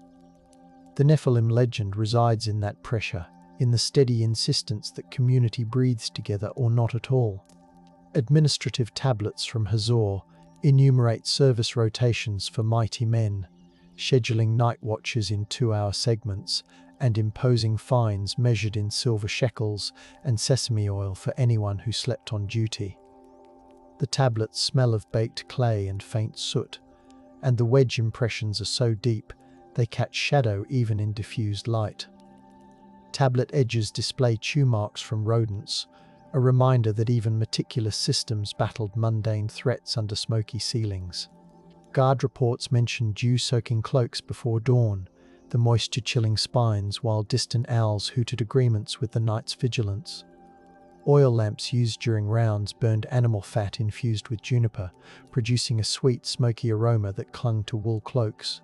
The Nephilim legend resides in that pressure, in the steady insistence that community breathes together or not at all. Administrative tablets from Hazor enumerate service rotations for mighty men, scheduling night watches in 2-hour segments, and imposing fines measured in silver shekels and sesame oil for anyone who slept on duty. The tablets smell of baked clay and faint soot, and the wedge impressions are so deep they catch shadow even in diffused light. Tablet edges display chew marks from rodents, a reminder that even meticulous systems battled mundane threats under smoky ceilings. Guard reports mention dew-soaking cloaks before dawn, the moisture-chilling spines, while distant owls hooted agreements with the night's vigilance. Oil lamps used during rounds burned animal fat infused with juniper, producing a sweet, smoky aroma that clung to wool cloaks.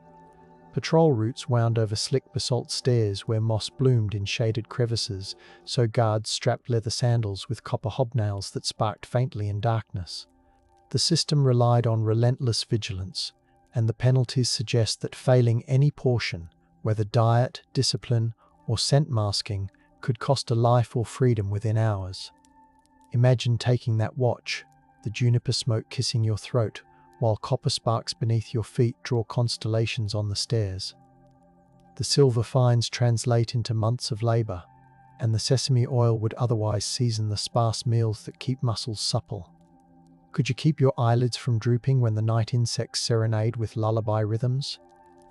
Patrol routes wound over slick basalt stairs where moss bloomed in shaded crevices, so guards strapped leather sandals with copper hobnails that sparked faintly in darkness. The system relied on relentless vigilance, and the penalties suggest that failing any portion, whether diet, discipline, or scent masking, could cost a life or freedom within hours. Imagine taking that watch, the juniper smoke kissing your throat, while copper sparks beneath your feet draw constellations on the stairs. The silver fines translate into months of labor, and the sesame oil would otherwise season the sparse meals that keep muscles supple. Could you keep your eyelids from drooping when the night insects serenade with lullaby rhythms?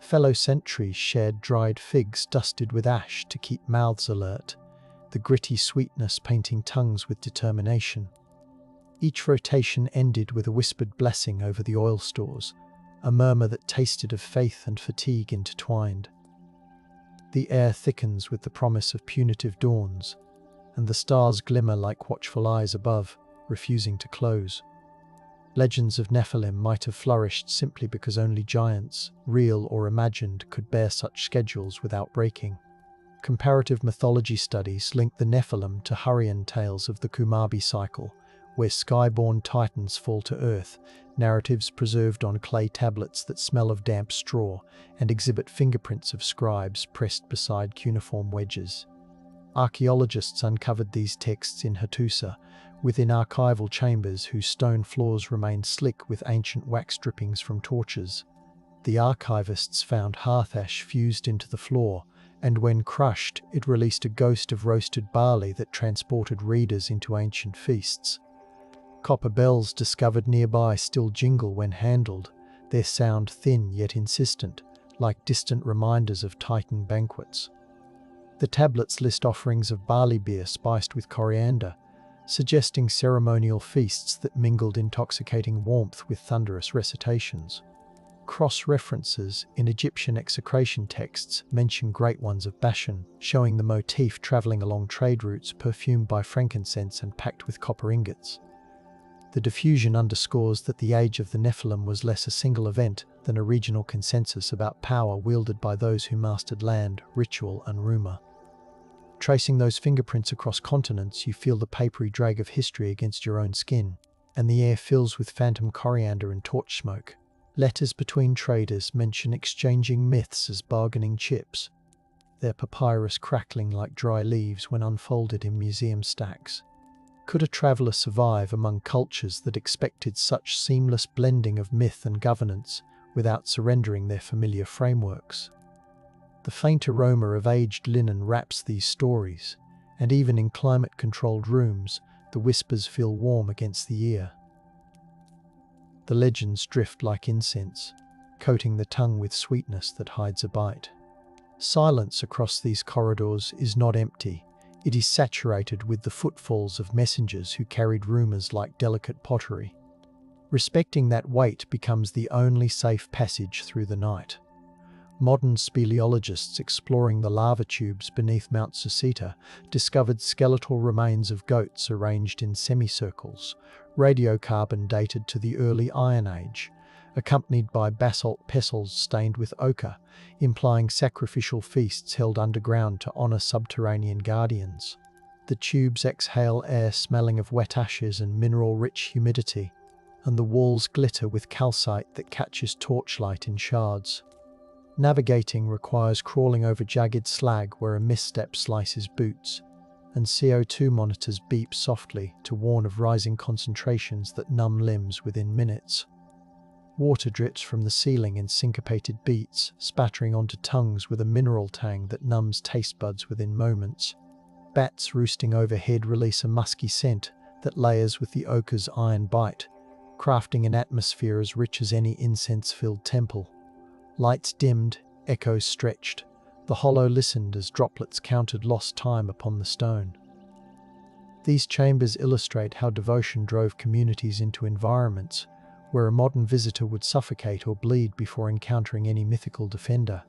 Fellow sentries shared dried figs dusted with ash to keep mouths alert, the gritty sweetness painting tongues with determination. Each rotation ended with a whispered blessing over the oil stores, a murmur that tasted of faith and fatigue intertwined. The air thickens with the promise of punitive dawns, and the stars glimmer like watchful eyes above, refusing to close. Legends of Nephilim might have flourished simply because only giants, real or imagined, could bear such schedules without breaking. Comparative mythology studies link the Nephilim to Hurrian tales of the Kumarbi cycle, where sky-born titans fall to earth, narratives preserved on clay tablets that smell of damp straw and exhibit fingerprints of scribes pressed beside cuneiform wedges. Archaeologists uncovered these texts in Hattusa, within archival chambers whose stone floors remained slick with ancient wax drippings from torches. The archivists found hearth ash fused into the floor, and when crushed, it released a ghost of roasted barley that transported readers into ancient feasts. Copper bells discovered nearby still jingle when handled, their sound thin yet insistent, like distant reminders of Titan banquets. The tablets list offerings of barley beer spiced with coriander, suggesting ceremonial feasts that mingled intoxicating warmth with thunderous recitations. Cross-references in Egyptian execration texts mention great ones of Bashan, showing the motif travelling along trade routes perfumed by frankincense and packed with copper ingots. The diffusion underscores that the age of the Nephilim was less a single event than a regional consensus about power wielded by those who mastered land, ritual, and rumour. Tracing those fingerprints across continents, you feel the papery drag of history against your own skin, and the air fills with phantom coriander and torch smoke. Letters between traders mention exchanging myths as bargaining chips, their papyrus crackling like dry leaves when unfolded in museum stacks. Could a traveller survive among cultures that expected such seamless blending of myth and governance without surrendering their familiar frameworks? The faint aroma of aged linen wraps these stories, and even in climate-controlled rooms, the whispers feel warm against the ear. The legends drift like incense, coating the tongue with sweetness that hides a bite. Silence across these corridors is not empty. It is saturated with the footfalls of messengers who carried rumours like delicate pottery. Respecting that weight becomes the only safe passage through the night. Modern speleologists exploring the lava tubes beneath Mount Susita discovered skeletal remains of goats arranged in semicircles, radiocarbon dated to the early Iron Age, accompanied by basalt pestles stained with ochre, implying sacrificial feasts held underground to honour subterranean guardians. The tubes exhale air smelling of wet ashes and mineral-rich humidity, and the walls glitter with calcite that catches torchlight in shards. Navigating requires crawling over jagged slag where a misstep slices boots, and CO2 monitors beep softly to warn of rising concentrations that numb limbs within minutes. Water drips from the ceiling in syncopated beats, spattering onto tongues with a mineral tang that numbs taste buds within moments. Bats roosting overhead release a musky scent that layers with the ochre's iron bite, crafting an atmosphere as rich as any incense-filled temple. Lights dimmed, echoes stretched. The hollow listened as droplets counted lost time upon the stone. These chambers illustrate how devotion drove communities into environments where a modern visitor would suffocate or bleed before encountering any mythical defender.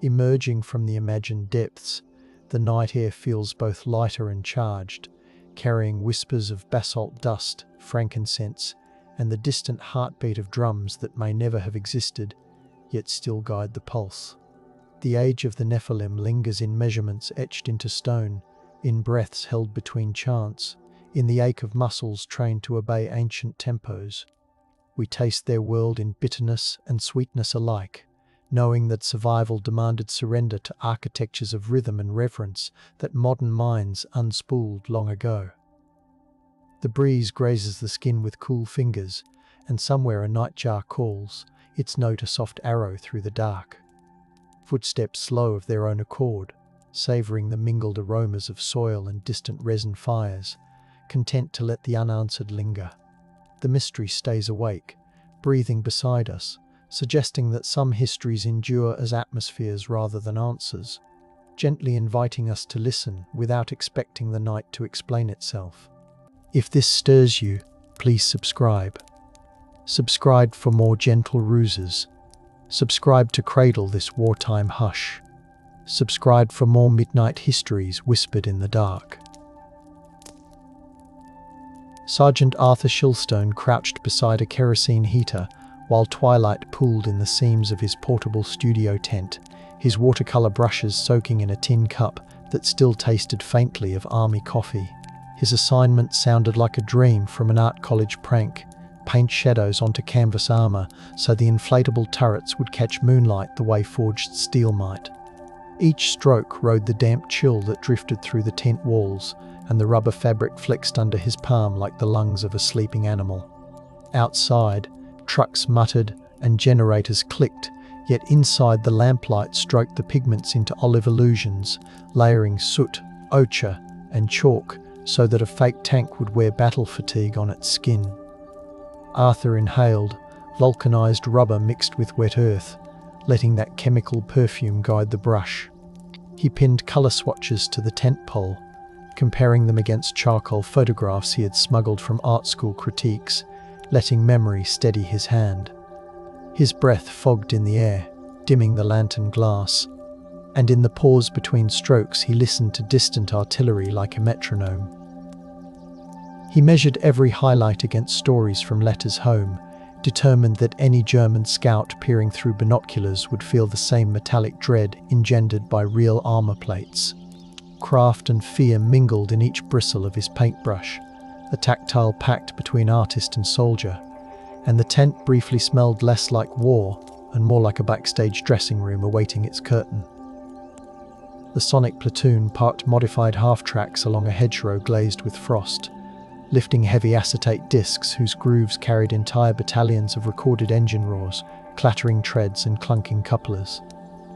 Emerging from the imagined depths, the night air feels both lighter and charged, carrying whispers of basalt dust, frankincense, and the distant heartbeat of drums that may never have existed, yet still guide the pulse. The age of the Nephilim lingers in measurements etched into stone, in breaths held between chants, in the ache of muscles trained to obey ancient tempos. We taste their world in bitterness and sweetness alike, knowing that survival demanded surrender to architectures of rhythm and reverence that modern minds unspooled long ago. The breeze grazes the skin with cool fingers, and somewhere a nightjar calls, its note a soft arrow through the dark. Footsteps slow of their own accord, savouring the mingled aromas of soil and distant resin fires, content to let the unanswered linger. The mystery stays awake, breathing beside us, suggesting that some histories endure as atmospheres rather than answers, gently inviting us to listen without expecting the night to explain itself. If this stirs you, please subscribe. Subscribe for more gentle ruses. Subscribe to cradle this wartime hush. Subscribe for more midnight histories whispered in the dark. Sergeant Arthur Shilstone crouched beside a kerosene heater while twilight pooled in the seams of his portable studio tent, his watercolour brushes soaking in a tin cup that still tasted faintly of army coffee. His assignment sounded like a dream from an art college prank: paint shadows onto canvas armour so the inflatable turrets would catch moonlight the way forged steel might. Each stroke rode the damp chill that drifted through the tent walls, and the rubber fabric flexed under his palm like the lungs of a sleeping animal. Outside, trucks muttered and generators clicked, yet inside the lamplight stroked the pigments into olive illusions, layering soot, ochre, and chalk so that a fake tank would wear battle fatigue on its skin. Arthur inhaled, vulcanized rubber mixed with wet earth, letting that chemical perfume guide the brush. He pinned colour swatches to the tent pole, comparing them against charcoal photographs he had smuggled from art school critiques, letting memory steady his hand. His breath fogged in the air, dimming the lantern glass, and in the pause between strokes he listened to distant artillery like a metronome. He measured every highlight against stories from letters home, determined that any German scout peering through binoculars would feel the same metallic dread engendered by real armour plates. Craft and fear mingled in each bristle of his paintbrush, a tactile pact between artist and soldier, and the tent briefly smelled less like war and more like a backstage dressing room awaiting its curtain. The Sonic platoon parked modified half-tracks along a hedgerow glazed with frost, lifting heavy acetate discs whose grooves carried entire battalions of recorded engine roars, clattering treads and clunking couplers.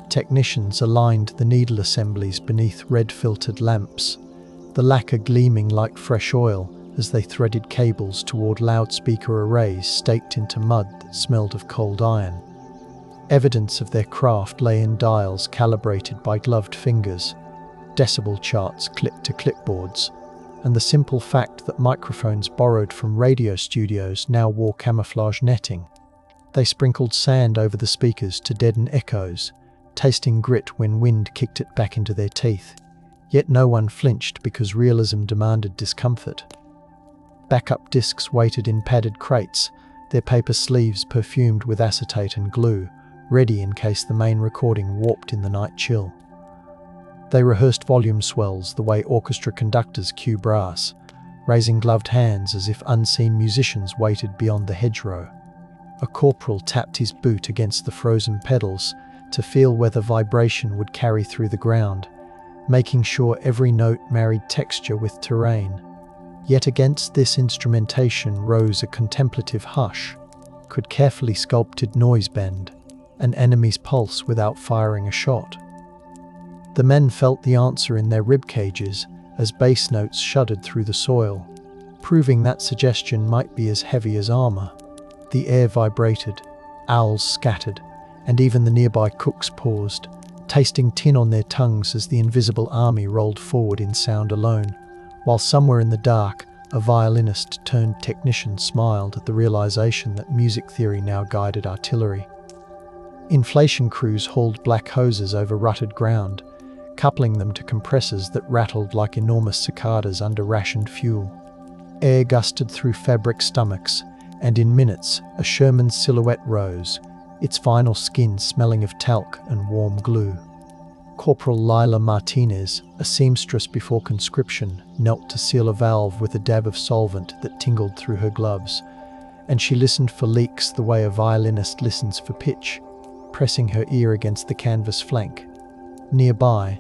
Technicians aligned the needle assemblies beneath red-filtered lamps, the lacquer gleaming like fresh oil as they threaded cables toward loudspeaker arrays staked into mud that smelled of cold iron. Evidence of their craft lay in dials calibrated by gloved fingers, decibel charts clipped to clipboards, and the simple fact that microphones borrowed from radio studios now wore camouflage netting. They sprinkled sand over the speakers to deaden echoes, tasting grit when wind kicked it back into their teeth. Yet no one flinched because realism demanded discomfort. Backup discs waited in padded crates, their paper sleeves perfumed with acetate and glue, ready in case the main recording warped in the night chill. They rehearsed volume swells the way orchestra conductors cue brass, raising gloved hands as if unseen musicians waited beyond the hedgerow. A corporal tapped his boot against the frozen pedals to feel whether vibration would carry through the ground, making sure every note married texture with terrain. Yet against this instrumentation rose a contemplative hush. Could carefully sculpted noise bend an enemy's pulse without firing a shot? The men felt the answer in their rib cages as bass notes shuddered through the soil, proving that suggestion might be as heavy as armour. The air vibrated, owls scattered, and even the nearby cooks paused, tasting tin on their tongues as the invisible army rolled forward in sound alone, while somewhere in the dark, a violinist turned technician smiled at the realization that music theory now guided artillery. Inflation crews hauled black hoses over rutted ground, coupling them to compressors that rattled like enormous cicadas under rationed fuel. Air gusted through fabric stomachs, and in minutes a Sherman's silhouette rose, its final skin smelling of talc and warm glue. Corporal Lila Martinez, a seamstress before conscription, knelt to seal a valve with a dab of solvent that tingled through her gloves, and she listened for leaks the way a violinist listens for pitch, pressing her ear against the canvas flank. Nearby,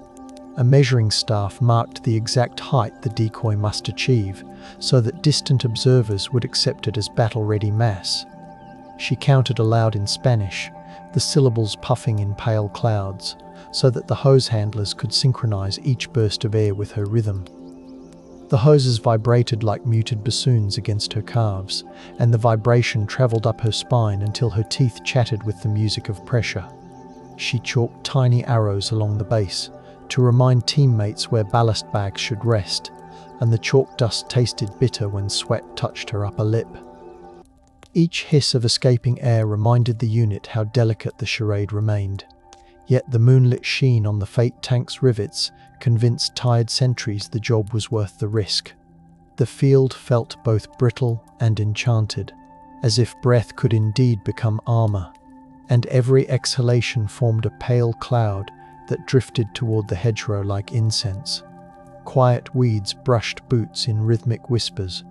a measuring staff marked the exact height the decoy must achieve, so that distant observers would accept it as battle-ready mass. She counted aloud in Spanish, the syllables puffing in pale clouds, so that the hose handlers could synchronize each burst of air with her rhythm. The hoses vibrated like muted bassoons against her calves, and the vibration traveled up her spine until her teeth chattered with the music of pressure. She chalked tiny arrows along the base to remind teammates where ballast bags should rest, and the chalk dust tasted bitter when sweat touched her upper lip. Each hiss of escaping air reminded the unit how delicate the charade remained. Yet the moonlit sheen on the Fate tank's rivets convinced tired sentries the job was worth the risk. The field felt both brittle and enchanted, as if breath could indeed become armor, and every exhalation formed a pale cloud that drifted toward the hedgerow like incense. Quiet weeds brushed boots in rhythmic whispers,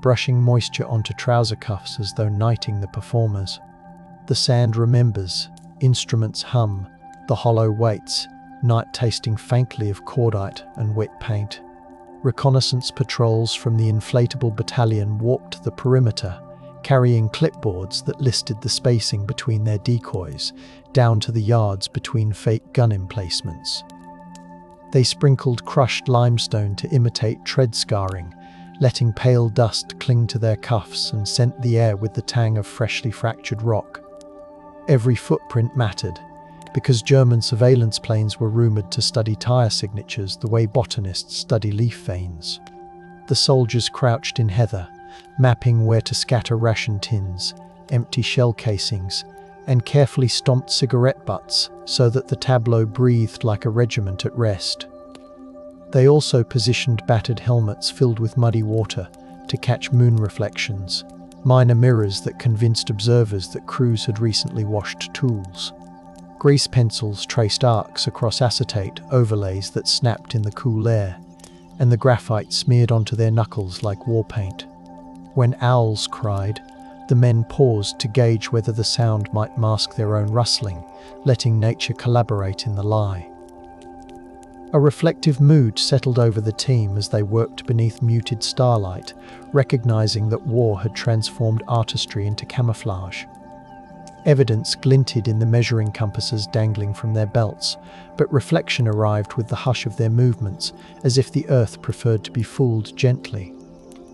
brushing moisture onto trouser cuffs as though knighting the performers. The sand remembers, instruments hum, the hollow waits, night tasting faintly of cordite and wet paint. Reconnaissance patrols from the inflatable battalion walked the perimeter, carrying clipboards that listed the spacing between their decoys, down to the yards between fake gun emplacements. They sprinkled crushed limestone to imitate tread scarring, letting pale dust cling to their cuffs and scent the air with the tang of freshly fractured rock. Every footprint mattered, because German surveillance planes were rumoured to study tyre signatures the way botanists study leaf veins. The soldiers crouched in heather, mapping where to scatter ration tins, empty shell casings, and carefully stomped cigarette butts so that the tableau breathed like a regiment at rest. They also positioned battered helmets filled with muddy water to catch moon reflections, minor mirrors that convinced observers that crews had recently washed tools. Grease pencils traced arcs across acetate overlays that snapped in the cool air, and the graphite smeared onto their knuckles like war paint. When owls cried, the men paused to gauge whether the sound might mask their own rustling, letting nature collaborate in the lie. A reflective mood settled over the team as they worked beneath muted starlight, recognizing that war had transformed artistry into camouflage. Evidence glinted in the measuring compasses dangling from their belts, but reflection arrived with the hush of their movements, as if the earth preferred to be fooled gently.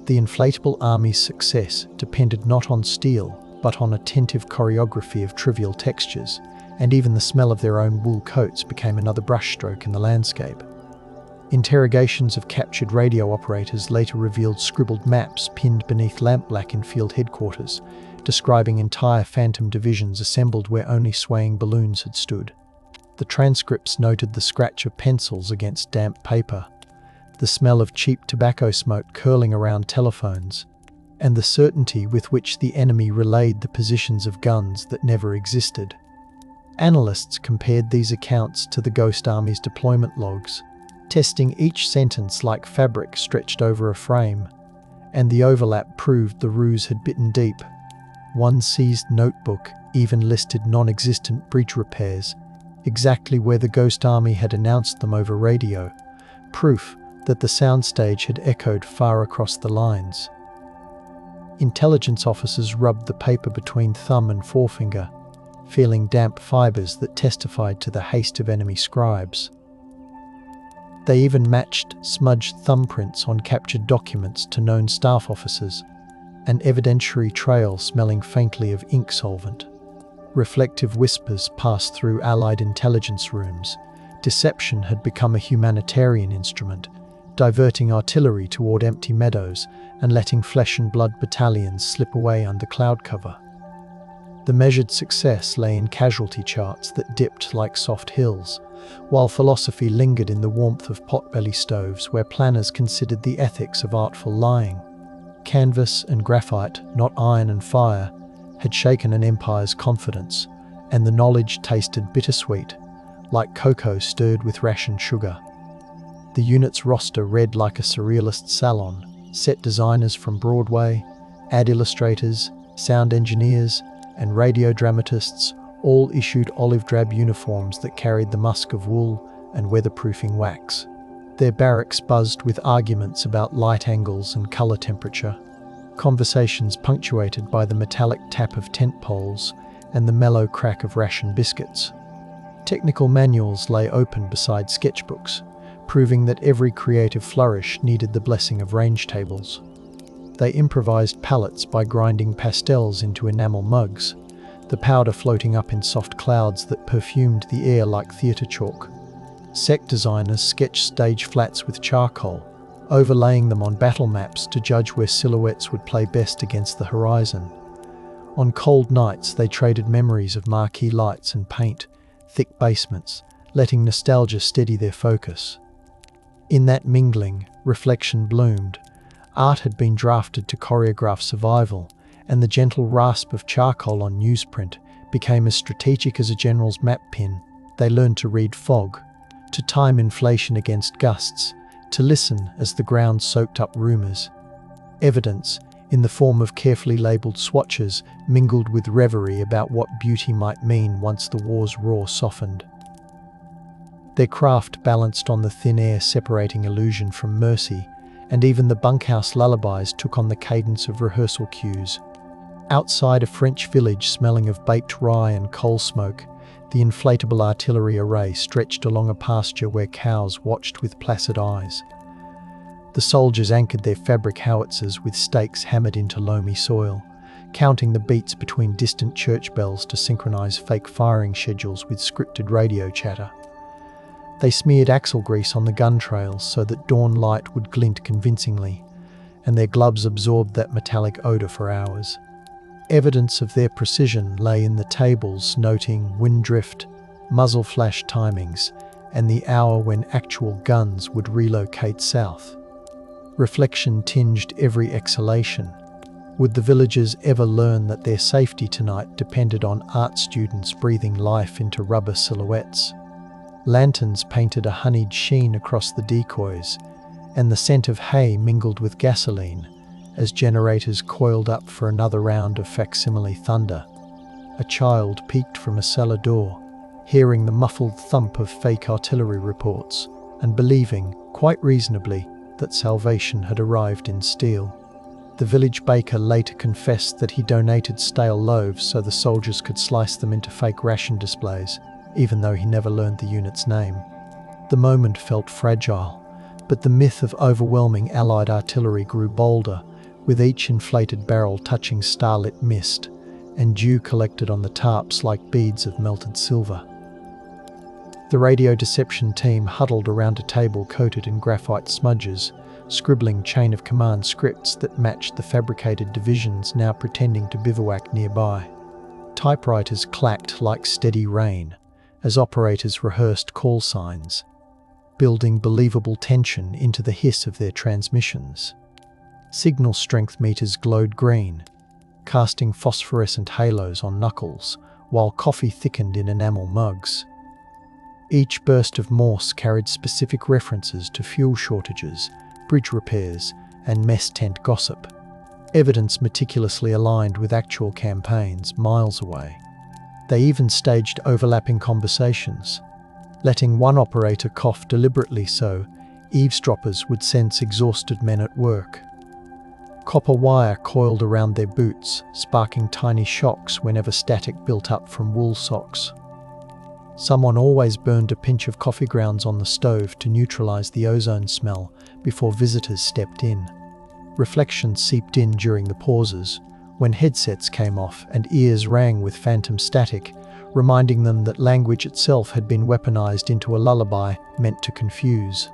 The inflatable army's success depended not on steel, but on attentive choreography of trivial textures, and even the smell of their own wool coats became another brushstroke in the landscape. Interrogations of captured radio operators later revealed scribbled maps pinned beneath lampblack in field headquarters, describing entire phantom divisions assembled where only swaying balloons had stood. The transcripts noted the scratch of pencils against damp paper, the smell of cheap tobacco smoke curling around telephones, and the certainty with which the enemy relayed the positions of guns that never existed. Analysts compared these accounts to the Ghost Army's deployment logs, testing each sentence like fabric stretched over a frame, and the overlap proved the ruse had bitten deep. One seized notebook even listed non-existent bridge repairs, exactly where the Ghost Army had announced them over radio, proof that the soundstage had echoed far across the lines. Intelligence officers rubbed the paper between thumb and forefinger, feeling damp fibers that testified to the haste of enemy scribes. They even matched smudged thumbprints on captured documents to known staff officers, an evidentiary trail smelling faintly of ink solvent. Reflective whispers passed through Allied intelligence rooms. Deception had become a humanitarian instrument, diverting artillery toward empty meadows and letting flesh and blood battalions slip away under cloud cover. The measured success lay in casualty charts that dipped like soft hills, while philosophy lingered in the warmth of potbelly stoves where planners considered the ethics of artful lying. Canvas and graphite, not iron and fire, had shaken an empire's confidence, and the knowledge tasted bittersweet, like cocoa stirred with rationed sugar. The unit's roster read like a surrealist salon. Set designers from Broadway, ad illustrators, sound engineers, and radio dramatists all issued olive drab uniforms that carried the musk of wool and weatherproofing wax. Their barracks buzzed with arguments about light angles and colour temperature, conversations punctuated by the metallic tap of tent poles and the mellow crack of ration biscuits. Technical manuals lay open beside sketchbooks, proving that every creative flourish needed the blessing of range tables. They improvised palettes by grinding pastels into enamel mugs, the powder floating up in soft clouds that perfumed the air like theatre chalk. Set designers sketched stage flats with charcoal, overlaying them on battle maps to judge where silhouettes would play best against the horizon. On cold nights, they traded memories of marquee lights and paint, thick basements, letting nostalgia steady their focus. In that mingling, reflection bloomed. Art had been drafted to choreograph survival, and the gentle rasp of charcoal on newsprint became as strategic as a general's map pin. They learned to read fog, to time inflation against gusts, to listen as the ground soaked up rumours. Evidence, in the form of carefully labelled swatches, mingled with reverie about what beauty might mean once the war's roar softened. Their craft balanced on the thin air separating illusion from mercy, and even the bunkhouse lullabies took on the cadence of rehearsal cues. Outside a French village smelling of baked rye and coal smoke, the inflatable artillery array stretched along a pasture where cows watched with placid eyes. The soldiers anchored their fabric howitzers with stakes hammered into loamy soil, counting the beats between distant church bells to synchronize fake firing schedules with scripted radio chatter. They smeared axle grease on the gun trails so that dawn light would glint convincingly, and their gloves absorbed that metallic odor for hours. Evidence of their precision lay in the tables noting wind drift, muzzle flash timings, and the hour when actual guns would relocate south. Reflection tinged every exhalation. Would the villagers ever learn that their safety tonight depended on art students breathing life into rubber silhouettes? Lanterns painted a honeyed sheen across the decoys, and the scent of hay mingled with gasoline as generators coiled up for another round of facsimile thunder. A child peeked from a cellar door, hearing the muffled thump of fake artillery reports, and believing, quite reasonably, that salvation had arrived in steel. The village baker later confessed that he donated stale loaves so the soldiers could slice them into fake ration displays, even though he never learned the unit's name. The moment felt fragile, but the myth of overwhelming Allied artillery grew bolder, with each inflated barrel touching starlit mist, and dew collected on the tarps like beads of melted silver. The radio deception team huddled around a table coated in graphite smudges, scribbling chain of command scripts that matched the fabricated divisions now pretending to bivouac nearby. Typewriters clacked like steady rain as operators rehearsed call signs, building believable tension into the hiss of their transmissions. Signal strength meters glowed green, casting phosphorescent halos on knuckles, while coffee thickened in enamel mugs. Each burst of Morse carried specific references to fuel shortages, bridge repairs, and mess tent gossip, evidence meticulously aligned with actual campaigns miles away. They even staged overlapping conversations, letting one operator cough deliberately so eavesdroppers would sense exhausted men at work. Copper wire coiled around their boots, sparking tiny shocks whenever static built up from wool socks. Someone always burned a pinch of coffee grounds on the stove to neutralize the ozone smell before visitors stepped in. Reflection seeped in during the pauses, when headsets came off and ears rang with phantom static, reminding them that language itself had been weaponized into a lullaby meant to confuse.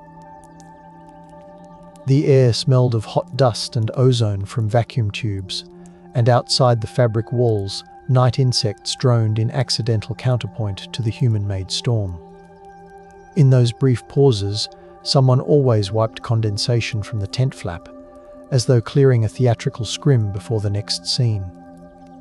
The air smelled of hot dust and ozone from vacuum tubes, and outside the fabric walls, night insects droned in accidental counterpoint to the human-made storm. In those brief pauses, someone always wiped condensation from the tent flap, as though clearing a theatrical scrim before the next scene.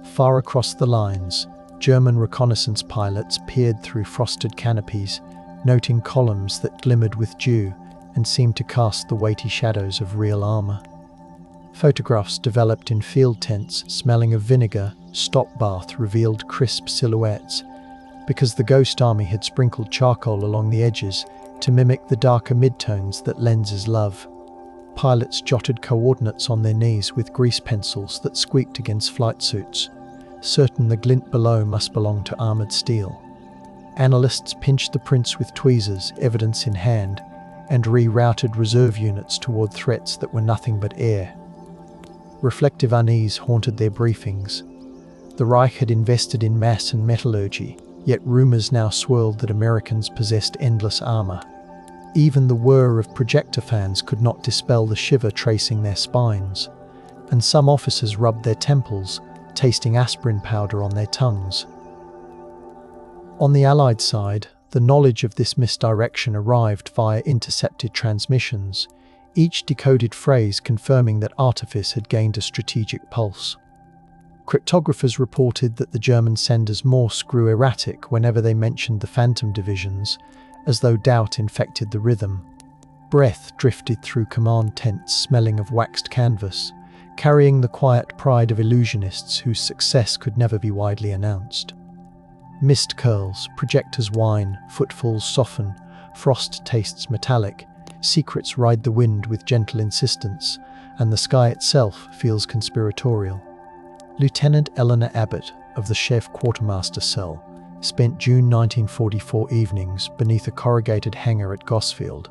Far across the lines, German reconnaissance pilots peered through frosted canopies, noting columns that glimmered with dew and seemed to cast the weighty shadows of real armour. Photographs developed in field tents smelling of vinegar, stop bath revealed crisp silhouettes, because the ghost army had sprinkled charcoal along the edges to mimic the darker midtones that lenses love. Pilots jotted coordinates on their knees with grease pencils that squeaked against flight suits, certain the glint below must belong to armoured steel. Analysts pinched the prints with tweezers, evidence in hand, and rerouted reserve units toward threats that were nothing but air. Reflective unease haunted their briefings. The Reich had invested in mass and metallurgy, yet rumours now swirled that Americans possessed endless armour. Even the whir of projector fans could not dispel the shiver tracing their spines, and some officers rubbed their temples, tasting aspirin powder on their tongues. On the Allied side, the knowledge of this misdirection arrived via intercepted transmissions, each decoded phrase confirming that artifice had gained a strategic pulse. Cryptographers reported that the German senders Morse grew erratic whenever they mentioned the Phantom divisions, as though doubt infected the rhythm. Breath drifted through command tents smelling of waxed canvas, carrying the quiet pride of illusionists whose success could never be widely announced. Mist curls, projectors whine, footfalls soften, frost tastes metallic, secrets ride the wind with gentle insistence, and the sky itself feels conspiratorial. Lieutenant Eleanor Abbott of the Chef Quartermaster Cell spent June 1944 evenings beneath a corrugated hangar at Gosfield,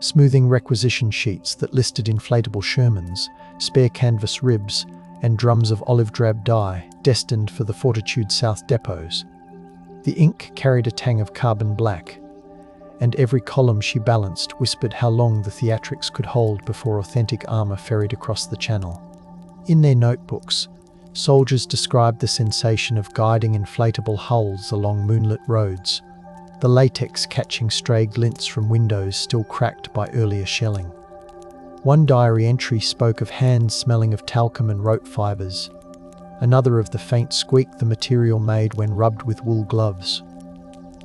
smoothing requisition sheets that listed inflatable Shermans, spare canvas ribs, and drums of olive drab dye destined for the Fortitude South depots. The ink carried a tang of carbon black, and every column she balanced whispered how long the theatrics could hold before authentic armour ferried across the channel. In their notebooks, soldiers described the sensation of guiding inflatable hulls along moonlit roads, the latex catching stray glints from windows still cracked by earlier shelling. One diary entry spoke of hands smelling of talcum and rope fibres, another of the faint squeak the material made when rubbed with wool gloves.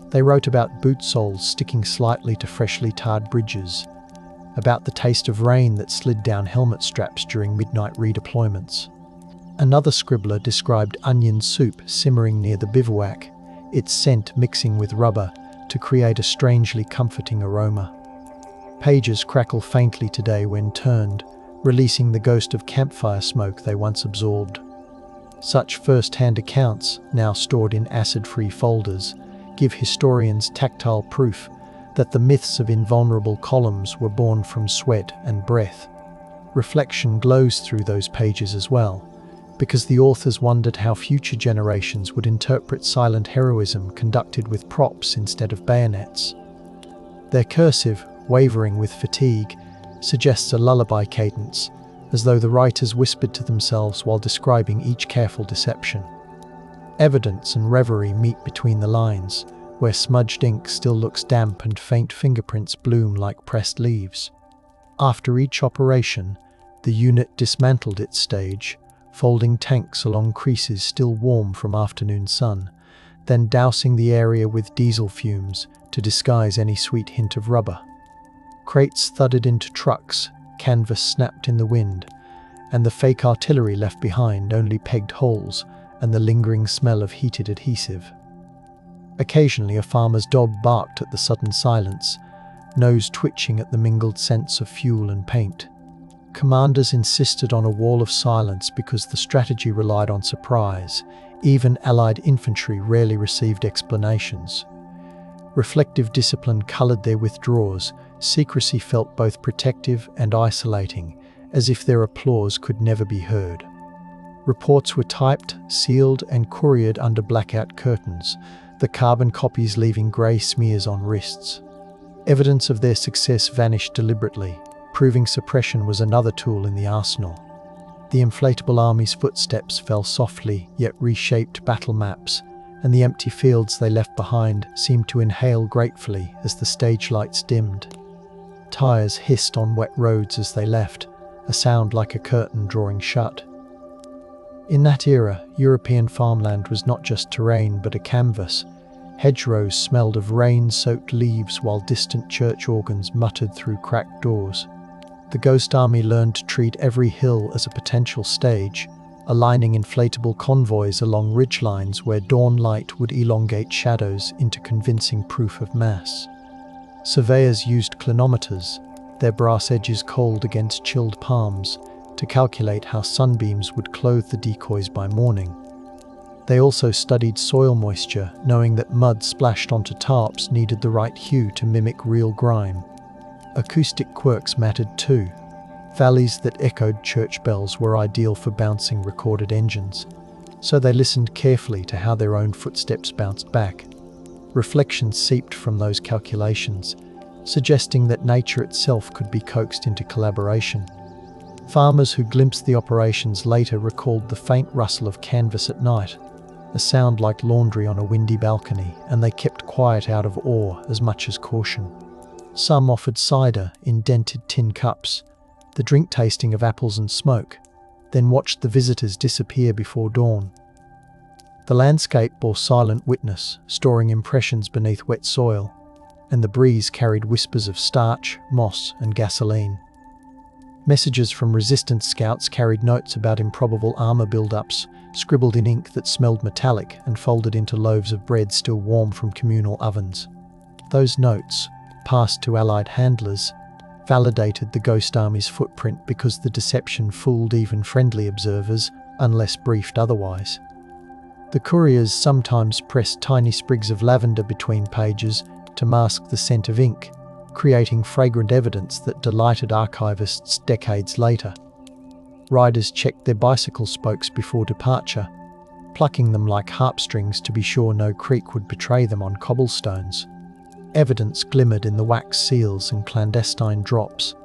They wrote about boot soles sticking slightly to freshly tarred bridges, about the taste of rain that slid down helmet straps during midnight redeployments. Another scribbler described onion soup simmering near the bivouac, its scent mixing with rubber to create a strangely comforting aroma. Pages crackle faintly today when turned, releasing the ghost of campfire smoke they once absorbed. Such first-hand accounts, now stored in acid-free folders, give historians tactile proof that the myths of invulnerable columns were born from sweat and breath. Reflection glows through those pages as well, because the authors wondered how future generations would interpret silent heroism conducted with props instead of bayonets. Their cursive, wavering with fatigue, suggests a lullaby cadence, as though the writers whispered to themselves while describing each careful deception. Evidence and reverie meet between the lines, where smudged ink still looks damp and faint fingerprints bloom like pressed leaves. After each operation, the unit dismantled its stage, folding tanks along creases still warm from afternoon sun, then dousing the area with diesel fumes to disguise any sweet hint of rubber. Crates thudded into trucks, canvas snapped in the wind, and the fake artillery left behind only pegged holes and the lingering smell of heated adhesive. Occasionally a farmer's dog barked at the sudden silence, nose twitching at the mingled scents of fuel and paint. Commanders insisted on a wall of silence because the strategy relied on surprise. Even Allied infantry rarely received explanations. Reflective discipline coloured their withdrawals. Secrecy felt both protective and isolating, as if their applause could never be heard. Reports were typed, sealed, and couriered under blackout curtains, the carbon copies leaving grey smears on wrists. Evidence of their success vanished deliberately, proving suppression was another tool in the arsenal. The inflatable army's footsteps fell softly, yet reshaped battle maps, and the empty fields they left behind seemed to inhale gratefully as the stage lights dimmed. Tires hissed on wet roads as they left, a sound like a curtain drawing shut. In that era, European farmland was not just terrain but a canvas. Hedgerows smelled of rain-soaked leaves while distant church organs muttered through cracked doors. The Ghost Army learned to treat every hill as a potential stage, aligning inflatable convoys along ridgelines where dawn light would elongate shadows into convincing proof of mass. Surveyors used clinometers, their brass edges cold against chilled palms, to calculate how sunbeams would clothe the decoys by morning. They also studied soil moisture, knowing that mud splashed onto tarps needed the right hue to mimic real grime. Acoustic quirks mattered too. Valleys that echoed church bells were ideal for bouncing recorded engines, so they listened carefully to how their own footsteps bounced back. Reflections seeped from those calculations, suggesting that nature itself could be coaxed into collaboration. Farmers who glimpsed the operations later recalled the faint rustle of canvas at night, a sound like laundry on a windy balcony, and they kept quiet out of awe as much as caution. Some offered cider in dented tin cups, the drink tasting of apples and smoke, then watched the visitors disappear before dawn. The landscape bore silent witness, storing impressions beneath wet soil, and the breeze carried whispers of starch, moss, and gasoline. Messages from resistance scouts carried notes about improbable armor buildups, scribbled in ink that smelled metallic and folded into loaves of bread still warm from communal ovens. Those notes, passed to Allied handlers, validated the Ghost Army's footprint because the deception fooled even friendly observers, unless briefed otherwise. The couriers sometimes pressed tiny sprigs of lavender between pages to mask the scent of ink, creating fragrant evidence that delighted archivists decades later. Riders checked their bicycle spokes before departure, plucking them like harpstrings to be sure no creak would betray them on cobblestones. Evidence glimmered in the wax seals and clandestine drops,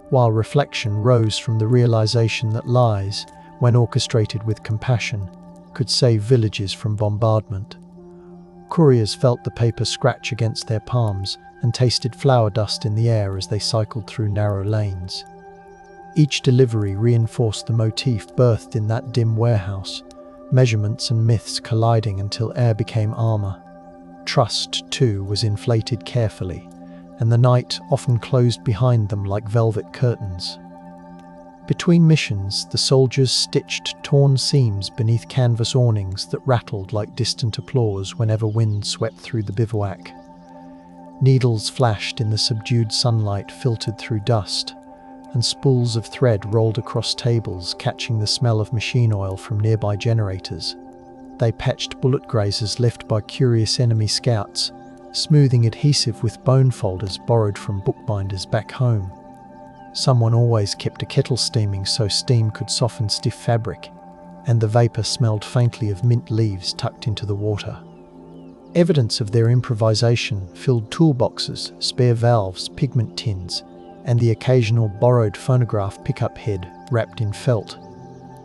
while reflection rose from the realization that lies, when orchestrated with compassion, could save villages from bombardment. Couriers felt the paper scratch against their palms and tasted flour dust in the air as they cycled through narrow lanes. Each delivery reinforced the motif birthed in that dim warehouse, measurements and myths colliding until air became armor. Trust, too, was inflated carefully, and the night often closed behind them like velvet curtains. Between missions, the soldiers stitched torn seams beneath canvas awnings that rattled like distant applause whenever wind swept through the bivouac. Needles flashed in the subdued sunlight filtered through dust, and spools of thread rolled across tables, catching the smell of machine oil from nearby generators. They patched bullet grazes left by curious enemy scouts, smoothing adhesive with bone folders borrowed from bookbinders back home. Someone always kept a kettle steaming so steam could soften stiff fabric, and the vapour smelled faintly of mint leaves tucked into the water. Evidence of their improvisation filled toolboxes, spare valves, pigment tins, and the occasional borrowed phonograph pickup head wrapped in felt.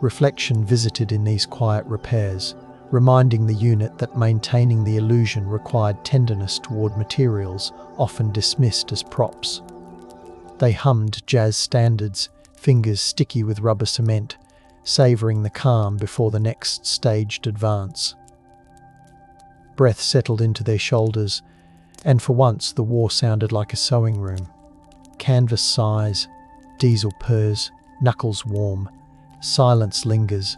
Reflection visited in these quiet repairs, reminding the unit that maintaining the illusion required tenderness toward materials often dismissed as props. They hummed jazz standards, fingers sticky with rubber cement, savouring the calm before the next staged advance. Breath settled into their shoulders, and for once the war sounded like a sewing room. Canvas sighs, diesel purrs, knuckles warm, silence lingers,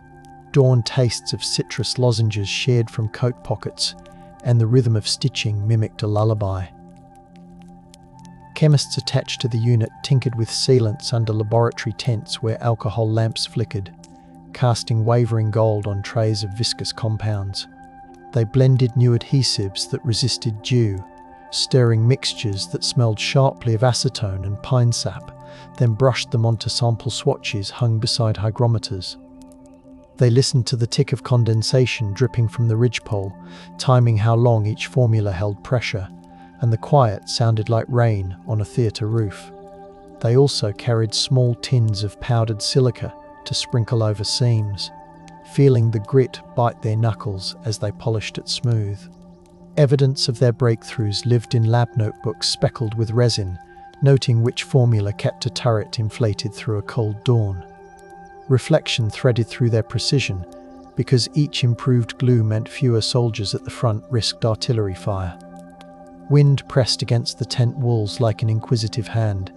dawn tastes of citrus lozenges shared from coat pockets, and the rhythm of stitching mimicked a lullaby. Chemists attached to the unit tinkered with sealants under laboratory tents where alcohol lamps flickered, casting wavering gold on trays of viscous compounds. They blended new adhesives that resisted dew, stirring mixtures that smelled sharply of acetone and pine sap, then brushed them onto sample swatches hung beside hygrometers. They listened to the tick of condensation dripping from the ridgepole, timing how long each formula held pressure, and the quiet sounded like rain on a theatre roof. They also carried small tins of powdered silica to sprinkle over seams. feeling the grit bite their knuckles as they polished it smooth. Evidence of their breakthroughs lived in lab notebooks speckled with resin, noting which formula kept a turret inflated through a cold dawn. Reflection threaded through their precision, because each improved glue meant fewer soldiers at the front risked artillery fire. Wind pressed against the tent walls like an inquisitive hand,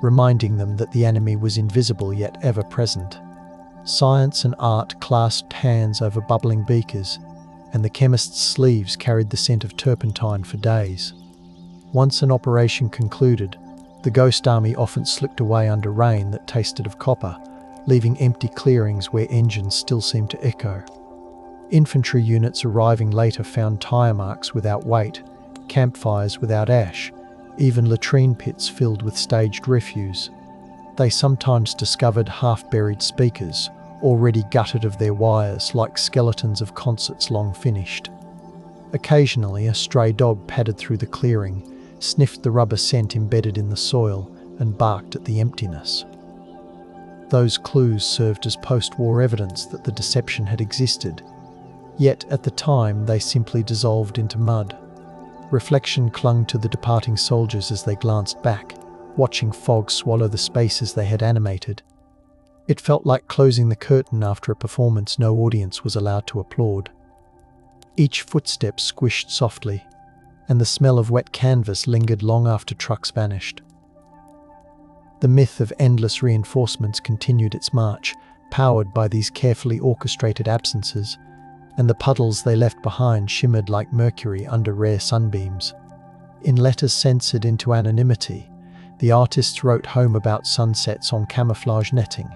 reminding them that the enemy was invisible yet ever present. Science and art clasped hands over bubbling beakers, and the chemist's sleeves carried the scent of turpentine for days. Once an operation concluded, the ghost army often slipped away under rain that tasted of copper, leaving empty clearings where engines still seemed to echo. Infantry units arriving later found tire marks without weight, campfires without ash, even latrine pits filled with staged refuse. They sometimes discovered half-buried speakers, already gutted of their wires like skeletons of concerts long finished. Occasionally, a stray dog padded through the clearing, sniffed the rubber scent embedded in the soil, and barked at the emptiness. Those clues served as post-war evidence that the deception had existed, yet at the time they simply dissolved into mud. Reflection clung to the departing soldiers as they glanced back, watching fog swallow the spaces they had animated. It felt like closing the curtain after a performance no audience was allowed to applaud. Each footstep squished softly, and the smell of wet canvas lingered long after trucks vanished. The myth of endless reinforcements continued its march, powered by these carefully orchestrated absences, and the puddles they left behind shimmered like mercury under rare sunbeams. In letters censored into anonymity, the artists wrote home about sunsets on camouflage netting,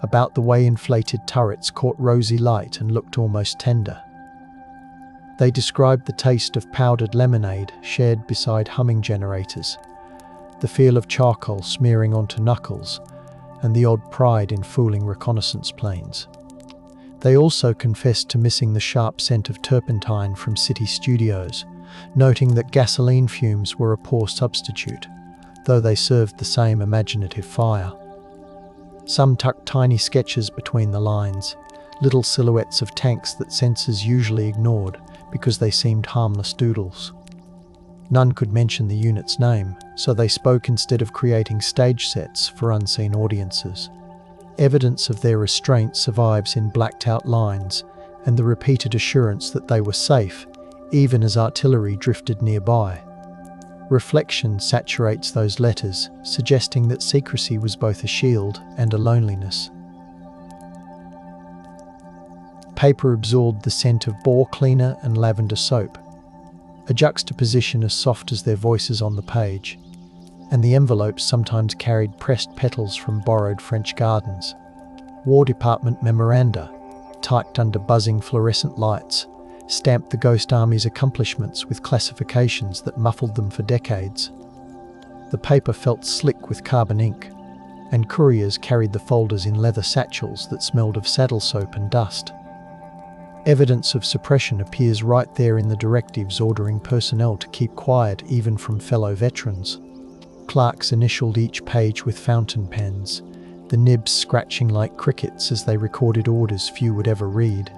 about the way inflated turrets caught rosy light and looked almost tender. They described the taste of powdered lemonade shared beside humming generators, the feel of charcoal smearing onto knuckles, and the odd pride in fooling reconnaissance planes. They also confessed to missing the sharp scent of turpentine from city studios, noting that gasoline fumes were a poor substitute, though they served the same imaginative fire. Some tucked tiny sketches between the lines, little silhouettes of tanks that censors usually ignored because they seemed harmless doodles. None could mention the unit's name, so they spoke instead of creating stage sets for unseen audiences. Evidence of their restraint survives in blacked-out lines and the repeated assurance that they were safe, even as artillery drifted nearby. Reflection saturates those letters, suggesting that secrecy was both a shield and a loneliness. Paper absorbed the scent of bore cleaner and lavender soap, a juxtaposition as soft as their voices on the page, and the envelopes sometimes carried pressed petals from borrowed French gardens. War Department memoranda, typed under buzzing fluorescent lights, stamped the Ghost Army's accomplishments with classifications that muffled them for decades. The paper felt slick with carbon ink, and couriers carried the folders in leather satchels that smelled of saddle soap and dust. Evidence of suppression appears right there in the directives ordering personnel to keep quiet even from fellow veterans. Clerks initialed each page with fountain pens, the nibs scratching like crickets as they recorded orders few would ever read.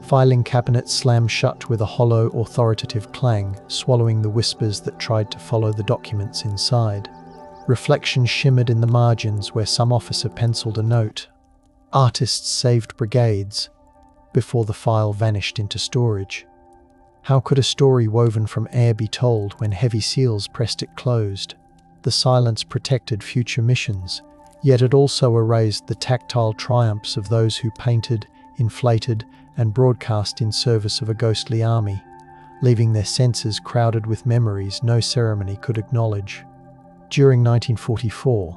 Filing cabinets slammed shut with a hollow, authoritative clang, swallowing the whispers that tried to follow the documents inside. Reflection shimmered in the margins where some officer penciled a note. Artists saved brigades, before the file vanished into storage. How could a story woven from air be told when heavy seals pressed it closed? The silence protected future missions, yet it also erased the tactile triumphs of those who painted, inflated, and broadcast in service of a ghostly army, leaving their senses crowded with memories no ceremony could acknowledge. During 1944,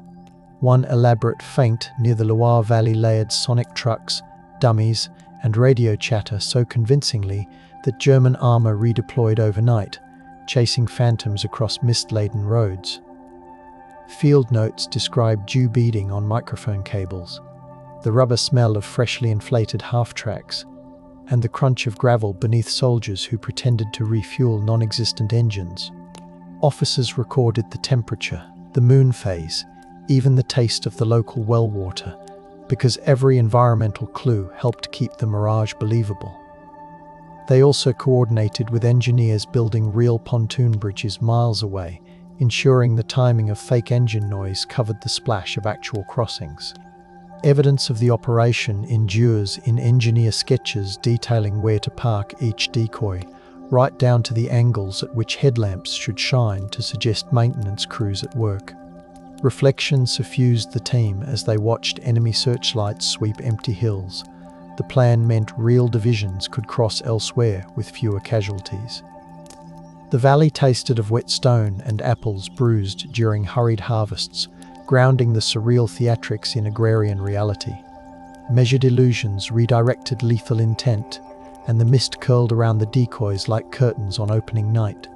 one elaborate feint near the Loire Valley layered sonic trucks, dummies, and radio chatter so convincingly that German armour redeployed overnight, chasing phantoms across mist-laden roads. Field notes described dew beading on microphone cables, the rubber smell of freshly inflated half-tracks, and the crunch of gravel beneath soldiers who pretended to refuel non-existent engines. Officers recorded the temperature, the moon phase, even the taste of the local well water, because every environmental clue helped keep the mirage believable. They also coordinated with engineers building real pontoon bridges miles away, ensuring the timing of fake engine noise covered the splash of actual crossings. Evidence of the operation endures in engineer sketches detailing where to park each decoy, right down to the angles at which headlamps should shine to suggest maintenance crews at work. Reflection suffused the team as they watched enemy searchlights sweep empty hills. The plan meant real divisions could cross elsewhere with fewer casualties. The valley tasted of wet stone and apples bruised during hurried harvests, grounding the surreal theatrics in agrarian reality. Measured illusions redirected lethal intent, and the mist curled around the decoys like curtains on opening night.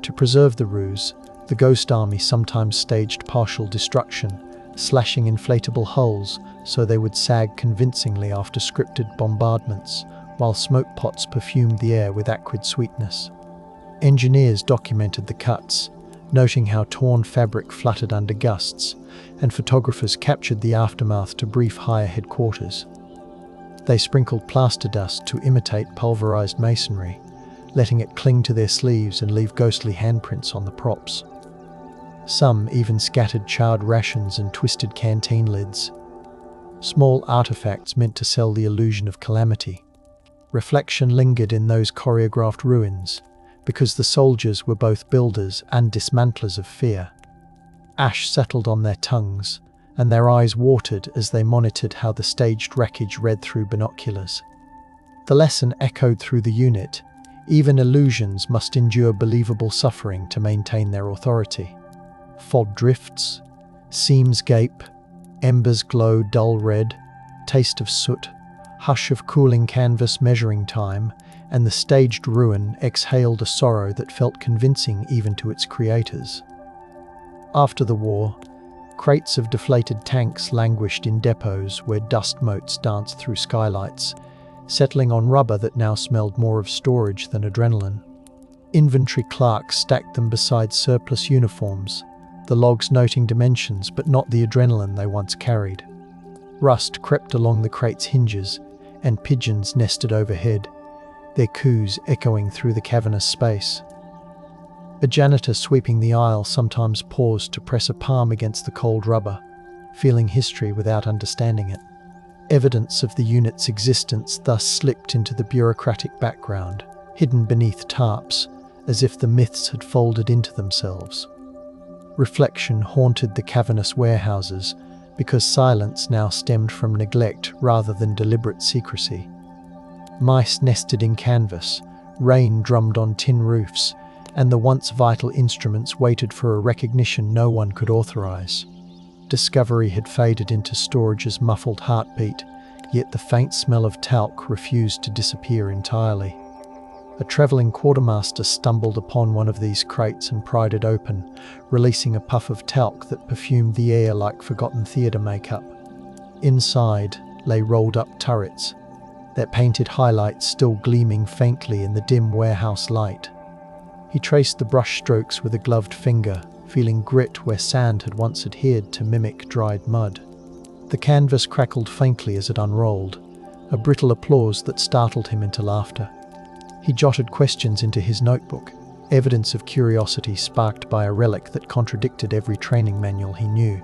To preserve the ruse, the Ghost Army sometimes staged partial destruction, slashing inflatable hulls so they would sag convincingly after scripted bombardments, while smoke pots perfumed the air with acrid sweetness. Engineers documented the cuts, noting how torn fabric fluttered under gusts, and photographers captured the aftermath to brief higher headquarters. They sprinkled plaster dust to imitate pulverized masonry, letting it cling to their sleeves and leave ghostly handprints on the props. Some even scattered charred rations and twisted canteen lids. Small artifacts meant to sell the illusion of calamity. Reflection lingered in those choreographed ruins, because the soldiers were both builders and dismantlers of fear. Ash settled on their tongues, and their eyes watered as they monitored how the staged wreckage read through binoculars. The lesson echoed through the unit: even illusions must endure believable suffering to maintain their authority. Fog drifts, seams gape, embers glow dull red, taste of soot, hush of cooling canvas measuring time, and the staged ruin exhaled a sorrow that felt convincing even to its creators. After the war, crates of deflated tanks languished in depots where dust motes danced through skylights, settling on rubber that now smelled more of storage than adrenaline. Inventory clerks stacked them beside surplus uniforms, the logs noting dimensions but not the adrenaline they once carried. Rust crept along the crates' hinges, and pigeons nested overhead, their coos echoing through the cavernous space. A janitor sweeping the aisle sometimes paused to press a palm against the cold rubber, feeling history without understanding it. Evidence of the unit's existence thus slipped into the bureaucratic background, hidden beneath tarps, as if the myths had folded into themselves. Reflection haunted the cavernous warehouses, because silence now stemmed from neglect rather than deliberate secrecy. Mice nested in canvas, rain drummed on tin roofs, and the once vital instruments waited for a recognition no one could authorize. Discovery had faded into storage's muffled heartbeat, yet the faint smell of talc refused to disappear entirely. A travelling quartermaster stumbled upon one of these crates and pried it open, releasing a puff of talc that perfumed the air like forgotten theatre makeup. Inside lay rolled-up turrets, their painted highlights still gleaming faintly in the dim warehouse light. He traced the brushstrokes with a gloved finger, feeling grit where sand had once adhered to mimic dried mud. The canvas crackled faintly as it unrolled, a brittle applause that startled him into laughter. He jotted questions into his notebook, evidence of curiosity sparked by a relic that contradicted every training manual he knew.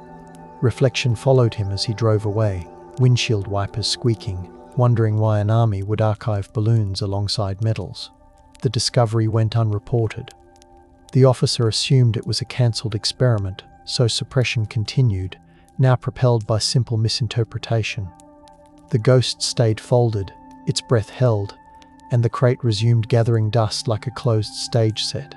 Reflection followed him as he drove away, windshield wipers squeaking, wondering why an army would archive balloons alongside medals. The discovery went unreported. The officer assumed it was a cancelled experiment, so suppression continued, now propelled by simple misinterpretation. The ghost stayed folded, its breath held, and the crate resumed gathering dust like a closed stage set.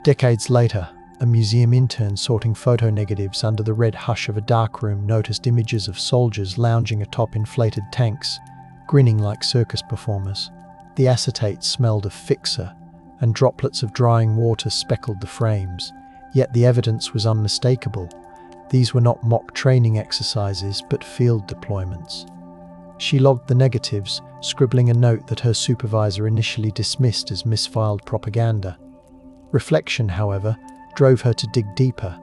Decades later, a museum intern sorting photo negatives under the red hush of a darkroom noticed images of soldiers lounging atop inflated tanks, grinning like circus performers. The acetate smelled of fixer, and droplets of drying water speckled the frames, yet the evidence was unmistakable. These were not mock training exercises, but field deployments. She logged the negatives, scribbling a note that her supervisor initially dismissed as misfiled propaganda. Reflection, however, drove her to dig deeper.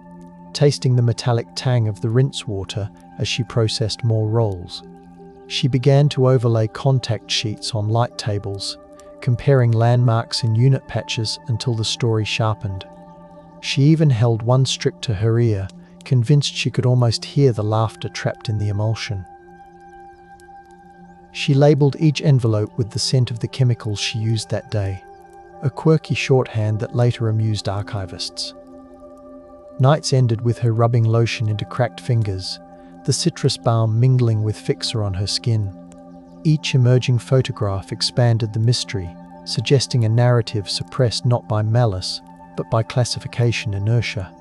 tasting the metallic tang of the rinse water as she processed more rolls. She began to overlay contact sheets on light tables, comparing landmarks and unit patches until the story sharpened. She even held one stripped to her ear, convinced she could almost hear the laughter trapped in the emulsion. She labelled each envelope with the scent of the chemicals she used that day, a quirky shorthand that later amused archivists. Nights ended with her rubbing lotion into cracked fingers, the citrus balm mingling with fixer on her skin. Each emerging photograph expanded the mystery, suggesting a narrative suppressed not by malice, but by classification inertia.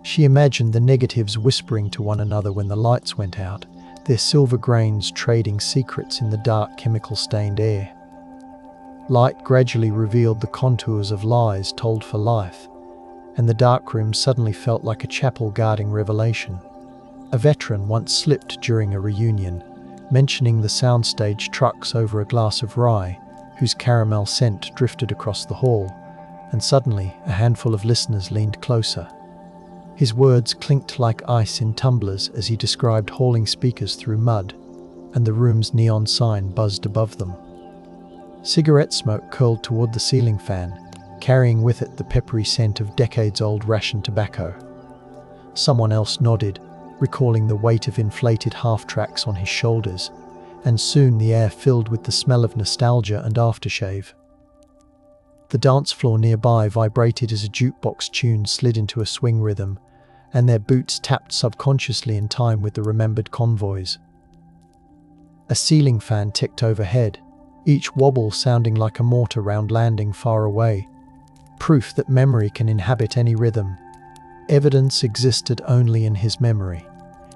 She imagined the negatives whispering to one another when the lights went out, their silver grains trading secrets in the dark chemical-stained air. Light gradually revealed the contours of lies told for life, and the darkroom suddenly felt like a chapel guarding revelation. A veteran once slipped during a reunion, mentioning the soundstage trucks over a glass of rye, whose caramel scent drifted across the hall, and suddenly a handful of listeners leaned closer. His words clinked like ice in tumblers as he described hauling speakers through mud, and the room's neon sign buzzed above them. Cigarette smoke curled toward the ceiling fan, carrying with it the peppery scent of decades-old ration tobacco. Someone else nodded, recalling the weight of inflated half-tracks on his shoulders, and soon the air filled with the smell of nostalgia and aftershave. The dance floor nearby vibrated as a jukebox tune slid into a swing rhythm, and their boots tapped subconsciously in time with the remembered convoys. A ceiling fan ticked overhead, each wobble sounding like a mortar round landing far away, proof that memory can inhabit any rhythm. Evidence existed only in his memory,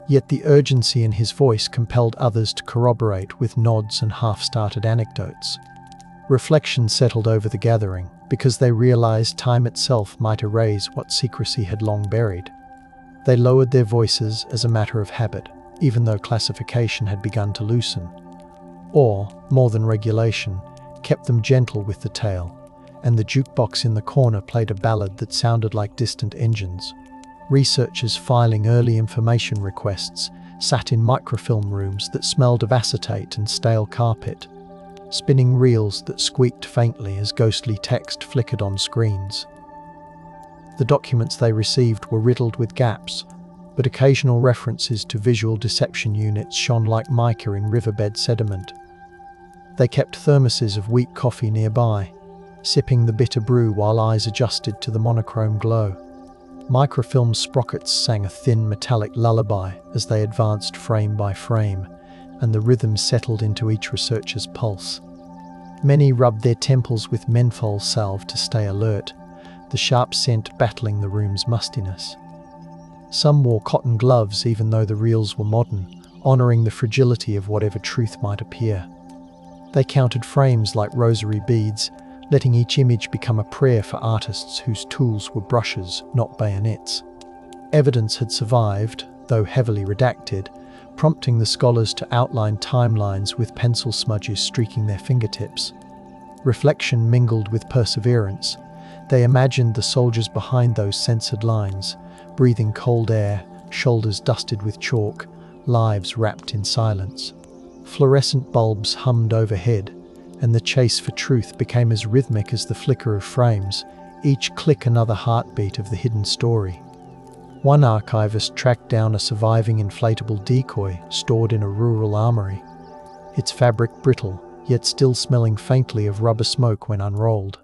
yet the urgency in his voice compelled others to corroborate with nods and half-started anecdotes. Reflection settled over the gathering, because they realized time itself might erase what secrecy had long buried. They lowered their voices as a matter of habit, even though classification had begun to loosen, or, more than regulation, kept them gentle with the tale, and the jukebox in the corner played a ballad that sounded like distant engines. Researchers filing early information requests sat in microfilm rooms that smelled of acetate and stale carpet, spinning reels that squeaked faintly as ghostly text flickered on screens. The documents they received were riddled with gaps, but occasional references to visual deception units shone like mica in riverbed sediment. They kept thermoses of weak coffee nearby, sipping the bitter brew while eyes adjusted to the monochrome glow. Microfilm sprockets sang a thin metallic lullaby as they advanced frame by frame, and the rhythm settled into each researcher's pulse. Many rubbed their temples with menthol salve to stay alert, the sharp scent battling the room's mustiness. Some wore cotton gloves even though the reels were modern, honouring the fragility of whatever truth might appear. They counted frames like rosary beads, letting each image become a prayer for artists whose tools were brushes, not bayonets. Evidence had survived, though heavily redacted, prompting the scholars to outline timelines with pencil smudges streaking their fingertips. Reflection mingled with perseverance. They imagined the soldiers behind those censored lines, breathing cold air, shoulders dusted with chalk, lives wrapped in silence. Fluorescent bulbs hummed overhead, and the chase for truth became as rhythmic as the flicker of frames, each click another heartbeat of the hidden story. One archivist tracked down a surviving inflatable decoy stored in a rural armory, its fabric brittle, yet still smelling faintly of rubber smoke when unrolled.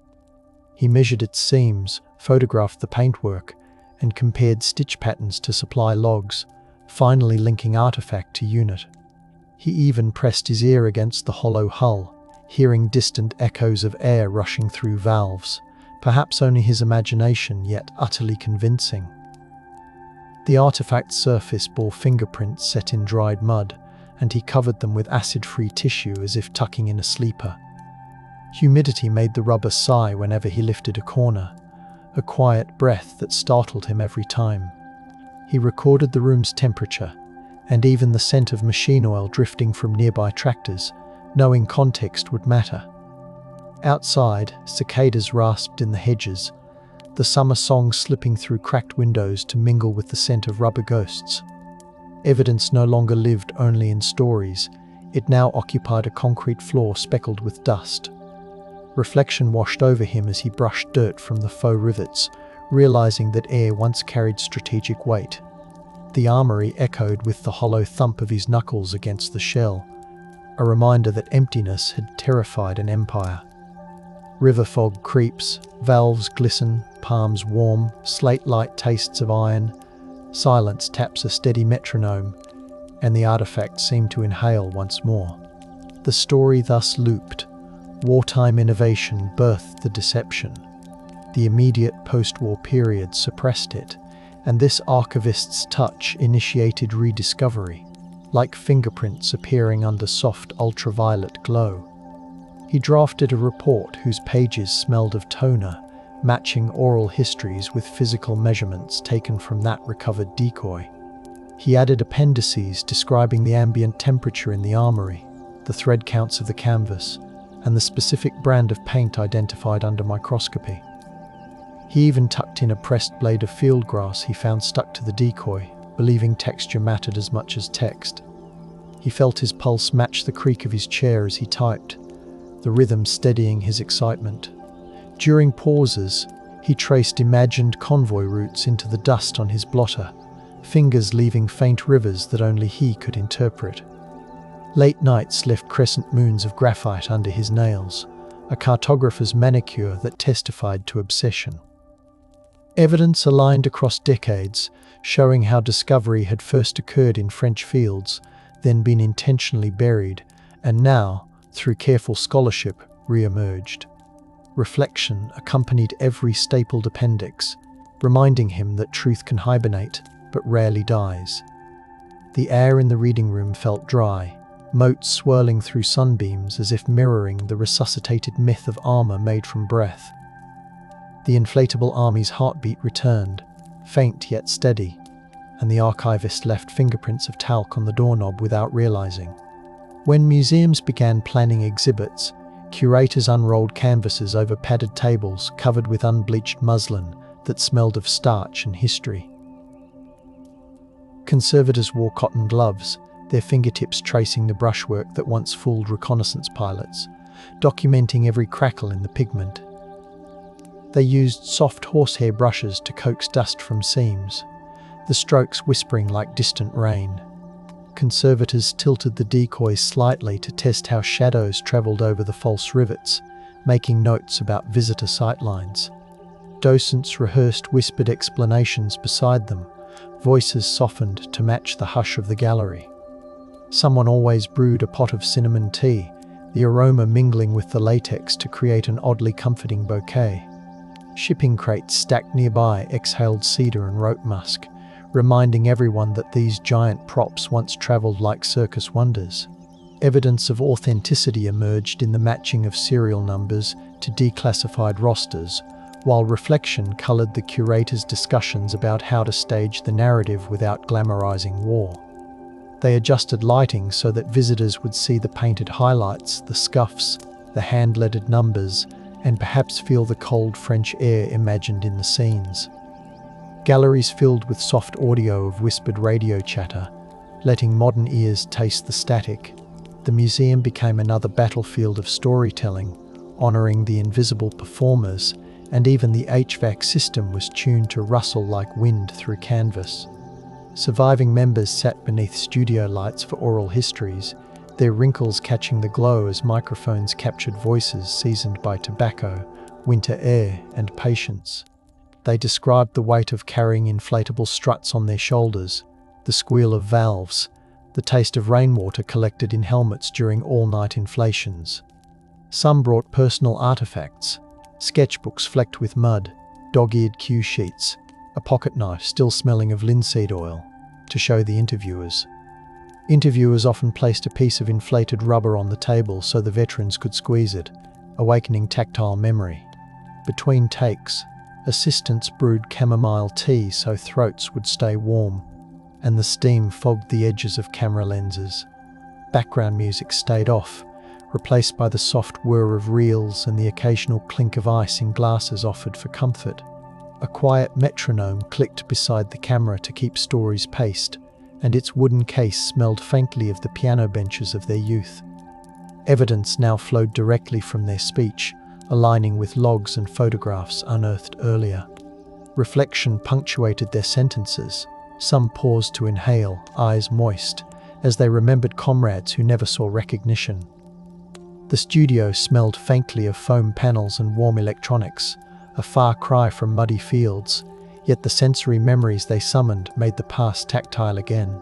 He measured its seams, photographed the paintwork, and compared stitch patterns to supply logs, finally linking artifact to unit. He even pressed his ear against the hollow hull, hearing distant echoes of air rushing through valves, perhaps only his imagination, yet utterly convincing. The artifact's surface bore fingerprints set in dried mud, and he covered them with acid-free tissue as if tucking in a sleeper. Humidity made the rubber sigh whenever he lifted a corner, a quiet breath that startled him every time. He recorded the room's temperature, and even the scent of machine oil drifting from nearby tractors, knowing context would matter. Outside, cicadas rasped in the hedges, the summer song slipping through cracked windows to mingle with the scent of rubber ghosts. Evidence no longer lived only in stories. It now occupied a concrete floor speckled with dust. Reflection washed over him as he brushed dirt from the faux rivets, realizing that air once carried strategic weight. The armory echoed with the hollow thump of his knuckles against the shell, a reminder that emptiness had terrified an empire. River fog creeps, valves glisten, palms warm, slate-light tastes of iron. Silence taps a steady metronome, and the artifact seemed to inhale once more. The story thus looped. Wartime innovation birthed the deception. The immediate post-war period suppressed it, and this archivist's touch initiated rediscovery, like fingerprints appearing under soft ultraviolet glow. He drafted a report whose pages smelled of toner, matching oral histories with physical measurements taken from that recovered decoy. He added appendices describing the ambient temperature in the armory, the thread counts of the canvas, and the specific brand of paint identified under microscopy. He even tucked in a pressed blade of field grass he found stuck to the decoy, believing texture mattered as much as text. He felt his pulse match the creak of his chair as he typed, the rhythm steadying his excitement. During pauses, he traced imagined convoy routes into the dust on his blotter, fingers leaving faint rivers that only he could interpret. Late nights left crescent moons of graphite under his nails, a cartographer's manicure that testified to obsession. Evidence aligned across decades, showing how discovery had first occurred in French fields, then been intentionally buried, and now, through careful scholarship, re-emerged. Reflection accompanied every stapled appendix, reminding him that truth can hibernate, but rarely dies. The air in the reading room felt dry, motes swirling through sunbeams as if mirroring the resuscitated myth of armor made from breath. The inflatable army's heartbeat returned, faint yet steady, and the archivist left fingerprints of talc on the doorknob without realizing. When museums began planning exhibits, curators unrolled canvases over padded tables covered with unbleached muslin that smelled of starch and history. Conservators wore cotton gloves, their fingertips tracing the brushwork that once fooled reconnaissance pilots, documenting every crackle in the pigment. They used soft horsehair brushes to coax dust from seams, the strokes whispering like distant rain. Conservators tilted the decoys slightly to test how shadows travelled over the false rivets, making notes about visitor sightlines. Docents rehearsed whispered explanations beside them, voices softened to match the hush of the gallery. Someone always brewed a pot of cinnamon tea, the aroma mingling with the latex to create an oddly comforting bouquet. Shipping crates stacked nearby exhaled cedar and rope musk, reminding everyone that these giant props once travelled like circus wonders. Evidence of authenticity emerged in the matching of serial numbers to declassified rosters, while reflection coloured the curator's discussions about how to stage the narrative without glamorizing war. They adjusted lighting so that visitors would see the painted highlights, the scuffs, the hand-lettered numbers, and perhaps feel the cold French air imagined in the scenes. Galleries filled with soft audio of whispered radio chatter, letting modern ears taste the static. The museum became another battlefield of storytelling, honouring the invisible performers, and even the HVAC system was tuned to rustle like wind through canvas. Surviving members sat beneath studio lights for oral histories, their wrinkles catching the glow as microphones captured voices seasoned by tobacco, winter air, and patience. They described the weight of carrying inflatable struts on their shoulders, the squeal of valves, the taste of rainwater collected in helmets during all-night inflations. Some brought personal artifacts, sketchbooks flecked with mud, dog-eared cue sheets, a pocket knife still smelling of linseed oil, to show the interviewers. Interviewers often placed a piece of inflated rubber on the table so the veterans could squeeze it, awakening tactile memory. Between takes, assistants brewed chamomile tea so throats would stay warm, and the steam fogged the edges of camera lenses. Background music stayed off, replaced by the soft whir of reels and the occasional clink of ice in glasses offered for comfort. A quiet metronome clicked beside the camera to keep stories paced, and its wooden case smelled faintly of the piano benches of their youth. Evidence now flowed directly from their speech, aligning with logs and photographs unearthed earlier. Reflection punctuated their sentences. Some paused to inhale, eyes moist, as they remembered comrades who never saw recognition. The studio smelled faintly of foam panels and warm electronics, a far cry from muddy fields, yet the sensory memories they summoned made the past tactile again.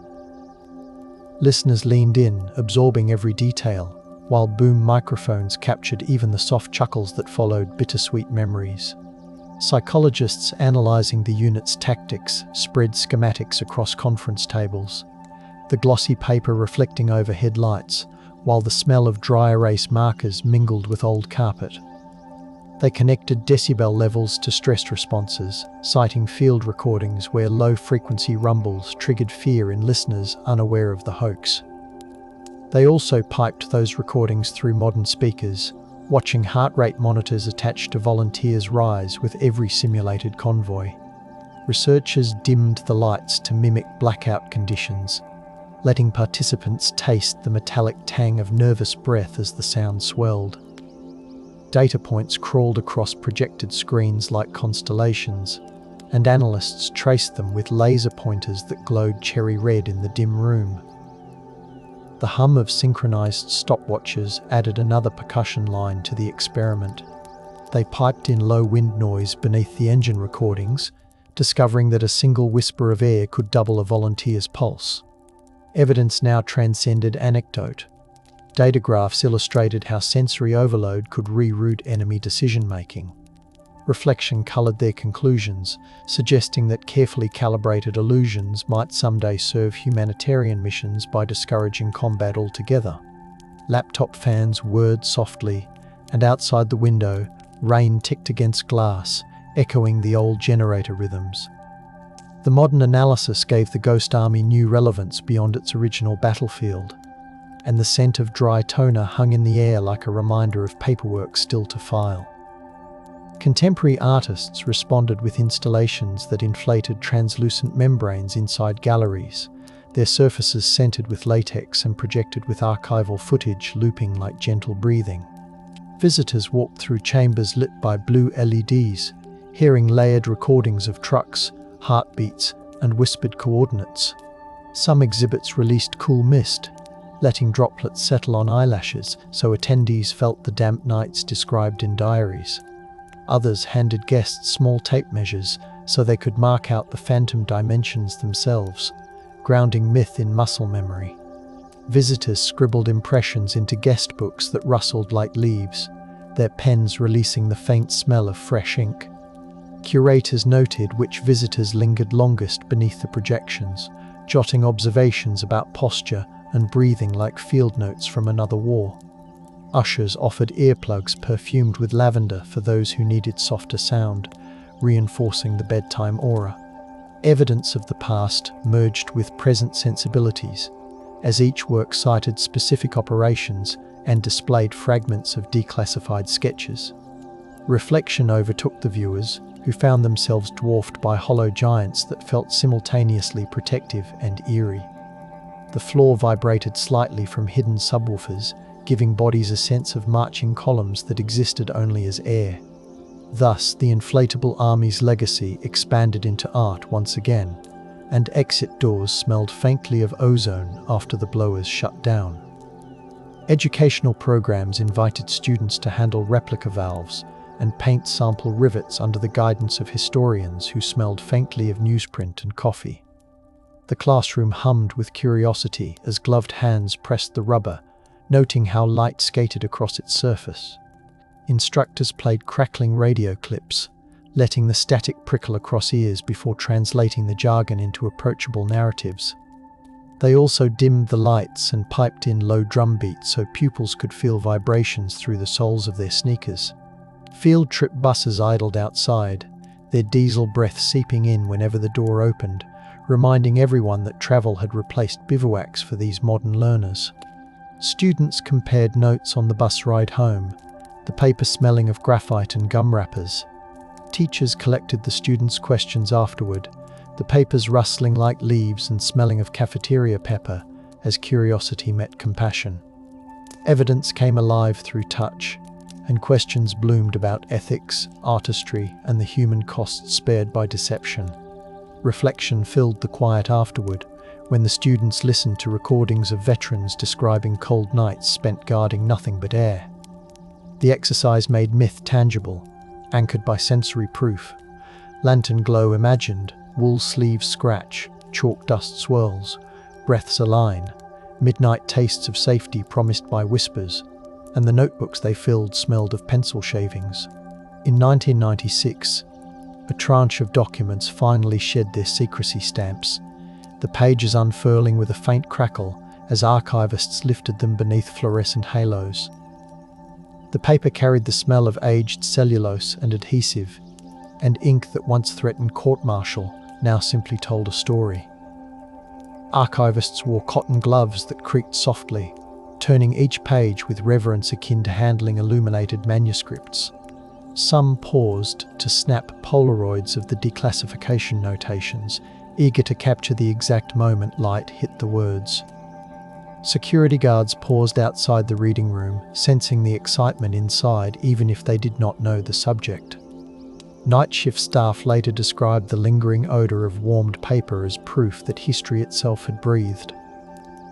Listeners leaned in, absorbing every detail, while boom microphones captured even the soft chuckles that followed bittersweet memories. Psychologists analyzing the unit's tactics spread schematics across conference tables, the glossy paper reflecting overhead lights, while the smell of dry erase markers mingled with old carpet. They connected decibel levels to stress responses, citing field recordings where low-frequency rumbles triggered fear in listeners unaware of the hoax. They also piped those recordings through modern speakers, watching heart rate monitors attached to volunteers rise with every simulated convoy. Researchers dimmed the lights to mimic blackout conditions, letting participants taste the metallic tang of nervous breath as the sound swelled. Data points crawled across projected screens like constellations, and analysts traced them with laser pointers that glowed cherry red in the dim room. The hum of synchronized stopwatches added another percussion line to the experiment. They piped in low wind noise beneath the engine recordings, discovering that a single whisper of air could double a volunteer's pulse. Evidence now transcended anecdote. Data graphs illustrated how sensory overload could reroute enemy decision-making. Reflection colored their conclusions, suggesting that carefully calibrated illusions might someday serve humanitarian missions by discouraging combat altogether. Laptop fans whirred softly, and outside the window, rain ticked against glass, echoing the old generator rhythms. The modern analysis gave the Ghost Army new relevance beyond its original battlefield, and the scent of dry toner hung in the air like a reminder of paperwork still to file. Contemporary artists responded with installations that inflated translucent membranes inside galleries, their surfaces scented with latex and projected with archival footage looping like gentle breathing. Visitors walked through chambers lit by blue LEDs, hearing layered recordings of trucks, heartbeats, and whispered coordinates. Some exhibits released cool mist, letting droplets settle on eyelashes so attendees felt the damp nights described in diaries. Others handed guests small tape measures so they could mark out the phantom dimensions themselves, grounding myth in muscle memory. Visitors scribbled impressions into guest books that rustled like leaves, their pens releasing the faint smell of fresh ink. Curators noted which visitors lingered longest beneath the projections, jotting observations about posture and breathing like field notes from another war. Ushers offered earplugs perfumed with lavender for those who needed softer sound, reinforcing the bedtime aura. Evidence of the past merged with present sensibilities, as each work cited specific operations and displayed fragments of declassified sketches. Reflection overtook the viewers, who found themselves dwarfed by hollow giants that felt simultaneously protective and eerie. The floor vibrated slightly from hidden subwoofers, giving bodies a sense of marching columns that existed only as air. Thus, the inflatable army's legacy expanded into art once again, and exit doors smelled faintly of ozone after the blowers shut down. Educational programs invited students to handle replica valves and paint sample rivets under the guidance of historians who smelled faintly of newsprint and coffee. The classroom hummed with curiosity as gloved hands pressed the rubber, noting how light skated across its surface. Instructors played crackling radio clips, letting the static prickle across ears before translating the jargon into approachable narratives. They also dimmed the lights and piped in low drum beats so pupils could feel vibrations through the soles of their sneakers. Field trip buses idled outside, their diesel breath seeping in whenever the door opened, reminding everyone that travel had replaced bivouacs for these modern learners. Students compared notes on the bus ride home, the paper smelling of graphite and gum wrappers. Teachers collected the students' questions afterward, the papers rustling like leaves and smelling of cafeteria pepper as curiosity met compassion. Evidence came alive through touch, and questions bloomed about ethics, artistry, and the human costs spared by deception. Reflection filled the quiet afterward, when the students listened to recordings of veterans describing cold nights spent guarding nothing but air. The exercise made myth tangible, anchored by sensory proof. Lantern glow imagined, wool sleeves scratch, chalk dust swirls, breaths align, midnight tastes of safety promised by whispers, and the notebooks they filled smelled of pencil shavings. In 1996, a tranche of documents finally shed their secrecy stamps, the pages unfurling with a faint crackle as archivists lifted them beneath fluorescent halos. The paper carried the smell of aged cellulose and adhesive, and ink that once threatened court-martial now simply told a story. Archivists wore cotton gloves that creaked softly, turning each page with reverence akin to handling illuminated manuscripts. Some paused to snap Polaroids of the declassification notations, eager to capture the exact moment light hit the words. Security guards paused outside the reading room, sensing the excitement inside even if they did not know the subject. Night shift staff later described the lingering odour of warmed paper as proof that history itself had breathed.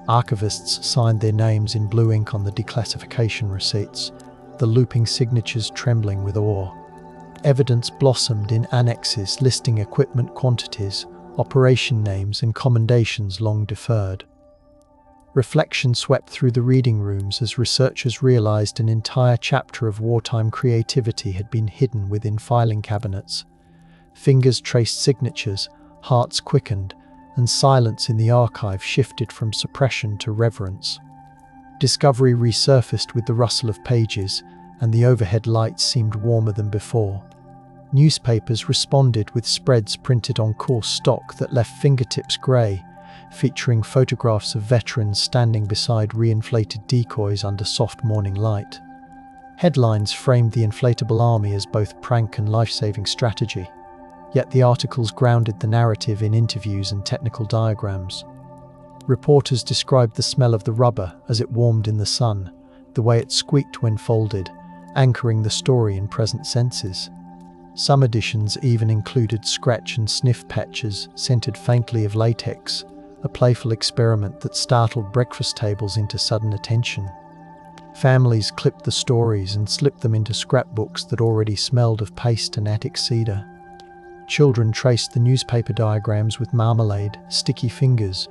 Archivists signed their names in blue ink on the declassification receipts, the looping signatures trembling with awe. Evidence blossomed in annexes listing equipment quantities, operation names, and commendations long deferred. Reflection swept through the reading rooms as researchers realized an entire chapter of wartime creativity had been hidden within filing cabinets. Fingers traced signatures, hearts quickened, and silence in the archive shifted from suppression to reverence. Discovery resurfaced with the rustle of pages, and the overhead lights seemed warmer than before. Newspapers responded with spreads printed on coarse stock that left fingertips grey, featuring photographs of veterans standing beside reinflated decoys under soft morning light. Headlines framed the inflatable army as both prank and life-saving strategy, yet the articles grounded the narrative in interviews and technical diagrams. Reporters described the smell of the rubber as it warmed in the sun, the way it squeaked when folded, anchoring the story in present senses. Some editions even included scratch and sniff patches scented faintly of latex, a playful experiment that startled breakfast tables into sudden attention. Families clipped the stories and slipped them into scrapbooks that already smelled of paste and attic cedar. Children traced the newspaper diagrams with marmalade, sticky fingers,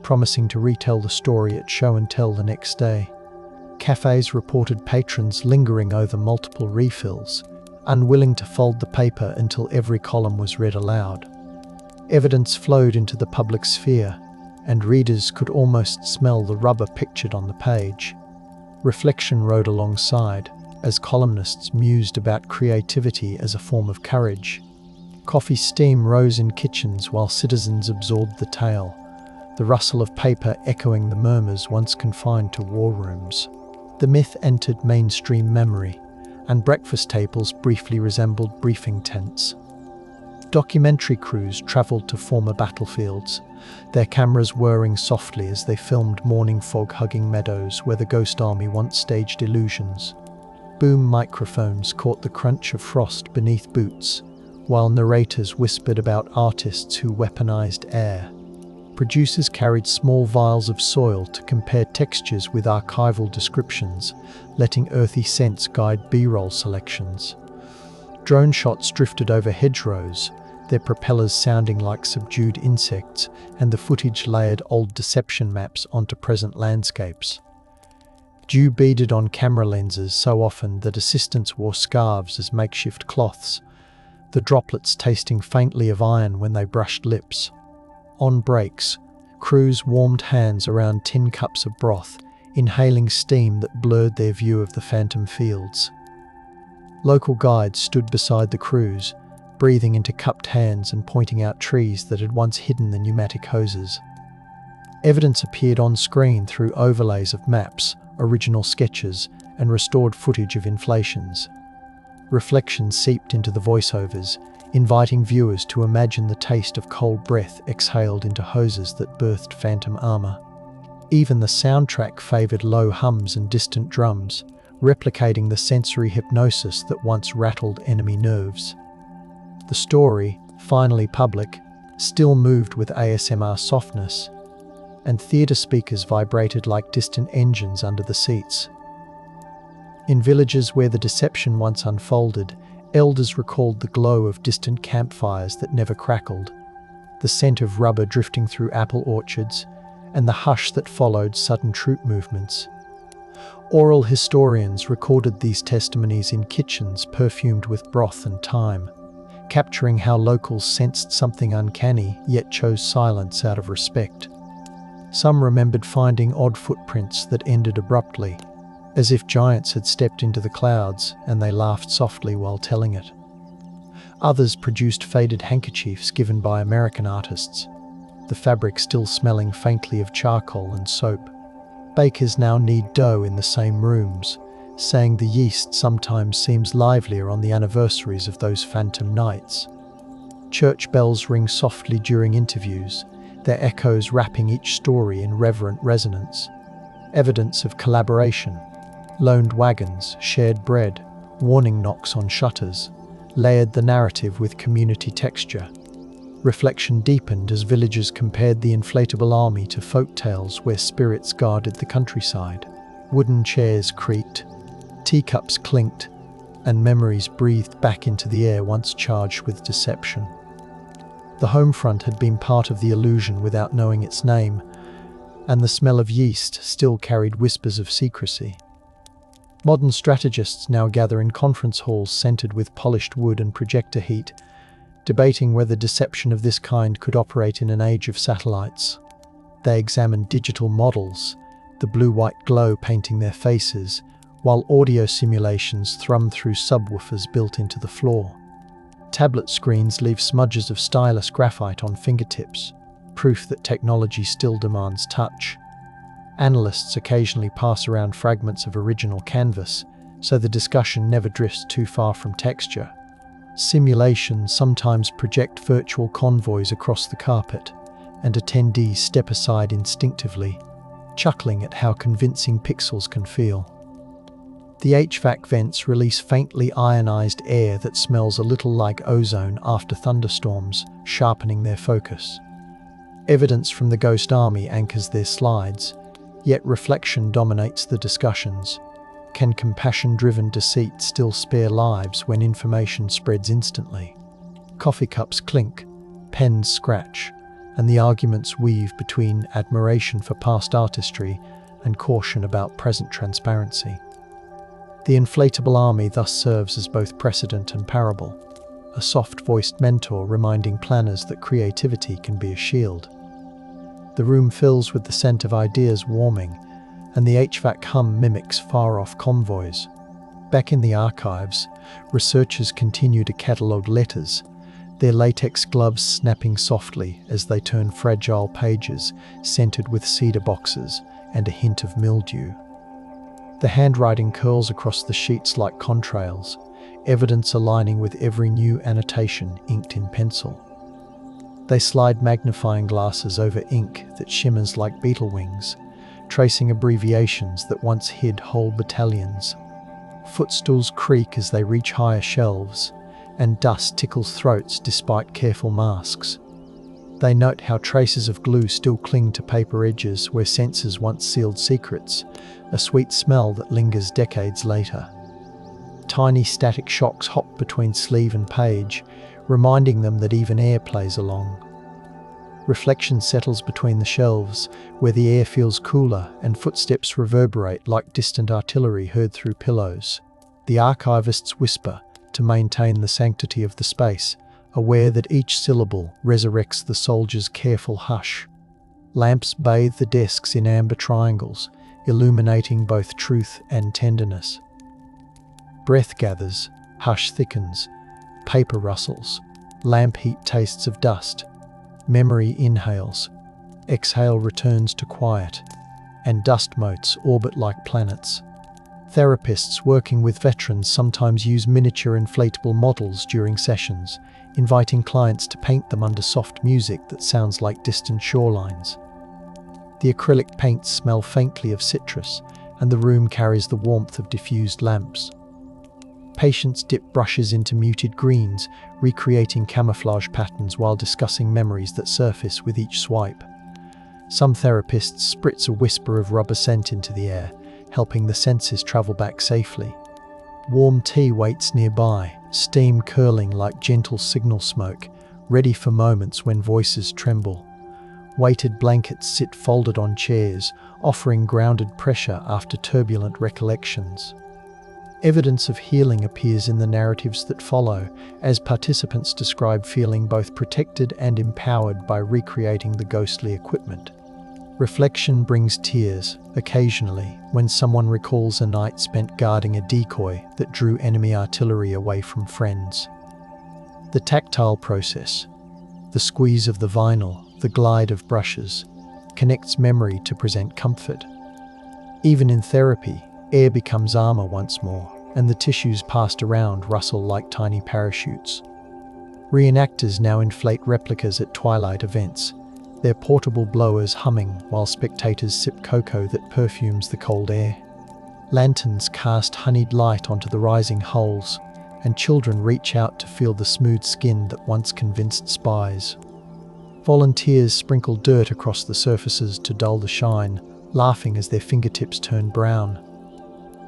promising to retell the story at show and tell the next day. Cafes reported patrons lingering over multiple refills, unwilling to fold the paper until every column was read aloud. Evidence flowed into the public sphere, and readers could almost smell the rubber pictured on the page. Reflection rode alongside, as columnists mused about creativity as a form of courage. Coffee steam rose in kitchens while citizens absorbed the tale, the rustle of paper echoing the murmurs once confined to war rooms. The myth entered mainstream memory, and breakfast tables briefly resembled briefing tents. Documentary crews travelled to former battlefields, their cameras whirring softly as they filmed morning fog-hugging meadows where the Ghost Army once staged illusions. Boom microphones caught the crunch of frost beneath boots, while narrators whispered about artists who weaponized air. Producers carried small vials of soil to compare textures with archival descriptions, letting earthy scents guide B-roll selections. Drone shots drifted over hedgerows, their propellers sounding like subdued insects, and the footage layered old deception maps onto present landscapes. Dew beaded on camera lenses so often that assistants wore scarves as makeshift cloths, the droplets tasting faintly of iron when they brushed lips. On breaks, crews warmed hands around tin cups of broth, inhaling steam that blurred their view of the phantom fields. Local guides stood beside the crews, breathing into cupped hands and pointing out trees that had once hidden the pneumatic hoses. Evidence appeared on screen through overlays of maps, original sketches, and restored footage of inflations. Reflections seeped into the voiceovers, inviting viewers to imagine the taste of cold breath exhaled into hoses that birthed phantom armor. Even the soundtrack favored low hums and distant drums, replicating the sensory hypnosis that once rattled enemy nerves. The story, finally public, still moved with ASMR softness, and theatre speakers vibrated like distant engines under the seats. In villages where the deception once unfolded, elders recalled the glow of distant campfires that never crackled, the scent of rubber drifting through apple orchards, and the hush that followed sudden troop movements. Oral historians recorded these testimonies in kitchens perfumed with broth and thyme, capturing how locals sensed something uncanny yet chose silence out of respect. Some remembered finding odd footprints that ended abruptly, as if giants had stepped into the clouds, and they laughed softly while telling it. Others produced faded handkerchiefs given by American artists, the fabric still smelling faintly of charcoal and soap. Bakers now knead dough in the same rooms, saying the yeast sometimes seems livelier on the anniversaries of those phantom nights. Church bells ring softly during interviews, their echoes wrapping each story in reverent resonance. Evidence of collaboration, loaned wagons, shared bread, warning knocks on shutters, layered the narrative with community texture. Reflection deepened as villagers compared the inflatable army to folk tales where spirits guarded the countryside. Wooden chairs creaked, teacups clinked, and memories breathed back into the air once charged with deception. The home front had been part of the illusion without knowing its name, and the smell of yeast still carried whispers of secrecy. Modern strategists now gather in conference halls scented with polished wood and projector heat, debating whether deception of this kind could operate in an age of satellites. They examine digital models, the blue-white glow painting their faces, while audio simulations thrum through subwoofers built into the floor. Tablet screens leave smudges of stylus graphite on fingertips, proof that technology still demands touch. Analysts occasionally pass around fragments of original canvas, so the discussion never drifts too far from texture. Simulations sometimes project virtual convoys across the carpet, and attendees step aside instinctively, chuckling at how convincing pixels can feel. The HVAC vents release faintly ionized air that smells a little like ozone after thunderstorms, sharpening their focus. Evidence from the Ghost Army anchors their slides, yet reflection dominates the discussions. Can compassion-driven deceit still spare lives when information spreads instantly? Coffee cups clink, pens scratch, and the arguments weave between admiration for past artistry and caution about present transparency. The inflatable army thus serves as both precedent and parable, a soft-voiced mentor reminding planners that creativity can be a shield. The room fills with the scent of ideas warming, and the HVAC hum mimics far-off convoys. Back in the archives, researchers continue to catalogue letters, their latex gloves snapping softly as they turn fragile pages scented with cedar boxes and a hint of mildew. The handwriting curls across the sheets like contrails, evidence aligning with every new annotation inked in pencil. They slide magnifying glasses over ink that shimmers like beetle wings, tracing abbreviations that once hid whole battalions. Footstools creak as they reach higher shelves, and dust tickles throats despite careful masks. They note how traces of glue still cling to paper edges where censors once sealed secrets, a sweet smell that lingers decades later. Tiny static shocks hop between sleeve and page, reminding them that even air plays along. Reflection settles between the shelves, where the air feels cooler and footsteps reverberate like distant artillery heard through pillows. The archivists whisper to maintain the sanctity of the space, aware that each syllable resurrects the soldier's careful hush. Lamps bathe the desks in amber triangles, illuminating both truth and tenderness. Breath gathers, hush thickens, paper rustles, lamp heat tastes of dust. Memory inhales, exhale returns to quiet, and dust motes orbit like planets. Therapists working with veterans sometimes use miniature inflatable models during sessions, inviting clients to paint them under soft music that sounds like distant shorelines. The acrylic paints smell faintly of citrus, and the room carries the warmth of diffused lamps. Patients dip brushes into muted greens, recreating camouflage patterns while discussing memories that surface with each swipe. Some therapists spritz a whisper of rubber scent into the air, helping the senses travel back safely. Warm tea waits nearby, steam curling like gentle signal smoke, ready for moments when voices tremble. Weighted blankets sit folded on chairs, offering grounded pressure after turbulent recollections. Evidence of healing appears in the narratives that follow, as participants describe feeling both protected and empowered by recreating the ghostly equipment. Reflection brings tears, occasionally, when someone recalls a night spent guarding a decoy that drew enemy artillery away from friends. The tactile process, the squeeze of the vinyl, the glide of brushes, connects memory to present comfort. Even in therapy, air becomes armor once more, and the tissues passed around rustle like tiny parachutes. Reenactors now inflate replicas at twilight events, their portable blowers humming while spectators sip cocoa that perfumes the cold air. Lanterns cast honeyed light onto the rising hulls, and children reach out to feel the smooth skin that once convinced spies. Volunteers sprinkle dirt across the surfaces to dull the shine, laughing as their fingertips turn brown.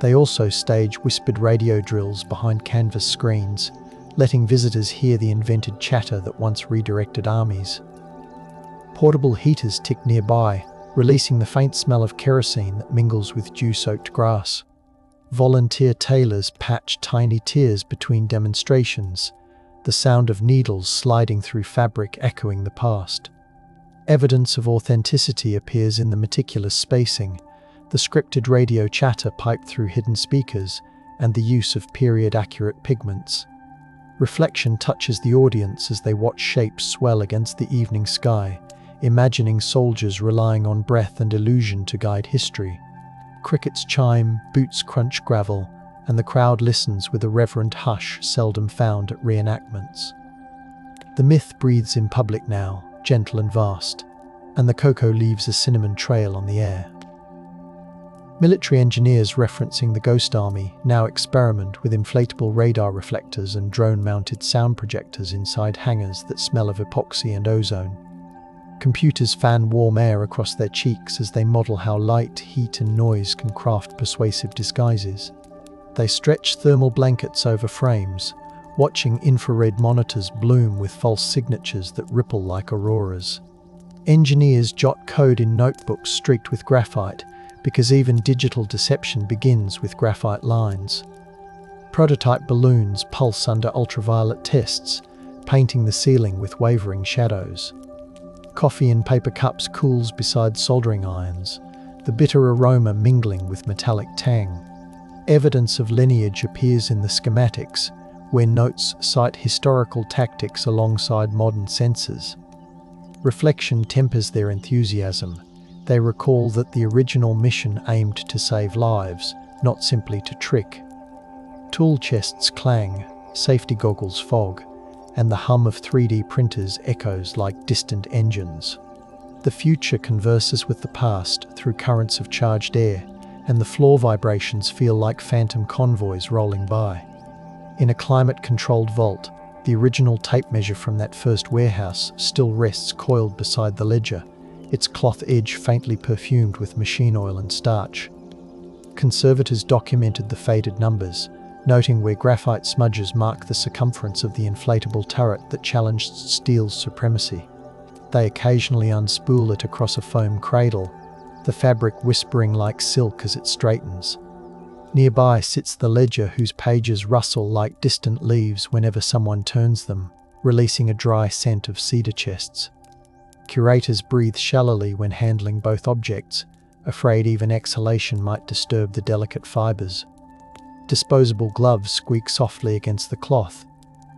They also stage whispered radio drills behind canvas screens, letting visitors hear the invented chatter that once redirected armies. Portable heaters tick nearby, releasing the faint smell of kerosene that mingles with dew-soaked grass. Volunteer tailors patch tiny tears between demonstrations, the sound of needles sliding through fabric echoing the past. Evidence of authenticity appears in the meticulous spacing, the scripted radio chatter piped through hidden speakers, and the use of period-accurate pigments. Reflection touches the audience as they watch shapes swell against the evening sky, imagining soldiers relying on breath and illusion to guide history. Crickets chime, boots crunch gravel, and the crowd listens with a reverent hush seldom found at reenactments. The myth breathes in public now, gentle and vast, and the cocoa leaves a cinnamon trail on the air. Military engineers referencing the Ghost Army now experiment with inflatable radar reflectors and drone-mounted sound projectors inside hangars that smell of epoxy and ozone. Computers fan warm air across their cheeks as they model how light, heat and noise can craft persuasive disguises. They stretch thermal blankets over frames, watching infrared monitors bloom with false signatures that ripple like auroras. Engineers jot code in notebooks streaked with graphite, because even digital deception begins with graphite lines. Prototype balloons pulse under ultraviolet tests, painting the ceiling with wavering shadows. Coffee in paper cups cools beside soldering irons, the bitter aroma mingling with metallic tang. Evidence of lineage appears in the schematics, where notes cite historical tactics alongside modern sensors. Reflection tempers their enthusiasm. They recall that the original mission aimed to save lives, not simply to trick. Tool chests clang, safety goggles fog, and the hum of 3D printers echoes like distant engines. The future converses with the past through currents of charged air, and the floor vibrations feel like phantom convoys rolling by. In a climate-controlled vault, the original tape measure from that first warehouse still rests coiled beside the ledger, its cloth edge faintly perfumed with machine oil and starch. Conservators documented the faded numbers, noting where graphite smudges mark the circumference of the inflatable turret that challenged steel's supremacy. They occasionally unspool it across a foam cradle, the fabric whispering like silk as it straightens. Nearby sits the ledger whose pages rustle like distant leaves whenever someone turns them, releasing a dry scent of cedar chests. Curators breathe shallowly when handling both objects, afraid even exhalation might disturb the delicate fibers. Disposable gloves squeak softly against the cloth,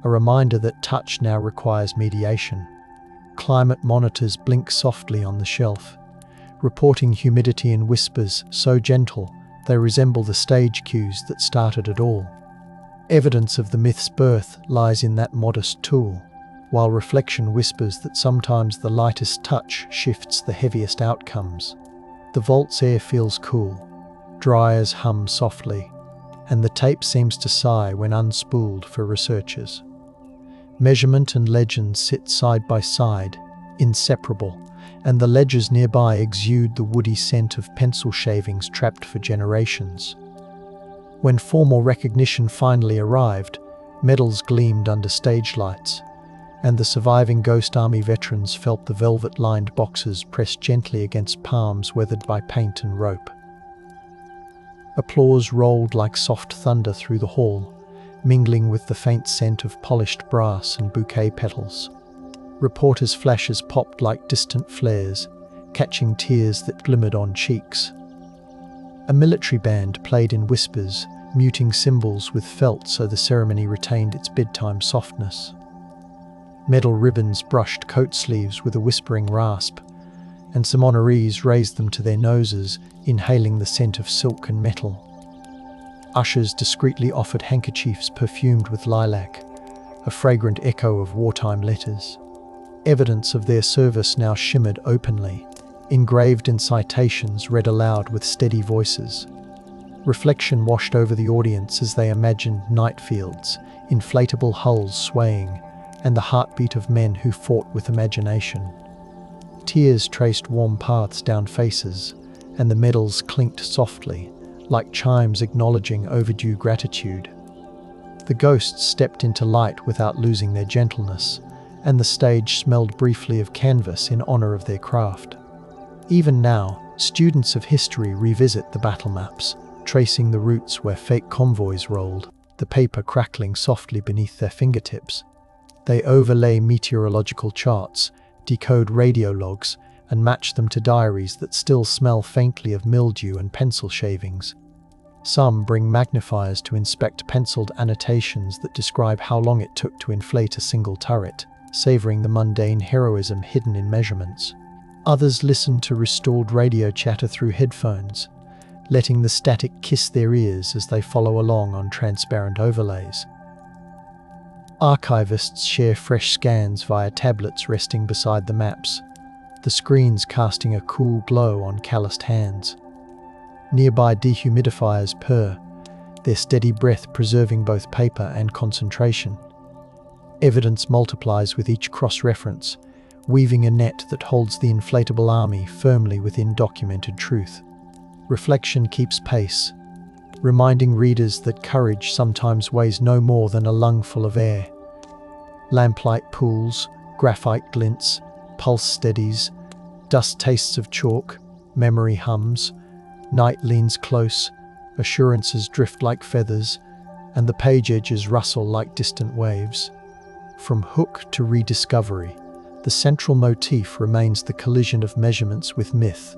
a reminder that touch now requires mediation. Climate monitors blink softly on the shelf, reporting humidity in whispers so gentle They resemble the stage cues that started it all. Evidence of the myth's birth lies in that modest tool, while reflection whispers that sometimes the lightest touch shifts the heaviest outcomes. The vault's air feels cool, dry as hum softly, and the tape seems to sigh when unspooled for researchers. Measurement and legend sit side by side, inseparable, and the ledgers nearby exude the woody scent of pencil shavings trapped for generations. When formal recognition finally arrived, medals gleamed under stage lights, and the surviving Ghost Army veterans felt the velvet-lined boxes pressed gently against palms weathered by paint and rope. Applause rolled like soft thunder through the hall, mingling with the faint scent of polished brass and bouquet petals. Reporters' flashes popped like distant flares, catching tears that glimmered on cheeks. A military band played in whispers, muting cymbals with felt so the ceremony retained its bedtime softness. Medal ribbons brushed coat sleeves with a whispering rasp, and some honorees raised them to their noses, inhaling the scent of silk and metal. Ushers discreetly offered handkerchiefs perfumed with lilac, a fragrant echo of wartime letters. Evidence of their service now shimmered openly, engraved in citations read aloud with steady voices. Reflection washed over the audience as they imagined night fields, inflatable hulls swaying, and the heartbeat of men who fought with imagination. Tears traced warm paths down faces, and the medals clinked softly, like chimes acknowledging overdue gratitude. The ghosts stepped into light without losing their gentleness, and the stage smelled briefly of canvas in honor of their craft. Even now, students of history revisit the battle maps, tracing the routes where fake convoys rolled, the paper crackling softly beneath their fingertips. They overlay meteorological charts, decode radio logs, and match them to diaries that still smell faintly of mildew and pencil shavings. Some bring magnifiers to inspect penciled annotations that describe how long it took to inflate a single turret, savoring the mundane heroism hidden in measurements. Others listen to restored radio chatter through headphones, letting the static kiss their ears as they follow along on transparent overlays. Archivists share fresh scans via tablets resting beside the maps, the screens casting a cool glow on calloused hands. Nearby dehumidifiers purr, their steady breath preserving both paper and concentration. Evidence multiplies with each cross-reference, weaving a net that holds the inflatable army firmly within documented truth. Reflection keeps pace, reminding readers that courage sometimes weighs no more than a lungful of air. Lamplight pools, graphite glints, pulse steadies, dust tastes of chalk, memory hums, night leans close, assurances drift like feathers, and the page edges rustle like distant waves. From hook to rediscovery, the central motif remains the collision of measurements with myth,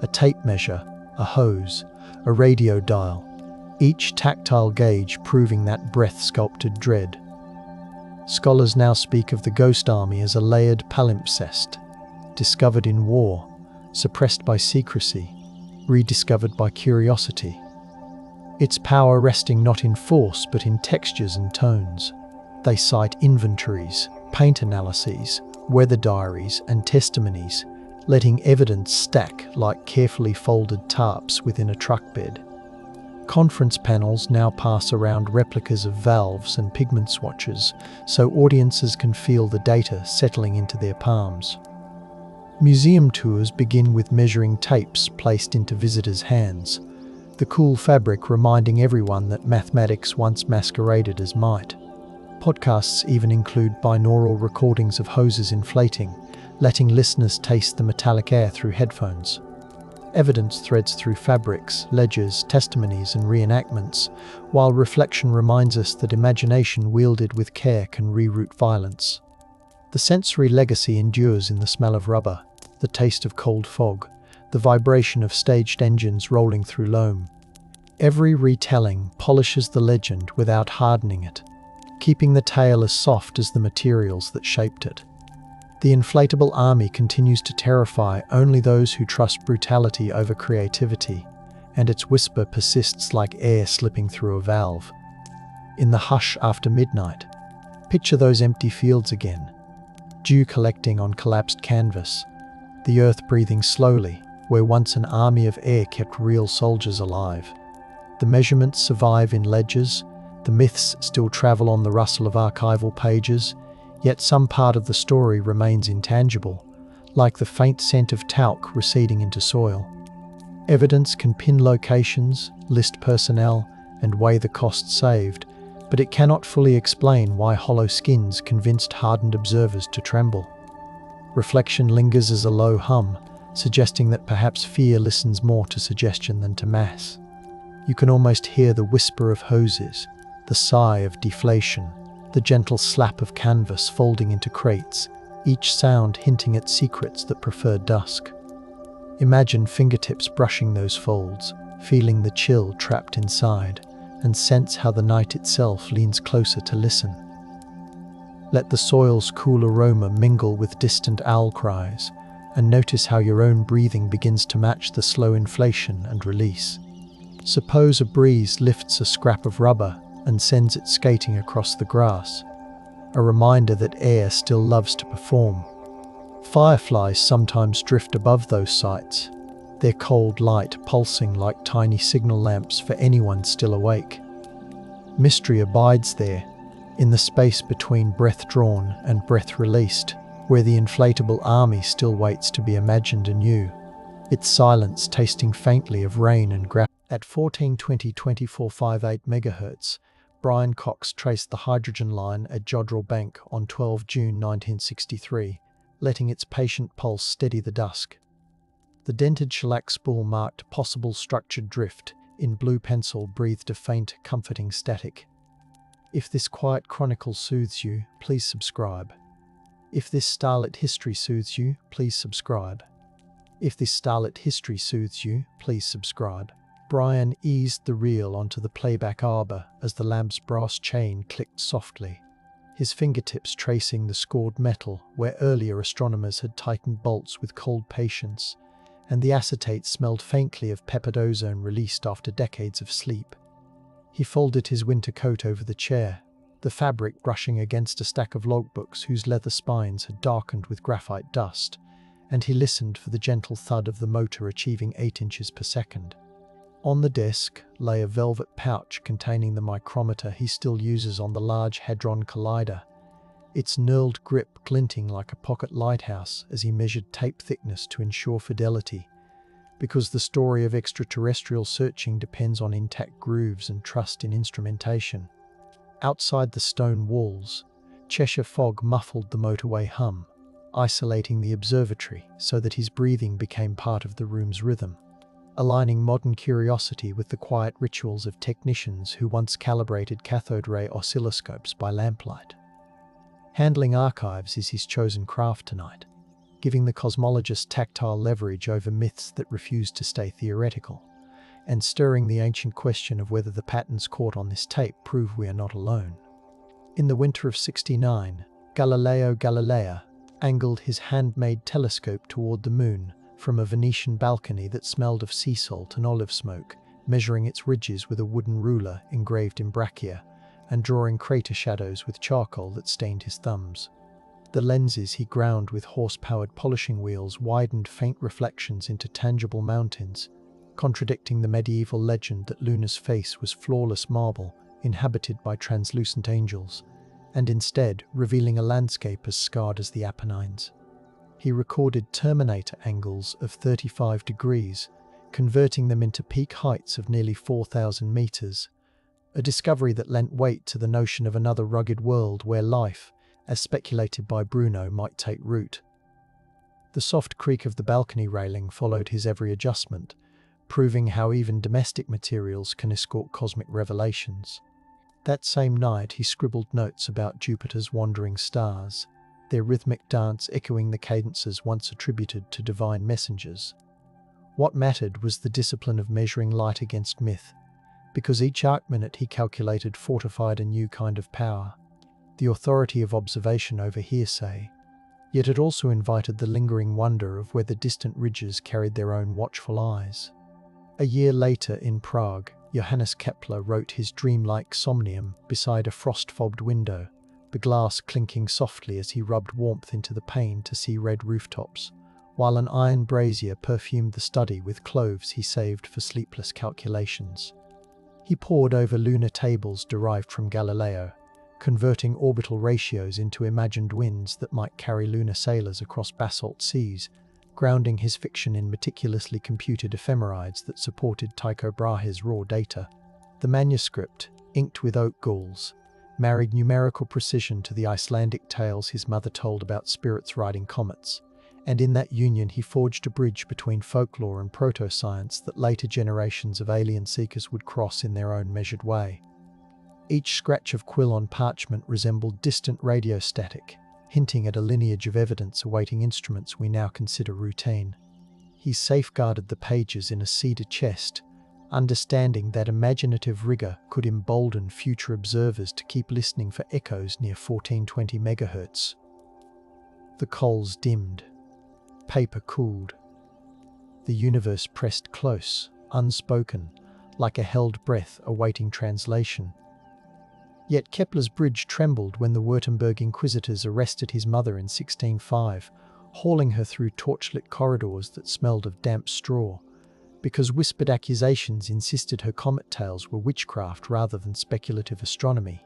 a tape measure, a hose, a radio dial, each tactile gauge proving that breath-sculpted dread. Scholars now speak of the Ghost Army as a layered palimpsest, discovered in war, suppressed by secrecy, rediscovered by curiosity. Its power resting not in force but in textures and tones. They cite inventories, paint analyses, weather diaries, and testimonies, letting evidence stack like carefully folded tarps within a truck bed. Conference panels now pass around replicas of valves and pigment swatches, so audiences can feel the data settling into their palms. Museum tours begin with measuring tapes placed into visitors' hands, the cool fabric reminding everyone that mathematics once masqueraded as might. Podcasts even include binaural recordings of hoses inflating, letting listeners taste the metallic air through headphones. Evidence threads through fabrics, ledgers, testimonies, and reenactments, while reflection reminds us that imagination wielded with care can reroute violence. The sensory legacy endures in the smell of rubber, the taste of cold fog, the vibration of staged engines rolling through loam. Every retelling polishes the legend without hardening it, keeping the tale as soft as the materials that shaped it. The inflatable army continues to terrify only those who trust brutality over creativity, and its whisper persists like air slipping through a valve. In the hush after midnight, picture those empty fields again, dew collecting on collapsed canvas, the earth breathing slowly, where once an army of air kept real soldiers alive. The measurements survive in ledgers, the myths still travel on the rustle of archival pages, yet some part of the story remains intangible, like the faint scent of talc receding into soil. Evidence can pin locations, list personnel, and weigh the cost saved, but it cannot fully explain why hollow skins convinced hardened observers to tremble. Reflection lingers as a low hum, suggesting that perhaps fear listens more to suggestion than to mass. You can almost hear the whisper of hoses, the sigh of deflation, the gentle slap of canvas folding into crates, each sound hinting at secrets that prefer dusk. Imagine fingertips brushing those folds, feeling the chill trapped inside, and sense how the night itself leans closer to listen. Let the soil's cool aroma mingle with distant owl cries, and notice how your own breathing begins to match the slow inflation and release. Suppose a breeze lifts a scrap of rubber and sends it skating across the grass, a reminder that air still loves to perform. Fireflies sometimes drift above those sites, their cold light pulsing like tiny signal lamps for anyone still awake. Mystery abides there, in the space between breath drawn and breath released, where the inflatable army still waits to be imagined anew, its silence tasting faintly of rain and grass. At 1420-2458 MHz, Brian Cox traced the hydrogen line at Jodrell Bank on 12 June 1963, letting its patient pulse steady the dusk. The dented shellac spool marked possible structured drift, in blue pencil breathed a faint, comforting static. If this quiet chronicle soothes you, please subscribe. If this starlit history soothes you, please subscribe. If this starlit history soothes you, please subscribe. Brian eased the reel onto the playback arbor as the lamp's brass chain clicked softly, his fingertips tracing the scored metal where earlier astronomers had tightened bolts with cold patience, and the acetate smelled faintly of peppered ozone released after decades of sleep. He folded his winter coat over the chair, the fabric brushing against a stack of logbooks whose leather spines had darkened with graphite dust, and he listened for the gentle thud of the motor achieving 8 inches per second. On the desk lay a velvet pouch containing the micrometer he still uses on the Large Hadron Collider, its knurled grip glinting like a pocket lighthouse as he measured tape thickness to ensure fidelity, because the story of extraterrestrial searching depends on intact grooves and trust in instrumentation. Outside the stone walls, Cheshire fog muffled the motorway hum, isolating the observatory so that his breathing became part of the room's rhythm, aligning modern curiosity with the quiet rituals of technicians who once calibrated cathode ray oscilloscopes by lamplight. Handling archives is his chosen craft tonight, giving the cosmologist tactile leverage over myths that refuse to stay theoretical, and stirring the ancient question of whether the patterns caught on this tape prove we are not alone. In the winter of '69, Galileo Galilei angled his handmade telescope toward the moon from a Venetian balcony that smelled of sea salt and olive smoke, measuring its ridges with a wooden ruler engraved in breccia, and drawing crater shadows with charcoal that stained his thumbs. The lenses he ground with horse-powered polishing wheels widened faint reflections into tangible mountains, contradicting the medieval legend that Luna's face was flawless marble inhabited by translucent angels, and instead revealing a landscape as scarred as the Apennines. He recorded terminator angles of 35 degrees, converting them into peak heights of nearly 4,000 meters, a discovery that lent weight to the notion of another rugged world where life, as speculated by Bruno, might take root. The soft creak of the balcony railing followed his every adjustment, proving how even domestic materials can escort cosmic revelations. That same night he scribbled notes about Jupiter's wandering stars, their rhythmic dance echoing the cadences once attributed to divine messengers. What mattered was the discipline of measuring light against myth, because each arc minute he calculated fortified a new kind of power, the authority of observation over hearsay, yet it also invited the lingering wonder of whether distant ridges carried their own watchful eyes. A year later in Prague, Johannes Kepler wrote his dreamlike Somnium beside a frost-fobbed window, the glass clinking softly as he rubbed warmth into the pane to see red rooftops, while an iron brazier perfumed the study with cloves he saved for sleepless calculations. He pored over lunar tables derived from Galileo, converting orbital ratios into imagined winds that might carry lunar sailors across basalt seas, grounding his fiction in meticulously computed ephemerides that supported Tycho Brahe's raw data. The manuscript, inked with oak galls, married numerical precision to the Icelandic tales his mother told about spirits riding comets, and in that union he forged a bridge between folklore and proto-science that later generations of alien seekers would cross in their own measured way. Each scratch of quill on parchment resembled distant radio static, hinting at a lineage of evidence awaiting instruments we now consider routine. He safeguarded the pages in a cedar chest, understanding that imaginative rigor could embolden future observers to keep listening for echoes near 1420 MHz. The coals dimmed. Paper cooled. The universe pressed close, unspoken, like a held breath awaiting translation. Yet Kepler's bridge trembled when the Württemberg inquisitors arrested his mother in 1605, hauling her through torchlit corridors that smelled of damp straw, because whispered accusations insisted her comet tales were witchcraft rather than speculative astronomy.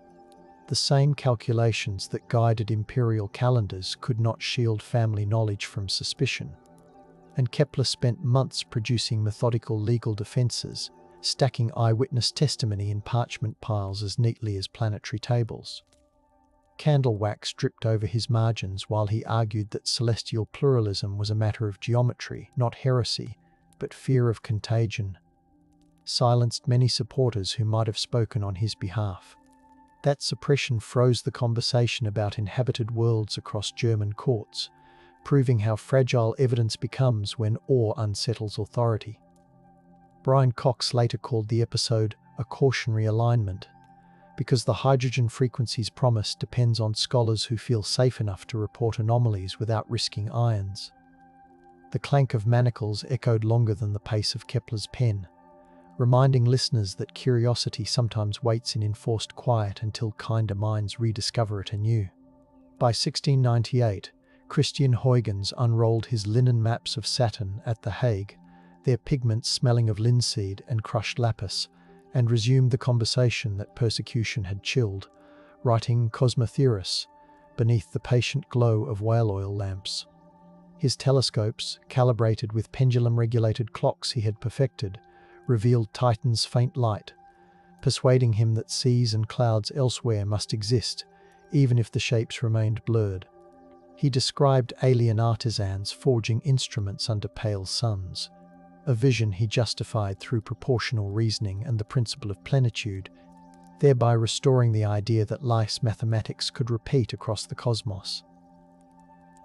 The same calculations that guided imperial calendars could not shield family knowledge from suspicion, and Kepler spent months producing methodical legal defenses, stacking eyewitness testimony in parchment piles as neatly as planetary tables. Candle wax dripped over his margins while he argued that celestial pluralism was a matter of geometry, not heresy, but fear of contagion. Silenced many supporters who might have spoken on his behalf. That suppression froze the conversation about inhabited worlds across German courts, proving how fragile evidence becomes when awe unsettles authority. Brian Cox later called the episode a cautionary alignment, because the hydrogen frequency's promise depends on scholars who feel safe enough to report anomalies without risking ions. The clank of manacles echoed longer than the pace of Kepler's pen, reminding listeners that curiosity sometimes waits in enforced quiet until kinder minds rediscover it anew. By 1698, Christian Huygens unrolled his linen maps of Saturn at The Hague, their pigments smelling of linseed and crushed lapis, and resumed the conversation that persecution had chilled, writing Cosmotheris beneath the patient glow of whale oil lamps. His telescopes, calibrated with pendulum-regulated clocks he had perfected, revealed Titan's faint light, persuading him that seas and clouds elsewhere must exist, even if the shapes remained blurred. He described alien artisans forging instruments under pale suns, a vision he justified through proportional reasoning and the principle of plenitude, thereby restoring the idea that life's mathematics could repeat across the cosmos.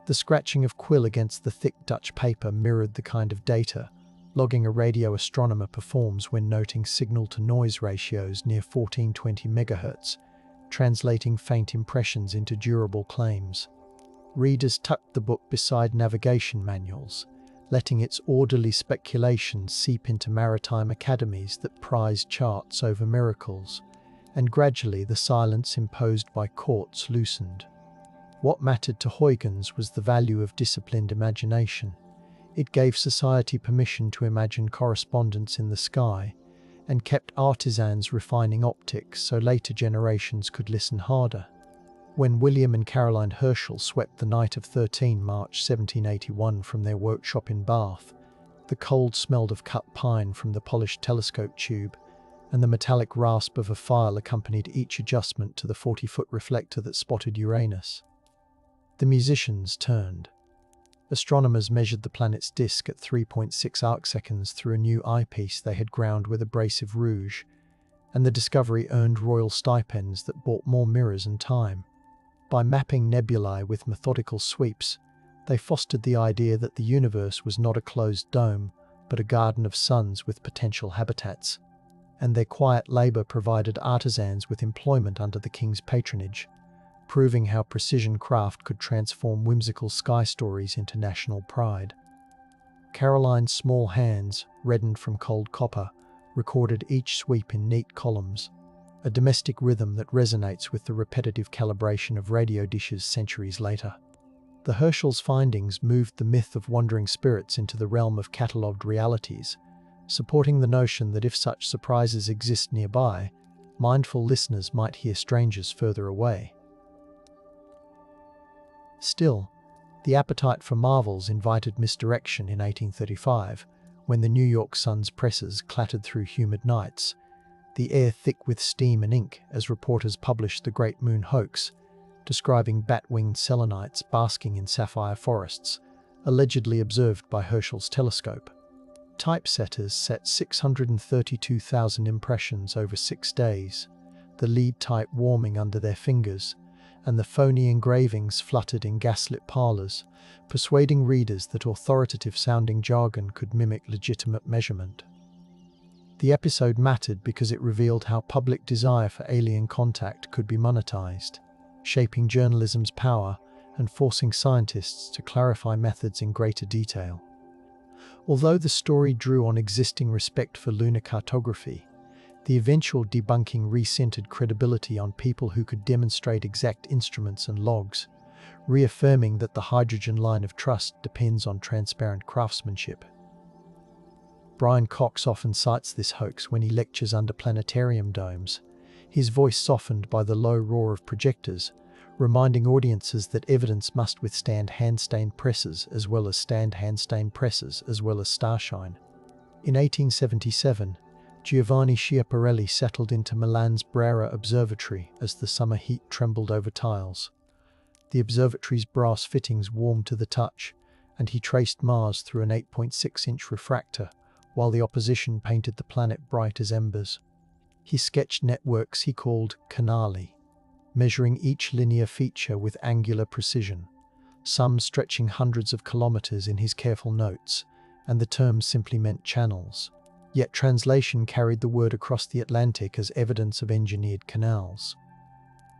The scratching of quill against the thick Dutch paper mirrored the kind of data logging a radio astronomer performs when noting signal-to-noise ratios near 1420 MHz, translating faint impressions into durable claims. Readers tucked the book beside navigation manuals, letting its orderly speculations seep into maritime academies that prize charts over miracles, and gradually the silence imposed by courts loosened. What mattered to Huygens was the value of disciplined imagination. It gave society permission to imagine correspondence in the sky, and kept artisans refining optics so later generations could listen harder. When William and Caroline Herschel swept the night of 13 March 1781 from their workshop in Bath, the cold smelled of cut pine from the polished telescope tube, and the metallic rasp of a file accompanied each adjustment to the 40-foot reflector that spotted Uranus. The musicians turned. Astronomers measured the planet's disk at 3.6 arcseconds through a new eyepiece they had ground with abrasive rouge, and the discovery earned royal stipends that bought more mirrors and time. By mapping nebulae with methodical sweeps, they fostered the idea that the universe was not a closed dome, but a garden of suns with potential habitats, and their quiet labour provided artisans with employment under the king's patronage, proving how precision craft could transform whimsical sky stories into national pride. Caroline's small hands, reddened from cold copper, recorded each sweep in neat columns, a domestic rhythm that resonates with the repetitive calibration of radio dishes centuries later. The Herschel's findings moved the myth of wandering spirits into the realm of catalogued realities, supporting the notion that if such surprises exist nearby, mindful listeners might hear strangers further away. Still, the appetite for marvels invited misdirection in 1835, when the New York Sun's presses clattered through humid nights, the air thick with steam and ink as reporters published the Great Moon Hoax, describing bat-winged selenites basking in sapphire forests, allegedly observed by Herschel's telescope. Typesetters set 632,000 impressions over 6 days, the lead type warming under their fingers, and the phony engravings fluttered in gaslit parlours, persuading readers that authoritative-sounding jargon could mimic legitimate measurement. The episode mattered because it revealed how public desire for alien contact could be monetized, shaping journalism's power and forcing scientists to clarify methods in greater detail. Although the story drew on existing respect for lunar cartography, the eventual debunking re-centered credibility on people who could demonstrate exact instruments and logs, reaffirming that the hydrogen line of trust depends on transparent craftsmanship. Brian Cox often cites this hoax when he lectures under planetarium domes, his voice softened by the low roar of projectors, reminding audiences that evidence must withstand hand-stained presses as well as stand hand-stained presses as well as starshine. In 1877, Giovanni Schiaparelli settled into Milan's Brera Observatory as the summer heat trembled over tiles. The observatory's brass fittings warmed to the touch, and he traced Mars through an 8.6-inch refractor, while the opposition painted the planet bright as embers. He sketched networks he called canali, measuring each linear feature with angular precision, some stretching hundreds of kilometers in his careful notes, and the term simply meant channels. Yet translation carried the word across the Atlantic as evidence of engineered canals.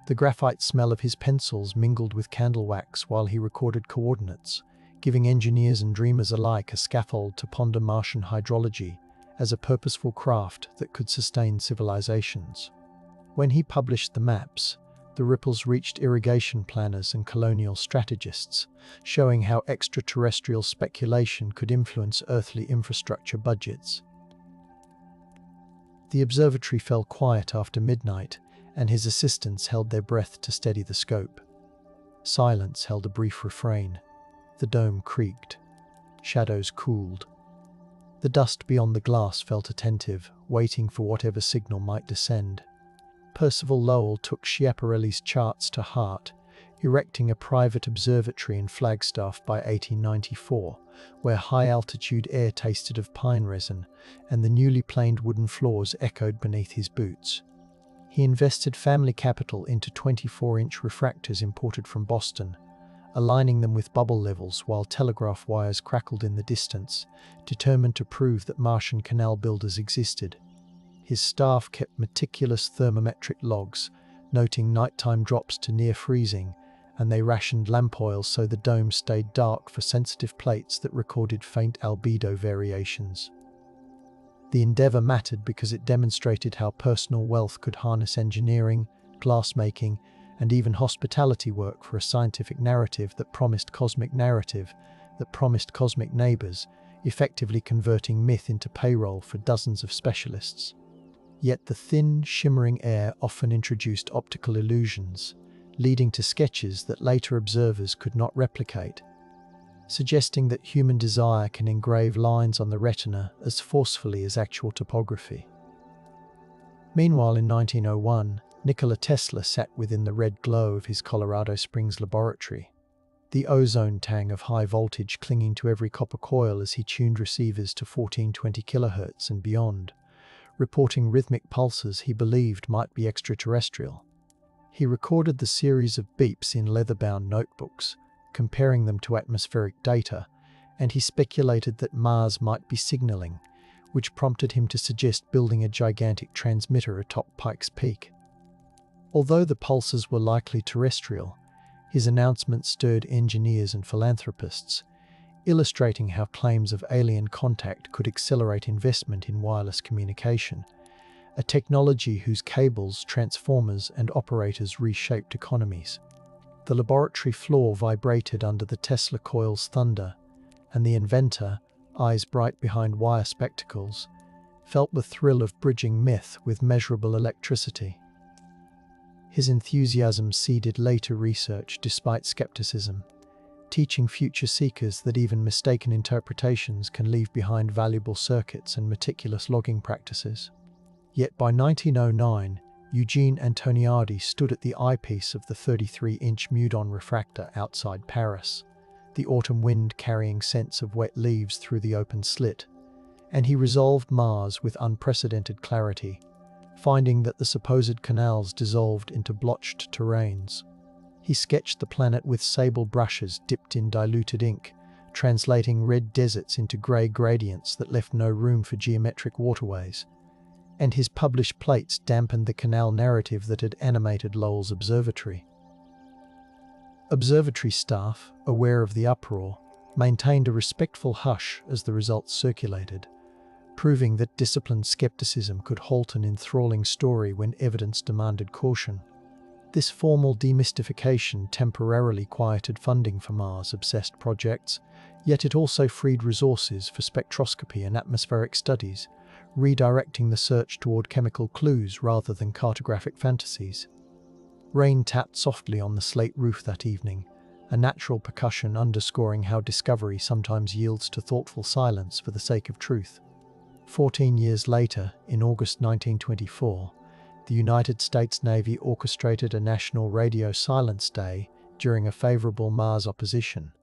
The graphite smell of his pencils mingled with candle wax while he recorded coordinates, giving engineers and dreamers alike a scaffold to ponder Martian hydrology as a purposeful craft that could sustain civilizations. When he published the maps, the ripples reached irrigation planners and colonial strategists, showing how extraterrestrial speculation could influence earthly infrastructure budgets. The observatory fell quiet after midnight, and his assistants held their breath to steady the scope. Silence held a brief refrain. The dome creaked. Shadows cooled. The dust beyond the glass felt attentive, waiting for whatever signal might descend. Percival Lowell took Schiaparelli's charts to heart, erecting a private observatory in Flagstaff by 1894, where high-altitude air tasted of pine resin, and the newly planed wooden floors echoed beneath his boots. He invested family capital into 24-inch refractors imported from Boston, aligning them with bubble levels while telegraph wires crackled in the distance, determined to prove that Martian canal builders existed. His staff kept meticulous thermometric logs, noting nighttime drops to near freezing, and they rationed lamp oil so the dome stayed dark for sensitive plates that recorded faint albedo variations. The endeavor mattered because it demonstrated how personal wealth could harness engineering, glassmaking, and even hospitality work for a scientific narrative that promised cosmic neighbors, effectively converting myth into payroll for dozens of specialists. Yet the thin, shimmering air often introduced optical illusions, leading to sketches that later observers could not replicate, suggesting that human desire can engrave lines on the retina as forcefully as actual topography. Meanwhile, in 1901, Nikola Tesla sat within the red glow of his Colorado Springs laboratory, the ozone tang of high voltage clinging to every copper coil as he tuned receivers to 1420 kHz and beyond, reporting rhythmic pulses he believed might be extraterrestrial. He recorded the series of beeps in leather-bound notebooks, comparing them to atmospheric data, and he speculated that Mars might be signaling, which prompted him to suggest building a gigantic transmitter atop Pikes Peak. Although the pulses were likely terrestrial, his announcement stirred engineers and philanthropists, illustrating how claims of alien contact could accelerate investment in wireless communication, a technology whose cables, transformers, and operators reshaped economies. The laboratory floor vibrated under the Tesla coil's thunder, and the inventor, eyes bright behind wire spectacles, felt the thrill of bridging myth with measurable electricity. His enthusiasm seeded later research despite skepticism, teaching future seekers that even mistaken interpretations can leave behind valuable circuits and meticulous logging practices. Yet by 1909, Eugene Antoniadi stood at the eyepiece of the 33-inch Meudon refractor outside Paris, the autumn wind carrying scents of wet leaves through the open slit, and he resolved Mars with unprecedented clarity, finding that the supposed canals dissolved into blotched terrains. He sketched the planet with sable brushes dipped in diluted ink, translating red deserts into grey gradients that left no room for geometric waterways, and his published plates dampened the canal narrative that had animated Lowell's observatory. Observatory staff, aware of the uproar, maintained a respectful hush as the results circulated, proving that disciplined skepticism could halt an enthralling story when evidence demanded caution. This formal demystification temporarily quieted funding for Mars-obsessed projects, yet it also freed resources for spectroscopy and atmospheric studies, redirecting the search toward chemical clues rather than cartographic fantasies. Rain tapped softly on the slate roof that evening, a natural percussion underscoring how discovery sometimes yields to thoughtful silence for the sake of truth. 14 years later, in August 1924, the United States Navy orchestrated a National Radio Silence Day during a favorable Mars opposition,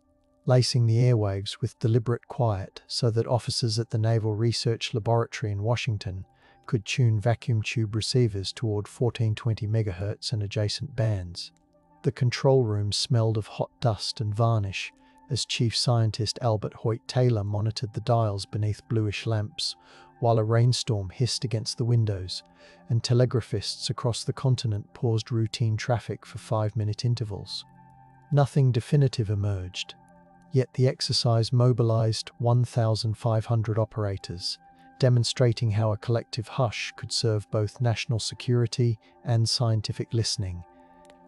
lacing the airwaves with deliberate quiet so that officers at the Naval Research Laboratory in Washington could tune vacuum tube receivers toward 1420 MHz and adjacent bands. The control room smelled of hot dust and varnish as Chief Scientist Albert Hoyt Taylor monitored the dials beneath bluish lamps, while a rainstorm hissed against the windows, and telegraphists across the continent paused routine traffic for 5-minute intervals. Nothing definitive emerged, yet the exercise mobilized 1,500 operators, demonstrating how a collective hush could serve both national security and scientific listening,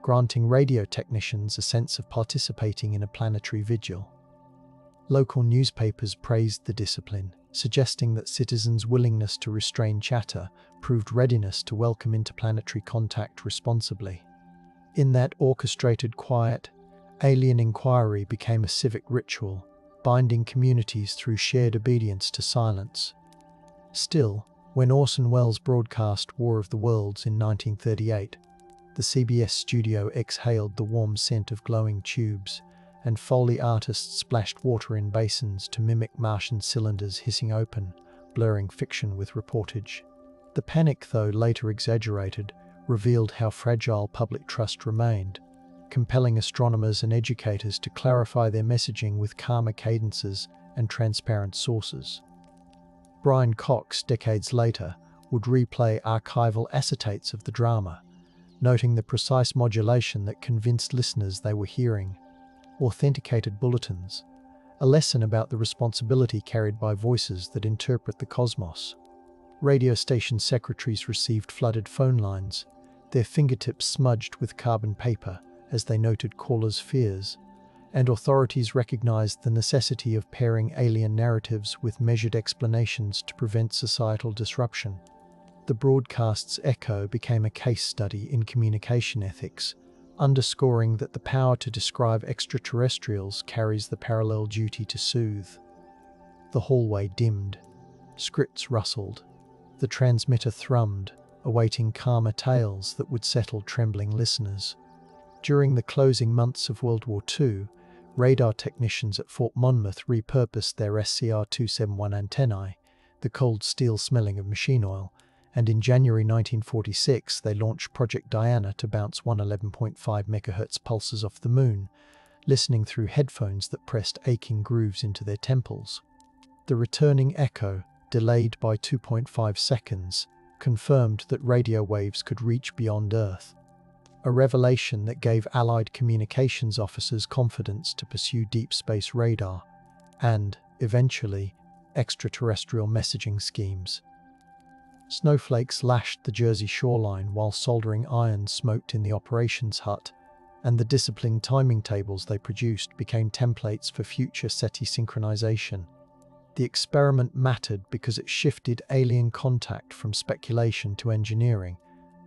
granting radio technicians a sense of participating in a planetary vigil. Local newspapers praised the discipline, suggesting that citizens' willingness to restrain chatter proved readiness to welcome interplanetary contact responsibly. In that orchestrated quiet, alien inquiry became a civic ritual, binding communities through shared obedience to silence. Still, when Orson Welles broadcast War of the Worlds in 1938, the CBS studio exhaled the warm scent of glowing tubes, and Foley artists splashed water in basins to mimic Martian cylinders hissing open, blurring fiction with reportage. The panic, though later exaggerated, revealed how fragile public trust remained, compelling astronomers and educators to clarify their messaging with calmer cadences and transparent sources. Brian Cox, decades later, would replay archival acetates of the drama, noting the precise modulation that convinced listeners they were hearing authenticated bulletins, a lesson about the responsibility carried by voices that interpret the cosmos. Radio station secretaries received flooded phone lines, their fingertips smudged with carbon paper as they noted callers' fears, and authorities recognized the necessity of pairing alien narratives with measured explanations to prevent societal disruption. The broadcast's echo became a case study in communication ethics, underscoring that the power to describe extraterrestrials carries the parallel duty to soothe. The hallway dimmed. Scripts rustled. The transmitter thrummed, awaiting calmer tales that would settle trembling listeners. During the closing months of World War II, radar technicians at Fort Monmouth repurposed their SCR-271 antennae, the cold steel smelling of machine oil, and in January 1946 they launched Project Diana to bounce 111.5 MHz pulses off the moon, listening through headphones that pressed aching grooves into their temples. The returning echo, delayed by 2.5 seconds, confirmed that radio waves could reach beyond Earth, a revelation that gave Allied communications officers confidence to pursue deep space radar, and, eventually, extraterrestrial messaging schemes. Snowflakes lashed the Jersey shoreline while soldering iron smoked in the operations hut, and the disciplined timing tables they produced became templates for future SETI synchronization. The experiment mattered because it shifted alien contact from speculation to engineering.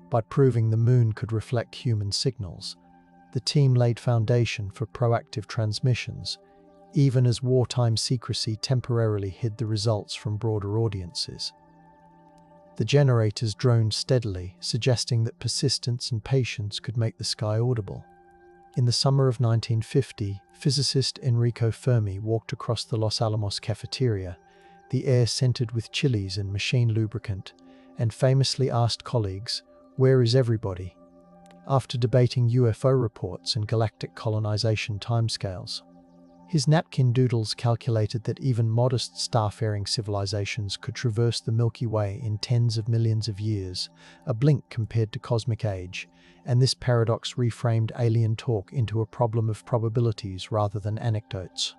By proving the moon could reflect human signals, the team laid foundation for proactive transmissions, even as wartime secrecy temporarily hid the results from broader audiences. The generators droned steadily, suggesting that persistence and patience could make the sky audible. In the summer of 1950, physicist Enrico Fermi walked across the Los Alamos cafeteria, the air scented with chilies and machine lubricant, and famously asked colleagues, "Where is everybody?" after debating UFO reports and galactic colonization timescales. His napkin doodles calculated that even modest starfaring civilizations could traverse the Milky Way in tens of millions of years, a blink compared to cosmic age, and this paradox reframed alien talk into a problem of probabilities rather than anecdotes.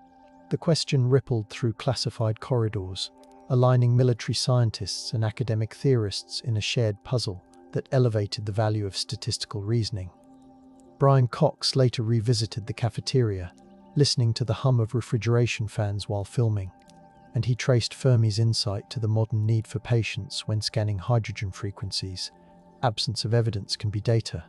The question rippled through classified corridors, aligning military scientists and academic theorists in a shared puzzle that elevated the value of statistical reasoning. Brian Cox later revisited the cafeteria, listening to the hum of refrigeration fans while filming, and he traced Fermi's insight to the modern need for patience when scanning hydrogen frequencies. Absence of evidence can be data.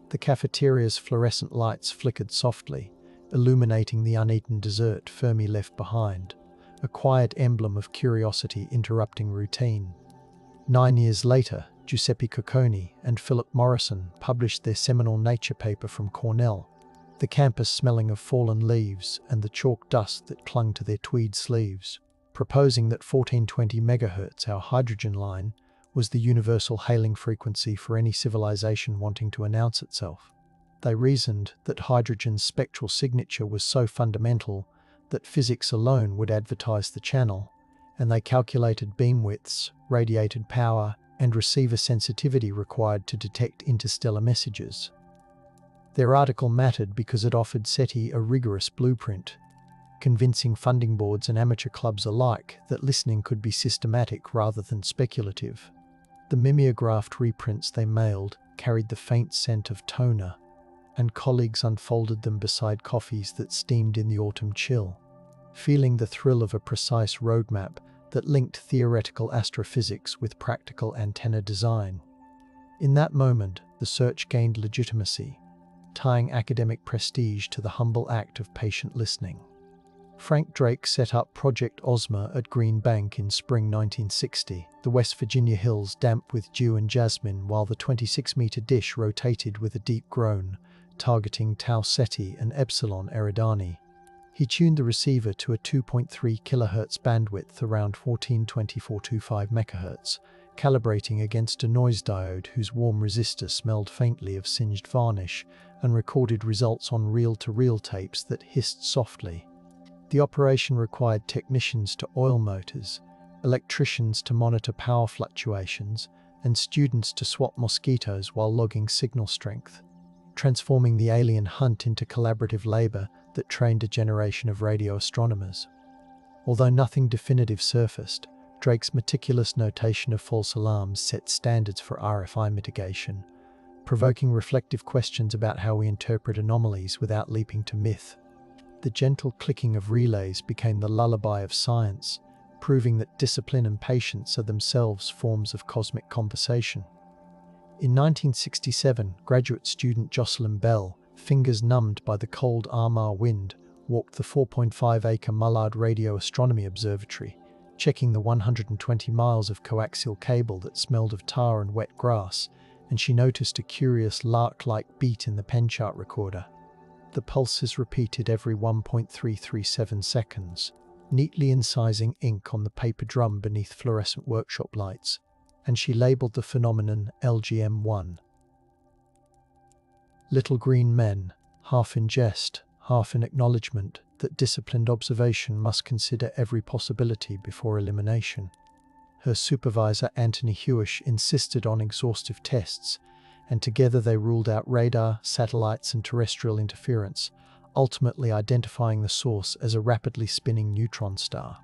The cafeteria's fluorescent lights flickered softly, illuminating the uneaten dessert Fermi left behind, a quiet emblem of curiosity interrupting routine. 9 years later, Giuseppe Cocconi and Philip Morrison published their seminal Nature paper from Cornell, the campus smelling of fallen leaves and the chalk dust that clung to their tweed sleeves, proposing that 1420 MHz, our hydrogen line, was the universal hailing frequency for any civilization wanting to announce itself. They reasoned that hydrogen's spectral signature was so fundamental that physics alone would advertise the channel, and they calculated beam widths, radiated power, and receiver sensitivity required to detect interstellar messages. Their article mattered because it offered SETI a rigorous blueprint, convincing funding boards and amateur clubs alike that listening could be systematic rather than speculative. The mimeographed reprints they mailed carried the faint scent of toner, and colleagues unfolded them beside coffees that steamed in the autumn chill, feeling the thrill of a precise roadmap that linked theoretical astrophysics with practical antenna design. In that moment, the search gained legitimacy, tying academic prestige to the humble act of patient listening. Frank Drake set up Project Ozma at Green Bank in spring 1960, the West Virginia hills damp with dew and jasmine, while the 26-meter dish rotated with a deep groan, targeting Tau Ceti and Epsilon Eridani. He tuned the receiver to a 2.3 kHz bandwidth around 1424.25 MHz, calibrating against a noise diode whose warm resistor smelled faintly of singed varnish, and recorded results on reel-to-reel tapes that hissed softly. The operation required technicians to oil motors, electricians to monitor power fluctuations, and students to swat mosquitoes while logging signal strength, transforming the alien hunt into collaborative labor that trained a generation of radio astronomers. Although nothing definitive surfaced, Drake's meticulous notation of false alarms set standards for RFI mitigation, provoking reflective questions about how we interpret anomalies without leaping to myth. The gentle clicking of relays became the lullaby of science, proving that discipline and patience are themselves forms of cosmic conversation. In 1967, graduate student Jocelyn Bell, fingers numbed by the cold Armagh wind, walked the 4.5-acre Mullard Radio Astronomy Observatory, checking the 120 miles of coaxial cable that smelled of tar and wet grass, and she noticed a curious lark-like beat in the pen chart recorder. The pulses repeated every 1.337 seconds, neatly incising ink on the paper drum beneath fluorescent workshop lights, and she labeled the phenomenon LGM1. Little green men, half in jest, half in acknowledgement that disciplined observation must consider every possibility before elimination. Her supervisor Anthony Hewish insisted on exhaustive tests, and together they ruled out radar, satellites and terrestrial interference, ultimately identifying the source as a rapidly spinning neutron star.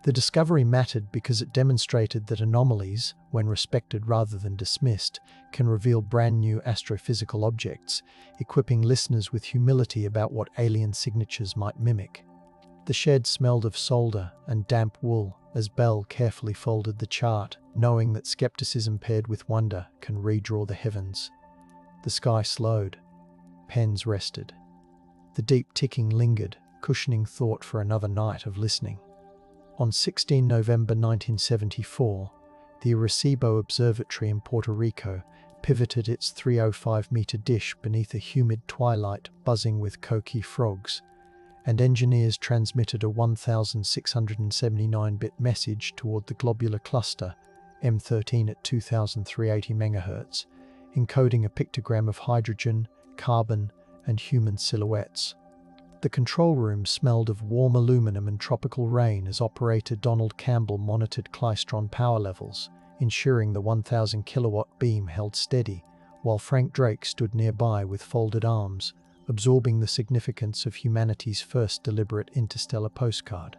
The discovery mattered because it demonstrated that anomalies, when respected rather than dismissed, can reveal brand new astrophysical objects, equipping listeners with humility about what alien signatures might mimic. The shed smelled of solder and damp wool as Bell carefully folded the chart, knowing that skepticism paired with wonder can redraw the heavens. The sky slowed. Pens rested. The deep ticking lingered, cushioning thought for another night of listening. On 16 November 1974, the Arecibo Observatory in Puerto Rico pivoted its 305-meter dish beneath a humid twilight buzzing with coqui frogs, and engineers transmitted a 1,679-bit message toward the globular cluster, M13 at 2,380 MHz, encoding a pictogram of hydrogen, carbon, and human silhouettes. The control room smelled of warm aluminum and tropical rain as operator Donald Campbell monitored klystron power levels, ensuring the 1,000 kilowatt beam held steady, while Frank Drake stood nearby with folded arms, absorbing the significance of humanity's first deliberate interstellar postcard.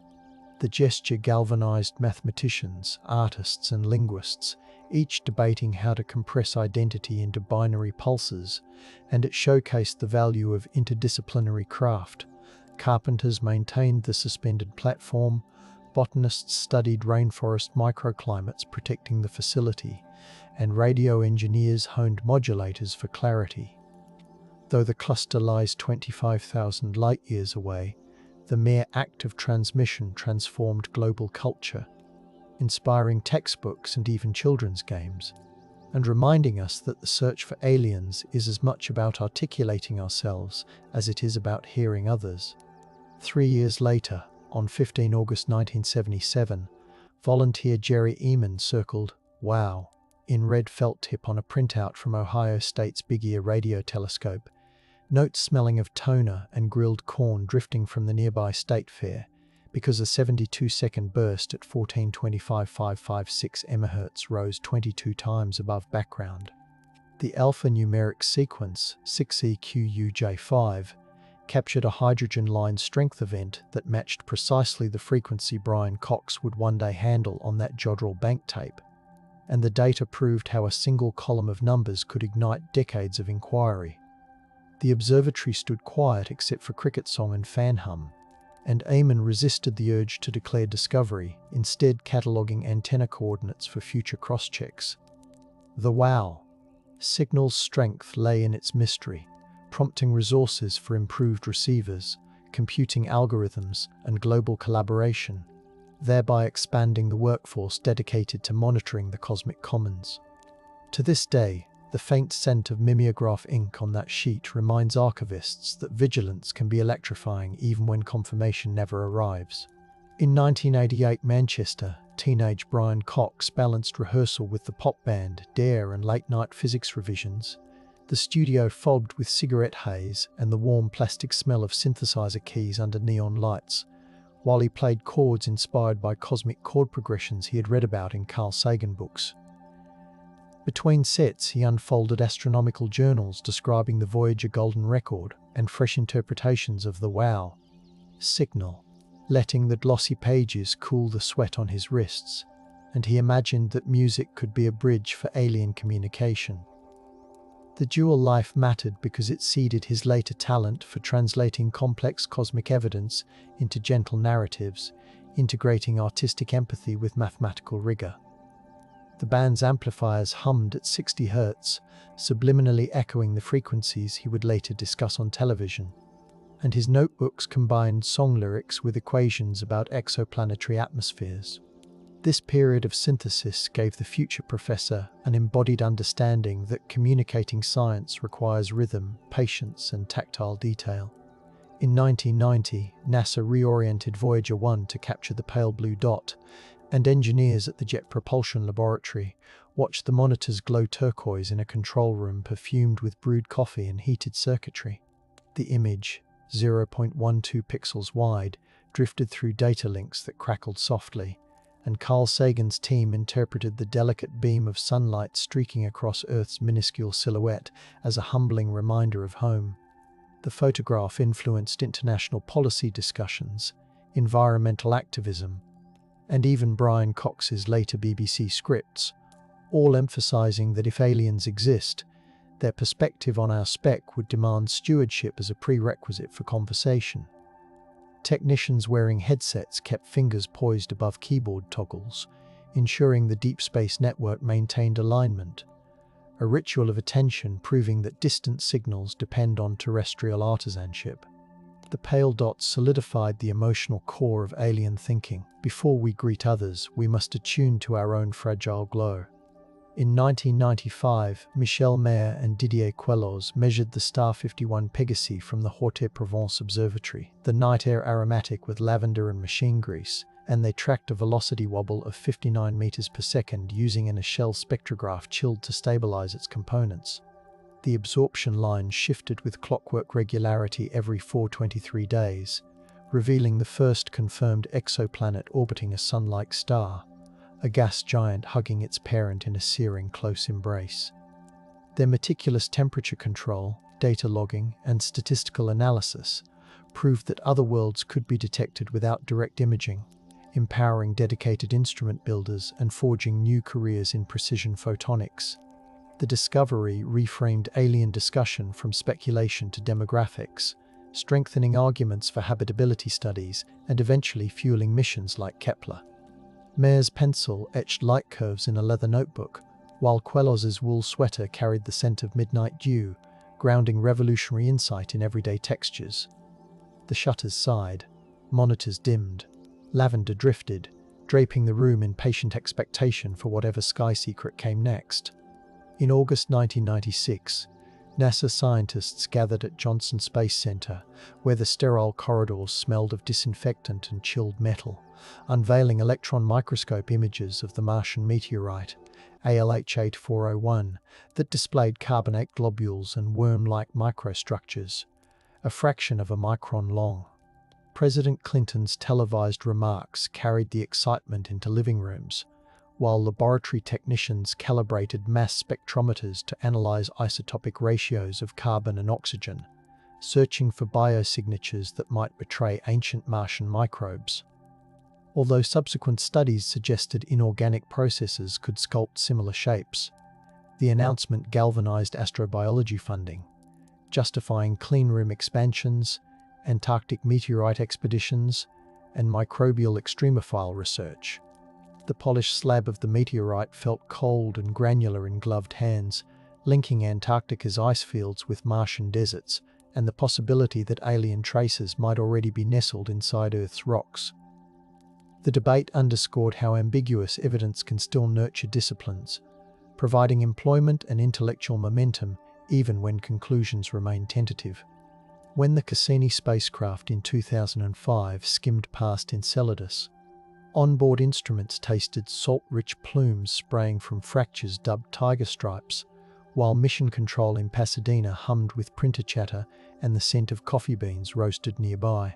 The gesture galvanized mathematicians, artists, and linguists, each debating how to compress identity into binary pulses, and it showcased the value of interdisciplinary craft. Carpenters maintained the suspended platform, botanists studied rainforest microclimates protecting the facility, and radio engineers honed modulators for clarity. Though the cluster lies 25,000 light-years away, the mere act of transmission transformed global culture, inspiring textbooks and even children's games, and reminding us that the search for aliens is as much about articulating ourselves as it is about hearing others. 3 years later, on 15 August 1977, volunteer Jerry Eman circled "Wow" in red felt tip on a printout from Ohio State's Big Ear radio telescope, notes smelling of toner and grilled corn drifting from the nearby state fair, because a 72-second burst at 1425.556 MHz rose 22 times above background. The alphanumeric sequence, 6EQUJ5, captured a hydrogen line strength event that matched precisely the frequency Brian Cox would one day handle on that Jodrell bank tape, and the data proved how a single column of numbers could ignite decades of inquiry. The observatory stood quiet except for cricket song and fan hum, and Eamon resisted the urge to declare discovery, instead cataloguing antenna coordinates for future cross-checks. The WWII signal's strength lay in its mystery, prompting resources for improved receivers, computing algorithms, and global collaboration, thereby expanding the workforce dedicated to monitoring the cosmic commons. To this day, the faint scent of mimeograph ink on that sheet reminds archivists that vigilance can be electrifying even when confirmation never arrives. In 1988 Manchester, teenage Brian Cox balanced rehearsal with the pop band Dare and late-night physics revisions, the studio fogged with cigarette haze and the warm plastic smell of synthesizer keys under neon lights, while he played chords inspired by cosmic chord progressions he had read about in Carl Sagan books. Between sets, he unfolded astronomical journals describing the Voyager Golden Record and fresh interpretations of the WWII signal, letting the glossy pages cool the sweat on his wrists, and he imagined that music could be a bridge for alien communication. The dual life mattered because it seeded his later talent for translating complex cosmic evidence into gentle narratives, integrating artistic empathy with mathematical rigor. The band's amplifiers hummed at 60 Hz, subliminally echoing the frequencies he would later discuss on television, and his notebooks combined song lyrics with equations about exoplanetary atmospheres. This period of synthesis gave the future professor an embodied understanding that communicating science requires rhythm, patience, and tactile detail. In 1990, NASA reoriented Voyager 1 to capture the pale blue dot, and engineers at the Jet Propulsion Laboratory watched the monitors glow turquoise in a control room perfumed with brewed coffee and heated circuitry. The image, 0.12 pixels wide, drifted through data links that crackled softly, and Carl Sagan's team interpreted the delicate beam of sunlight streaking across Earth's minuscule silhouette as a humbling reminder of home. The photograph influenced international policy discussions, environmental activism, and even Brian Cox's later BBC scripts, all emphasizing that if aliens exist, their perspective on our spec would demand stewardship as a prerequisite for conversation. Technicians wearing headsets kept fingers poised above keyboard toggles, ensuring the deep space network maintained alignment, a ritual of attention proving that distant signals depend on terrestrial artisanship. The pale dots solidified the emotional core of alien thinking. Before we greet others, we must attune to our own fragile glow. In 1995, Michel Mayor and Didier Queloz measured the star 51 Pegasi from the Haute-Provence Observatory, the night air aromatic with lavender and machine grease, and they tracked a velocity wobble of 59 meters per second using an Echelle spectrograph chilled to stabilize its components. The absorption line shifted with clockwork regularity every 423 days, revealing the first confirmed exoplanet orbiting a sun-like star, a gas giant hugging its parent in a searing close embrace. Their meticulous temperature control, data logging, and statistical analysis proved that other worlds could be detected without direct imaging, empowering dedicated instrument builders and forging new careers in precision photonics. The discovery reframed alien discussion from speculation to demographics, strengthening arguments for habitability studies and eventually fueling missions like Kepler. Mayer's pencil etched light curves in a leather notebook, while Queloz's wool sweater carried the scent of midnight dew, grounding revolutionary insight in everyday textures. The shutters sighed, monitors dimmed, lavender drifted, draping the room in patient expectation for whatever sky secret came next. In August 1996, NASA scientists gathered at Johnson Space Center, where the sterile corridors smelled of disinfectant and chilled metal, unveiling electron microscope images of the Martian meteorite, ALH8401, that displayed carbonate globules and worm-like microstructures, a fraction of a micron long. President Clinton's televised remarks carried the excitement into living rooms, while laboratory technicians calibrated mass spectrometers to analyze isotopic ratios of carbon and oxygen, searching for biosignatures that might betray ancient Martian microbes. Although subsequent studies suggested inorganic processes could sculpt similar shapes, the announcement galvanized astrobiology funding, justifying cleanroom expansions, Antarctic meteorite expeditions, and microbial extremophile research. The polished slab of the meteorite felt cold and granular in gloved hands, linking Antarctica's ice fields with Martian deserts and the possibility that alien traces might already be nestled inside Earth's rocks. The debate underscored how ambiguous evidence can still nurture disciplines, providing employment and intellectual momentum even when conclusions remain tentative. When the Cassini spacecraft in 2005 skimmed past Enceladus, onboard instruments tasted salt-rich plumes spraying from fractures dubbed tiger stripes, while mission control in Pasadena hummed with printer chatter and the scent of coffee beans roasted nearby.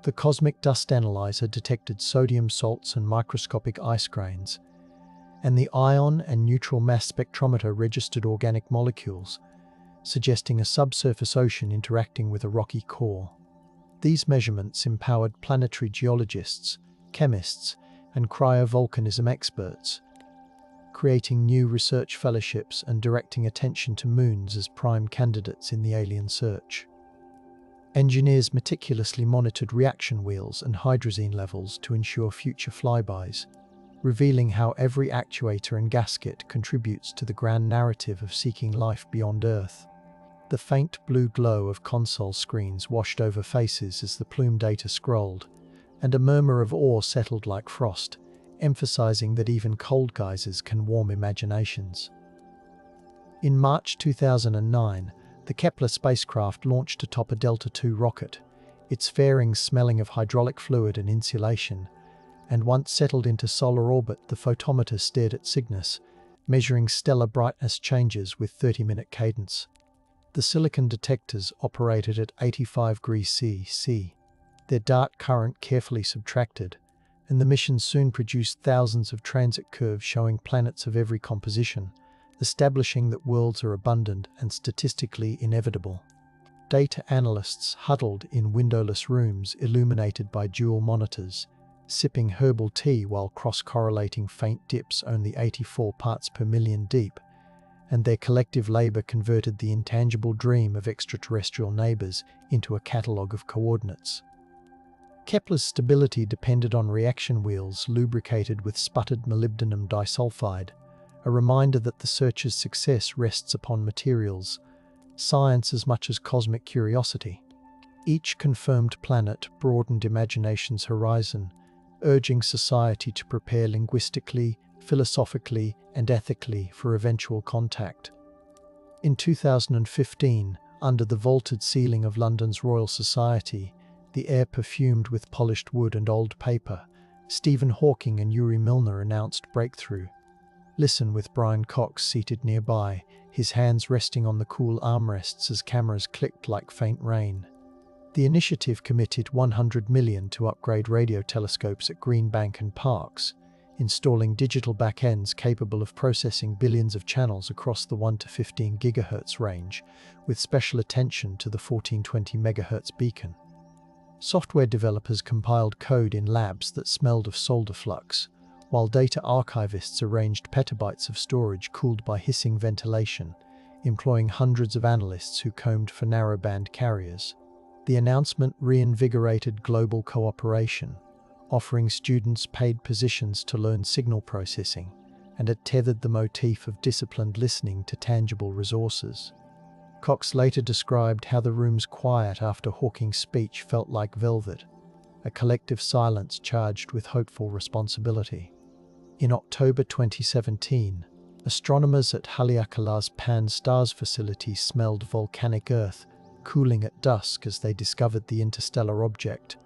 The cosmic dust analyzer detected sodium salts and microscopic ice grains, and the ion and neutral mass spectrometer registered organic molecules, suggesting a subsurface ocean interacting with a rocky core. These measurements empowered planetary geologists, chemists, and cryovolcanism experts, creating new research fellowships and directing attention to moons as prime candidates in the alien search. Engineers meticulously monitored reaction wheels and hydrazine levels to ensure future flybys, revealing how every actuator and gasket contributes to the grand narrative of seeking life beyond Earth. The faint blue glow of console screens washed over faces as the plume data scrolled, and a murmur of awe settled like frost, emphasizing that even cold geysers can warm imaginations. In March 2009, the Kepler spacecraft launched atop a Delta II rocket, its fairings smelling of hydraulic fluid and insulation, and once settled into solar orbit, the photometer stared at Cygnus, measuring stellar brightness changes with 30-minute cadence. The silicon detectors operated at 85 degrees C, their dark current carefully subtracted, and the mission soon produced thousands of transit curves showing planets of every composition, establishing that worlds are abundant and statistically inevitable. Data analysts huddled in windowless rooms illuminated by dual monitors, sipping herbal tea while cross-correlating faint dips only 84 parts per million deep, and their collective labor converted the intangible dream of extraterrestrial neighbors into a catalogue of coordinates. Kepler's stability depended on reaction wheels lubricated with sputtered molybdenum disulfide, a reminder that the search's success rests upon materials, science as much as cosmic curiosity. Each confirmed planet broadened imagination's horizon, urging society to prepare linguistically, philosophically, and ethically for eventual contact. In 2015, under the vaulted ceiling of London's Royal Society, the air perfumed with polished wood and old paper, Stephen Hawking and Yuri Milner announced breakthrough. Listen with Brian Cox seated nearby, his hands resting on the cool armrests as cameras clicked like faint rain. The initiative committed $100 million to upgrade radio telescopes at Green Bank and Parkes, installing digital backends capable of processing billions of channels across the 1 to 15 GHz range, with special attention to the 1420 MHz beacon. Software developers compiled code in labs that smelled of solder flux, while data archivists arranged petabytes of storage cooled by hissing ventilation, employing hundreds of analysts who combed for narrowband carriers. The announcement reinvigorated global cooperation, offering students paid positions to learn signal processing, and it tethered the motif of disciplined listening to tangible resources. Cox later described how the room's quiet after Hawking's speech felt like velvet, a collective silence charged with hopeful responsibility. In October 2017, astronomers at Haleakala's Pan-STARRS facility smelled volcanic earth cooling at dusk as they discovered the interstellar object,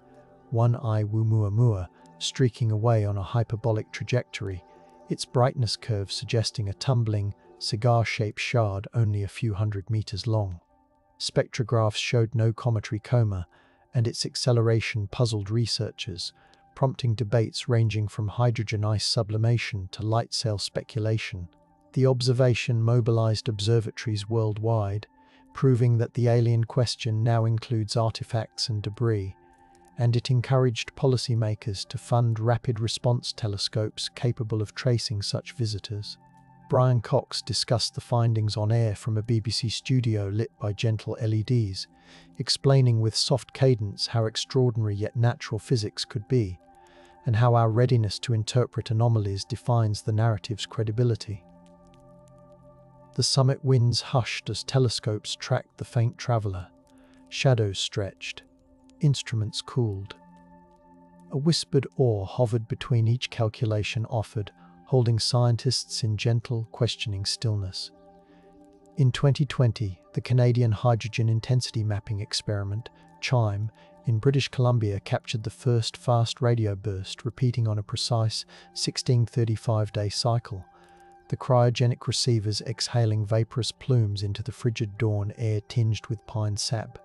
WWII Oumuamua, streaking away on a hyperbolic trajectory, its brightness curve suggesting a tumbling, cigar-shaped shard only a few hundred meters long. Spectrographs showed no cometary coma, and its acceleration puzzled researchers, prompting debates ranging from hydrogen ice sublimation to light sail speculation. The observation mobilized observatories worldwide, proving that the alien question now includes artifacts and debris, and it encouraged policymakers to fund rapid response telescopes capable of tracing such visitors. Brian Cox discussed the findings on air from a BBC studio lit by gentle LEDs, explaining with soft cadence how extraordinary yet natural physics could be, and how our readiness to interpret anomalies defines the narrative's credibility. The summit winds hushed as telescopes tracked the faint traveller, shadows stretched, instruments cooled. A whispered awe hovered between each calculation offered, holding scientists in gentle, questioning stillness. In 2020, the Canadian Hydrogen Intensity Mapping Experiment, CHIME, in British Columbia captured the first fast radio burst repeating on a precise 1635-day cycle, the cryogenic receivers exhaling vaporous plumes into the frigid dawn air tinged with pine sap.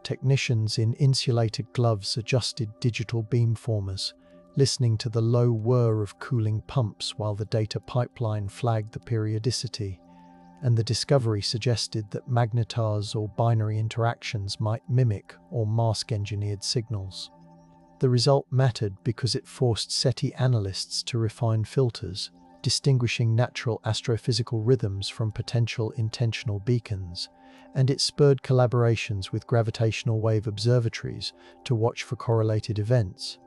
Technicians in insulated gloves adjusted digital beamformers, listening to the low whir of cooling pumps while the data pipeline flagged the periodicity, and the discovery suggested that magnetars or binary interactions might mimic or mask engineered signals. The result mattered because it forced SETI analysts to refine filters, distinguishing natural astrophysical rhythms from potential intentional beacons, and it spurred collaborations with gravitational wave observatories to watch for correlated events.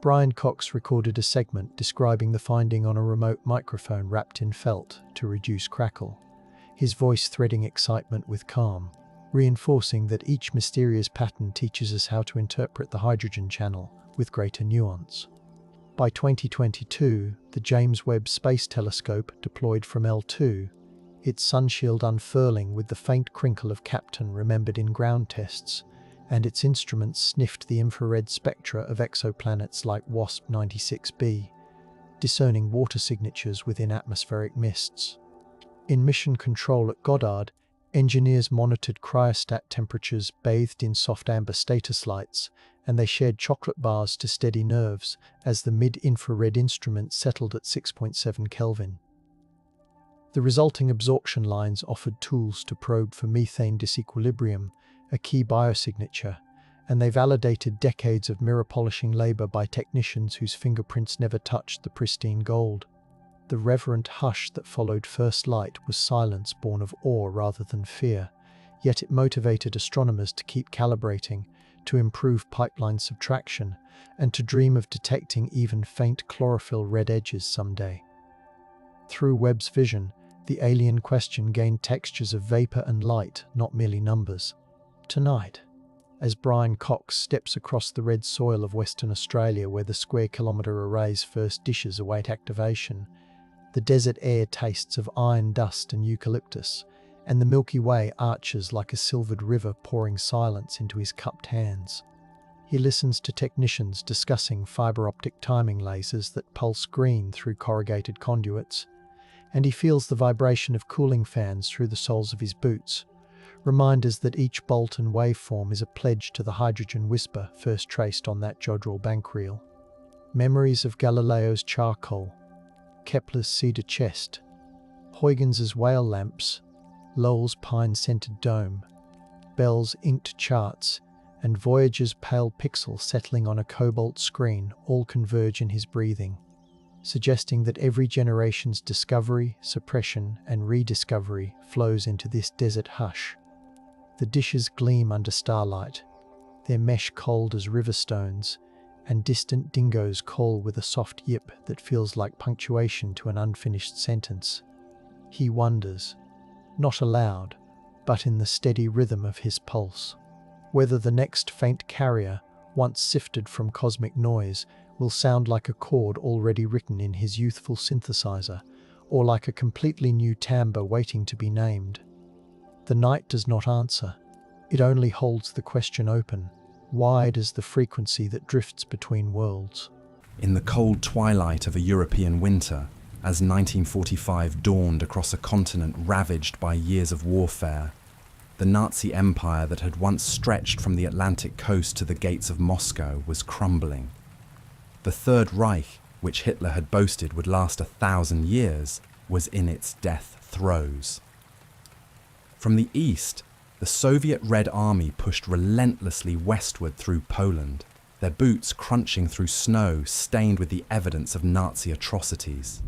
Brian Cox recorded a segment describing the finding on a remote microphone wrapped in felt to reduce crackle, his voice threading excitement with calm, reinforcing that each mysterious pattern teaches us how to interpret the hydrogen channel with greater nuance. By 2022, the James Webb Space Telescope deployed from L2, its sunshield unfurling with the faint crinkle of Captain remembered in ground tests, and its instruments sniffed the infrared spectra of exoplanets like WASP 96b, discerning water signatures within atmospheric mists. In mission control at Goddard, engineers monitored cryostat temperatures bathed in soft amber status lights, and they shared chocolate bars to steady nerves as the mid-infrared instrument settled at 6.7 Kelvin. The resulting absorption lines offered tools to probe for methane disequilibrium a key biosignature, and they validated decades of mirror polishing labor by technicians whose fingerprints never touched the pristine gold. The reverent hush that followed first light was silence born of awe rather than fear, yet it motivated astronomers to keep calibrating, to improve pipeline subtraction, and to dream of detecting even faint chlorophyll red edges someday. Through Webb's vision, the alien question gained textures of vapor and light, not merely numbers. Tonight, as Brian Cox steps across the red soil of Western Australia where the square-kilometre array's first dishes await activation, the desert air tastes of iron dust and eucalyptus, and the Milky Way arches like a silvered river pouring silence into his cupped hands. He listens to technicians discussing fibre-optic timing lasers that pulse green through corrugated conduits, and he feels the vibration of cooling fans through the soles of his boots, reminders that each bolt and waveform is a pledge to the hydrogen whisper first traced on that Jodrell bank reel. Memories of Galileo's charcoal, Kepler's cedar chest, Huygens's whale lamps, Lowell's pine-scented dome, Bell's inked charts, and Voyager's pale pixel settling on a cobalt screen all converge in his breathing, suggesting that every generation's discovery, suppression, and rediscovery flows into this desert hush. The dishes gleam under starlight, their mesh cold as river stones, and distant dingoes call with a soft yip that feels like punctuation to an unfinished sentence. He wonders, not aloud, but in the steady rhythm of his pulse, whether the next faint carrier, once sifted from cosmic noise, will sound like a chord already written in his youthful synthesizer, or like a completely new timbre waiting to be named. The night does not answer. It only holds the question open, wide as the frequency that drifts between worlds. In the cold twilight of a European winter, as 1945 dawned across a continent ravaged by years of warfare, the Nazi empire that had once stretched from the Atlantic coast to the gates of Moscow was crumbling. The Third Reich, which Hitler had boasted would last 1,000 years, was in its death throes. From the east, the Soviet Red Army pushed relentlessly westward through Poland, their boots crunching through snow stained with the evidence of Nazi atrocities.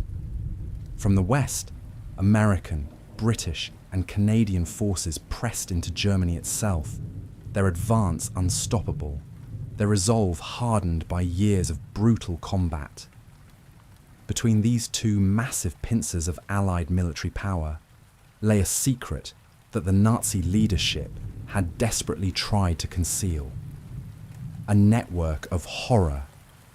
From the west, American, British, and Canadian forces pressed into Germany itself, their advance unstoppable, their resolve hardened by years of brutal combat. Between these two massive pincers of Allied military power lay a secret that the Nazi leadership had desperately tried to conceal. A network of horror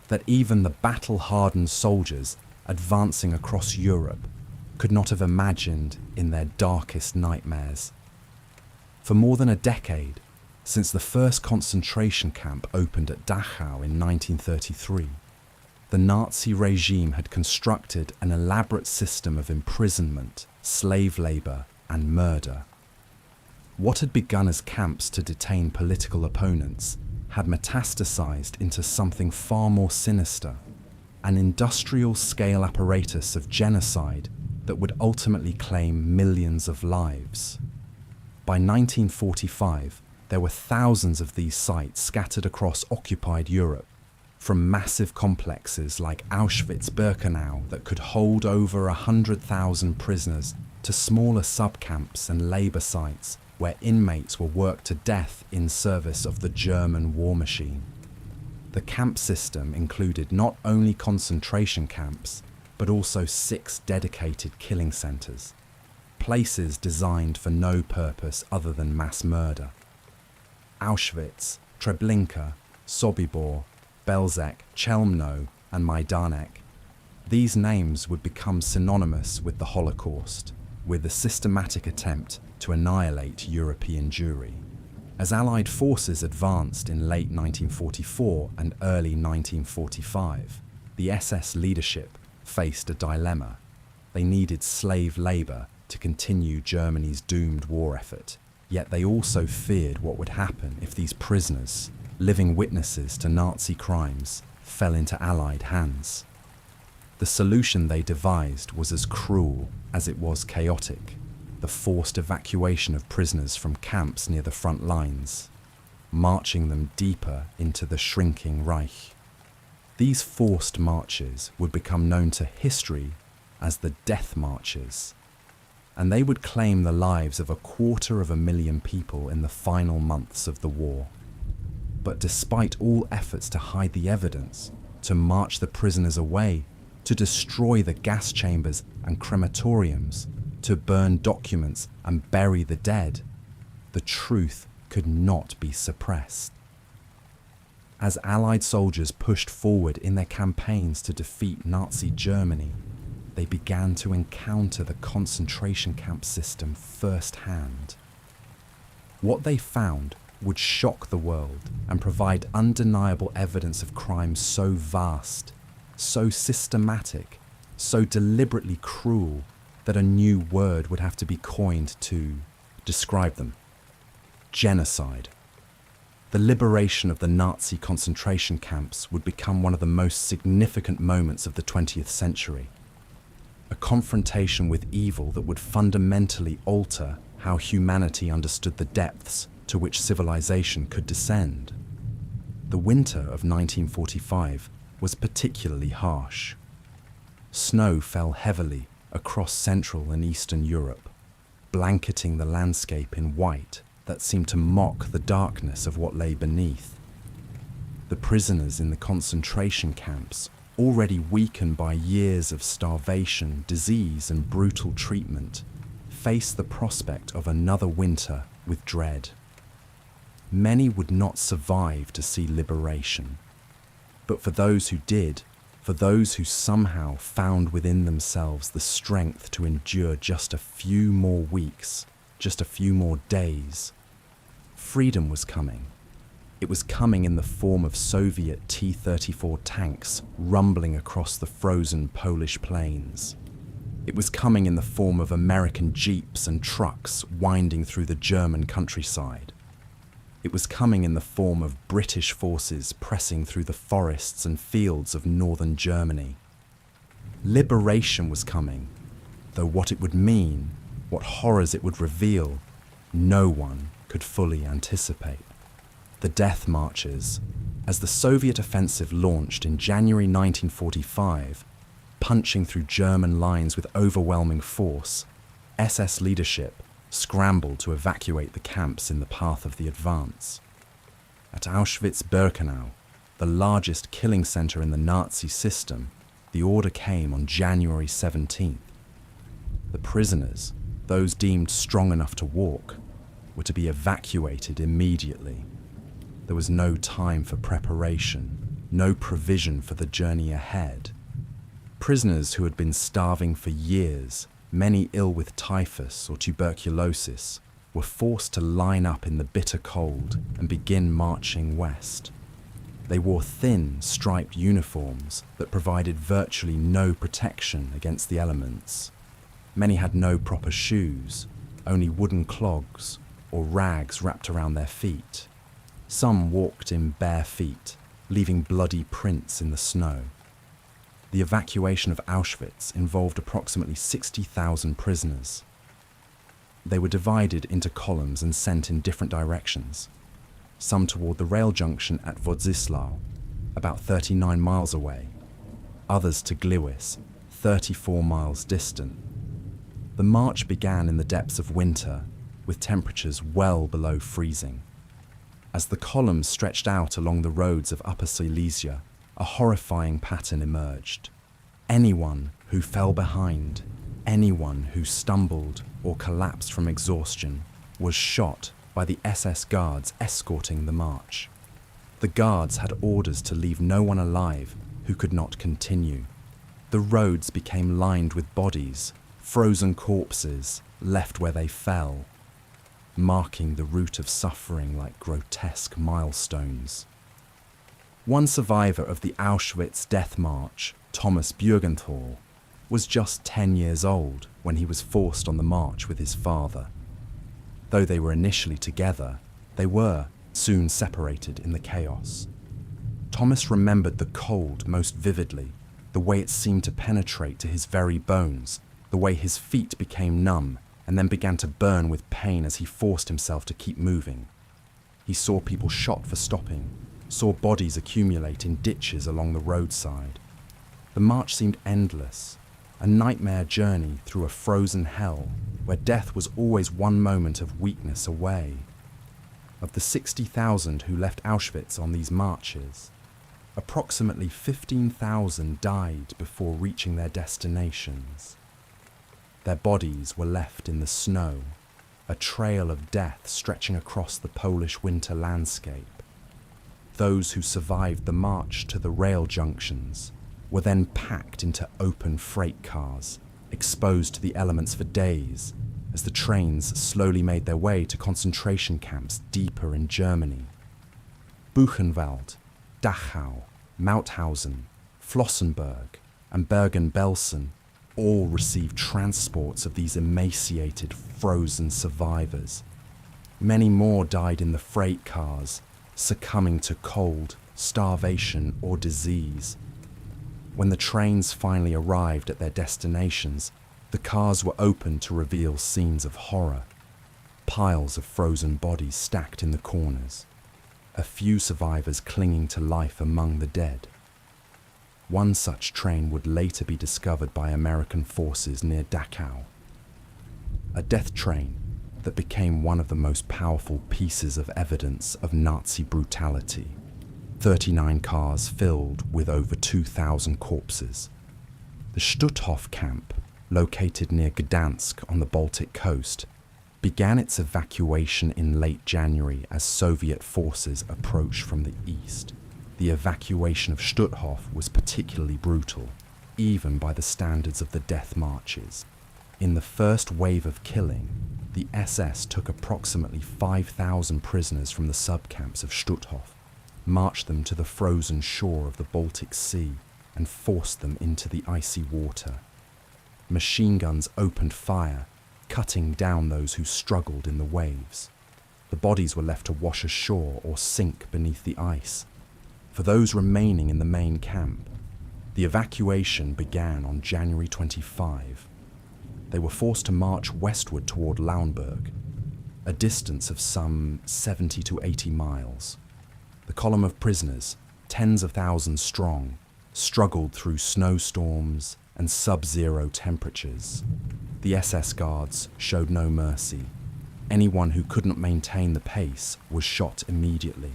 that even the battle-hardened soldiers advancing across Europe could not have imagined in their darkest nightmares. For more than a decade, since the first concentration camp opened at Dachau in 1933, the Nazi regime had constructed an elaborate system of imprisonment, slave labour, and murder. What had begun as camps to detain political opponents had metastasized into something far more sinister, an industrial-scale apparatus of genocide that would ultimately claim millions of lives. By 1945, there were thousands of these sites scattered across occupied Europe, from massive complexes like Auschwitz-Birkenau that could hold over 100,000 prisoners to smaller subcamps and labour sites where inmates were worked to death in service of the German war machine. The camp system included not only concentration camps, but also 6 dedicated killing centres, places designed for no purpose other than mass murder. Auschwitz, Treblinka, Sobibor, Belzec, Chelmno, and Majdanek. These names would become synonymous with the Holocaust, with the systematic attempt to annihilate European Jewry. As Allied forces advanced in late 1944 and early 1945, the SS leadership faced a dilemma. They needed slave labour to continue Germany's doomed war effort, yet they also feared what would happen if these prisoners, living witnesses to Nazi crimes, fell into Allied hands. The solution they devised was as cruel as it was chaotic. the forced evacuation of prisoners from camps near the front lines, marching them deeper into the shrinking Reich. These forced marches would become known to history as the Death Marches, and they would claim the lives of 250,000 people in the final months of the war. But despite all efforts to hide the evidence, to march the prisoners away, to destroy the gas chambers and crematoriums, to burn documents and bury the dead, the truth could not be suppressed. As Allied soldiers pushed forward in their campaigns to defeat Nazi Germany, they began to encounter the concentration camp system firsthand. What they found would shock the world and provide undeniable evidence of crimes so vast, so systematic, so deliberately cruel that a new word would have to be coined to describe them: genocide. The liberation of the Nazi concentration camps would become one of the most significant moments of the 20th century. A confrontation with evil that would fundamentally alter how humanity understood the depths to which civilization could descend. The winter of 1945 was particularly harsh. Snow fell heavily across Central and Eastern Europe, blanketing the landscape in white that seemed to mock the darkness of what lay beneath. The prisoners in the concentration camps, already weakened by years of starvation, disease, and brutal treatment, faced the prospect of another winter with dread. Many would not survive to see liberation. But for those who did, for those who somehow found within themselves the strength to endure just a few more weeks, just a few more days, freedom was coming. It was coming in the form of Soviet T-34 tanks rumbling across the frozen Polish plains. It was coming in the form of American jeeps and trucks winding through the German countryside. It was coming in the form of British forces pressing through the forests and fields of northern Germany. Liberation was coming, though what it would mean, what horrors it would reveal, no one could fully anticipate. The Death Marches, as the Soviet offensive launched in January 1945, punching through German lines with overwhelming force, SS leadership scrambled to evacuate the camps in the path of the advance. At Auschwitz-Birkenau, the largest killing center in the Nazi system, the order came on January 17th. The prisoners, those deemed strong enough to walk, were to be evacuated immediately. There was no time for preparation, no provision for the journey ahead. Prisoners who had been starving for years, many ill with typhus or tuberculosis, were forced to line up in the bitter cold and begin marching west. They wore thin, striped uniforms that provided virtually no protection against the elements. Many had no proper shoes, only wooden clogs or rags wrapped around their feet. Some walked in bare feet, leaving bloody prints in the snow. The evacuation of Auschwitz involved approximately 60,000 prisoners. They were divided into columns and sent in different directions, some toward the rail junction at Wodzisław, about 39 miles away, others to Gliwice, 34 miles distant. The march began in the depths of winter, with temperatures well below freezing. As the columns stretched out along the roads of Upper Silesia, a horrifying pattern emerged. Anyone who fell behind, anyone who stumbled or collapsed from exhaustion, was shot by the SS guards escorting the march. The guards had orders to leave no one alive who could not continue. The roads became lined with bodies, frozen corpses left where they fell, marking the route of suffering like grotesque milestones. One survivor of the Auschwitz Death March, Thomas Bürgenthal, was just 10 years old when he was forced on the march with his father. Though they were initially together, they were soon separated in the chaos. Thomas remembered the cold most vividly, the way it seemed to penetrate to his very bones, the way his feet became numb, and then began to burn with pain as he forced himself to keep moving. He saw people shot for stopping, saw bodies accumulate in ditches along the roadside. The march seemed endless, a nightmare journey through a frozen hell where death was always one moment of weakness away. Of the 60,000 who left Auschwitz on these marches, approximately 15,000 died before reaching their destinations. Their bodies were left in the snow, a trail of death stretching across the Polish winter landscape. Those who survived the march to the rail junctions were then packed into open freight cars, exposed to the elements for days, as the trains slowly made their way to concentration camps deeper in Germany. Buchenwald, Dachau, Mauthausen, Flossenburg, and Bergen-Belsen all received transports of these emaciated, frozen survivors. Many more died in the freight cars, succumbing to cold, starvation, or disease. When the trains finally arrived at their destinations, the cars were opened to reveal scenes of horror. Piles of frozen bodies stacked in the corners, a few survivors clinging to life among the dead. One such train would later be discovered by American forces near Dachau. A death train that became one of the most powerful pieces of evidence of Nazi brutality. 39 cars filled with over 2,000 corpses. The Stutthof camp, located near Gdansk on the Baltic coast, began its evacuation in late January as Soviet forces approached from the east. The evacuation of Stutthof was particularly brutal, even by the standards of the death marches. In the first wave of killing, the SS took approximately 5,000 prisoners from the subcamps of Stutthof, marched them to the frozen shore of the Baltic Sea, and forced them into the icy water. Machine guns opened fire, cutting down those who struggled in the waves. The bodies were left to wash ashore or sink beneath the ice. For those remaining in the main camp, the evacuation began on January 25. They were forced to march westward toward Lauenburg, a distance of some 70 to 80 miles. The column of prisoners, tens of thousands strong, struggled through snowstorms and sub-zero temperatures. The SS guards showed no mercy. Anyone who couldn't maintain the pace was shot immediately.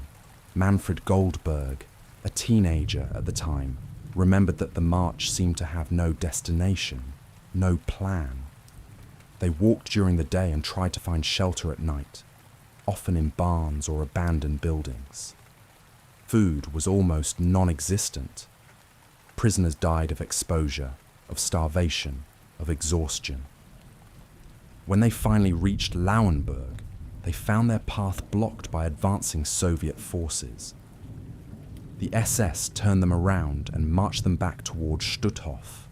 Manfred Goldberg, a teenager at the time, remembered that the march seemed to have no destination, no plan. They walked during the day and tried to find shelter at night, often in barns or abandoned buildings. Food was almost non-existent. Prisoners died of exposure, of starvation, of exhaustion. When they finally reached Lauenburg, they found their path blocked by advancing Soviet forces. The SS turned them around and marched them back towards Stutthof.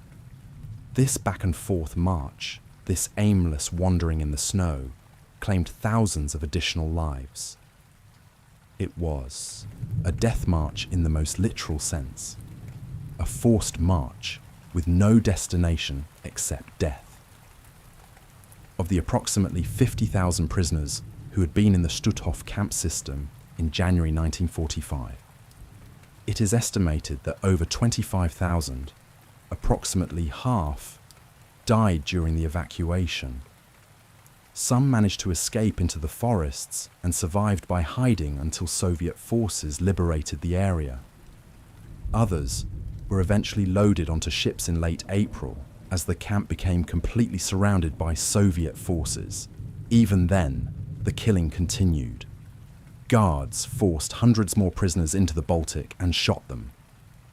This back and forth march, this aimless wandering in the snow, claimed thousands of additional lives. It was a death march in the most literal sense, a forced march with no destination except death. Of the approximately 50,000 prisoners who had been in the Stutthof camp system in January 1945, it is estimated that over 25,000, approximately half, died during the evacuation. Some managed to escape into the forests and survived by hiding until Soviet forces liberated the area. Others were eventually loaded onto ships in late April as the camp became completely surrounded by Soviet forces. Even then, the killing continued. Guards forced hundreds more prisoners into the Baltic and shot them.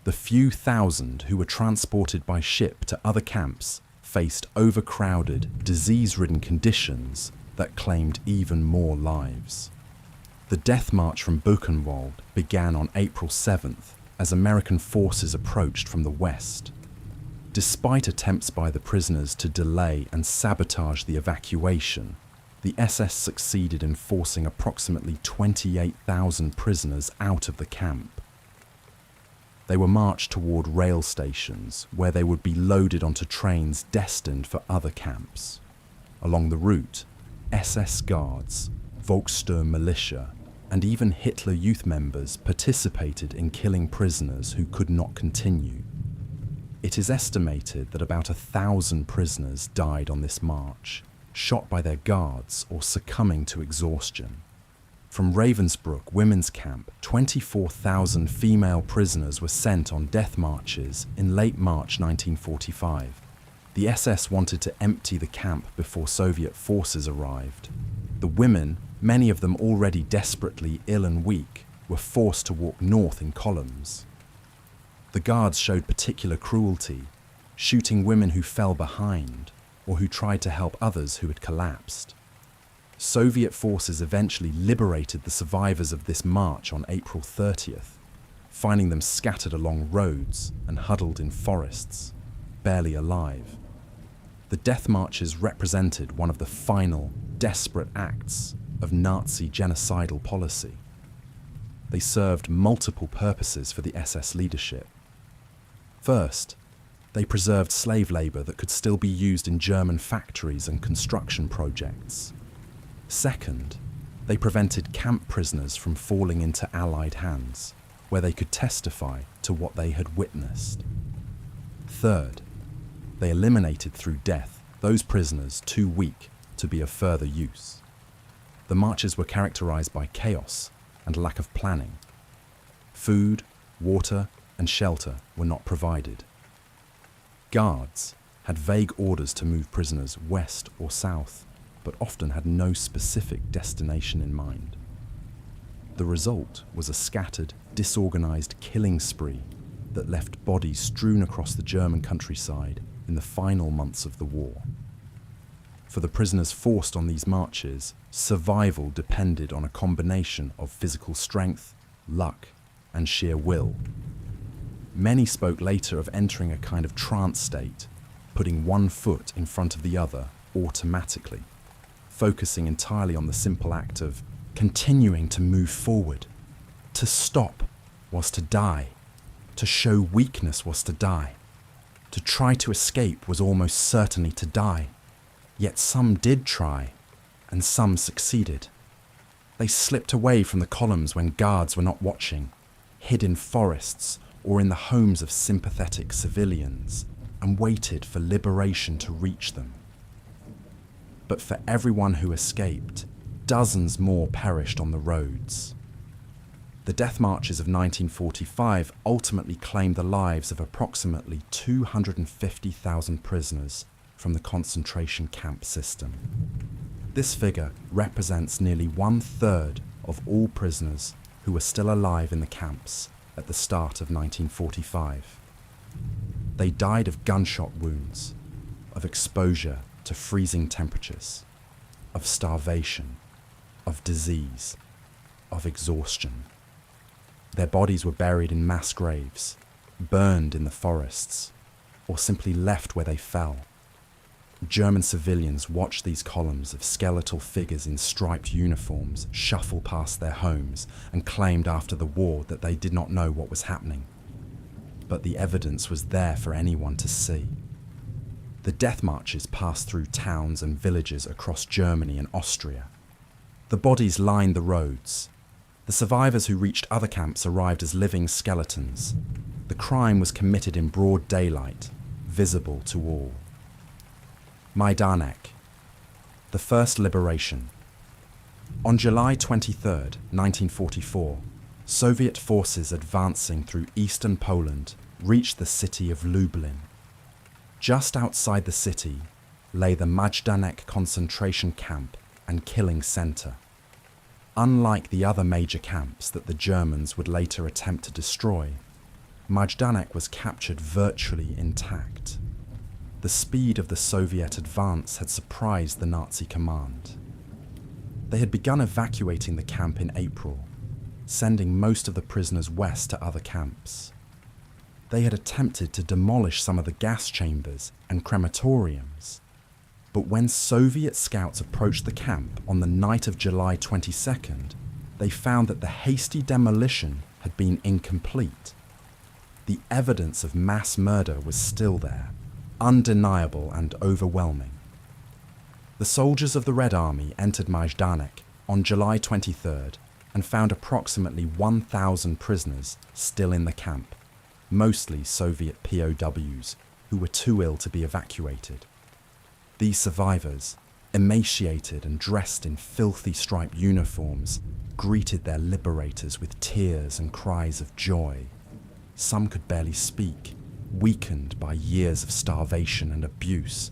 The few thousand who were transported by ship to other camps faced overcrowded, disease-ridden conditions that claimed even more lives. The death march from Buchenwald began on April 7th as American forces approached from the west. Despite attempts by the prisoners to delay and sabotage the evacuation, the SS succeeded in forcing approximately 28,000 prisoners out of the camp. They were marched toward rail stations where they would be loaded onto trains destined for other camps. Along the route, SS guards, Volkssturm-Militia, and even Hitler Youth members participated in killing prisoners who could not continue. It is estimated that about 1,000 prisoners died on this march, shot by their guards or succumbing to exhaustion. From Ravensbrück women's camp, 24,000 female prisoners were sent on death marches in late March 1945. The SS wanted to empty the camp before Soviet forces arrived. The women, many of them already desperately ill and weak, were forced to walk north in columns. The guards showed particular cruelty, shooting women who fell behind or who tried to help others who had collapsed. Soviet forces eventually liberated the survivors of this march on April 30th, finding them scattered along roads and huddled in forests, barely alive. The death marches represented one of the final, desperate acts of Nazi genocidal policy. They served multiple purposes for the SS leadership. First, they preserved slave labor that could still be used in German factories and construction projects. Second, they prevented camp prisoners from falling into Allied hands, where they could testify to what they had witnessed. Third, they eliminated through death those prisoners too weak to be of further use. The marches were characterized by chaos and lack of planning. Food, water, and shelter were not provided. Guards had vague orders to move prisoners west or south, but often had no specific destination in mind. The result was a scattered, disorganized killing spree that left bodies strewn across the German countryside in the final months of the war. For the prisoners forced on these marches, survival depended on a combination of physical strength, luck, and sheer will. Many spoke later of entering a kind of trance state, putting one foot in front of the other automatically, focusing entirely on the simple act of continuing to move forward. To stop was to die. To show weakness was to die. To try to escape was almost certainly to die. Yet some did try, and some succeeded. They slipped away from the columns when guards were not watching, hid in forests or in the homes of sympathetic civilians, and waited for liberation to reach them. But for everyone who escaped, dozens more perished on the roads. The death marches of 1945 ultimately claimed the lives of approximately 250,000 prisoners from the concentration camp system. This figure represents nearly 1/3 of all prisoners who were still alive in the camps at the start of 1945. They died of gunshot wounds, of exposure to freezing temperatures, of starvation, of disease, of exhaustion. Their bodies were buried in mass graves, burned in the forests, or simply left where they fell. German civilians watched these columns of skeletal figures in striped uniforms shuffle past their homes and claimed after the war that they did not know what was happening. But the evidence was there for anyone to see. The death marches passed through towns and villages across Germany and Austria. The bodies lined the roads. The survivors who reached other camps arrived as living skeletons. The crime was committed in broad daylight, visible to all. Majdanek, the first liberation. On July 23, 1944, Soviet forces advancing through eastern Poland reached the city of Lublin. Just outside the city lay the Majdanek concentration camp and killing center. Unlike the other major camps that the Germans would later attempt to destroy, Majdanek was captured virtually intact. The speed of the Soviet advance had surprised the Nazi command. They had begun evacuating the camp in April, sending most of the prisoners west to other camps. They had attempted to demolish some of the gas chambers and crematoriums. But when Soviet scouts approached the camp on the night of July 22nd, they found that the hasty demolition had been incomplete. The evidence of mass murder was still there, undeniable and overwhelming. The soldiers of the Red Army entered Majdanek on July 23rd and found approximately 1,000 prisoners still in the camp, mostly Soviet POWs who were too ill to be evacuated. These survivors, emaciated and dressed in filthy striped uniforms, greeted their liberators with tears and cries of joy. Some could barely speak, weakened by years of starvation and abuse.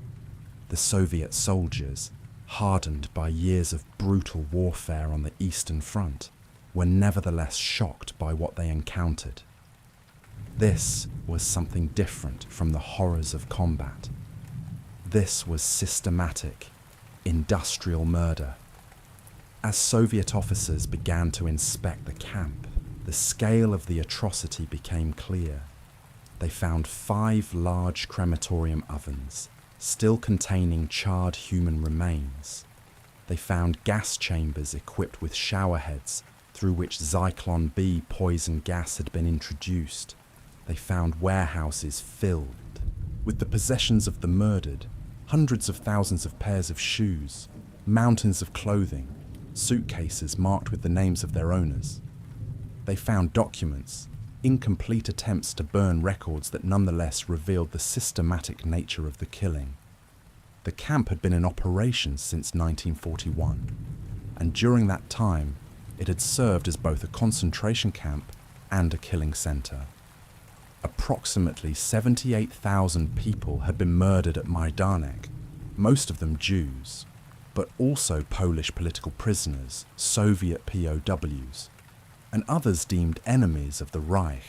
The Soviet soldiers, hardened by years of brutal warfare on the Eastern Front, were nevertheless shocked by what they encountered. This was something different from the horrors of combat. This was systematic, industrial murder. As Soviet officers began to inspect the camp, the scale of the atrocity became clear. They found 5 large crematorium ovens, still containing charred human remains. They found gas chambers equipped with shower heads through which Zyklon B poison gas had been introduced. They found warehouses filled with the possessions of the murdered, hundreds of thousands of pairs of shoes, mountains of clothing, suitcases marked with the names of their owners. They found documents, incomplete attempts to burn records that nonetheless revealed the systematic nature of the killing. The camp had been in operation since 1941, and during that time, it had served as both a concentration camp and a killing centre. Approximately 78,000 people had been murdered at Majdanek, most of them Jews, but also Polish political prisoners, Soviet POWs, and others deemed enemies of the Reich.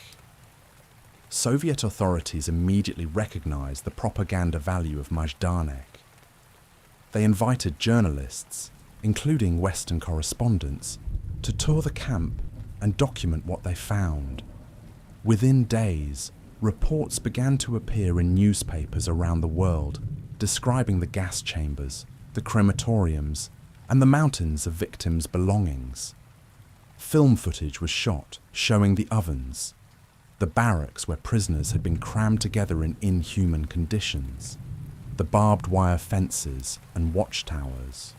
Soviet authorities immediately recognized the propaganda value of Majdanek. They invited journalists, including Western correspondents, to tour the camp and document what they found. Within days, reports began to appear in newspapers around the world describing the gas chambers, the crematoriums, and the mountains of victims' belongings. Film footage was shot showing the ovens, the barracks where prisoners had been crammed together in inhuman conditions, the barbed wire fences and watchtowers.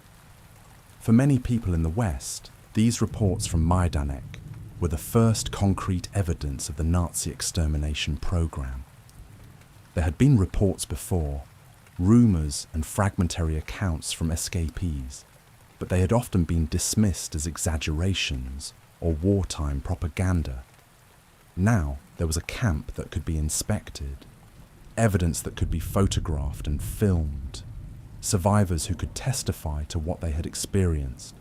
For many people in the West, these reports from Majdanek were the first concrete evidence of the Nazi extermination program. There had been reports before, rumours and fragmentary accounts from escapees, but they had often been dismissed as exaggerations or wartime propaganda. Now there was a camp that could be inspected, evidence that could be photographed and filmed, survivors who could testify to what they had experienced.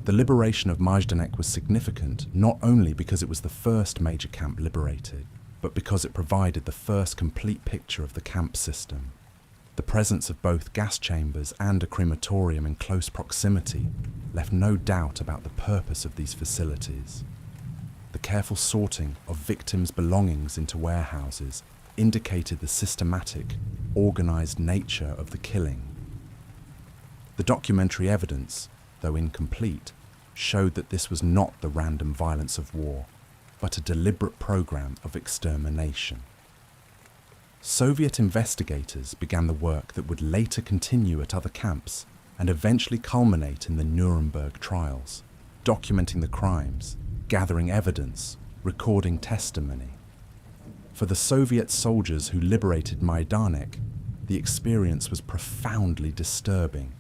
The liberation of Majdanek was significant not only because it was the first major camp liberated, but because it provided the first complete picture of the camp system. The presence of both gas chambers and a crematorium in close proximity left no doubt about the purpose of these facilities. The careful sorting of victims' belongings into warehouses indicated the systematic, organised nature of the killing. The documentary evidence, though incomplete, showed that this was not the random violence of war, but a deliberate program of extermination. Soviet investigators began the work that would later continue at other camps and eventually culminate in the Nuremberg trials, documenting the crimes, gathering evidence, recording testimony. For the Soviet soldiers who liberated Majdanek, the experience was profoundly disturbing.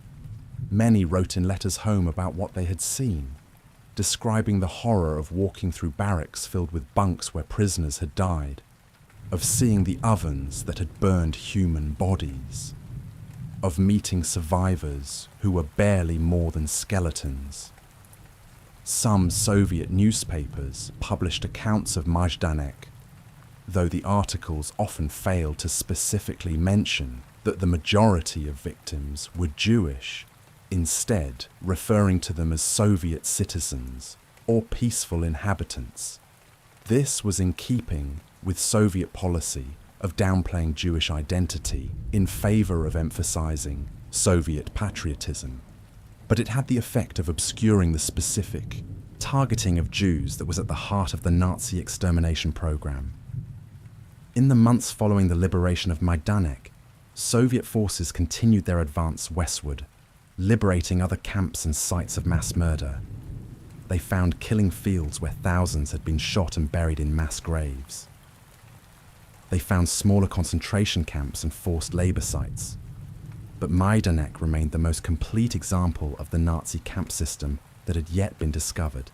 Many wrote in letters home about what they had seen, describing the horror of walking through barracks filled with bunks where prisoners had died, of seeing the ovens that had burned human bodies, of meeting survivors who were barely more than skeletons. Some Soviet newspapers published accounts of Majdanek, though the articles often failed to specifically mention that the majority of victims were Jewish, instead referring to them as Soviet citizens or peaceful inhabitants. This was in keeping with Soviet policy of downplaying Jewish identity in favour of emphasising Soviet patriotism, but it had the effect of obscuring the specific targeting of Jews that was at the heart of the Nazi extermination program. In the months following the liberation of Majdanek, Soviet forces continued their advance westward, liberating other camps and sites of mass murder. They found killing fields where thousands had been shot and buried in mass graves. They found smaller concentration camps and forced labor sites. But Majdanek remained the most complete example of the Nazi camp system that had yet been discovered,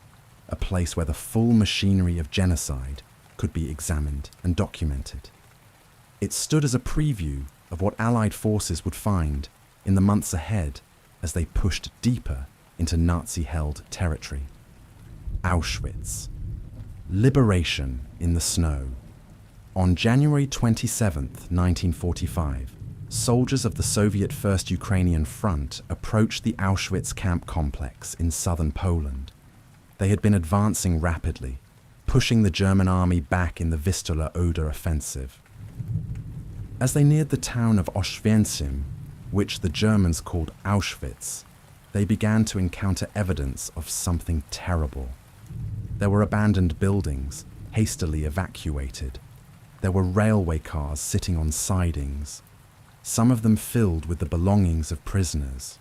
a place where the full machinery of genocide could be examined and documented. It stood as a preview of what Allied forces would find in the months ahead as they pushed deeper into Nazi-held territory. Auschwitz. Liberation in the snow. On January 27, 1945, soldiers of the Soviet First Ukrainian Front approached the Auschwitz camp complex in southern Poland. They had been advancing rapidly, pushing the German army back in the Vistula Oder offensive. As they neared the town of Oświęcim, which the Germans called Auschwitz, they began to encounter evidence of something terrible. There were abandoned buildings, hastily evacuated. There were railway cars sitting on sidings, some of them filled with the belongings of prisoners.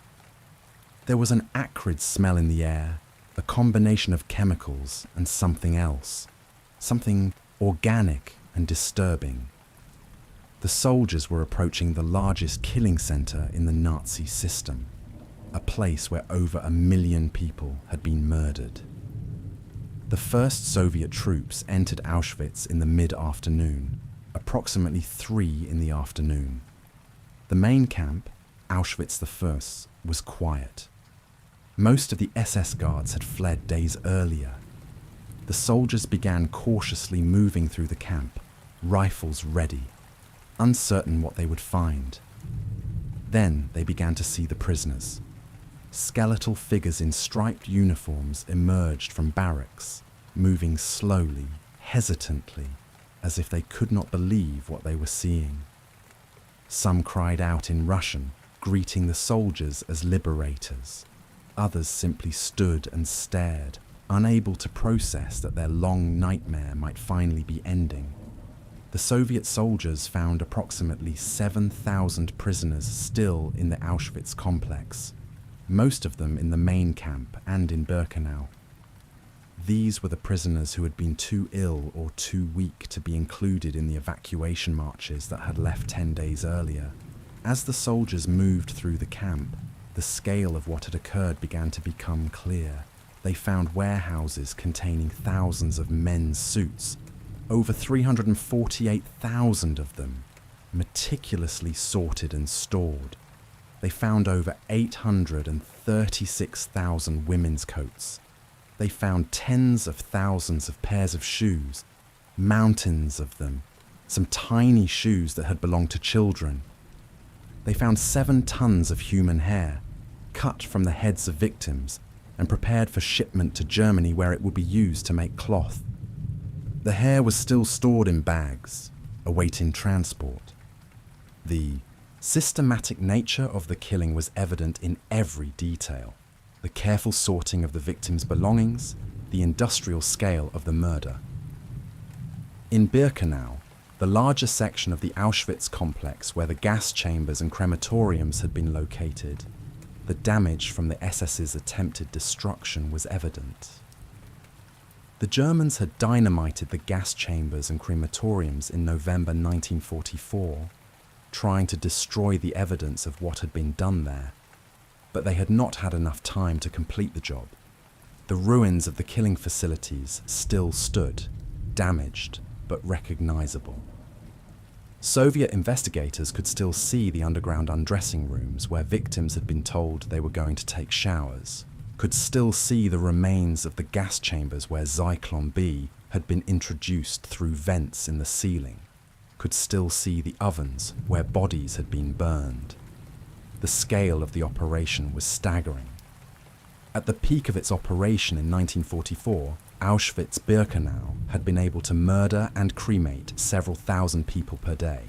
There was an acrid smell in the air, a combination of chemicals and something else, something organic and disturbing. The soldiers were approaching the largest killing center in the Nazi system, a place where over 1 million people had been murdered. The first Soviet troops entered Auschwitz in the mid-afternoon, approximately 3 in the afternoon. The main camp, Auschwitz I, was quiet. Most of the SS guards had fled days earlier. The soldiers began cautiously moving through the camp, rifles ready, uncertain what they would find. Then they began to see the prisoners. Skeletal figures in striped uniforms emerged from barracks, moving slowly, hesitantly, as if they could not believe what they were seeing. Some cried out in Russian, greeting the soldiers as liberators. Others simply stood and stared, unable to process that their long nightmare might finally be ending. The Soviet soldiers found approximately 7,000 prisoners still in the Auschwitz complex, most of them in the main camp and in Birkenau. These were the prisoners who had been too ill or too weak to be included in the evacuation marches that had left 10 days earlier. As the soldiers moved through the camp, the scale of what had occurred began to become clear. They found warehouses containing thousands of men's suits, over 348,000 of them, meticulously sorted and stored. They found over 836,000 women's coats. They found tens of thousands of pairs of shoes, mountains of them, some tiny shoes that had belonged to children. They found 7 tons of human hair, cut from the heads of victims and prepared for shipment to Germany where it would be used to make cloth. The hair was still stored in bags, awaiting transport. The systematic nature of the killing was evident in every detail. The careful sorting of the victims' belongings, the industrial scale of the murder. In Birkenau, the larger section of the Auschwitz complex where the gas chambers and crematoriums had been located, the damage from the SS's attempted destruction was evident. The Germans had dynamited the gas chambers and crematoriums in November 1944, trying to destroy the evidence of what had been done there. But they had not had enough time to complete the job. The ruins of the killing facilities still stood, damaged but recognizable. Soviet investigators could still see the underground undressing rooms where victims had been told they were going to take showers, could still see the remains of the gas chambers where Zyklon B had been introduced through vents in the ceiling, could still see the ovens where bodies had been burned. The scale of the operation was staggering. At the peak of its operation in 1944, Auschwitz-Birkenau had been able to murder and cremate several thousand people per day.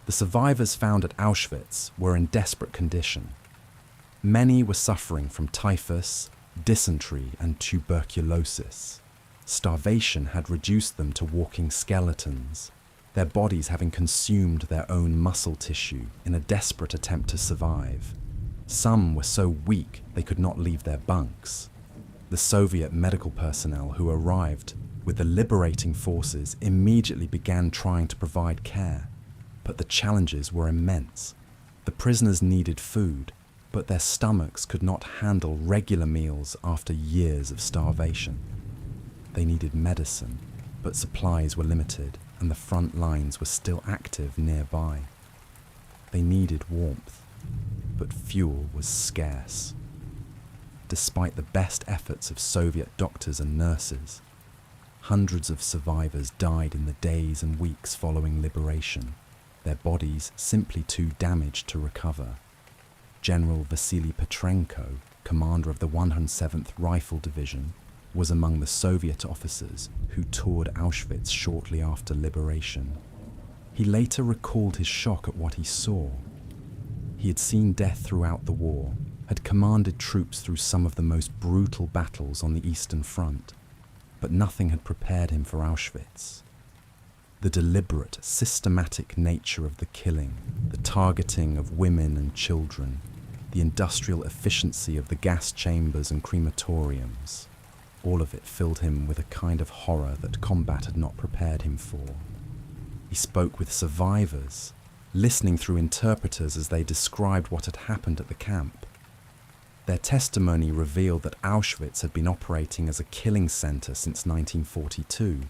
The survivors found at Auschwitz were in desperate condition. Many were suffering from typhus, dysentery, and tuberculosis. Starvation had reduced them to walking skeletons. their bodies having consumed their own muscle tissue in a desperate attempt to survive. Some were so weak they could not leave their bunks. The Soviet medical personnel who arrived with the liberating forces immediately began trying to provide care, but the challenges were immense. The prisoners needed food, but their stomachs could not handle regular meals after years of starvation. They needed medicine, but supplies were limited and the front lines were still active nearby. They needed warmth, but fuel was scarce. Despite the best efforts of Soviet doctors and nurses, hundreds of survivors died in the days and weeks following liberation, their bodies simply too damaged to recover. General Vasily Petrenko, commander of the 107th Rifle Division, was among the Soviet officers who toured Auschwitz shortly after liberation. He later recalled his shock at what he saw. He had seen death throughout the war, had commanded troops through some of the most brutal battles on the Eastern Front, but nothing had prepared him for Auschwitz. The deliberate, systematic nature of the killing, the targeting of women and children, the industrial efficiency of the gas chambers and crematoriums, all of it filled him with a kind of horror that combat had not prepared him for. He spoke with survivors, listening through interpreters as they described what had happened at the camp. Their testimony revealed that Auschwitz had been operating as a killing center since 1942,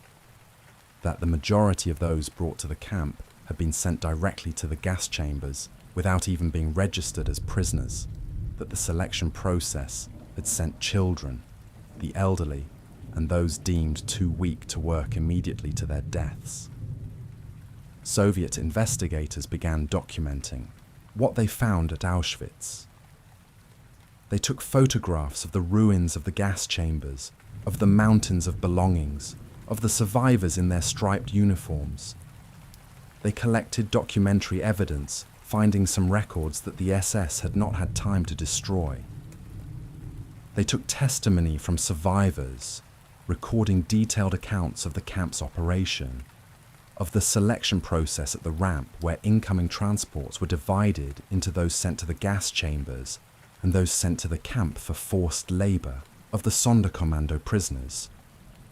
that the majority of those brought to the camp had been sent directly to the gas chambers without even being registered as prisoners, that the selection process had sent children, the elderly, and those deemed too weak to work immediately to their deaths. Soviet investigators began documenting what they found at Auschwitz. They took photographs of the ruins of the gas chambers, of the mountains of belongings, of the survivors in their striped uniforms. They collected documentary evidence, finding some records that the SS had not had time to destroy. They took testimony from survivors, recording detailed accounts of the camp's operation, of the selection process at the ramp where incoming transports were divided into those sent to the gas chambers and those sent to the camp for forced labour, of the Sonderkommando prisoners,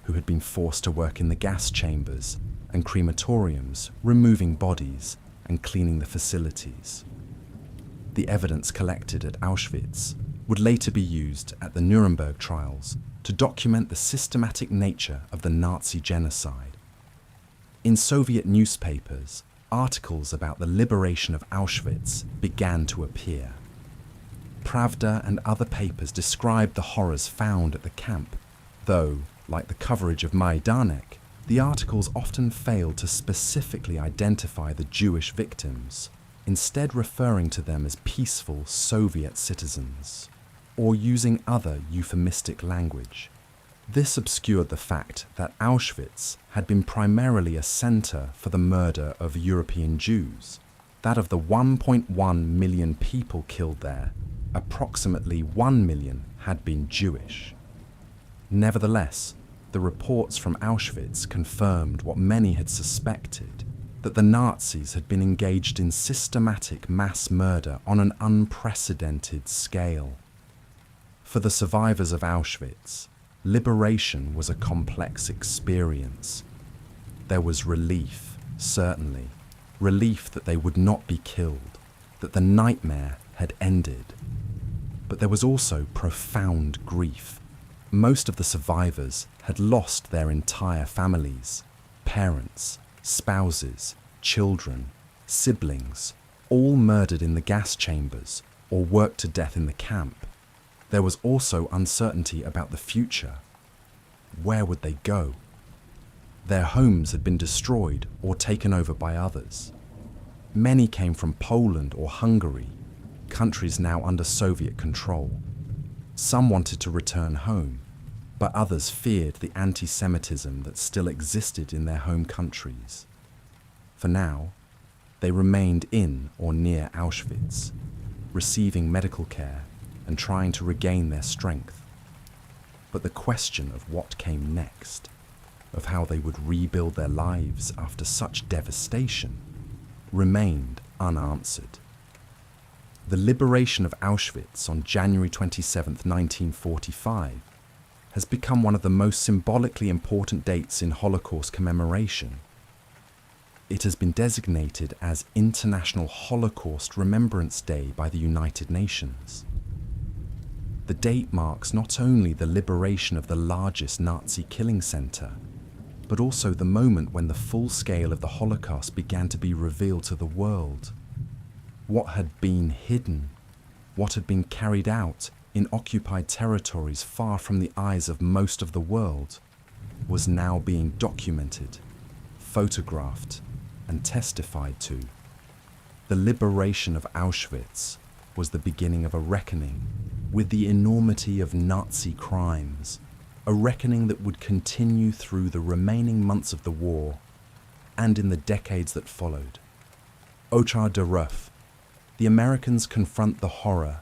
who had been forced to work in the gas chambers and crematoriums, removing bodies and cleaning the facilities. The evidence collected at Auschwitz would later be used at the Nuremberg trials to document the systematic nature of the Nazi genocide. In Soviet newspapers, articles about the liberation of Auschwitz began to appear. Pravda and other papers described the horrors found at the camp, though, like the coverage of Majdanek, the articles often failed to specifically identify the Jewish victims, instead referring to them as peaceful Soviet citizens, or using other euphemistic language. This obscured the fact that Auschwitz had been primarily a center for the murder of European Jews. That of the 1.1 million people killed there, approximately 1 million had been Jewish. Nevertheless, the reports from Auschwitz confirmed what many had suspected, that the Nazis had been engaged in systematic mass murder on an unprecedented scale. For the survivors of Auschwitz, liberation was a complex experience. There was relief, certainly, relief that they would not be killed, that the nightmare had ended. But there was also profound grief. Most of the survivors had lost their entire families, parents, spouses, children, siblings, all murdered in the gas chambers or worked to death in the camp. There was also uncertainty about the future. Where would they go? Their homes had been destroyed or taken over by others. Many came from Poland or Hungary, countries now under Soviet control. Some wanted to return home, but others feared the anti-Semitism that still existed in their home countries. For now, they remained in or near Auschwitz, receiving medical care and trying to regain their strength. But the question of what came next of how they would rebuild their lives after such devastation remained unanswered. The liberation of Auschwitz on January 27, 1945, has become one of the most symbolically important dates in Holocaust commemoration. It has been designated as International Holocaust Remembrance Day by the United Nations. The date marks not only the liberation of the largest Nazi killing centre, but also the moment when the full scale of the Holocaust began to be revealed to the world. What had been hidden, what had been carried out in occupied territories far from the eyes of most of the world, was now being documented, photographed, and testified to. The liberation of Auschwitz was the beginning of a reckoning with the enormity of Nazi crimes, a reckoning that would continue through the remaining months of the war and in the decades that followed. Ochar de Ruff, the Americans confront the horror.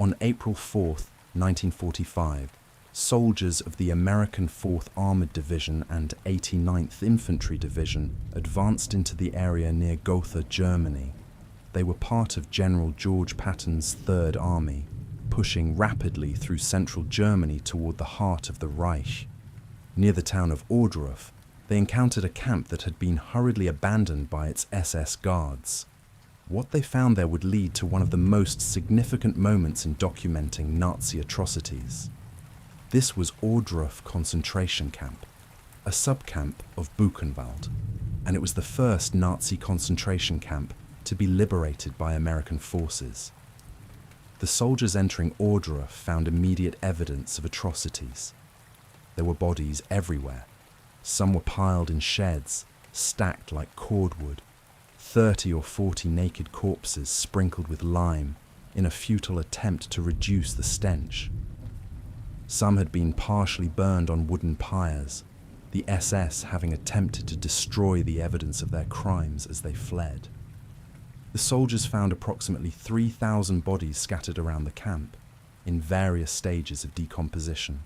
On April 4th, 1945, soldiers of the American 4th Armored Division and 89th Infantry Division advanced into the area near Gotha, Germany. They were part of General George Patton's Third Army, pushing rapidly through central Germany toward the heart of the Reich. Near the town of Ohrdruf, they encountered a camp that had been hurriedly abandoned by its SS guards. What they found there would lead to one of the most significant moments in documenting Nazi atrocities. This was Ohrdruf concentration camp, a subcamp of Buchenwald, and it was the first Nazi concentration camp to be liberated by American forces. The soldiers entering Ohrdruf found immediate evidence of atrocities. There were bodies everywhere. Some were piled in sheds, stacked like cordwood. 30 or 40 naked corpses sprinkled with lime in a futile attempt to reduce the stench. Some had been partially burned on wooden pyres, the SS having attempted to destroy the evidence of their crimes as they fled. The soldiers found approximately 3,000 bodies scattered around the camp, in various stages of decomposition.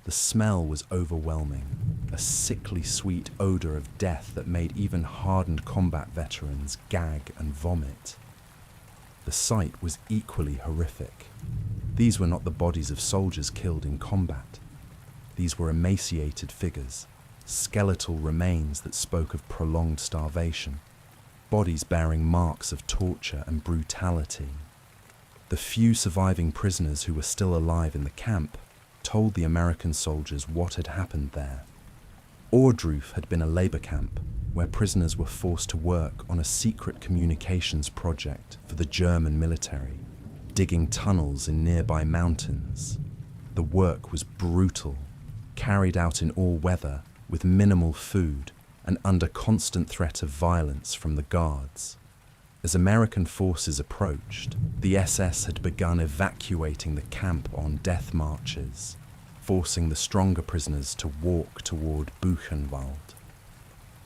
The smell was overwhelming, a sickly sweet odour of death that made even hardened combat veterans gag and vomit. The sight was equally horrific. These were not the bodies of soldiers killed in combat. These were emaciated figures, skeletal remains that spoke of prolonged starvation, bodies bearing marks of torture and brutality. The few surviving prisoners who were still alive in the camp told the American soldiers what had happened there. Ohrdruf had been a labour camp where prisoners were forced to work on a secret communications project for the German military, digging tunnels in nearby mountains. The work was brutal, carried out in all weather with minimal food and under constant threat of violence from the guards. As American forces approached, the SS had begun evacuating the camp on death marches, forcing the stronger prisoners to walk toward Buchenwald.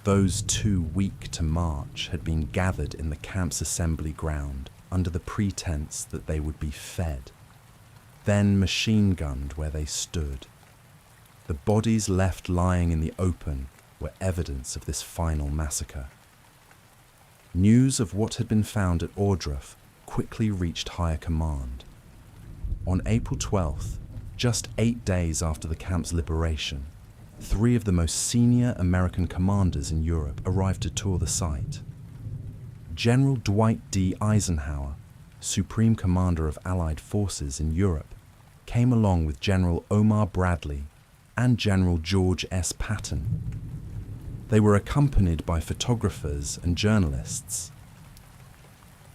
Those too weak to march had been gathered in the camp's assembly ground under the pretense that they would be fed, then machine-gunned where they stood. The bodies left lying in the open were evidence of this final massacre. News of what had been found at Ohrdruf quickly reached higher command. On April 12th, just 8 days after the camp's liberation, 3 of the most senior American commanders in Europe arrived to tour the site. General Dwight D. Eisenhower, Supreme Commander of Allied forces in Europe, came along with General Omar Bradley and General George S. Patton. They were accompanied by photographers and journalists.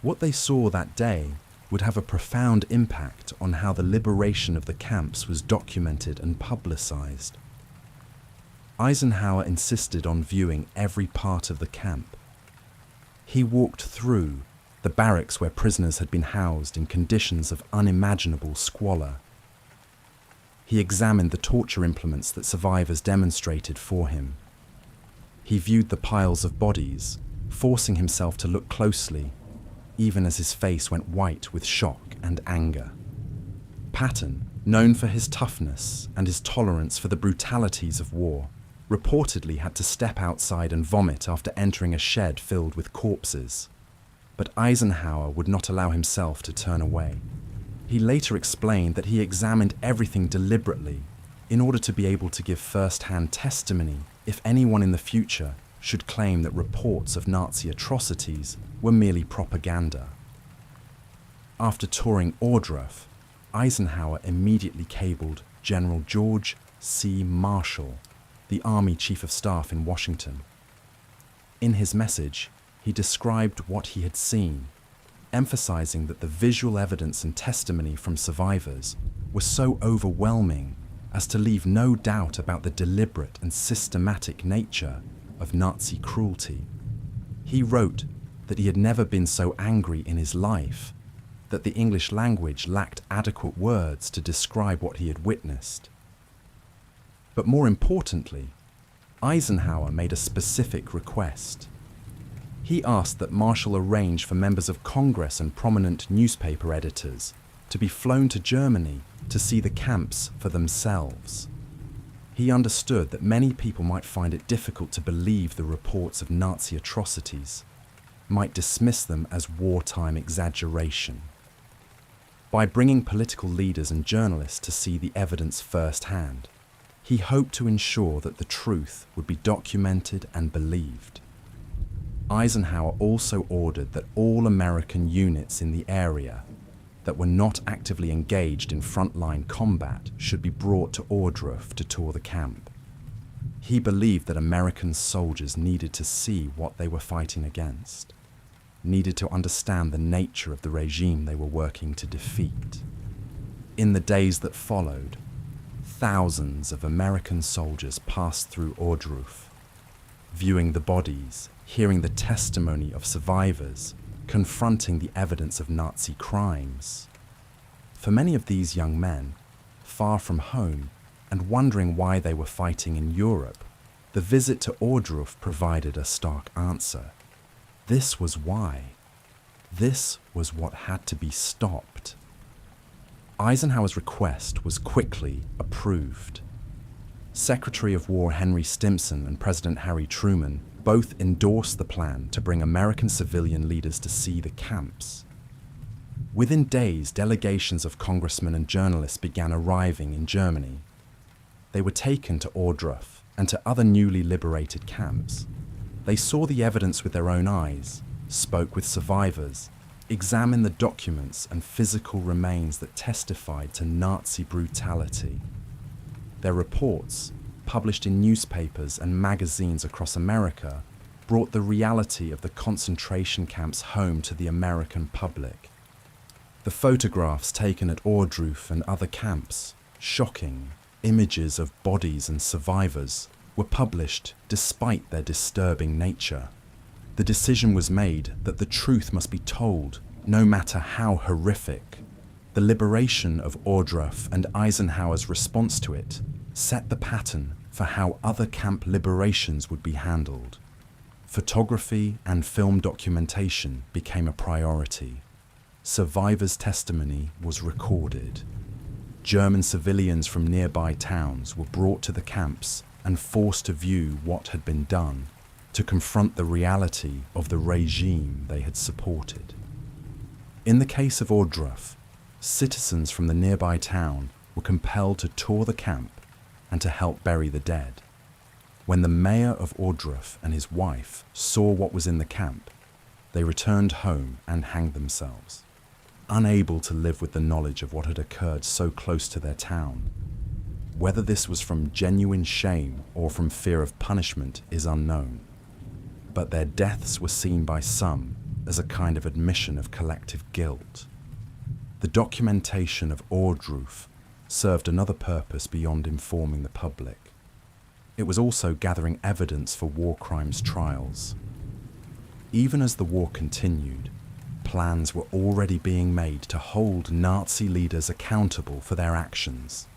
What they saw that day would have a profound impact on how the liberation of the camps was documented and publicized. Eisenhower insisted on viewing every part of the camp. He walked through the barracks where prisoners had been housed in conditions of unimaginable squalor. He examined the torture implements that survivors demonstrated for him. He viewed the piles of bodies, forcing himself to look closely, even as his face went white with shock and anger. Patton, known for his toughness and his tolerance for the brutalities of war, reportedly had to step outside and vomit after entering a shed filled with corpses. But Eisenhower would not allow himself to turn away. He later explained that he examined everything deliberately in order to be able to give first-hand testimony if anyone in the future should claim that reports of Nazi atrocities were merely propaganda. After touring Ohrdruf, Eisenhower immediately cabled General George C. Marshall, the Army Chief of Staff in Washington. In his message, he described what he had seen, emphasizing that the visual evidence and testimony from survivors were so overwhelming as to leave no doubt about the deliberate and systematic nature of Nazi cruelty. He wrote that he had never been so angry in his life, that the English language lacked adequate words to describe what he had witnessed. But more importantly, Eisenhower made a specific request. He asked that Marshall arrange for members of Congress and prominent newspaper editors to be flown to Germany to see the camps for themselves. He understood that many people might find it difficult to believe the reports of Nazi atrocities, might dismiss them as wartime exaggeration. By bringing political leaders and journalists to see the evidence firsthand, he hoped to ensure that the truth would be documented and believed. Eisenhower also ordered that all American units in the area that were not actively engaged in frontline combat should be brought to Ohrdruf to tour the camp. He believed that American soldiers needed to see what they were fighting against, needed to understand the nature of the regime they were working to defeat. In the days that followed, thousands of American soldiers passed through Ohrdruf, viewing the bodies, hearing the testimony of survivors, confronting the evidence of Nazi crimes. For many of these young men, far from home and wondering why they were fighting in Europe, the visit to Ohrdruf provided a stark answer. This was why. This was what had to be stopped. Eisenhower's request was quickly approved. Secretary of War Henry Stimson and President Harry Truman both endorsed the plan to bring American civilian leaders to see the camps. Within days, delegations of congressmen and journalists began arriving in Germany. They were taken to Ohrdruf and to other newly liberated camps. They saw the evidence with their own eyes, spoke with survivors, examined the documents and physical remains that testified to Nazi brutality. Their reports, published in newspapers and magazines across America, brought the reality of the concentration camps home to the American public. The photographs taken at Ohrdruf and other camps, shocking images of bodies and survivors, were published despite their disturbing nature. The decision was made that the truth must be told, no matter how horrific. The liberation of Ohrdruf and Eisenhower's response to it set the pattern for how other camp liberations would be handled. Photography and film documentation became a priority. Survivors' testimony was recorded. German civilians from nearby towns were brought to the camps and forced to view what had been done, to confront the reality of the regime they had supported. In the case of Ohrdruf, citizens from the nearby town were compelled to tour the camp and to help bury the dead. When the mayor of Ohrdruf and his wife saw what was in the camp, they returned home and hanged themselves, unable to live with the knowledge of what had occurred so close to their town. Whether this was from genuine shame or from fear of punishment is unknown, but their deaths were seen by some as a kind of admission of collective guilt. The documentation of Ohrdruf served another purpose beyond informing the public. It was also gathering evidence for war crimes trials. Even as the war continued, plans were already being made to hold Nazi leaders accountable for their actions.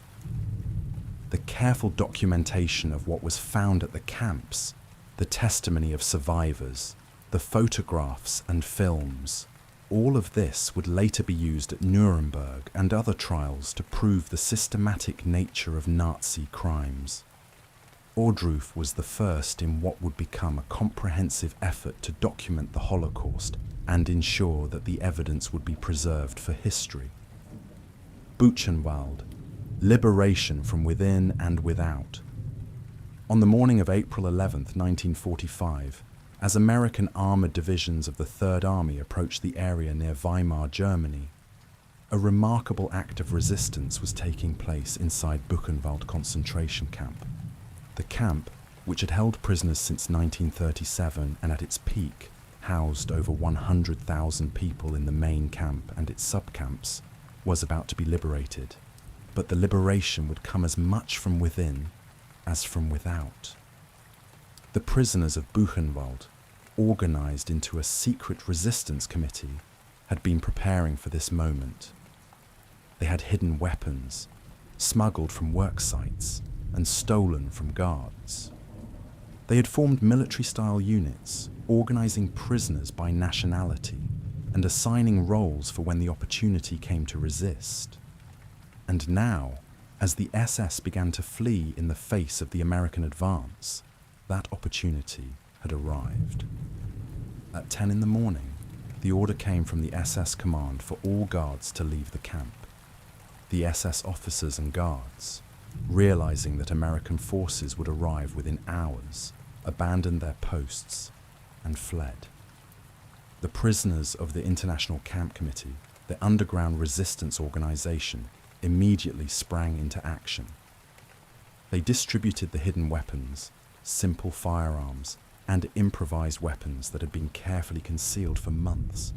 The careful documentation of what was found at the camps, the testimony of survivors, the photographs and films, all of this would later be used at Nuremberg and other trials to prove the systematic nature of Nazi crimes. Ordroof was the first in what would become a comprehensive effort to document the Holocaust and ensure that the evidence would be preserved for history. Buchenwald, liberation from within and without. On the morning of April 11, 1945, as American armored divisions of the Third Army approached the area near Weimar, Germany, a remarkable act of resistance was taking place inside Buchenwald concentration camp. The camp, which had held prisoners since 1937 and at its peak housed over 100,000 people in the main camp and its subcamps, was about to be liberated. But the liberation would come as much from within as from without. The prisoners of Buchenwald, organized into a secret resistance committee, had been preparing for this moment. They had hidden weapons, smuggled from work sites, and stolen from guards. They had formed military-style units, organizing prisoners by nationality and assigning roles for when the opportunity came to resist. And now, as the SS began to flee in the face of the American advance, that opportunity had arrived. At 10 in the morning, the order came from the SS command for all guards to leave the camp. The SS officers and guards, realizing that American forces would arrive within hours, abandoned their posts and fled. The prisoners of the International Camp Committee, the underground resistance organization, immediately sprang into action. They distributed the hidden weapons, simple firearms, and improvised weapons that had been carefully concealed for months.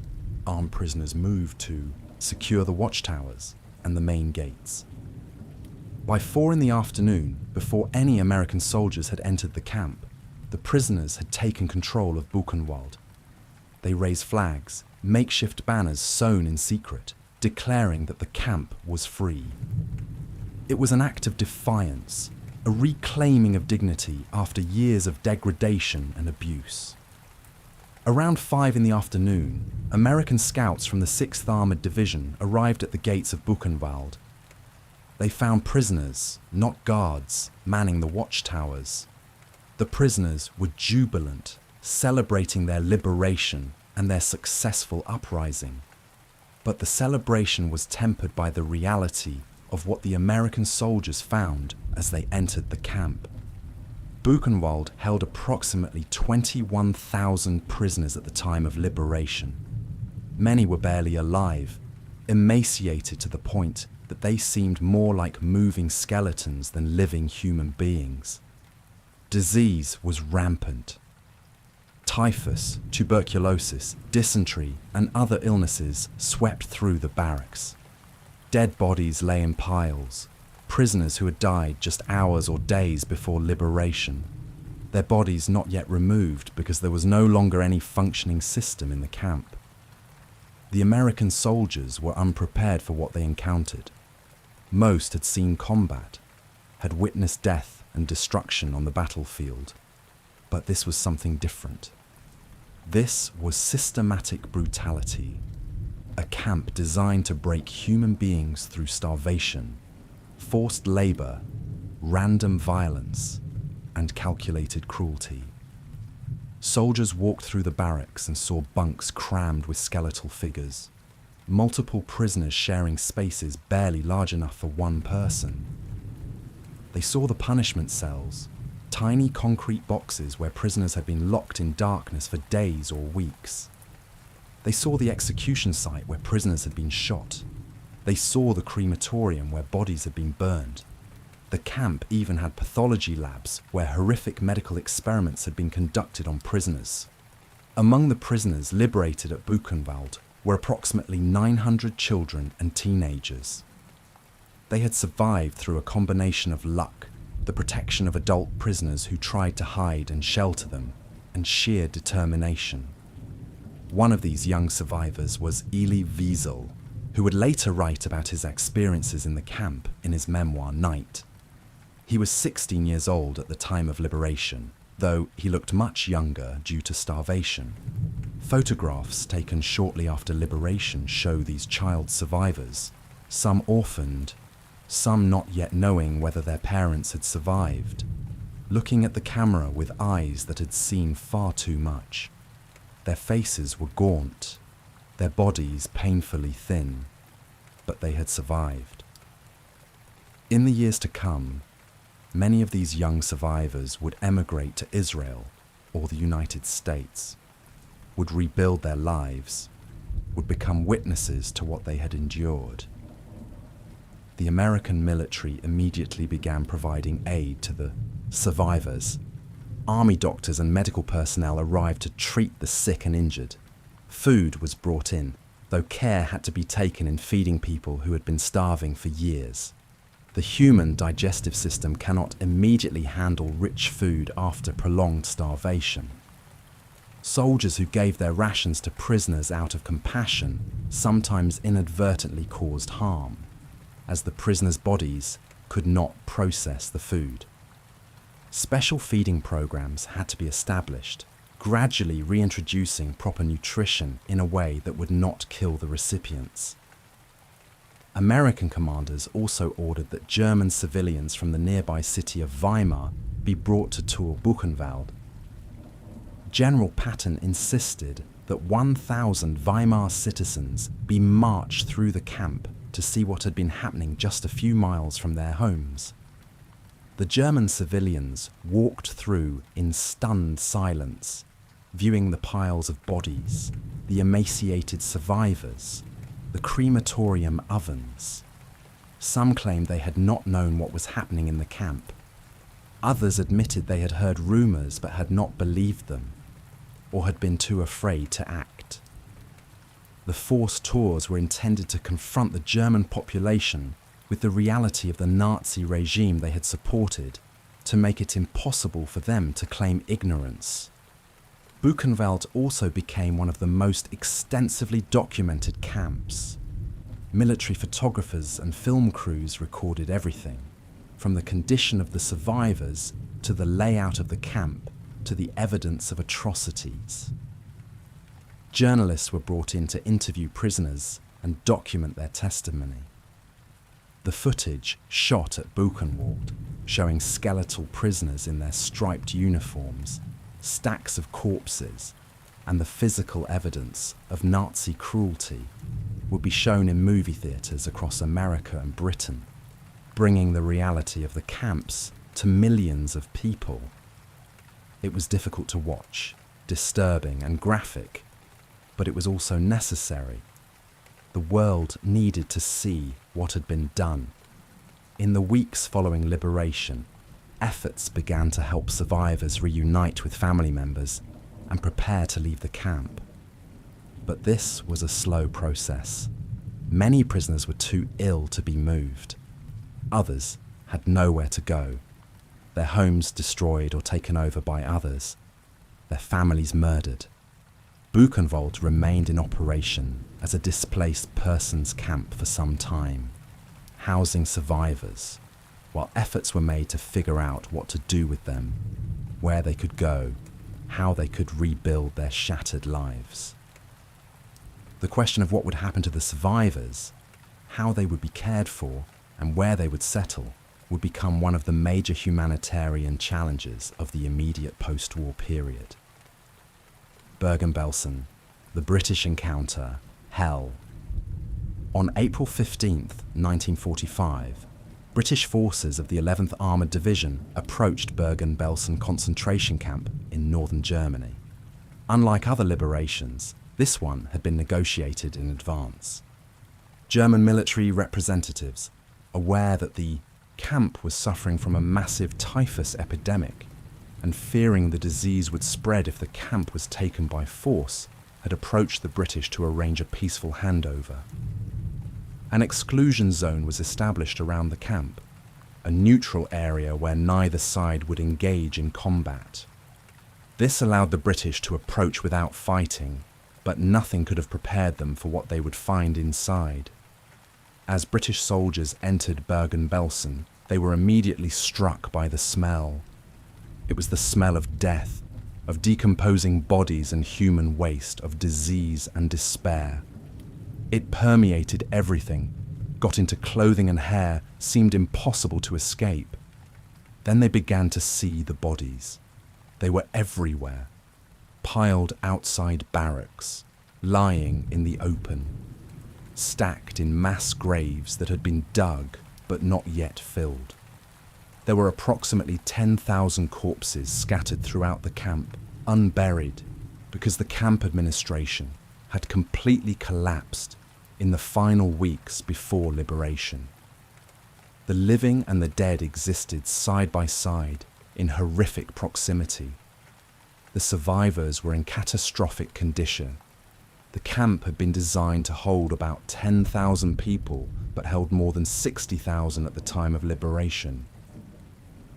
Armed prisoners moved to secure the watchtowers and the main gates. By 4 in the afternoon, before any American soldiers had entered the camp, the prisoners had taken control of Buchenwald. They raised flags, makeshift banners sewn in secret, declaring that the camp was free. It was an act of defiance, a reclaiming of dignity after years of degradation and abuse. Around 5 in the afternoon, American scouts from the 6th Armored Division arrived at the gates of Buchenwald. They found prisoners, not guards, manning the watchtowers. The prisoners were jubilant, celebrating their liberation and their successful uprising. But the celebration was tempered by the reality of what the American soldiers found as they entered the camp. Buchenwald held approximately 21,000 prisoners at the time of liberation. Many were barely alive, emaciated to the point that they seemed more like moving skeletons than living human beings. Disease was rampant. Typhus, tuberculosis, dysentery, and other illnesses swept through the barracks. Dead bodies lay in piles, prisoners who had died just hours or days before liberation, their bodies not yet removed because there was no longer any functioning system in the camp. The American soldiers were unprepared for what they encountered. Most had seen combat, had witnessed death and destruction on the battlefield, but this was something different. This was systematic brutality, a camp designed to break human beings through starvation, forced labor, random violence, and calculated cruelty. Soldiers walked through the barracks and saw bunks crammed with skeletal figures, multiple prisoners sharing spaces barely large enough for one person. They saw the punishment cells, tiny concrete boxes where prisoners had been locked in darkness for days or weeks. They saw the execution site where prisoners had been shot. They saw the crematorium where bodies had been burned. The camp even had pathology labs where horrific medical experiments had been conducted on prisoners. Among the prisoners liberated at Buchenwald were approximately 900 children and teenagers. They had survived through a combination of luck, the protection of adult prisoners who tried to hide and shelter them, and sheer determination. One of these young survivors was Elie Wiesel, who would later write about his experiences in the camp in his memoir Night. He was 16 years old at the time of liberation, though he looked much younger due to starvation. Photographs taken shortly after liberation show these child survivors, some orphaned, some not yet knowing whether their parents had survived. looking at the camera with eyes that had seen far too much. Their faces were gaunt, their bodies painfully thin, but they had survived. In the years to come, many of these young survivors would emigrate to Israel or the United States, would rebuild their lives, would become witnesses to what they had endured. The American military immediately began providing aid to the survivors. Army doctors and medical personnel arrived to treat the sick and injured. Food was brought in, though care had to be taken in feeding people who had been starving for years. The human digestive system cannot immediately handle rich food after prolonged starvation. Soldiers who gave their rations to prisoners out of compassion sometimes inadvertently caused harm, as the prisoners' bodies could not process the food. Special feeding programs had to be established, gradually reintroducing proper nutrition in a way that would not kill the recipients. American commanders also ordered that German civilians from the nearby city of Weimar be brought to Tour Buchenwald. General Patton insisted that 1,000 Weimar citizens be marched through the camp to see what had been happening just a few miles from their homes. The German civilians walked through in stunned silence, viewing the piles of bodies, the emaciated survivors, the crematorium ovens. Some claimed they had not known what was happening in the camp. Others admitted they had heard rumors but had not believed them, or had been too afraid to act. The forced tours were intended to confront the German population with the reality of the Nazi regime they had supported, to make it impossible for them to claim ignorance. Buchenwald also became one of the most extensively documented camps. Military photographers and film crews recorded everything, from the condition of the survivors to the layout of the camp to the evidence of atrocities. Journalists were brought in to interview prisoners and document their testimony. The footage shot at Buchenwald, showing skeletal prisoners in their striped uniforms, stacks of corpses, and the physical evidence of Nazi cruelty, would be shown in movie theatres across America and Britain, bringing the reality of the camps to millions of people. It was difficult to watch, disturbing and graphic, but it was also necessary. The world needed to see what had been done. In the weeks following liberation, efforts began to help survivors reunite with family members and prepare to leave the camp. But this was a slow process. Many prisoners were too ill to be moved. Others had nowhere to go, their homes destroyed or taken over by others, their families murdered. Buchenwald remained in operation as a displaced persons camp for some time, housing survivors, while efforts were made to figure out what to do with them, where they could go, how they could rebuild their shattered lives. The question of what would happen to the survivors, how they would be cared for, and where they would settle would become one of the major humanitarian challenges of the immediate post-war period. Bergen-Belsen, the British encounter, Hell. On April 15th, 1945, British forces of the 11th Armoured Division approached Bergen-Belsen concentration camp in northern Germany. Unlike other liberations, this one had been negotiated in advance. German military representatives, aware that the camp was suffering from a massive typhus epidemic, and fearing the disease would spread if the camp was taken by force, had approached the British to arrange a peaceful handover. An exclusion zone was established around the camp, a neutral area where neither side would engage in combat. This allowed the British to approach without fighting, but nothing could have prepared them for what they would find inside. As British soldiers entered Bergen-Belsen, they were immediately struck by the smell. It was the smell of death, of decomposing bodies and human waste, of disease and despair. It permeated everything, got into clothing and hair, seemed impossible to escape. Then they began to see the bodies. They were everywhere, piled outside barracks, lying in the open, stacked in mass graves that had been dug but not yet filled. There were approximately 10,000 corpses scattered throughout the camp, unburied, because the camp administration had completely collapsed in the final weeks before liberation. The living and the dead existed side by side in horrific proximity. The survivors were in catastrophic condition. The camp had been designed to hold about 10,000 people, but held more than 60,000 at the time of liberation.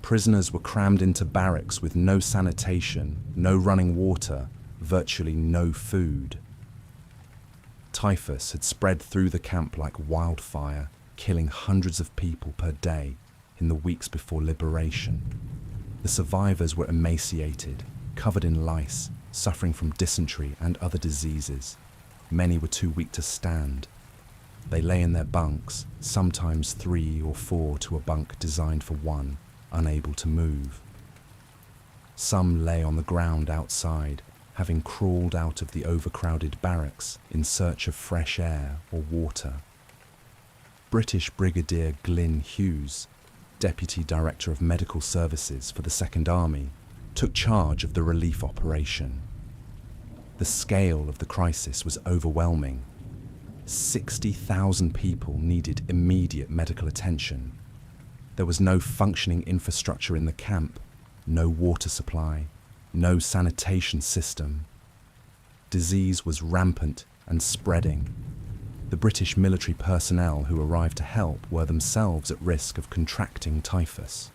Prisoners were crammed into barracks with no sanitation, no running water, virtually no food. Typhus had spread through the camp like wildfire, killing hundreds of people per day in the weeks before liberation. The survivors were emaciated, covered in lice, suffering from dysentery and other diseases. Many were too weak to stand. They lay in their bunks, sometimes 3 or 4 to a bunk designed for one, unable to move. Some lay on the ground outside, having crawled out of the overcrowded barracks in search of fresh air or water. British Brigadier Glyn Hughes, Deputy Director of Medical Services for the Second Army, took charge of the relief operation. The scale of the crisis was overwhelming. 60,000 people needed immediate medical attention. There was no functioning infrastructure in the camp, no water supply, no sanitation system. Disease was rampant and spreading. The British military personnel who arrived to help were themselves at risk of contracting typhus.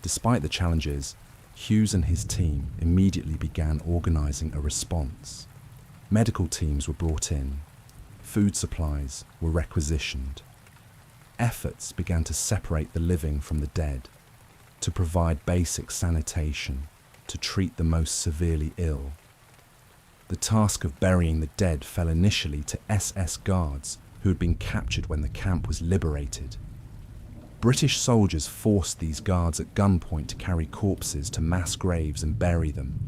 Despite the challenges, Hughes and his team immediately began organising a response. Medical teams were brought in. Food supplies were requisitioned. Efforts began to separate the living from the dead, to provide basic sanitation, to treat the most severely ill. The task of burying the dead fell initially to SS guards who had been captured when the camp was liberated. British soldiers forced these guards at gunpoint to carry corpses to mass graves and bury them.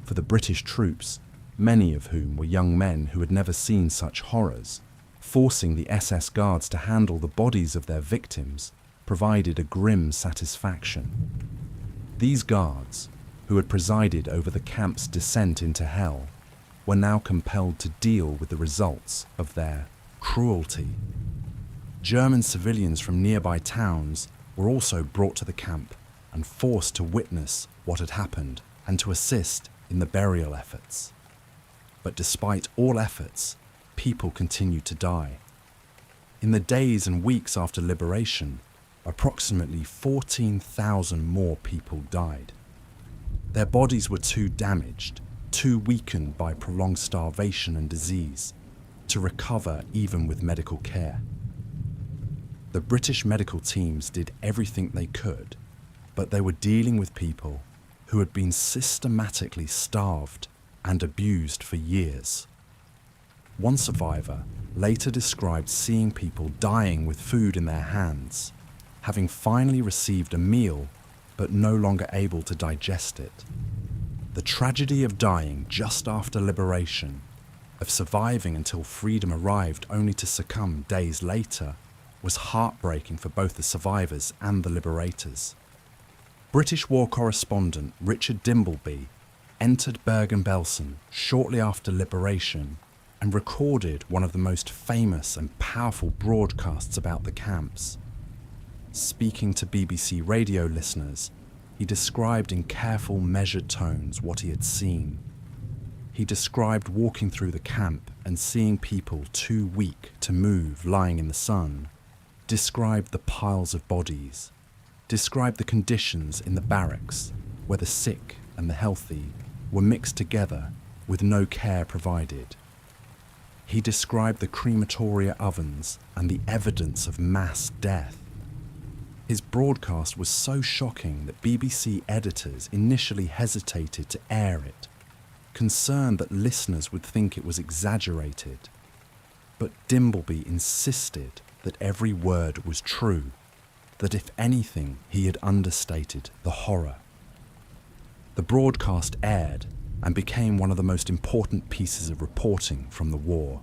For the British troops, many of whom were young men who had never seen such horrors, forcing the SS guards to handle the bodies of their victims provided a grim satisfaction. These guards, who had presided over the camp's descent into hell, were now compelled to deal with the results of their cruelty. German civilians from nearby towns were also brought to the camp and forced to witness what had happened and to assist in the burial efforts. But despite all efforts, people continued to die. In the days and weeks after liberation, approximately 14,000 more people died. Their bodies were too damaged, too weakened by prolonged starvation and disease, to recover even with medical care. The British medical teams did everything they could, but they were dealing with people who had been systematically starved and abused for years. One survivor later described seeing people dying with food in their hands, having finally received a meal but no longer able to digest it. The tragedy of dying just after liberation, of surviving until freedom arrived only to succumb days later, was heartbreaking for both the survivors and the liberators. British war correspondent Richard Dimbleby entered Bergen-Belsen shortly after liberation and recorded one of the most famous and powerful broadcasts about the camps. Speaking to BBC radio listeners, he described in careful, measured tones what he had seen. He described walking through the camp and seeing people too weak to move lying in the sun, described the piles of bodies, described the conditions in the barracks where the sick and the healthy were mixed together with no care provided. He described the crematoria ovens and the evidence of mass death. His broadcast was so shocking that BBC editors initially hesitated to air it, concerned that listeners would think it was exaggerated. But Dimbleby insisted that every word was true. that if anything, he had understated the horror. The broadcast aired and became one of the most important pieces of reporting from the war,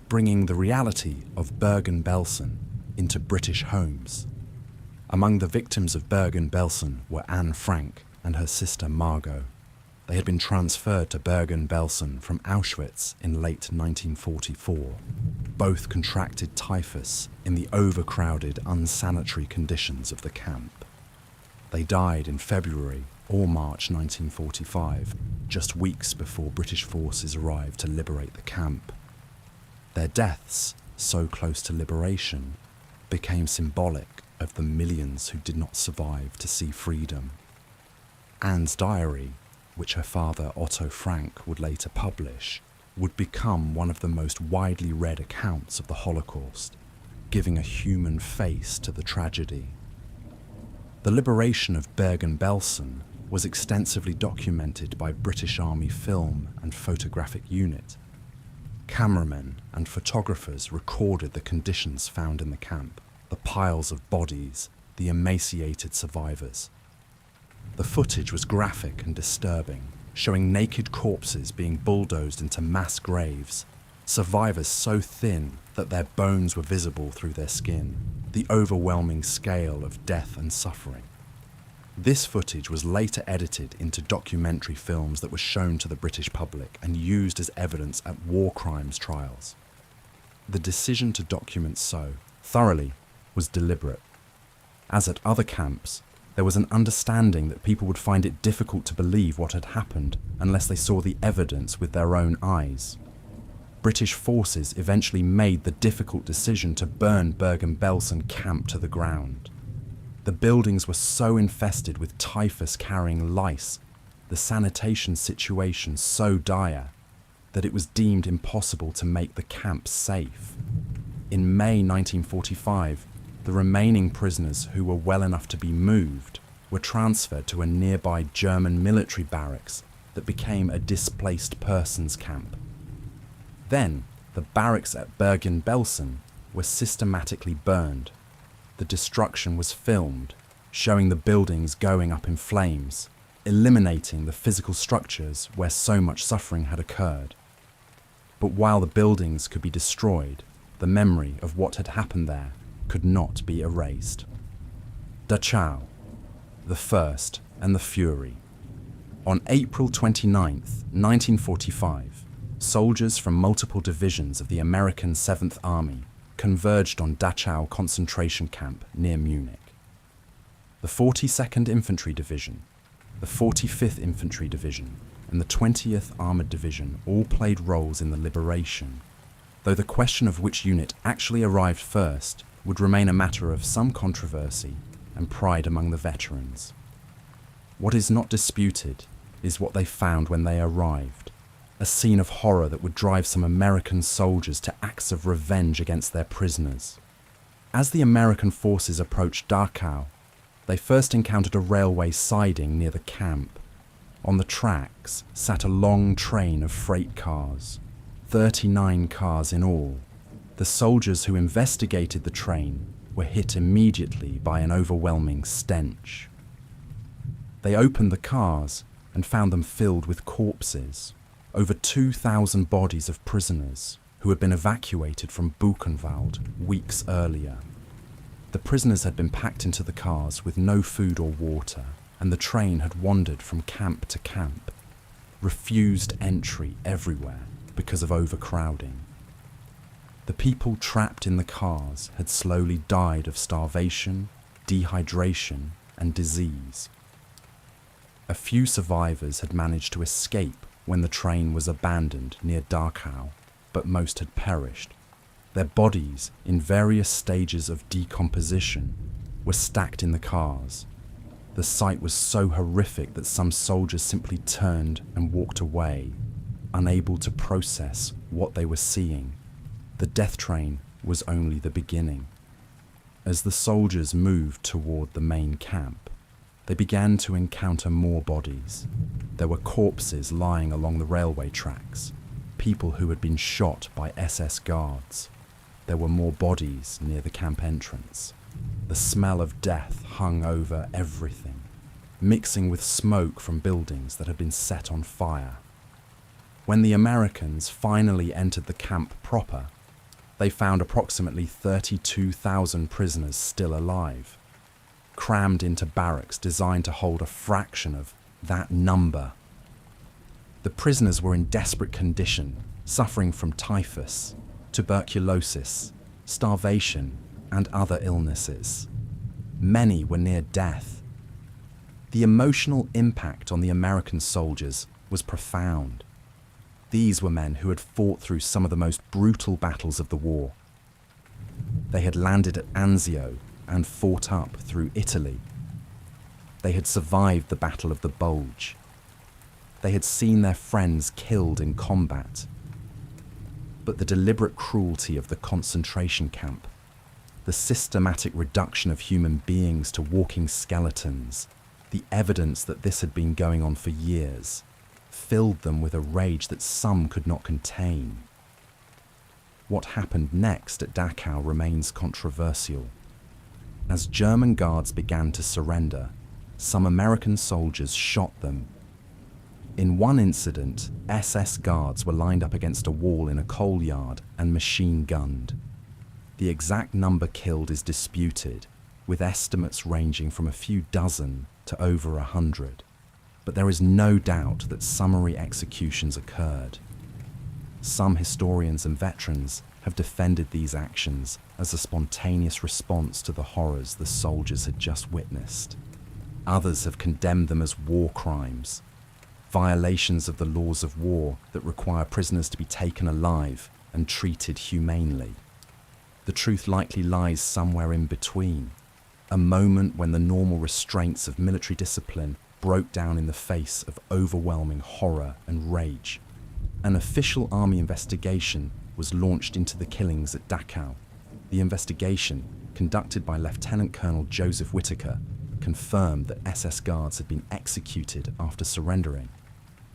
bringing the reality of Bergen-Belsen into British homes. Among the victims of Bergen-Belsen were Anne Frank and her sister Margot. They had been transferred to Bergen-Belsen from Auschwitz in late 1944. Both contracted typhus in the overcrowded, unsanitary conditions of the camp. They died in February or March 1945, just weeks before British forces arrived to liberate the camp. Their deaths, so close to liberation, became symbolic of the millions who did not survive to see freedom. Anne's diary, which her father Otto Frank would later publish, would become one of the most widely read accounts of the Holocaust, giving a human face to the tragedy. The liberation of Bergen-Belsen was extensively documented by British Army film and photographic unit. Cameramen and photographers recorded the conditions found in the camp, the piles of bodies, the emaciated survivors. The footage was graphic and disturbing, showing naked corpses being bulldozed into mass graves, survivors so thin that their bones were visible through their skin, the overwhelming scale of death and suffering. This footage was later edited into documentary films that were shown to the British public and used as evidence at war crimes trials. The decision to document so thoroughly was deliberate. As at other camps, there was an understanding that people would find it difficult to believe what had happened unless they saw the evidence with their own eyes. British forces eventually made the difficult decision to burn Bergen-Belsen camp to the ground. The buildings were so infested with typhus-carrying lice, the sanitation situation so dire, that it was deemed impossible to make the camp safe. In May 1945, the remaining prisoners who were well enough to be moved were transferred to a nearby German military barracks that became a displaced persons camp. Then, the barracks at Bergen-Belsen were systematically burned. The destruction was filmed, showing the buildings going up in flames, eliminating the physical structures where so much suffering had occurred. But while the buildings could be destroyed, the memory of what had happened there could not be erased. Dachau, the First and the Fury. On April 29, 1945, soldiers from multiple divisions of the American 7th Army converged on Dachau concentration camp near Munich. The 42nd Infantry Division, the 45th Infantry Division, and the 20th Armoured Division all played roles in the liberation, though the question of which unit actually arrived first would remain a matter of some controversy and pride among the veterans. What is not disputed is what they found when they arrived, a scene of horror that would drive some American soldiers to acts of revenge against their prisoners. As the American forces approached Dachau, they first encountered a railway siding near the camp. On the tracks sat a long train of freight cars, 39 cars in all. The soldiers who investigated the train were hit immediately by an overwhelming stench. They opened the cars and found them filled with corpses, over 2,000 bodies of prisoners who had been evacuated from Buchenwald weeks earlier. The prisoners had been packed into the cars with no food or water, and the train had wandered from camp to camp, refused entry everywhere because of overcrowding. The people trapped in the cars had slowly died of starvation, dehydration, and disease. A few survivors had managed to escape when the train was abandoned near Dachau, but most had perished. Their bodies, in various stages of decomposition, were stacked in the cars. The sight was so horrific that some soldiers simply turned and walked away, unable to process what they were seeing. The death train was only the beginning. As the soldiers moved toward the main camp, they began to encounter more bodies. There were corpses lying along the railway tracks, people who had been shot by SS guards. There were more bodies near the camp entrance. The smell of death hung over everything, mixing with smoke from buildings that had been set on fire. When the Americans finally entered the camp proper, they found approximately 32,000 prisoners still alive, crammed into barracks designed to hold a fraction of that number. The prisoners were in desperate condition, suffering from typhus, tuberculosis, starvation, and other illnesses. Many were near death. The emotional impact on the American soldiers was profound. These were men who had fought through some of the most brutal battles of the war. They had landed at Anzio and fought up through Italy. They had survived the Battle of the Bulge. They had seen their friends killed in combat. But the deliberate cruelty of the concentration camp, the systematic reduction of human beings to walking skeletons, the evidence that this had been going on for years, filled them with a rage that some could not contain. What happened next at Dachau remains controversial. As German guards began to surrender, some American soldiers shot them. In one incident, SS guards were lined up against a wall in a coal yard and machine-gunned. The exact number killed is disputed, with estimates ranging from a few dozen to over 100. But there is no doubt that summary executions occurred. Some historians and veterans have defended these actions as a spontaneous response to the horrors the soldiers had just witnessed. Others have condemned them as war crimes, violations of the laws of war that require prisoners to be taken alive and treated humanely. The truth likely lies somewhere in between, a moment when the normal restraints of military discipline broke down in the face of overwhelming horror and rage. An official army investigation was launched into the killings at Dachau. The investigation, conducted by Lieutenant Colonel Joseph Whittaker, confirmed that SS guards had been executed after surrendering.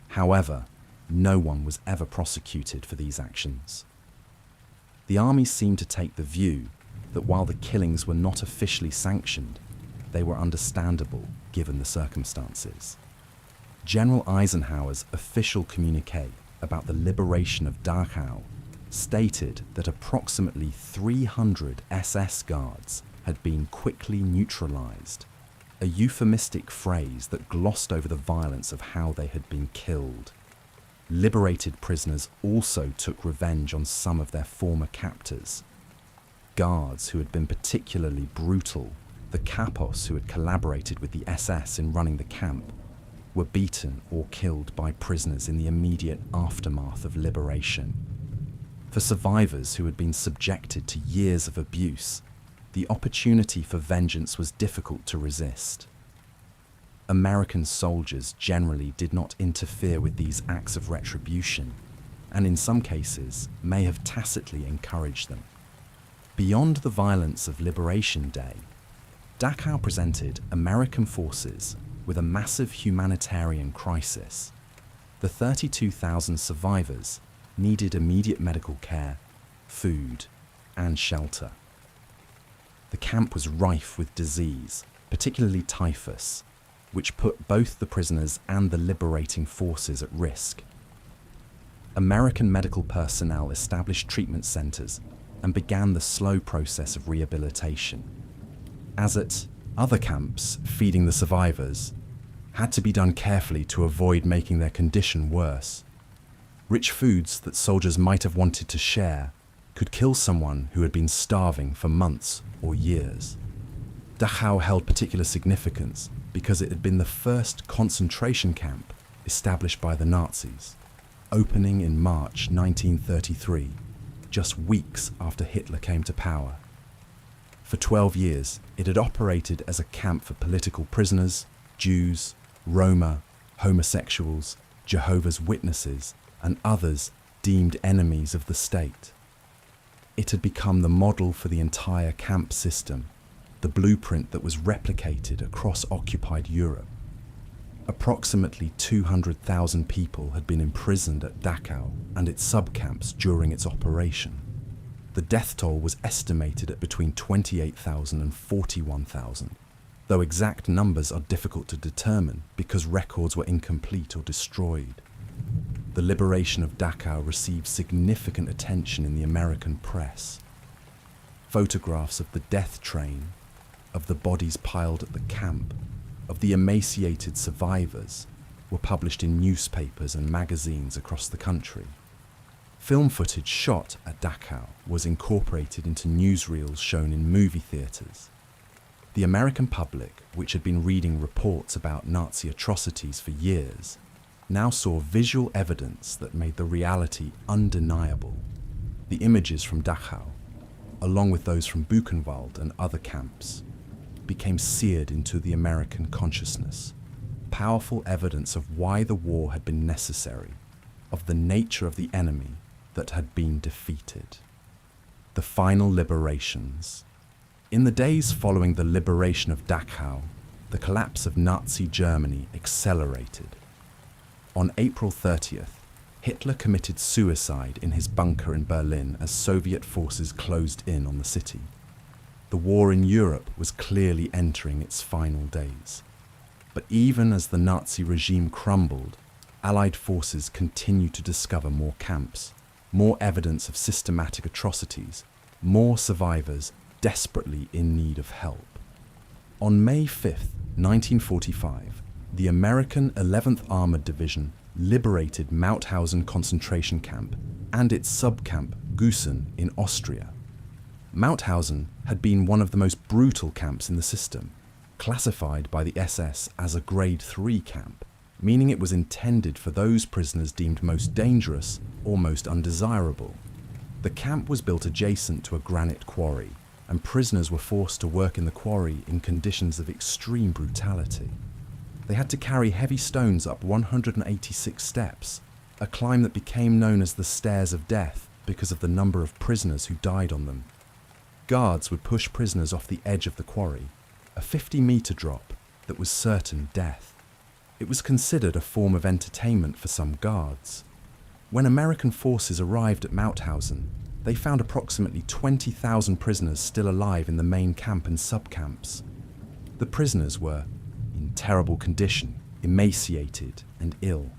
However, no one was ever prosecuted for these actions. The army seemed to take the view that while the killings were not officially sanctioned, they were understandable given the circumstances. General Eisenhower's official communique about the liberation of Dachau stated that approximately 300 SS guards had been quickly neutralized, a euphemistic phrase that glossed over the violence of how they had been killed. Liberated prisoners also took revenge on some of their former captors. Guards who had been particularly brutal, the capos who had collaborated with the SS in running the camp, were beaten or killed by prisoners in the immediate aftermath of liberation. For survivors who had been subjected to years of abuse, the opportunity for vengeance was difficult to resist. American soldiers generally did not interfere with these acts of retribution, and in some cases may have tacitly encouraged them. Beyond the violence of Liberation Day, Dachau presented American forces with a massive humanitarian crisis. The 32,000 survivors needed immediate medical care, food, and shelter. The camp was rife with disease, particularly typhus, which put both the prisoners and the liberating forces at risk. American medical personnel established treatment centers and began the slow process of rehabilitation. As at other camps, feeding the survivors had to be done carefully to avoid making their condition worse. Rich foods that soldiers might have wanted to share could kill someone who had been starving for months or years. Dachau held particular significance because it had been the first concentration camp established by the Nazis, opening in March 1933, just weeks after Hitler came to power. For 12 years, it had operated as a camp for political prisoners, Jews, Roma, homosexuals, Jehovah's Witnesses, and others deemed enemies of the state. It had become the model for the entire camp system, the blueprint that was replicated across occupied Europe. Approximately 200,000 people had been imprisoned at Dachau and its subcamps during its operation. the death toll was estimated at between 28,000 and 41,000, though exact numbers are difficult to determine because records were incomplete or destroyed. The liberation of Dachau received significant attention in the American press. Photographs of the death train, of the bodies piled at the camp, of the emaciated survivors, were published in newspapers and magazines across the country. Film footage shot at Dachau was incorporated into newsreels shown in movie theaters. The American public, which had been reading reports about Nazi atrocities for years, now saw visual evidence that made the reality undeniable. The images from Dachau, along with those from Buchenwald and other camps, became seared into the American consciousness, powerful evidence of why the war had been necessary, of the nature of the enemy that had been defeated. The final liberations. In the days following the liberation of Dachau, the collapse of Nazi Germany accelerated. On April 30th, Hitler committed suicide in his bunker in Berlin as Soviet forces closed in on the city. The war in Europe was clearly entering its final days. But even as the Nazi regime crumbled, Allied forces continued to discover more camps, more evidence of systematic atrocities, more survivors desperately in need of help. On May 5th, 1945, the American 11th Armored Division liberated Mauthausen concentration camp and its subcamp Gusen in Austria. Mauthausen had been one of the most brutal camps in the system, classified by the SS as a Grade 3 camp, meaning it was intended for those prisoners deemed most dangerous or most undesirable. The camp was built adjacent to a granite quarry, and prisoners were forced to work in the quarry in conditions of extreme brutality. They had to carry heavy stones up 186 steps, a climb that became known as the Stairs of Death because of the number of prisoners who died on them. Guards would push prisoners off the edge of the quarry, a 50-meter drop that was certain death. It was considered a form of entertainment for some guards. When American forces arrived at Mauthausen, they found approximately 20,000 prisoners still alive in the main camp and subcamps. The prisoners were in terrible condition, emaciated and ill.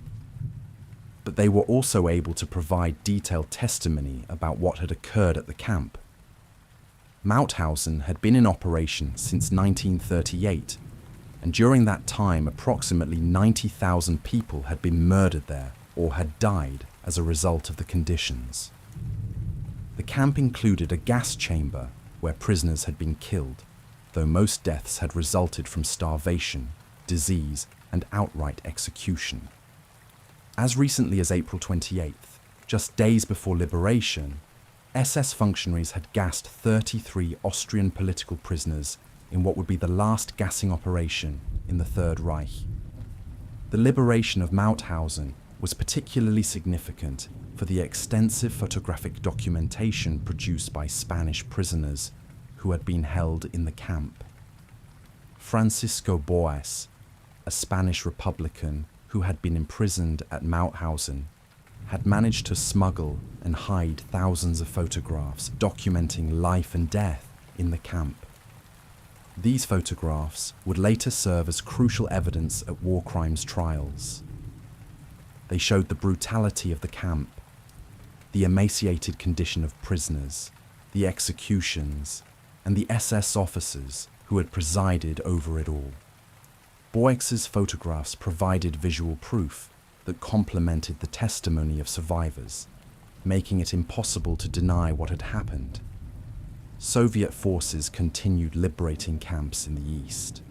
But they were also able to provide detailed testimony about what had occurred at the camp. Mauthausen had been in operation since 1938, and during that time approximately 90,000 people had been murdered there or had died as a result of the conditions. The camp included a gas chamber where prisoners had been killed, though most deaths had resulted from starvation, disease, and outright execution. As recently as April 28th, just days before liberation, SS functionaries had gassed 33 Austrian political prisoners in what would be the last gassing operation in the Third Reich. The liberation of Mauthausen was particularly significant for the extensive photographic documentation produced by Spanish prisoners who had been held in the camp. Francisco Boas, a Spanish Republican who had been imprisoned at Mauthausen, had managed to smuggle and hide thousands of photographs documenting life and death in the camp. These photographs would later serve as crucial evidence at war crimes trials. They showed the brutality of the camp, the emaciated condition of prisoners, the executions, and the SS officers who had presided over it all. Boix's photographs provided visual proof that complemented the testimony of survivors, making it impossible to deny what had happened. Soviet forces continued liberating camps in the east.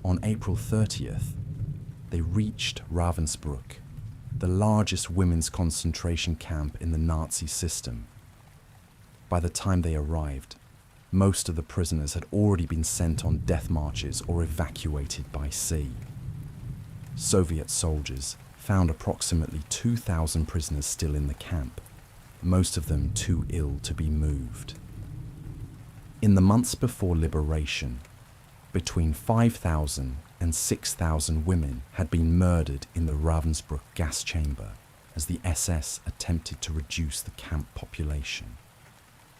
On April 30th, they reached Ravensbrück, the largest women's concentration camp in the Nazi system. By the time they arrived, most of the prisoners had already been sent on death marches or evacuated by sea. Soviet soldiers found approximately 2,000 prisoners still in the camp, most of them too ill to be moved. In the months before liberation, between 5,000 and 6,000 women had been murdered in the Ravensbrück gas chamber as the SS attempted to reduce the camp population.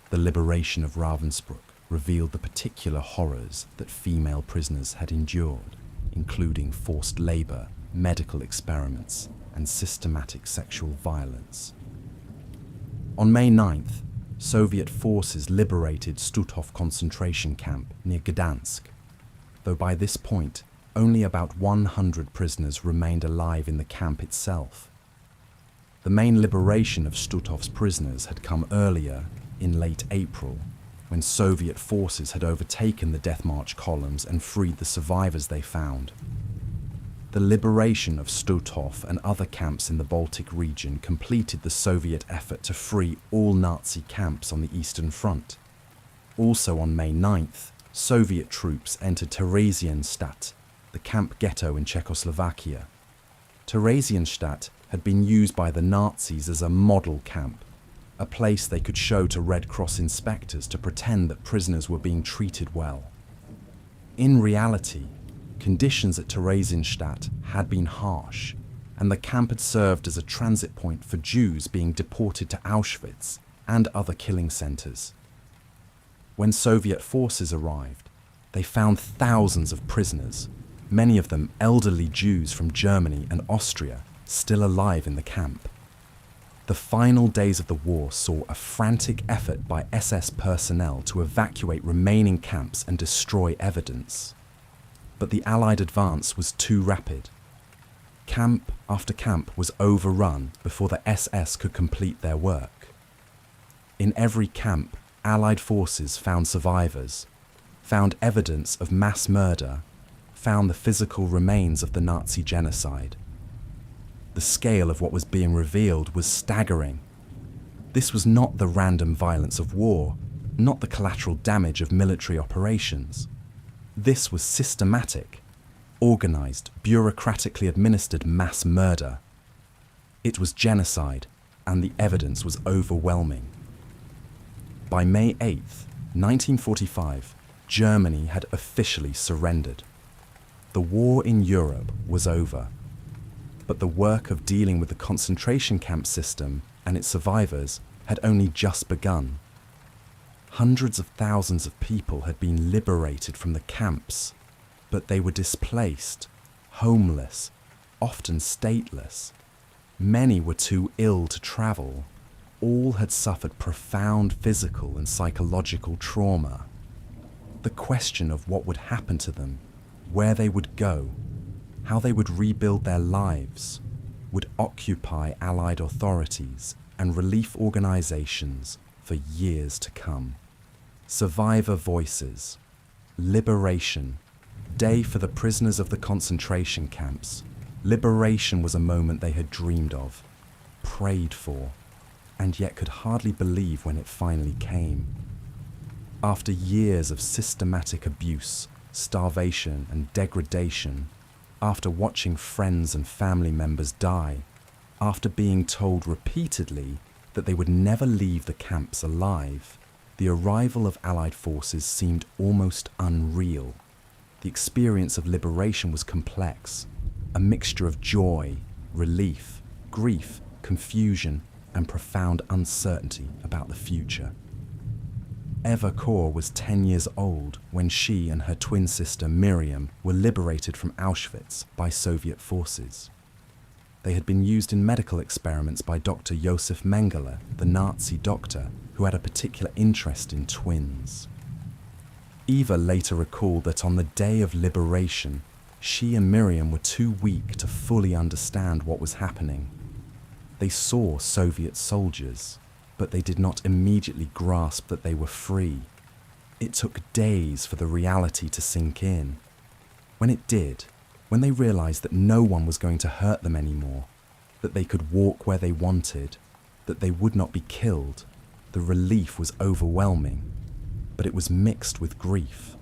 The liberation of Ravensbrück revealed the particular horrors that female prisoners had endured, including forced labor, medical experiments, and systematic sexual violence. On May 9th, Soviet forces liberated Stutthof concentration camp near Gdansk, though by this point only about 100 prisoners remained alive in the camp itself. The main liberation of Stutthof's prisoners had come earlier, in late April, when Soviet forces had overtaken the Death March columns and freed the survivors they found. The liberation of Stutthof and other camps in the Baltic region completed the Soviet effort to free all Nazi camps on the Eastern Front. Also on May 9th, Soviet troops entered Theresienstadt, the camp ghetto in Czechoslovakia. Theresienstadt had been used by the Nazis as a model camp, a place they could show to Red Cross inspectors to pretend that prisoners were being treated well. In reality, conditions at Theresienstadt had been harsh, and the camp had served as a transit point for Jews being deported to Auschwitz and other killing centers. When Soviet forces arrived, they found thousands of prisoners, many of them elderly Jews from Germany and Austria, still alive in the camp. The final days of the war saw a frantic effort by SS personnel to evacuate remaining camps and destroy evidence. But the Allied advance was too rapid. Camp after camp was overrun before the SS could complete their work. In every camp, Allied forces found survivors, found evidence of mass murder, found the physical remains of the Nazi genocide. The scale of what was being revealed was staggering. This was not the random violence of war, not the collateral damage of military operations. This was systematic, organized, bureaucratically administered mass murder. It was genocide, and the evidence was overwhelming. By May 8th, 1945, Germany had officially surrendered. The war in Europe was over, but the work of dealing with the concentration camp system and its survivors had only just begun. Hundreds of thousands of people had been liberated from the camps, but they were displaced, homeless, often stateless. Many were too ill to travel. All had suffered profound physical and psychological trauma. The question of what would happen to them, where they would go, how they would rebuild their lives, would occupy Allied authorities and relief organizations for years to come. Survivor voices, liberation, day for the prisoners of the concentration camps. Liberation was a moment they had dreamed of, prayed for, and yet could hardly believe when it finally came. After years of systematic abuse, starvation, and degradation, after watching friends and family members die, after being told repeatedly that they would never leave the camps alive, the arrival of Allied forces seemed almost unreal. The experience of liberation was complex, a mixture of joy, relief, grief, confusion, and profound uncertainty about the future. Eva Kor was 10 years old when she and her twin sister Miriam were liberated from Auschwitz by Soviet forces. They had been used in medical experiments by Dr. Josef Mengele, the Nazi doctor who had a particular interest in twins. Eva later recalled that on the day of liberation, she and Miriam were too weak to fully understand what was happening. They saw Soviet soldiers, but they did not immediately grasp that they were free. It took days for the reality to sink in. When it did, when they realized that no one was going to hurt them anymore, that they could walk where they wanted, that they would not be killed, the relief was overwhelming, but it was mixed with grief.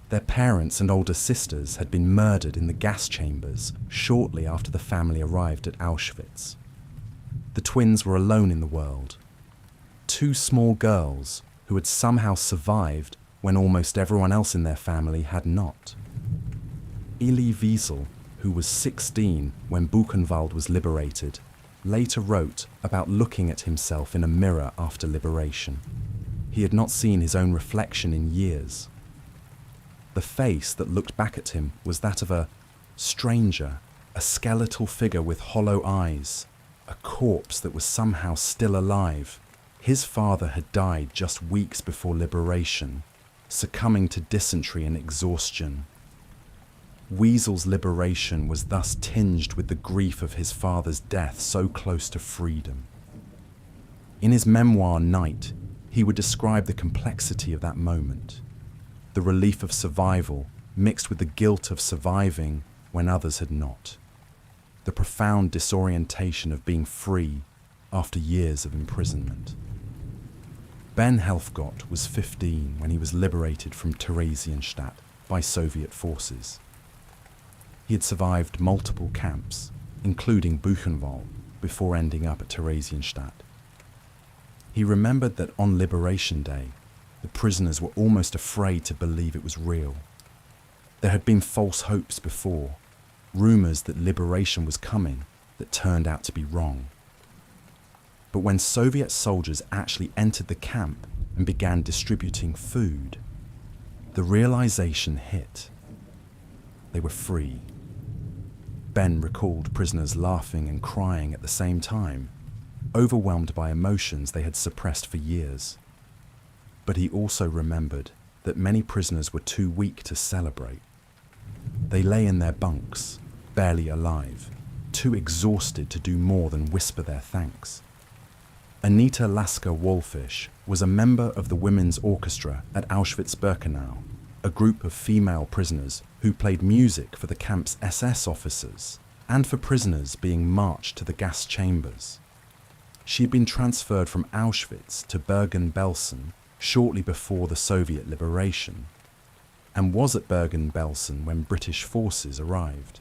Their parents and older sisters had been murdered in the gas chambers shortly after the family arrived at Auschwitz. The twins were alone in the world. Two small girls who had somehow survived when almost everyone else in their family had not. Elie Wiesel, who was 16 when Buchenwald was liberated, later wrote about looking at himself in a mirror after liberation. He had not seen his own reflection in years. The face that looked back at him was that of a stranger, a skeletal figure with hollow eyes, a corpse that was somehow still alive. His father had died just weeks before liberation, succumbing to dysentery and exhaustion. Weasel's liberation was thus tinged with the grief of his father's death so close to freedom. In his memoir, Night, he would describe the complexity of that moment, the relief of survival mixed with the guilt of surviving when others had not, the profound disorientation of being free after years of imprisonment. Ben Helfgott was 15 when he was liberated from Theresienstadt by Soviet forces. He had survived multiple camps, including Buchenwald, before ending up at Theresienstadt. He remembered that on Liberation Day, the prisoners were almost afraid to believe it was real. There had been false hopes before, rumours that liberation was coming that turned out to be wrong. But when Soviet soldiers actually entered the camp and began distributing food, the realization hit. They were free. Ben recalled prisoners laughing and crying at the same time, overwhelmed by emotions they had suppressed for years. But he also remembered that many prisoners were too weak to celebrate. They lay in their bunks, barely alive, too exhausted to do more than whisper their thanks. Anita Lasker-Wolfish was a member of the women's orchestra at Auschwitz-Birkenau, a group of female prisoners who played music for the camp's SS officers and for prisoners being marched to the gas chambers. She had been transferred from Auschwitz to Bergen-Belsen shortly before the Soviet liberation, and was at Bergen-Belsen when British forces arrived.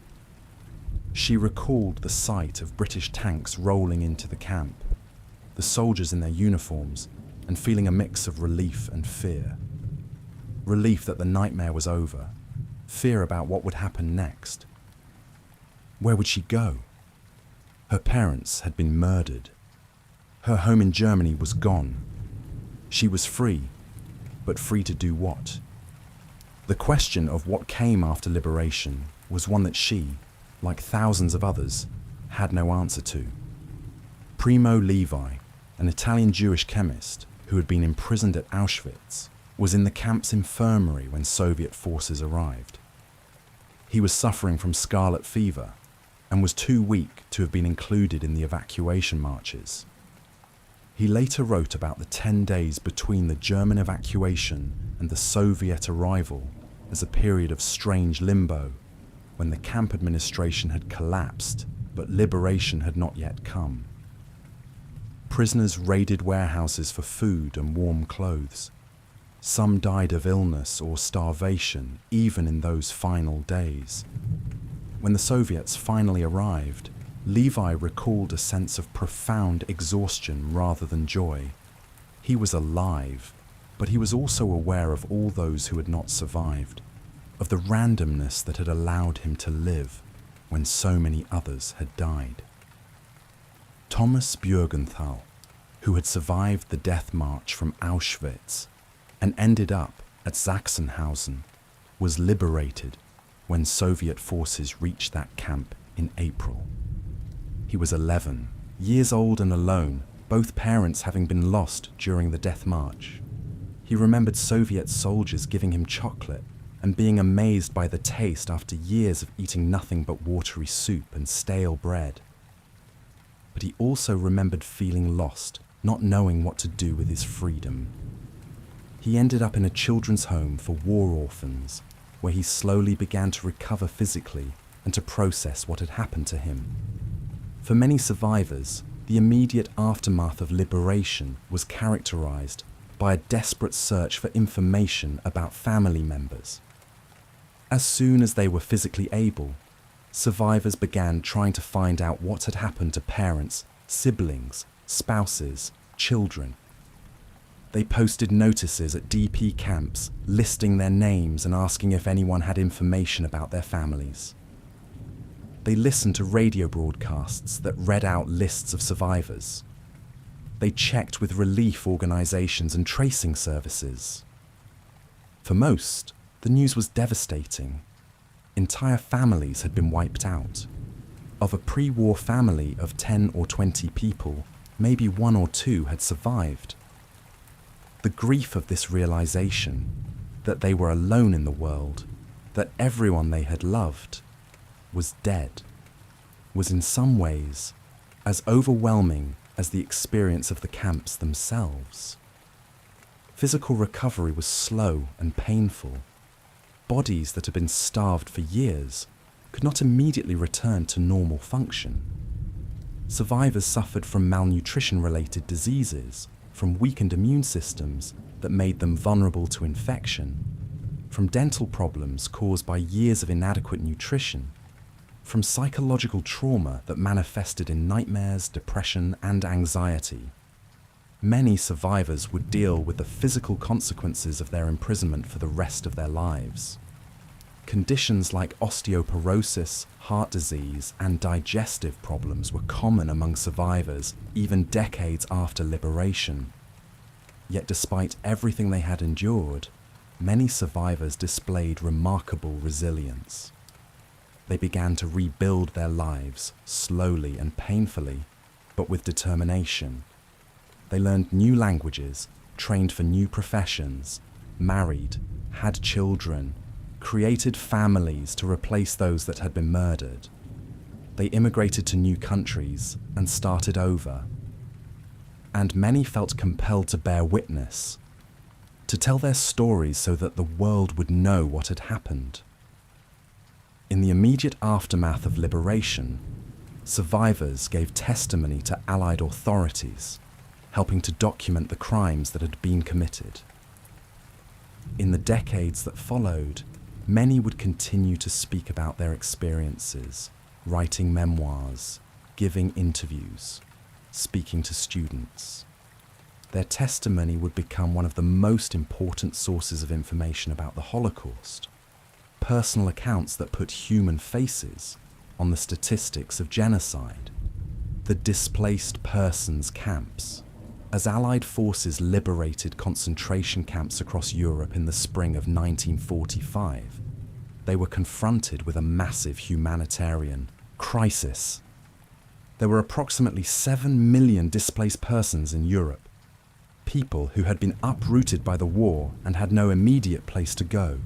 She recalled the sight of British tanks rolling into the camp, the soldiers in their uniforms, and feeling a mix of relief and fear. Relief that the nightmare was over, fear about what would happen next. Where would she go? Her parents had been murdered. Her home in Germany was gone. She was free, but free to do what? The question of what came after liberation was one that she, like thousands of others, had no answer to. Primo Levi, an Italian Jewish chemist who had been imprisoned at Auschwitz, was in the camp's infirmary when Soviet forces arrived. He was suffering from scarlet fever and was too weak to have been included in the evacuation marches. He later wrote about the 10 days between the German evacuation and the Soviet arrival as a period of strange limbo, when the camp administration had collapsed but liberation had not yet come. Prisoners raided warehouses for food and warm clothes. Some died of illness or starvation even in those final days. When the Soviets finally arrived, Levi recalled a sense of profound exhaustion rather than joy. He was alive, but he was also aware of all those who had not survived, of the randomness that had allowed him to live when so many others had died. Thomas Björgenthal, who had survived the death march from Auschwitz and ended up at Sachsenhausen, was liberated when Soviet forces reached that camp in April. He was 11, years old and alone, both parents having been lost during the death march. He remembered Soviet soldiers giving him chocolate and being amazed by the taste after years of eating nothing but watery soup and stale bread. But he also remembered feeling lost, not knowing what to do with his freedom. He ended up in a children's home for war orphans, where he slowly began to recover physically and to process what had happened to him. For many survivors, the immediate aftermath of liberation was characterized by a desperate search for information about family members. As soon as they were physically able, survivors began trying to find out what had happened to parents, siblings, spouses, children. They posted notices at DP camps listing their names and asking if anyone had information about their families. They listened to radio broadcasts that read out lists of survivors. They checked with relief organizations and tracing services. For most, the news was devastating. Entire families had been wiped out. Of a pre-war family of 10 or 20 people, maybe 1 or 2 had survived. The grief of this realization, that they were alone in the world, that everyone they had loved was dead, was in some ways as overwhelming as the experience of the camps themselves. Physical recovery was slow and painful. Bodies that had been starved for years could not immediately return to normal function. Survivors suffered from malnutrition-related diseases, from weakened immune systems that made them vulnerable to infection, from dental problems caused by years of inadequate nutrition, from psychological trauma that manifested in nightmares, depression, and anxiety. Many survivors would deal with the physical consequences of their imprisonment for the rest of their lives. Conditions like osteoporosis, heart disease, and digestive problems were common among survivors even decades after liberation. Yet despite everything they had endured, many survivors displayed remarkable resilience. They began to rebuild their lives slowly and painfully, but with determination. They learned new languages, trained for new professions, married, had children, created families to replace those that had been murdered. They immigrated to new countries and started over. And many felt compelled to bear witness, to tell their stories so that the world would know what had happened. In the immediate aftermath of liberation, survivors gave testimony to Allied authorities, helping to document the crimes that had been committed. In the decades that followed, many would continue to speak about their experiences, writing memoirs, giving interviews, speaking to students. Their testimony would become one of the most important sources of information about the Holocaust, personal accounts that put human faces on the statistics of genocide, the displaced persons camps. As Allied forces liberated concentration camps across Europe in the spring of 1945, they were confronted with a massive humanitarian crisis. There were approximately 7 million displaced persons in Europe, people who had been uprooted by the war and had no immediate place to go.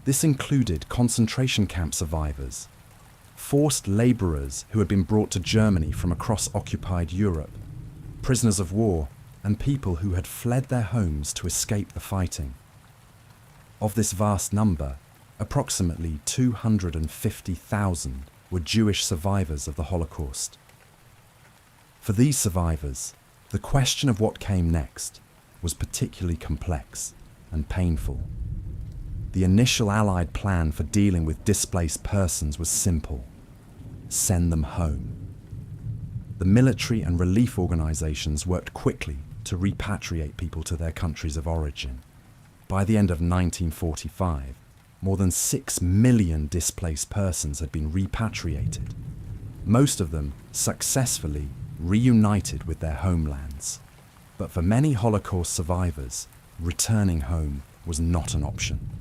This included concentration camp survivors, forced labourers who had been brought to Germany from across occupied Europe, prisoners of war, and people who had fled their homes to escape the fighting. Of this vast number, approximately 250,000 were Jewish survivors of the Holocaust. For these survivors, the question of what came next was particularly complex and painful. The initial Allied plan for dealing with displaced persons was simple: send them home. The military and relief organizations worked quickly to repatriate people to their countries of origin. By the end of 1945, more than 6 million displaced persons had been repatriated, most of them successfully reunited with their homelands. But for many Holocaust survivors, returning home was not an option.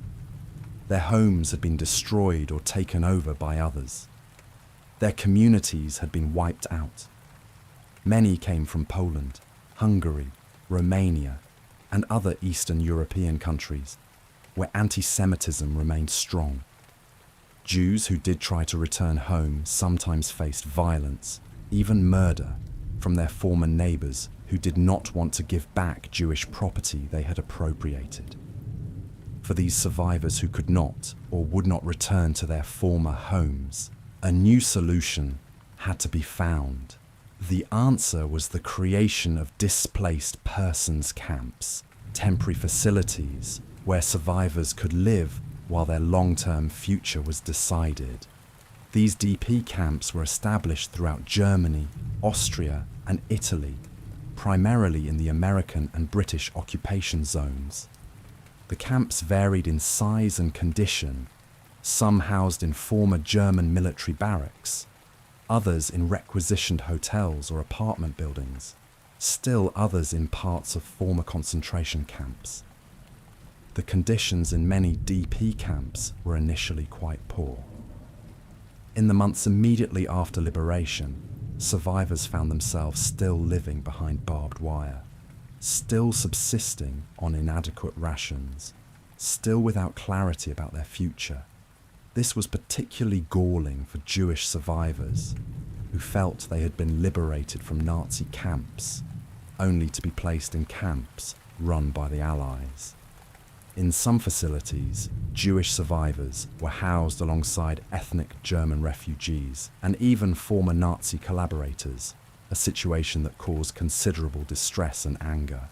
Their homes had been destroyed or taken over by others. Their communities had been wiped out. Many came from Poland, Hungary, Romania, and other Eastern European countries, where anti-Semitism remained strong. Jews who did try to return home sometimes faced violence, even murder, from their former neighbours who did not want to give back Jewish property they had appropriated. For these survivors who could not or would not return to their former homes, a new solution had to be found. The answer was the creation of displaced persons camps, temporary facilities where survivors could live while their long-term future was decided. These DP camps were established throughout Germany, Austria, and Italy, primarily in the American and British occupation zones. The camps varied in size and condition, some housed in former German military barracks, others in requisitioned hotels or apartment buildings, still others in parts of former concentration camps. The conditions in many DP camps were initially quite poor. In the months immediately after liberation, survivors found themselves still living behind barbed wire, still subsisting on inadequate rations, still without clarity about their future. This was particularly galling for Jewish survivors who felt they had been liberated from Nazi camps, only to be placed in camps run by the Allies. In some facilities, Jewish survivors were housed alongside ethnic German refugees and even former Nazi collaborators, a situation that caused considerable distress and anger.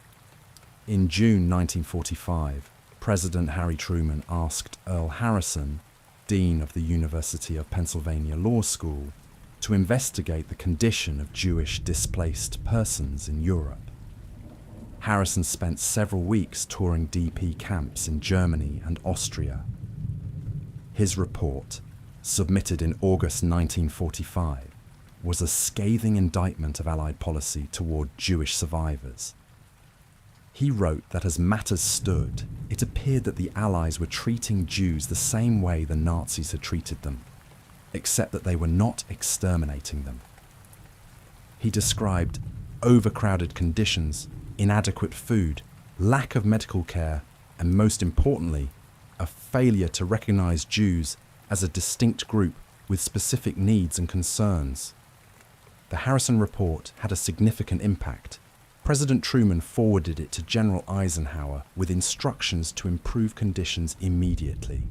In June 1945, President Harry Truman asked Earl Harrison, Dean of the University of Pennsylvania Law School, to investigate the condition of Jewish displaced persons in Europe. Harrison spent several weeks touring DP camps in Germany and Austria. His report, submitted in August 1945, was a scathing indictment of Allied policy toward Jewish survivors. He wrote that as matters stood, it appeared that the Allies were treating Jews the same way the Nazis had treated them, except that they were not exterminating them. He described overcrowded conditions, inadequate food, lack of medical care, and most importantly, a failure to recognize Jews as a distinct group with specific needs and concerns. The Harrison report had a significant impact. President Truman forwarded it to General Eisenhower with instructions to improve conditions immediately.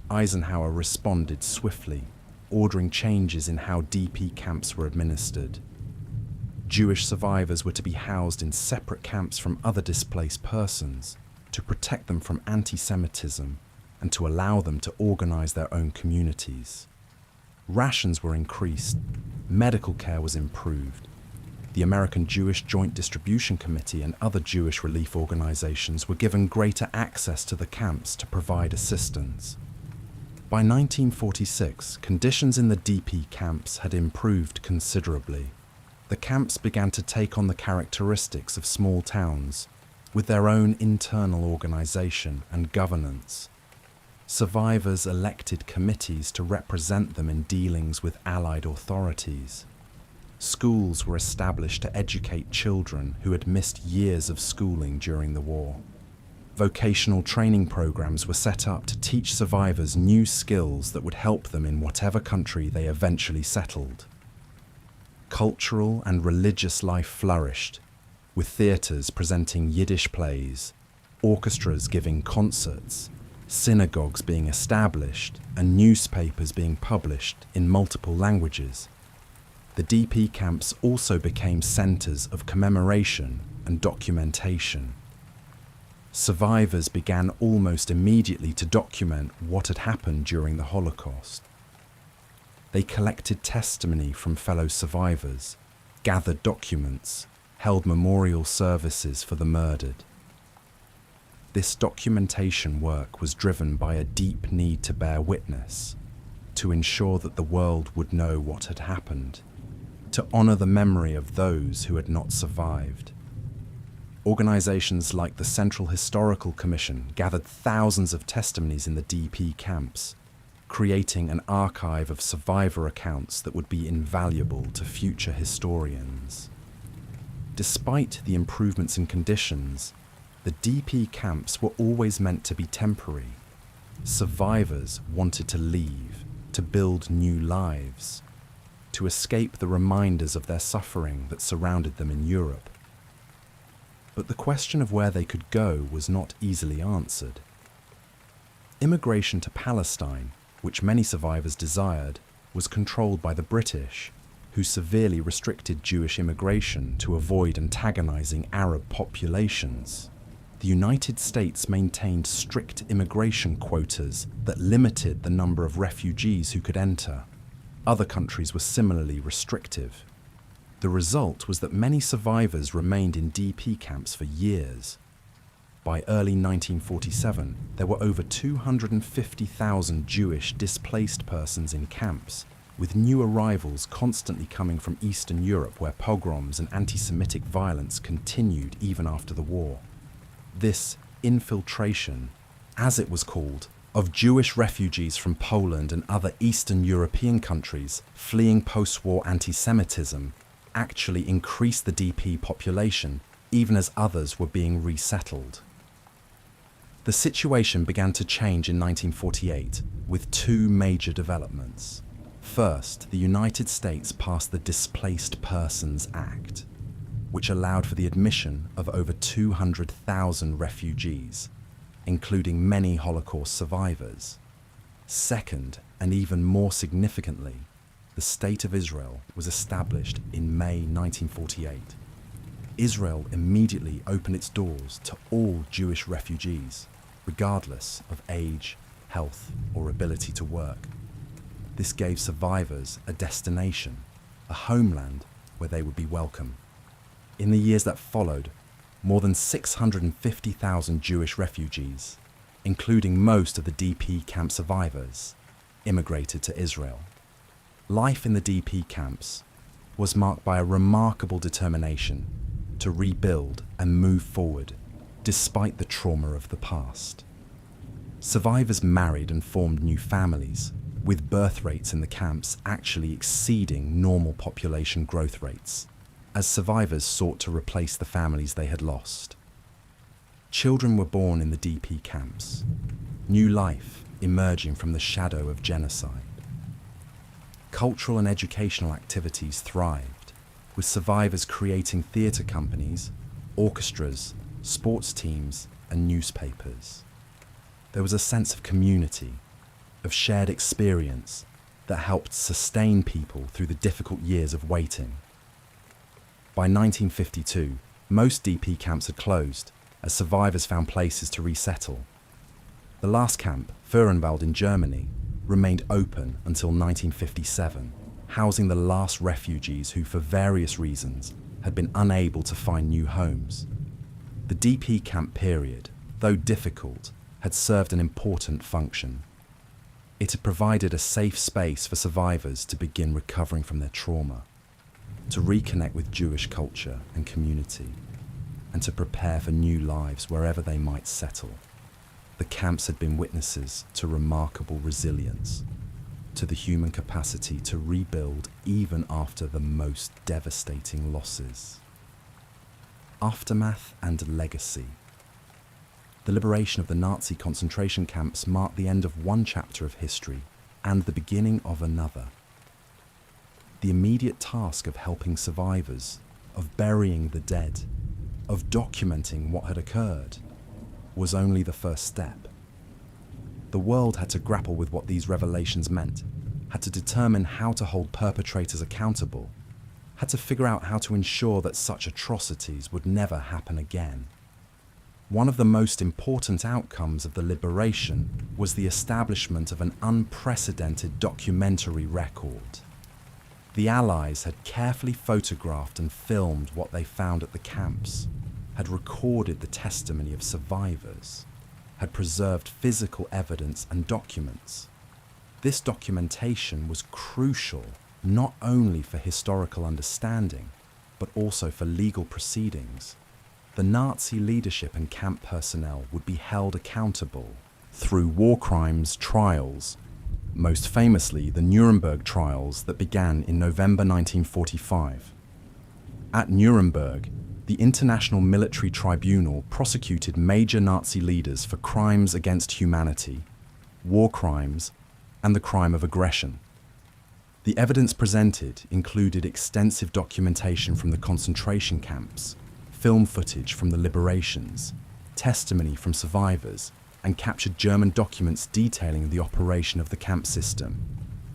Eisenhower responded swiftly, ordering changes in how DP camps were administered. Jewish survivors were to be housed in separate camps from other displaced persons to protect them from anti-Semitism and to allow them to organize their own communities. Rations were increased, medical care was improved. The American Jewish Joint Distribution Committee and other Jewish relief organizations were given greater access to the camps to provide assistance. By 1946, conditions in the DP camps had improved considerably. The camps began to take on the characteristics of small towns, with their own internal organization and governance. Survivors elected committees to represent them in dealings with Allied authorities. Schools were established to educate children who had missed years of schooling during the war. Vocational training programs were set up to teach survivors new skills that would help them in whatever country they eventually settled. Cultural and religious life flourished, with theatres presenting Yiddish plays, orchestras giving concerts, synagogues being established, and newspapers being published in multiple languages. The DP camps also became centres of commemoration and documentation. Survivors began almost immediately to document what had happened during the Holocaust. They collected testimony from fellow survivors, gathered documents, held memorial services for the murdered. This documentation work was driven by a deep need to bear witness, to ensure that the world would know what had happened, to honour the memory of those who had not survived. Organisations like the Central Historical Commission gathered thousands of testimonies in the DP camps, creating an archive of survivor accounts that would be invaluable to future historians. Despite the improvements in conditions, the DP camps were always meant to be temporary. Survivors wanted to leave, to build new lives, to escape the reminders of their suffering that surrounded them in Europe. But the question of where they could go was not easily answered. Immigration to Palestine, which many survivors desired, was controlled by the British, who severely restricted Jewish immigration to avoid antagonizing Arab populations. The United States maintained strict immigration quotas that limited the number of refugees who could enter. Other countries were similarly restrictive. The result was that many survivors remained in DP camps for years. By early 1947, there were over 250,000 Jewish displaced persons in camps, with new arrivals constantly coming from Eastern Europe, where pogroms and anti-Semitic violence continued even after the war. This infiltration, as it was called, of Jewish refugees from Poland and other Eastern European countries fleeing post-war anti-Semitism actually increased the DP population, even as others were being resettled. The situation began to change in 1948 with two major developments. First, the United States passed the Displaced Persons Act, which allowed for the admission of over 200,000 refugees, including many Holocaust survivors. Second, and even more significantly, the State of Israel was established in May 1948. Israel immediately opened its doors to all Jewish refugees, regardless of age, health, or ability to work. This gave survivors a destination, a homeland where they would be welcome. In the years that followed, more than 650,000 Jewish refugees, including most of the DP camp survivors, immigrated to Israel. Life in the DP camps was marked by a remarkable determination to rebuild and move forward despite the trauma of the past. Survivors married and formed new families, with birth rates in the camps actually exceeding normal population growth rates, as survivors sought to replace the families they had lost. Children were born in the DP camps, new life emerging from the shadow of genocide. Cultural and educational activities thrived, with survivors creating theatre companies, orchestras, sports teams, and newspapers. There was a sense of community, of shared experience that helped sustain people through the difficult years of waiting. By 1952, most DP camps had closed, as survivors found places to resettle. The last camp, Fürstenwald in Germany, remained open until 1957, housing the last refugees who, for various reasons, had been unable to find new homes. The DP camp period, though difficult, had served an important function. It had provided a safe space for survivors to begin recovering from their trauma, to reconnect with Jewish culture and community, and to prepare for new lives wherever they might settle. The camps had been witnesses to remarkable resilience, to the human capacity to rebuild even after the most devastating losses. Aftermath and legacy. The liberation of the Nazi concentration camps marked the end of one chapter of history and the beginning of another. The immediate task of helping survivors, of burying the dead, of documenting what had occurred, was only the first step. The world had to grapple with what these revelations meant, had to determine how to hold perpetrators accountable, had to figure out how to ensure that such atrocities would never happen again. One of the most important outcomes of the liberation was the establishment of an unprecedented documentary record. The Allies had carefully photographed and filmed what they found at the camps, had recorded the testimony of survivors, had preserved physical evidence and documents. This documentation was crucial not only for historical understanding, but also for legal proceedings. The Nazi leadership and camp personnel would be held accountable through war crimes trials, most famously the Nuremberg trials that began in November 1945. At Nuremberg, the International Military Tribunal prosecuted major Nazi leaders for crimes against humanity, war crimes, and the crime of aggression. The evidence presented included extensive documentation from the concentration camps, film footage from the liberations, testimony from survivors, and captured German documents detailing the operation of the camp system.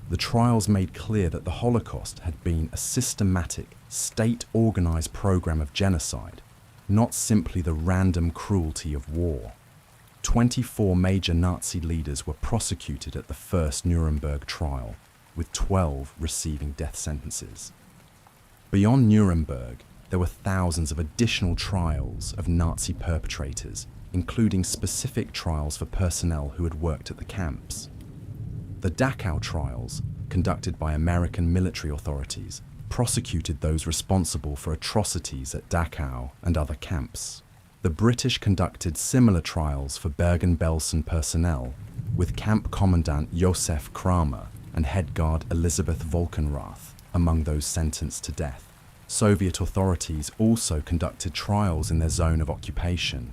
The trials made clear that the Holocaust had been a systematic, state-organized program of genocide, not simply the random cruelty of war. 24 major Nazi leaders were prosecuted at the first Nuremberg trial, with 12 receiving death sentences. Beyond Nuremberg, there were thousands of additional trials of Nazi perpetrators including specific trials for personnel who had worked at the camps. The Dachau trials, conducted by American military authorities, prosecuted those responsible for atrocities at Dachau and other camps. The British conducted similar trials for Bergen-Belsen personnel, with Camp Commandant Josef Kramer and head guard Elisabeth Volkenrath among those sentenced to death. Soviet authorities also conducted trials in their zone of occupation.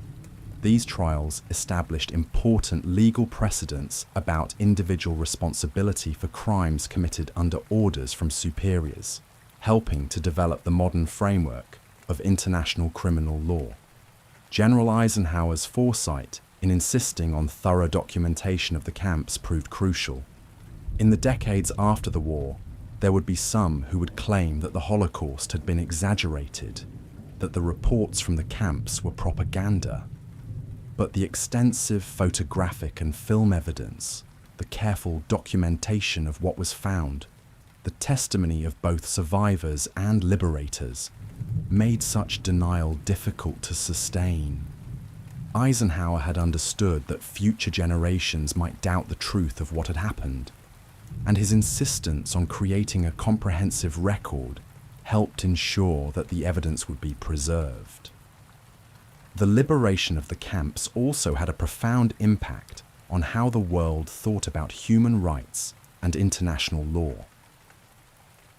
These trials established important legal precedents about individual responsibility for crimes committed under orders from superiors, helping to develop the modern framework of international criminal law. General Eisenhower's foresight in insisting on thorough documentation of the camps proved crucial. In the decades after the war, there would be some who would claim that the Holocaust had been exaggerated, that the reports from the camps were propaganda. But the extensive photographic and film evidence, the careful documentation of what was found, the testimony of both survivors and liberators, made such denial difficult to sustain. Eisenhower had understood that future generations might doubt the truth of what had happened, and his insistence on creating a comprehensive record helped ensure that the evidence would be preserved. The liberation of the camps also had a profound impact on how the world thought about human rights and international law.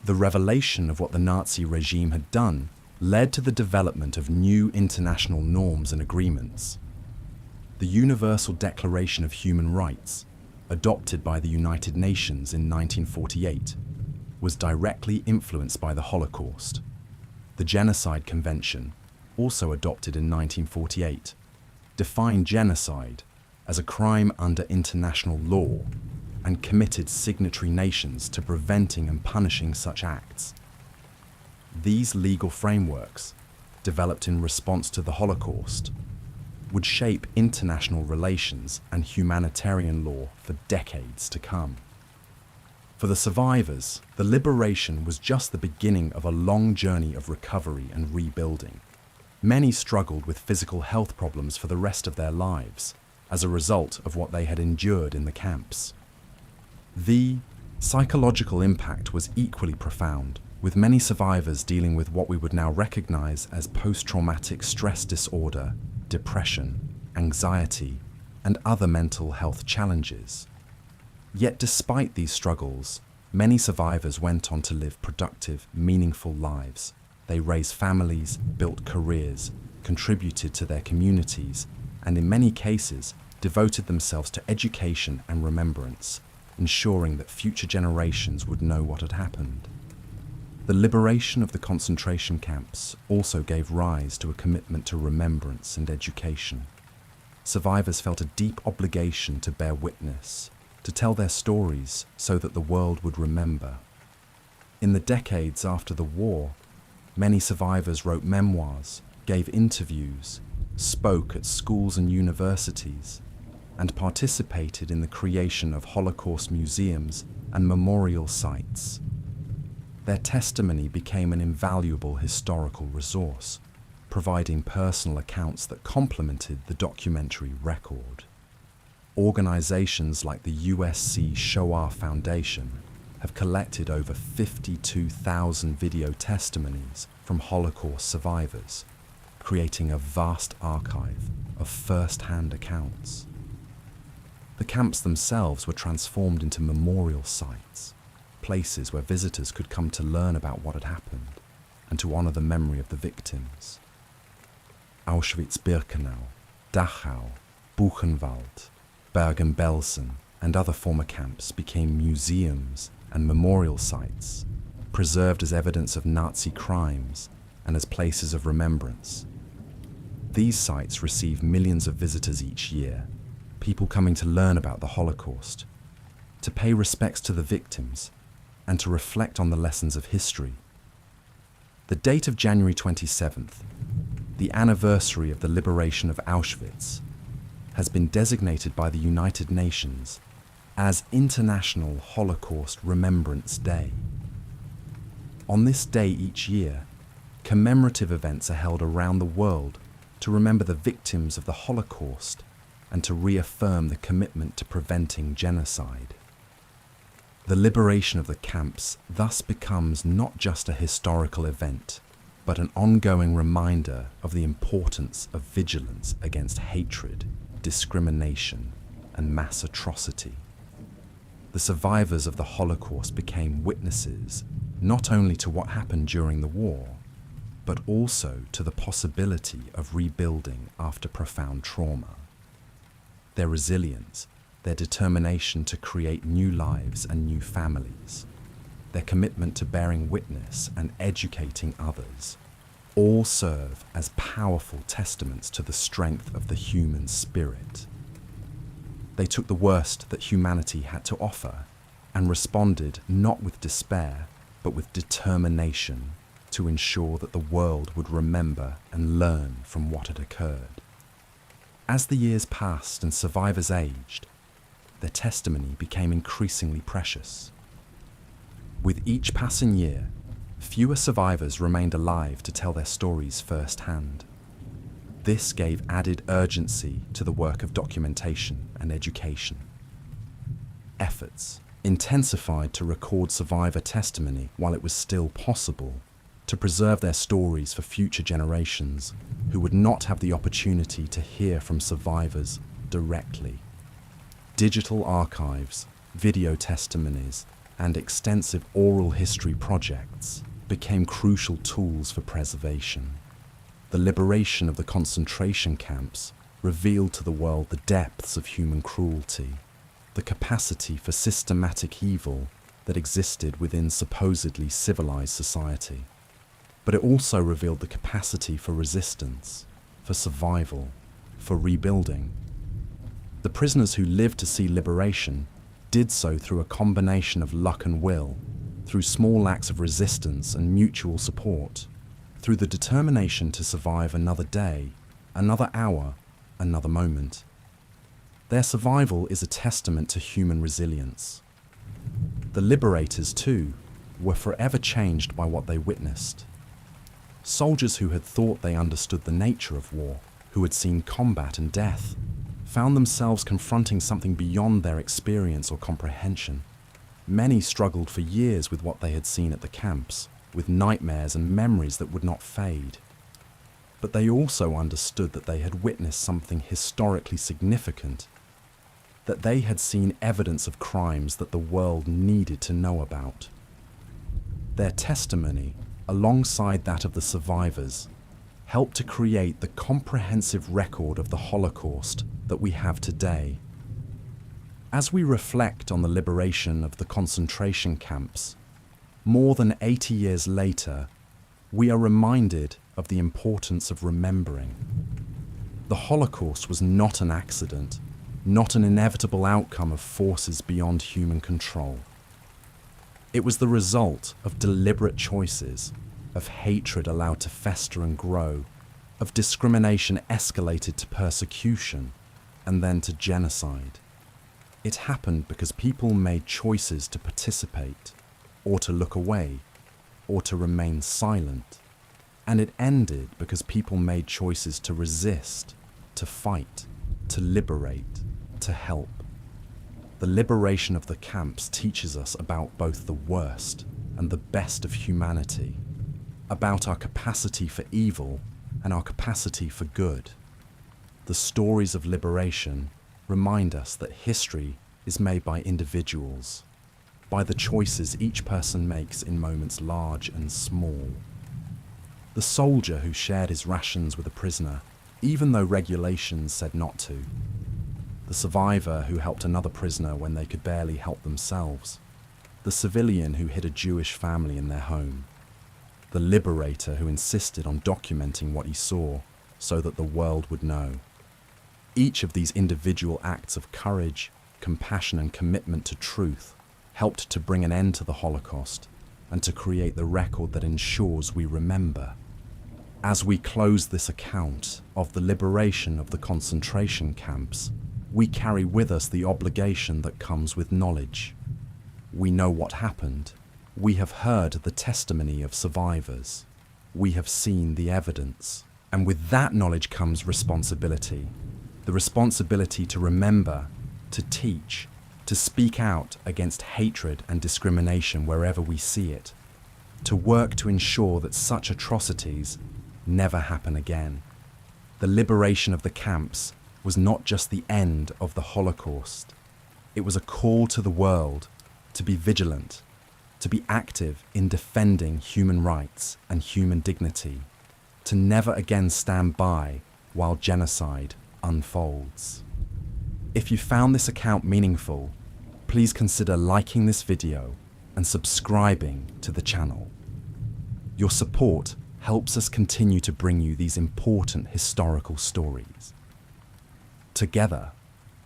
The revelation of what the Nazi regime had done led to the development of new international norms and agreements. The Universal Declaration of Human Rights, adopted by the United Nations in 1948, was directly influenced by the Holocaust. The Genocide Convention, also adopted in 1948, defined genocide as a crime under international law and committed signatory nations to preventing and punishing such acts. These legal frameworks, developed in response to the Holocaust, would shape international relations and humanitarian law for decades to come. For the survivors, the liberation was just the beginning of a long journey of recovery and rebuilding. Many struggled with physical health problems for the rest of their lives as a result of what they had endured in the camps. The psychological impact was equally profound, with many survivors dealing with what we would now recognize as post-traumatic stress disorder, depression, anxiety, and other mental health challenges. Yet despite these struggles, many survivors went on to live productive, meaningful lives. They raised families, built careers, contributed to their communities, and in many cases, devoted themselves to education and remembrance, ensuring that future generations would know what had happened. The liberation of the concentration camps also gave rise to a commitment to remembrance and education. Survivors felt a deep obligation to bear witness, to tell their stories so that the world would remember. In the decades after the war, many survivors wrote memoirs, gave interviews, spoke at schools and universities, and participated in the creation of Holocaust museums and memorial sites. Their testimony became an invaluable historical resource, providing personal accounts that complemented the documentary record. Organizations like the USC Shoah Foundation have collected over 52,000 video testimonies from Holocaust survivors, creating a vast archive of first-hand accounts. The camps themselves were transformed into memorial sites, places where visitors could come to learn about what had happened and to honor the memory of the victims. Auschwitz-Birkenau, Dachau, Buchenwald, Bergen-Belsen, and other former camps became museums and memorial sites, preserved as evidence of Nazi crimes and as places of remembrance. These sites receive millions of visitors each year, people coming to learn about the Holocaust, to pay respects to the victims, and to reflect on the lessons of history. The date of January 27th, the anniversary of the liberation of Auschwitz, has been designated by the United Nations as International Holocaust Remembrance Day. On this day each year, commemorative events are held around the world to remember the victims of the Holocaust, and to reaffirm the commitment to preventing genocide. The liberation of the camps thus becomes not just a historical event, but an ongoing reminder of the importance of vigilance against hatred, discrimination, and mass atrocity. The survivors of the Holocaust became witnesses not only to what happened during the war, but also to the possibility of rebuilding after profound trauma. Their resilience, their determination to create new lives and new families, their commitment to bearing witness and educating others, all serve as powerful testaments to the strength of the human spirit. They took the worst that humanity had to offer and responded not with despair, but with determination to ensure that the world would remember and learn from what had occurred. As the years passed and survivors aged, their testimony became increasingly precious. With each passing year, fewer survivors remained alive to tell their stories firsthand. This gave added urgency to the work of documentation and education. Efforts intensified to record survivor testimony while it was still possible, to preserve their stories for future generations who would not have the opportunity to hear from survivors directly. Digital archives, video testimonies, and extensive oral history projects became crucial tools for preservation. The liberation of the concentration camps revealed to the world the depths of human cruelty, the capacity for systematic evil that existed within supposedly civilized society. But it also revealed the capacity for resistance, for survival, for rebuilding. The prisoners who lived to see liberation did so through a combination of luck and will, through small acts of resistance and mutual support, through the determination to survive another day, another hour, another moment. Their survival is a testament to human resilience. The liberators, too, were forever changed by what they witnessed. Soldiers who had thought they understood the nature of war, who had seen combat and death, found themselves confronting something beyond their experience or comprehension. Many struggled for years with what they had seen at the camps, with nightmares and memories that would not fade. But they also understood that they had witnessed something historically significant, that they had seen evidence of crimes that the world needed to know about. Their testimony, alongside that of the survivors, helped to create the comprehensive record of the Holocaust that we have today. As we reflect on the liberation of the concentration camps, more than 80 years later, we are reminded of the importance of remembering. The Holocaust was not an accident, not an inevitable outcome of forces beyond human control. It was the result of deliberate choices, of hatred allowed to fester and grow, of discrimination escalated to persecution, and then to genocide. It happened because people made choices to participate, or to look away, or to remain silent. And it ended because people made choices to resist, to fight, to liberate, to help. The liberation of the camps teaches us about both the worst and the best of humanity, about our capacity for evil and our capacity for good. The stories of liberation remind us that history is made by individuals, by the choices each person makes in moments large and small. The soldier who shared his rations with a prisoner, even though regulations said not to. The survivor who helped another prisoner when they could barely help themselves. The civilian who hid a Jewish family in their home. The liberator who insisted on documenting what he saw so that the world would know. Each of these individual acts of courage, compassion, and commitment to truth helped to bring an end to the Holocaust and to create the record that ensures we remember. As we close this account of the liberation of the concentration camps, we carry with us the obligation that comes with knowledge. We know what happened. We have heard the testimony of survivors. We have seen the evidence, And with that knowledge comes responsibility. The responsibility to remember, to teach, to speak out against hatred and discrimination wherever we see it, to work to ensure that such atrocities never happen again. The liberation of the camps was not just the end of the Holocaust. It was a call to the world to be vigilant, to be active in defending human rights and human dignity, to never again stand by while genocide unfolds. If you found this account meaningful, please consider liking this video and subscribing to the channel. Your support helps us continue to bring you these important historical stories. Together,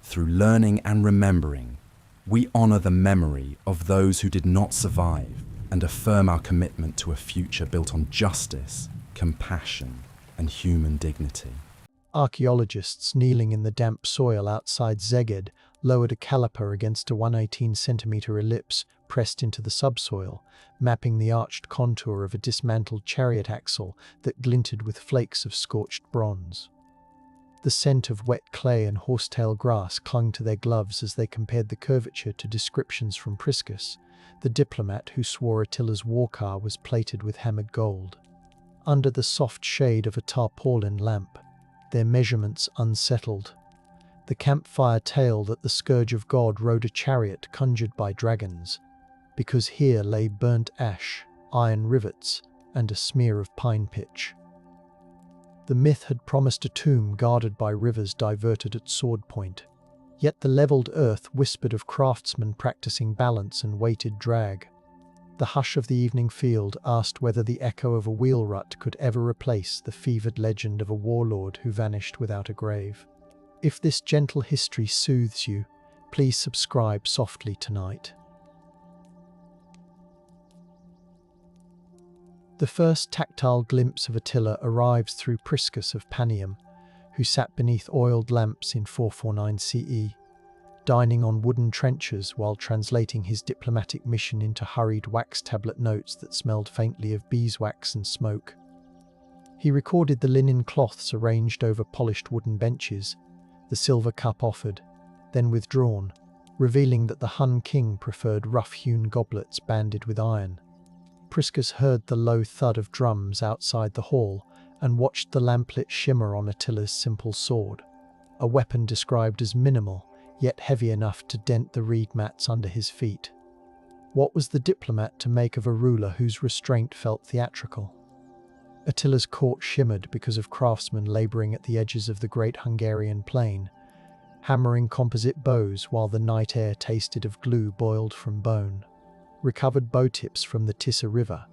through learning and remembering, we honor the memory of those who did not survive and affirm our commitment to a future built on justice, compassion, and human dignity. Archaeologists kneeling in the damp soil outside Szeged lowered a caliper against a 118-centimetre ellipse pressed into the subsoil, mapping the arched contour of a dismantled chariot axle that glinted with flakes of scorched bronze. The scent of wet clay and horsetail grass clung to their gloves as they compared the curvature to descriptions from Priscus, the diplomat who swore Attila's war car was plated with hammered gold. Under the soft shade of a tarpaulin lamp, their measurements unsettled. The campfire tale that the scourge of God rode a chariot conjured by dragons, because here lay burnt ash, iron rivets, and a smear of pine pitch. The myth had promised a tomb guarded by rivers diverted at sword point, yet the levelled earth whispered of craftsmen practicing balance and weighted drag. The hush of the evening field asked whether the echo of a wheel rut could ever replace the fevered legend of a warlord who vanished without a grave. If this gentle history soothes you, please subscribe softly tonight. The first tactile glimpse of Attila arrives through Priscus of Panium, who sat beneath oiled lamps in 449 CE, dining on wooden trenchers while translating his diplomatic mission into hurried wax tablet notes that smelled faintly of beeswax and smoke. He recorded the linen cloths arranged over polished wooden benches, the silver cup offered, then withdrawn, revealing that the Hun king preferred rough-hewn goblets banded with iron. Priscus heard the low thud of drums outside the hall and watched the lamplit shimmer on Attila's simple sword, a weapon described as minimal, yet heavy enough to dent the reed mats under his feet. What was the diplomat to make of a ruler whose restraint felt theatrical? Attila's court shimmered because of craftsmen labouring at the edges of the great Hungarian plain, hammering composite bows while the night air tasted of glue boiled from bone. Recovered bow tips from the Tisa River,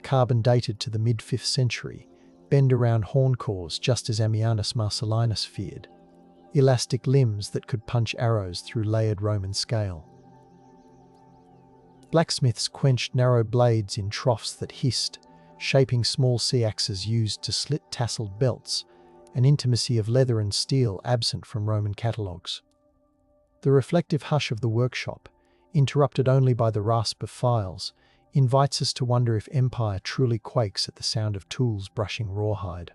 carbon dated to the mid-5th century, bend around horn cores just as Ammianus Marcellinus feared. Elastic limbs that could punch arrows through layered Roman scale. Blacksmiths quenched narrow blades in troughs that hissed, shaping small sea-axes used to slit tasseled belts, an intimacy of leather and steel absent from Roman catalogues. The reflective hush of the workshop, interrupted only by the rasp of files, invites us to wonder if empire truly quakes at the sound of tools brushing rawhide.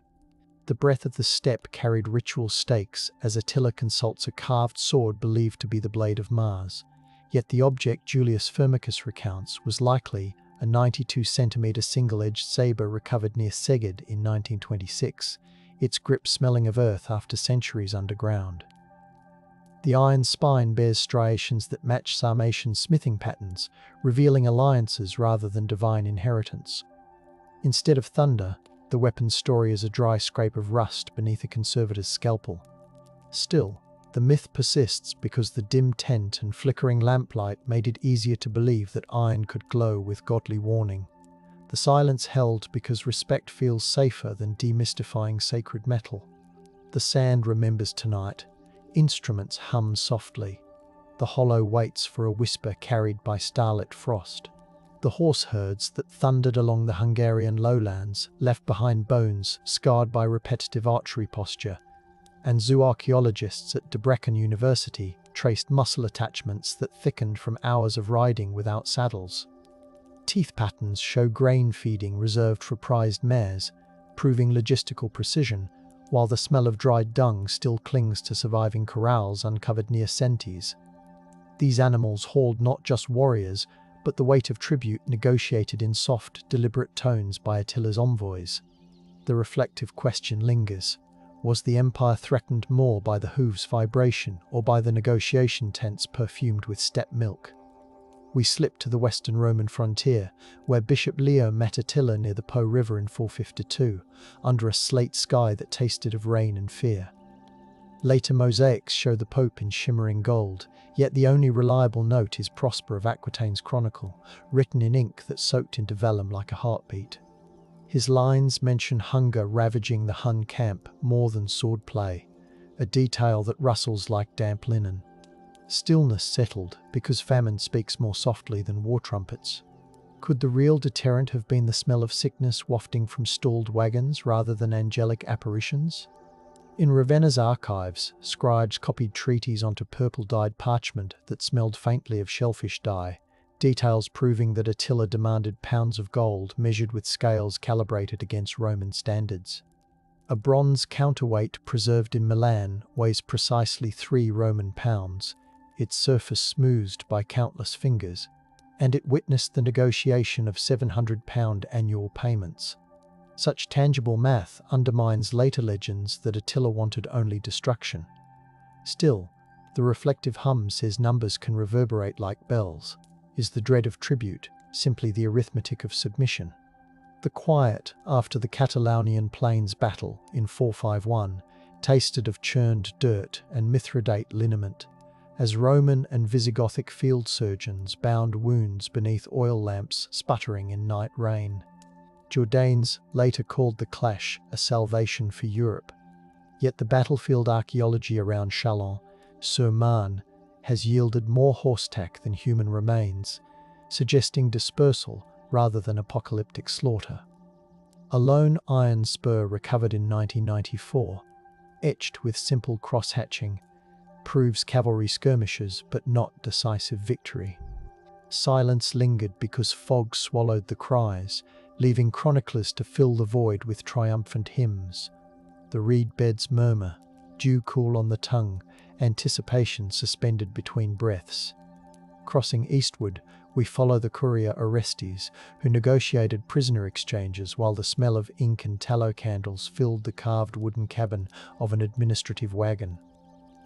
The breath of the steppe carried ritual stakes as Attila consults a carved sword believed to be the blade of Mars, yet the object Julius Firmicus recounts was likely a 92-centimetre single-edged sabre recovered near Szeged in 1926, its grip smelling of earth after centuries underground. The iron spine bears striations that match Sarmatian smithing patterns, revealing alliances rather than divine inheritance. Instead of thunder, the weapon's story is a dry scrape of rust beneath a conservator's scalpel. Still, the myth persists because the dim tent and flickering lamplight made it easier to believe that iron could glow with godly warning. The silence held because respect feels safer than demystifying sacred metal. The sand remembers tonight. Instruments hum softly. The hollow waits for a whisper carried by starlit frost. The horse herds that thundered along the Hungarian lowlands left behind bones scarred by repetitive archery posture, and zooarchaeologists at Debrecen University traced muscle attachments that thickened from hours of riding without saddles. Teeth patterns show grain feeding reserved for prized mares, proving logistical precision, while the smell of dried dung still clings to surviving corrals uncovered near Sentes. These animals hauled not just warriors, but the weight of tribute negotiated in soft, deliberate tones by Attila's envoys. The reflective question lingers. Was the empire threatened more by the hooves' vibration or by the negotiation tents perfumed with steppe milk? We slip to the western Roman frontier, where Bishop Leo met Attila near the Po River in 452, under a slate sky that tasted of rain and fear. Later mosaics show the Pope in shimmering gold, yet the only reliable note is Prosper of Aquitaine's chronicle, written in ink that soaked into vellum like a heartbeat. His lines mention hunger ravaging the Hun camp more than swordplay, a detail that rustles like damp linen. Stillness settled because famine speaks more softly than war trumpets. Could the real deterrent have been the smell of sickness wafting from stalled wagons rather than angelic apparitions? In Ravenna's archives, scribes copied treaties onto purple-dyed parchment that smelled faintly of shellfish dye, details proving that Attila demanded pounds of gold measured with scales calibrated against Roman standards. A bronze counterweight preserved in Milan weighs precisely 3 Roman pounds, its surface smoothed by countless fingers, and it witnessed the negotiation of £700 annual payments. Such tangible math undermines later legends that Attila wanted only destruction. Still, the reflective hum says numbers can reverberate like bells. Is the dread of tribute simply the arithmetic of submission? The quiet after the Catalonian Plains battle in 451 tasted of churned dirt and Mithridate liniment, as Roman and Visigothic field surgeons bound wounds beneath oil lamps sputtering in night rain. Jourdanes later called the clash a salvation for Europe. Yet the battlefield archaeology around Chalon-sur-Marne has yielded more horsetack than human remains, suggesting dispersal rather than apocalyptic slaughter. A lone iron spur recovered in 1994, etched with simple cross-hatching, proves cavalry skirmishes but not decisive victory. Silence lingered because fog swallowed the cries, leaving chroniclers to fill the void with triumphant hymns. The reed beds murmur, dew cool on the tongue, anticipation suspended between breaths. Crossing eastward, we follow the courier Orestes, who negotiated prisoner exchanges while the smell of ink and tallow candles filled the carved wooden cabin of an administrative wagon.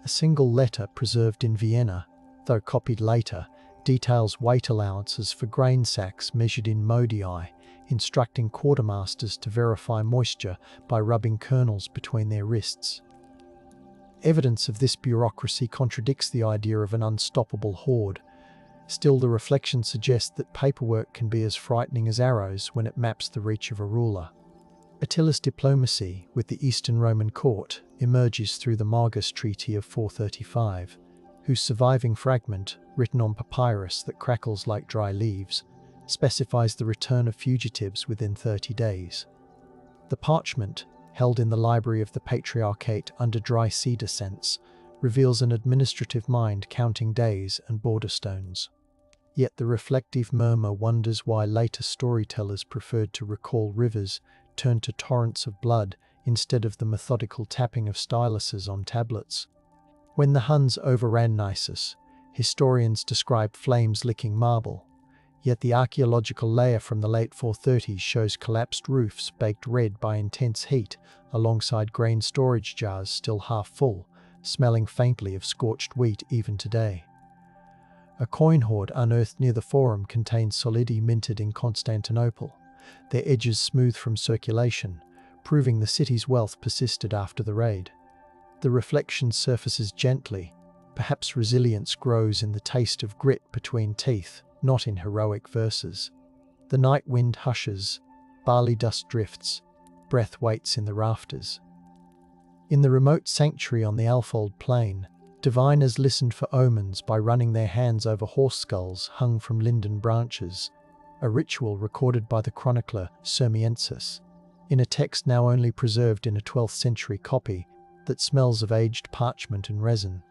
A single letter preserved in Vienna, though copied later, details weight allowances for grain sacks measured in modii, instructing quartermasters to verify moisture by rubbing kernels between their wrists. Evidence of this bureaucracy contradicts the idea of an unstoppable horde. Still, the reflection suggests that paperwork can be as frightening as arrows when it maps the reach of a ruler. Attila's diplomacy with the Eastern Roman court emerges through the Margus Treaty of 435, whose surviving fragment, written on papyrus that crackles like dry leaves, specifies the return of fugitives within 30 days. The parchment, held in the library of the Patriarchate under dry cedar scents, reveals an administrative mind counting days and border stones. Yet the reflective murmur wonders why later storytellers preferred to recall rivers turned to torrents of blood instead of the methodical tapping of styluses on tablets. When the Huns overran Nisus, historians describe flames licking marble, yet the archaeological layer from the late 430s shows collapsed roofs baked red by intense heat alongside grain storage jars still half full, smelling faintly of scorched wheat even today. A coin hoard unearthed near the Forum contains solidi minted in Constantinople, their edges smooth from circulation, proving the city's wealth persisted after the raid. The reflection surfaces gently, perhaps resilience grows in the taste of grit between teeth, not in heroic verses. The night wind hushes, barley dust drifts, breath waits in the rafters. In the remote sanctuary on the Alfold Plain, diviners listened for omens by running their hands over horse skulls hung from linden branches, a ritual recorded by the chronicler Sirmiensis, in a text now only preserved in a 12th century copy that smells of aged parchment and resin.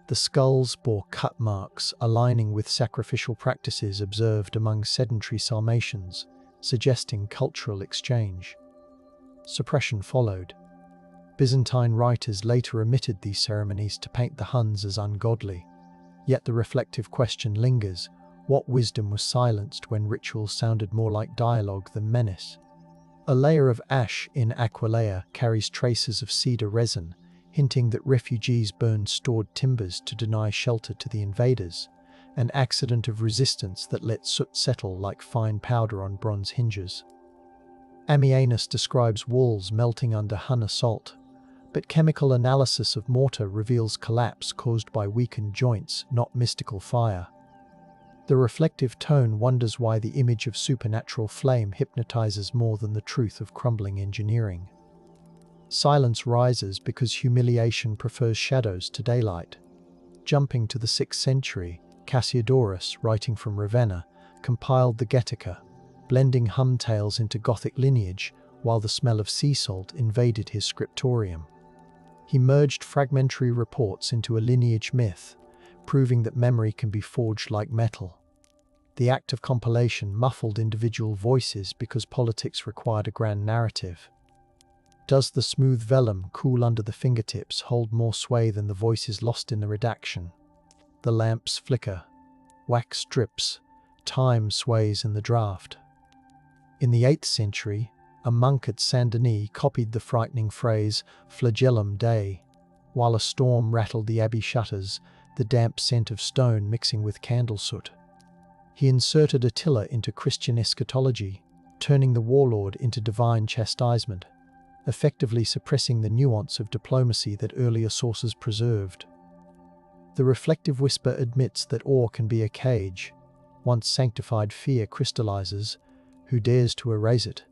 The skulls bore cut marks aligning with sacrificial practices observed among sedentary Sarmatians, suggesting cultural exchange. Suppression followed. Byzantine writers later omitted these ceremonies to paint the Huns as ungodly. Yet the reflective question lingers: what wisdom was silenced when rituals sounded more like dialogue than menace? A layer of ash in Aquileia carries traces of cedar resin, hinting that refugees burned stored timbers to deny shelter to the invaders, an accident of resistance that let soot settle like fine powder on bronze hinges. Ammianus describes walls melting under Hun assault, but chemical analysis of mortar reveals collapse caused by weakened joints, not mystical fire. The reflective tone wonders why the image of supernatural flame hypnotizes more than the truth of crumbling engineering. Silence rises because humiliation prefers shadows to daylight. Jumping to the 6th century, Cassiodorus, writing from Ravenna, compiled the Getica, blending Hun tales into Gothic lineage while the smell of sea salt invaded his scriptorium. He merged fragmentary reports into a lineage myth, proving that memory can be forged like metal. The act of compilation muffled individual voices because politics required a grand narrative. Does the smooth vellum cool under the fingertips hold more sway than the voices lost in the redaction? The lamps flicker, wax drips, time sways in the draft. In the 8th century, a monk at Saint-Denis copied the frightening phrase "flagellum Dei," while a storm rattled the abbey shutters, the damp scent of stone mixing with candle soot. He inserted Attila into Christian eschatology, turning the warlord into divine chastisement, effectively suppressing the nuance of diplomacy that earlier sources preserved. The reflective whisper admits that awe can be a cage. Once sanctified fear crystallizes. Who dares to erase it?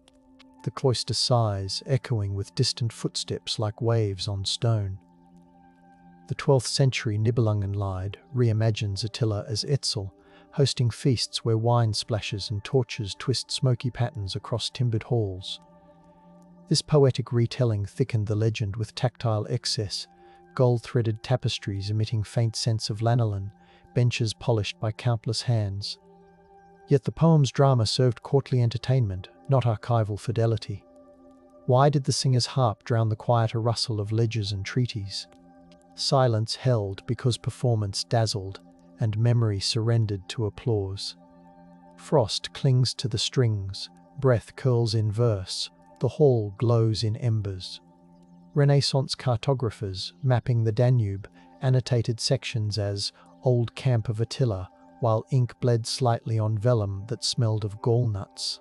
The cloister sighs, echoing with distant footsteps like waves on stone. The 12th century Nibelungenlied reimagines Attila as Etzel, hosting feasts where wine splashes and torches twist smoky patterns across timbered halls. This poetic retelling thickened the legend with tactile excess, gold-threaded tapestries emitting faint scents of lanolin, benches polished by countless hands. Yet the poem's drama served courtly entertainment, not archival fidelity. Why did the singer's harp drown the quieter rustle of ledgers and treaties? Silence held because performance dazzled, and memory surrendered to applause. Frost clings to the strings, breath curls in verse, the hall glows in embers. Renaissance cartographers, mapping the Danube, annotated sections as "Old Camp of Attila," while ink bled slightly on vellum that smelled of gallnuts.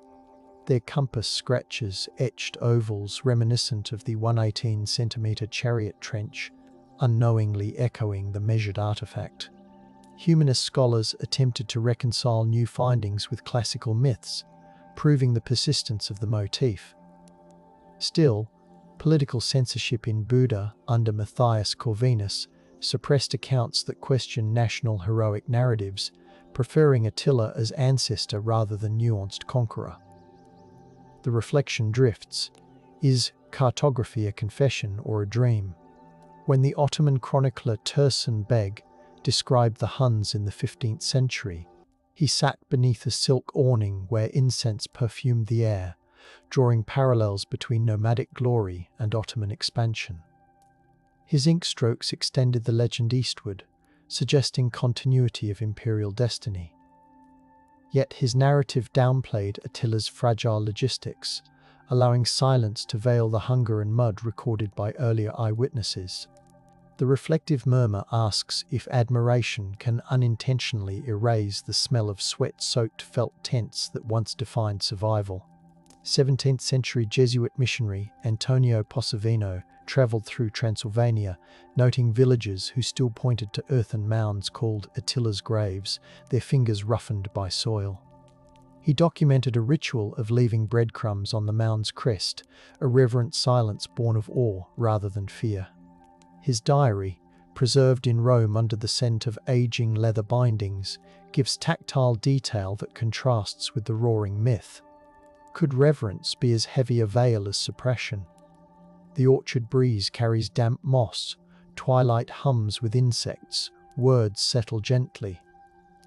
Their compass scratches etched ovals reminiscent of the 118-centimetre chariot trench, unknowingly echoing the measured artifact. Humanist scholars attempted to reconcile new findings with classical myths, proving the persistence of the motif. Still, political censorship in Buda under Matthias Corvinus suppressed accounts that questioned national heroic narratives, preferring Attila as ancestor rather than nuanced conqueror. The reflection drifts. Is cartography a confession or a dream? When the Ottoman chronicler Tursun Beg described the Huns in the 15th century, he sat beneath a silk awning where incense perfumed the air, drawing parallels between nomadic glory and Ottoman expansion. His ink strokes extended the legend eastward, suggesting continuity of imperial destiny. Yet his narrative downplayed Attila's fragile logistics, allowing silence to veil the hunger and mud recorded by earlier eyewitnesses. The reflective murmur asks if admiration can unintentionally erase the smell of sweat-soaked felt tents that once defined survival. 17th century Jesuit missionary Antonio Posavino travelled through Transylvania, noting villagers who still pointed to earthen mounds called Attila's graves, their fingers roughened by soil. He documented a ritual of leaving breadcrumbs on the mound's crest, a reverent silence born of awe rather than fear. His diary, preserved in Rome under the scent of aging leather bindings, gives tactile detail that contrasts with the roaring myth. Could reverence be as heavy a veil as suppression? The orchard breeze carries damp moss, twilight hums with insects, words settle gently.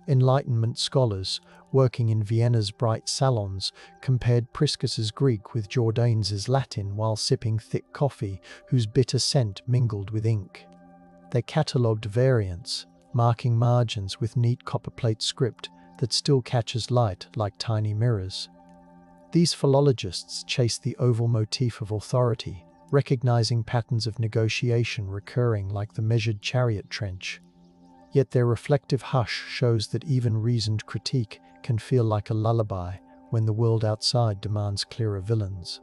Enlightenment scholars, working in Vienna's bright salons, compared Priscus's Greek with Jordanes's Latin while sipping thick coffee whose bitter scent mingled with ink. They catalogued variants, marking margins with neat copperplate script that still catches light like tiny mirrors. These philologists chase the oval motif of authority, recognizing patterns of negotiation recurring like the measured chariot trench. Yet their reflective hush shows that even reasoned critique can feel like a lullaby when the world outside demands clearer villains.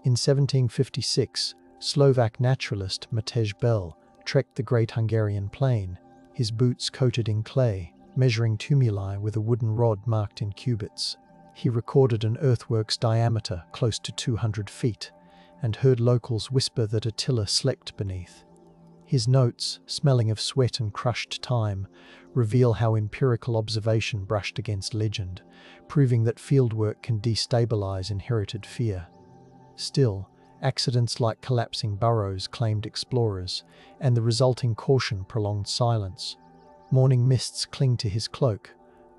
In 1756, Slovak naturalist Matej Bel trekked the Great Hungarian Plain, his boots coated in clay, measuring tumuli with a wooden rod marked in cubits. He recorded an earthwork's diameter close to 200 feet, and heard locals whisper that Attila slept beneath. His notes, smelling of sweat and crushed time, reveal how empirical observation brushed against legend, proving that fieldwork can destabilize inherited fear. Still, accidents like collapsing burrows claimed explorers, and the resulting caution prolonged silence. Morning mists cling to his cloak,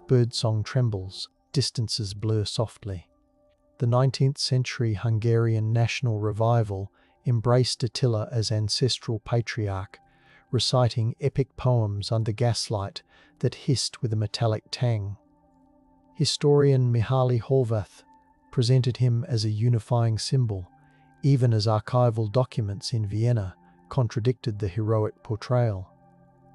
birdsong trembles, distances blur softly. The 19th century Hungarian national revival embraced Attila as ancestral patriarch, reciting epic poems under gaslight that hissed with a metallic tang. Historian Mihaly Horváth presented him as a unifying symbol, even as archival documents in Vienna contradicted the heroic portrayal.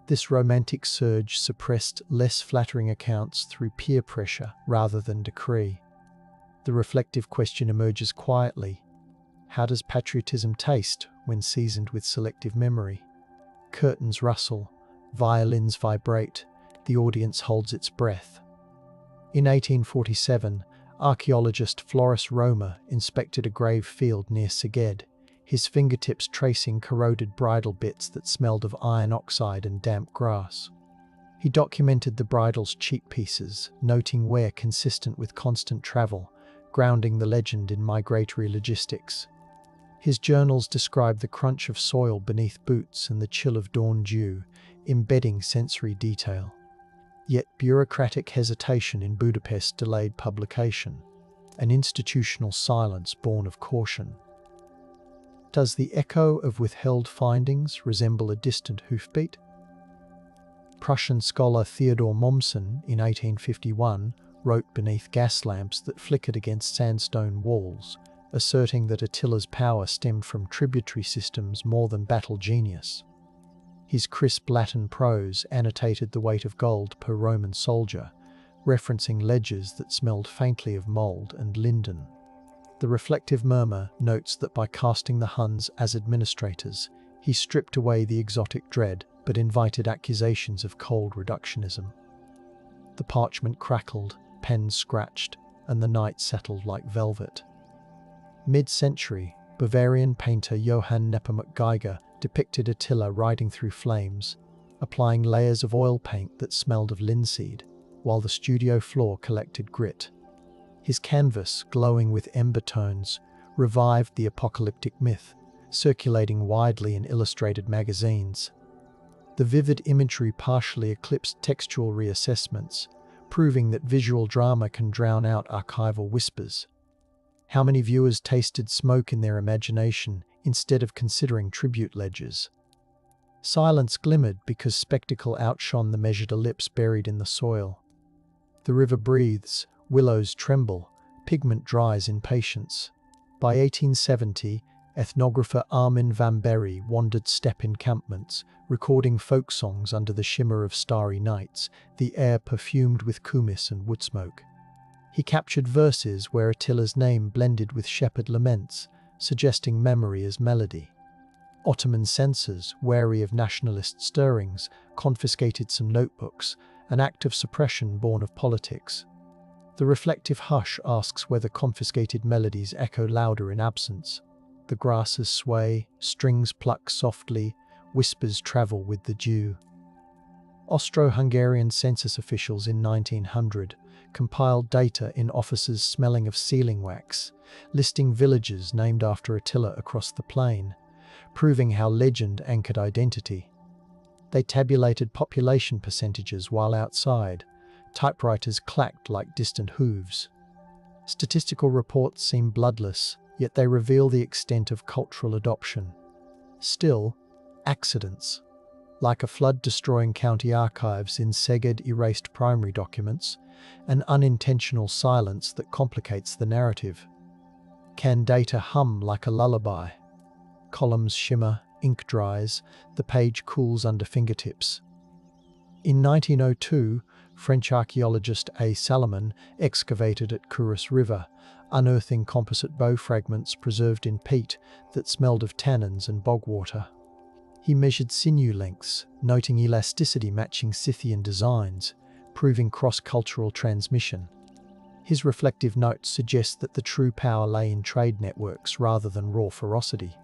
This romantic surge suppressed less flattering accounts through peer pressure rather than decree. The reflective question emerges quietly. How does patriotism taste when seasoned with selective memory? Curtains rustle, violins vibrate, the audience holds its breath. In 1847, archaeologist Floris Roma inspected a grave field near Szeged, his fingertips tracing corroded bridle bits that smelled of iron oxide and damp grass. He documented the bridle's cheek pieces, noting wear consistent with constant travel, grounding the legend in migratory logistics. His journals describe the crunch of soil beneath boots and the chill of dawn dew, embedding sensory detail. Yet bureaucratic hesitation in Budapest delayed publication, an institutional silence born of caution. Does the echo of withheld findings resemble a distant hoofbeat? Prussian scholar Theodor Mommsen, in 1851, wrote beneath gas lamps that flickered against sandstone walls, asserting that Attila's power stemmed from tributary systems more than battle genius. His crisp Latin prose annotated the weight of gold per Roman soldier, referencing ledgers that smelled faintly of mould and linden. The reflective murmur notes that by casting the Huns as administrators, he stripped away the exotic dread but invited accusations of cold reductionism. The parchment crackled, pens scratched, and the night settled like velvet. Mid-century, Bavarian painter Johann Nepomuk Geiger depicted Attila riding through flames, applying layers of oil paint that smelled of linseed, while the studio floor collected grit. His canvas, glowing with ember tones, revived the apocalyptic myth, circulating widely in illustrated magazines. The vivid imagery partially eclipsed textual reassessments, proving that visual drama can drown out archival whispers. How many viewers tasted smoke in their imagination instead of considering tribute ledgers? Silence glimmered because spectacle outshone the measured ellipse buried in the soil. The river breathes, willows tremble, pigment dries in patience. By 1870, ethnographer Armin van Berry wandered steppe encampments, recording folk songs under the shimmer of starry nights, the air perfumed with kumis and wood smoke. He captured verses where Attila's name blended with shepherd laments, suggesting memory as melody. Ottoman censors, wary of nationalist stirrings, confiscated some notebooks, an act of suppression born of politics. The reflective hush asks whether confiscated melodies echo louder in absence. The grasses sway, strings pluck softly, whispers travel with the dew. Austro-Hungarian census officials in 1900 compiled data in offices smelling of sealing wax, listing villages named after Attila across the plain, proving how legend anchored identity. They tabulated population percentages while outside, Typewriters clacked like distant hooves. Statistical reports seem bloodless, yet they reveal the extent of cultural adoption. Still, accidents, like a flood destroying county archives in Szeged erased primary documents, an unintentional silence that complicates the narrative. Can data hum like a lullaby? Columns shimmer, ink dries, the page cools under fingertips. In 1902, French archaeologist A. Salomon excavated at Kouros River, unearthing composite bow fragments preserved in peat that smelled of tannins and bog water. He measured sinew lengths, noting elasticity matching Scythian designs, proving cross-cultural transmission. His reflective notes suggest that the true power lay in trade networks rather than raw ferocity.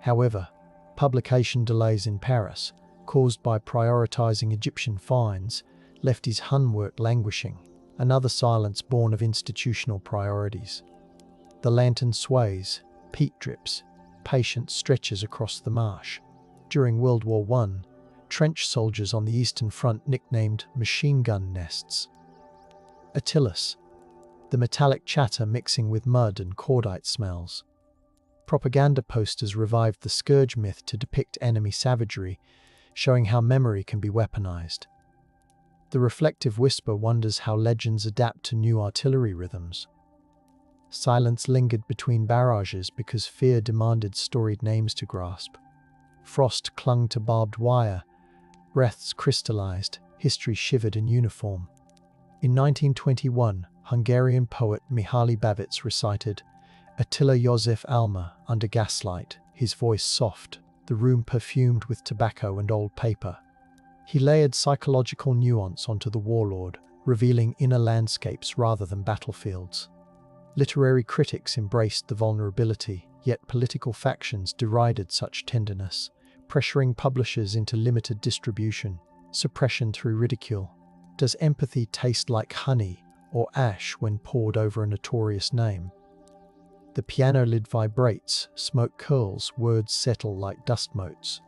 However, publication delays in Paris, caused by prioritizing Egyptian finds, left his Hun work languishing, another silence born of institutional priorities. The lantern sways, peat drips, patience stretches across the marsh. During World War I, trench soldiers on the Eastern Front nicknamed machine gun nests. Attilas, the metallic chatter mixing with mud and cordite smells. Propaganda posters revived the scourge myth to depict enemy savagery, showing how memory can be weaponized. The reflective whisper wonders how legends adapt to new artillery rhythms. Silence lingered between barrages because fear demanded storied names to grasp. Frost clung to barbed wire, breaths crystallized, history shivered in uniform. In 1921, Hungarian poet Mihaly Babits recited Attila József Alma under gaslight, his voice soft, the room perfumed with tobacco and old paper. He layered psychological nuance onto the warlord, revealing inner landscapes rather than battlefields. Literary critics embraced the vulnerability, yet political factions derided such tenderness, pressuring publishers into limited distribution, suppression through ridicule. Does empathy taste like honey or ash when poured over a notorious name? The piano lid vibrates, smoke curls, words settle like dust motes.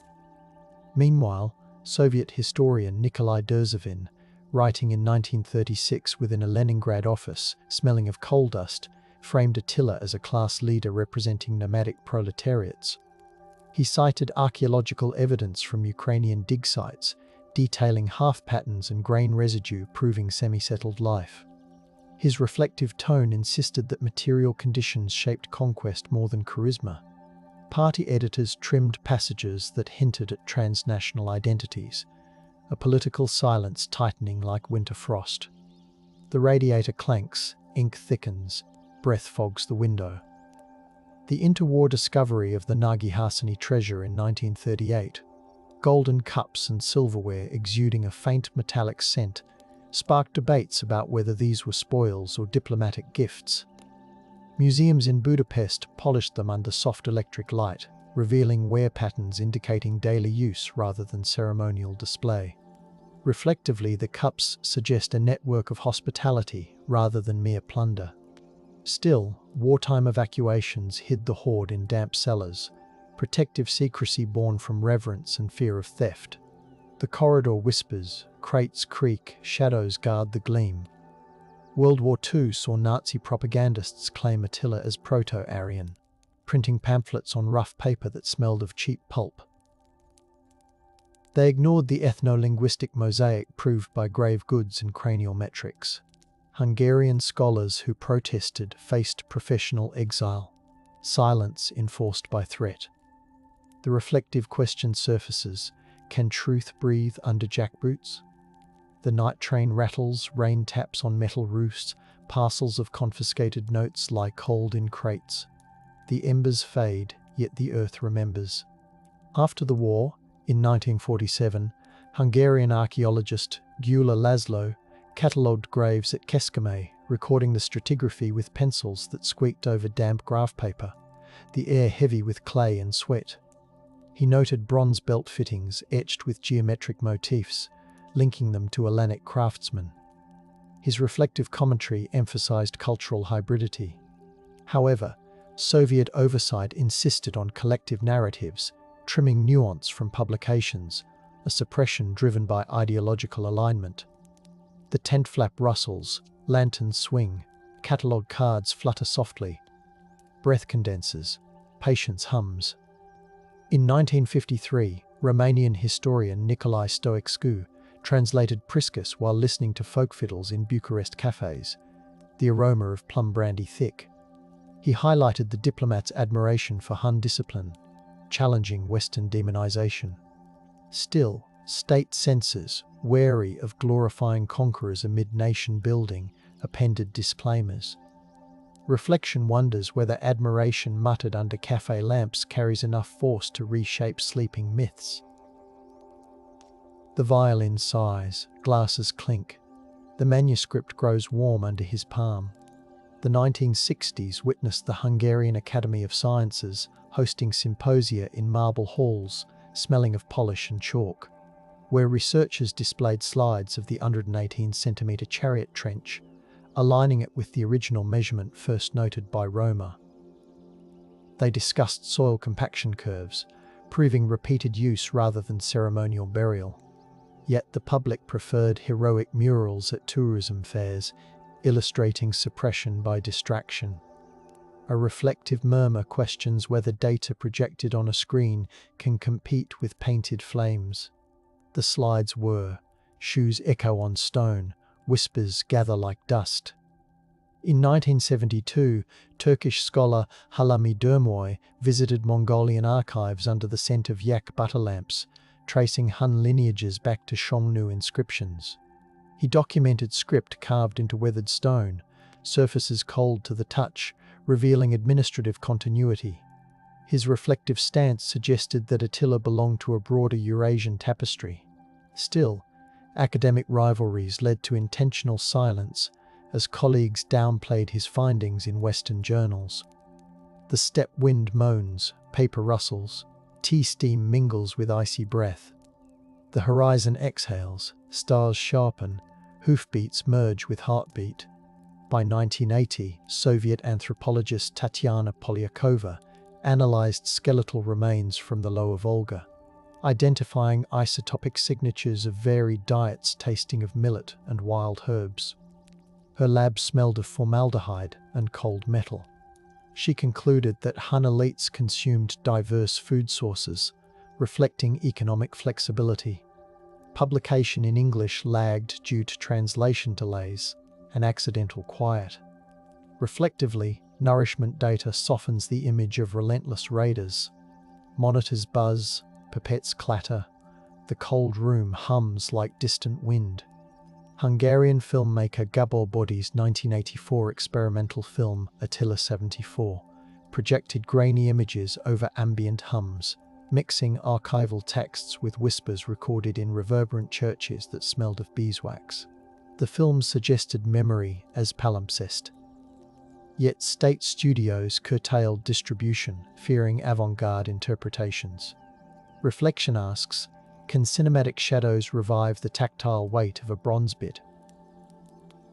Meanwhile, Soviet historian Nikolai Derzhavin, writing in 1936 within a Leningrad office, smelling of coal dust, framed Attila as a class leader representing nomadic proletariats. He cited archaeological evidence from Ukrainian dig sites, detailing half patterns and grain residue proving semi-settled life. His reflective tone insisted that material conditions shaped conquest more than charisma. Party editors trimmed passages that hinted at transnational identities, a political silence tightening like winter frost. The radiator clanks, ink thickens, breath fogs the window. The interwar discovery of the Nagi Hassani treasure in 1938, golden cups and silverware exuding a faint metallic scent, sparked debates about whether these were spoils or diplomatic gifts. Museums in Budapest polished them under soft electric light, revealing wear patterns indicating daily use rather than ceremonial display. Reflectively, the cups suggest a network of hospitality rather than mere plunder. Still, wartime evacuations hid the hoard in damp cellars, protective secrecy born from reverence and fear of theft. The corridor whispers, crates creak, shadows guard the gleam. World War II saw Nazi propagandists claim Attila as Proto-Aryan, printing pamphlets on rough paper that smelled of cheap pulp. They ignored the ethno-linguistic mosaic proved by grave goods and cranial metrics. Hungarian scholars who protested faced professional exile, silence enforced by threat. The reflective question surfaces: can truth breathe under jackboots? The night train rattles, rain taps on metal roofs, parcels of confiscated notes lie cold in crates. The embers fade, yet the earth remembers. After the war, in 1947, Hungarian archaeologist Gyula Laszlo catalogued graves at Kecskemét, recording the stratigraphy with pencils that squeaked over damp graph paper, the air heavy with clay and sweat. He noted bronze belt fittings etched with geometric motifs, linking them to Hellenic craftsmen. His reflective commentary emphasized cultural hybridity. However, Soviet oversight insisted on collective narratives, trimming nuance from publications, a suppression driven by ideological alignment. The tent flap rustles, lanterns swing, catalogue cards flutter softly. Breath condenses, patience hums. In 1953, Romanian historian Nicolae Stoicscu translated Priscus while listening to folk fiddles in Bucharest cafes, the aroma of plum brandy thick. He highlighted the diplomat's admiration for Hun discipline, challenging Western demonization. Still, state censors, wary of glorifying conquerors amid nation building, appended disclaimers. Reflection wonders whether admiration muttered under cafe lamps carries enough force to reshape sleeping myths. The violin sighs, glasses clink. The manuscript grows warm under his palm. The 1960s witnessed the Hungarian Academy of Sciences hosting symposia in marble halls, smelling of polish and chalk, where researchers displayed slides of the 118-centimetre chariot trench, aligning it with the original measurement first noted by Roma. They discussed soil compaction curves, proving repeated use rather than ceremonial burial. Yet the public preferred heroic murals at tourism fairs, illustrating suppression by distraction. A reflective murmur questions whether data projected on a screen can compete with painted flames. The slides whir, shoes echo on stone, whispers gather like dust. In 1972, Turkish scholar Halami Durmoy visited Mongolian archives under the scent of yak butter lamps, tracing Hun lineages back to Xiongnu inscriptions. He documented script carved into weathered stone, surfaces cold to the touch, revealing administrative continuity. His reflective stance suggested that Attila belonged to a broader Eurasian tapestry. Still, academic rivalries led to intentional silence as colleagues downplayed his findings in Western journals. The steppe wind moans, paper rustles, tea steam mingles with icy breath. The horizon exhales, stars sharpen, hoofbeats merge with heartbeat. By 1980, Soviet anthropologist Tatyana Polyakova analyzed skeletal remains from the Lower Volga, identifying isotopic signatures of varied diets tasting of millet and wild herbs. Her lab smelled of formaldehyde and cold metal. She concluded that Hun elites consumed diverse food sources, reflecting economic flexibility. Publication in English lagged due to translation delays and accidental quiet. Reflectively, nourishment data softens the image of relentless raiders. Monitors buzz, pipettes clatter, the cold room hums like distant wind. Hungarian filmmaker Gabor Bodi's 1984 experimental film Attila 74 projected grainy images over ambient hums, mixing archival texts with whispers recorded in reverberant churches that smelled of beeswax. The film suggested memory as palimpsest. Yet state studios curtailed distribution, fearing avant-garde interpretations. Reflection asks, can cinematic shadows revive the tactile weight of a bronze bit?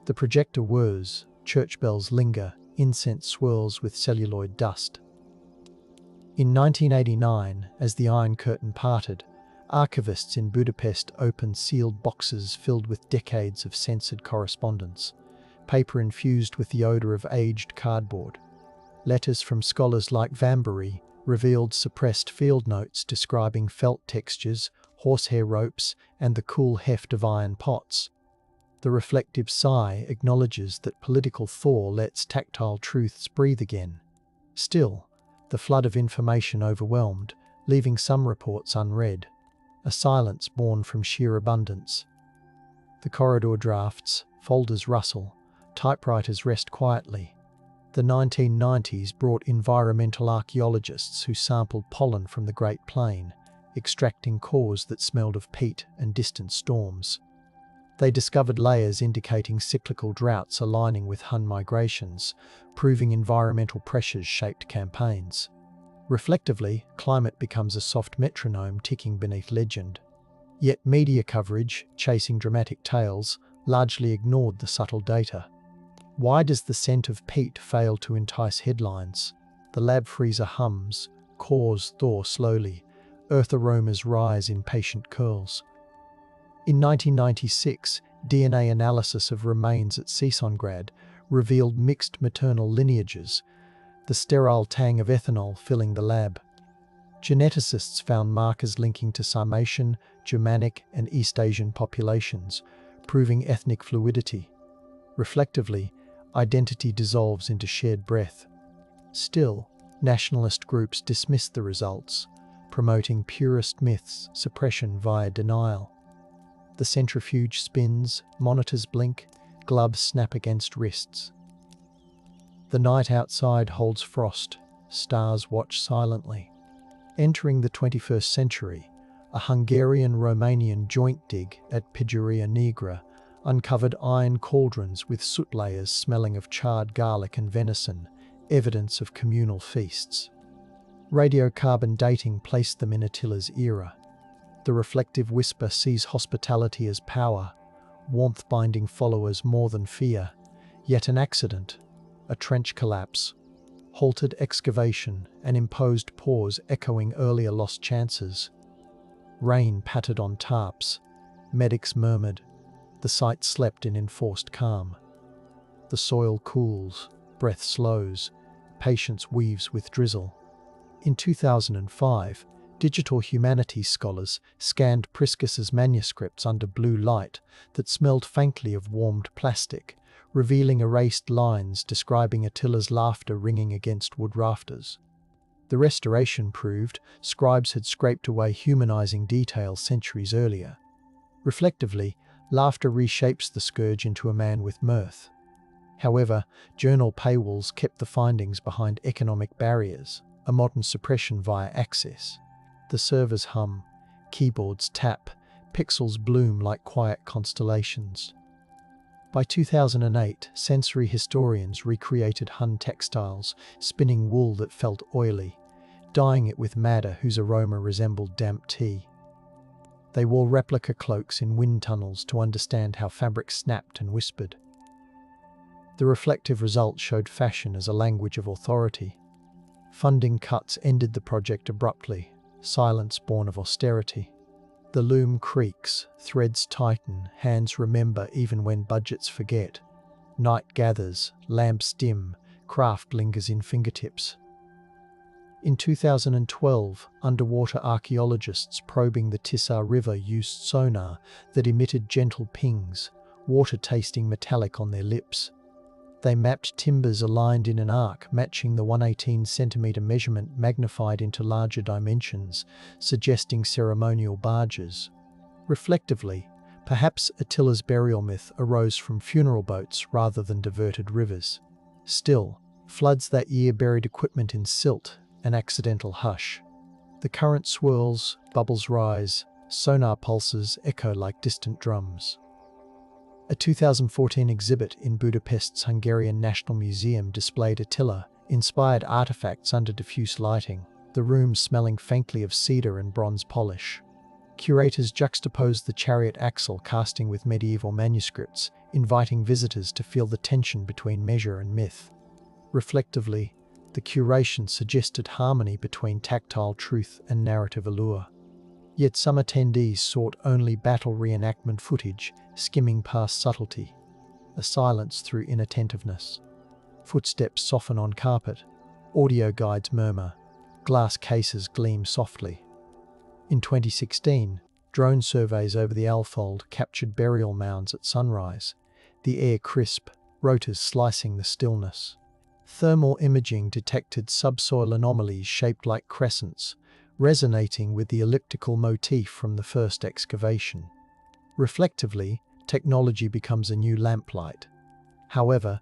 The projector whirs, church bells linger, incense swirls with celluloid dust. In 1989, as the Iron Curtain parted, archivists in Budapest opened sealed boxes filled with decades of censored correspondence, paper infused with the odour of aged cardboard. Letters from scholars like Vambury revealed suppressed field notes describing felt textures, horsehair ropes, and the cool heft of iron pots. The reflective sigh acknowledges that political thaw lets tactile truths breathe again. Still, the flood of information overwhelmed, leaving some reports unread, a silence born from sheer abundance. The corridor drafts, folders rustle, typewriters rest quietly. The 1990s brought environmental archaeologists who sampled pollen from the Great Plain, extracting cores that smelled of peat and distant storms. They discovered layers indicating cyclical droughts aligning with Hun migrations, proving environmental pressures shaped campaigns. Reflectively, climate becomes a soft metronome ticking beneath legend. Yet media coverage, chasing dramatic tales, largely ignored the subtle data. Why does the scent of peat fail to entice headlines? The lab freezer hums, cores thaw slowly, earth aromas rise in patient curls. In 1996, DNA analysis of remains at Sisongrad revealed mixed maternal lineages, the sterile tang of ethanol filling the lab. Geneticists found markers linking to Sarmatian, Germanic, and East Asian populations, proving ethnic fluidity. Reflectively, identity dissolves into shared breath. Still, nationalist groups dismissed the results, promoting purist myths, suppression via denial. The centrifuge spins, monitors blink, gloves snap against wrists. The night outside holds frost, stars watch silently. Entering the 21st century, a Hungarian-Romanian joint dig at Piguria Negra uncovered iron cauldrons with soot layers smelling of charred garlic and venison, evidence of communal feasts. Radiocarbon dating placed them in Attila's era. The reflective whisper sees hospitality as power, warmth binding followers more than fear, yet an accident, a trench collapse, halted excavation, an imposed pause echoing earlier lost chances. Rain pattered on tarps, medics murmured, the site slept in enforced calm. The soil cools, breath slows, patience weaves with drizzle. In 2005, digital humanities scholars scanned Priscus's manuscripts under blue light that smelled faintly of warmed plastic, revealing erased lines describing Attila's laughter ringing against wood rafters. The restoration proved scribes had scraped away humanizing detail centuries earlier. Reflectively, laughter reshapes the scourge into a man with mirth. However, journal paywalls kept the findings behind economic barriers, a modern suppression via access. The servers hum, keyboards tap, pixels bloom like quiet constellations. By 2008, sensory historians recreated Hun textiles, spinning wool that felt oily, dyeing it with madder whose aroma resembled damp tea. They wore replica cloaks in wind tunnels to understand how fabric snapped and whispered. The reflective results showed fashion as a language of authority. Funding cuts ended the project abruptly, silence born of austerity. The loom creaks, threads tighten, hands remember even when budgets forget. Night gathers, lamps dim, craft lingers in fingertips. In 2012, underwater archaeologists probing the Tisza River used sonar that emitted gentle pings, water tasting metallic on their lips. They mapped timbers aligned in an arc matching the 118-centimeter measurement magnified into larger dimensions, suggesting ceremonial barges. Reflectively, perhaps Attila's burial myth arose from funeral boats rather than diverted rivers. Still, floods that year buried equipment in silt, an accidental hush. The current swirls, bubbles rise, sonar pulses echo like distant drums. A 2014 exhibit in Budapest's Hungarian National Museum displayed Attila-inspired artifacts under diffuse lighting, the room smelling faintly of cedar and bronze polish. Curators juxtaposed the chariot axle casting with medieval manuscripts, inviting visitors to feel the tension between measure and myth. Reflectively, the curation suggested harmony between tactile truth and narrative allure. Yet some attendees sought only battle reenactment footage, skimming past subtlety, a silence through inattentiveness. Footsteps soften on carpet, audio guides murmur, glass cases gleam softly. In 2016, drone surveys over the Alfold captured burial mounds at sunrise, the air crisp, rotors slicing the stillness. Thermal imaging detected subsoil anomalies shaped like crescents, resonating with the elliptical motif from the first excavation. Reflectively, technology becomes a new lamplight. However,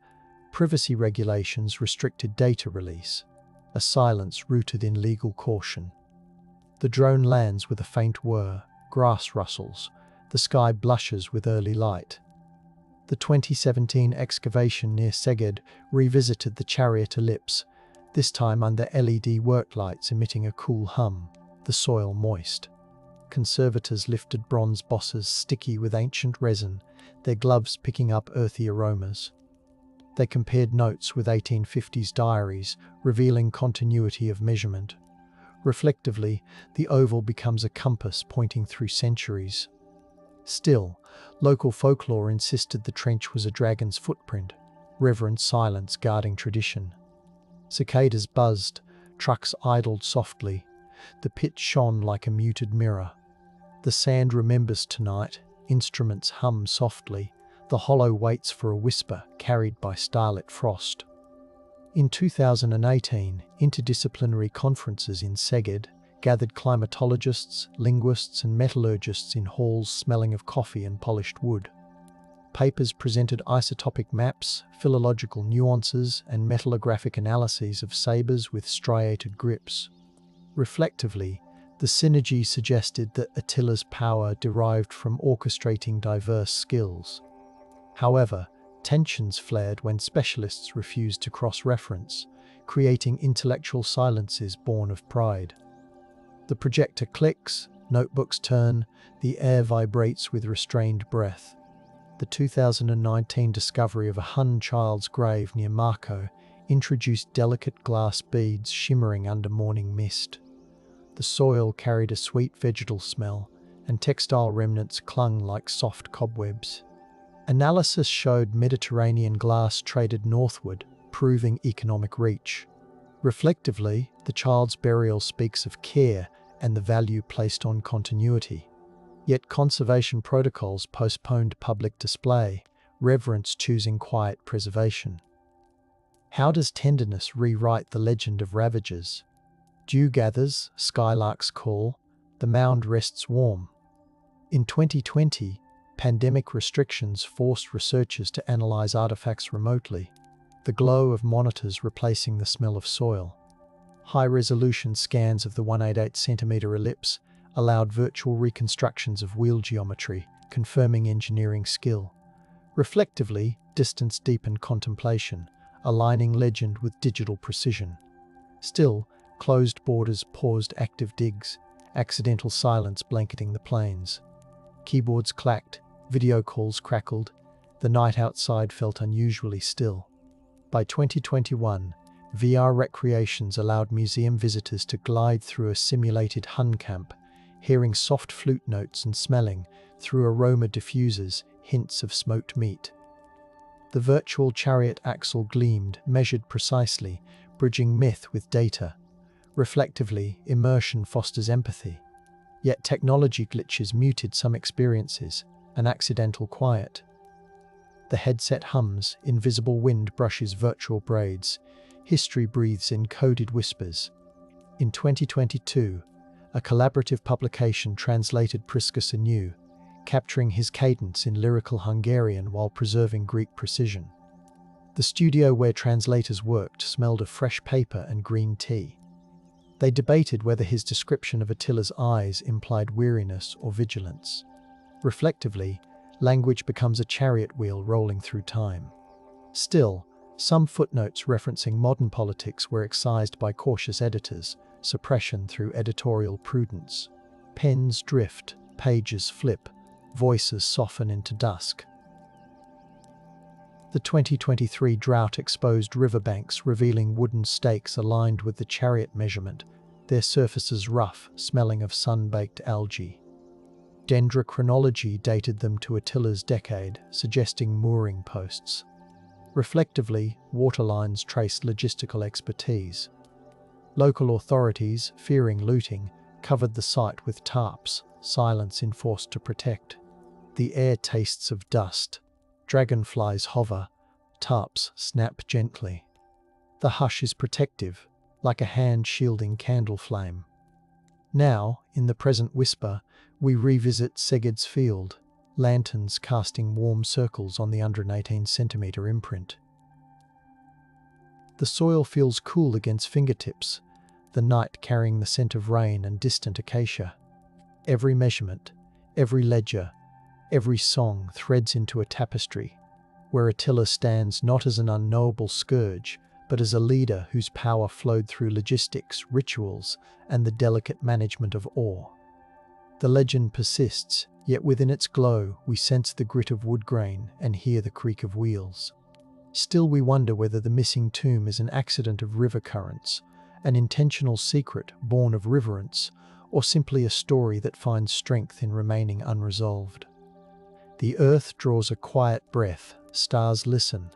privacy regulations restricted data release, a silence rooted in legal caution. The drone lands with a faint whir, grass rustles, the sky blushes with early light. The 2017 excavation near Szeged revisited the chariot ellipse, this time under LED work lights emitting a cool hum, the soil moist. Conservators lifted bronze bosses sticky with ancient resin, their gloves picking up earthy aromas. They compared notes with 1850s diaries, revealing continuity of measurement. Reflectively, the oval becomes a compass pointing through centuries. Still, local folklore insisted the trench was a dragon's footprint, reverent silence guarding tradition. Cicadas buzzed, trucks idled softly, the pit shone like a muted mirror. The sand remembers tonight, instruments hum softly, the hollow waits for a whisper carried by starlit frost. In 2018, interdisciplinary conferences in Szeged gathered climatologists, linguists and metallurgists in halls smelling of coffee and polished wood. Papers presented isotopic maps, philological nuances and metallographic analyses of sabres with striated grips. Reflectively, the synergy suggested that Attila's power derived from orchestrating diverse skills. However, tensions flared when specialists refused to cross-reference, creating intellectual silences born of pride. The projector clicks, notebooks turn, the air vibrates with restrained breath. The 2019 discovery of a Hun child's grave near Marko introduced delicate glass beads shimmering under morning mist. The soil carried a sweet vegetal smell, and textile remnants clung like soft cobwebs. Analysis showed Mediterranean glass traded northward, proving economic reach. Reflectively, the child's burial speaks of care and the value placed on continuity. Yet conservation protocols postponed public display, reverence choosing quiet preservation. How does tenderness rewrite the legend of ravagers? Dew gathers, skylarks call, the mound rests warm. In 2020, pandemic restrictions forced researchers to analyze artifacts remotely, the glow of monitors replacing the smell of soil. High-resolution scans of the 188-centimetre ellipse allowed virtual reconstructions of wheel geometry, confirming engineering skill. Reflectively, distance deepened contemplation, aligning legend with digital precision. Still, closed borders paused active digs, accidental silence blanketing the plains. Keyboards clacked, video calls crackled, the night outside felt unusually still. By 2021, VR recreations allowed museum visitors to glide through a simulated Hun camp, hearing soft flute notes and smelling, through aroma diffusers, hints of smoked meat. The virtual chariot axle gleamed, measured precisely, bridging myth with data. Reflectively, immersion fosters empathy. Yet technology glitches muted some experiences, an accidental quiet. The headset hums, invisible wind brushes virtual braids, history breathes in coded whispers. In 2022, a collaborative publication translated Priscus anew, capturing his cadence in lyrical Hungarian while preserving Greek precision. The studio where translators worked smelled of fresh paper and green tea. They debated whether his description of Attila's eyes implied weariness or vigilance. Reflectively, language becomes a chariot wheel rolling through time. Still, some footnotes referencing modern politics were excised by cautious editors, suppression through editorial prudence. Pens drift, pages flip, voices soften into dusk. The 2023 drought exposed riverbanks revealing wooden stakes aligned with the chariot measurement, their surfaces rough, smelling of sun-baked algae. Dendrochronology dated them to Attila's decade, suggesting mooring posts. Reflectively, waterlines traced logistical expertise. Local authorities, fearing looting, covered the site with tarps, silence enforced to protect. The air tastes of dust. Dragonflies hover, tarps snap gently. The hush is protective, like a hand shielding candle flame. Now, in the present whisper, we revisit Szeged's field, lanterns casting warm circles on the 118-centimetre imprint. The soil feels cool against fingertips, the night carrying the scent of rain and distant acacia. Every measurement, every ledger, every song threads into a tapestry, where Attila stands not as an unknowable scourge, but as a leader whose power flowed through logistics, rituals, and the delicate management of awe. The legend persists, yet within its glow we sense the grit of wood grain and hear the creak of wheels. Still we wonder whether the missing tomb is an accident of river currents, an intentional secret born of reverence, or simply a story that finds strength in remaining unresolved. The earth draws a quiet breath, stars listen,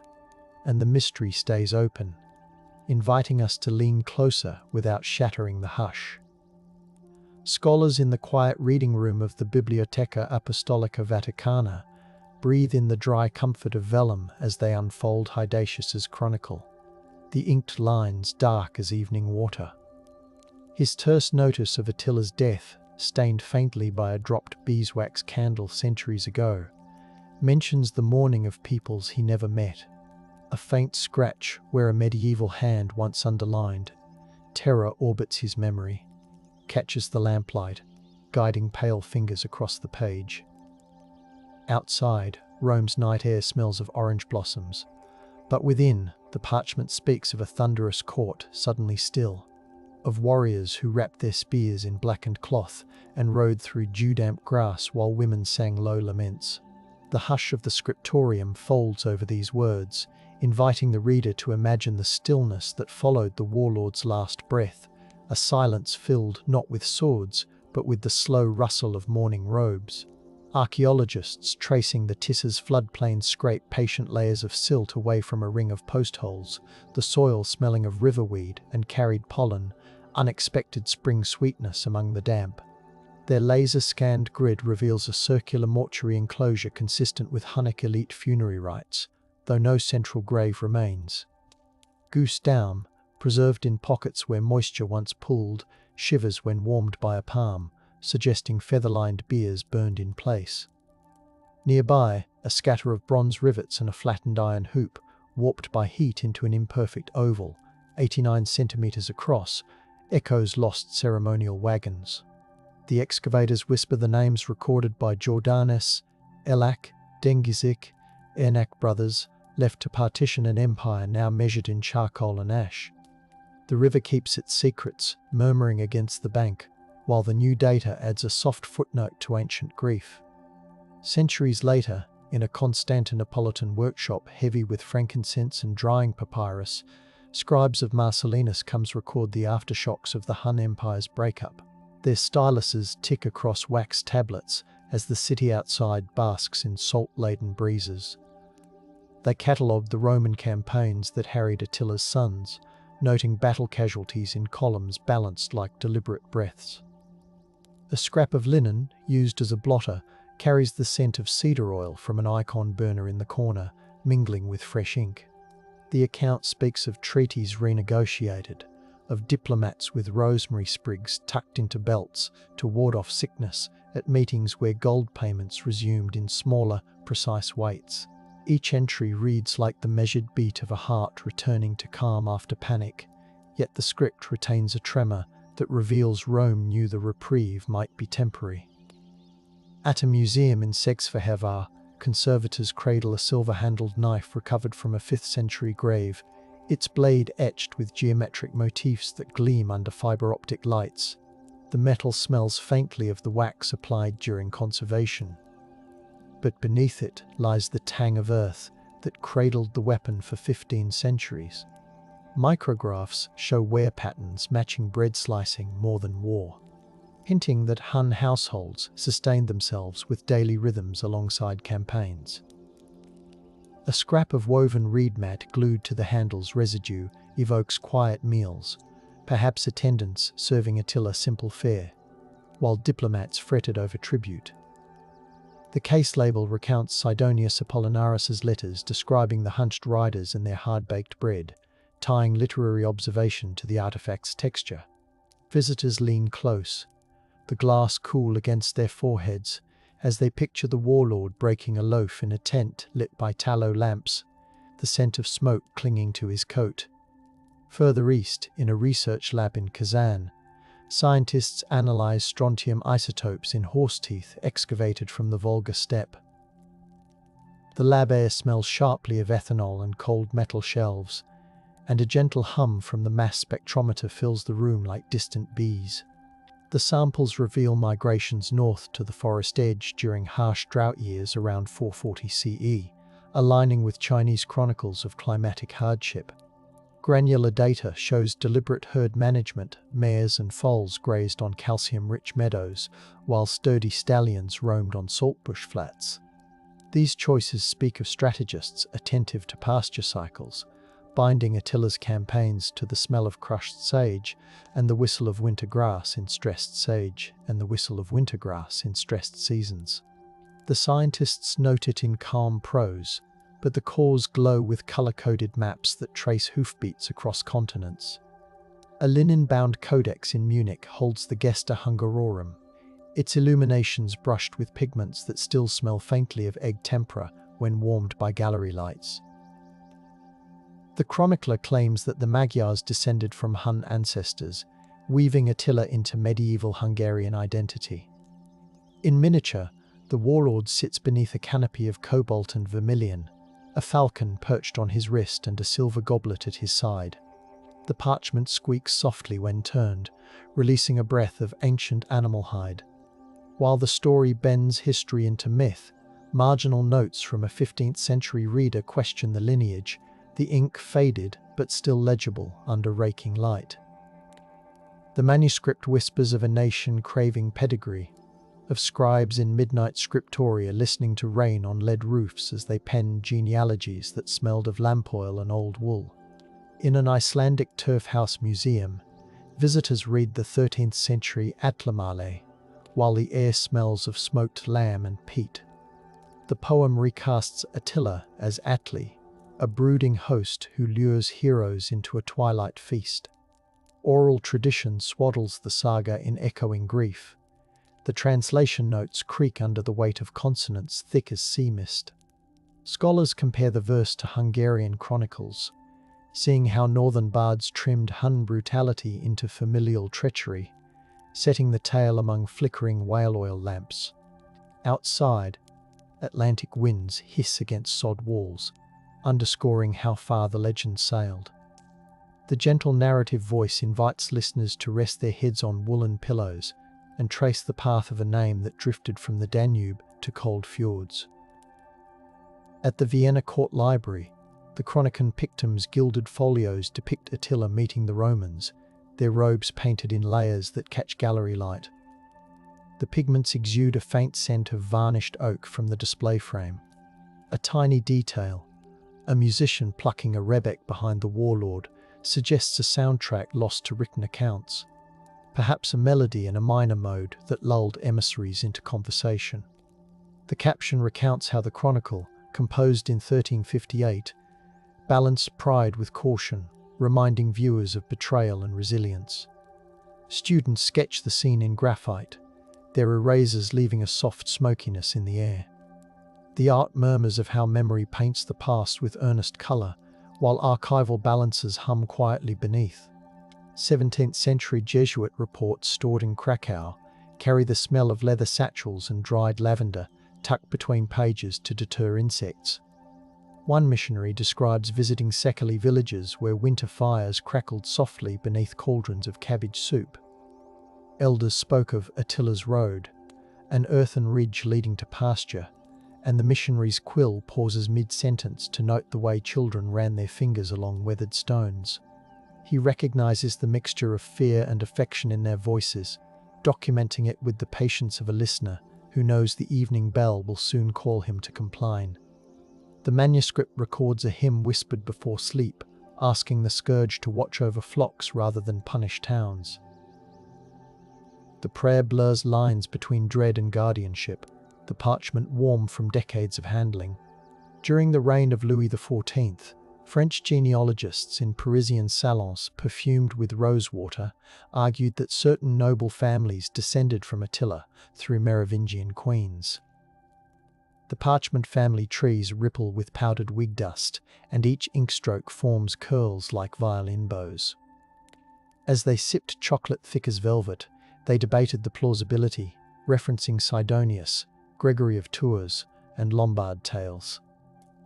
and the mystery stays open, inviting us to lean closer without shattering the hush. Scholars in the quiet reading room of the Biblioteca Apostolica Vaticana breathe in the dry comfort of vellum as they unfold Hydatius's chronicle, the inked lines dark as evening water. His terse notice of Attila's death, stained faintly by a dropped beeswax candle centuries ago, mentions the mourning of peoples he never met. A faint scratch where a medieval hand once underlined terror orbits his memory, catches the lamplight, guiding pale fingers across the page. Outside, Rome's night air smells of orange blossoms, but within, the parchment speaks of a thunderous court suddenly still, of warriors who wrapped their spears in blackened cloth and rode through dew-damp grass while women sang low laments. The hush of the scriptorium folds over these words, inviting the reader to imagine the stillness that followed the warlord's last breath, a silence filled not with swords, but with the slow rustle of mourning robes. Archaeologists tracing the Tissa's floodplain scrape patient layers of silt away from a ring of post holes, the soil smelling of riverweed and carried pollen, unexpected spring sweetness among the damp. Their laser-scanned grid reveals a circular mortuary enclosure consistent with Hunnic elite funerary rites, though no central grave remains. Goose down, preserved in pockets where moisture once pooled, shivers when warmed by a palm, suggesting feather-lined biers burned in place. Nearby, a scatter of bronze rivets and a flattened iron hoop, warped by heat into an imperfect oval, 89 centimeters across, echoes lost ceremonial wagons. The excavators whisper the names recorded by Jordanes, Elak, Dengizik, Ernak brothers, left to partition an empire now measured in charcoal and ash. The river keeps its secrets, murmuring against the bank, while the new data adds a soft footnote to ancient grief. Centuries later, in a Constantinopolitan workshop heavy with frankincense and drying papyrus, scribes of Marcellinus comes record the aftershocks of the Hun Empire's breakup. Their styluses tick across wax tablets as the city outside basks in salt-laden breezes. They catalogue the Roman campaigns that harried Attila's sons, noting battle casualties in columns balanced like deliberate breaths. A scrap of linen, used as a blotter, carries the scent of cedar oil from an icon burner in the corner, mingling with fresh ink. The account speaks of treaties renegotiated, of diplomats with rosemary sprigs tucked into belts to ward off sickness at meetings where gold payments resumed in smaller, precise weights. Each entry reads like the measured beat of a heart returning to calm after panic, yet the script retains a tremor that reveals Rome knew the reprieve might be temporary. At a museum in Sexferhevar, conservators cradle a silver-handled knife recovered from a 5th century grave, its blade etched with geometric motifs that gleam under fiber-optic lights. The metal smells faintly of the wax applied during conservation. But beneath it lies the tang of earth that cradled the weapon for 15 centuries. Micrographs show wear patterns matching bread slicing more than war, hinting that Hun households sustained themselves with daily rhythms alongside campaigns. A scrap of woven reed mat glued to the handle's residue evokes quiet meals, perhaps attendants serving Attila simple fare, while diplomats fretted over tribute. The case label recounts Sidonius Apollinaris's letters describing the hunched riders and their hard-baked bread, tying literary observation to the artifact's texture. Visitors lean close, the glass cool against their foreheads, as they picture the warlord breaking a loaf in a tent lit by tallow lamps, the scent of smoke clinging to his coat. Further east, in a research lab in Kazan, scientists analyze strontium isotopes in horse teeth excavated from the Volga steppe. The lab air smells sharply of ethanol and cold metal shelves, and a gentle hum from the mass spectrometer fills the room like distant bees. The samples reveal migrations north to the forest edge during harsh drought years around 440 CE, aligning with Chinese chronicles of climatic hardship. Granular data shows deliberate herd management. Mares and foals grazed on calcium-rich meadows, while sturdy stallions roamed on saltbush flats. These choices speak of strategists attentive to pasture cycles, binding Attila's campaigns to the smell of crushed sage and the whistle of winter grass in stressed seasons. The scientists note it in calm prose, but the cores glow with color-coded maps that trace hoofbeats across continents. A linen-bound codex in Munich holds the Gesta Hungarorum, its illuminations brushed with pigments that still smell faintly of egg tempera when warmed by gallery lights. The chronicler claims that the Magyars descended from Hun ancestors, weaving Attila into medieval Hungarian identity. In miniature, the warlord sits beneath a canopy of cobalt and vermilion, a falcon perched on his wrist and a silver goblet at his side. The parchment squeaks softly when turned, releasing a breath of ancient animal hide. While the story bends history into myth, marginal notes from a 15th century reader question the lineage, the ink faded but still legible under raking light. The manuscript whispers of a nation craving pedigree, of scribes in midnight scriptoria listening to rain on lead roofs as they penned genealogies that smelled of lamp oil and old wool. In an Icelandic turf house museum, visitors read the 13th century Atlamale, while the air smells of smoked lamb and peat. The poem recasts Attila as Atli, a brooding host who lures heroes into a twilight feast. Oral tradition swaddles the saga in echoing grief. The translation notes creak under the weight of consonants thick as sea mist. Scholars compare the verse to Hungarian chronicles, seeing how northern bards trimmed Hun brutality into familial treachery, setting the tale among flickering whale oil lamps. Outside, Atlantic winds hiss against sod walls, underscoring how far the legend sailed. The gentle narrative voice invites listeners to rest their heads on woolen pillows and trace the path of a name that drifted from the Danube to cold fjords. At the Vienna Court Library, the Chronicon Pictum's gilded folios depict Attila meeting the Romans, their robes painted in layers that catch gallery light. The pigments exude a faint scent of varnished oak from the display frame. A tiny detail, a musician plucking a rebec behind the warlord, suggests a soundtrack lost to written accounts, perhaps a melody in a minor mode that lulled emissaries into conversation. The caption recounts how the chronicle, composed in 1358, balanced pride with caution, reminding viewers of betrayal and resilience. Students sketch the scene in graphite, their erasers leaving a soft smokiness in the air. The art murmurs of how memory paints the past with earnest colour, while archival balances hum quietly beneath. 17th century Jesuit reports stored in Krakow carry the smell of leather satchels and dried lavender tucked between pages to deter insects. One missionary describes visiting Sekeli villages where winter fires crackled softly beneath cauldrons of cabbage soup. Elders spoke of Attila's Road, an earthen ridge leading to pasture, and the missionary's quill pauses mid-sentence to note the way children ran their fingers along weathered stones. He recognizes the mixture of fear and affection in their voices, documenting it with the patience of a listener who knows the evening bell will soon call him to compline. The manuscript records a hymn whispered before sleep, asking the scourge to watch over flocks rather than punish towns. The prayer blurs lines between dread and guardianship, the parchment warm from decades of handling. During the reign of Louis XIV, French genealogists in Parisian salons perfumed with rosewater argued that certain noble families descended from Attila through Merovingian queens. The parchment family trees ripple with powdered wig dust, and each inkstroke forms curls like violin bows. As they sipped chocolate thick as velvet, they debated the plausibility, referencing Sidonius, Gregory of Tours, and Lombard tales.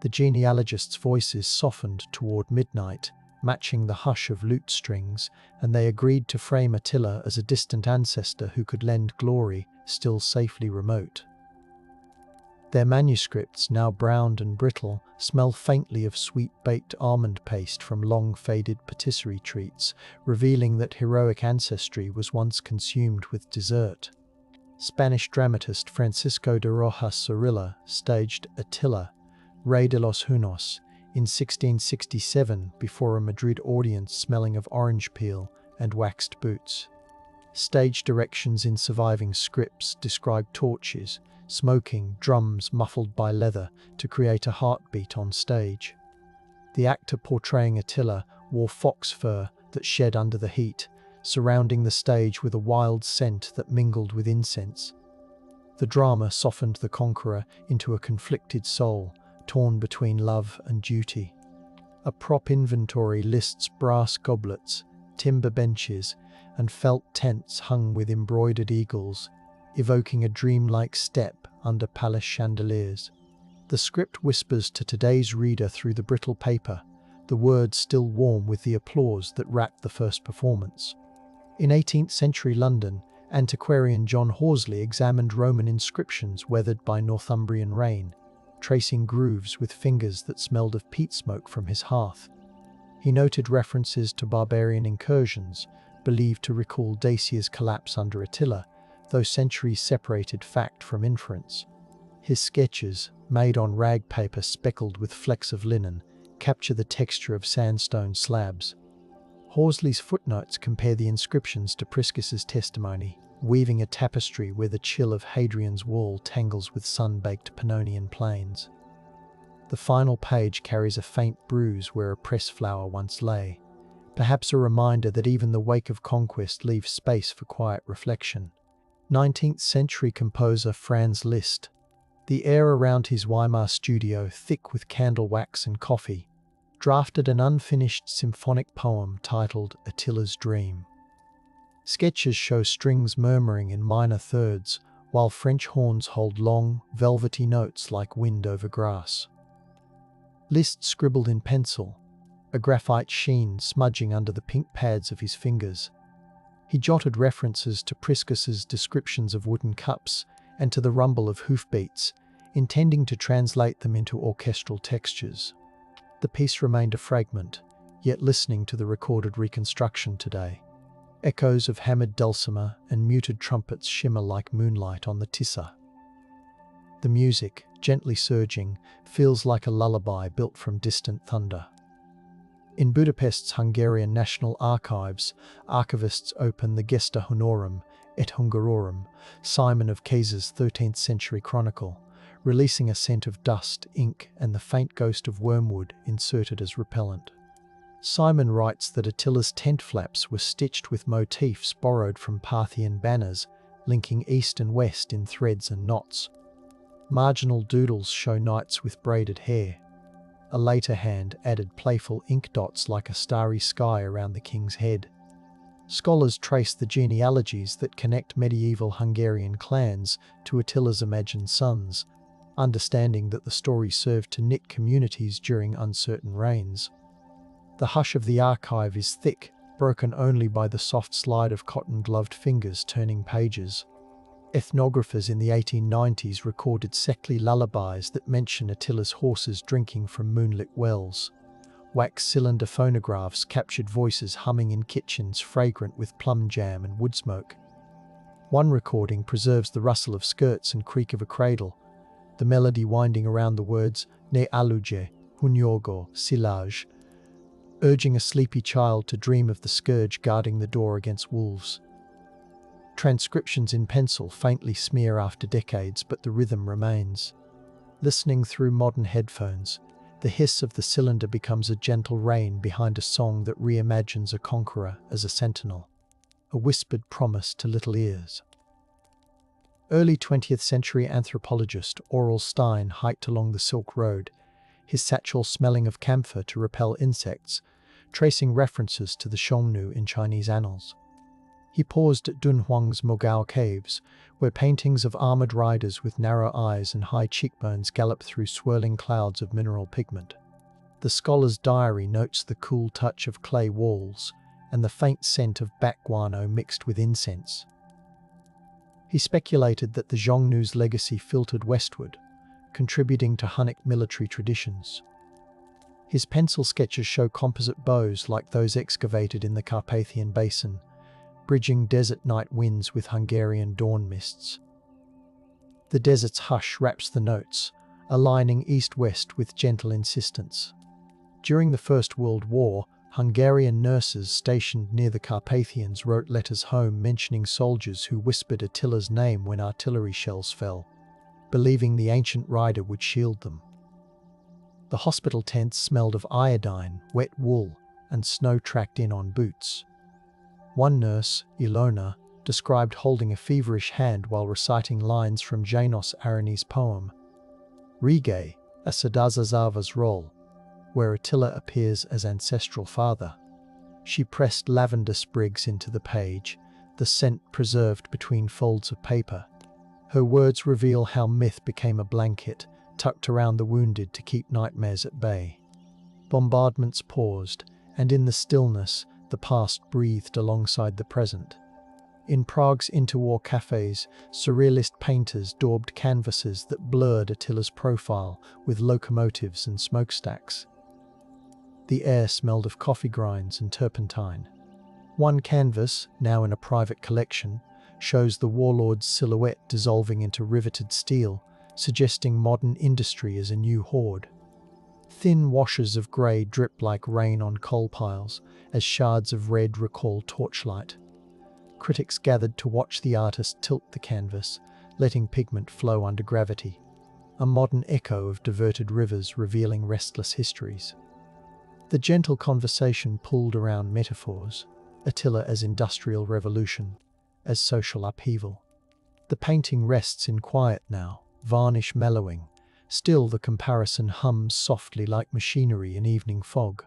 The genealogist's voices softened toward midnight, matching the hush of lute strings, and they agreed to frame Attila as a distant ancestor who could lend glory, still safely remote. Their manuscripts, now browned and brittle, smell faintly of sweet-baked almond paste from long-faded patisserie treats, revealing that heroic ancestry was once consumed with dessert. Spanish dramatist Francisco de Rojas Zorrilla staged Attila, Rey de los Hunos, in 1667 before a Madrid audience smelling of orange peel and waxed boots. Stage directions in surviving scripts describe torches, smoking, drums muffled by leather to create a heartbeat on stage. The actor portraying Attila wore fox fur that shed under the heat, surrounding the stage with a wild scent that mingled with incense. The drama softened the conqueror into a conflicted soul, torn between love and duty. A prop inventory lists brass goblets, timber benches, and felt tents hung with embroidered eagles, evoking a dreamlike step under palace chandeliers. The script whispers to today's reader through the brittle paper, the words still warm with the applause that wrapped the first performance. In 18th century London, antiquarian John Horsley examined Roman inscriptions weathered by Northumbrian rain, tracing grooves with fingers that smelled of peat smoke from his hearth. He noted references to barbarian incursions, believed to recall Dacia's collapse under Attila, though centuries separated fact from inference. His sketches, made on rag paper speckled with flecks of linen, capture the texture of sandstone slabs. Horsley's footnotes compare the inscriptions to Priscus's testimony, weaving a tapestry where the chill of Hadrian's wall tangles with sun-baked Pannonian plains. The final page carries a faint bruise where a press flower once lay, perhaps a reminder that even the wake of conquest leaves space for quiet reflection. 19th century composer Franz Liszt. The air around his Weimar studio, thick with candle wax and coffee, drafted an unfinished symphonic poem titled Attila's Dream. Sketches show strings murmuring in minor thirds, while French horns hold long, velvety notes like wind over grass. Liszt scribbled in pencil, a graphite sheen smudging under the pink pads of his fingers. He jotted references to Priscus's descriptions of wooden cups and to the rumble of hoofbeats, intending to translate them into orchestral textures. The piece remained a fragment, yet listening to the recorded reconstruction today, echoes of hammered dulcimer and muted trumpets shimmer like moonlight on the Tisza. The music, gently surging, feels like a lullaby built from distant thunder. In Budapest's Hungarian National Archives, archivists open the Gesta Honorum et Hungarorum, Simon of Caesar's 13th century chronicle, releasing a scent of dust, ink, and the faint ghost of wormwood inserted as repellent. Simon writes that Attila's tent flaps were stitched with motifs borrowed from Parthian banners, linking east and west in threads and knots. Marginal doodles show knights with braided hair. A later hand added playful ink dots like a starry sky around the king's head. Scholars trace the genealogies that connect medieval Hungarian clans to Attila's imagined sons, understanding that the story served to knit communities during uncertain reigns. The hush of the archive is thick, broken only by the soft slide of cotton-gloved fingers turning pages. Ethnographers in the 1890s recorded Sekli lullabies that mention Attila's horses drinking from moonlit wells. Wax cylinder phonographs captured voices humming in kitchens fragrant with plum jam and wood smoke. One recording preserves the rustle of skirts and creak of a cradle, the melody winding around the words Ne aluje, hunyogo, silaj, urging a sleepy child to dream of the scourge guarding the door against wolves. Transcriptions in pencil faintly smear after decades, but the rhythm remains. Listening through modern headphones, the hiss of the cylinder becomes a gentle rain behind a song that reimagines a conqueror as a sentinel, a whispered promise to little ears. Early 20th century anthropologist Aurel Stein hiked along the Silk Road, his satchel smelling of camphor to repel insects, tracing references to the Xiongnu in Chinese annals. He paused at Dunhuang's Mogao caves, where paintings of armored riders with narrow eyes and high cheekbones gallop through swirling clouds of mineral pigment. The scholar's diary notes the cool touch of clay walls and the faint scent of bat guano mixed with incense. He speculated that the Xiongnu's legacy filtered westward, contributing to Hunnic military traditions. His pencil sketches show composite bows like those excavated in the Carpathian Basin, bridging desert night winds with Hungarian dawn mists. The desert's hush wraps the notes, aligning east-west with gentle insistence. During the First World War, Hungarian nurses stationed near the Carpathians wrote letters home mentioning soldiers who whispered Attila's name when artillery shells fell, believing the ancient rider would shield them. The hospital tents smelled of iodine, wet wool, and snow tracked in on boots. One nurse, Ilona, described holding a feverish hand while reciting lines from Janos Arany's poem, Rige, a Sadazazava's role, where Attila appears as ancestral father. She pressed lavender sprigs into the page, the scent preserved between folds of paper. Her words reveal how myth became a blanket, tucked around the wounded to keep nightmares at bay. Bombardments paused, and in the stillness, the past breathed alongside the present. In Prague's interwar cafes, surrealist painters daubed canvases that blurred Attila's profile with locomotives and smokestacks. The air smelled of coffee grinds and turpentine. One canvas, now in a private collection, shows the warlord's silhouette dissolving into riveted steel, suggesting modern industry as a new horde. Thin washes of grey drip like rain on coal piles, as shards of red recall torchlight. Critics gathered to watch the artist tilt the canvas, letting pigment flow under gravity, a modern echo of diverted rivers revealing restless histories. The gentle conversation pulled around metaphors, Attila as industrial revolution, as social upheaval. The painting rests in quiet now, varnish mellowing. Still the comparison hums softly like machinery in evening fog.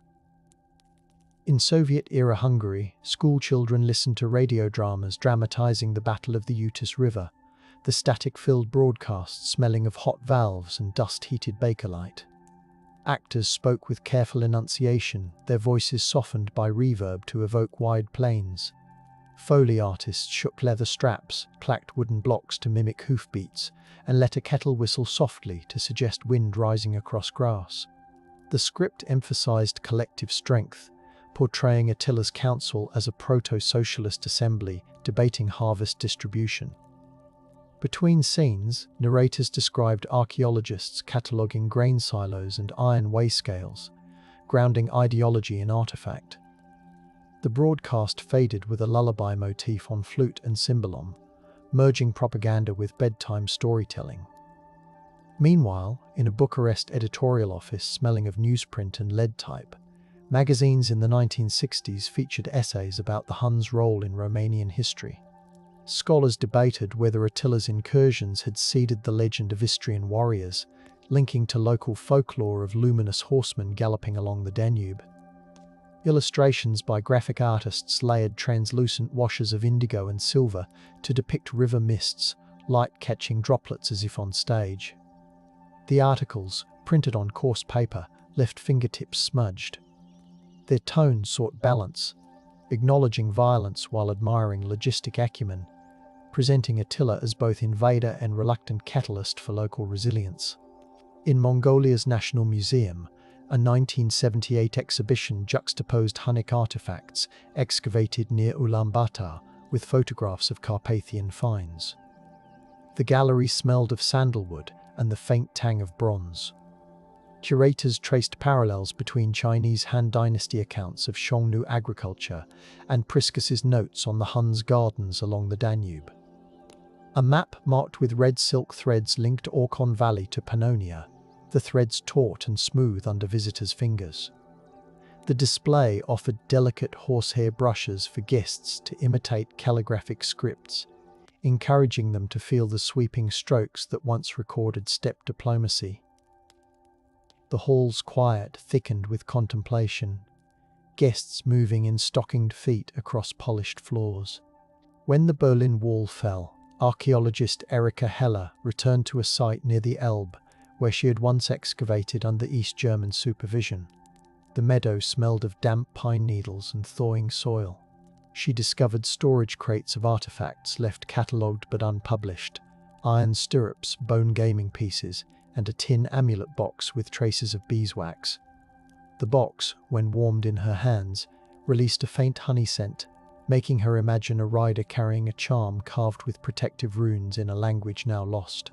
In Soviet-era Hungary, schoolchildren listened to radio dramas dramatizing the Battle of the Utis River, the static-filled broadcasts smelling of hot valves and dust-heated Bakelite. Actors spoke with careful enunciation, their voices softened by reverb to evoke wide plains. Foley artists shook leather straps, clacked wooden blocks to mimic hoofbeats, and let a kettle whistle softly to suggest wind rising across grass. The script emphasized collective strength, portraying Attila's council as a proto-socialist assembly debating harvest distribution. Between scenes, narrators described archaeologists cataloguing grain silos and iron weigh scales, grounding ideology in artifact. The broadcast faded with a lullaby motif on flute and cymbalom, merging propaganda with bedtime storytelling. Meanwhile, in a Bucharest editorial office smelling of newsprint and lead type, magazines in the 1960s featured essays about the Huns' role in Romanian history. Scholars debated whether Attila's incursions had seeded the legend of Istrian warriors, linking to local folklore of luminous horsemen galloping along the Danube. Illustrations by graphic artists layered translucent washes of indigo and silver to depict river mists, light-catching droplets as if on stage. The articles, printed on coarse paper, left fingertips smudged. Their tone sought balance, acknowledging violence while admiring logistic acumen, presenting Attila as both invader and reluctant catalyst for local resilience. In Mongolia's National Museum, a 1978 exhibition juxtaposed Hunnic artifacts excavated near Ulaanbaatar with photographs of Carpathian finds. The gallery smelled of sandalwood and the faint tang of bronze. Curators traced parallels between Chinese Han Dynasty accounts of Xiongnu agriculture and Priscus's notes on the Huns' gardens along the Danube. A map marked with red silk threads linked Orkhon Valley to Pannonia, the threads taut and smooth under visitors' fingers. The display offered delicate horsehair brushes for guests to imitate calligraphic scripts, encouraging them to feel the sweeping strokes that once recorded steppe diplomacy. The hall's quiet thickened with contemplation, guests moving in stockinged feet across polished floors. When the Berlin Wall fell, archaeologist Erika Heller returned to a site near the Elbe, where she had once excavated under East German supervision. The meadow smelled of damp pine needles and thawing soil. She discovered storage crates of artifacts left catalogued but unpublished, iron stirrups, bone gaming pieces, and a tin amulet box with traces of beeswax. The box, when warmed in her hands, released a faint honey scent, making her imagine a rider carrying a charm carved with protective runes in a language now lost.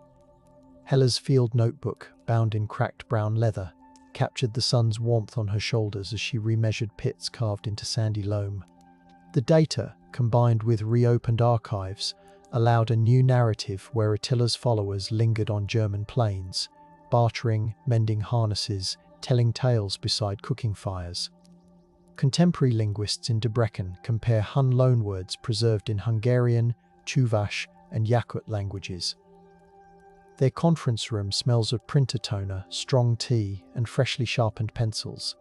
Hella's field notebook, bound in cracked brown leather, captured the sun's warmth on her shoulders as she remeasured pits carved into sandy loam. The data, combined with reopened archives, allowed a new narrative where Attila's followers lingered on German plains, bartering, mending harnesses, telling tales beside cooking fires. Contemporary linguists in Debrecen compare Hun loanwords preserved in Hungarian, Chuvash, and Yakut languages. Their conference room smells of printer toner, strong tea, and freshly sharpened pencils.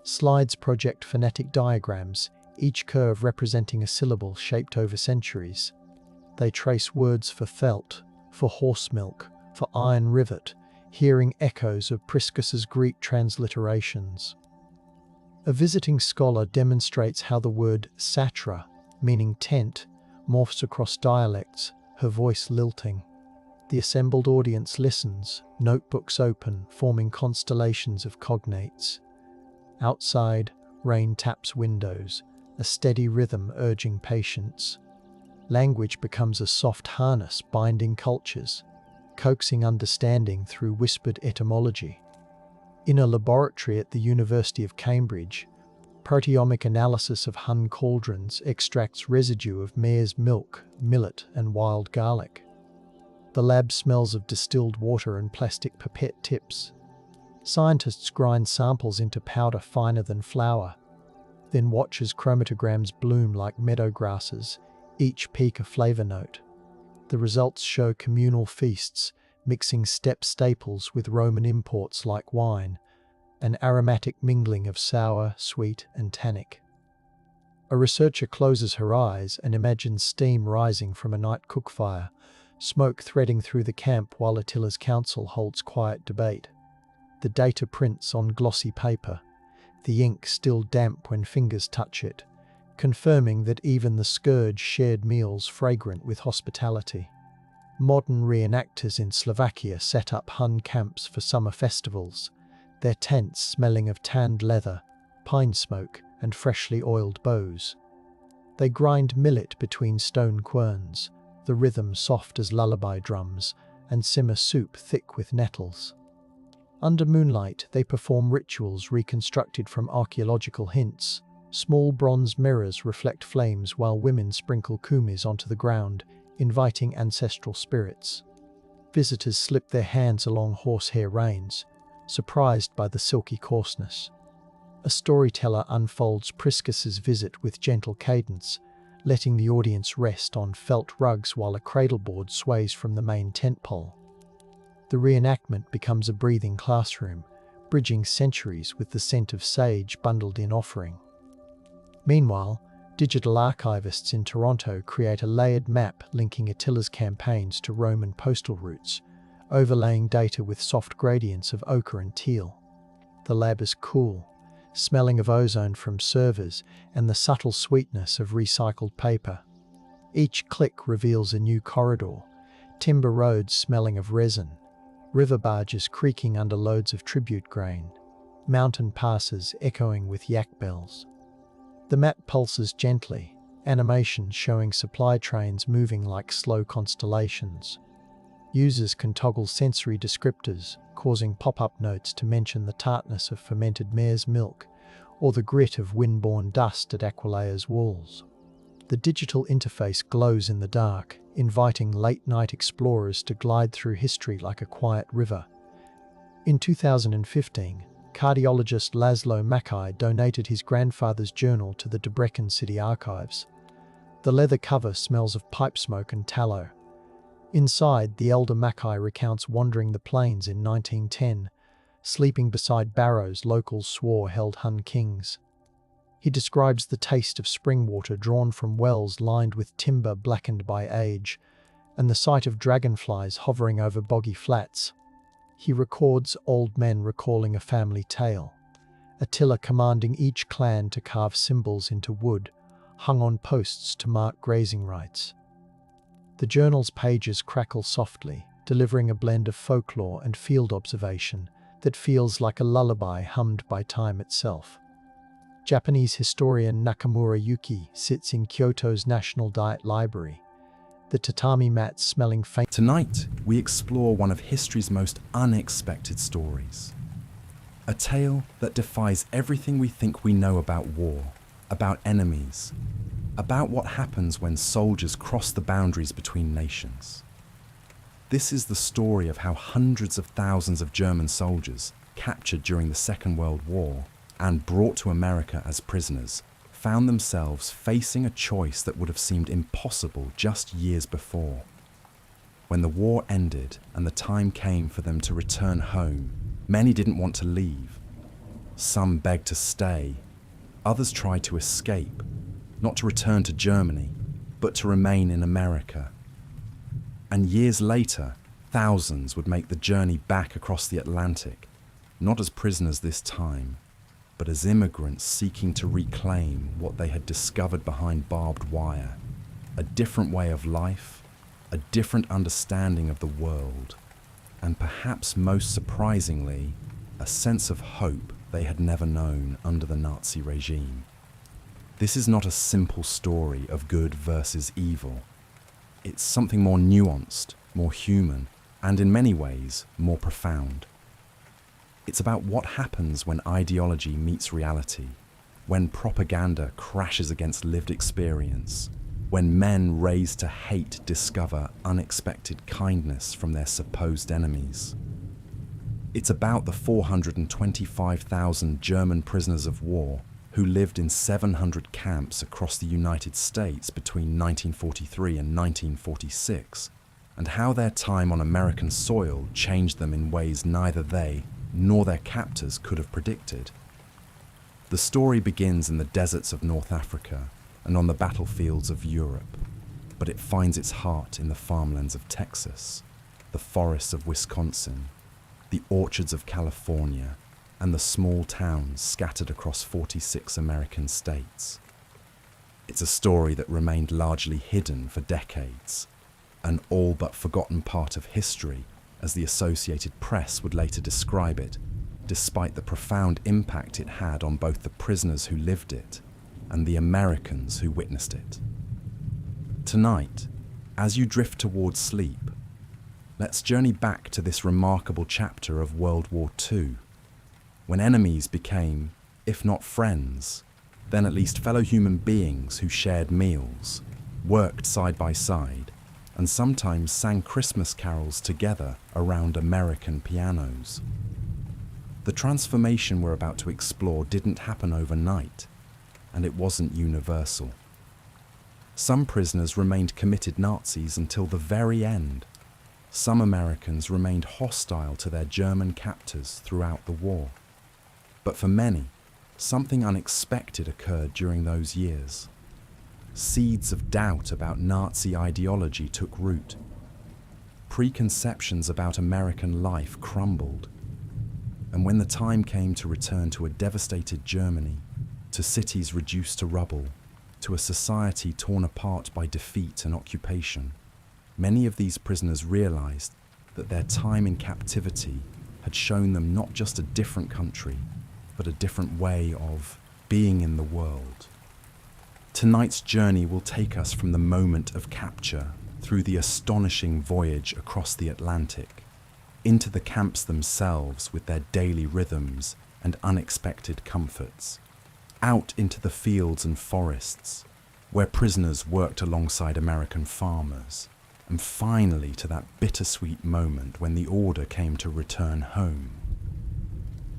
Slides project phonetic diagrams, each curve representing a syllable shaped over centuries. They trace words for felt, for horse milk, for iron rivet, hearing echoes of Priscus's Greek transliterations. A visiting scholar demonstrates how the word satra, meaning tent, morphs across dialects, her voice lilting. The assembled audience listens, notebooks open, forming constellations of cognates. Outside, rain taps windows, a steady rhythm urging patience. Language becomes a soft harness binding cultures, coaxing understanding through whispered etymology. In a laboratory at the University of Cambridge, proteomic analysis of Hun cauldrons extracts residue of mare's milk, millet, and wild garlic. The lab smells of distilled water and plastic pipette tips. Scientists grind samples into powder finer than flour, then watch as chromatograms bloom like meadow grasses, each peak a flavor note. The results show communal feasts, mixing steppe staples with Roman imports like wine, an aromatic mingling of sour, sweet, and tannic. A researcher closes her eyes and imagines steam rising from a night cookfire, smoke threading through the camp while Attila's council holds quiet debate. The data prints on glossy paper, the ink still damp when fingers touch it, confirming that even the scourge shared meals fragrant with hospitality. Modern reenactors in Slovakia set up Hun camps for summer festivals, their tents smelling of tanned leather, pine smoke, and freshly oiled bows. They grind millet between stone querns, the rhythm soft as lullaby drums, and simmer soup thick with nettles. Under moonlight, they perform rituals reconstructed from archaeological hints. Small bronze mirrors reflect flames while women sprinkle kumis onto the ground, inviting ancestral spirits. Visitors slip their hands along horsehair reins, surprised by the silky coarseness. A storyteller unfolds Priscus's visit with gentle cadence, letting the audience rest on felt rugs while a cradleboard sways from the main tent pole. The reenactment becomes a breathing classroom, bridging centuries with the scent of sage bundled in offering. Meanwhile, digital archivists in Toronto create a layered map linking Attila's campaigns to Roman postal routes, overlaying data with soft gradients of ochre and teal. The lab is cool, smelling of ozone from servers and the subtle sweetness of recycled paper. Each click reveals a new corridor, timber roads smelling of resin, river barges creaking under loads of tribute grain, mountain passes echoing with yak bells. The map pulses gently, animation showing supply trains moving like slow constellations. Users can toggle sensory descriptors, causing pop-up notes to mention the tartness of fermented mare's milk or the grit of wind-borne dust at Aquilea's walls. The digital interface glows in the dark, inviting late-night explorers to glide through history like a quiet river. In 2015, cardiologist Laszlo Mackay donated his grandfather's journal to the Debrecen City Archives. The leather cover smells of pipe smoke and tallow. Inside, the elder Mackay recounts wandering the plains in 1910, sleeping beside barrows locals swore held Hun kings. He describes the taste of spring water drawn from wells lined with timber blackened by age, and the sight of dragonflies hovering over boggy flats. He records old men recalling a family tale, Attila commanding each clan to carve symbols into wood, hung on posts to mark grazing rights. The journal's pages crackle softly, delivering a blend of folklore and field observation that feels like a lullaby hummed by time itself. Japanese historian Nakamura Yuki sits in Kyoto's National Diet Library, the tatami mats smelling faint. Tonight, we explore one of history's most unexpected stories. A tale that defies everything we think we know about war, about enemies, about what happens when soldiers cross the boundaries between nations. This is the story of how hundreds of thousands of German soldiers, captured during the Second World War and brought to America as prisoners, found themselves facing a choice that would have seemed impossible just years before. When the war ended and the time came for them to return home, many didn't want to leave. Some begged to stay. Others tried to escape, not to return to Germany, but to remain in America. And years later, thousands would make the journey back across the Atlantic, not as prisoners this time, but as immigrants seeking to reclaim what they had discovered behind barbed wire, a different way of life, a different understanding of the world, and perhaps most surprisingly, a sense of hope they had never known under the Nazi regime. This is not a simple story of good versus evil. It's something more nuanced, more human, and in many ways, more profound. It's about what happens when ideology meets reality, when propaganda crashes against lived experience, when men raised to hate discover unexpected kindness from their supposed enemies. It's about the 425,000 German prisoners of war who lived in 700 camps across the United States between 1943 and 1946, and how their time on American soil changed them in ways neither they nor their captors could have predicted. The story begins in the deserts of North Africa and on the battlefields of Europe, but it finds its heart in the farmlands of Texas, the forests of Wisconsin, the orchards of California, and the small towns scattered across 46 American states. It's a story that remained largely hidden for decades, an all but forgotten part of history, as the Associated Press would later describe it, despite the profound impact it had on both the prisoners who lived it and the Americans who witnessed it. Tonight, as you drift towards sleep, let's journey back to this remarkable chapter of World War II, when enemies became, if not friends, then at least fellow human beings who shared meals, worked side by side, and sometimes sang Christmas carols together around American pianos. The transformation we're about to explore didn't happen overnight, and it wasn't universal. Some prisoners remained committed Nazis until the very end. Some Americans remained hostile to their German captors throughout the war. But for many, something unexpected occurred during those years. Seeds of doubt about Nazi ideology took root. Preconceptions about American life crumbled. And when the time came to return to a devastated Germany, to cities reduced to rubble, to a society torn apart by defeat and occupation, many of these prisoners realized that their time in captivity had shown them not just a different country, but a different way of being in the world. Tonight's journey will take us from the moment of capture through the astonishing voyage across the Atlantic, into the camps themselves with their daily rhythms and unexpected comforts, out into the fields and forests where prisoners worked alongside American farmers, and finally to that bittersweet moment when the order came to return home.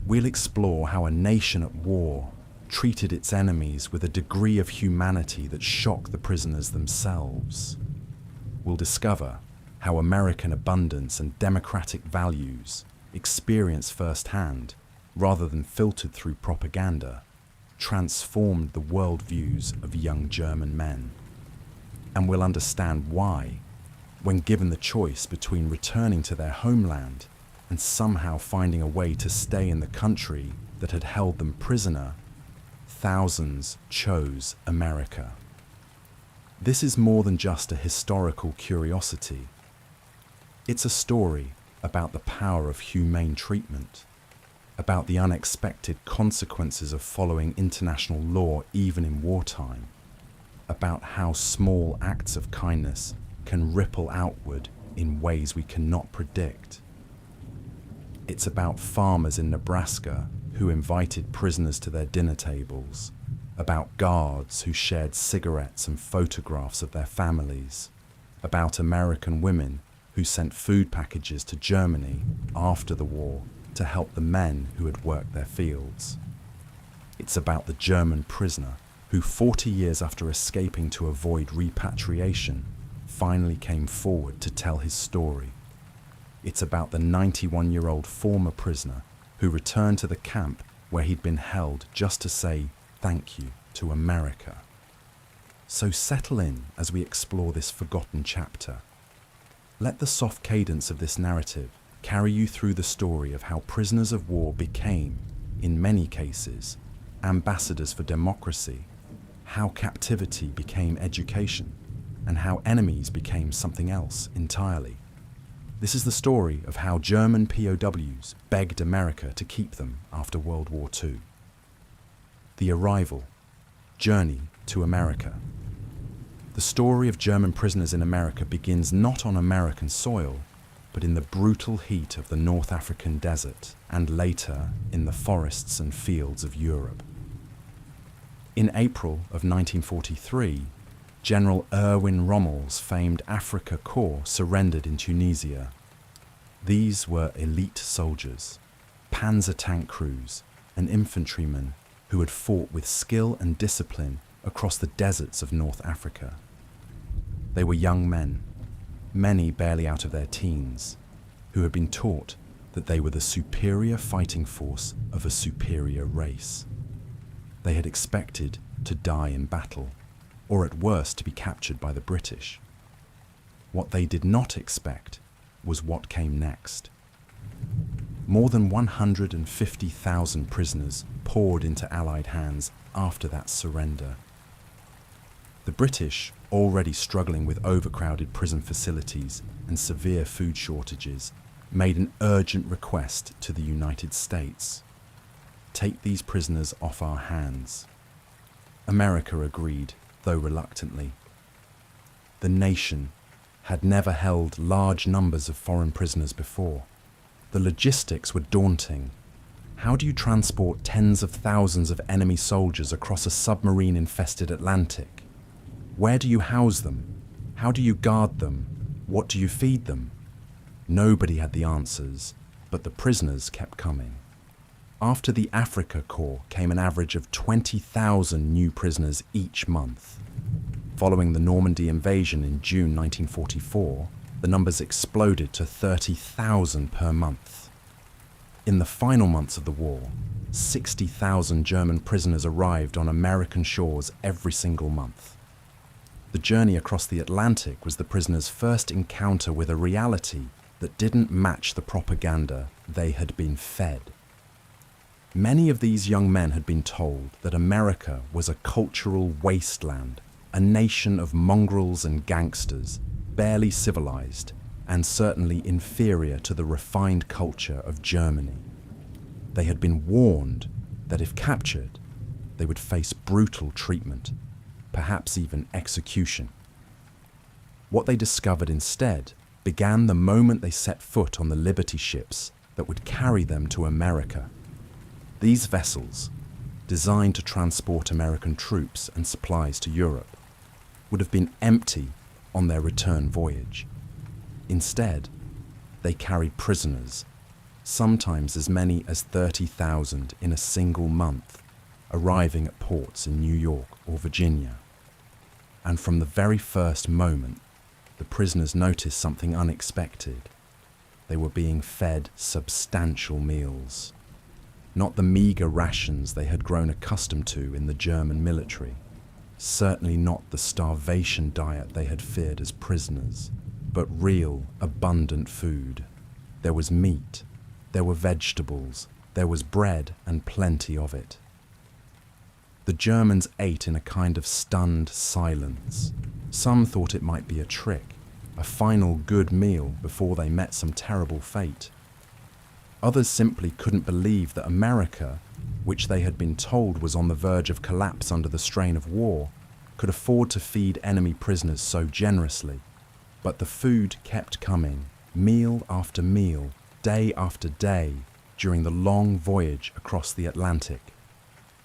We'll explore how a nation at war treated its enemies with a degree of humanity that shocked the prisoners themselves. We'll discover how American abundance and democratic values, experienced firsthand, rather than filtered through propaganda, transformed the worldviews of young German men. And we'll understand why, when given the choice between returning to their homeland and somehow finding a way to stay in the country that had held them prisoner, thousands chose America. This is more than just a historical curiosity. It's a story about the power of humane treatment, about the unexpected consequences of following international law even in wartime, about how small acts of kindness can ripple outward in ways we cannot predict. It's about farmers in Nebraska who invited prisoners to their dinner tables, about guards who shared cigarettes and photographs of their families, about American women who sent food packages to Germany after the war to help the men who had worked their fields. It's about the German prisoner who 40 years after escaping to avoid repatriation finally came forward to tell his story. It's about the 91-year-old former prisoner who returned to the camp where he'd been held just to say thank you to America. So settle in as we explore this forgotten chapter. Let the soft cadence of this narrative carry you through the story of how prisoners of war became, in many cases, ambassadors for democracy, how captivity became education, and how enemies became something else entirely. This is the story of how German POWs begged America to keep them after World War II. The Arrival, Journey to America. The story of German prisoners in America begins not on American soil, but in the brutal heat of the North African desert, and later in the forests and fields of Europe. In April of 1943, General Erwin Rommel's famed Afrika Korps surrendered in Tunisia. These were elite soldiers, panzer tank crews, and infantrymen who had fought with skill and discipline across the deserts of North Africa. They were young men, many barely out of their teens, who had been taught that they were the superior fighting force of a superior race. They had expected to die in battle, or at worst to be captured by the British. What they did not expect was what came next. More than 150,000 prisoners poured into Allied hands after that surrender. The British, already struggling with overcrowded prison facilities and severe food shortages, made an urgent request to the United States. Take these prisoners off our hands. America agreed, though reluctantly. The nation had never held large numbers of foreign prisoners before. The logistics were daunting. How do you transport tens of thousands of enemy soldiers across a submarine-infested Atlantic? Where do you house them? How do you guard them? What do you feed them? Nobody had the answers, but the prisoners kept coming. After the Afrika Korps came an average of 20,000 new prisoners each month. Following the Normandy invasion in June 1944, the numbers exploded to 30,000 per month. In the final months of the war, 60,000 German prisoners arrived on American shores every single month. The journey across the Atlantic was the prisoners' first encounter with a reality that didn't match the propaganda they had been fed. Many of these young men had been told that America was a cultural wasteland, a nation of mongrels and gangsters, barely civilized, and certainly inferior to the refined culture of Germany. They had been warned that if captured, they would face brutal treatment, perhaps even execution. What they discovered instead began the moment they set foot on the Liberty ships that would carry them to America. These vessels, designed to transport American troops and supplies to Europe, would have been empty on their return voyage. Instead, they carried prisoners, sometimes as many as 30,000 in a single month, arriving at ports in New York or Virginia. And from the very first moment, the prisoners noticed something unexpected. They were being fed substantial meals. Not the meagre rations they had grown accustomed to in the German military. Certainly not the starvation diet they had feared as prisoners, but real, abundant food. There was meat, there were vegetables, there was bread and plenty of it. The Germans ate in a kind of stunned silence. Some thought it might be a trick, a final good meal before they met some terrible fate. Others simply couldn't believe that America, which they had been told was on the verge of collapse under the strain of war, could afford to feed enemy prisoners so generously. But the food kept coming, meal after meal, day after day, during the long voyage across the Atlantic.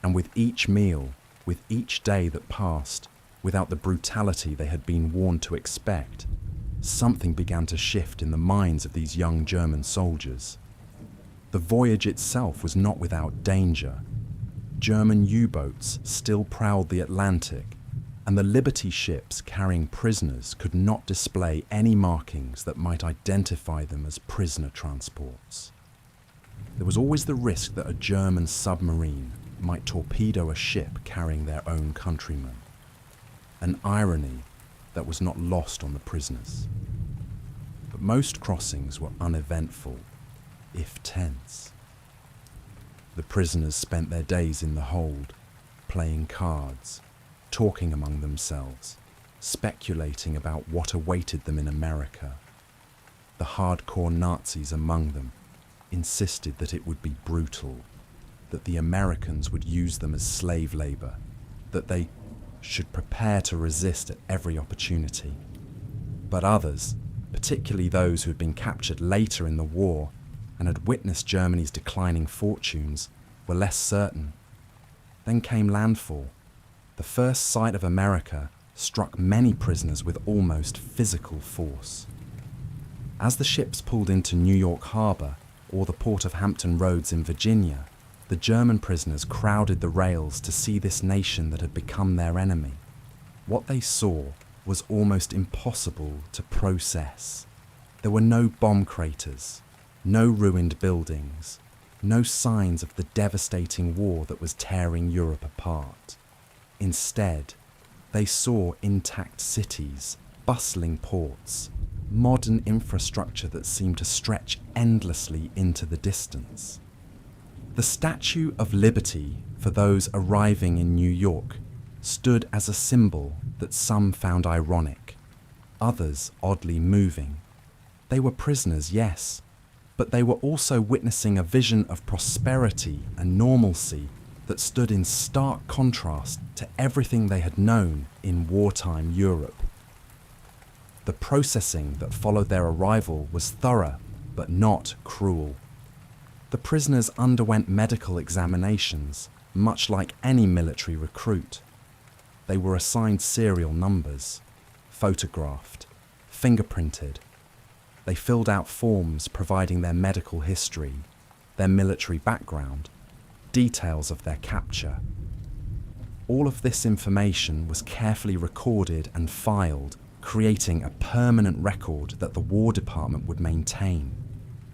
And with each meal, with each day that passed, without the brutality they had been warned to expect, something began to shift in the minds of these young German soldiers. The voyage itself was not without danger. German U-boats still prowled the Atlantic, and the Liberty ships carrying prisoners could not display any markings that might identify them as prisoner transports. There was always the risk that a German submarine might torpedo a ship carrying their own countrymen. An irony that was not lost on the prisoners. But most crossings were uneventful, if tense. The prisoners spent their days in the hold, playing cards, talking among themselves, speculating about what awaited them in America. The hardcore Nazis among them insisted that it would be brutal, that the Americans would use them as slave labor, that they should prepare to resist at every opportunity. But others, particularly those who had been captured later in the war and had witnessed Germany's declining fortunes, were less certain. Then came landfall. The first sight of America struck many prisoners with almost physical force. As the ships pulled into New York Harbor or the port of Hampton Roads in Virginia, the German prisoners crowded the rails to see this nation that had become their enemy. What they saw was almost impossible to process. There were no bomb craters, no ruined buildings, no signs of the devastating war that was tearing Europe apart. Instead, they saw intact cities, bustling ports, modern infrastructure that seemed to stretch endlessly into the distance. The Statue of Liberty for those arriving in New York stood as a symbol that some found ironic, others oddly moving. They were prisoners, yes, but they were also witnessing a vision of prosperity and normalcy that stood in stark contrast to everything they had known in wartime Europe. The processing that followed their arrival was thorough, but not cruel. The prisoners underwent medical examinations, much like any military recruit. They were assigned serial numbers, photographed, fingerprinted. They filled out forms providing their medical history, their military background, details of their capture. All of this information was carefully recorded and filed, creating a permanent record that the War Department would maintain.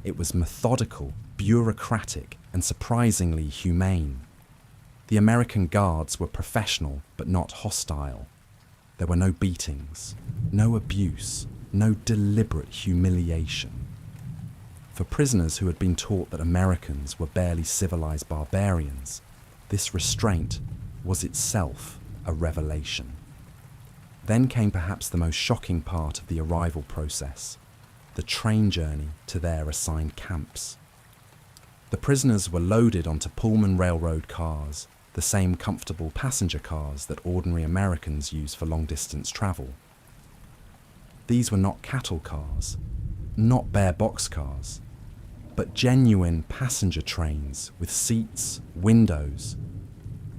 It was methodical, bureaucratic, and surprisingly humane. The American guards were professional but not hostile. There were no beatings, no abuse, no deliberate humiliation. For prisoners who had been taught that Americans were barely civilized barbarians, this restraint was itself a revelation. Then came perhaps the most shocking part of the arrival process, the train journey to their assigned camps. The prisoners were loaded onto Pullman Railroad cars, the same comfortable passenger cars that ordinary Americans use for long-distance travel. These were not cattle cars, not bare boxcars, but genuine passenger trains with seats, windows,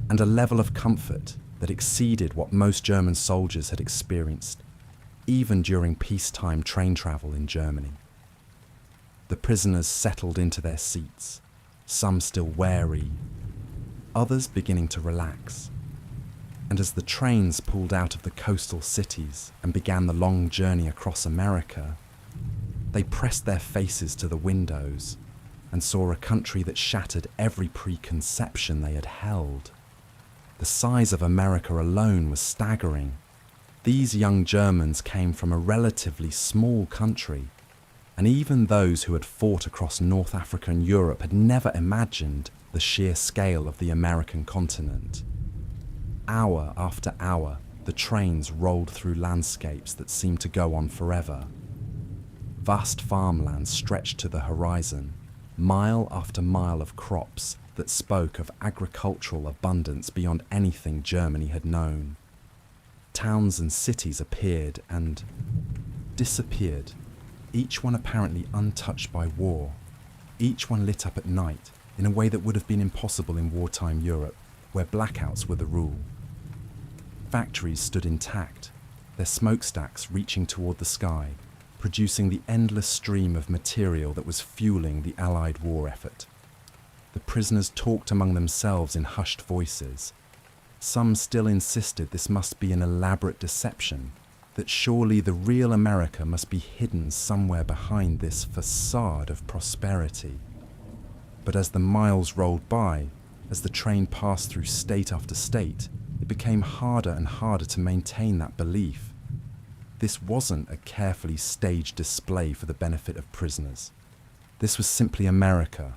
and a level of comfort that exceeded what most German soldiers had experienced, even during peacetime train travel in Germany. The prisoners settled into their seats, some still wary, others beginning to relax. And as the trains pulled out of the coastal cities and began the long journey across America, they pressed their faces to the windows and saw a country that shattered every preconception they had held. The size of America alone was staggering. These young Germans came from a relatively small country, and even those who had fought across North Africa and Europe had never imagined the sheer scale of the American continent. Hour after hour, the trains rolled through landscapes that seemed to go on forever. Vast farmlands stretched to the horizon, mile after mile of crops that spoke of agricultural abundance beyond anything Germany had known. Towns and cities appeared and disappeared, each one apparently untouched by war, each one lit up at night in a way that would have been impossible in wartime Europe, where blackouts were the rule. Factories stood intact, their smokestacks reaching toward the sky, producing the endless stream of material that was fueling the Allied war effort. The prisoners talked among themselves in hushed voices. Some still insisted this must be an elaborate deception, that surely the real America must be hidden somewhere behind this facade of prosperity. But as the miles rolled by, as the train passed through state after state, it became harder and harder to maintain that belief. This wasn't a carefully staged display for the benefit of prisoners. This was simply America,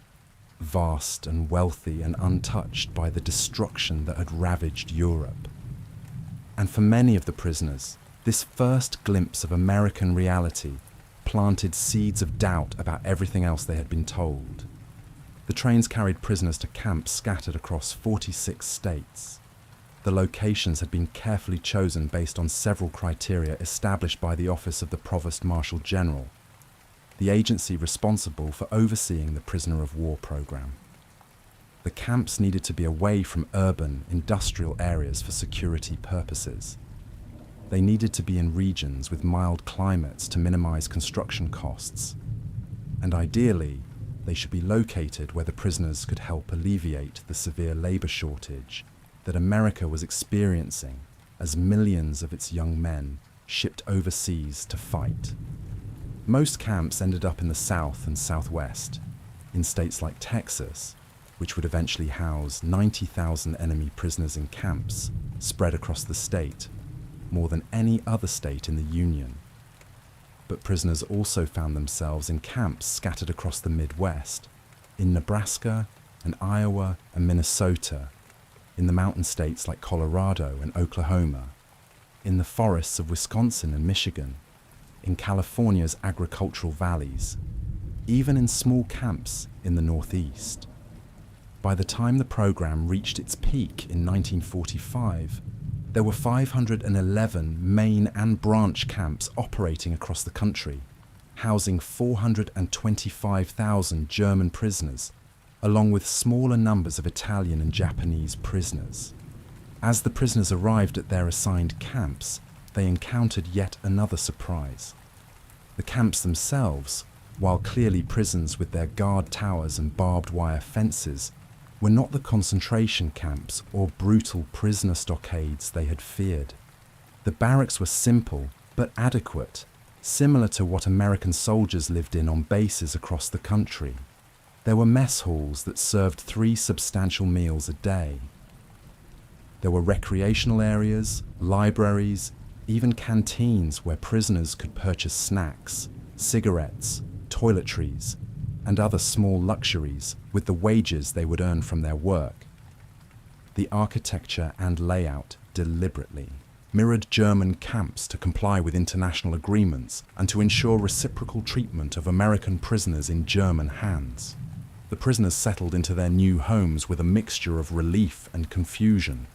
vast and wealthy and untouched by the destruction that had ravaged Europe. And for many of the prisoners, this first glimpse of American reality planted seeds of doubt about everything else they had been told. The trains carried prisoners to camps scattered across 46 states. The locations had been carefully chosen based on several criteria established by the Office of the Provost Marshal General, the agency responsible for overseeing the prisoner of war program. The camps needed to be away from urban, industrial areas for security purposes. They needed to be in regions with mild climates to minimize construction costs. And ideally, they should be located where the prisoners could help alleviate the severe labor shortage that America was experiencing as millions of its young men shipped overseas to fight. Most camps ended up in the South and Southwest, in states like Texas, which would eventually house 90,000 enemy prisoners in camps spread across the state, more than any other state in the Union. But prisoners also found themselves in camps scattered across the Midwest, in Nebraska and Iowa and Minnesota, in the mountain states like Colorado and Oklahoma, in the forests of Wisconsin and Michigan, in California's agricultural valleys, even in small camps in the Northeast. By the time the program reached its peak in 1945, there were 511 main and branch camps operating across the country, housing 425,000 German prisoners, along with smaller numbers of Italian and Japanese prisoners. As the prisoners arrived at their assigned camps, they encountered yet another surprise. The camps themselves, while clearly prisons with their guard towers and barbed wire fences, were not the concentration camps or brutal prisoner stockades they had feared. The barracks were simple but adequate, similar to what American soldiers lived in on bases across the country. There were mess halls that served 3 substantial meals a day. There were recreational areas, libraries, even canteens where prisoners could purchase snacks, cigarettes, toiletries, and other small luxuries with the wages they would earn from their work. The architecture and layout deliberately mirrored German camps to comply with international agreements and to ensure reciprocal treatment of American prisoners in German hands. The prisoners settled into their new homes with a mixture of relief and confusion.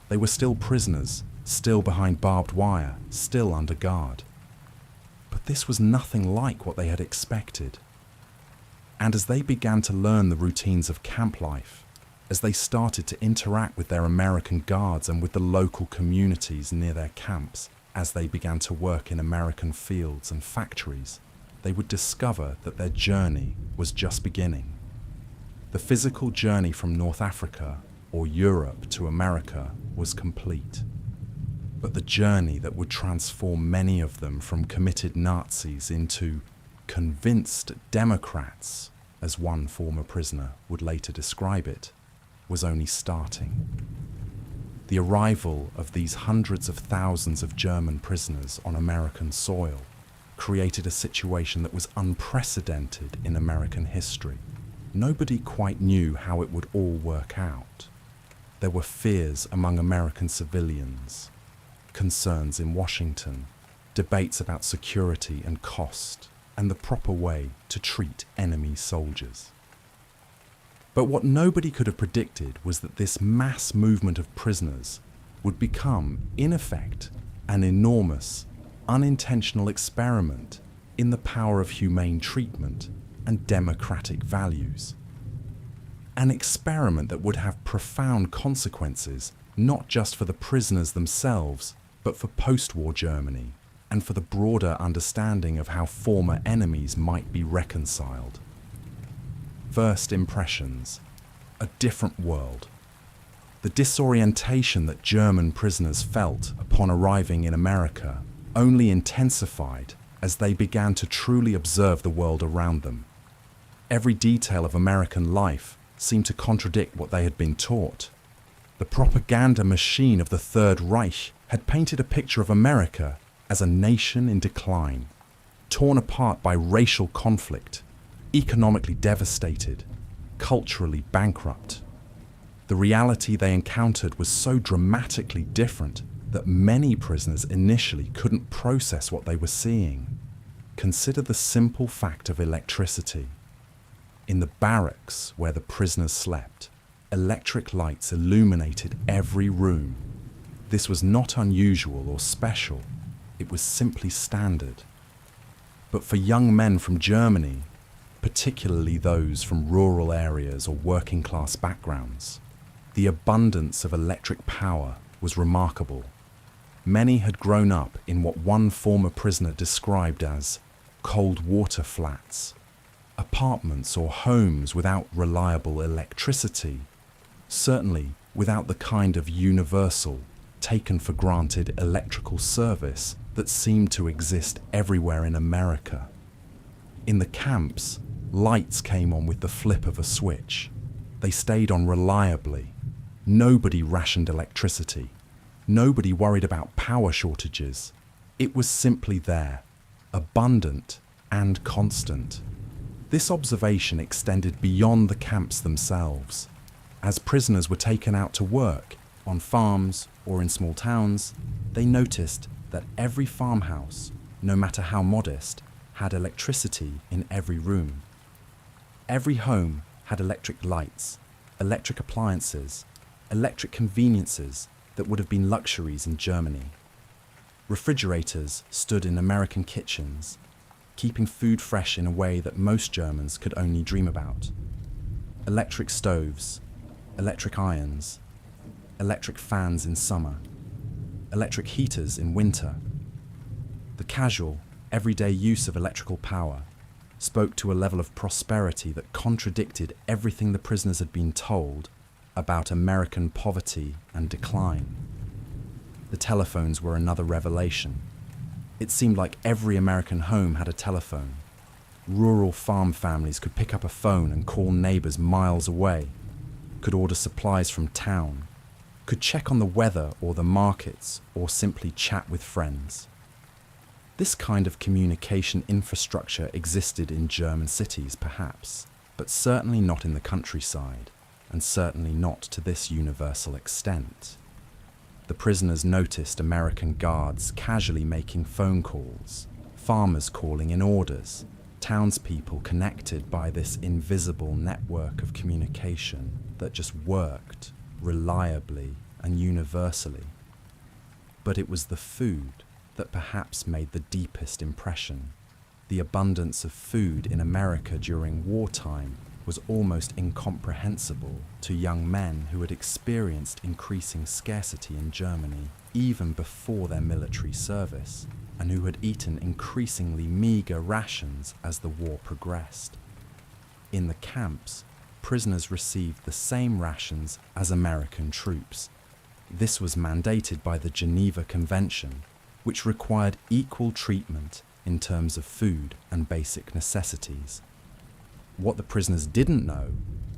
They were still prisoners, still behind barbed wire, still under guard. But this was nothing like what they had expected. And as they began to learn the routines of camp life, as they started to interact with their American guards and with the local communities near their camps, as they began to work in American fields and factories, they would discover that their journey was just beginning. The physical journey from North Africa or Europe to America was complete. But the journey that would transform many of them from committed Nazis into convinced Democrats, as one former prisoner would later describe it, was only starting. The arrival of these hundreds of thousands of German prisoners on American soil created a situation that was unprecedented in American history. Nobody quite knew how it would all work out. There were fears among American civilians, concerns in Washington, debates about security and cost, and the proper way to treat enemy soldiers. But what nobody could have predicted was that this mass movement of prisoners would become, in effect, an enormous, unintentional experiment in the power of humane treatment and democratic values. An experiment that would have profound consequences not just for the prisoners themselves, but for post-war Germany and for the broader understanding of how former enemies might be reconciled. First impressions: a different world. The disorientation that German prisoners felt upon arriving in America only intensified as they began to truly observe the world around them. Every detail of American life seemed to contradict what they had been taught. The propaganda machine of the Third Reich had painted a picture of America as a nation in decline, torn apart by racial conflict, economically devastated, culturally bankrupt. The reality they encountered was so dramatically different that many prisoners initially couldn't process what they were seeing. Consider the simple fact of electricity. In the barracks where the prisoners slept, electric lights illuminated every room. This was not unusual or special, it was simply standard. But for young men from Germany, particularly those from rural areas or working class backgrounds, the abundance of electric power was remarkable. Many had grown up in what one former prisoner described as cold water flats, apartments or homes without reliable electricity, certainly without the kind of universal, taken for granted electrical service that seemed to exist everywhere in America. In the camps, lights came on with the flip of a switch. They stayed on reliably. Nobody rationed electricity. Nobody worried about power shortages. It was simply there, abundant and constant. This observation extended beyond the camps themselves. As prisoners were taken out to work, on farms or in small towns, they noticed that every farmhouse, no matter how modest, had electricity in every room. Every home had electric lights, electric appliances, electric conveniences that would have been luxuries in Germany. Refrigerators stood in American kitchens, keeping food fresh in a way that most Germans could only dream about. Electric stoves, electric irons, electric fans in summer, electric heaters in winter. The casual, everyday use of electrical power spoke to a level of prosperity that contradicted everything the prisoners had been told about American poverty and decline. The telephones were another revelation. It seemed like every American home had a telephone. Rural farm families could pick up a phone and call neighbors miles away, could order supplies from town, could check on the weather or the markets, or simply chat with friends. This kind of communication infrastructure existed in German cities, perhaps, but certainly not in the countryside, and certainly not to this universal extent. The prisoners noticed American guards casually making phone calls, farmers calling in orders, townspeople connected by this invisible network of communication that just worked reliably and universally. But it was the food that perhaps made the deepest impression. The abundance of food in America during wartime was almost incomprehensible to young men who had experienced increasing scarcity in Germany even before their military service, and who had eaten increasingly meagre rations as the war progressed. In the camps, prisoners received the same rations as American troops. This was mandated by the Geneva Convention, which required equal treatment in terms of food and basic necessities. What the prisoners didn't know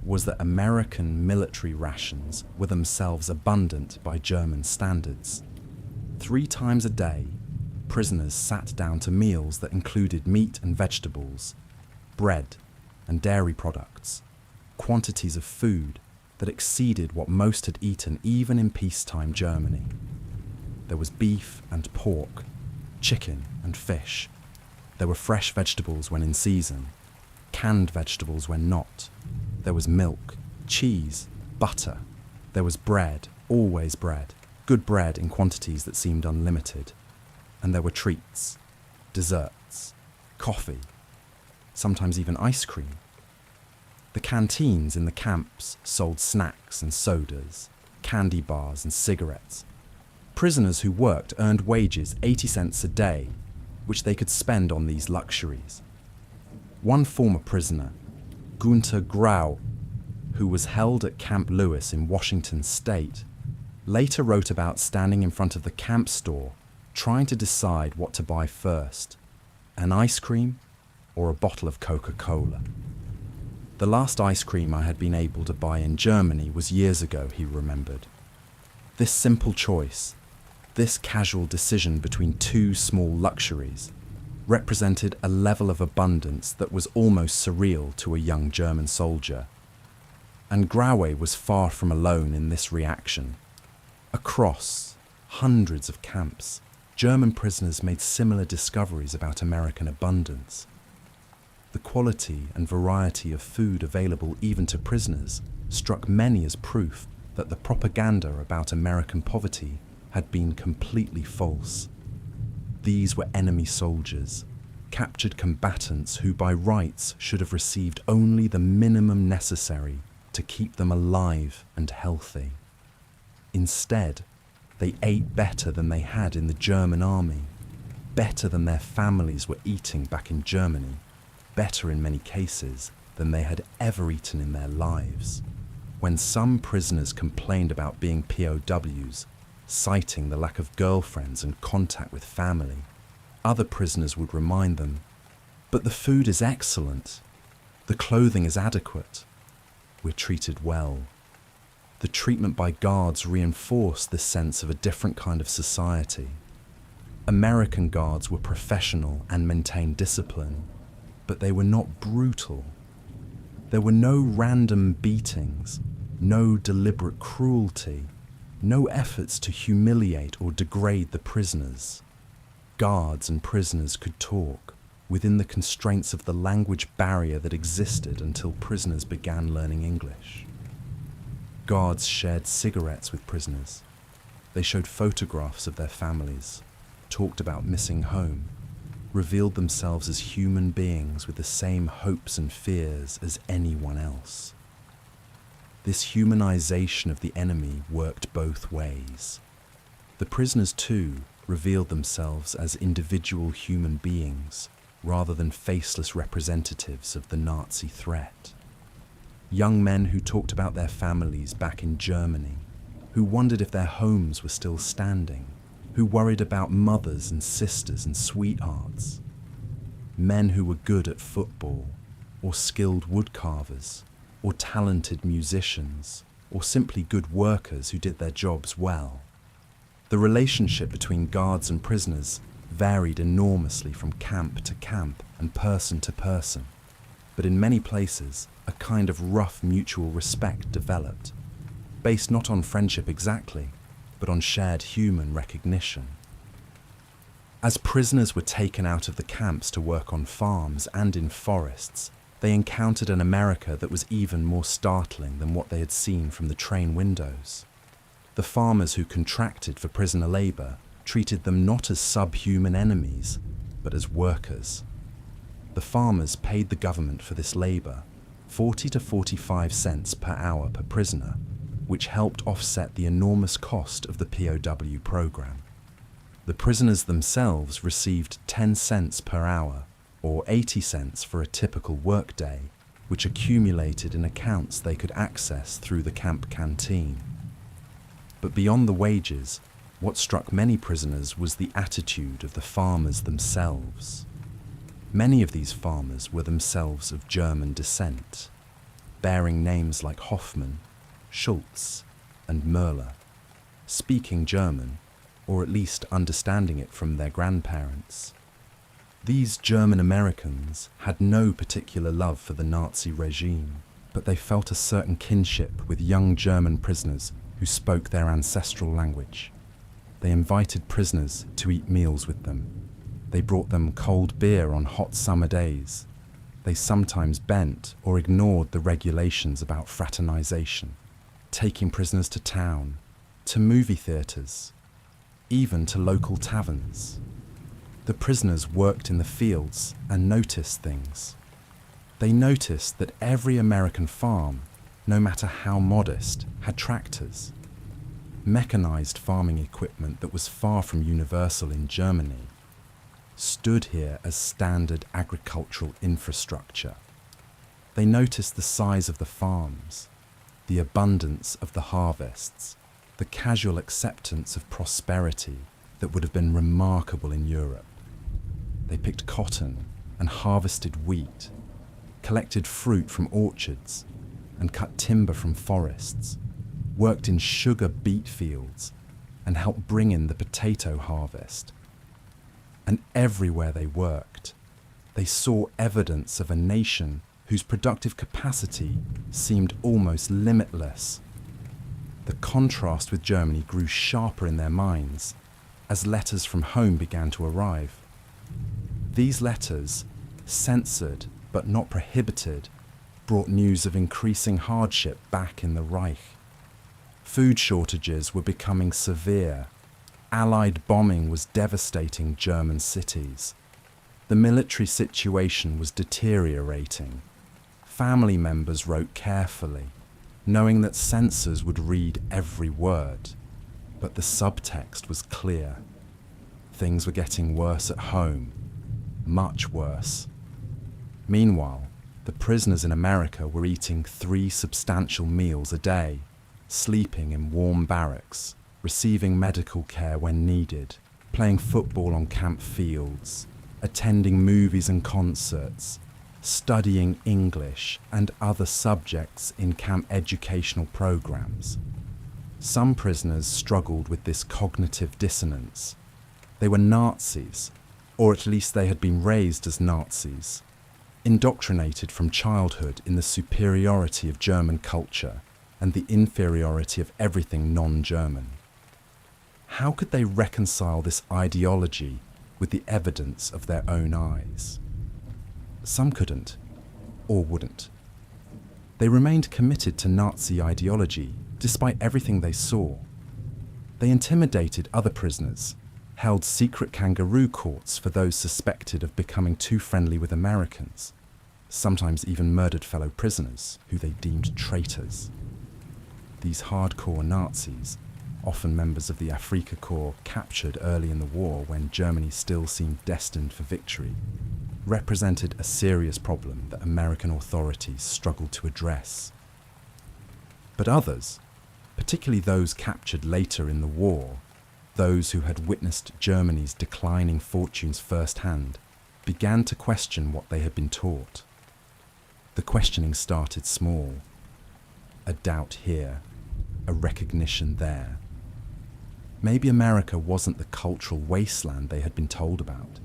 was that American military rations were themselves abundant by German standards. 3 times a day, prisoners sat down to meals that included meat and vegetables, bread and dairy products, quantities of food that exceeded what most had eaten even in peacetime Germany. There was beef and pork, chicken and fish. There were fresh vegetables when in season, canned vegetables when not. There was milk, cheese, butter. There was bread, always bread, good bread in quantities that seemed unlimited. And there were treats, desserts, coffee, sometimes even ice cream. The canteens in the camps sold snacks and sodas, candy bars and cigarettes. Prisoners who worked earned wages 80 cents a day, which they could spend on these luxuries. One former prisoner, Gunter Grau, who was held at Camp Lewis in Washington state, later wrote about standing in front of the camp store trying to decide what to buy first, an ice cream or a bottle of Coca-Cola. The last ice cream I had been able to buy in Germany was years ago, he remembered. This simple choice, this casual decision between two small luxuries, represented a level of abundance that was almost surreal to a young German soldier. And Graue was far from alone in this reaction. Across hundreds of camps, German prisoners made similar discoveries about American abundance. The quality and variety of food available even to prisoners struck many as proof that the propaganda about American poverty had been completely false. These were enemy soldiers, captured combatants who by rights should have received only the minimum necessary to keep them alive and healthy. Instead, they ate better than they had in the German army, better than their families were eating back in Germany, better in many cases than they had ever eaten in their lives. When some prisoners complained about being POWs, citing the lack of girlfriends and contact with family, other prisoners would remind them, "But the food is excellent. The clothing is adequate. We're treated well." The treatment by guards reinforced this sense of a different kind of society. American guards were professional and maintained discipline, but they were not brutal. There were no random beatings, no deliberate cruelty, no efforts to humiliate or degrade the prisoners. Guards and prisoners could talk within the constraints of the language barrier that existed until prisoners began learning English. Guards shared cigarettes with prisoners. They showed photographs of their families, talked about missing home, revealed themselves as human beings with the same hopes and fears as anyone else. This humanization of the enemy worked both ways. The prisoners, too, revealed themselves as individual human beings rather than faceless representatives of the Nazi threat. Young men who talked about their families back in Germany, who wondered if their homes were still standing, who worried about mothers and sisters and sweethearts. Men who were good at football, or skilled woodcarvers, or talented musicians, or simply good workers who did their jobs well. The relationship between guards and prisoners varied enormously from camp to camp and person to person, but in many places, a kind of rough mutual respect developed, based not on friendship exactly, but on shared human recognition. As prisoners were taken out of the camps to work on farms and in forests, they encountered an America that was even more startling than what they had seen from the train windows. The farmers who contracted for prisoner labor treated them not as subhuman enemies, but as workers. The farmers paid the government for this labor 40 to 45 cents per hour per prisoner, which helped offset the enormous cost of the POW program. The prisoners themselves received 10 cents per hour, or 80 cents for a typical workday, which accumulated in accounts they could access through the camp canteen. But beyond the wages, what struck many prisoners was the attitude of the farmers themselves. Many of these farmers were themselves of German descent, bearing names like Hoffmann, Schultz, and Möller, speaking German, or at least understanding it from their grandparents. These German Americans had no particular love for the Nazi regime, but they felt a certain kinship with young German prisoners who spoke their ancestral language. They invited prisoners to eat meals with them. They brought them cold beer on hot summer days. They sometimes bent or ignored the regulations about fraternization, taking prisoners to town, to movie theaters, even to local taverns. The prisoners worked in the fields and noticed things. They noticed that every American farm, no matter how modest, had tractors. Mechanized farming equipment that was far from universal in Germany stood here as standard agricultural infrastructure. They noticed the size of the farms, the abundance of the harvests, the casual acceptance of prosperity that would have been remarkable in Europe. They picked cotton and harvested wheat, collected fruit from orchards and cut timber from forests, worked in sugar beet fields and helped bring in the potato harvest. And everywhere they worked, they saw evidence of a nation whose productive capacity seemed almost limitless. The contrast with Germany grew sharper in their minds as letters from home began to arrive. These letters, censored but not prohibited, brought news of increasing hardship back in the Reich. Food shortages were becoming severe. Allied bombing was devastating German cities. The military situation was deteriorating. Family members wrote carefully, knowing that censors would read every word. But the subtext was clear. Things were getting worse at home, much worse. Meanwhile, the prisoners in America were eating 3 substantial meals a day, sleeping in warm barracks, receiving medical care when needed, playing football on camp fields, attending movies and concerts, studying English and other subjects in camp educational programs. Some prisoners struggled with this cognitive dissonance. They were Nazis, or at least they had been raised as Nazis, indoctrinated from childhood in the superiority of German culture and the inferiority of everything non-German. How could they reconcile this ideology with the evidence of their own eyes? Some couldn't, or wouldn't. They remained committed to Nazi ideology despite everything they saw. They intimidated other prisoners, held secret kangaroo courts for those suspected of becoming too friendly with Americans, sometimes even murdered fellow prisoners who they deemed traitors. These hardcore Nazis, often members of the Afrika Korps captured early in the war when Germany still seemed destined for victory, represented a serious problem that American authorities struggled to address. But others, particularly those captured later in the war, those who had witnessed Germany's declining fortunes firsthand, began to question what they had been taught. The questioning started small. A doubt here, a recognition there. Maybe America wasn't the cultural wasteland they had been told about.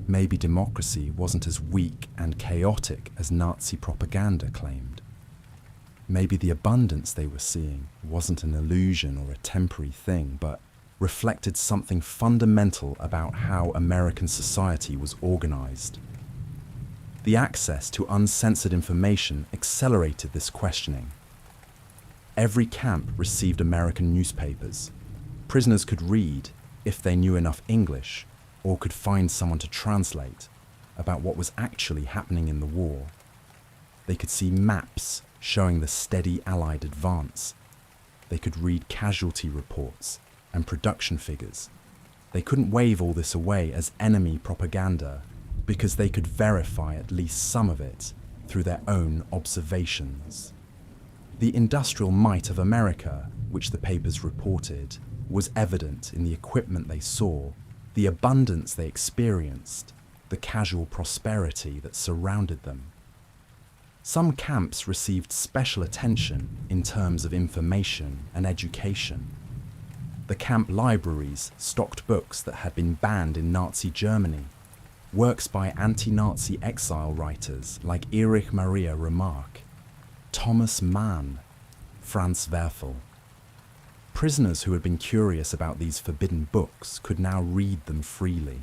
Maybe democracy wasn't as weak and chaotic as Nazi propaganda claimed. Maybe the abundance they were seeing wasn't an illusion or a temporary thing, but reflected something fundamental about how American society was organized. The access to uncensored information accelerated this questioning. Every camp received American newspapers. Prisoners could read, if they knew enough English, or could find someone to translate, about what was actually happening in the war. They could see maps showing the steady Allied advance. They could read casualty reports and production figures. They couldn't wave all this away as enemy propaganda because they could verify at least some of it through their own observations. The industrial might of America, which the papers reported, was evident in the equipment they saw, the abundance they experienced, the casual prosperity that surrounded them. Some camps received special attention in terms of information and education. The camp libraries stocked books that had been banned in Nazi Germany, works by anti-Nazi exile writers like Erich Maria Remarque, Thomas Mann, Franz Werfel. Prisoners who had been curious about these forbidden books could now read them freely.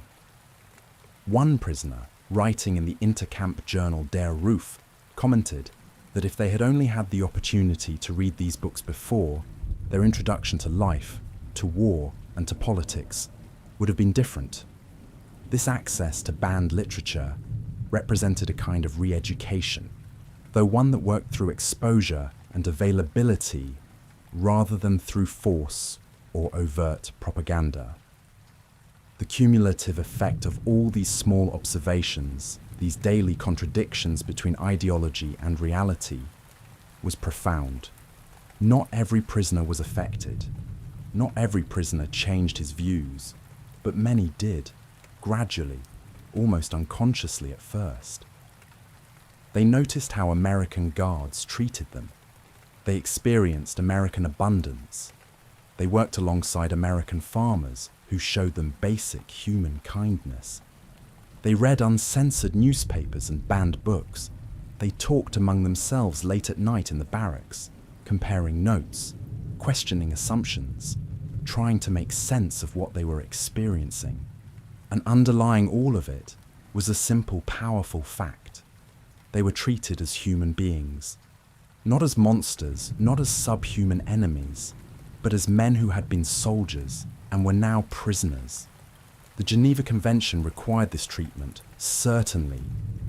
One prisoner, writing in the intercamp journal Der Ruf, commented that if they had only had the opportunity to read these books before, their introduction to life, to war, and to politics would have been different. This access to banned literature represented a kind of re-education, though one that worked through exposure and availability rather than through force or overt propaganda. The cumulative effect of all these small observations, these daily contradictions between ideology and reality, was profound. Not every prisoner was affected. Not every prisoner changed his views, but many did, gradually, almost unconsciously at first. They noticed how American guards treated them. They experienced American abundance. They worked alongside American farmers who showed them basic human kindness. They read uncensored newspapers and banned books. They talked among themselves late at night in the barracks, comparing notes, questioning assumptions, trying to make sense of what they were experiencing. And underlying all of it was a simple, powerful fact. They were treated as human beings, not as monsters, not as subhuman enemies, but as men who had been soldiers and were now prisoners. The Geneva Convention required this treatment, certainly,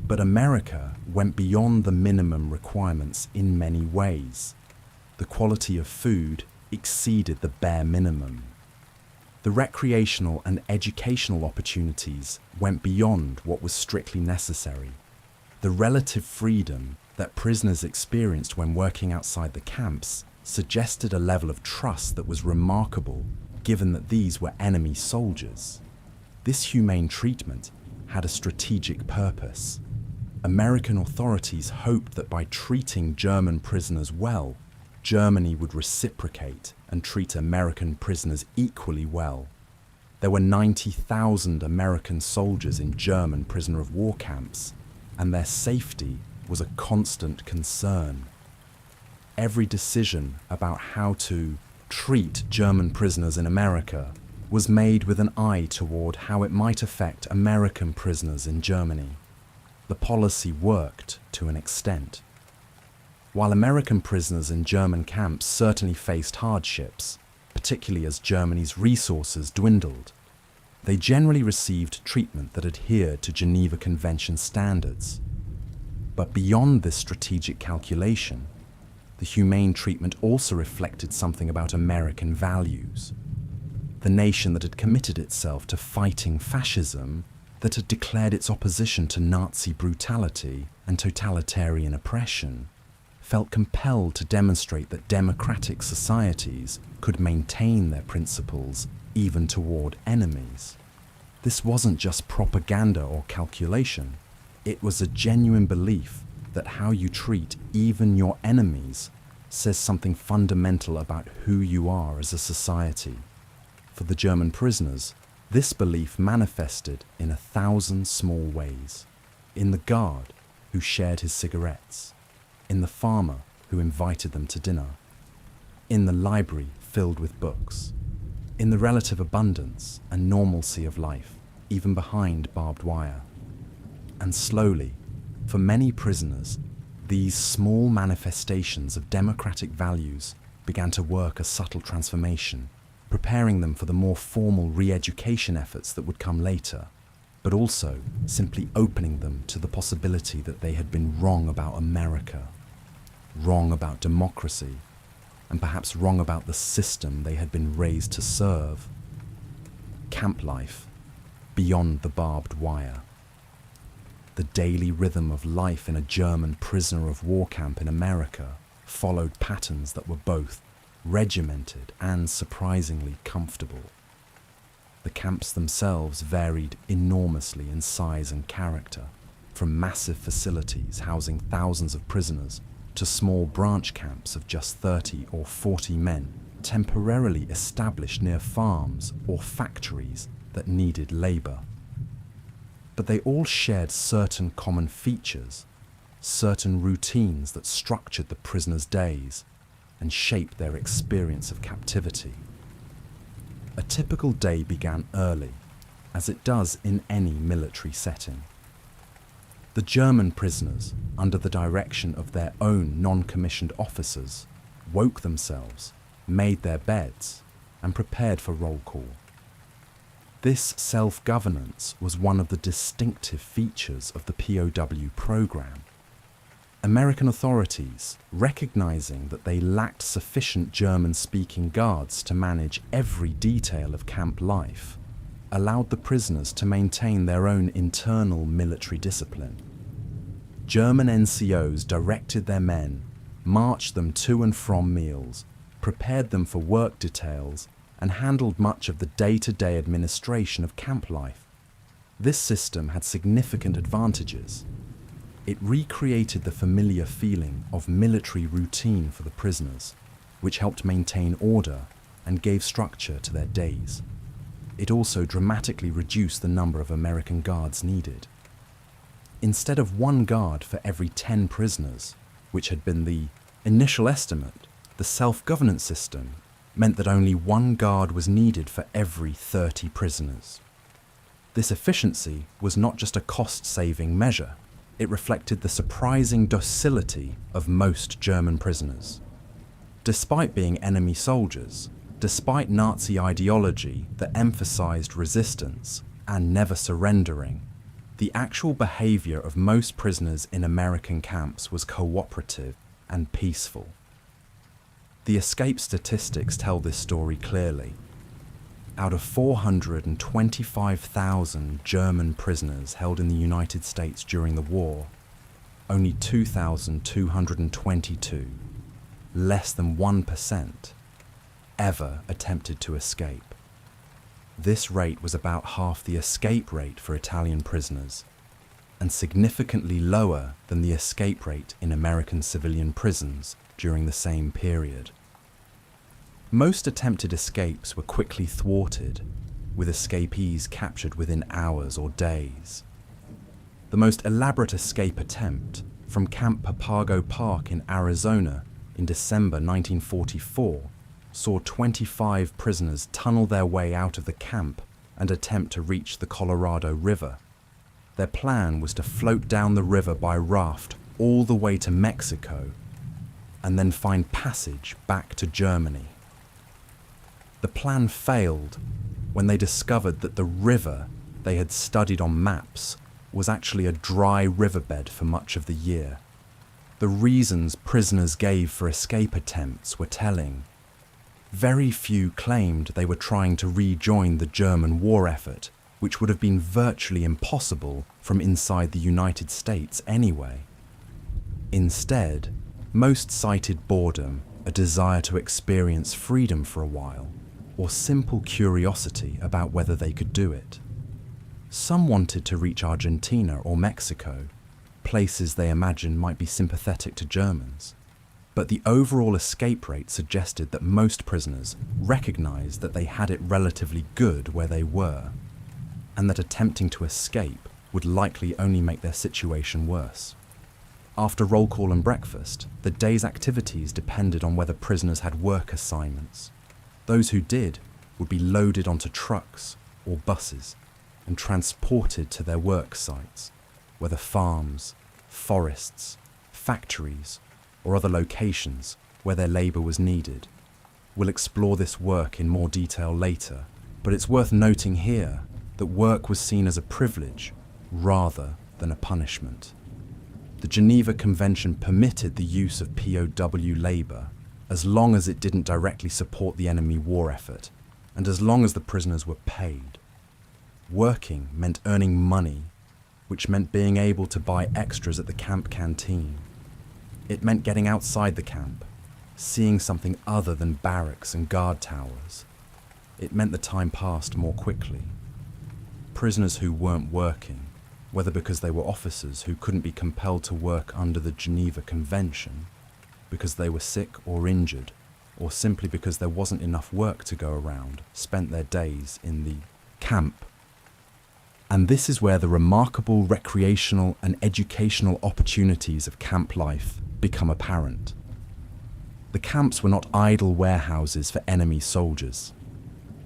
but America went beyond the minimum requirements in many ways. The quality of food exceeded the bare minimum. The recreational and educational opportunities went beyond what was strictly necessary. The relative freedom that prisoners experienced when working outside the camps suggested a level of trust that was remarkable, given that these were enemy soldiers. This humane treatment had a strategic purpose. American authorities hoped that by treating German prisoners well, Germany would reciprocate and treat American prisoners equally well. There were 90,000 American soldiers in German prisoner of war camps, and their safety was a constant concern. Every decision about how to treat German prisoners in America was made with an eye toward how it might affect American prisoners in Germany. The policy worked to an extent. While American prisoners in German camps certainly faced hardships, particularly as Germany's resources dwindled, they generally received treatment that adhered to Geneva Convention standards. But beyond this strategic calculation, the humane treatment also reflected something about American values. The nation that had committed itself to fighting fascism, that had declared its opposition to Nazi brutality and totalitarian oppression, felt compelled to demonstrate that democratic societies could maintain their principles even toward enemies. This wasn't just propaganda or calculation. It was a genuine belief that how you treat even your enemies says something fundamental about who you are as a society. For the German prisoners, this belief manifested in 1,000 small ways. In the guard who shared his cigarettes, in the farmer who invited them to dinner, in the library filled with books, in the relative abundance and normalcy of life, even behind barbed wire. And slowly, for many prisoners, these small manifestations of democratic values began to work a subtle transformation, preparing them for the more formal re-education efforts that would come later, but also simply opening them to the possibility that they had been wrong about America, wrong about democracy, and perhaps wrong about the system they had been raised to serve. Camp life, beyond the barbed wire. The daily rhythm of life in a German prisoner of war camp in America followed patterns that were both regimented and surprisingly comfortable. The camps themselves varied enormously in size and character, from massive facilities housing thousands of prisoners to small branch camps of just 30 or 40 men, temporarily established near farms or factories that needed labor. But they all shared certain common features, certain routines that structured the prisoners' days and shaped their experience of captivity. A typical day began early, as it does in any military setting. The German prisoners, under the direction of their own non-commissioned officers, woke themselves, made their beds, and prepared for roll call. This self-governance was one of the distinctive features of the POW program. American authorities, recognizing that they lacked sufficient German-speaking guards to manage every detail of camp life, allowed the prisoners to maintain their own internal military discipline. German NCOs directed their men, marched them to and from meals, prepared them for work details, and handled much of the day-to-day administration of camp life. This system had significant advantages. It recreated the familiar feeling of military routine for the prisoners, which helped maintain order and gave structure to their days. It also dramatically reduced the number of American guards needed. Instead of one guard for every 10 prisoners, which had been the initial estimate, the self-governance system meant that only one guard was needed for every 30 prisoners. This efficiency was not just a cost-saving measure. It reflected the surprising docility of most German prisoners. Despite being enemy soldiers, despite Nazi ideology that emphasized resistance and never surrendering, the actual behavior of most prisoners in American camps was cooperative and peaceful. The escape statistics tell this story clearly. Out of 425,000 German prisoners held in the United States during the war, only 2,222, less than 1%, ever attempted to escape. This rate was about half the escape rate for Italian prisoners, and significantly lower than the escape rate in American civilian prisons during the same period. Most attempted escapes were quickly thwarted, with escapees captured within hours or days. The most elaborate escape attempt, from Camp Papago Park in Arizona in December 1944, saw 25 prisoners tunnel their way out of the camp and attempt to reach the Colorado River. Their plan was to float down the river by raft all the way to Mexico and then find passage back to Germany. The plan failed when they discovered that the river they had studied on maps was actually a dry riverbed for much of the year. The reasons prisoners gave for escape attempts were telling. Very few claimed they were trying to rejoin the German war effort, which would have been virtually impossible from inside the United States anyway. Instead, most cited boredom, a desire to experience freedom for a while, or simple curiosity about whether they could do it. Some wanted to reach Argentina or Mexico, places they imagined might be sympathetic to Germans. But the overall escape rate suggested that most prisoners recognized that they had it relatively good where they were, and that attempting to escape would likely only make their situation worse. After roll call and breakfast, the day's activities depended on whether prisoners had work assignments. Those who did would be loaded onto trucks or buses and transported to their work sites, whether farms, forests, factories, or other locations where their labour was needed. We'll explore this work in more detail later, but it's worth noting here that work was seen as a privilege rather than a punishment. The Geneva Convention permitted the use of POW labour as long as it didn't directly support the enemy war effort, and as long as the prisoners were paid. Working meant earning money, which meant being able to buy extras at the camp canteen. It meant getting outside the camp, seeing something other than barracks and guard towers. It meant the time passed more quickly. Prisoners who weren't working, whether because they were officers who couldn't be compelled to work under the Geneva Convention, because they were sick or injured, or simply because there wasn't enough work to go around, spent their days in the camp. And this is where the remarkable recreational and educational opportunities of camp life become apparent. The camps were not idle warehouses for enemy soldiers.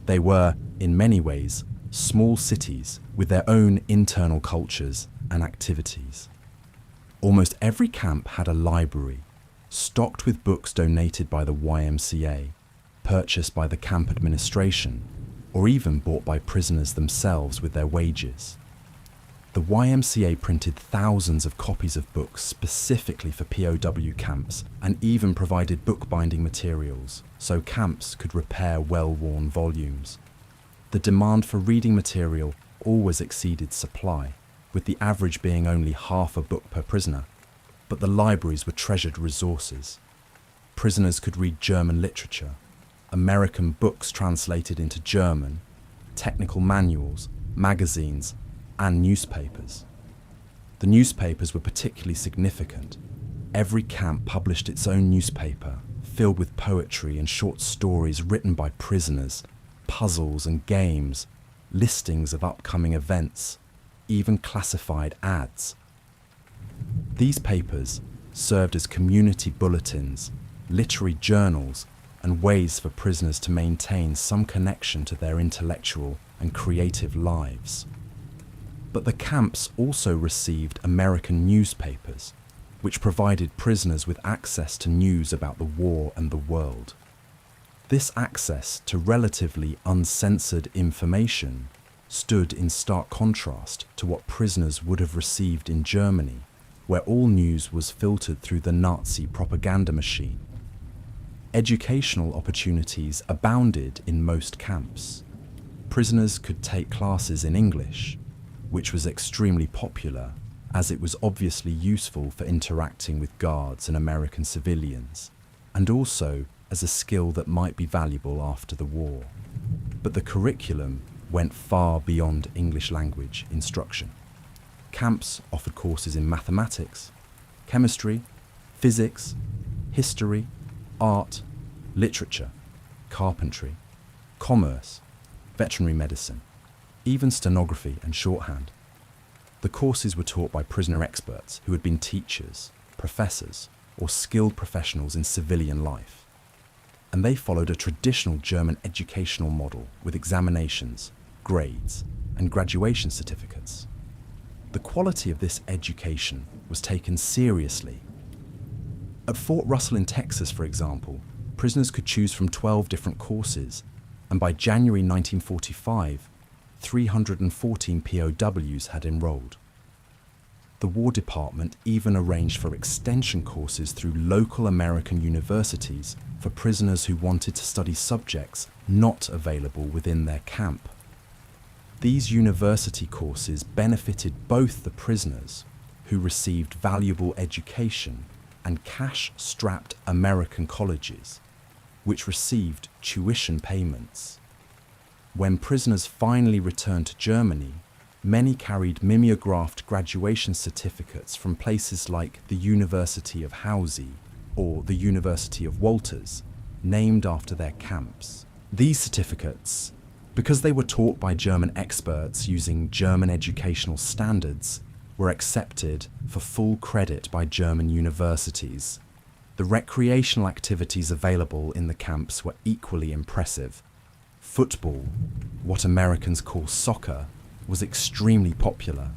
They were, in many ways, small cities with their own internal cultures and activities. Almost every camp had a library, stocked with books donated by the YMCA, purchased by the camp administration, or even bought by prisoners themselves with their wages. The YMCA printed thousands of copies of books specifically for POW camps and even provided bookbinding materials so camps could repair well-worn volumes. The demand for reading material always exceeded supply, with the average being only half a book per prisoner, but the libraries were treasured resources. Prisoners could read German literature, American books translated into German, technical manuals, magazines, and newspapers. The newspapers were particularly significant. Every camp published its own newspaper, filled with poetry and short stories written by prisoners, puzzles and games, listings of upcoming events, even classified ads. These papers served as community bulletins, literary journals, and ways for prisoners to maintain some connection to their intellectual and creative lives. But the camps also received American newspapers, which provided prisoners with access to news about the war and the world. This access to relatively uncensored information stood in stark contrast to what prisoners would have received in Germany, where all news was filtered through the Nazi propaganda machine. Educational opportunities abounded in most camps. Prisoners could take classes in English, which was extremely popular as it was obviously useful for interacting with guards and American civilians, and also as a skill that might be valuable after the war. But the curriculum went far beyond English language instruction. Camps offered courses in mathematics, chemistry, physics, history, art, literature, carpentry, commerce, veterinary medicine, even stenography and shorthand. The courses were taught by prisoner experts who had been teachers, professors, or skilled professionals in civilian life. And they followed a traditional German educational model with examinations, grades, and graduation certificates. The quality of this education was taken seriously. At Fort Russell in Texas, for example, prisoners could choose from 12 different courses, and by January 1945, 314 POWs had enrolled. The War Department even arranged for extension courses through local American universities for prisoners who wanted to study subjects not available within their camp. These university courses benefited both the prisoners, who received valuable education, and cash-strapped American colleges, which received tuition payments. When prisoners finally returned to Germany, many carried mimeographed graduation certificates from places like the University of Hausi or the University of Walters, named after their camps. These certificates, because they were taught by German experts using German educational standards, were accepted for full credit by German universities. The recreational activities available in the camps were equally impressive. Football, what Americans call soccer, was extremely popular.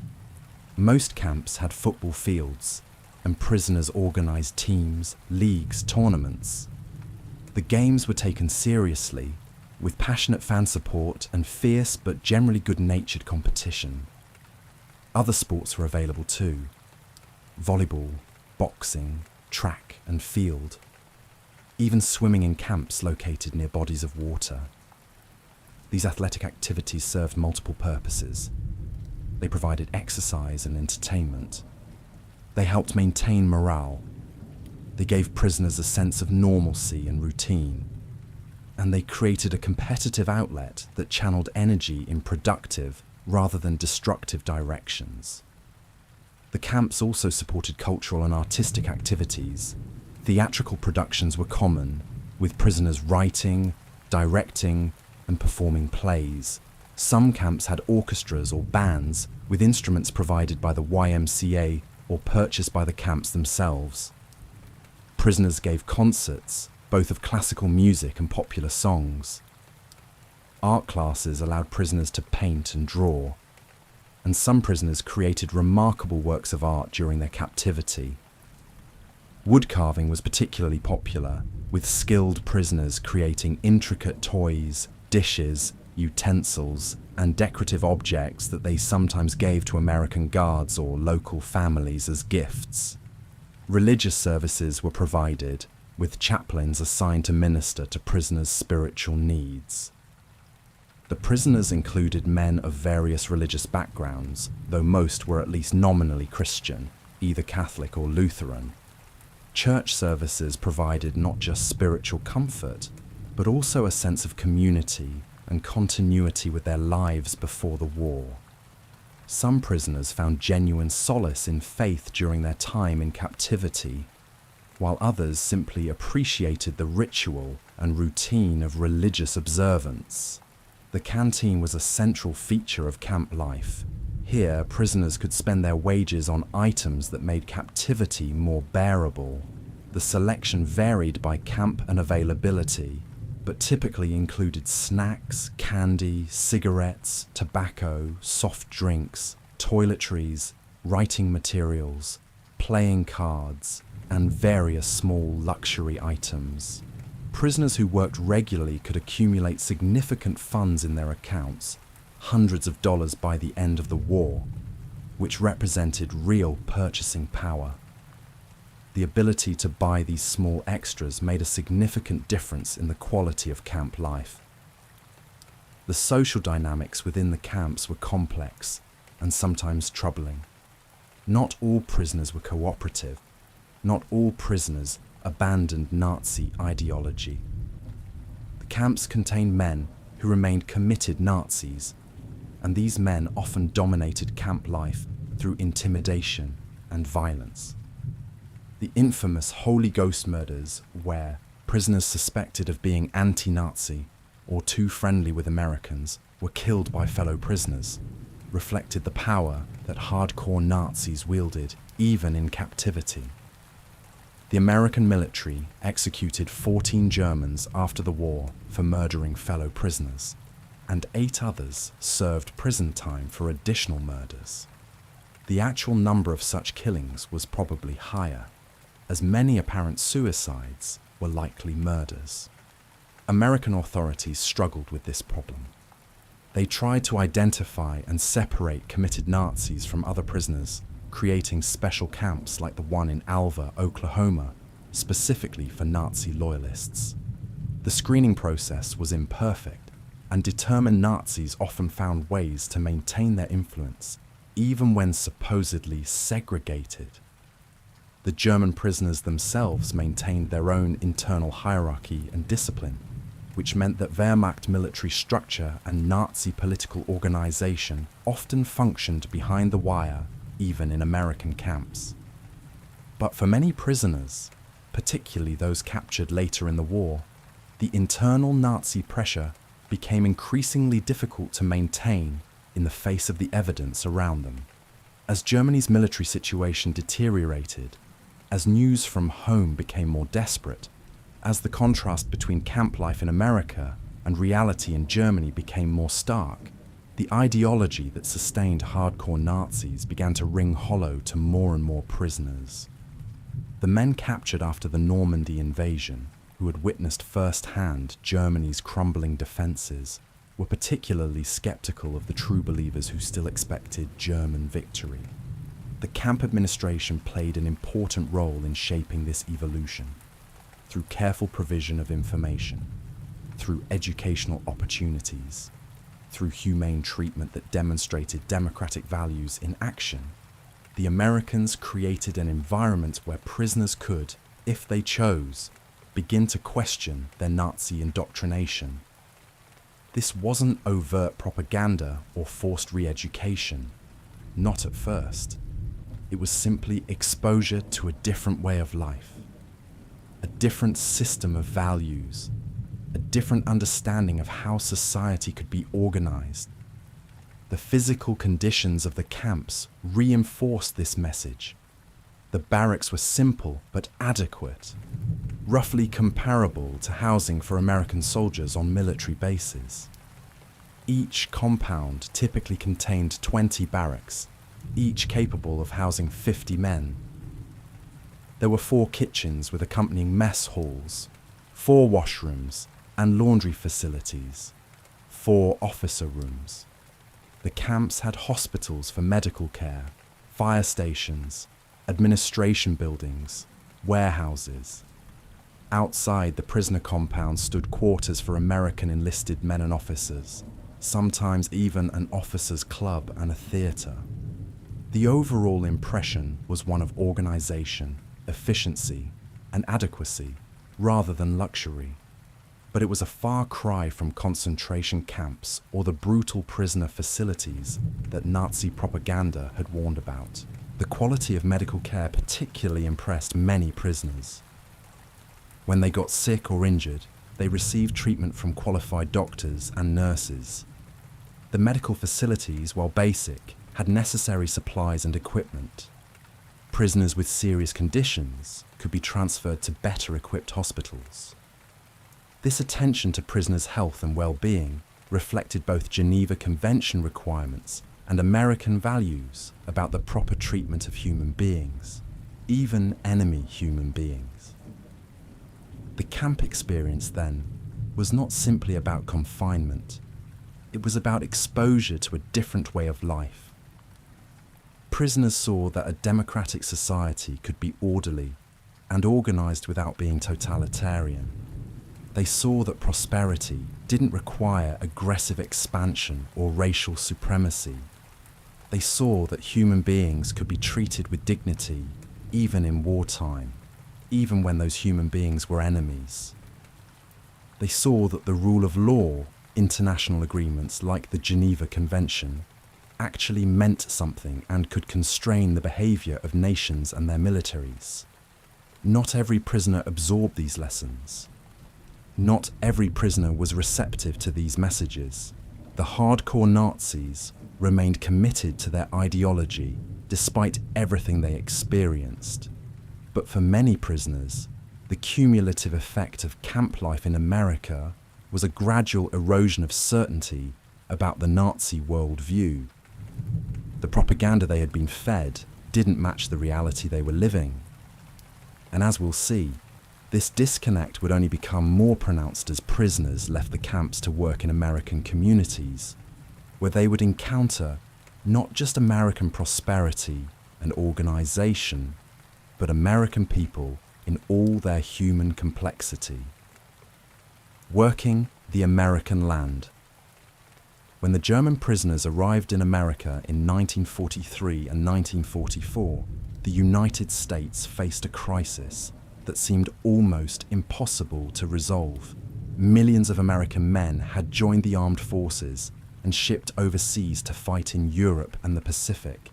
Most camps had football fields, and prisoners organised teams, leagues, tournaments. The games were taken seriously, with passionate fan support and fierce but generally good-natured competition. Other sports were available too: volleyball, boxing, track and field, even swimming in camps located near bodies of water. These athletic activities served multiple purposes. They provided exercise and entertainment. They helped maintain morale. They gave prisoners a sense of normalcy and routine. And they created a competitive outlet that channeled energy in productive rather than destructive directions. The camps also supported cultural and artistic activities. Theatrical productions were common, with prisoners writing, directing, and performing plays. Some camps had orchestras or bands with instruments provided by the YMCA or purchased by the camps themselves. Prisoners gave concerts, both of classical music and popular songs. Art classes allowed prisoners to paint and draw, and some prisoners created remarkable works of art during their captivity. Wood carving was particularly popular, with skilled prisoners creating intricate toys, dishes, utensils, and decorative objects that they sometimes gave to American guards or local families as gifts. Religious services were provided, with chaplains assigned to minister to prisoners' spiritual needs. The prisoners included men of various religious backgrounds, though most were at least nominally Christian, either Catholic or Lutheran. Church services provided not just spiritual comfort, but also a sense of community and continuity with their lives before the war. Some prisoners found genuine solace in faith during their time in captivity, while others simply appreciated the ritual and routine of religious observance. The canteen was a central feature of camp life. Here, prisoners could spend their wages on items that made captivity more bearable. The selection varied by camp and availability, but typically included snacks, candy, cigarettes, tobacco, soft drinks, toiletries, writing materials, playing cards, and various small luxury items. Prisoners who worked regularly could accumulate significant funds in their accounts, hundreds of dollars by the end of the war, which represented real purchasing power. The ability to buy these small extras made a significant difference in the quality of camp life. The social dynamics within the camps were complex and sometimes troubling. Not all prisoners were cooperative. Not all prisoners abandoned Nazi ideology. The camps contained men who remained committed Nazis, and these men often dominated camp life through intimidation and violence. The infamous Holy Ghost murders, where prisoners suspected of being anti-Nazi or too friendly with Americans were killed by fellow prisoners, reflected the power that hardcore Nazis wielded even in captivity. The American military executed 14 Germans after the war for murdering fellow prisoners, and 8 others served prison time for additional murders. The actual number of such killings was probably higher, as many apparent suicides were likely murders. American authorities struggled with this problem. They tried to identify and separate committed Nazis from other prisoners, creating special camps like the one in Alva, Oklahoma, specifically for Nazi loyalists. The screening process was imperfect, and determined Nazis often found ways to maintain their influence, even when supposedly segregated. The German prisoners themselves maintained their own internal hierarchy and discipline, which meant that Wehrmacht military structure and Nazi political organization often functioned behind the wire, even in American camps. But for many prisoners, particularly those captured later in the war, the internal Nazi pressure became increasingly difficult to maintain in the face of the evidence around them. As Germany's military situation deteriorated, as news from home became more desperate, as the contrast between camp life in America and reality in Germany became more stark, the ideology that sustained hardcore Nazis began to ring hollow to more and more prisoners. The men captured after the Normandy invasion, who had witnessed firsthand Germany's crumbling defenses, were particularly skeptical of the true believers who still expected German victory. The camp administration played an important role in shaping this evolution, through careful provision of information, through educational opportunities, through humane treatment that demonstrated democratic values in action. The Americans created an environment where prisoners could, if they chose, begin to question their Nazi indoctrination. This wasn't overt propaganda or forced re-education, not at first. It was simply exposure to a different way of life, a different system of values, a different understanding of how society could be organized. The physical conditions of the camps reinforced this message. The barracks were simple but adequate, roughly comparable to housing for American soldiers on military bases. Each compound typically contained 20 barracks, each capable of housing 50 men. There were 4 kitchens with accompanying mess halls, 4 washrooms, and laundry facilities, 4 officer rooms. The camps had hospitals for medical care, fire stations, administration buildings, warehouses. Outside the prisoner compound stood quarters for American enlisted men and officers, sometimes even an officers' club and a theatre. The overall impression was one of organization, efficiency, and adequacy, rather than luxury. But it was a far cry from concentration camps or the brutal prisoner facilities that Nazi propaganda had warned about. The quality of medical care particularly impressed many prisoners. When they got sick or injured, they received treatment from qualified doctors and nurses. The medical facilities, while basic, had necessary supplies and equipment. Prisoners with serious conditions could be transferred to better equipped hospitals. This attention to prisoners' health and well-being reflected both Geneva Convention requirements and American values about the proper treatment of human beings, even enemy human beings. The camp experience, then, was not simply about confinement. It was about exposure to a different way of life. Prisoners saw that a democratic society could be orderly and organized without being totalitarian. They saw that prosperity didn't require aggressive expansion or racial supremacy. They saw that human beings could be treated with dignity, even in wartime, even when those human beings were enemies. They saw that the rule of law, international agreements like the Geneva Convention, actually meant something and could constrain the behavior of nations and their militaries. Not every prisoner absorbed these lessons. Not every prisoner was receptive to these messages. The hardcore Nazis remained committed to their ideology despite everything they experienced. But for many prisoners, the cumulative effect of camp life in America was a gradual erosion of certainty about the Nazi worldview. The propaganda they had been fed didn't match the reality they were living. And as we'll see, this disconnect would only become more pronounced as prisoners left the camps to work in American communities, where they would encounter not just American prosperity and organization, but American people in all their human complexity. Working the American land. When the German prisoners arrived in America in 1943 and 1944, the United States faced a crisis that seemed almost impossible to resolve. Millions of American men had joined the armed forces and shipped overseas to fight in Europe and the Pacific.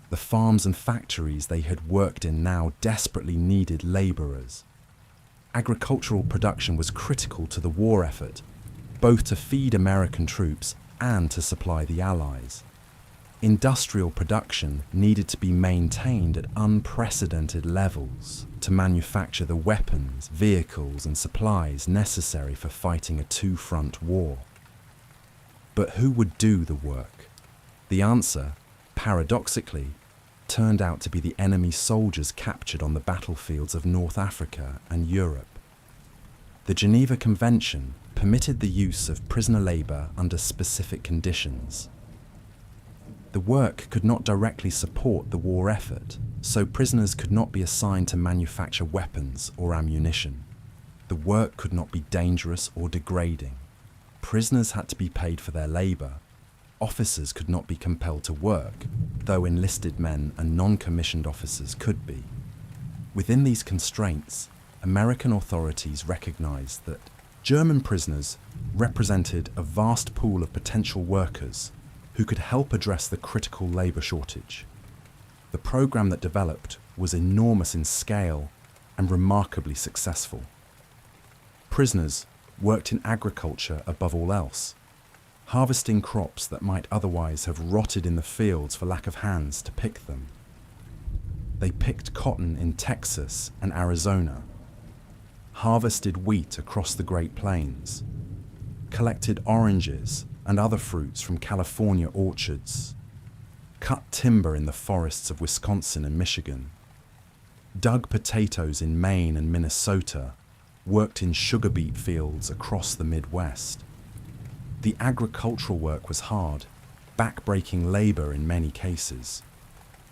The farms and factories they had worked in now desperately needed laborers. Agricultural production was critical to the war effort, both to feed American troops and to supply the Allies. Industrial production needed to be maintained at unprecedented levels to manufacture the weapons, vehicles, and supplies necessary for fighting a two-front war. But who would do the work? The answer, paradoxically, turned out to be the enemy soldiers captured on the battlefields of North Africa and Europe. The Geneva Convention permitted the use of prisoner labor under specific conditions. The work could not directly support the war effort, so prisoners could not be assigned to manufacture weapons or ammunition. The work could not be dangerous or degrading. Prisoners had to be paid for their labor. Officers could not be compelled to work, though enlisted men and non-commissioned officers could be. Within these constraints, American authorities recognized that German prisoners represented a vast pool of potential workers who could help address the critical labor shortage. The program that developed was enormous in scale and remarkably successful. Prisoners worked in agriculture above all else, harvesting crops that might otherwise have rotted in the fields for lack of hands to pick them. They picked cotton in Texas and Arizona, harvested wheat across the Great Plains, collected oranges and other fruits from California orchards, cut timber in the forests of Wisconsin and Michigan, dug potatoes in Maine and Minnesota, worked in sugar beet fields across the Midwest. The agricultural work was hard, back-breaking labor in many cases,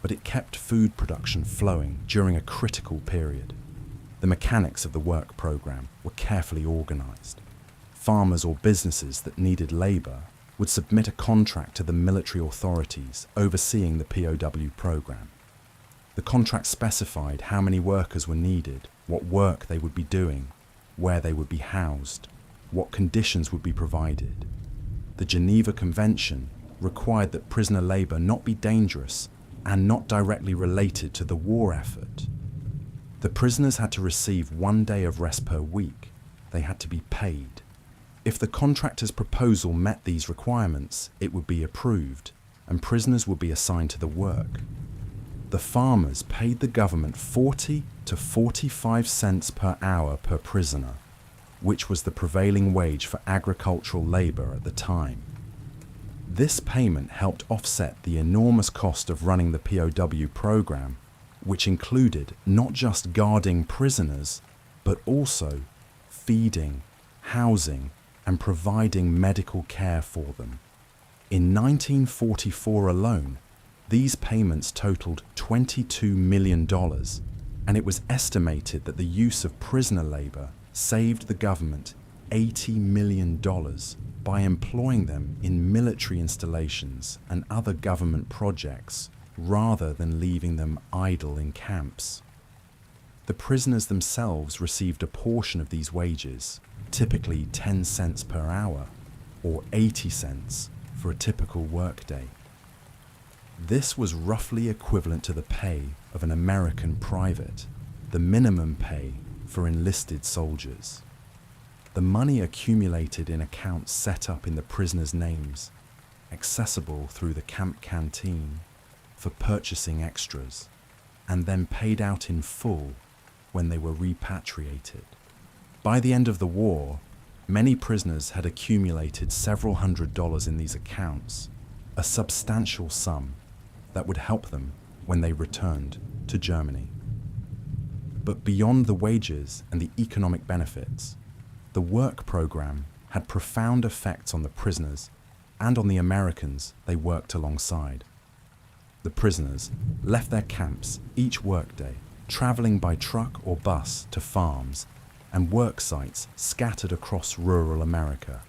but it kept food production flowing during a critical period. The mechanics of the work program were carefully organized. Farmers or businesses that needed labor would submit a contract to the military authorities overseeing the POW program. The contract specified how many workers were needed, what work they would be doing, where they would be housed, what conditions would be provided. The Geneva Convention required that prisoner labor not be dangerous and not directly related to the war effort. The prisoners had to receive 1 day of rest per week. They had to be paid. If the contractor's proposal met these requirements, it would be approved, and prisoners would be assigned to the work. The farmers paid the government 40 to 45 cents per hour per prisoner, which was the prevailing wage for agricultural labor at the time. This payment helped offset the enormous cost of running the POW program, which included not just guarding prisoners, but also feeding, housing, and providing medical care for them. In 1944 alone, these payments totaled $22 million, and it was estimated that the use of prisoner labor saved the government $80 million by employing them in military installations and other government projects rather than leaving them idle in camps. The prisoners themselves received a portion of these wages, typically 10 cents per hour or 80 cents for a typical workday. This was roughly equivalent to the pay of an American private, the minimum pay for enlisted soldiers. The money accumulated in accounts set up in the prisoners' names, accessible through the camp canteen, for purchasing extras, and then paid out in full when they were repatriated. By the end of the war, many prisoners had accumulated several $100s in these accounts, a substantial sum that would help them when they returned to Germany. But beyond the wages and the economic benefits, the work program had profound effects on the prisoners and on the Americans they worked alongside. The prisoners left their camps each workday, traveling by truck or bus to farms and work sites scattered across rural America.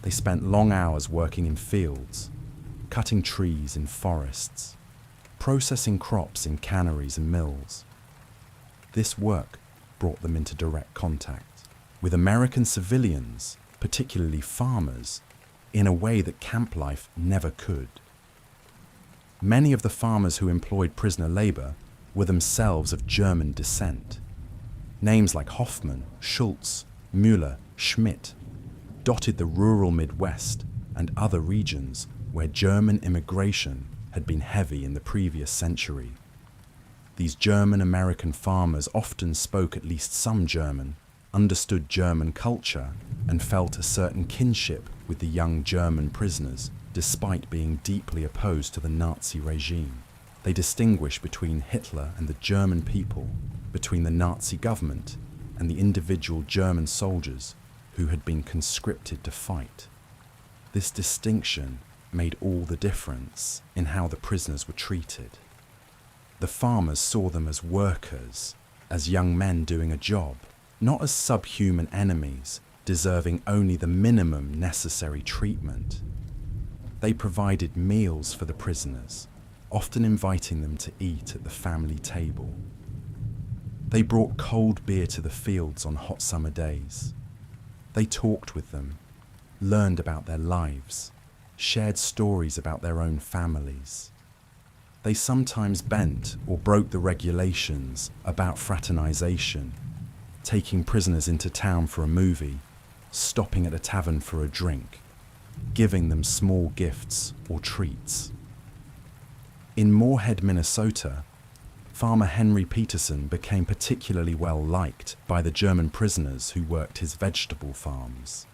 They spent long hours working in fields, cutting trees in forests, processing crops in canneries and mills. This work brought them into direct contact with American civilians, particularly farmers, in a way that camp life never could. Many of the farmers who employed prisoner labor were themselves of German descent. Names like Hoffmann, Schultz, Müller, Schmidt dotted the rural Midwest and other regions where German immigration had been heavy in the previous century. These German-American farmers often spoke at least some German, understood German culture, and felt a certain kinship with the young German prisoners, despite being deeply opposed to the Nazi regime. They distinguished between Hitler and the German people, between the Nazi government and the individual German soldiers who had been conscripted to fight. This distinction made all the difference in how the prisoners were treated. The farmers saw them as workers, as young men doing a job, not as subhuman enemies deserving only the minimum necessary treatment. They provided meals for the prisoners, often inviting them to eat at the family table. They brought cold beer to the fields on hot summer days. They talked with them, learned about their lives, shared stories about their own families. They sometimes bent or broke the regulations about fraternization, taking prisoners into town for a movie, stopping at a tavern for a drink, giving them small gifts or treats. In Moorhead, Minnesota, farmer Henry Peterson became particularly well liked by the German prisoners who worked his vegetable farms.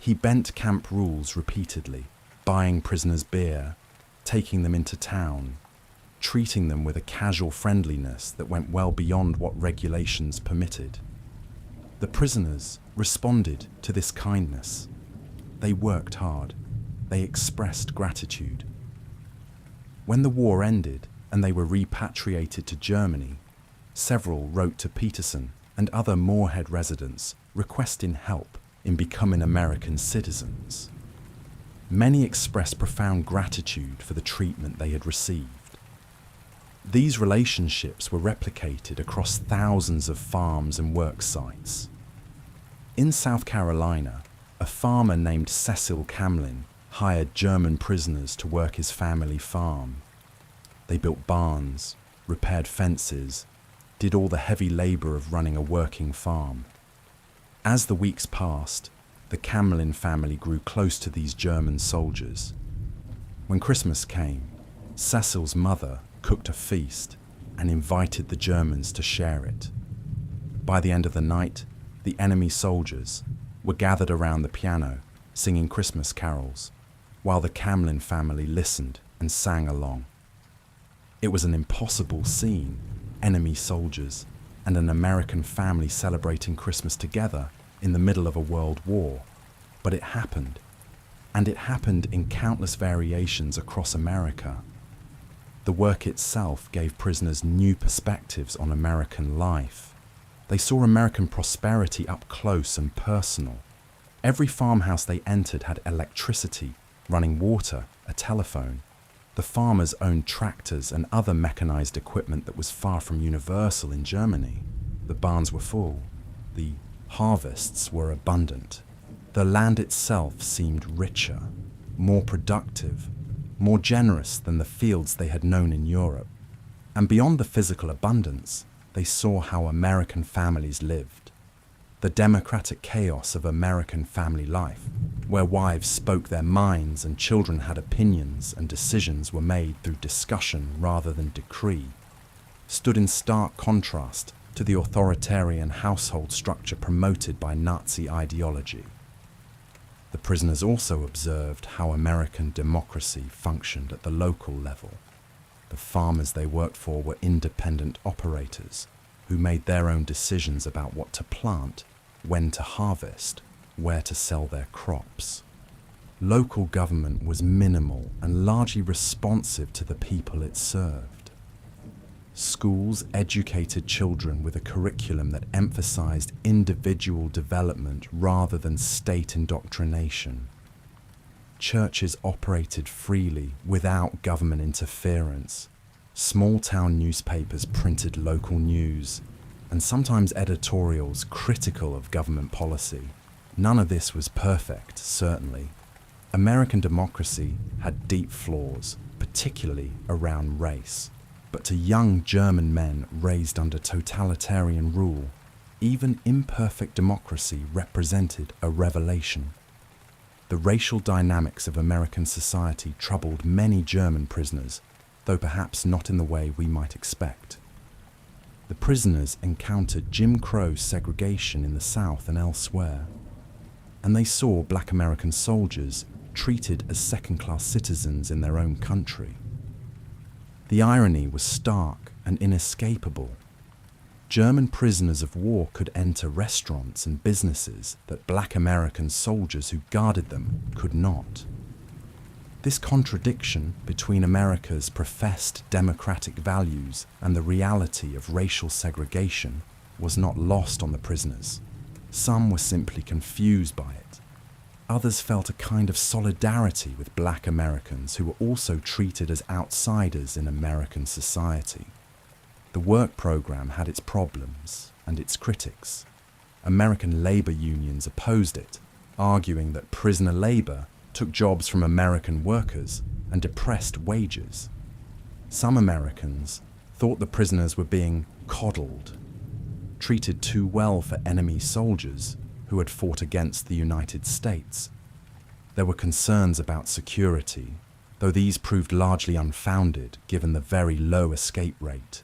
He bent camp rules repeatedly, buying prisoners beer, taking them into town, treating them with a casual friendliness that went well beyond what regulations permitted. The prisoners responded to this kindness. They worked hard. They expressed gratitude. When the war ended and they were repatriated to Germany, several wrote to Peterson and other Moorhead residents requesting help in becoming American citizens. Many expressed profound gratitude for the treatment they had received. These relationships were replicated across thousands of farms and work sites. In South Carolina, a farmer named Cecil Camlin hired German prisoners to work his family farm. They built barns, repaired fences, did all the heavy labor of running a working farm. As the weeks passed, the Camlin family grew close to these German soldiers. When Christmas came, Cecil's mother cooked a feast and invited the Germans to share it. By the end of the night, the enemy soldiers were gathered around the piano, singing Christmas carols, while the Camlin family listened and sang along. It was an impossible scene, enemy soldiers and an American family celebrating Christmas together in the middle of a world war, but it happened, and it happened in countless variations across America. The work itself gave prisoners new perspectives on American life. They saw American prosperity up close and personal. Every farmhouse they entered had electricity, running water, a telephone. The farmers owned tractors and other mechanized equipment that was far from universal in Germany. The barns were full. The harvests were abundant. The land itself seemed richer, more productive, more generous than the fields they had known in Europe. And beyond the physical abundance, they saw how American families lived. The democratic chaos of American family life, where wives spoke their minds and children had opinions and decisions were made through discussion rather than decree, stood in stark contrast to the authoritarian household structure promoted by Nazi ideology. The prisoners also observed how American democracy functioned at the local level. The farmers they worked for were independent operators who made their own decisions about what to plant, when to harvest, where to sell their crops. Local government was minimal and largely responsive to the people it served. Schools educated children with a curriculum that emphasized individual development rather than state indoctrination. Churches operated freely without government interference. Small-town newspapers printed local news, and sometimes editorials critical of government policy. None of this was perfect, certainly. American democracy had deep flaws, particularly around race. But to young German men raised under totalitarian rule, even imperfect democracy represented a revelation. The racial dynamics of American society troubled many German prisoners, though perhaps not in the way we might expect. The prisoners encountered Jim Crow segregation in the South and elsewhere, and they saw Black American soldiers treated as second-class citizens in their own country. The irony was stark and inescapable. German prisoners of war could enter restaurants and businesses that Black American soldiers who guarded them could not. This contradiction between America's professed democratic values and the reality of racial segregation was not lost on the prisoners. Some were simply confused by it. Others felt a kind of solidarity with Black Americans who were also treated as outsiders in American society. The work program had its problems and its critics. American labor unions opposed it, arguing that prisoner labor took jobs from American workers and depressed wages. Some Americans thought the prisoners were being coddled, treated too well for enemy soldiers who had fought against the United States. There were concerns about security, though these proved largely unfounded given the very low escape rate.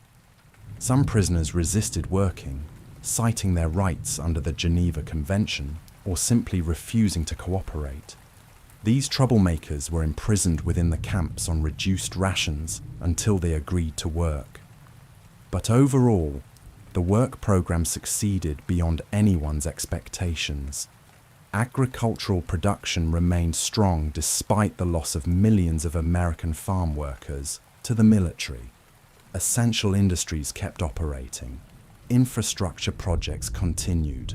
Some prisoners resisted working, citing their rights under the Geneva Convention or simply refusing to cooperate. These troublemakers were imprisoned within the camps on reduced rations until they agreed to work. But overall, the work program succeeded beyond anyone's expectations. Agricultural production remained strong despite the loss of millions of American farm workers to the military. Essential industries kept operating, infrastructure projects continued,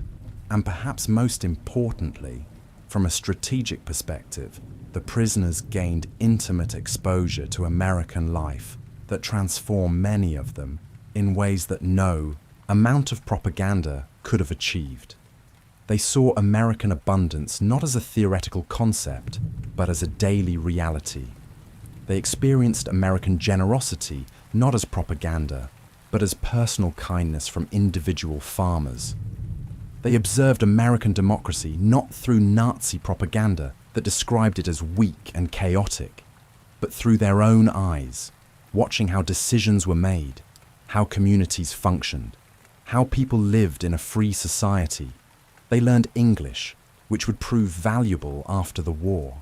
and perhaps most importantly, from a strategic perspective, the prisoners gained intimate exposure to American life that transformed many of them in ways that no amount of propaganda could have achieved. They saw American abundance not as a theoretical concept, but as a daily reality. They experienced American generosity not as propaganda, but as personal kindness from individual farmers. They observed American democracy not through Nazi propaganda that described it as weak and chaotic, but through their own eyes, watching how decisions were made, how communities functioned, how people lived in a free society. They learned English, which would prove valuable after the war.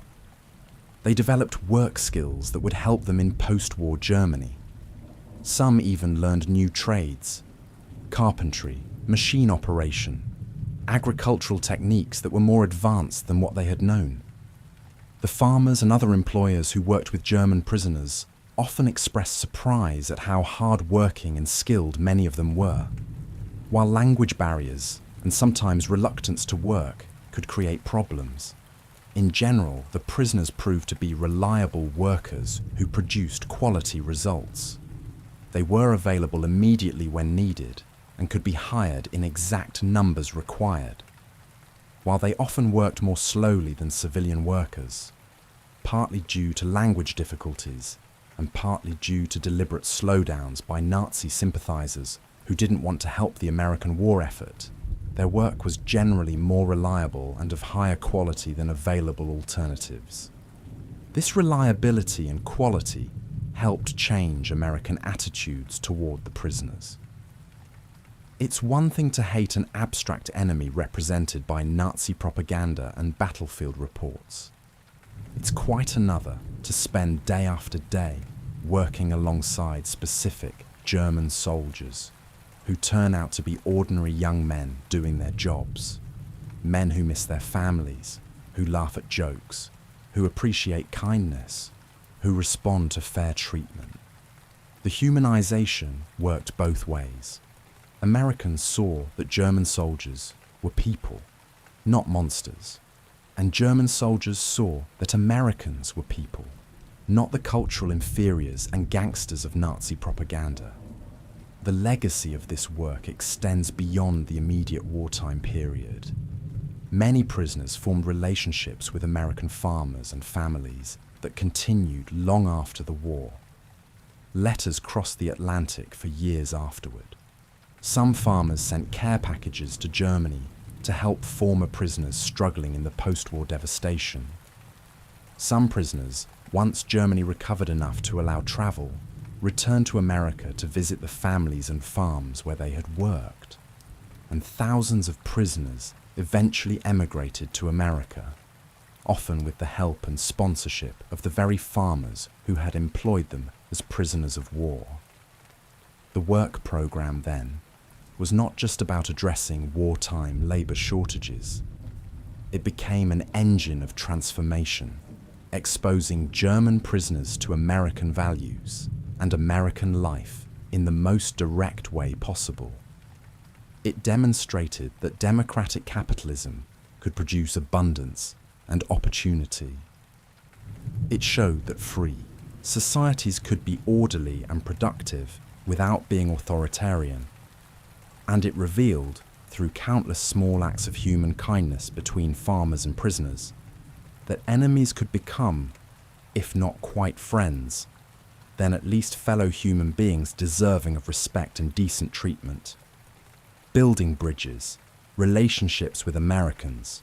They developed work skills that would help them in post-war Germany. Some even learned new trades: carpentry, machine operation, agricultural techniques that were more advanced than what they had known. The farmers and other employers who worked with German prisoners often expressed surprise at how hard-working and skilled many of them were, while language barriers and sometimes reluctance to work could create problems. In general, the prisoners proved to be reliable workers who produced quality results. They were available immediately when needed and could be hired in exact numbers required. While they often worked more slowly than civilian workers, partly due to language difficulties and partly due to deliberate slowdowns by Nazi sympathizers who didn't want to help the American war effort, their work was generally more reliable and of higher quality than available alternatives. This reliability and quality helped change American attitudes toward the prisoners. It's one thing to hate an abstract enemy represented by Nazi propaganda and battlefield reports. It's quite another to spend day after day working alongside specific German soldiers who turn out to be ordinary young men doing their jobs, men who miss their families, who laugh at jokes, who appreciate kindness, who respond to fair treatment. The humanization worked both ways. Americans saw that German soldiers were people, not monsters, and German soldiers saw that Americans were people, not the cultural inferiors and gangsters of Nazi propaganda. The legacy of this work extends beyond the immediate wartime period. Many prisoners formed relationships with American farmers and families that continued long after the war. Letters crossed the Atlantic for years afterward. Some farmers sent care packages to Germany to help former prisoners struggling in the post-war devastation. Some prisoners, once Germany recovered enough to allow travel, returned to America to visit the families and farms where they had worked. And thousands of prisoners eventually emigrated to America, often with the help and sponsorship of the very farmers who had employed them as prisoners of war. The work program then was not just about addressing wartime labor shortages. It became an engine of transformation, exposing German prisoners to American values and American life in the most direct way possible. It demonstrated that democratic capitalism could produce abundance and opportunity. It showed that free societies could be orderly and productive without being authoritarian. And it revealed, through countless small acts of human kindness between farmers and prisoners, that enemies could become, if not quite friends, then at least fellow human beings deserving of respect and decent treatment. Building bridges, relationships with Americans.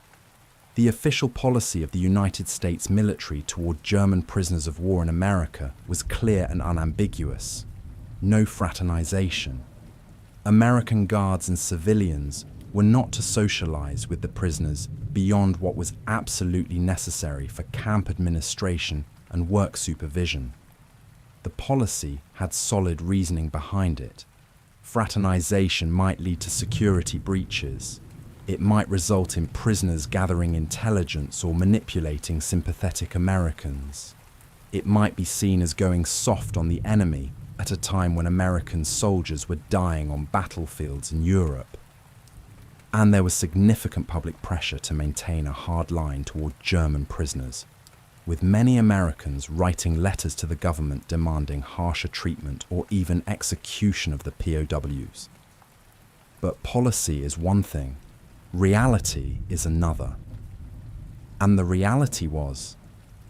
The official policy of the United States military toward German prisoners of war in America was clear and unambiguous. No fraternization. American guards and civilians were not to socialize with the prisoners beyond what was absolutely necessary for camp administration and work supervision. The policy had solid reasoning behind it. Fraternization might lead to security breaches. It might result in prisoners gathering intelligence or manipulating sympathetic Americans. It might be seen as going soft on the enemy at a time when American soldiers were dying on battlefields in Europe. And there was significant public pressure to maintain a hard line toward German prisoners, with many Americans writing letters to the government demanding harsher treatment or even execution of the POWs. But policy is one thing, reality is another. And the reality was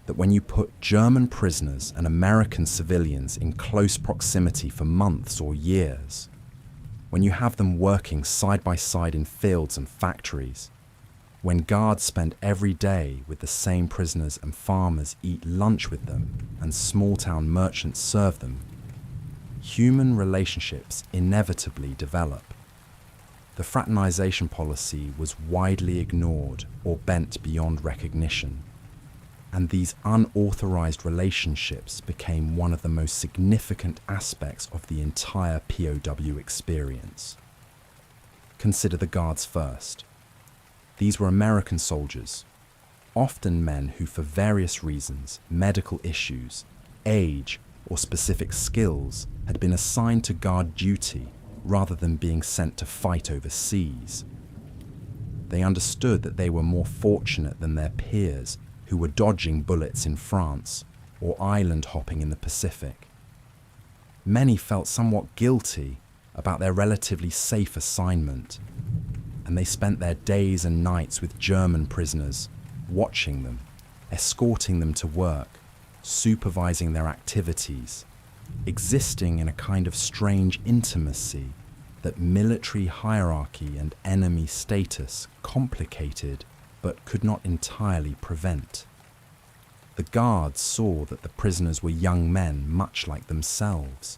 that when you put German prisoners and American civilians in close proximity for months or years, when you have them working side by side in fields and factories, when guards spend every day with the same prisoners and farmers eat lunch with them and small-town merchants serve them, human relationships inevitably develop. The fraternization policy was widely ignored or bent beyond recognition, and these unauthorized relationships became one of the most significant aspects of the entire POW experience. Consider the guards first. These were American soldiers, often men who, for various reasons, medical issues, age, or specific skills, had been assigned to guard duty rather than being sent to fight overseas. They understood that they were more fortunate than their peers who were dodging bullets in France or island hopping in the Pacific. Many felt somewhat guilty about their relatively safe assignment, and they spent their days and nights with German prisoners, watching them, escorting them to work, supervising their activities, existing in a kind of strange intimacy that military hierarchy and enemy status complicated but could not entirely prevent. The guards saw that the prisoners were young men much like themselves.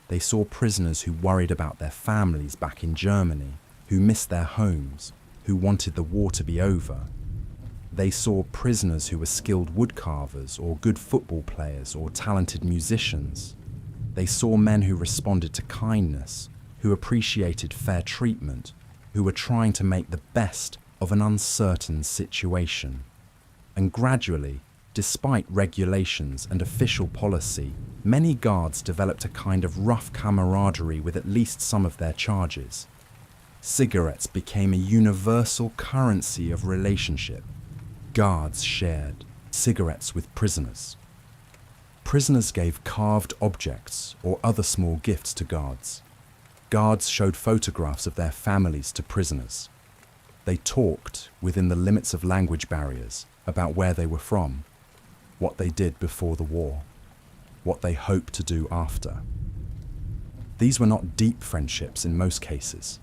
They saw prisoners who worried about their families back in Germany, who missed their homes, who wanted the war to be over. They saw prisoners who were skilled woodcarvers or good football players or talented musicians. They saw men who responded to kindness, who appreciated fair treatment, who were trying to make the best of an uncertain situation. And gradually, despite regulations and official policy, many guards developed a kind of rough camaraderie with at least some of their charges. Cigarettes became a universal currency of relationship. Guards shared cigarettes with prisoners. Prisoners gave carved objects or other small gifts to guards. Guards showed photographs of their families to prisoners. They talked, within the limits of language barriers, about where they were from, what they did before the war, what they hoped to do after. These were not deep friendships in most cases.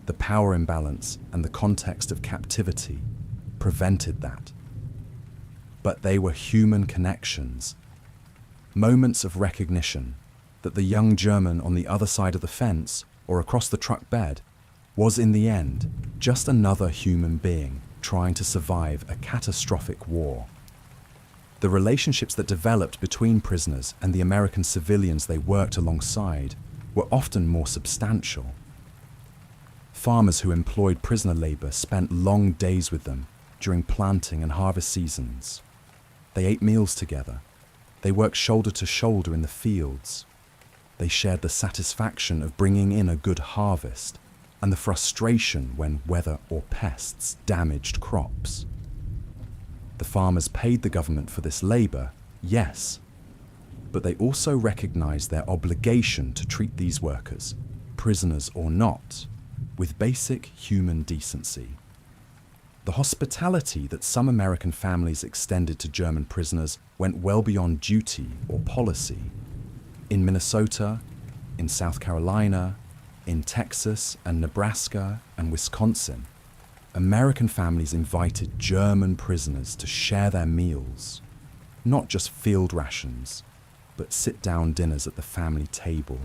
The power imbalance and the context of captivity prevented that. But they were human connections, moments of recognition that the young German on the other side of the fence or across the truck bed was in the end just another human being trying to survive a catastrophic war. The relationships that developed between prisoners and the American civilians they worked alongside were often more substantial. Farmers who employed prisoner labor spent long days with them during planting and harvest seasons. They ate meals together. They worked shoulder to shoulder in the fields. They shared the satisfaction of bringing in a good harvest and the frustration when weather or pests damaged crops. The farmers paid the government for this labor, yes, but they also recognized their obligation to treat these workers, prisoners or not, with basic human decency. The hospitality that some American families extended to German prisoners went well beyond duty or policy. In Minnesota, in South Carolina, in Texas and Nebraska and Wisconsin, American families invited German prisoners to share their meals, not just field rations, but sit-down dinners at the family table.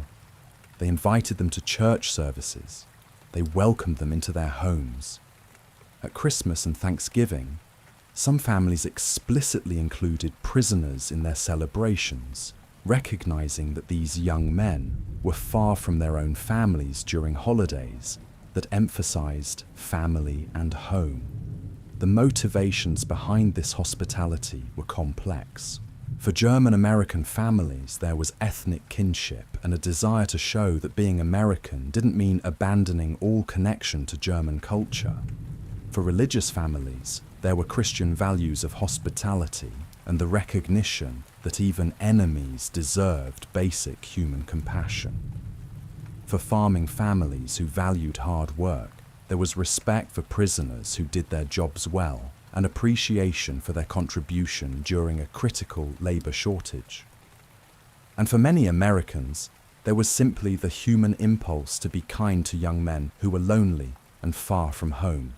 They invited them to church services. They welcomed them into their homes. At Christmas and Thanksgiving, some families explicitly included prisoners in their celebrations, recognizing that these young men were far from their own families during holidays that emphasized family and home. The motivations behind this hospitality were complex. For German-American families, there was ethnic kinship and a desire to show that being American didn't mean abandoning all connection to German culture. For religious families, there were Christian values of hospitality and the recognition that even enemies deserved basic human compassion. For farming families who valued hard work, there was respect for prisoners who did their jobs well and appreciation for their contribution during a critical labor shortage. And for many Americans, there was simply the human impulse to be kind to young men who were lonely and far from home.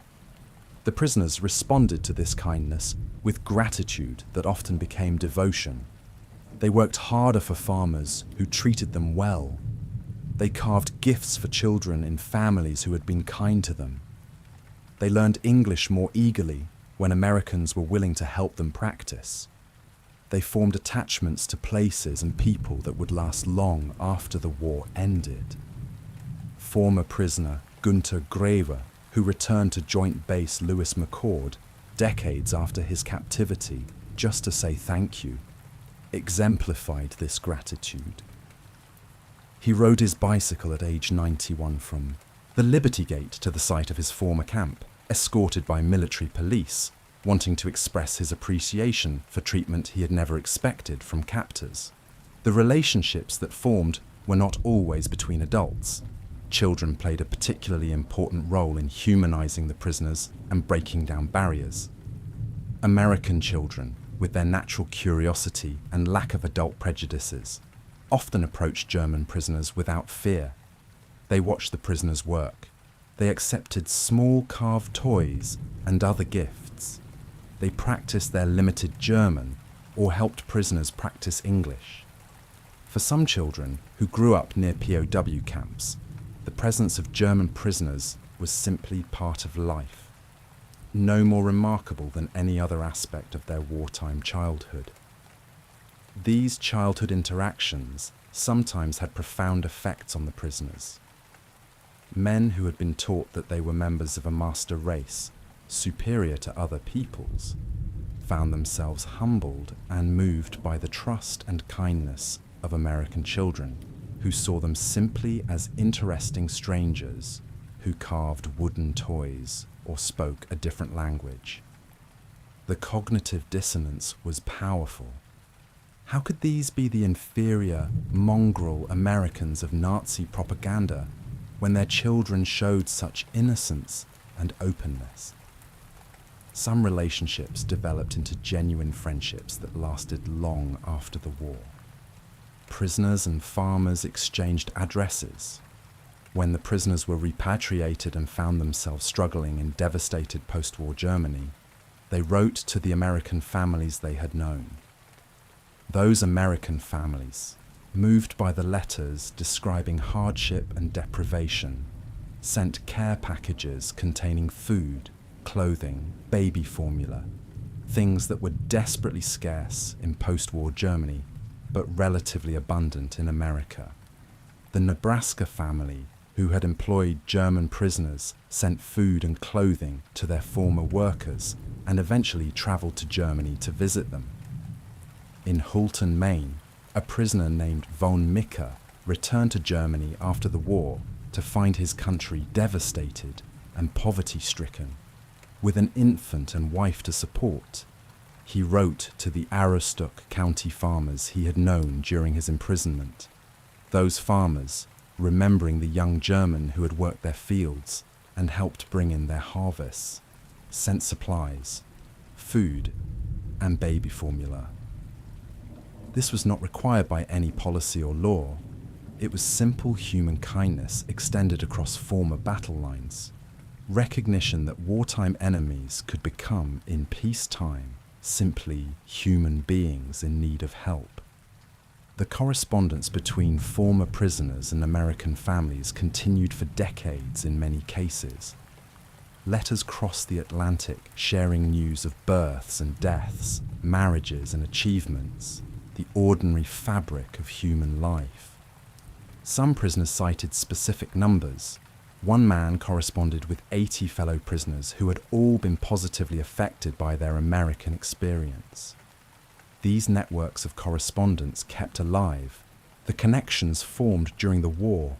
The prisoners responded to this kindness with gratitude that often became devotion. They worked harder for farmers who treated them well. They carved gifts for children in families who had been kind to them. They learned English more eagerly when Americans were willing to help them practice. They formed attachments to places and people that would last long after the war ended. Former prisoner Günter Graeber, who returned to Joint Base Lewis McChord decades after his captivity just to say thank you, exemplified this gratitude. He rode his bicycle at age 91 from the Liberty Gate to the site of his former camp, escorted by military police, wanting to express his appreciation for treatment he had never expected from captors. The relationships that formed were not always between adults. Children played a particularly important role in humanizing the prisoners and breaking down barriers. American children, with their natural curiosity and lack of adult prejudices, often approached German prisoners without fear. They watched the prisoners work. They accepted small carved toys and other gifts. They practiced their limited German or helped prisoners practice English. For some children who grew up near POW camps, the presence of German prisoners was simply part of life, no more remarkable than any other aspect of their wartime childhood. These childhood interactions sometimes had profound effects on the prisoners. Men who had been taught that they were members of a master race, superior to other peoples, found themselves humbled and moved by the trust and kindness of American children, who saw them simply as interesting strangers who carved wooden toys or spoke a different language. The cognitive dissonance was powerful. How could these be the inferior, mongrel Americans of Nazi propaganda when their children showed such innocence and openness? Some relationships developed into genuine friendships that lasted long after the war. Prisoners and farmers exchanged addresses. When the prisoners were repatriated and found themselves struggling in devastated post-war Germany, they wrote to the American families they had known. Those American families, moved by the letters describing hardship and deprivation, sent care packages containing food, clothing, baby formula, things that were desperately scarce in post-war Germany, but relatively abundant in America. The Nebraska family, who had employed German prisoners, sent food and clothing to their former workers and eventually traveled to Germany to visit them. In Halton, Maine, a prisoner named von Micker returned to Germany after the war to find his country devastated and poverty-stricken. With an infant and wife to support, he wrote to the Aroostook County farmers he had known during his imprisonment. Those farmers, remembering the young German who had worked their fields and helped bring in their harvests, sent supplies, food, and baby formula. This was not required by any policy or law. It was simple human kindness extended across former battle lines. Recognition that wartime enemies could become, in peacetime, simply human beings in need of help. The correspondence between former prisoners and American families continued for decades in many cases. Letters crossed the Atlantic, sharing news of births and deaths, marriages and achievements, the ordinary fabric of human life. Some prisoners cited specific numbers, One man corresponded with 80 fellow prisoners who had all been positively affected by their American experience. These networks of correspondence kept alive the connections formed during the war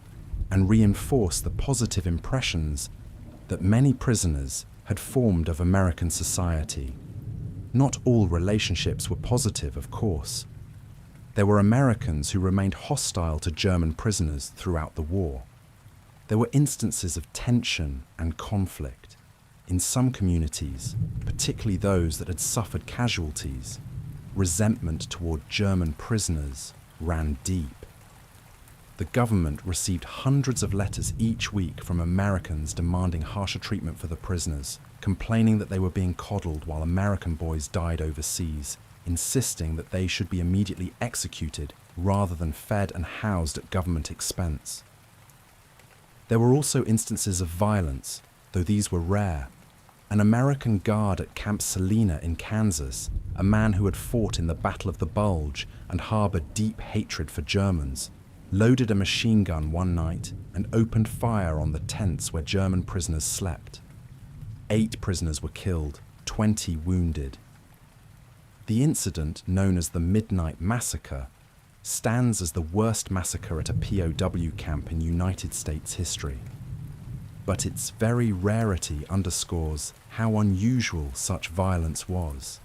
and reinforced the positive impressions that many prisoners had formed of American society. Not all relationships were positive, of course. There were Americans who remained hostile to German prisoners throughout the war. There were instances of tension and conflict. In some communities, particularly those that had suffered casualties, resentment toward German prisoners ran deep. The government received hundreds of letters each week from Americans demanding harsher treatment for the prisoners, complaining that they were being coddled while American boys died overseas, insisting that they should be immediately executed rather than fed and housed at government expense. There were also instances of violence, though these were rare. An American guard at Camp Salina in Kansas, a man who had fought in the Battle of the Bulge and harbored deep hatred for Germans, loaded a machine gun one night and opened fire on the tents where German prisoners slept. 8 prisoners were killed, 20 wounded. The incident, known as the Midnight Massacre, stands as the worst massacre at a POW camp in United States history. But its very rarity underscores how unusual such violence was.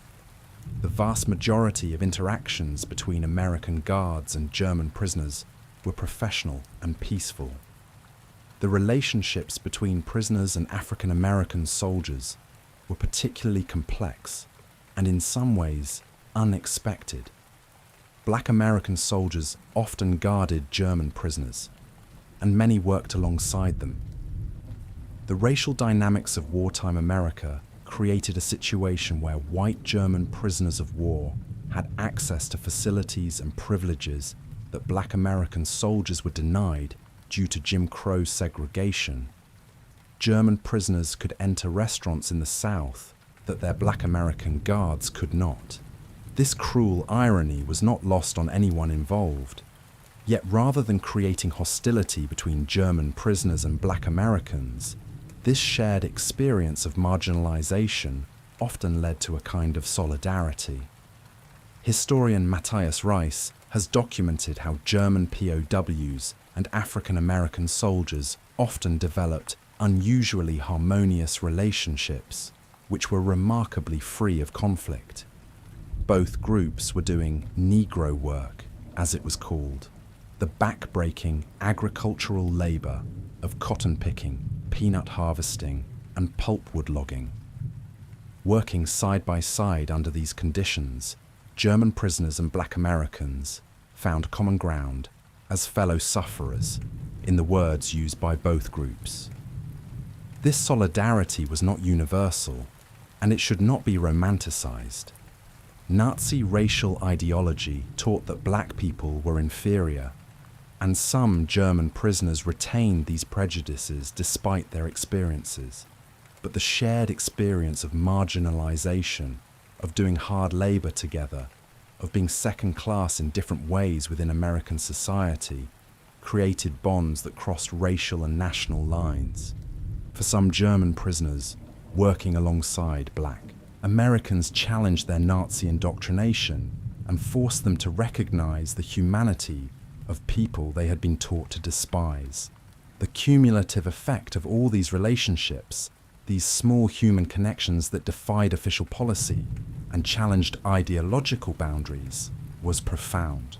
The vast majority of interactions between American guards and German prisoners were professional and peaceful. The relationships between prisoners and African American soldiers were particularly complex and in some ways unexpected. Black American soldiers often guarded German prisoners, and many worked alongside them. The racial dynamics of wartime America created a situation where white German prisoners of war had access to facilities and privileges that Black American soldiers were denied due to Jim Crow segregation. German prisoners could enter restaurants in the South that their Black American guards could not. This cruel irony was not lost on anyone involved. Yet rather than creating hostility between German prisoners and Black Americans, this shared experience of marginalization often led to a kind of solidarity. Historian Matthias Reis has documented how German POWs and African American soldiers often developed unusually harmonious relationships, which were remarkably free of conflict. Both groups were doing Negro work, as it was called, the back-breaking agricultural labor of cotton picking, peanut harvesting, and pulpwood logging. Working side by side under these conditions, German prisoners and Black Americans found common ground as fellow sufferers, in the words used by both groups. This solidarity was not universal, and it should not be romanticized. Nazi racial ideology taught that black people were inferior, and some German prisoners retained these prejudices despite their experiences. But the shared experience of marginalization, of doing hard labor together, of being second class in different ways within American society, created bonds that crossed racial and national lines. For some German prisoners, working alongside black Americans challenged their Nazi indoctrination and forced them to recognize the humanity of people they had been taught to despise. The cumulative effect of all these relationships, these small human connections that defied official policy and challenged ideological boundaries, was profound.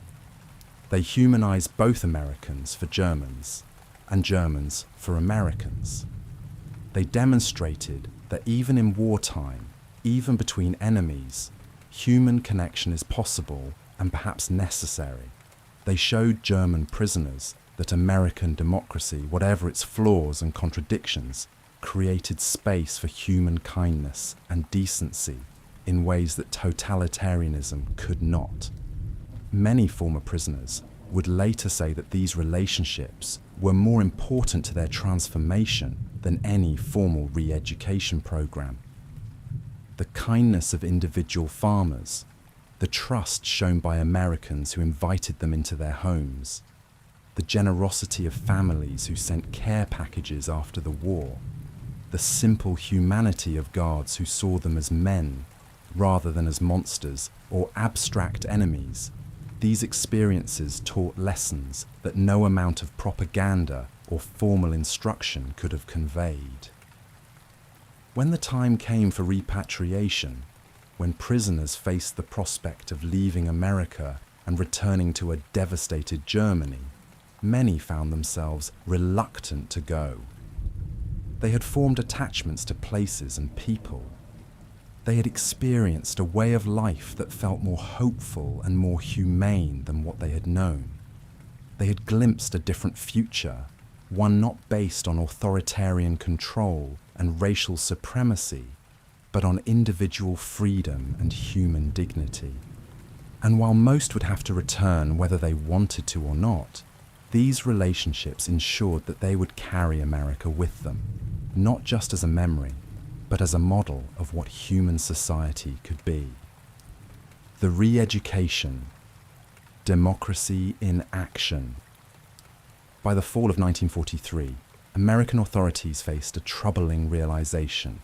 They humanized both Americans for Germans and Germans for Americans. They demonstrated that even in wartime, even between enemies, human connection is possible and perhaps necessary. They showed German prisoners that American democracy, whatever its flaws and contradictions, created space for human kindness and decency in ways that totalitarianism could not. Many former prisoners would later say that these relationships were more important to their transformation than any formal re-education program. The kindness of individual farmers, the trust shown by Americans who invited them into their homes, the generosity of families who sent care packages after the war, the simple humanity of guards who saw them as men rather than as monsters or abstract enemies, these experiences taught lessons that no amount of propaganda or formal instruction could have conveyed. When the time came for repatriation, when prisoners faced the prospect of leaving America and returning to a devastated Germany, many found themselves reluctant to go. They had formed attachments to places and people. They had experienced a way of life that felt more hopeful and more humane than what they had known. They had glimpsed a different future, one not based on authoritarian control and racial supremacy, but on individual freedom and human dignity. And while most would have to return whether they wanted to or not, these relationships ensured that they would carry America with them, not just as a memory, but as a model of what human society could be. The re-education, democracy in action. By the fall of 1943, American authorities faced a troubling realization.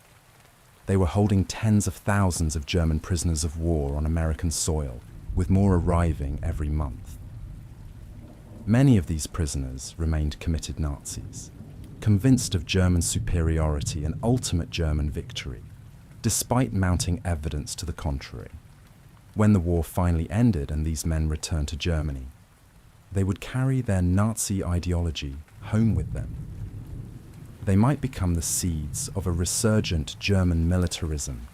They were holding tens of thousands of German prisoners of war on American soil, with more arriving every month. Many of these prisoners remained committed Nazis, convinced of German superiority and ultimate German victory, despite mounting evidence to the contrary. When the war finally ended and these men returned to Germany, they would carry their Nazi ideology home with them. They might become the seeds of a resurgent German militarism,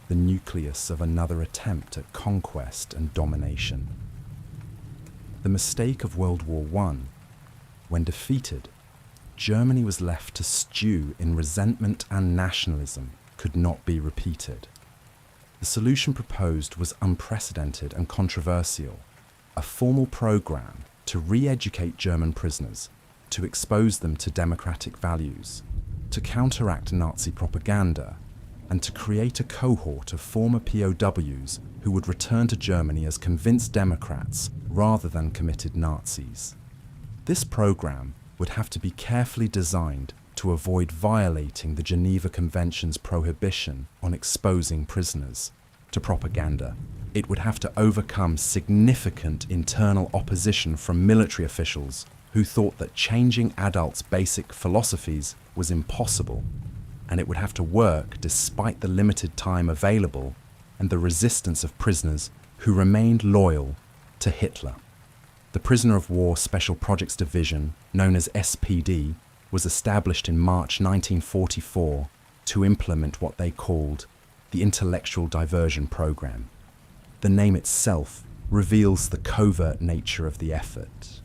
the nucleus of another attempt at conquest and domination. The mistake of World War I, when defeated, Germany was left to stew in resentment and nationalism, could not be repeated. The solution proposed was unprecedented and controversial, a formal program to re-educate German prisoners, to expose them to democratic values, to counteract Nazi propaganda, and to create a cohort of former POWs who would return to Germany as convinced Democrats rather than committed Nazis. This program would have to be carefully designed to avoid violating the Geneva Convention's prohibition on exposing prisoners to propaganda. It would have to overcome significant internal opposition from military officials who thought that changing adults' basic philosophies was impossible, and it would have to work despite the limited time available and the resistance of prisoners who remained loyal to Hitler. The Prisoner of War Special Projects Division, known as SPD, was established in March 1944 to implement what they called the Intellectual Diversion Program. The name itself reveals the covert nature of the effort.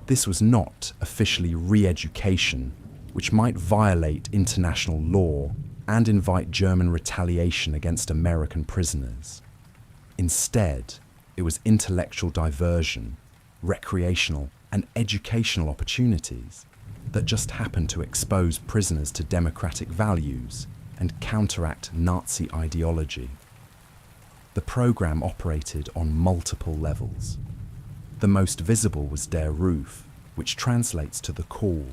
This was not officially re-education, which might violate international law and invite German retaliation against American prisoners. Instead, it was intellectual diversion, recreational and educational opportunities that just happened to expose prisoners to democratic values and counteract Nazi ideology. The program operated on multiple levels. The most visible was Der Ruf, which translates to The Call,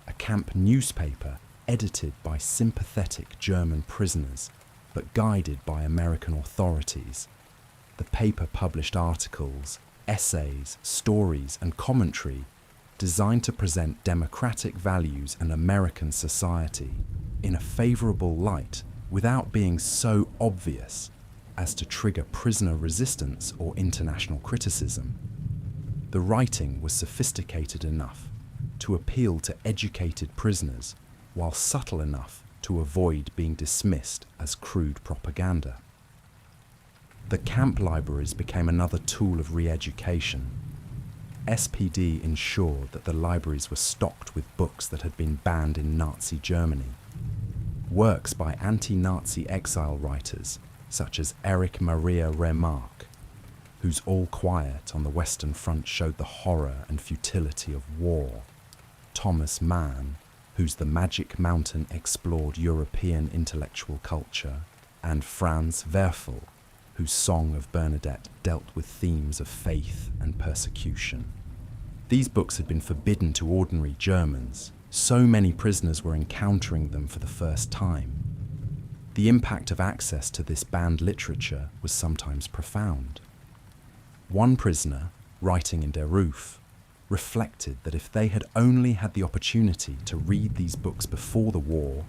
a camp newspaper edited by sympathetic German prisoners but guided by American authorities. The paper published articles, essays, stories, and commentary designed to present democratic values and American society in a favorable light without being so obvious as to trigger prisoner resistance or international criticism. The writing was sophisticated enough to appeal to educated prisoners while subtle enough to avoid being dismissed as crude propaganda. The camp libraries became another tool of re-education. SPD ensured that the libraries were stocked with books that had been banned in Nazi Germany. Works by anti-Nazi exile writers such as Erich Maria Remarque, whose All Quiet on the Western Front showed the horror and futility of war, Thomas Mann, whose The Magic Mountain explored European intellectual culture, and Franz Werfel, whose Song of Bernadette dealt with themes of faith and persecution. These books had been forbidden to ordinary Germans. So many prisoners were encountering them for the first time. The impact of access to this banned literature was sometimes profound. One prisoner, writing in Der Ruf, reflected that if they had only had the opportunity to read these books before the war,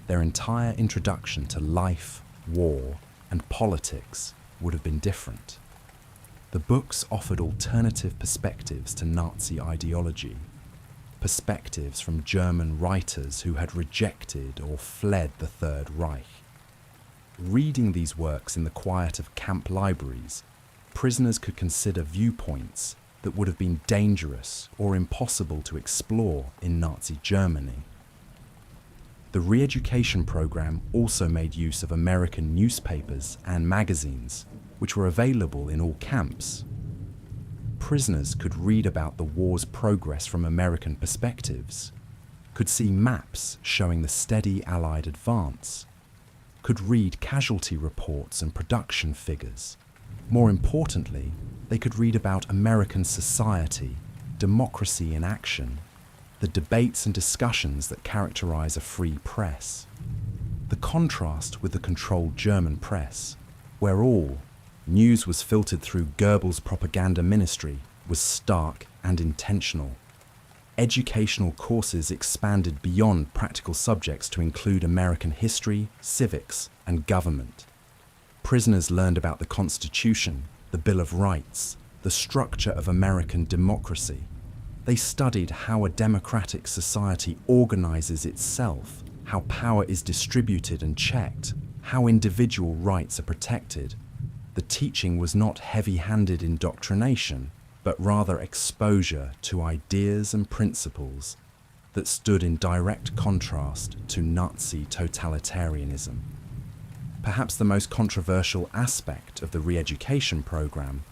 their entire introduction to life, war, and politics would have been different. The books offered alternative perspectives to Nazi ideology, perspectives from German writers who had rejected or fled the Third Reich. Reading these works in the quiet of camp libraries, prisoners could consider viewpoints that would have been dangerous or impossible to explore in Nazi Germany. The re-education program also made use of American newspapers and magazines, which were available in all camps. Prisoners could read about the war's progress from American perspectives, could see maps showing the steady Allied advance, could read casualty reports and production figures. More importantly, they could read about American society, democracy in action, the debates and discussions that characterize a free press. The contrast with the controlled German press, where all news was filtered through Goebbels' propaganda ministry, was stark and intentional. Educational courses expanded beyond practical subjects to include American history, civics, and government. Prisoners learned about the Constitution, the Bill of Rights, the structure of American democracy. They studied how a democratic society organizes itself, how power is distributed and checked, how individual rights are protected. The teaching was not heavy-handed indoctrination, but rather exposure to ideas and principles that stood in direct contrast to Nazi totalitarianism. Perhaps the most controversial aspect of the re-education program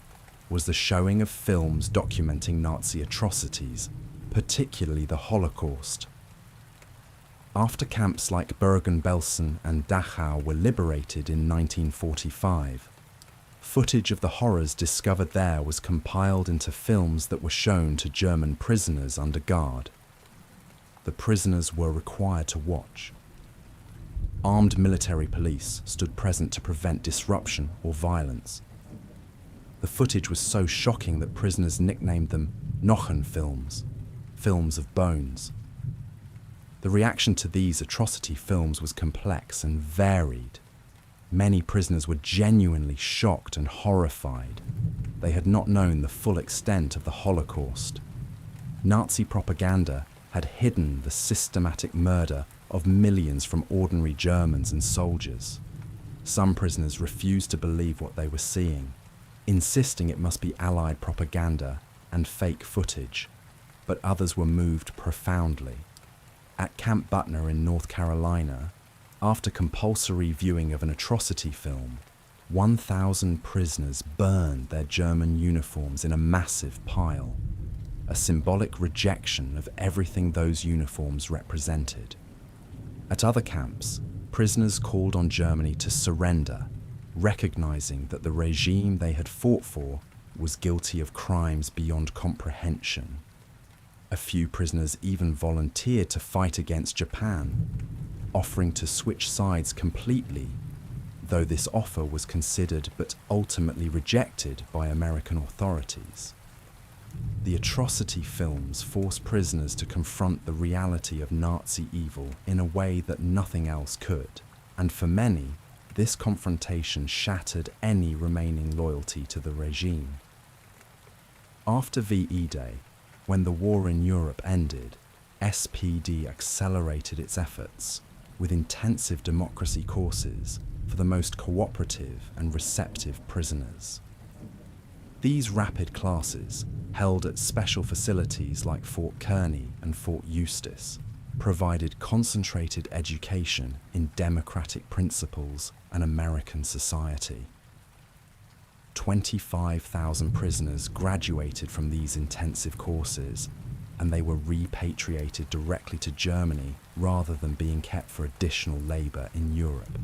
was the showing of films documenting Nazi atrocities, particularly the Holocaust. After camps like Bergen-Belsen and Dachau were liberated in 1945, footage of the horrors discovered there was compiled into films that were shown to German prisoners under guard. The prisoners were required to watch. Armed military police stood present to prevent disruption or violence. The footage was so shocking that prisoners nicknamed them Knochen films, films of bones. The reaction to these atrocity films was complex and varied. Many prisoners were genuinely shocked and horrified. They had not known the full extent of the Holocaust. Nazi propaganda had hidden the systematic murder of millions from ordinary Germans and soldiers. Some prisoners refused to believe what they were seeing, insisting it must be Allied propaganda and fake footage, but others were moved profoundly. At Camp Butner in North Carolina, after compulsory viewing of an atrocity film, 1,000 prisoners burned their German uniforms in a massive pile, a symbolic rejection of everything those uniforms represented. At other camps, prisoners called on Germany to surrender, recognizing that the regime they had fought for was guilty of crimes beyond comprehension. A few prisoners even volunteered to fight against Japan, offering to switch sides completely, though this offer was considered but ultimately rejected by American authorities. The atrocity films forced prisoners to confront the reality of Nazi evil in a way that nothing else could, and for many, this confrontation shattered any remaining loyalty to the regime. After VE Day, when the war in Europe ended, SPD accelerated its efforts with intensive democracy courses for the most cooperative and receptive prisoners. These rapid classes, held at special facilities like Fort Kearny and Fort Eustis, provided concentrated education in democratic principles and American society. 25,000 prisoners graduated from these intensive courses, and they were repatriated directly to Germany rather than being kept for additional labour in Europe.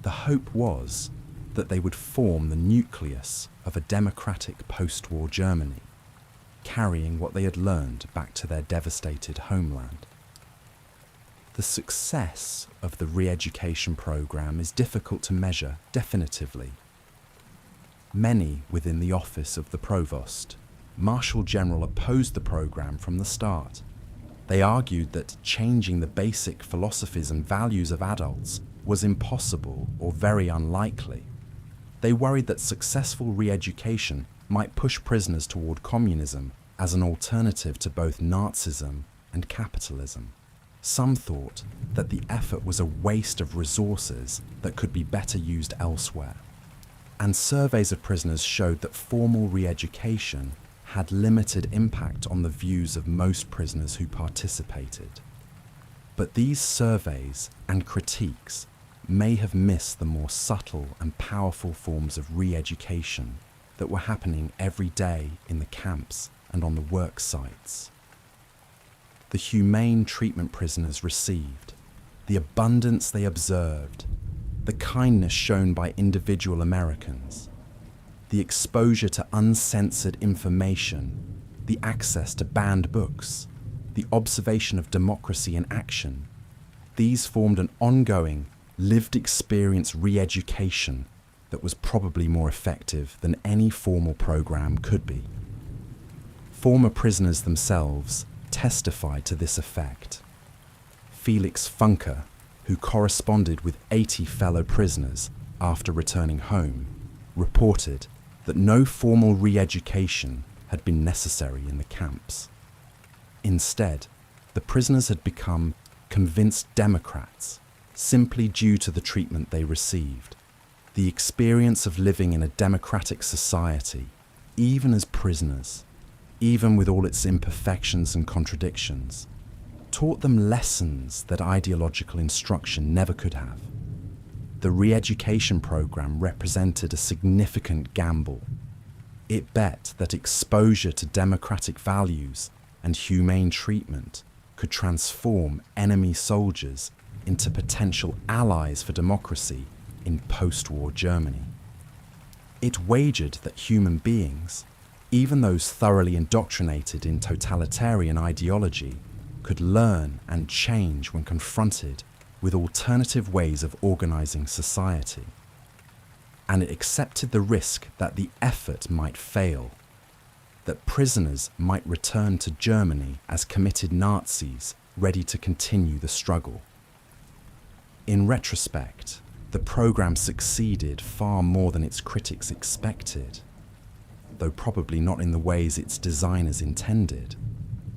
The hope was that they would form the nucleus of a democratic post-war Germany, carrying what they had learned back to their devastated homeland. The success of the re-education program is difficult to measure definitively. Many within the office of the provost, Marshal General, opposed the program from the start. They argued that changing the basic philosophies and values of adults was impossible or very unlikely. They worried that successful re-education might push prisoners toward communism as an alternative to both Nazism and capitalism. Some thought that the effort was a waste of resources that could be better used elsewhere. And surveys of prisoners showed that formal re-education had limited impact on the views of most prisoners who participated. But these surveys and critiques may have missed the more subtle and powerful forms of re-education that were happening every day in the camps and on the work sites. The humane treatment prisoners received, the abundance they observed, the kindness shown by individual Americans, the exposure to uncensored information, the access to banned books, the observation of democracy in action, these formed an ongoing, lived experience re-education that was probably more effective than any formal program could be. Former prisoners themselves testified to this effect. Felix Funke, who corresponded with 80 fellow prisoners after returning home, reported that no formal re-education had been necessary in the camps. Instead, the prisoners had become convinced Democrats simply due to the treatment they received. The experience of living in a democratic society, even as prisoners, even with all its imperfections and contradictions, taught them lessons that ideological instruction never could have. The re-education program represented a significant gamble. It bet that exposure to democratic values and humane treatment could transform enemy soldiers into potential allies for democracy in post-war Germany. It wagered that human beings, even those thoroughly indoctrinated in totalitarian ideology, could learn and change when confronted with alternative ways of organizing society. And it accepted the risk that the effort might fail, that prisoners might return to Germany as committed Nazis ready to continue the struggle. In retrospect, the program succeeded far more than its critics expected, though probably not in the ways its designers intended.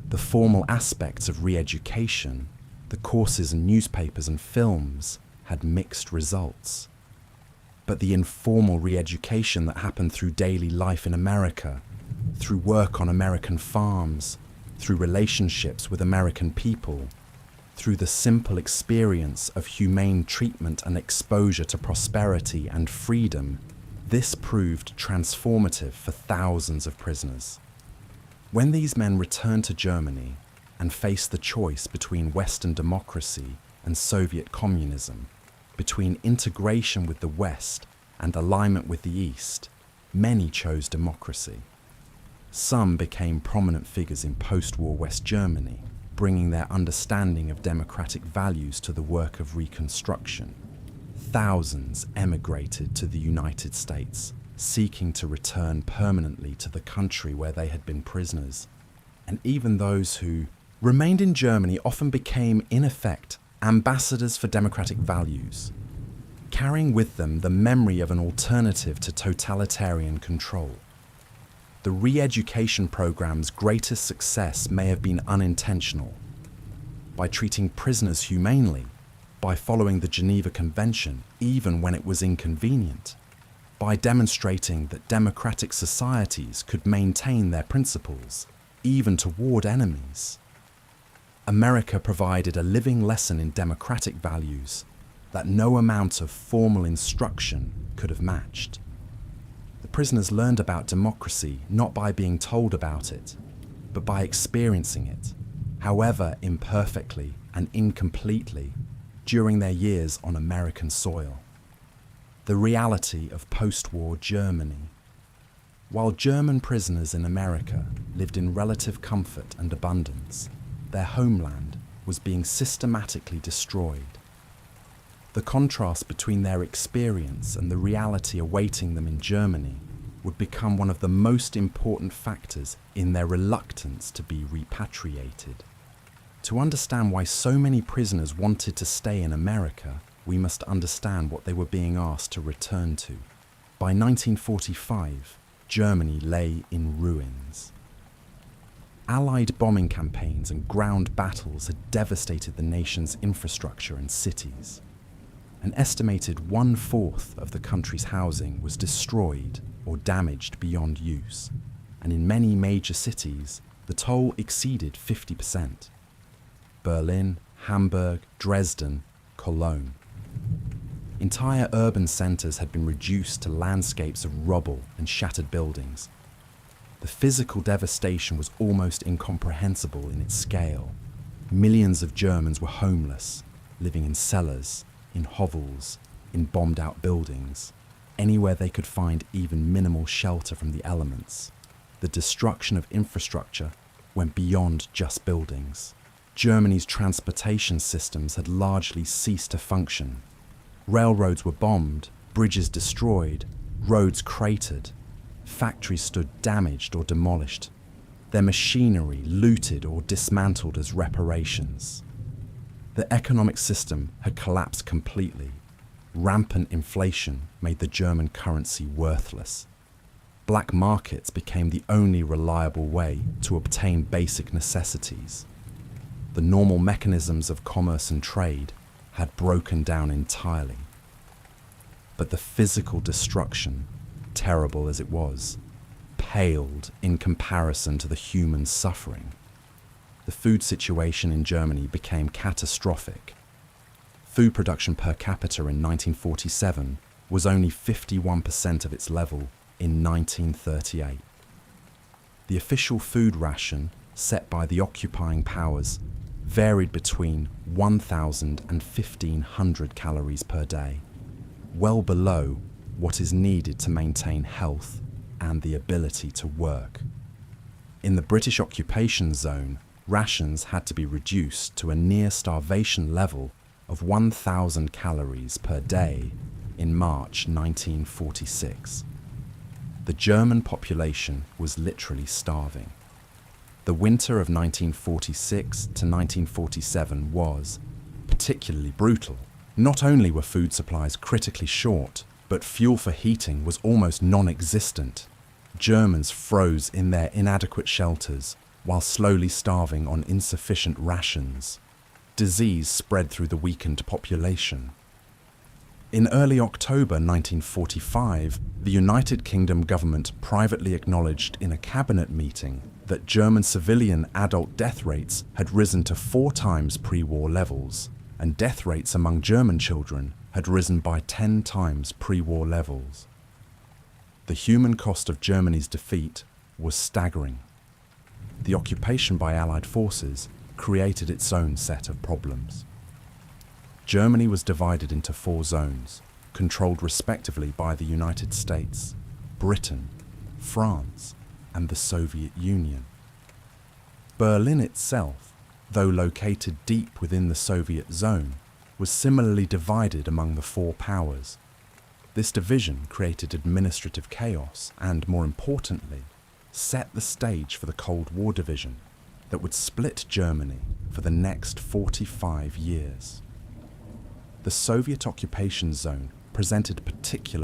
The formal aspects of re-education, the courses and newspapers and films, had mixed results. But the informal re-education that happened through daily life in America, through work on American farms, through relationships with American people, through the simple experience of humane treatment and exposure to prosperity and freedom, this proved transformative for thousands of prisoners. When these men returned to Germany and faced the choice between Western democracy and Soviet communism, between integration with the West and alignment with the East, many chose democracy. Some became prominent figures in post-war West Germany, bringing their understanding of democratic values to the work of reconstruction. Thousands emigrated to the United States, seeking to return permanently to the country where they had been prisoners. And even those who remained in Germany often became, in effect, ambassadors for democratic values, carrying with them the memory of an alternative to totalitarian control. The re-education program's greatest success may have been unintentional. By treating prisoners humanely, by following the Geneva Convention even when it was inconvenient, by demonstrating that democratic societies could maintain their principles, even toward enemies. America provided a living lesson in democratic values that no amount of formal instruction could have matched. The prisoners learned about democracy not by being told about it, but by experiencing it, however imperfectly and incompletely, during their years on American soil. The reality of post-war Germany. While German prisoners in America lived in relative comfort and abundance, their homeland was being systematically destroyed. The contrast between their experience and the reality awaiting them in Germany would become one of the most important factors in their reluctance to be repatriated. To understand why so many prisoners wanted to stay in America, we must understand what they were being asked to return to. By 1945, Germany lay in ruins. Allied bombing campaigns and ground battles had devastated the nation's infrastructure and cities. An estimated 1/4 of the country's housing was destroyed or damaged beyond use, and in many major cities, the toll exceeded 50%. Berlin, Hamburg, Dresden, Cologne. Entire urban centres had been reduced to landscapes of rubble and shattered buildings. The physical devastation was almost incomprehensible in its scale. Millions of Germans were homeless, living in cellars, in hovels, in bombed-out buildings, anywhere they could find even minimal shelter from the elements. The destruction of infrastructure went beyond just buildings. Germany's transportation systems had largely ceased to function. Railroads were bombed, bridges destroyed, roads cratered. Factories stood damaged or demolished, their machinery looted or dismantled as reparations. The economic system had collapsed completely. Rampant inflation made the German currency worthless. Black markets became the only reliable way to obtain basic necessities. The normal mechanisms of commerce and trade had broken down entirely. But the physical destruction, terrible as it was, paled in comparison to the human suffering. The food situation in Germany became catastrophic. Food production per capita in 1947 was only 51% of its level in 1938. The official food ration set by the occupying powers varied between 1,000 and 1,500 calories per day, well below what is needed to maintain health and the ability to work. In the British occupation zone, rations had to be reduced to a near starvation level of 1,000 calories per day in March 1946. The German population was literally starving. The winter of 1946 to 1947 was particularly brutal. Not only were food supplies critically short, but fuel for heating was almost non-existent. Germans froze in their inadequate shelters while slowly starving on insufficient rations. Disease spread through the weakened population. In early October 1945, the United Kingdom government privately acknowledged in a cabinet meeting that German civilian adult death rates had risen to 4 times pre-war levels, and death rates among German children had risen by 10 times pre-war levels. The human cost of Germany's defeat was staggering. The occupation by Allied forces created its own set of problems. Germany was divided into 4 zones, controlled respectively by the United States, Britain, France, and the Soviet Union. Berlin itself, though located deep within the Soviet zone, was similarly divided among the 4 powers. This division created administrative chaos and, more importantly, set the stage for the Cold War division that would split Germany for the next 45 years. The Soviet occupation zone presented particular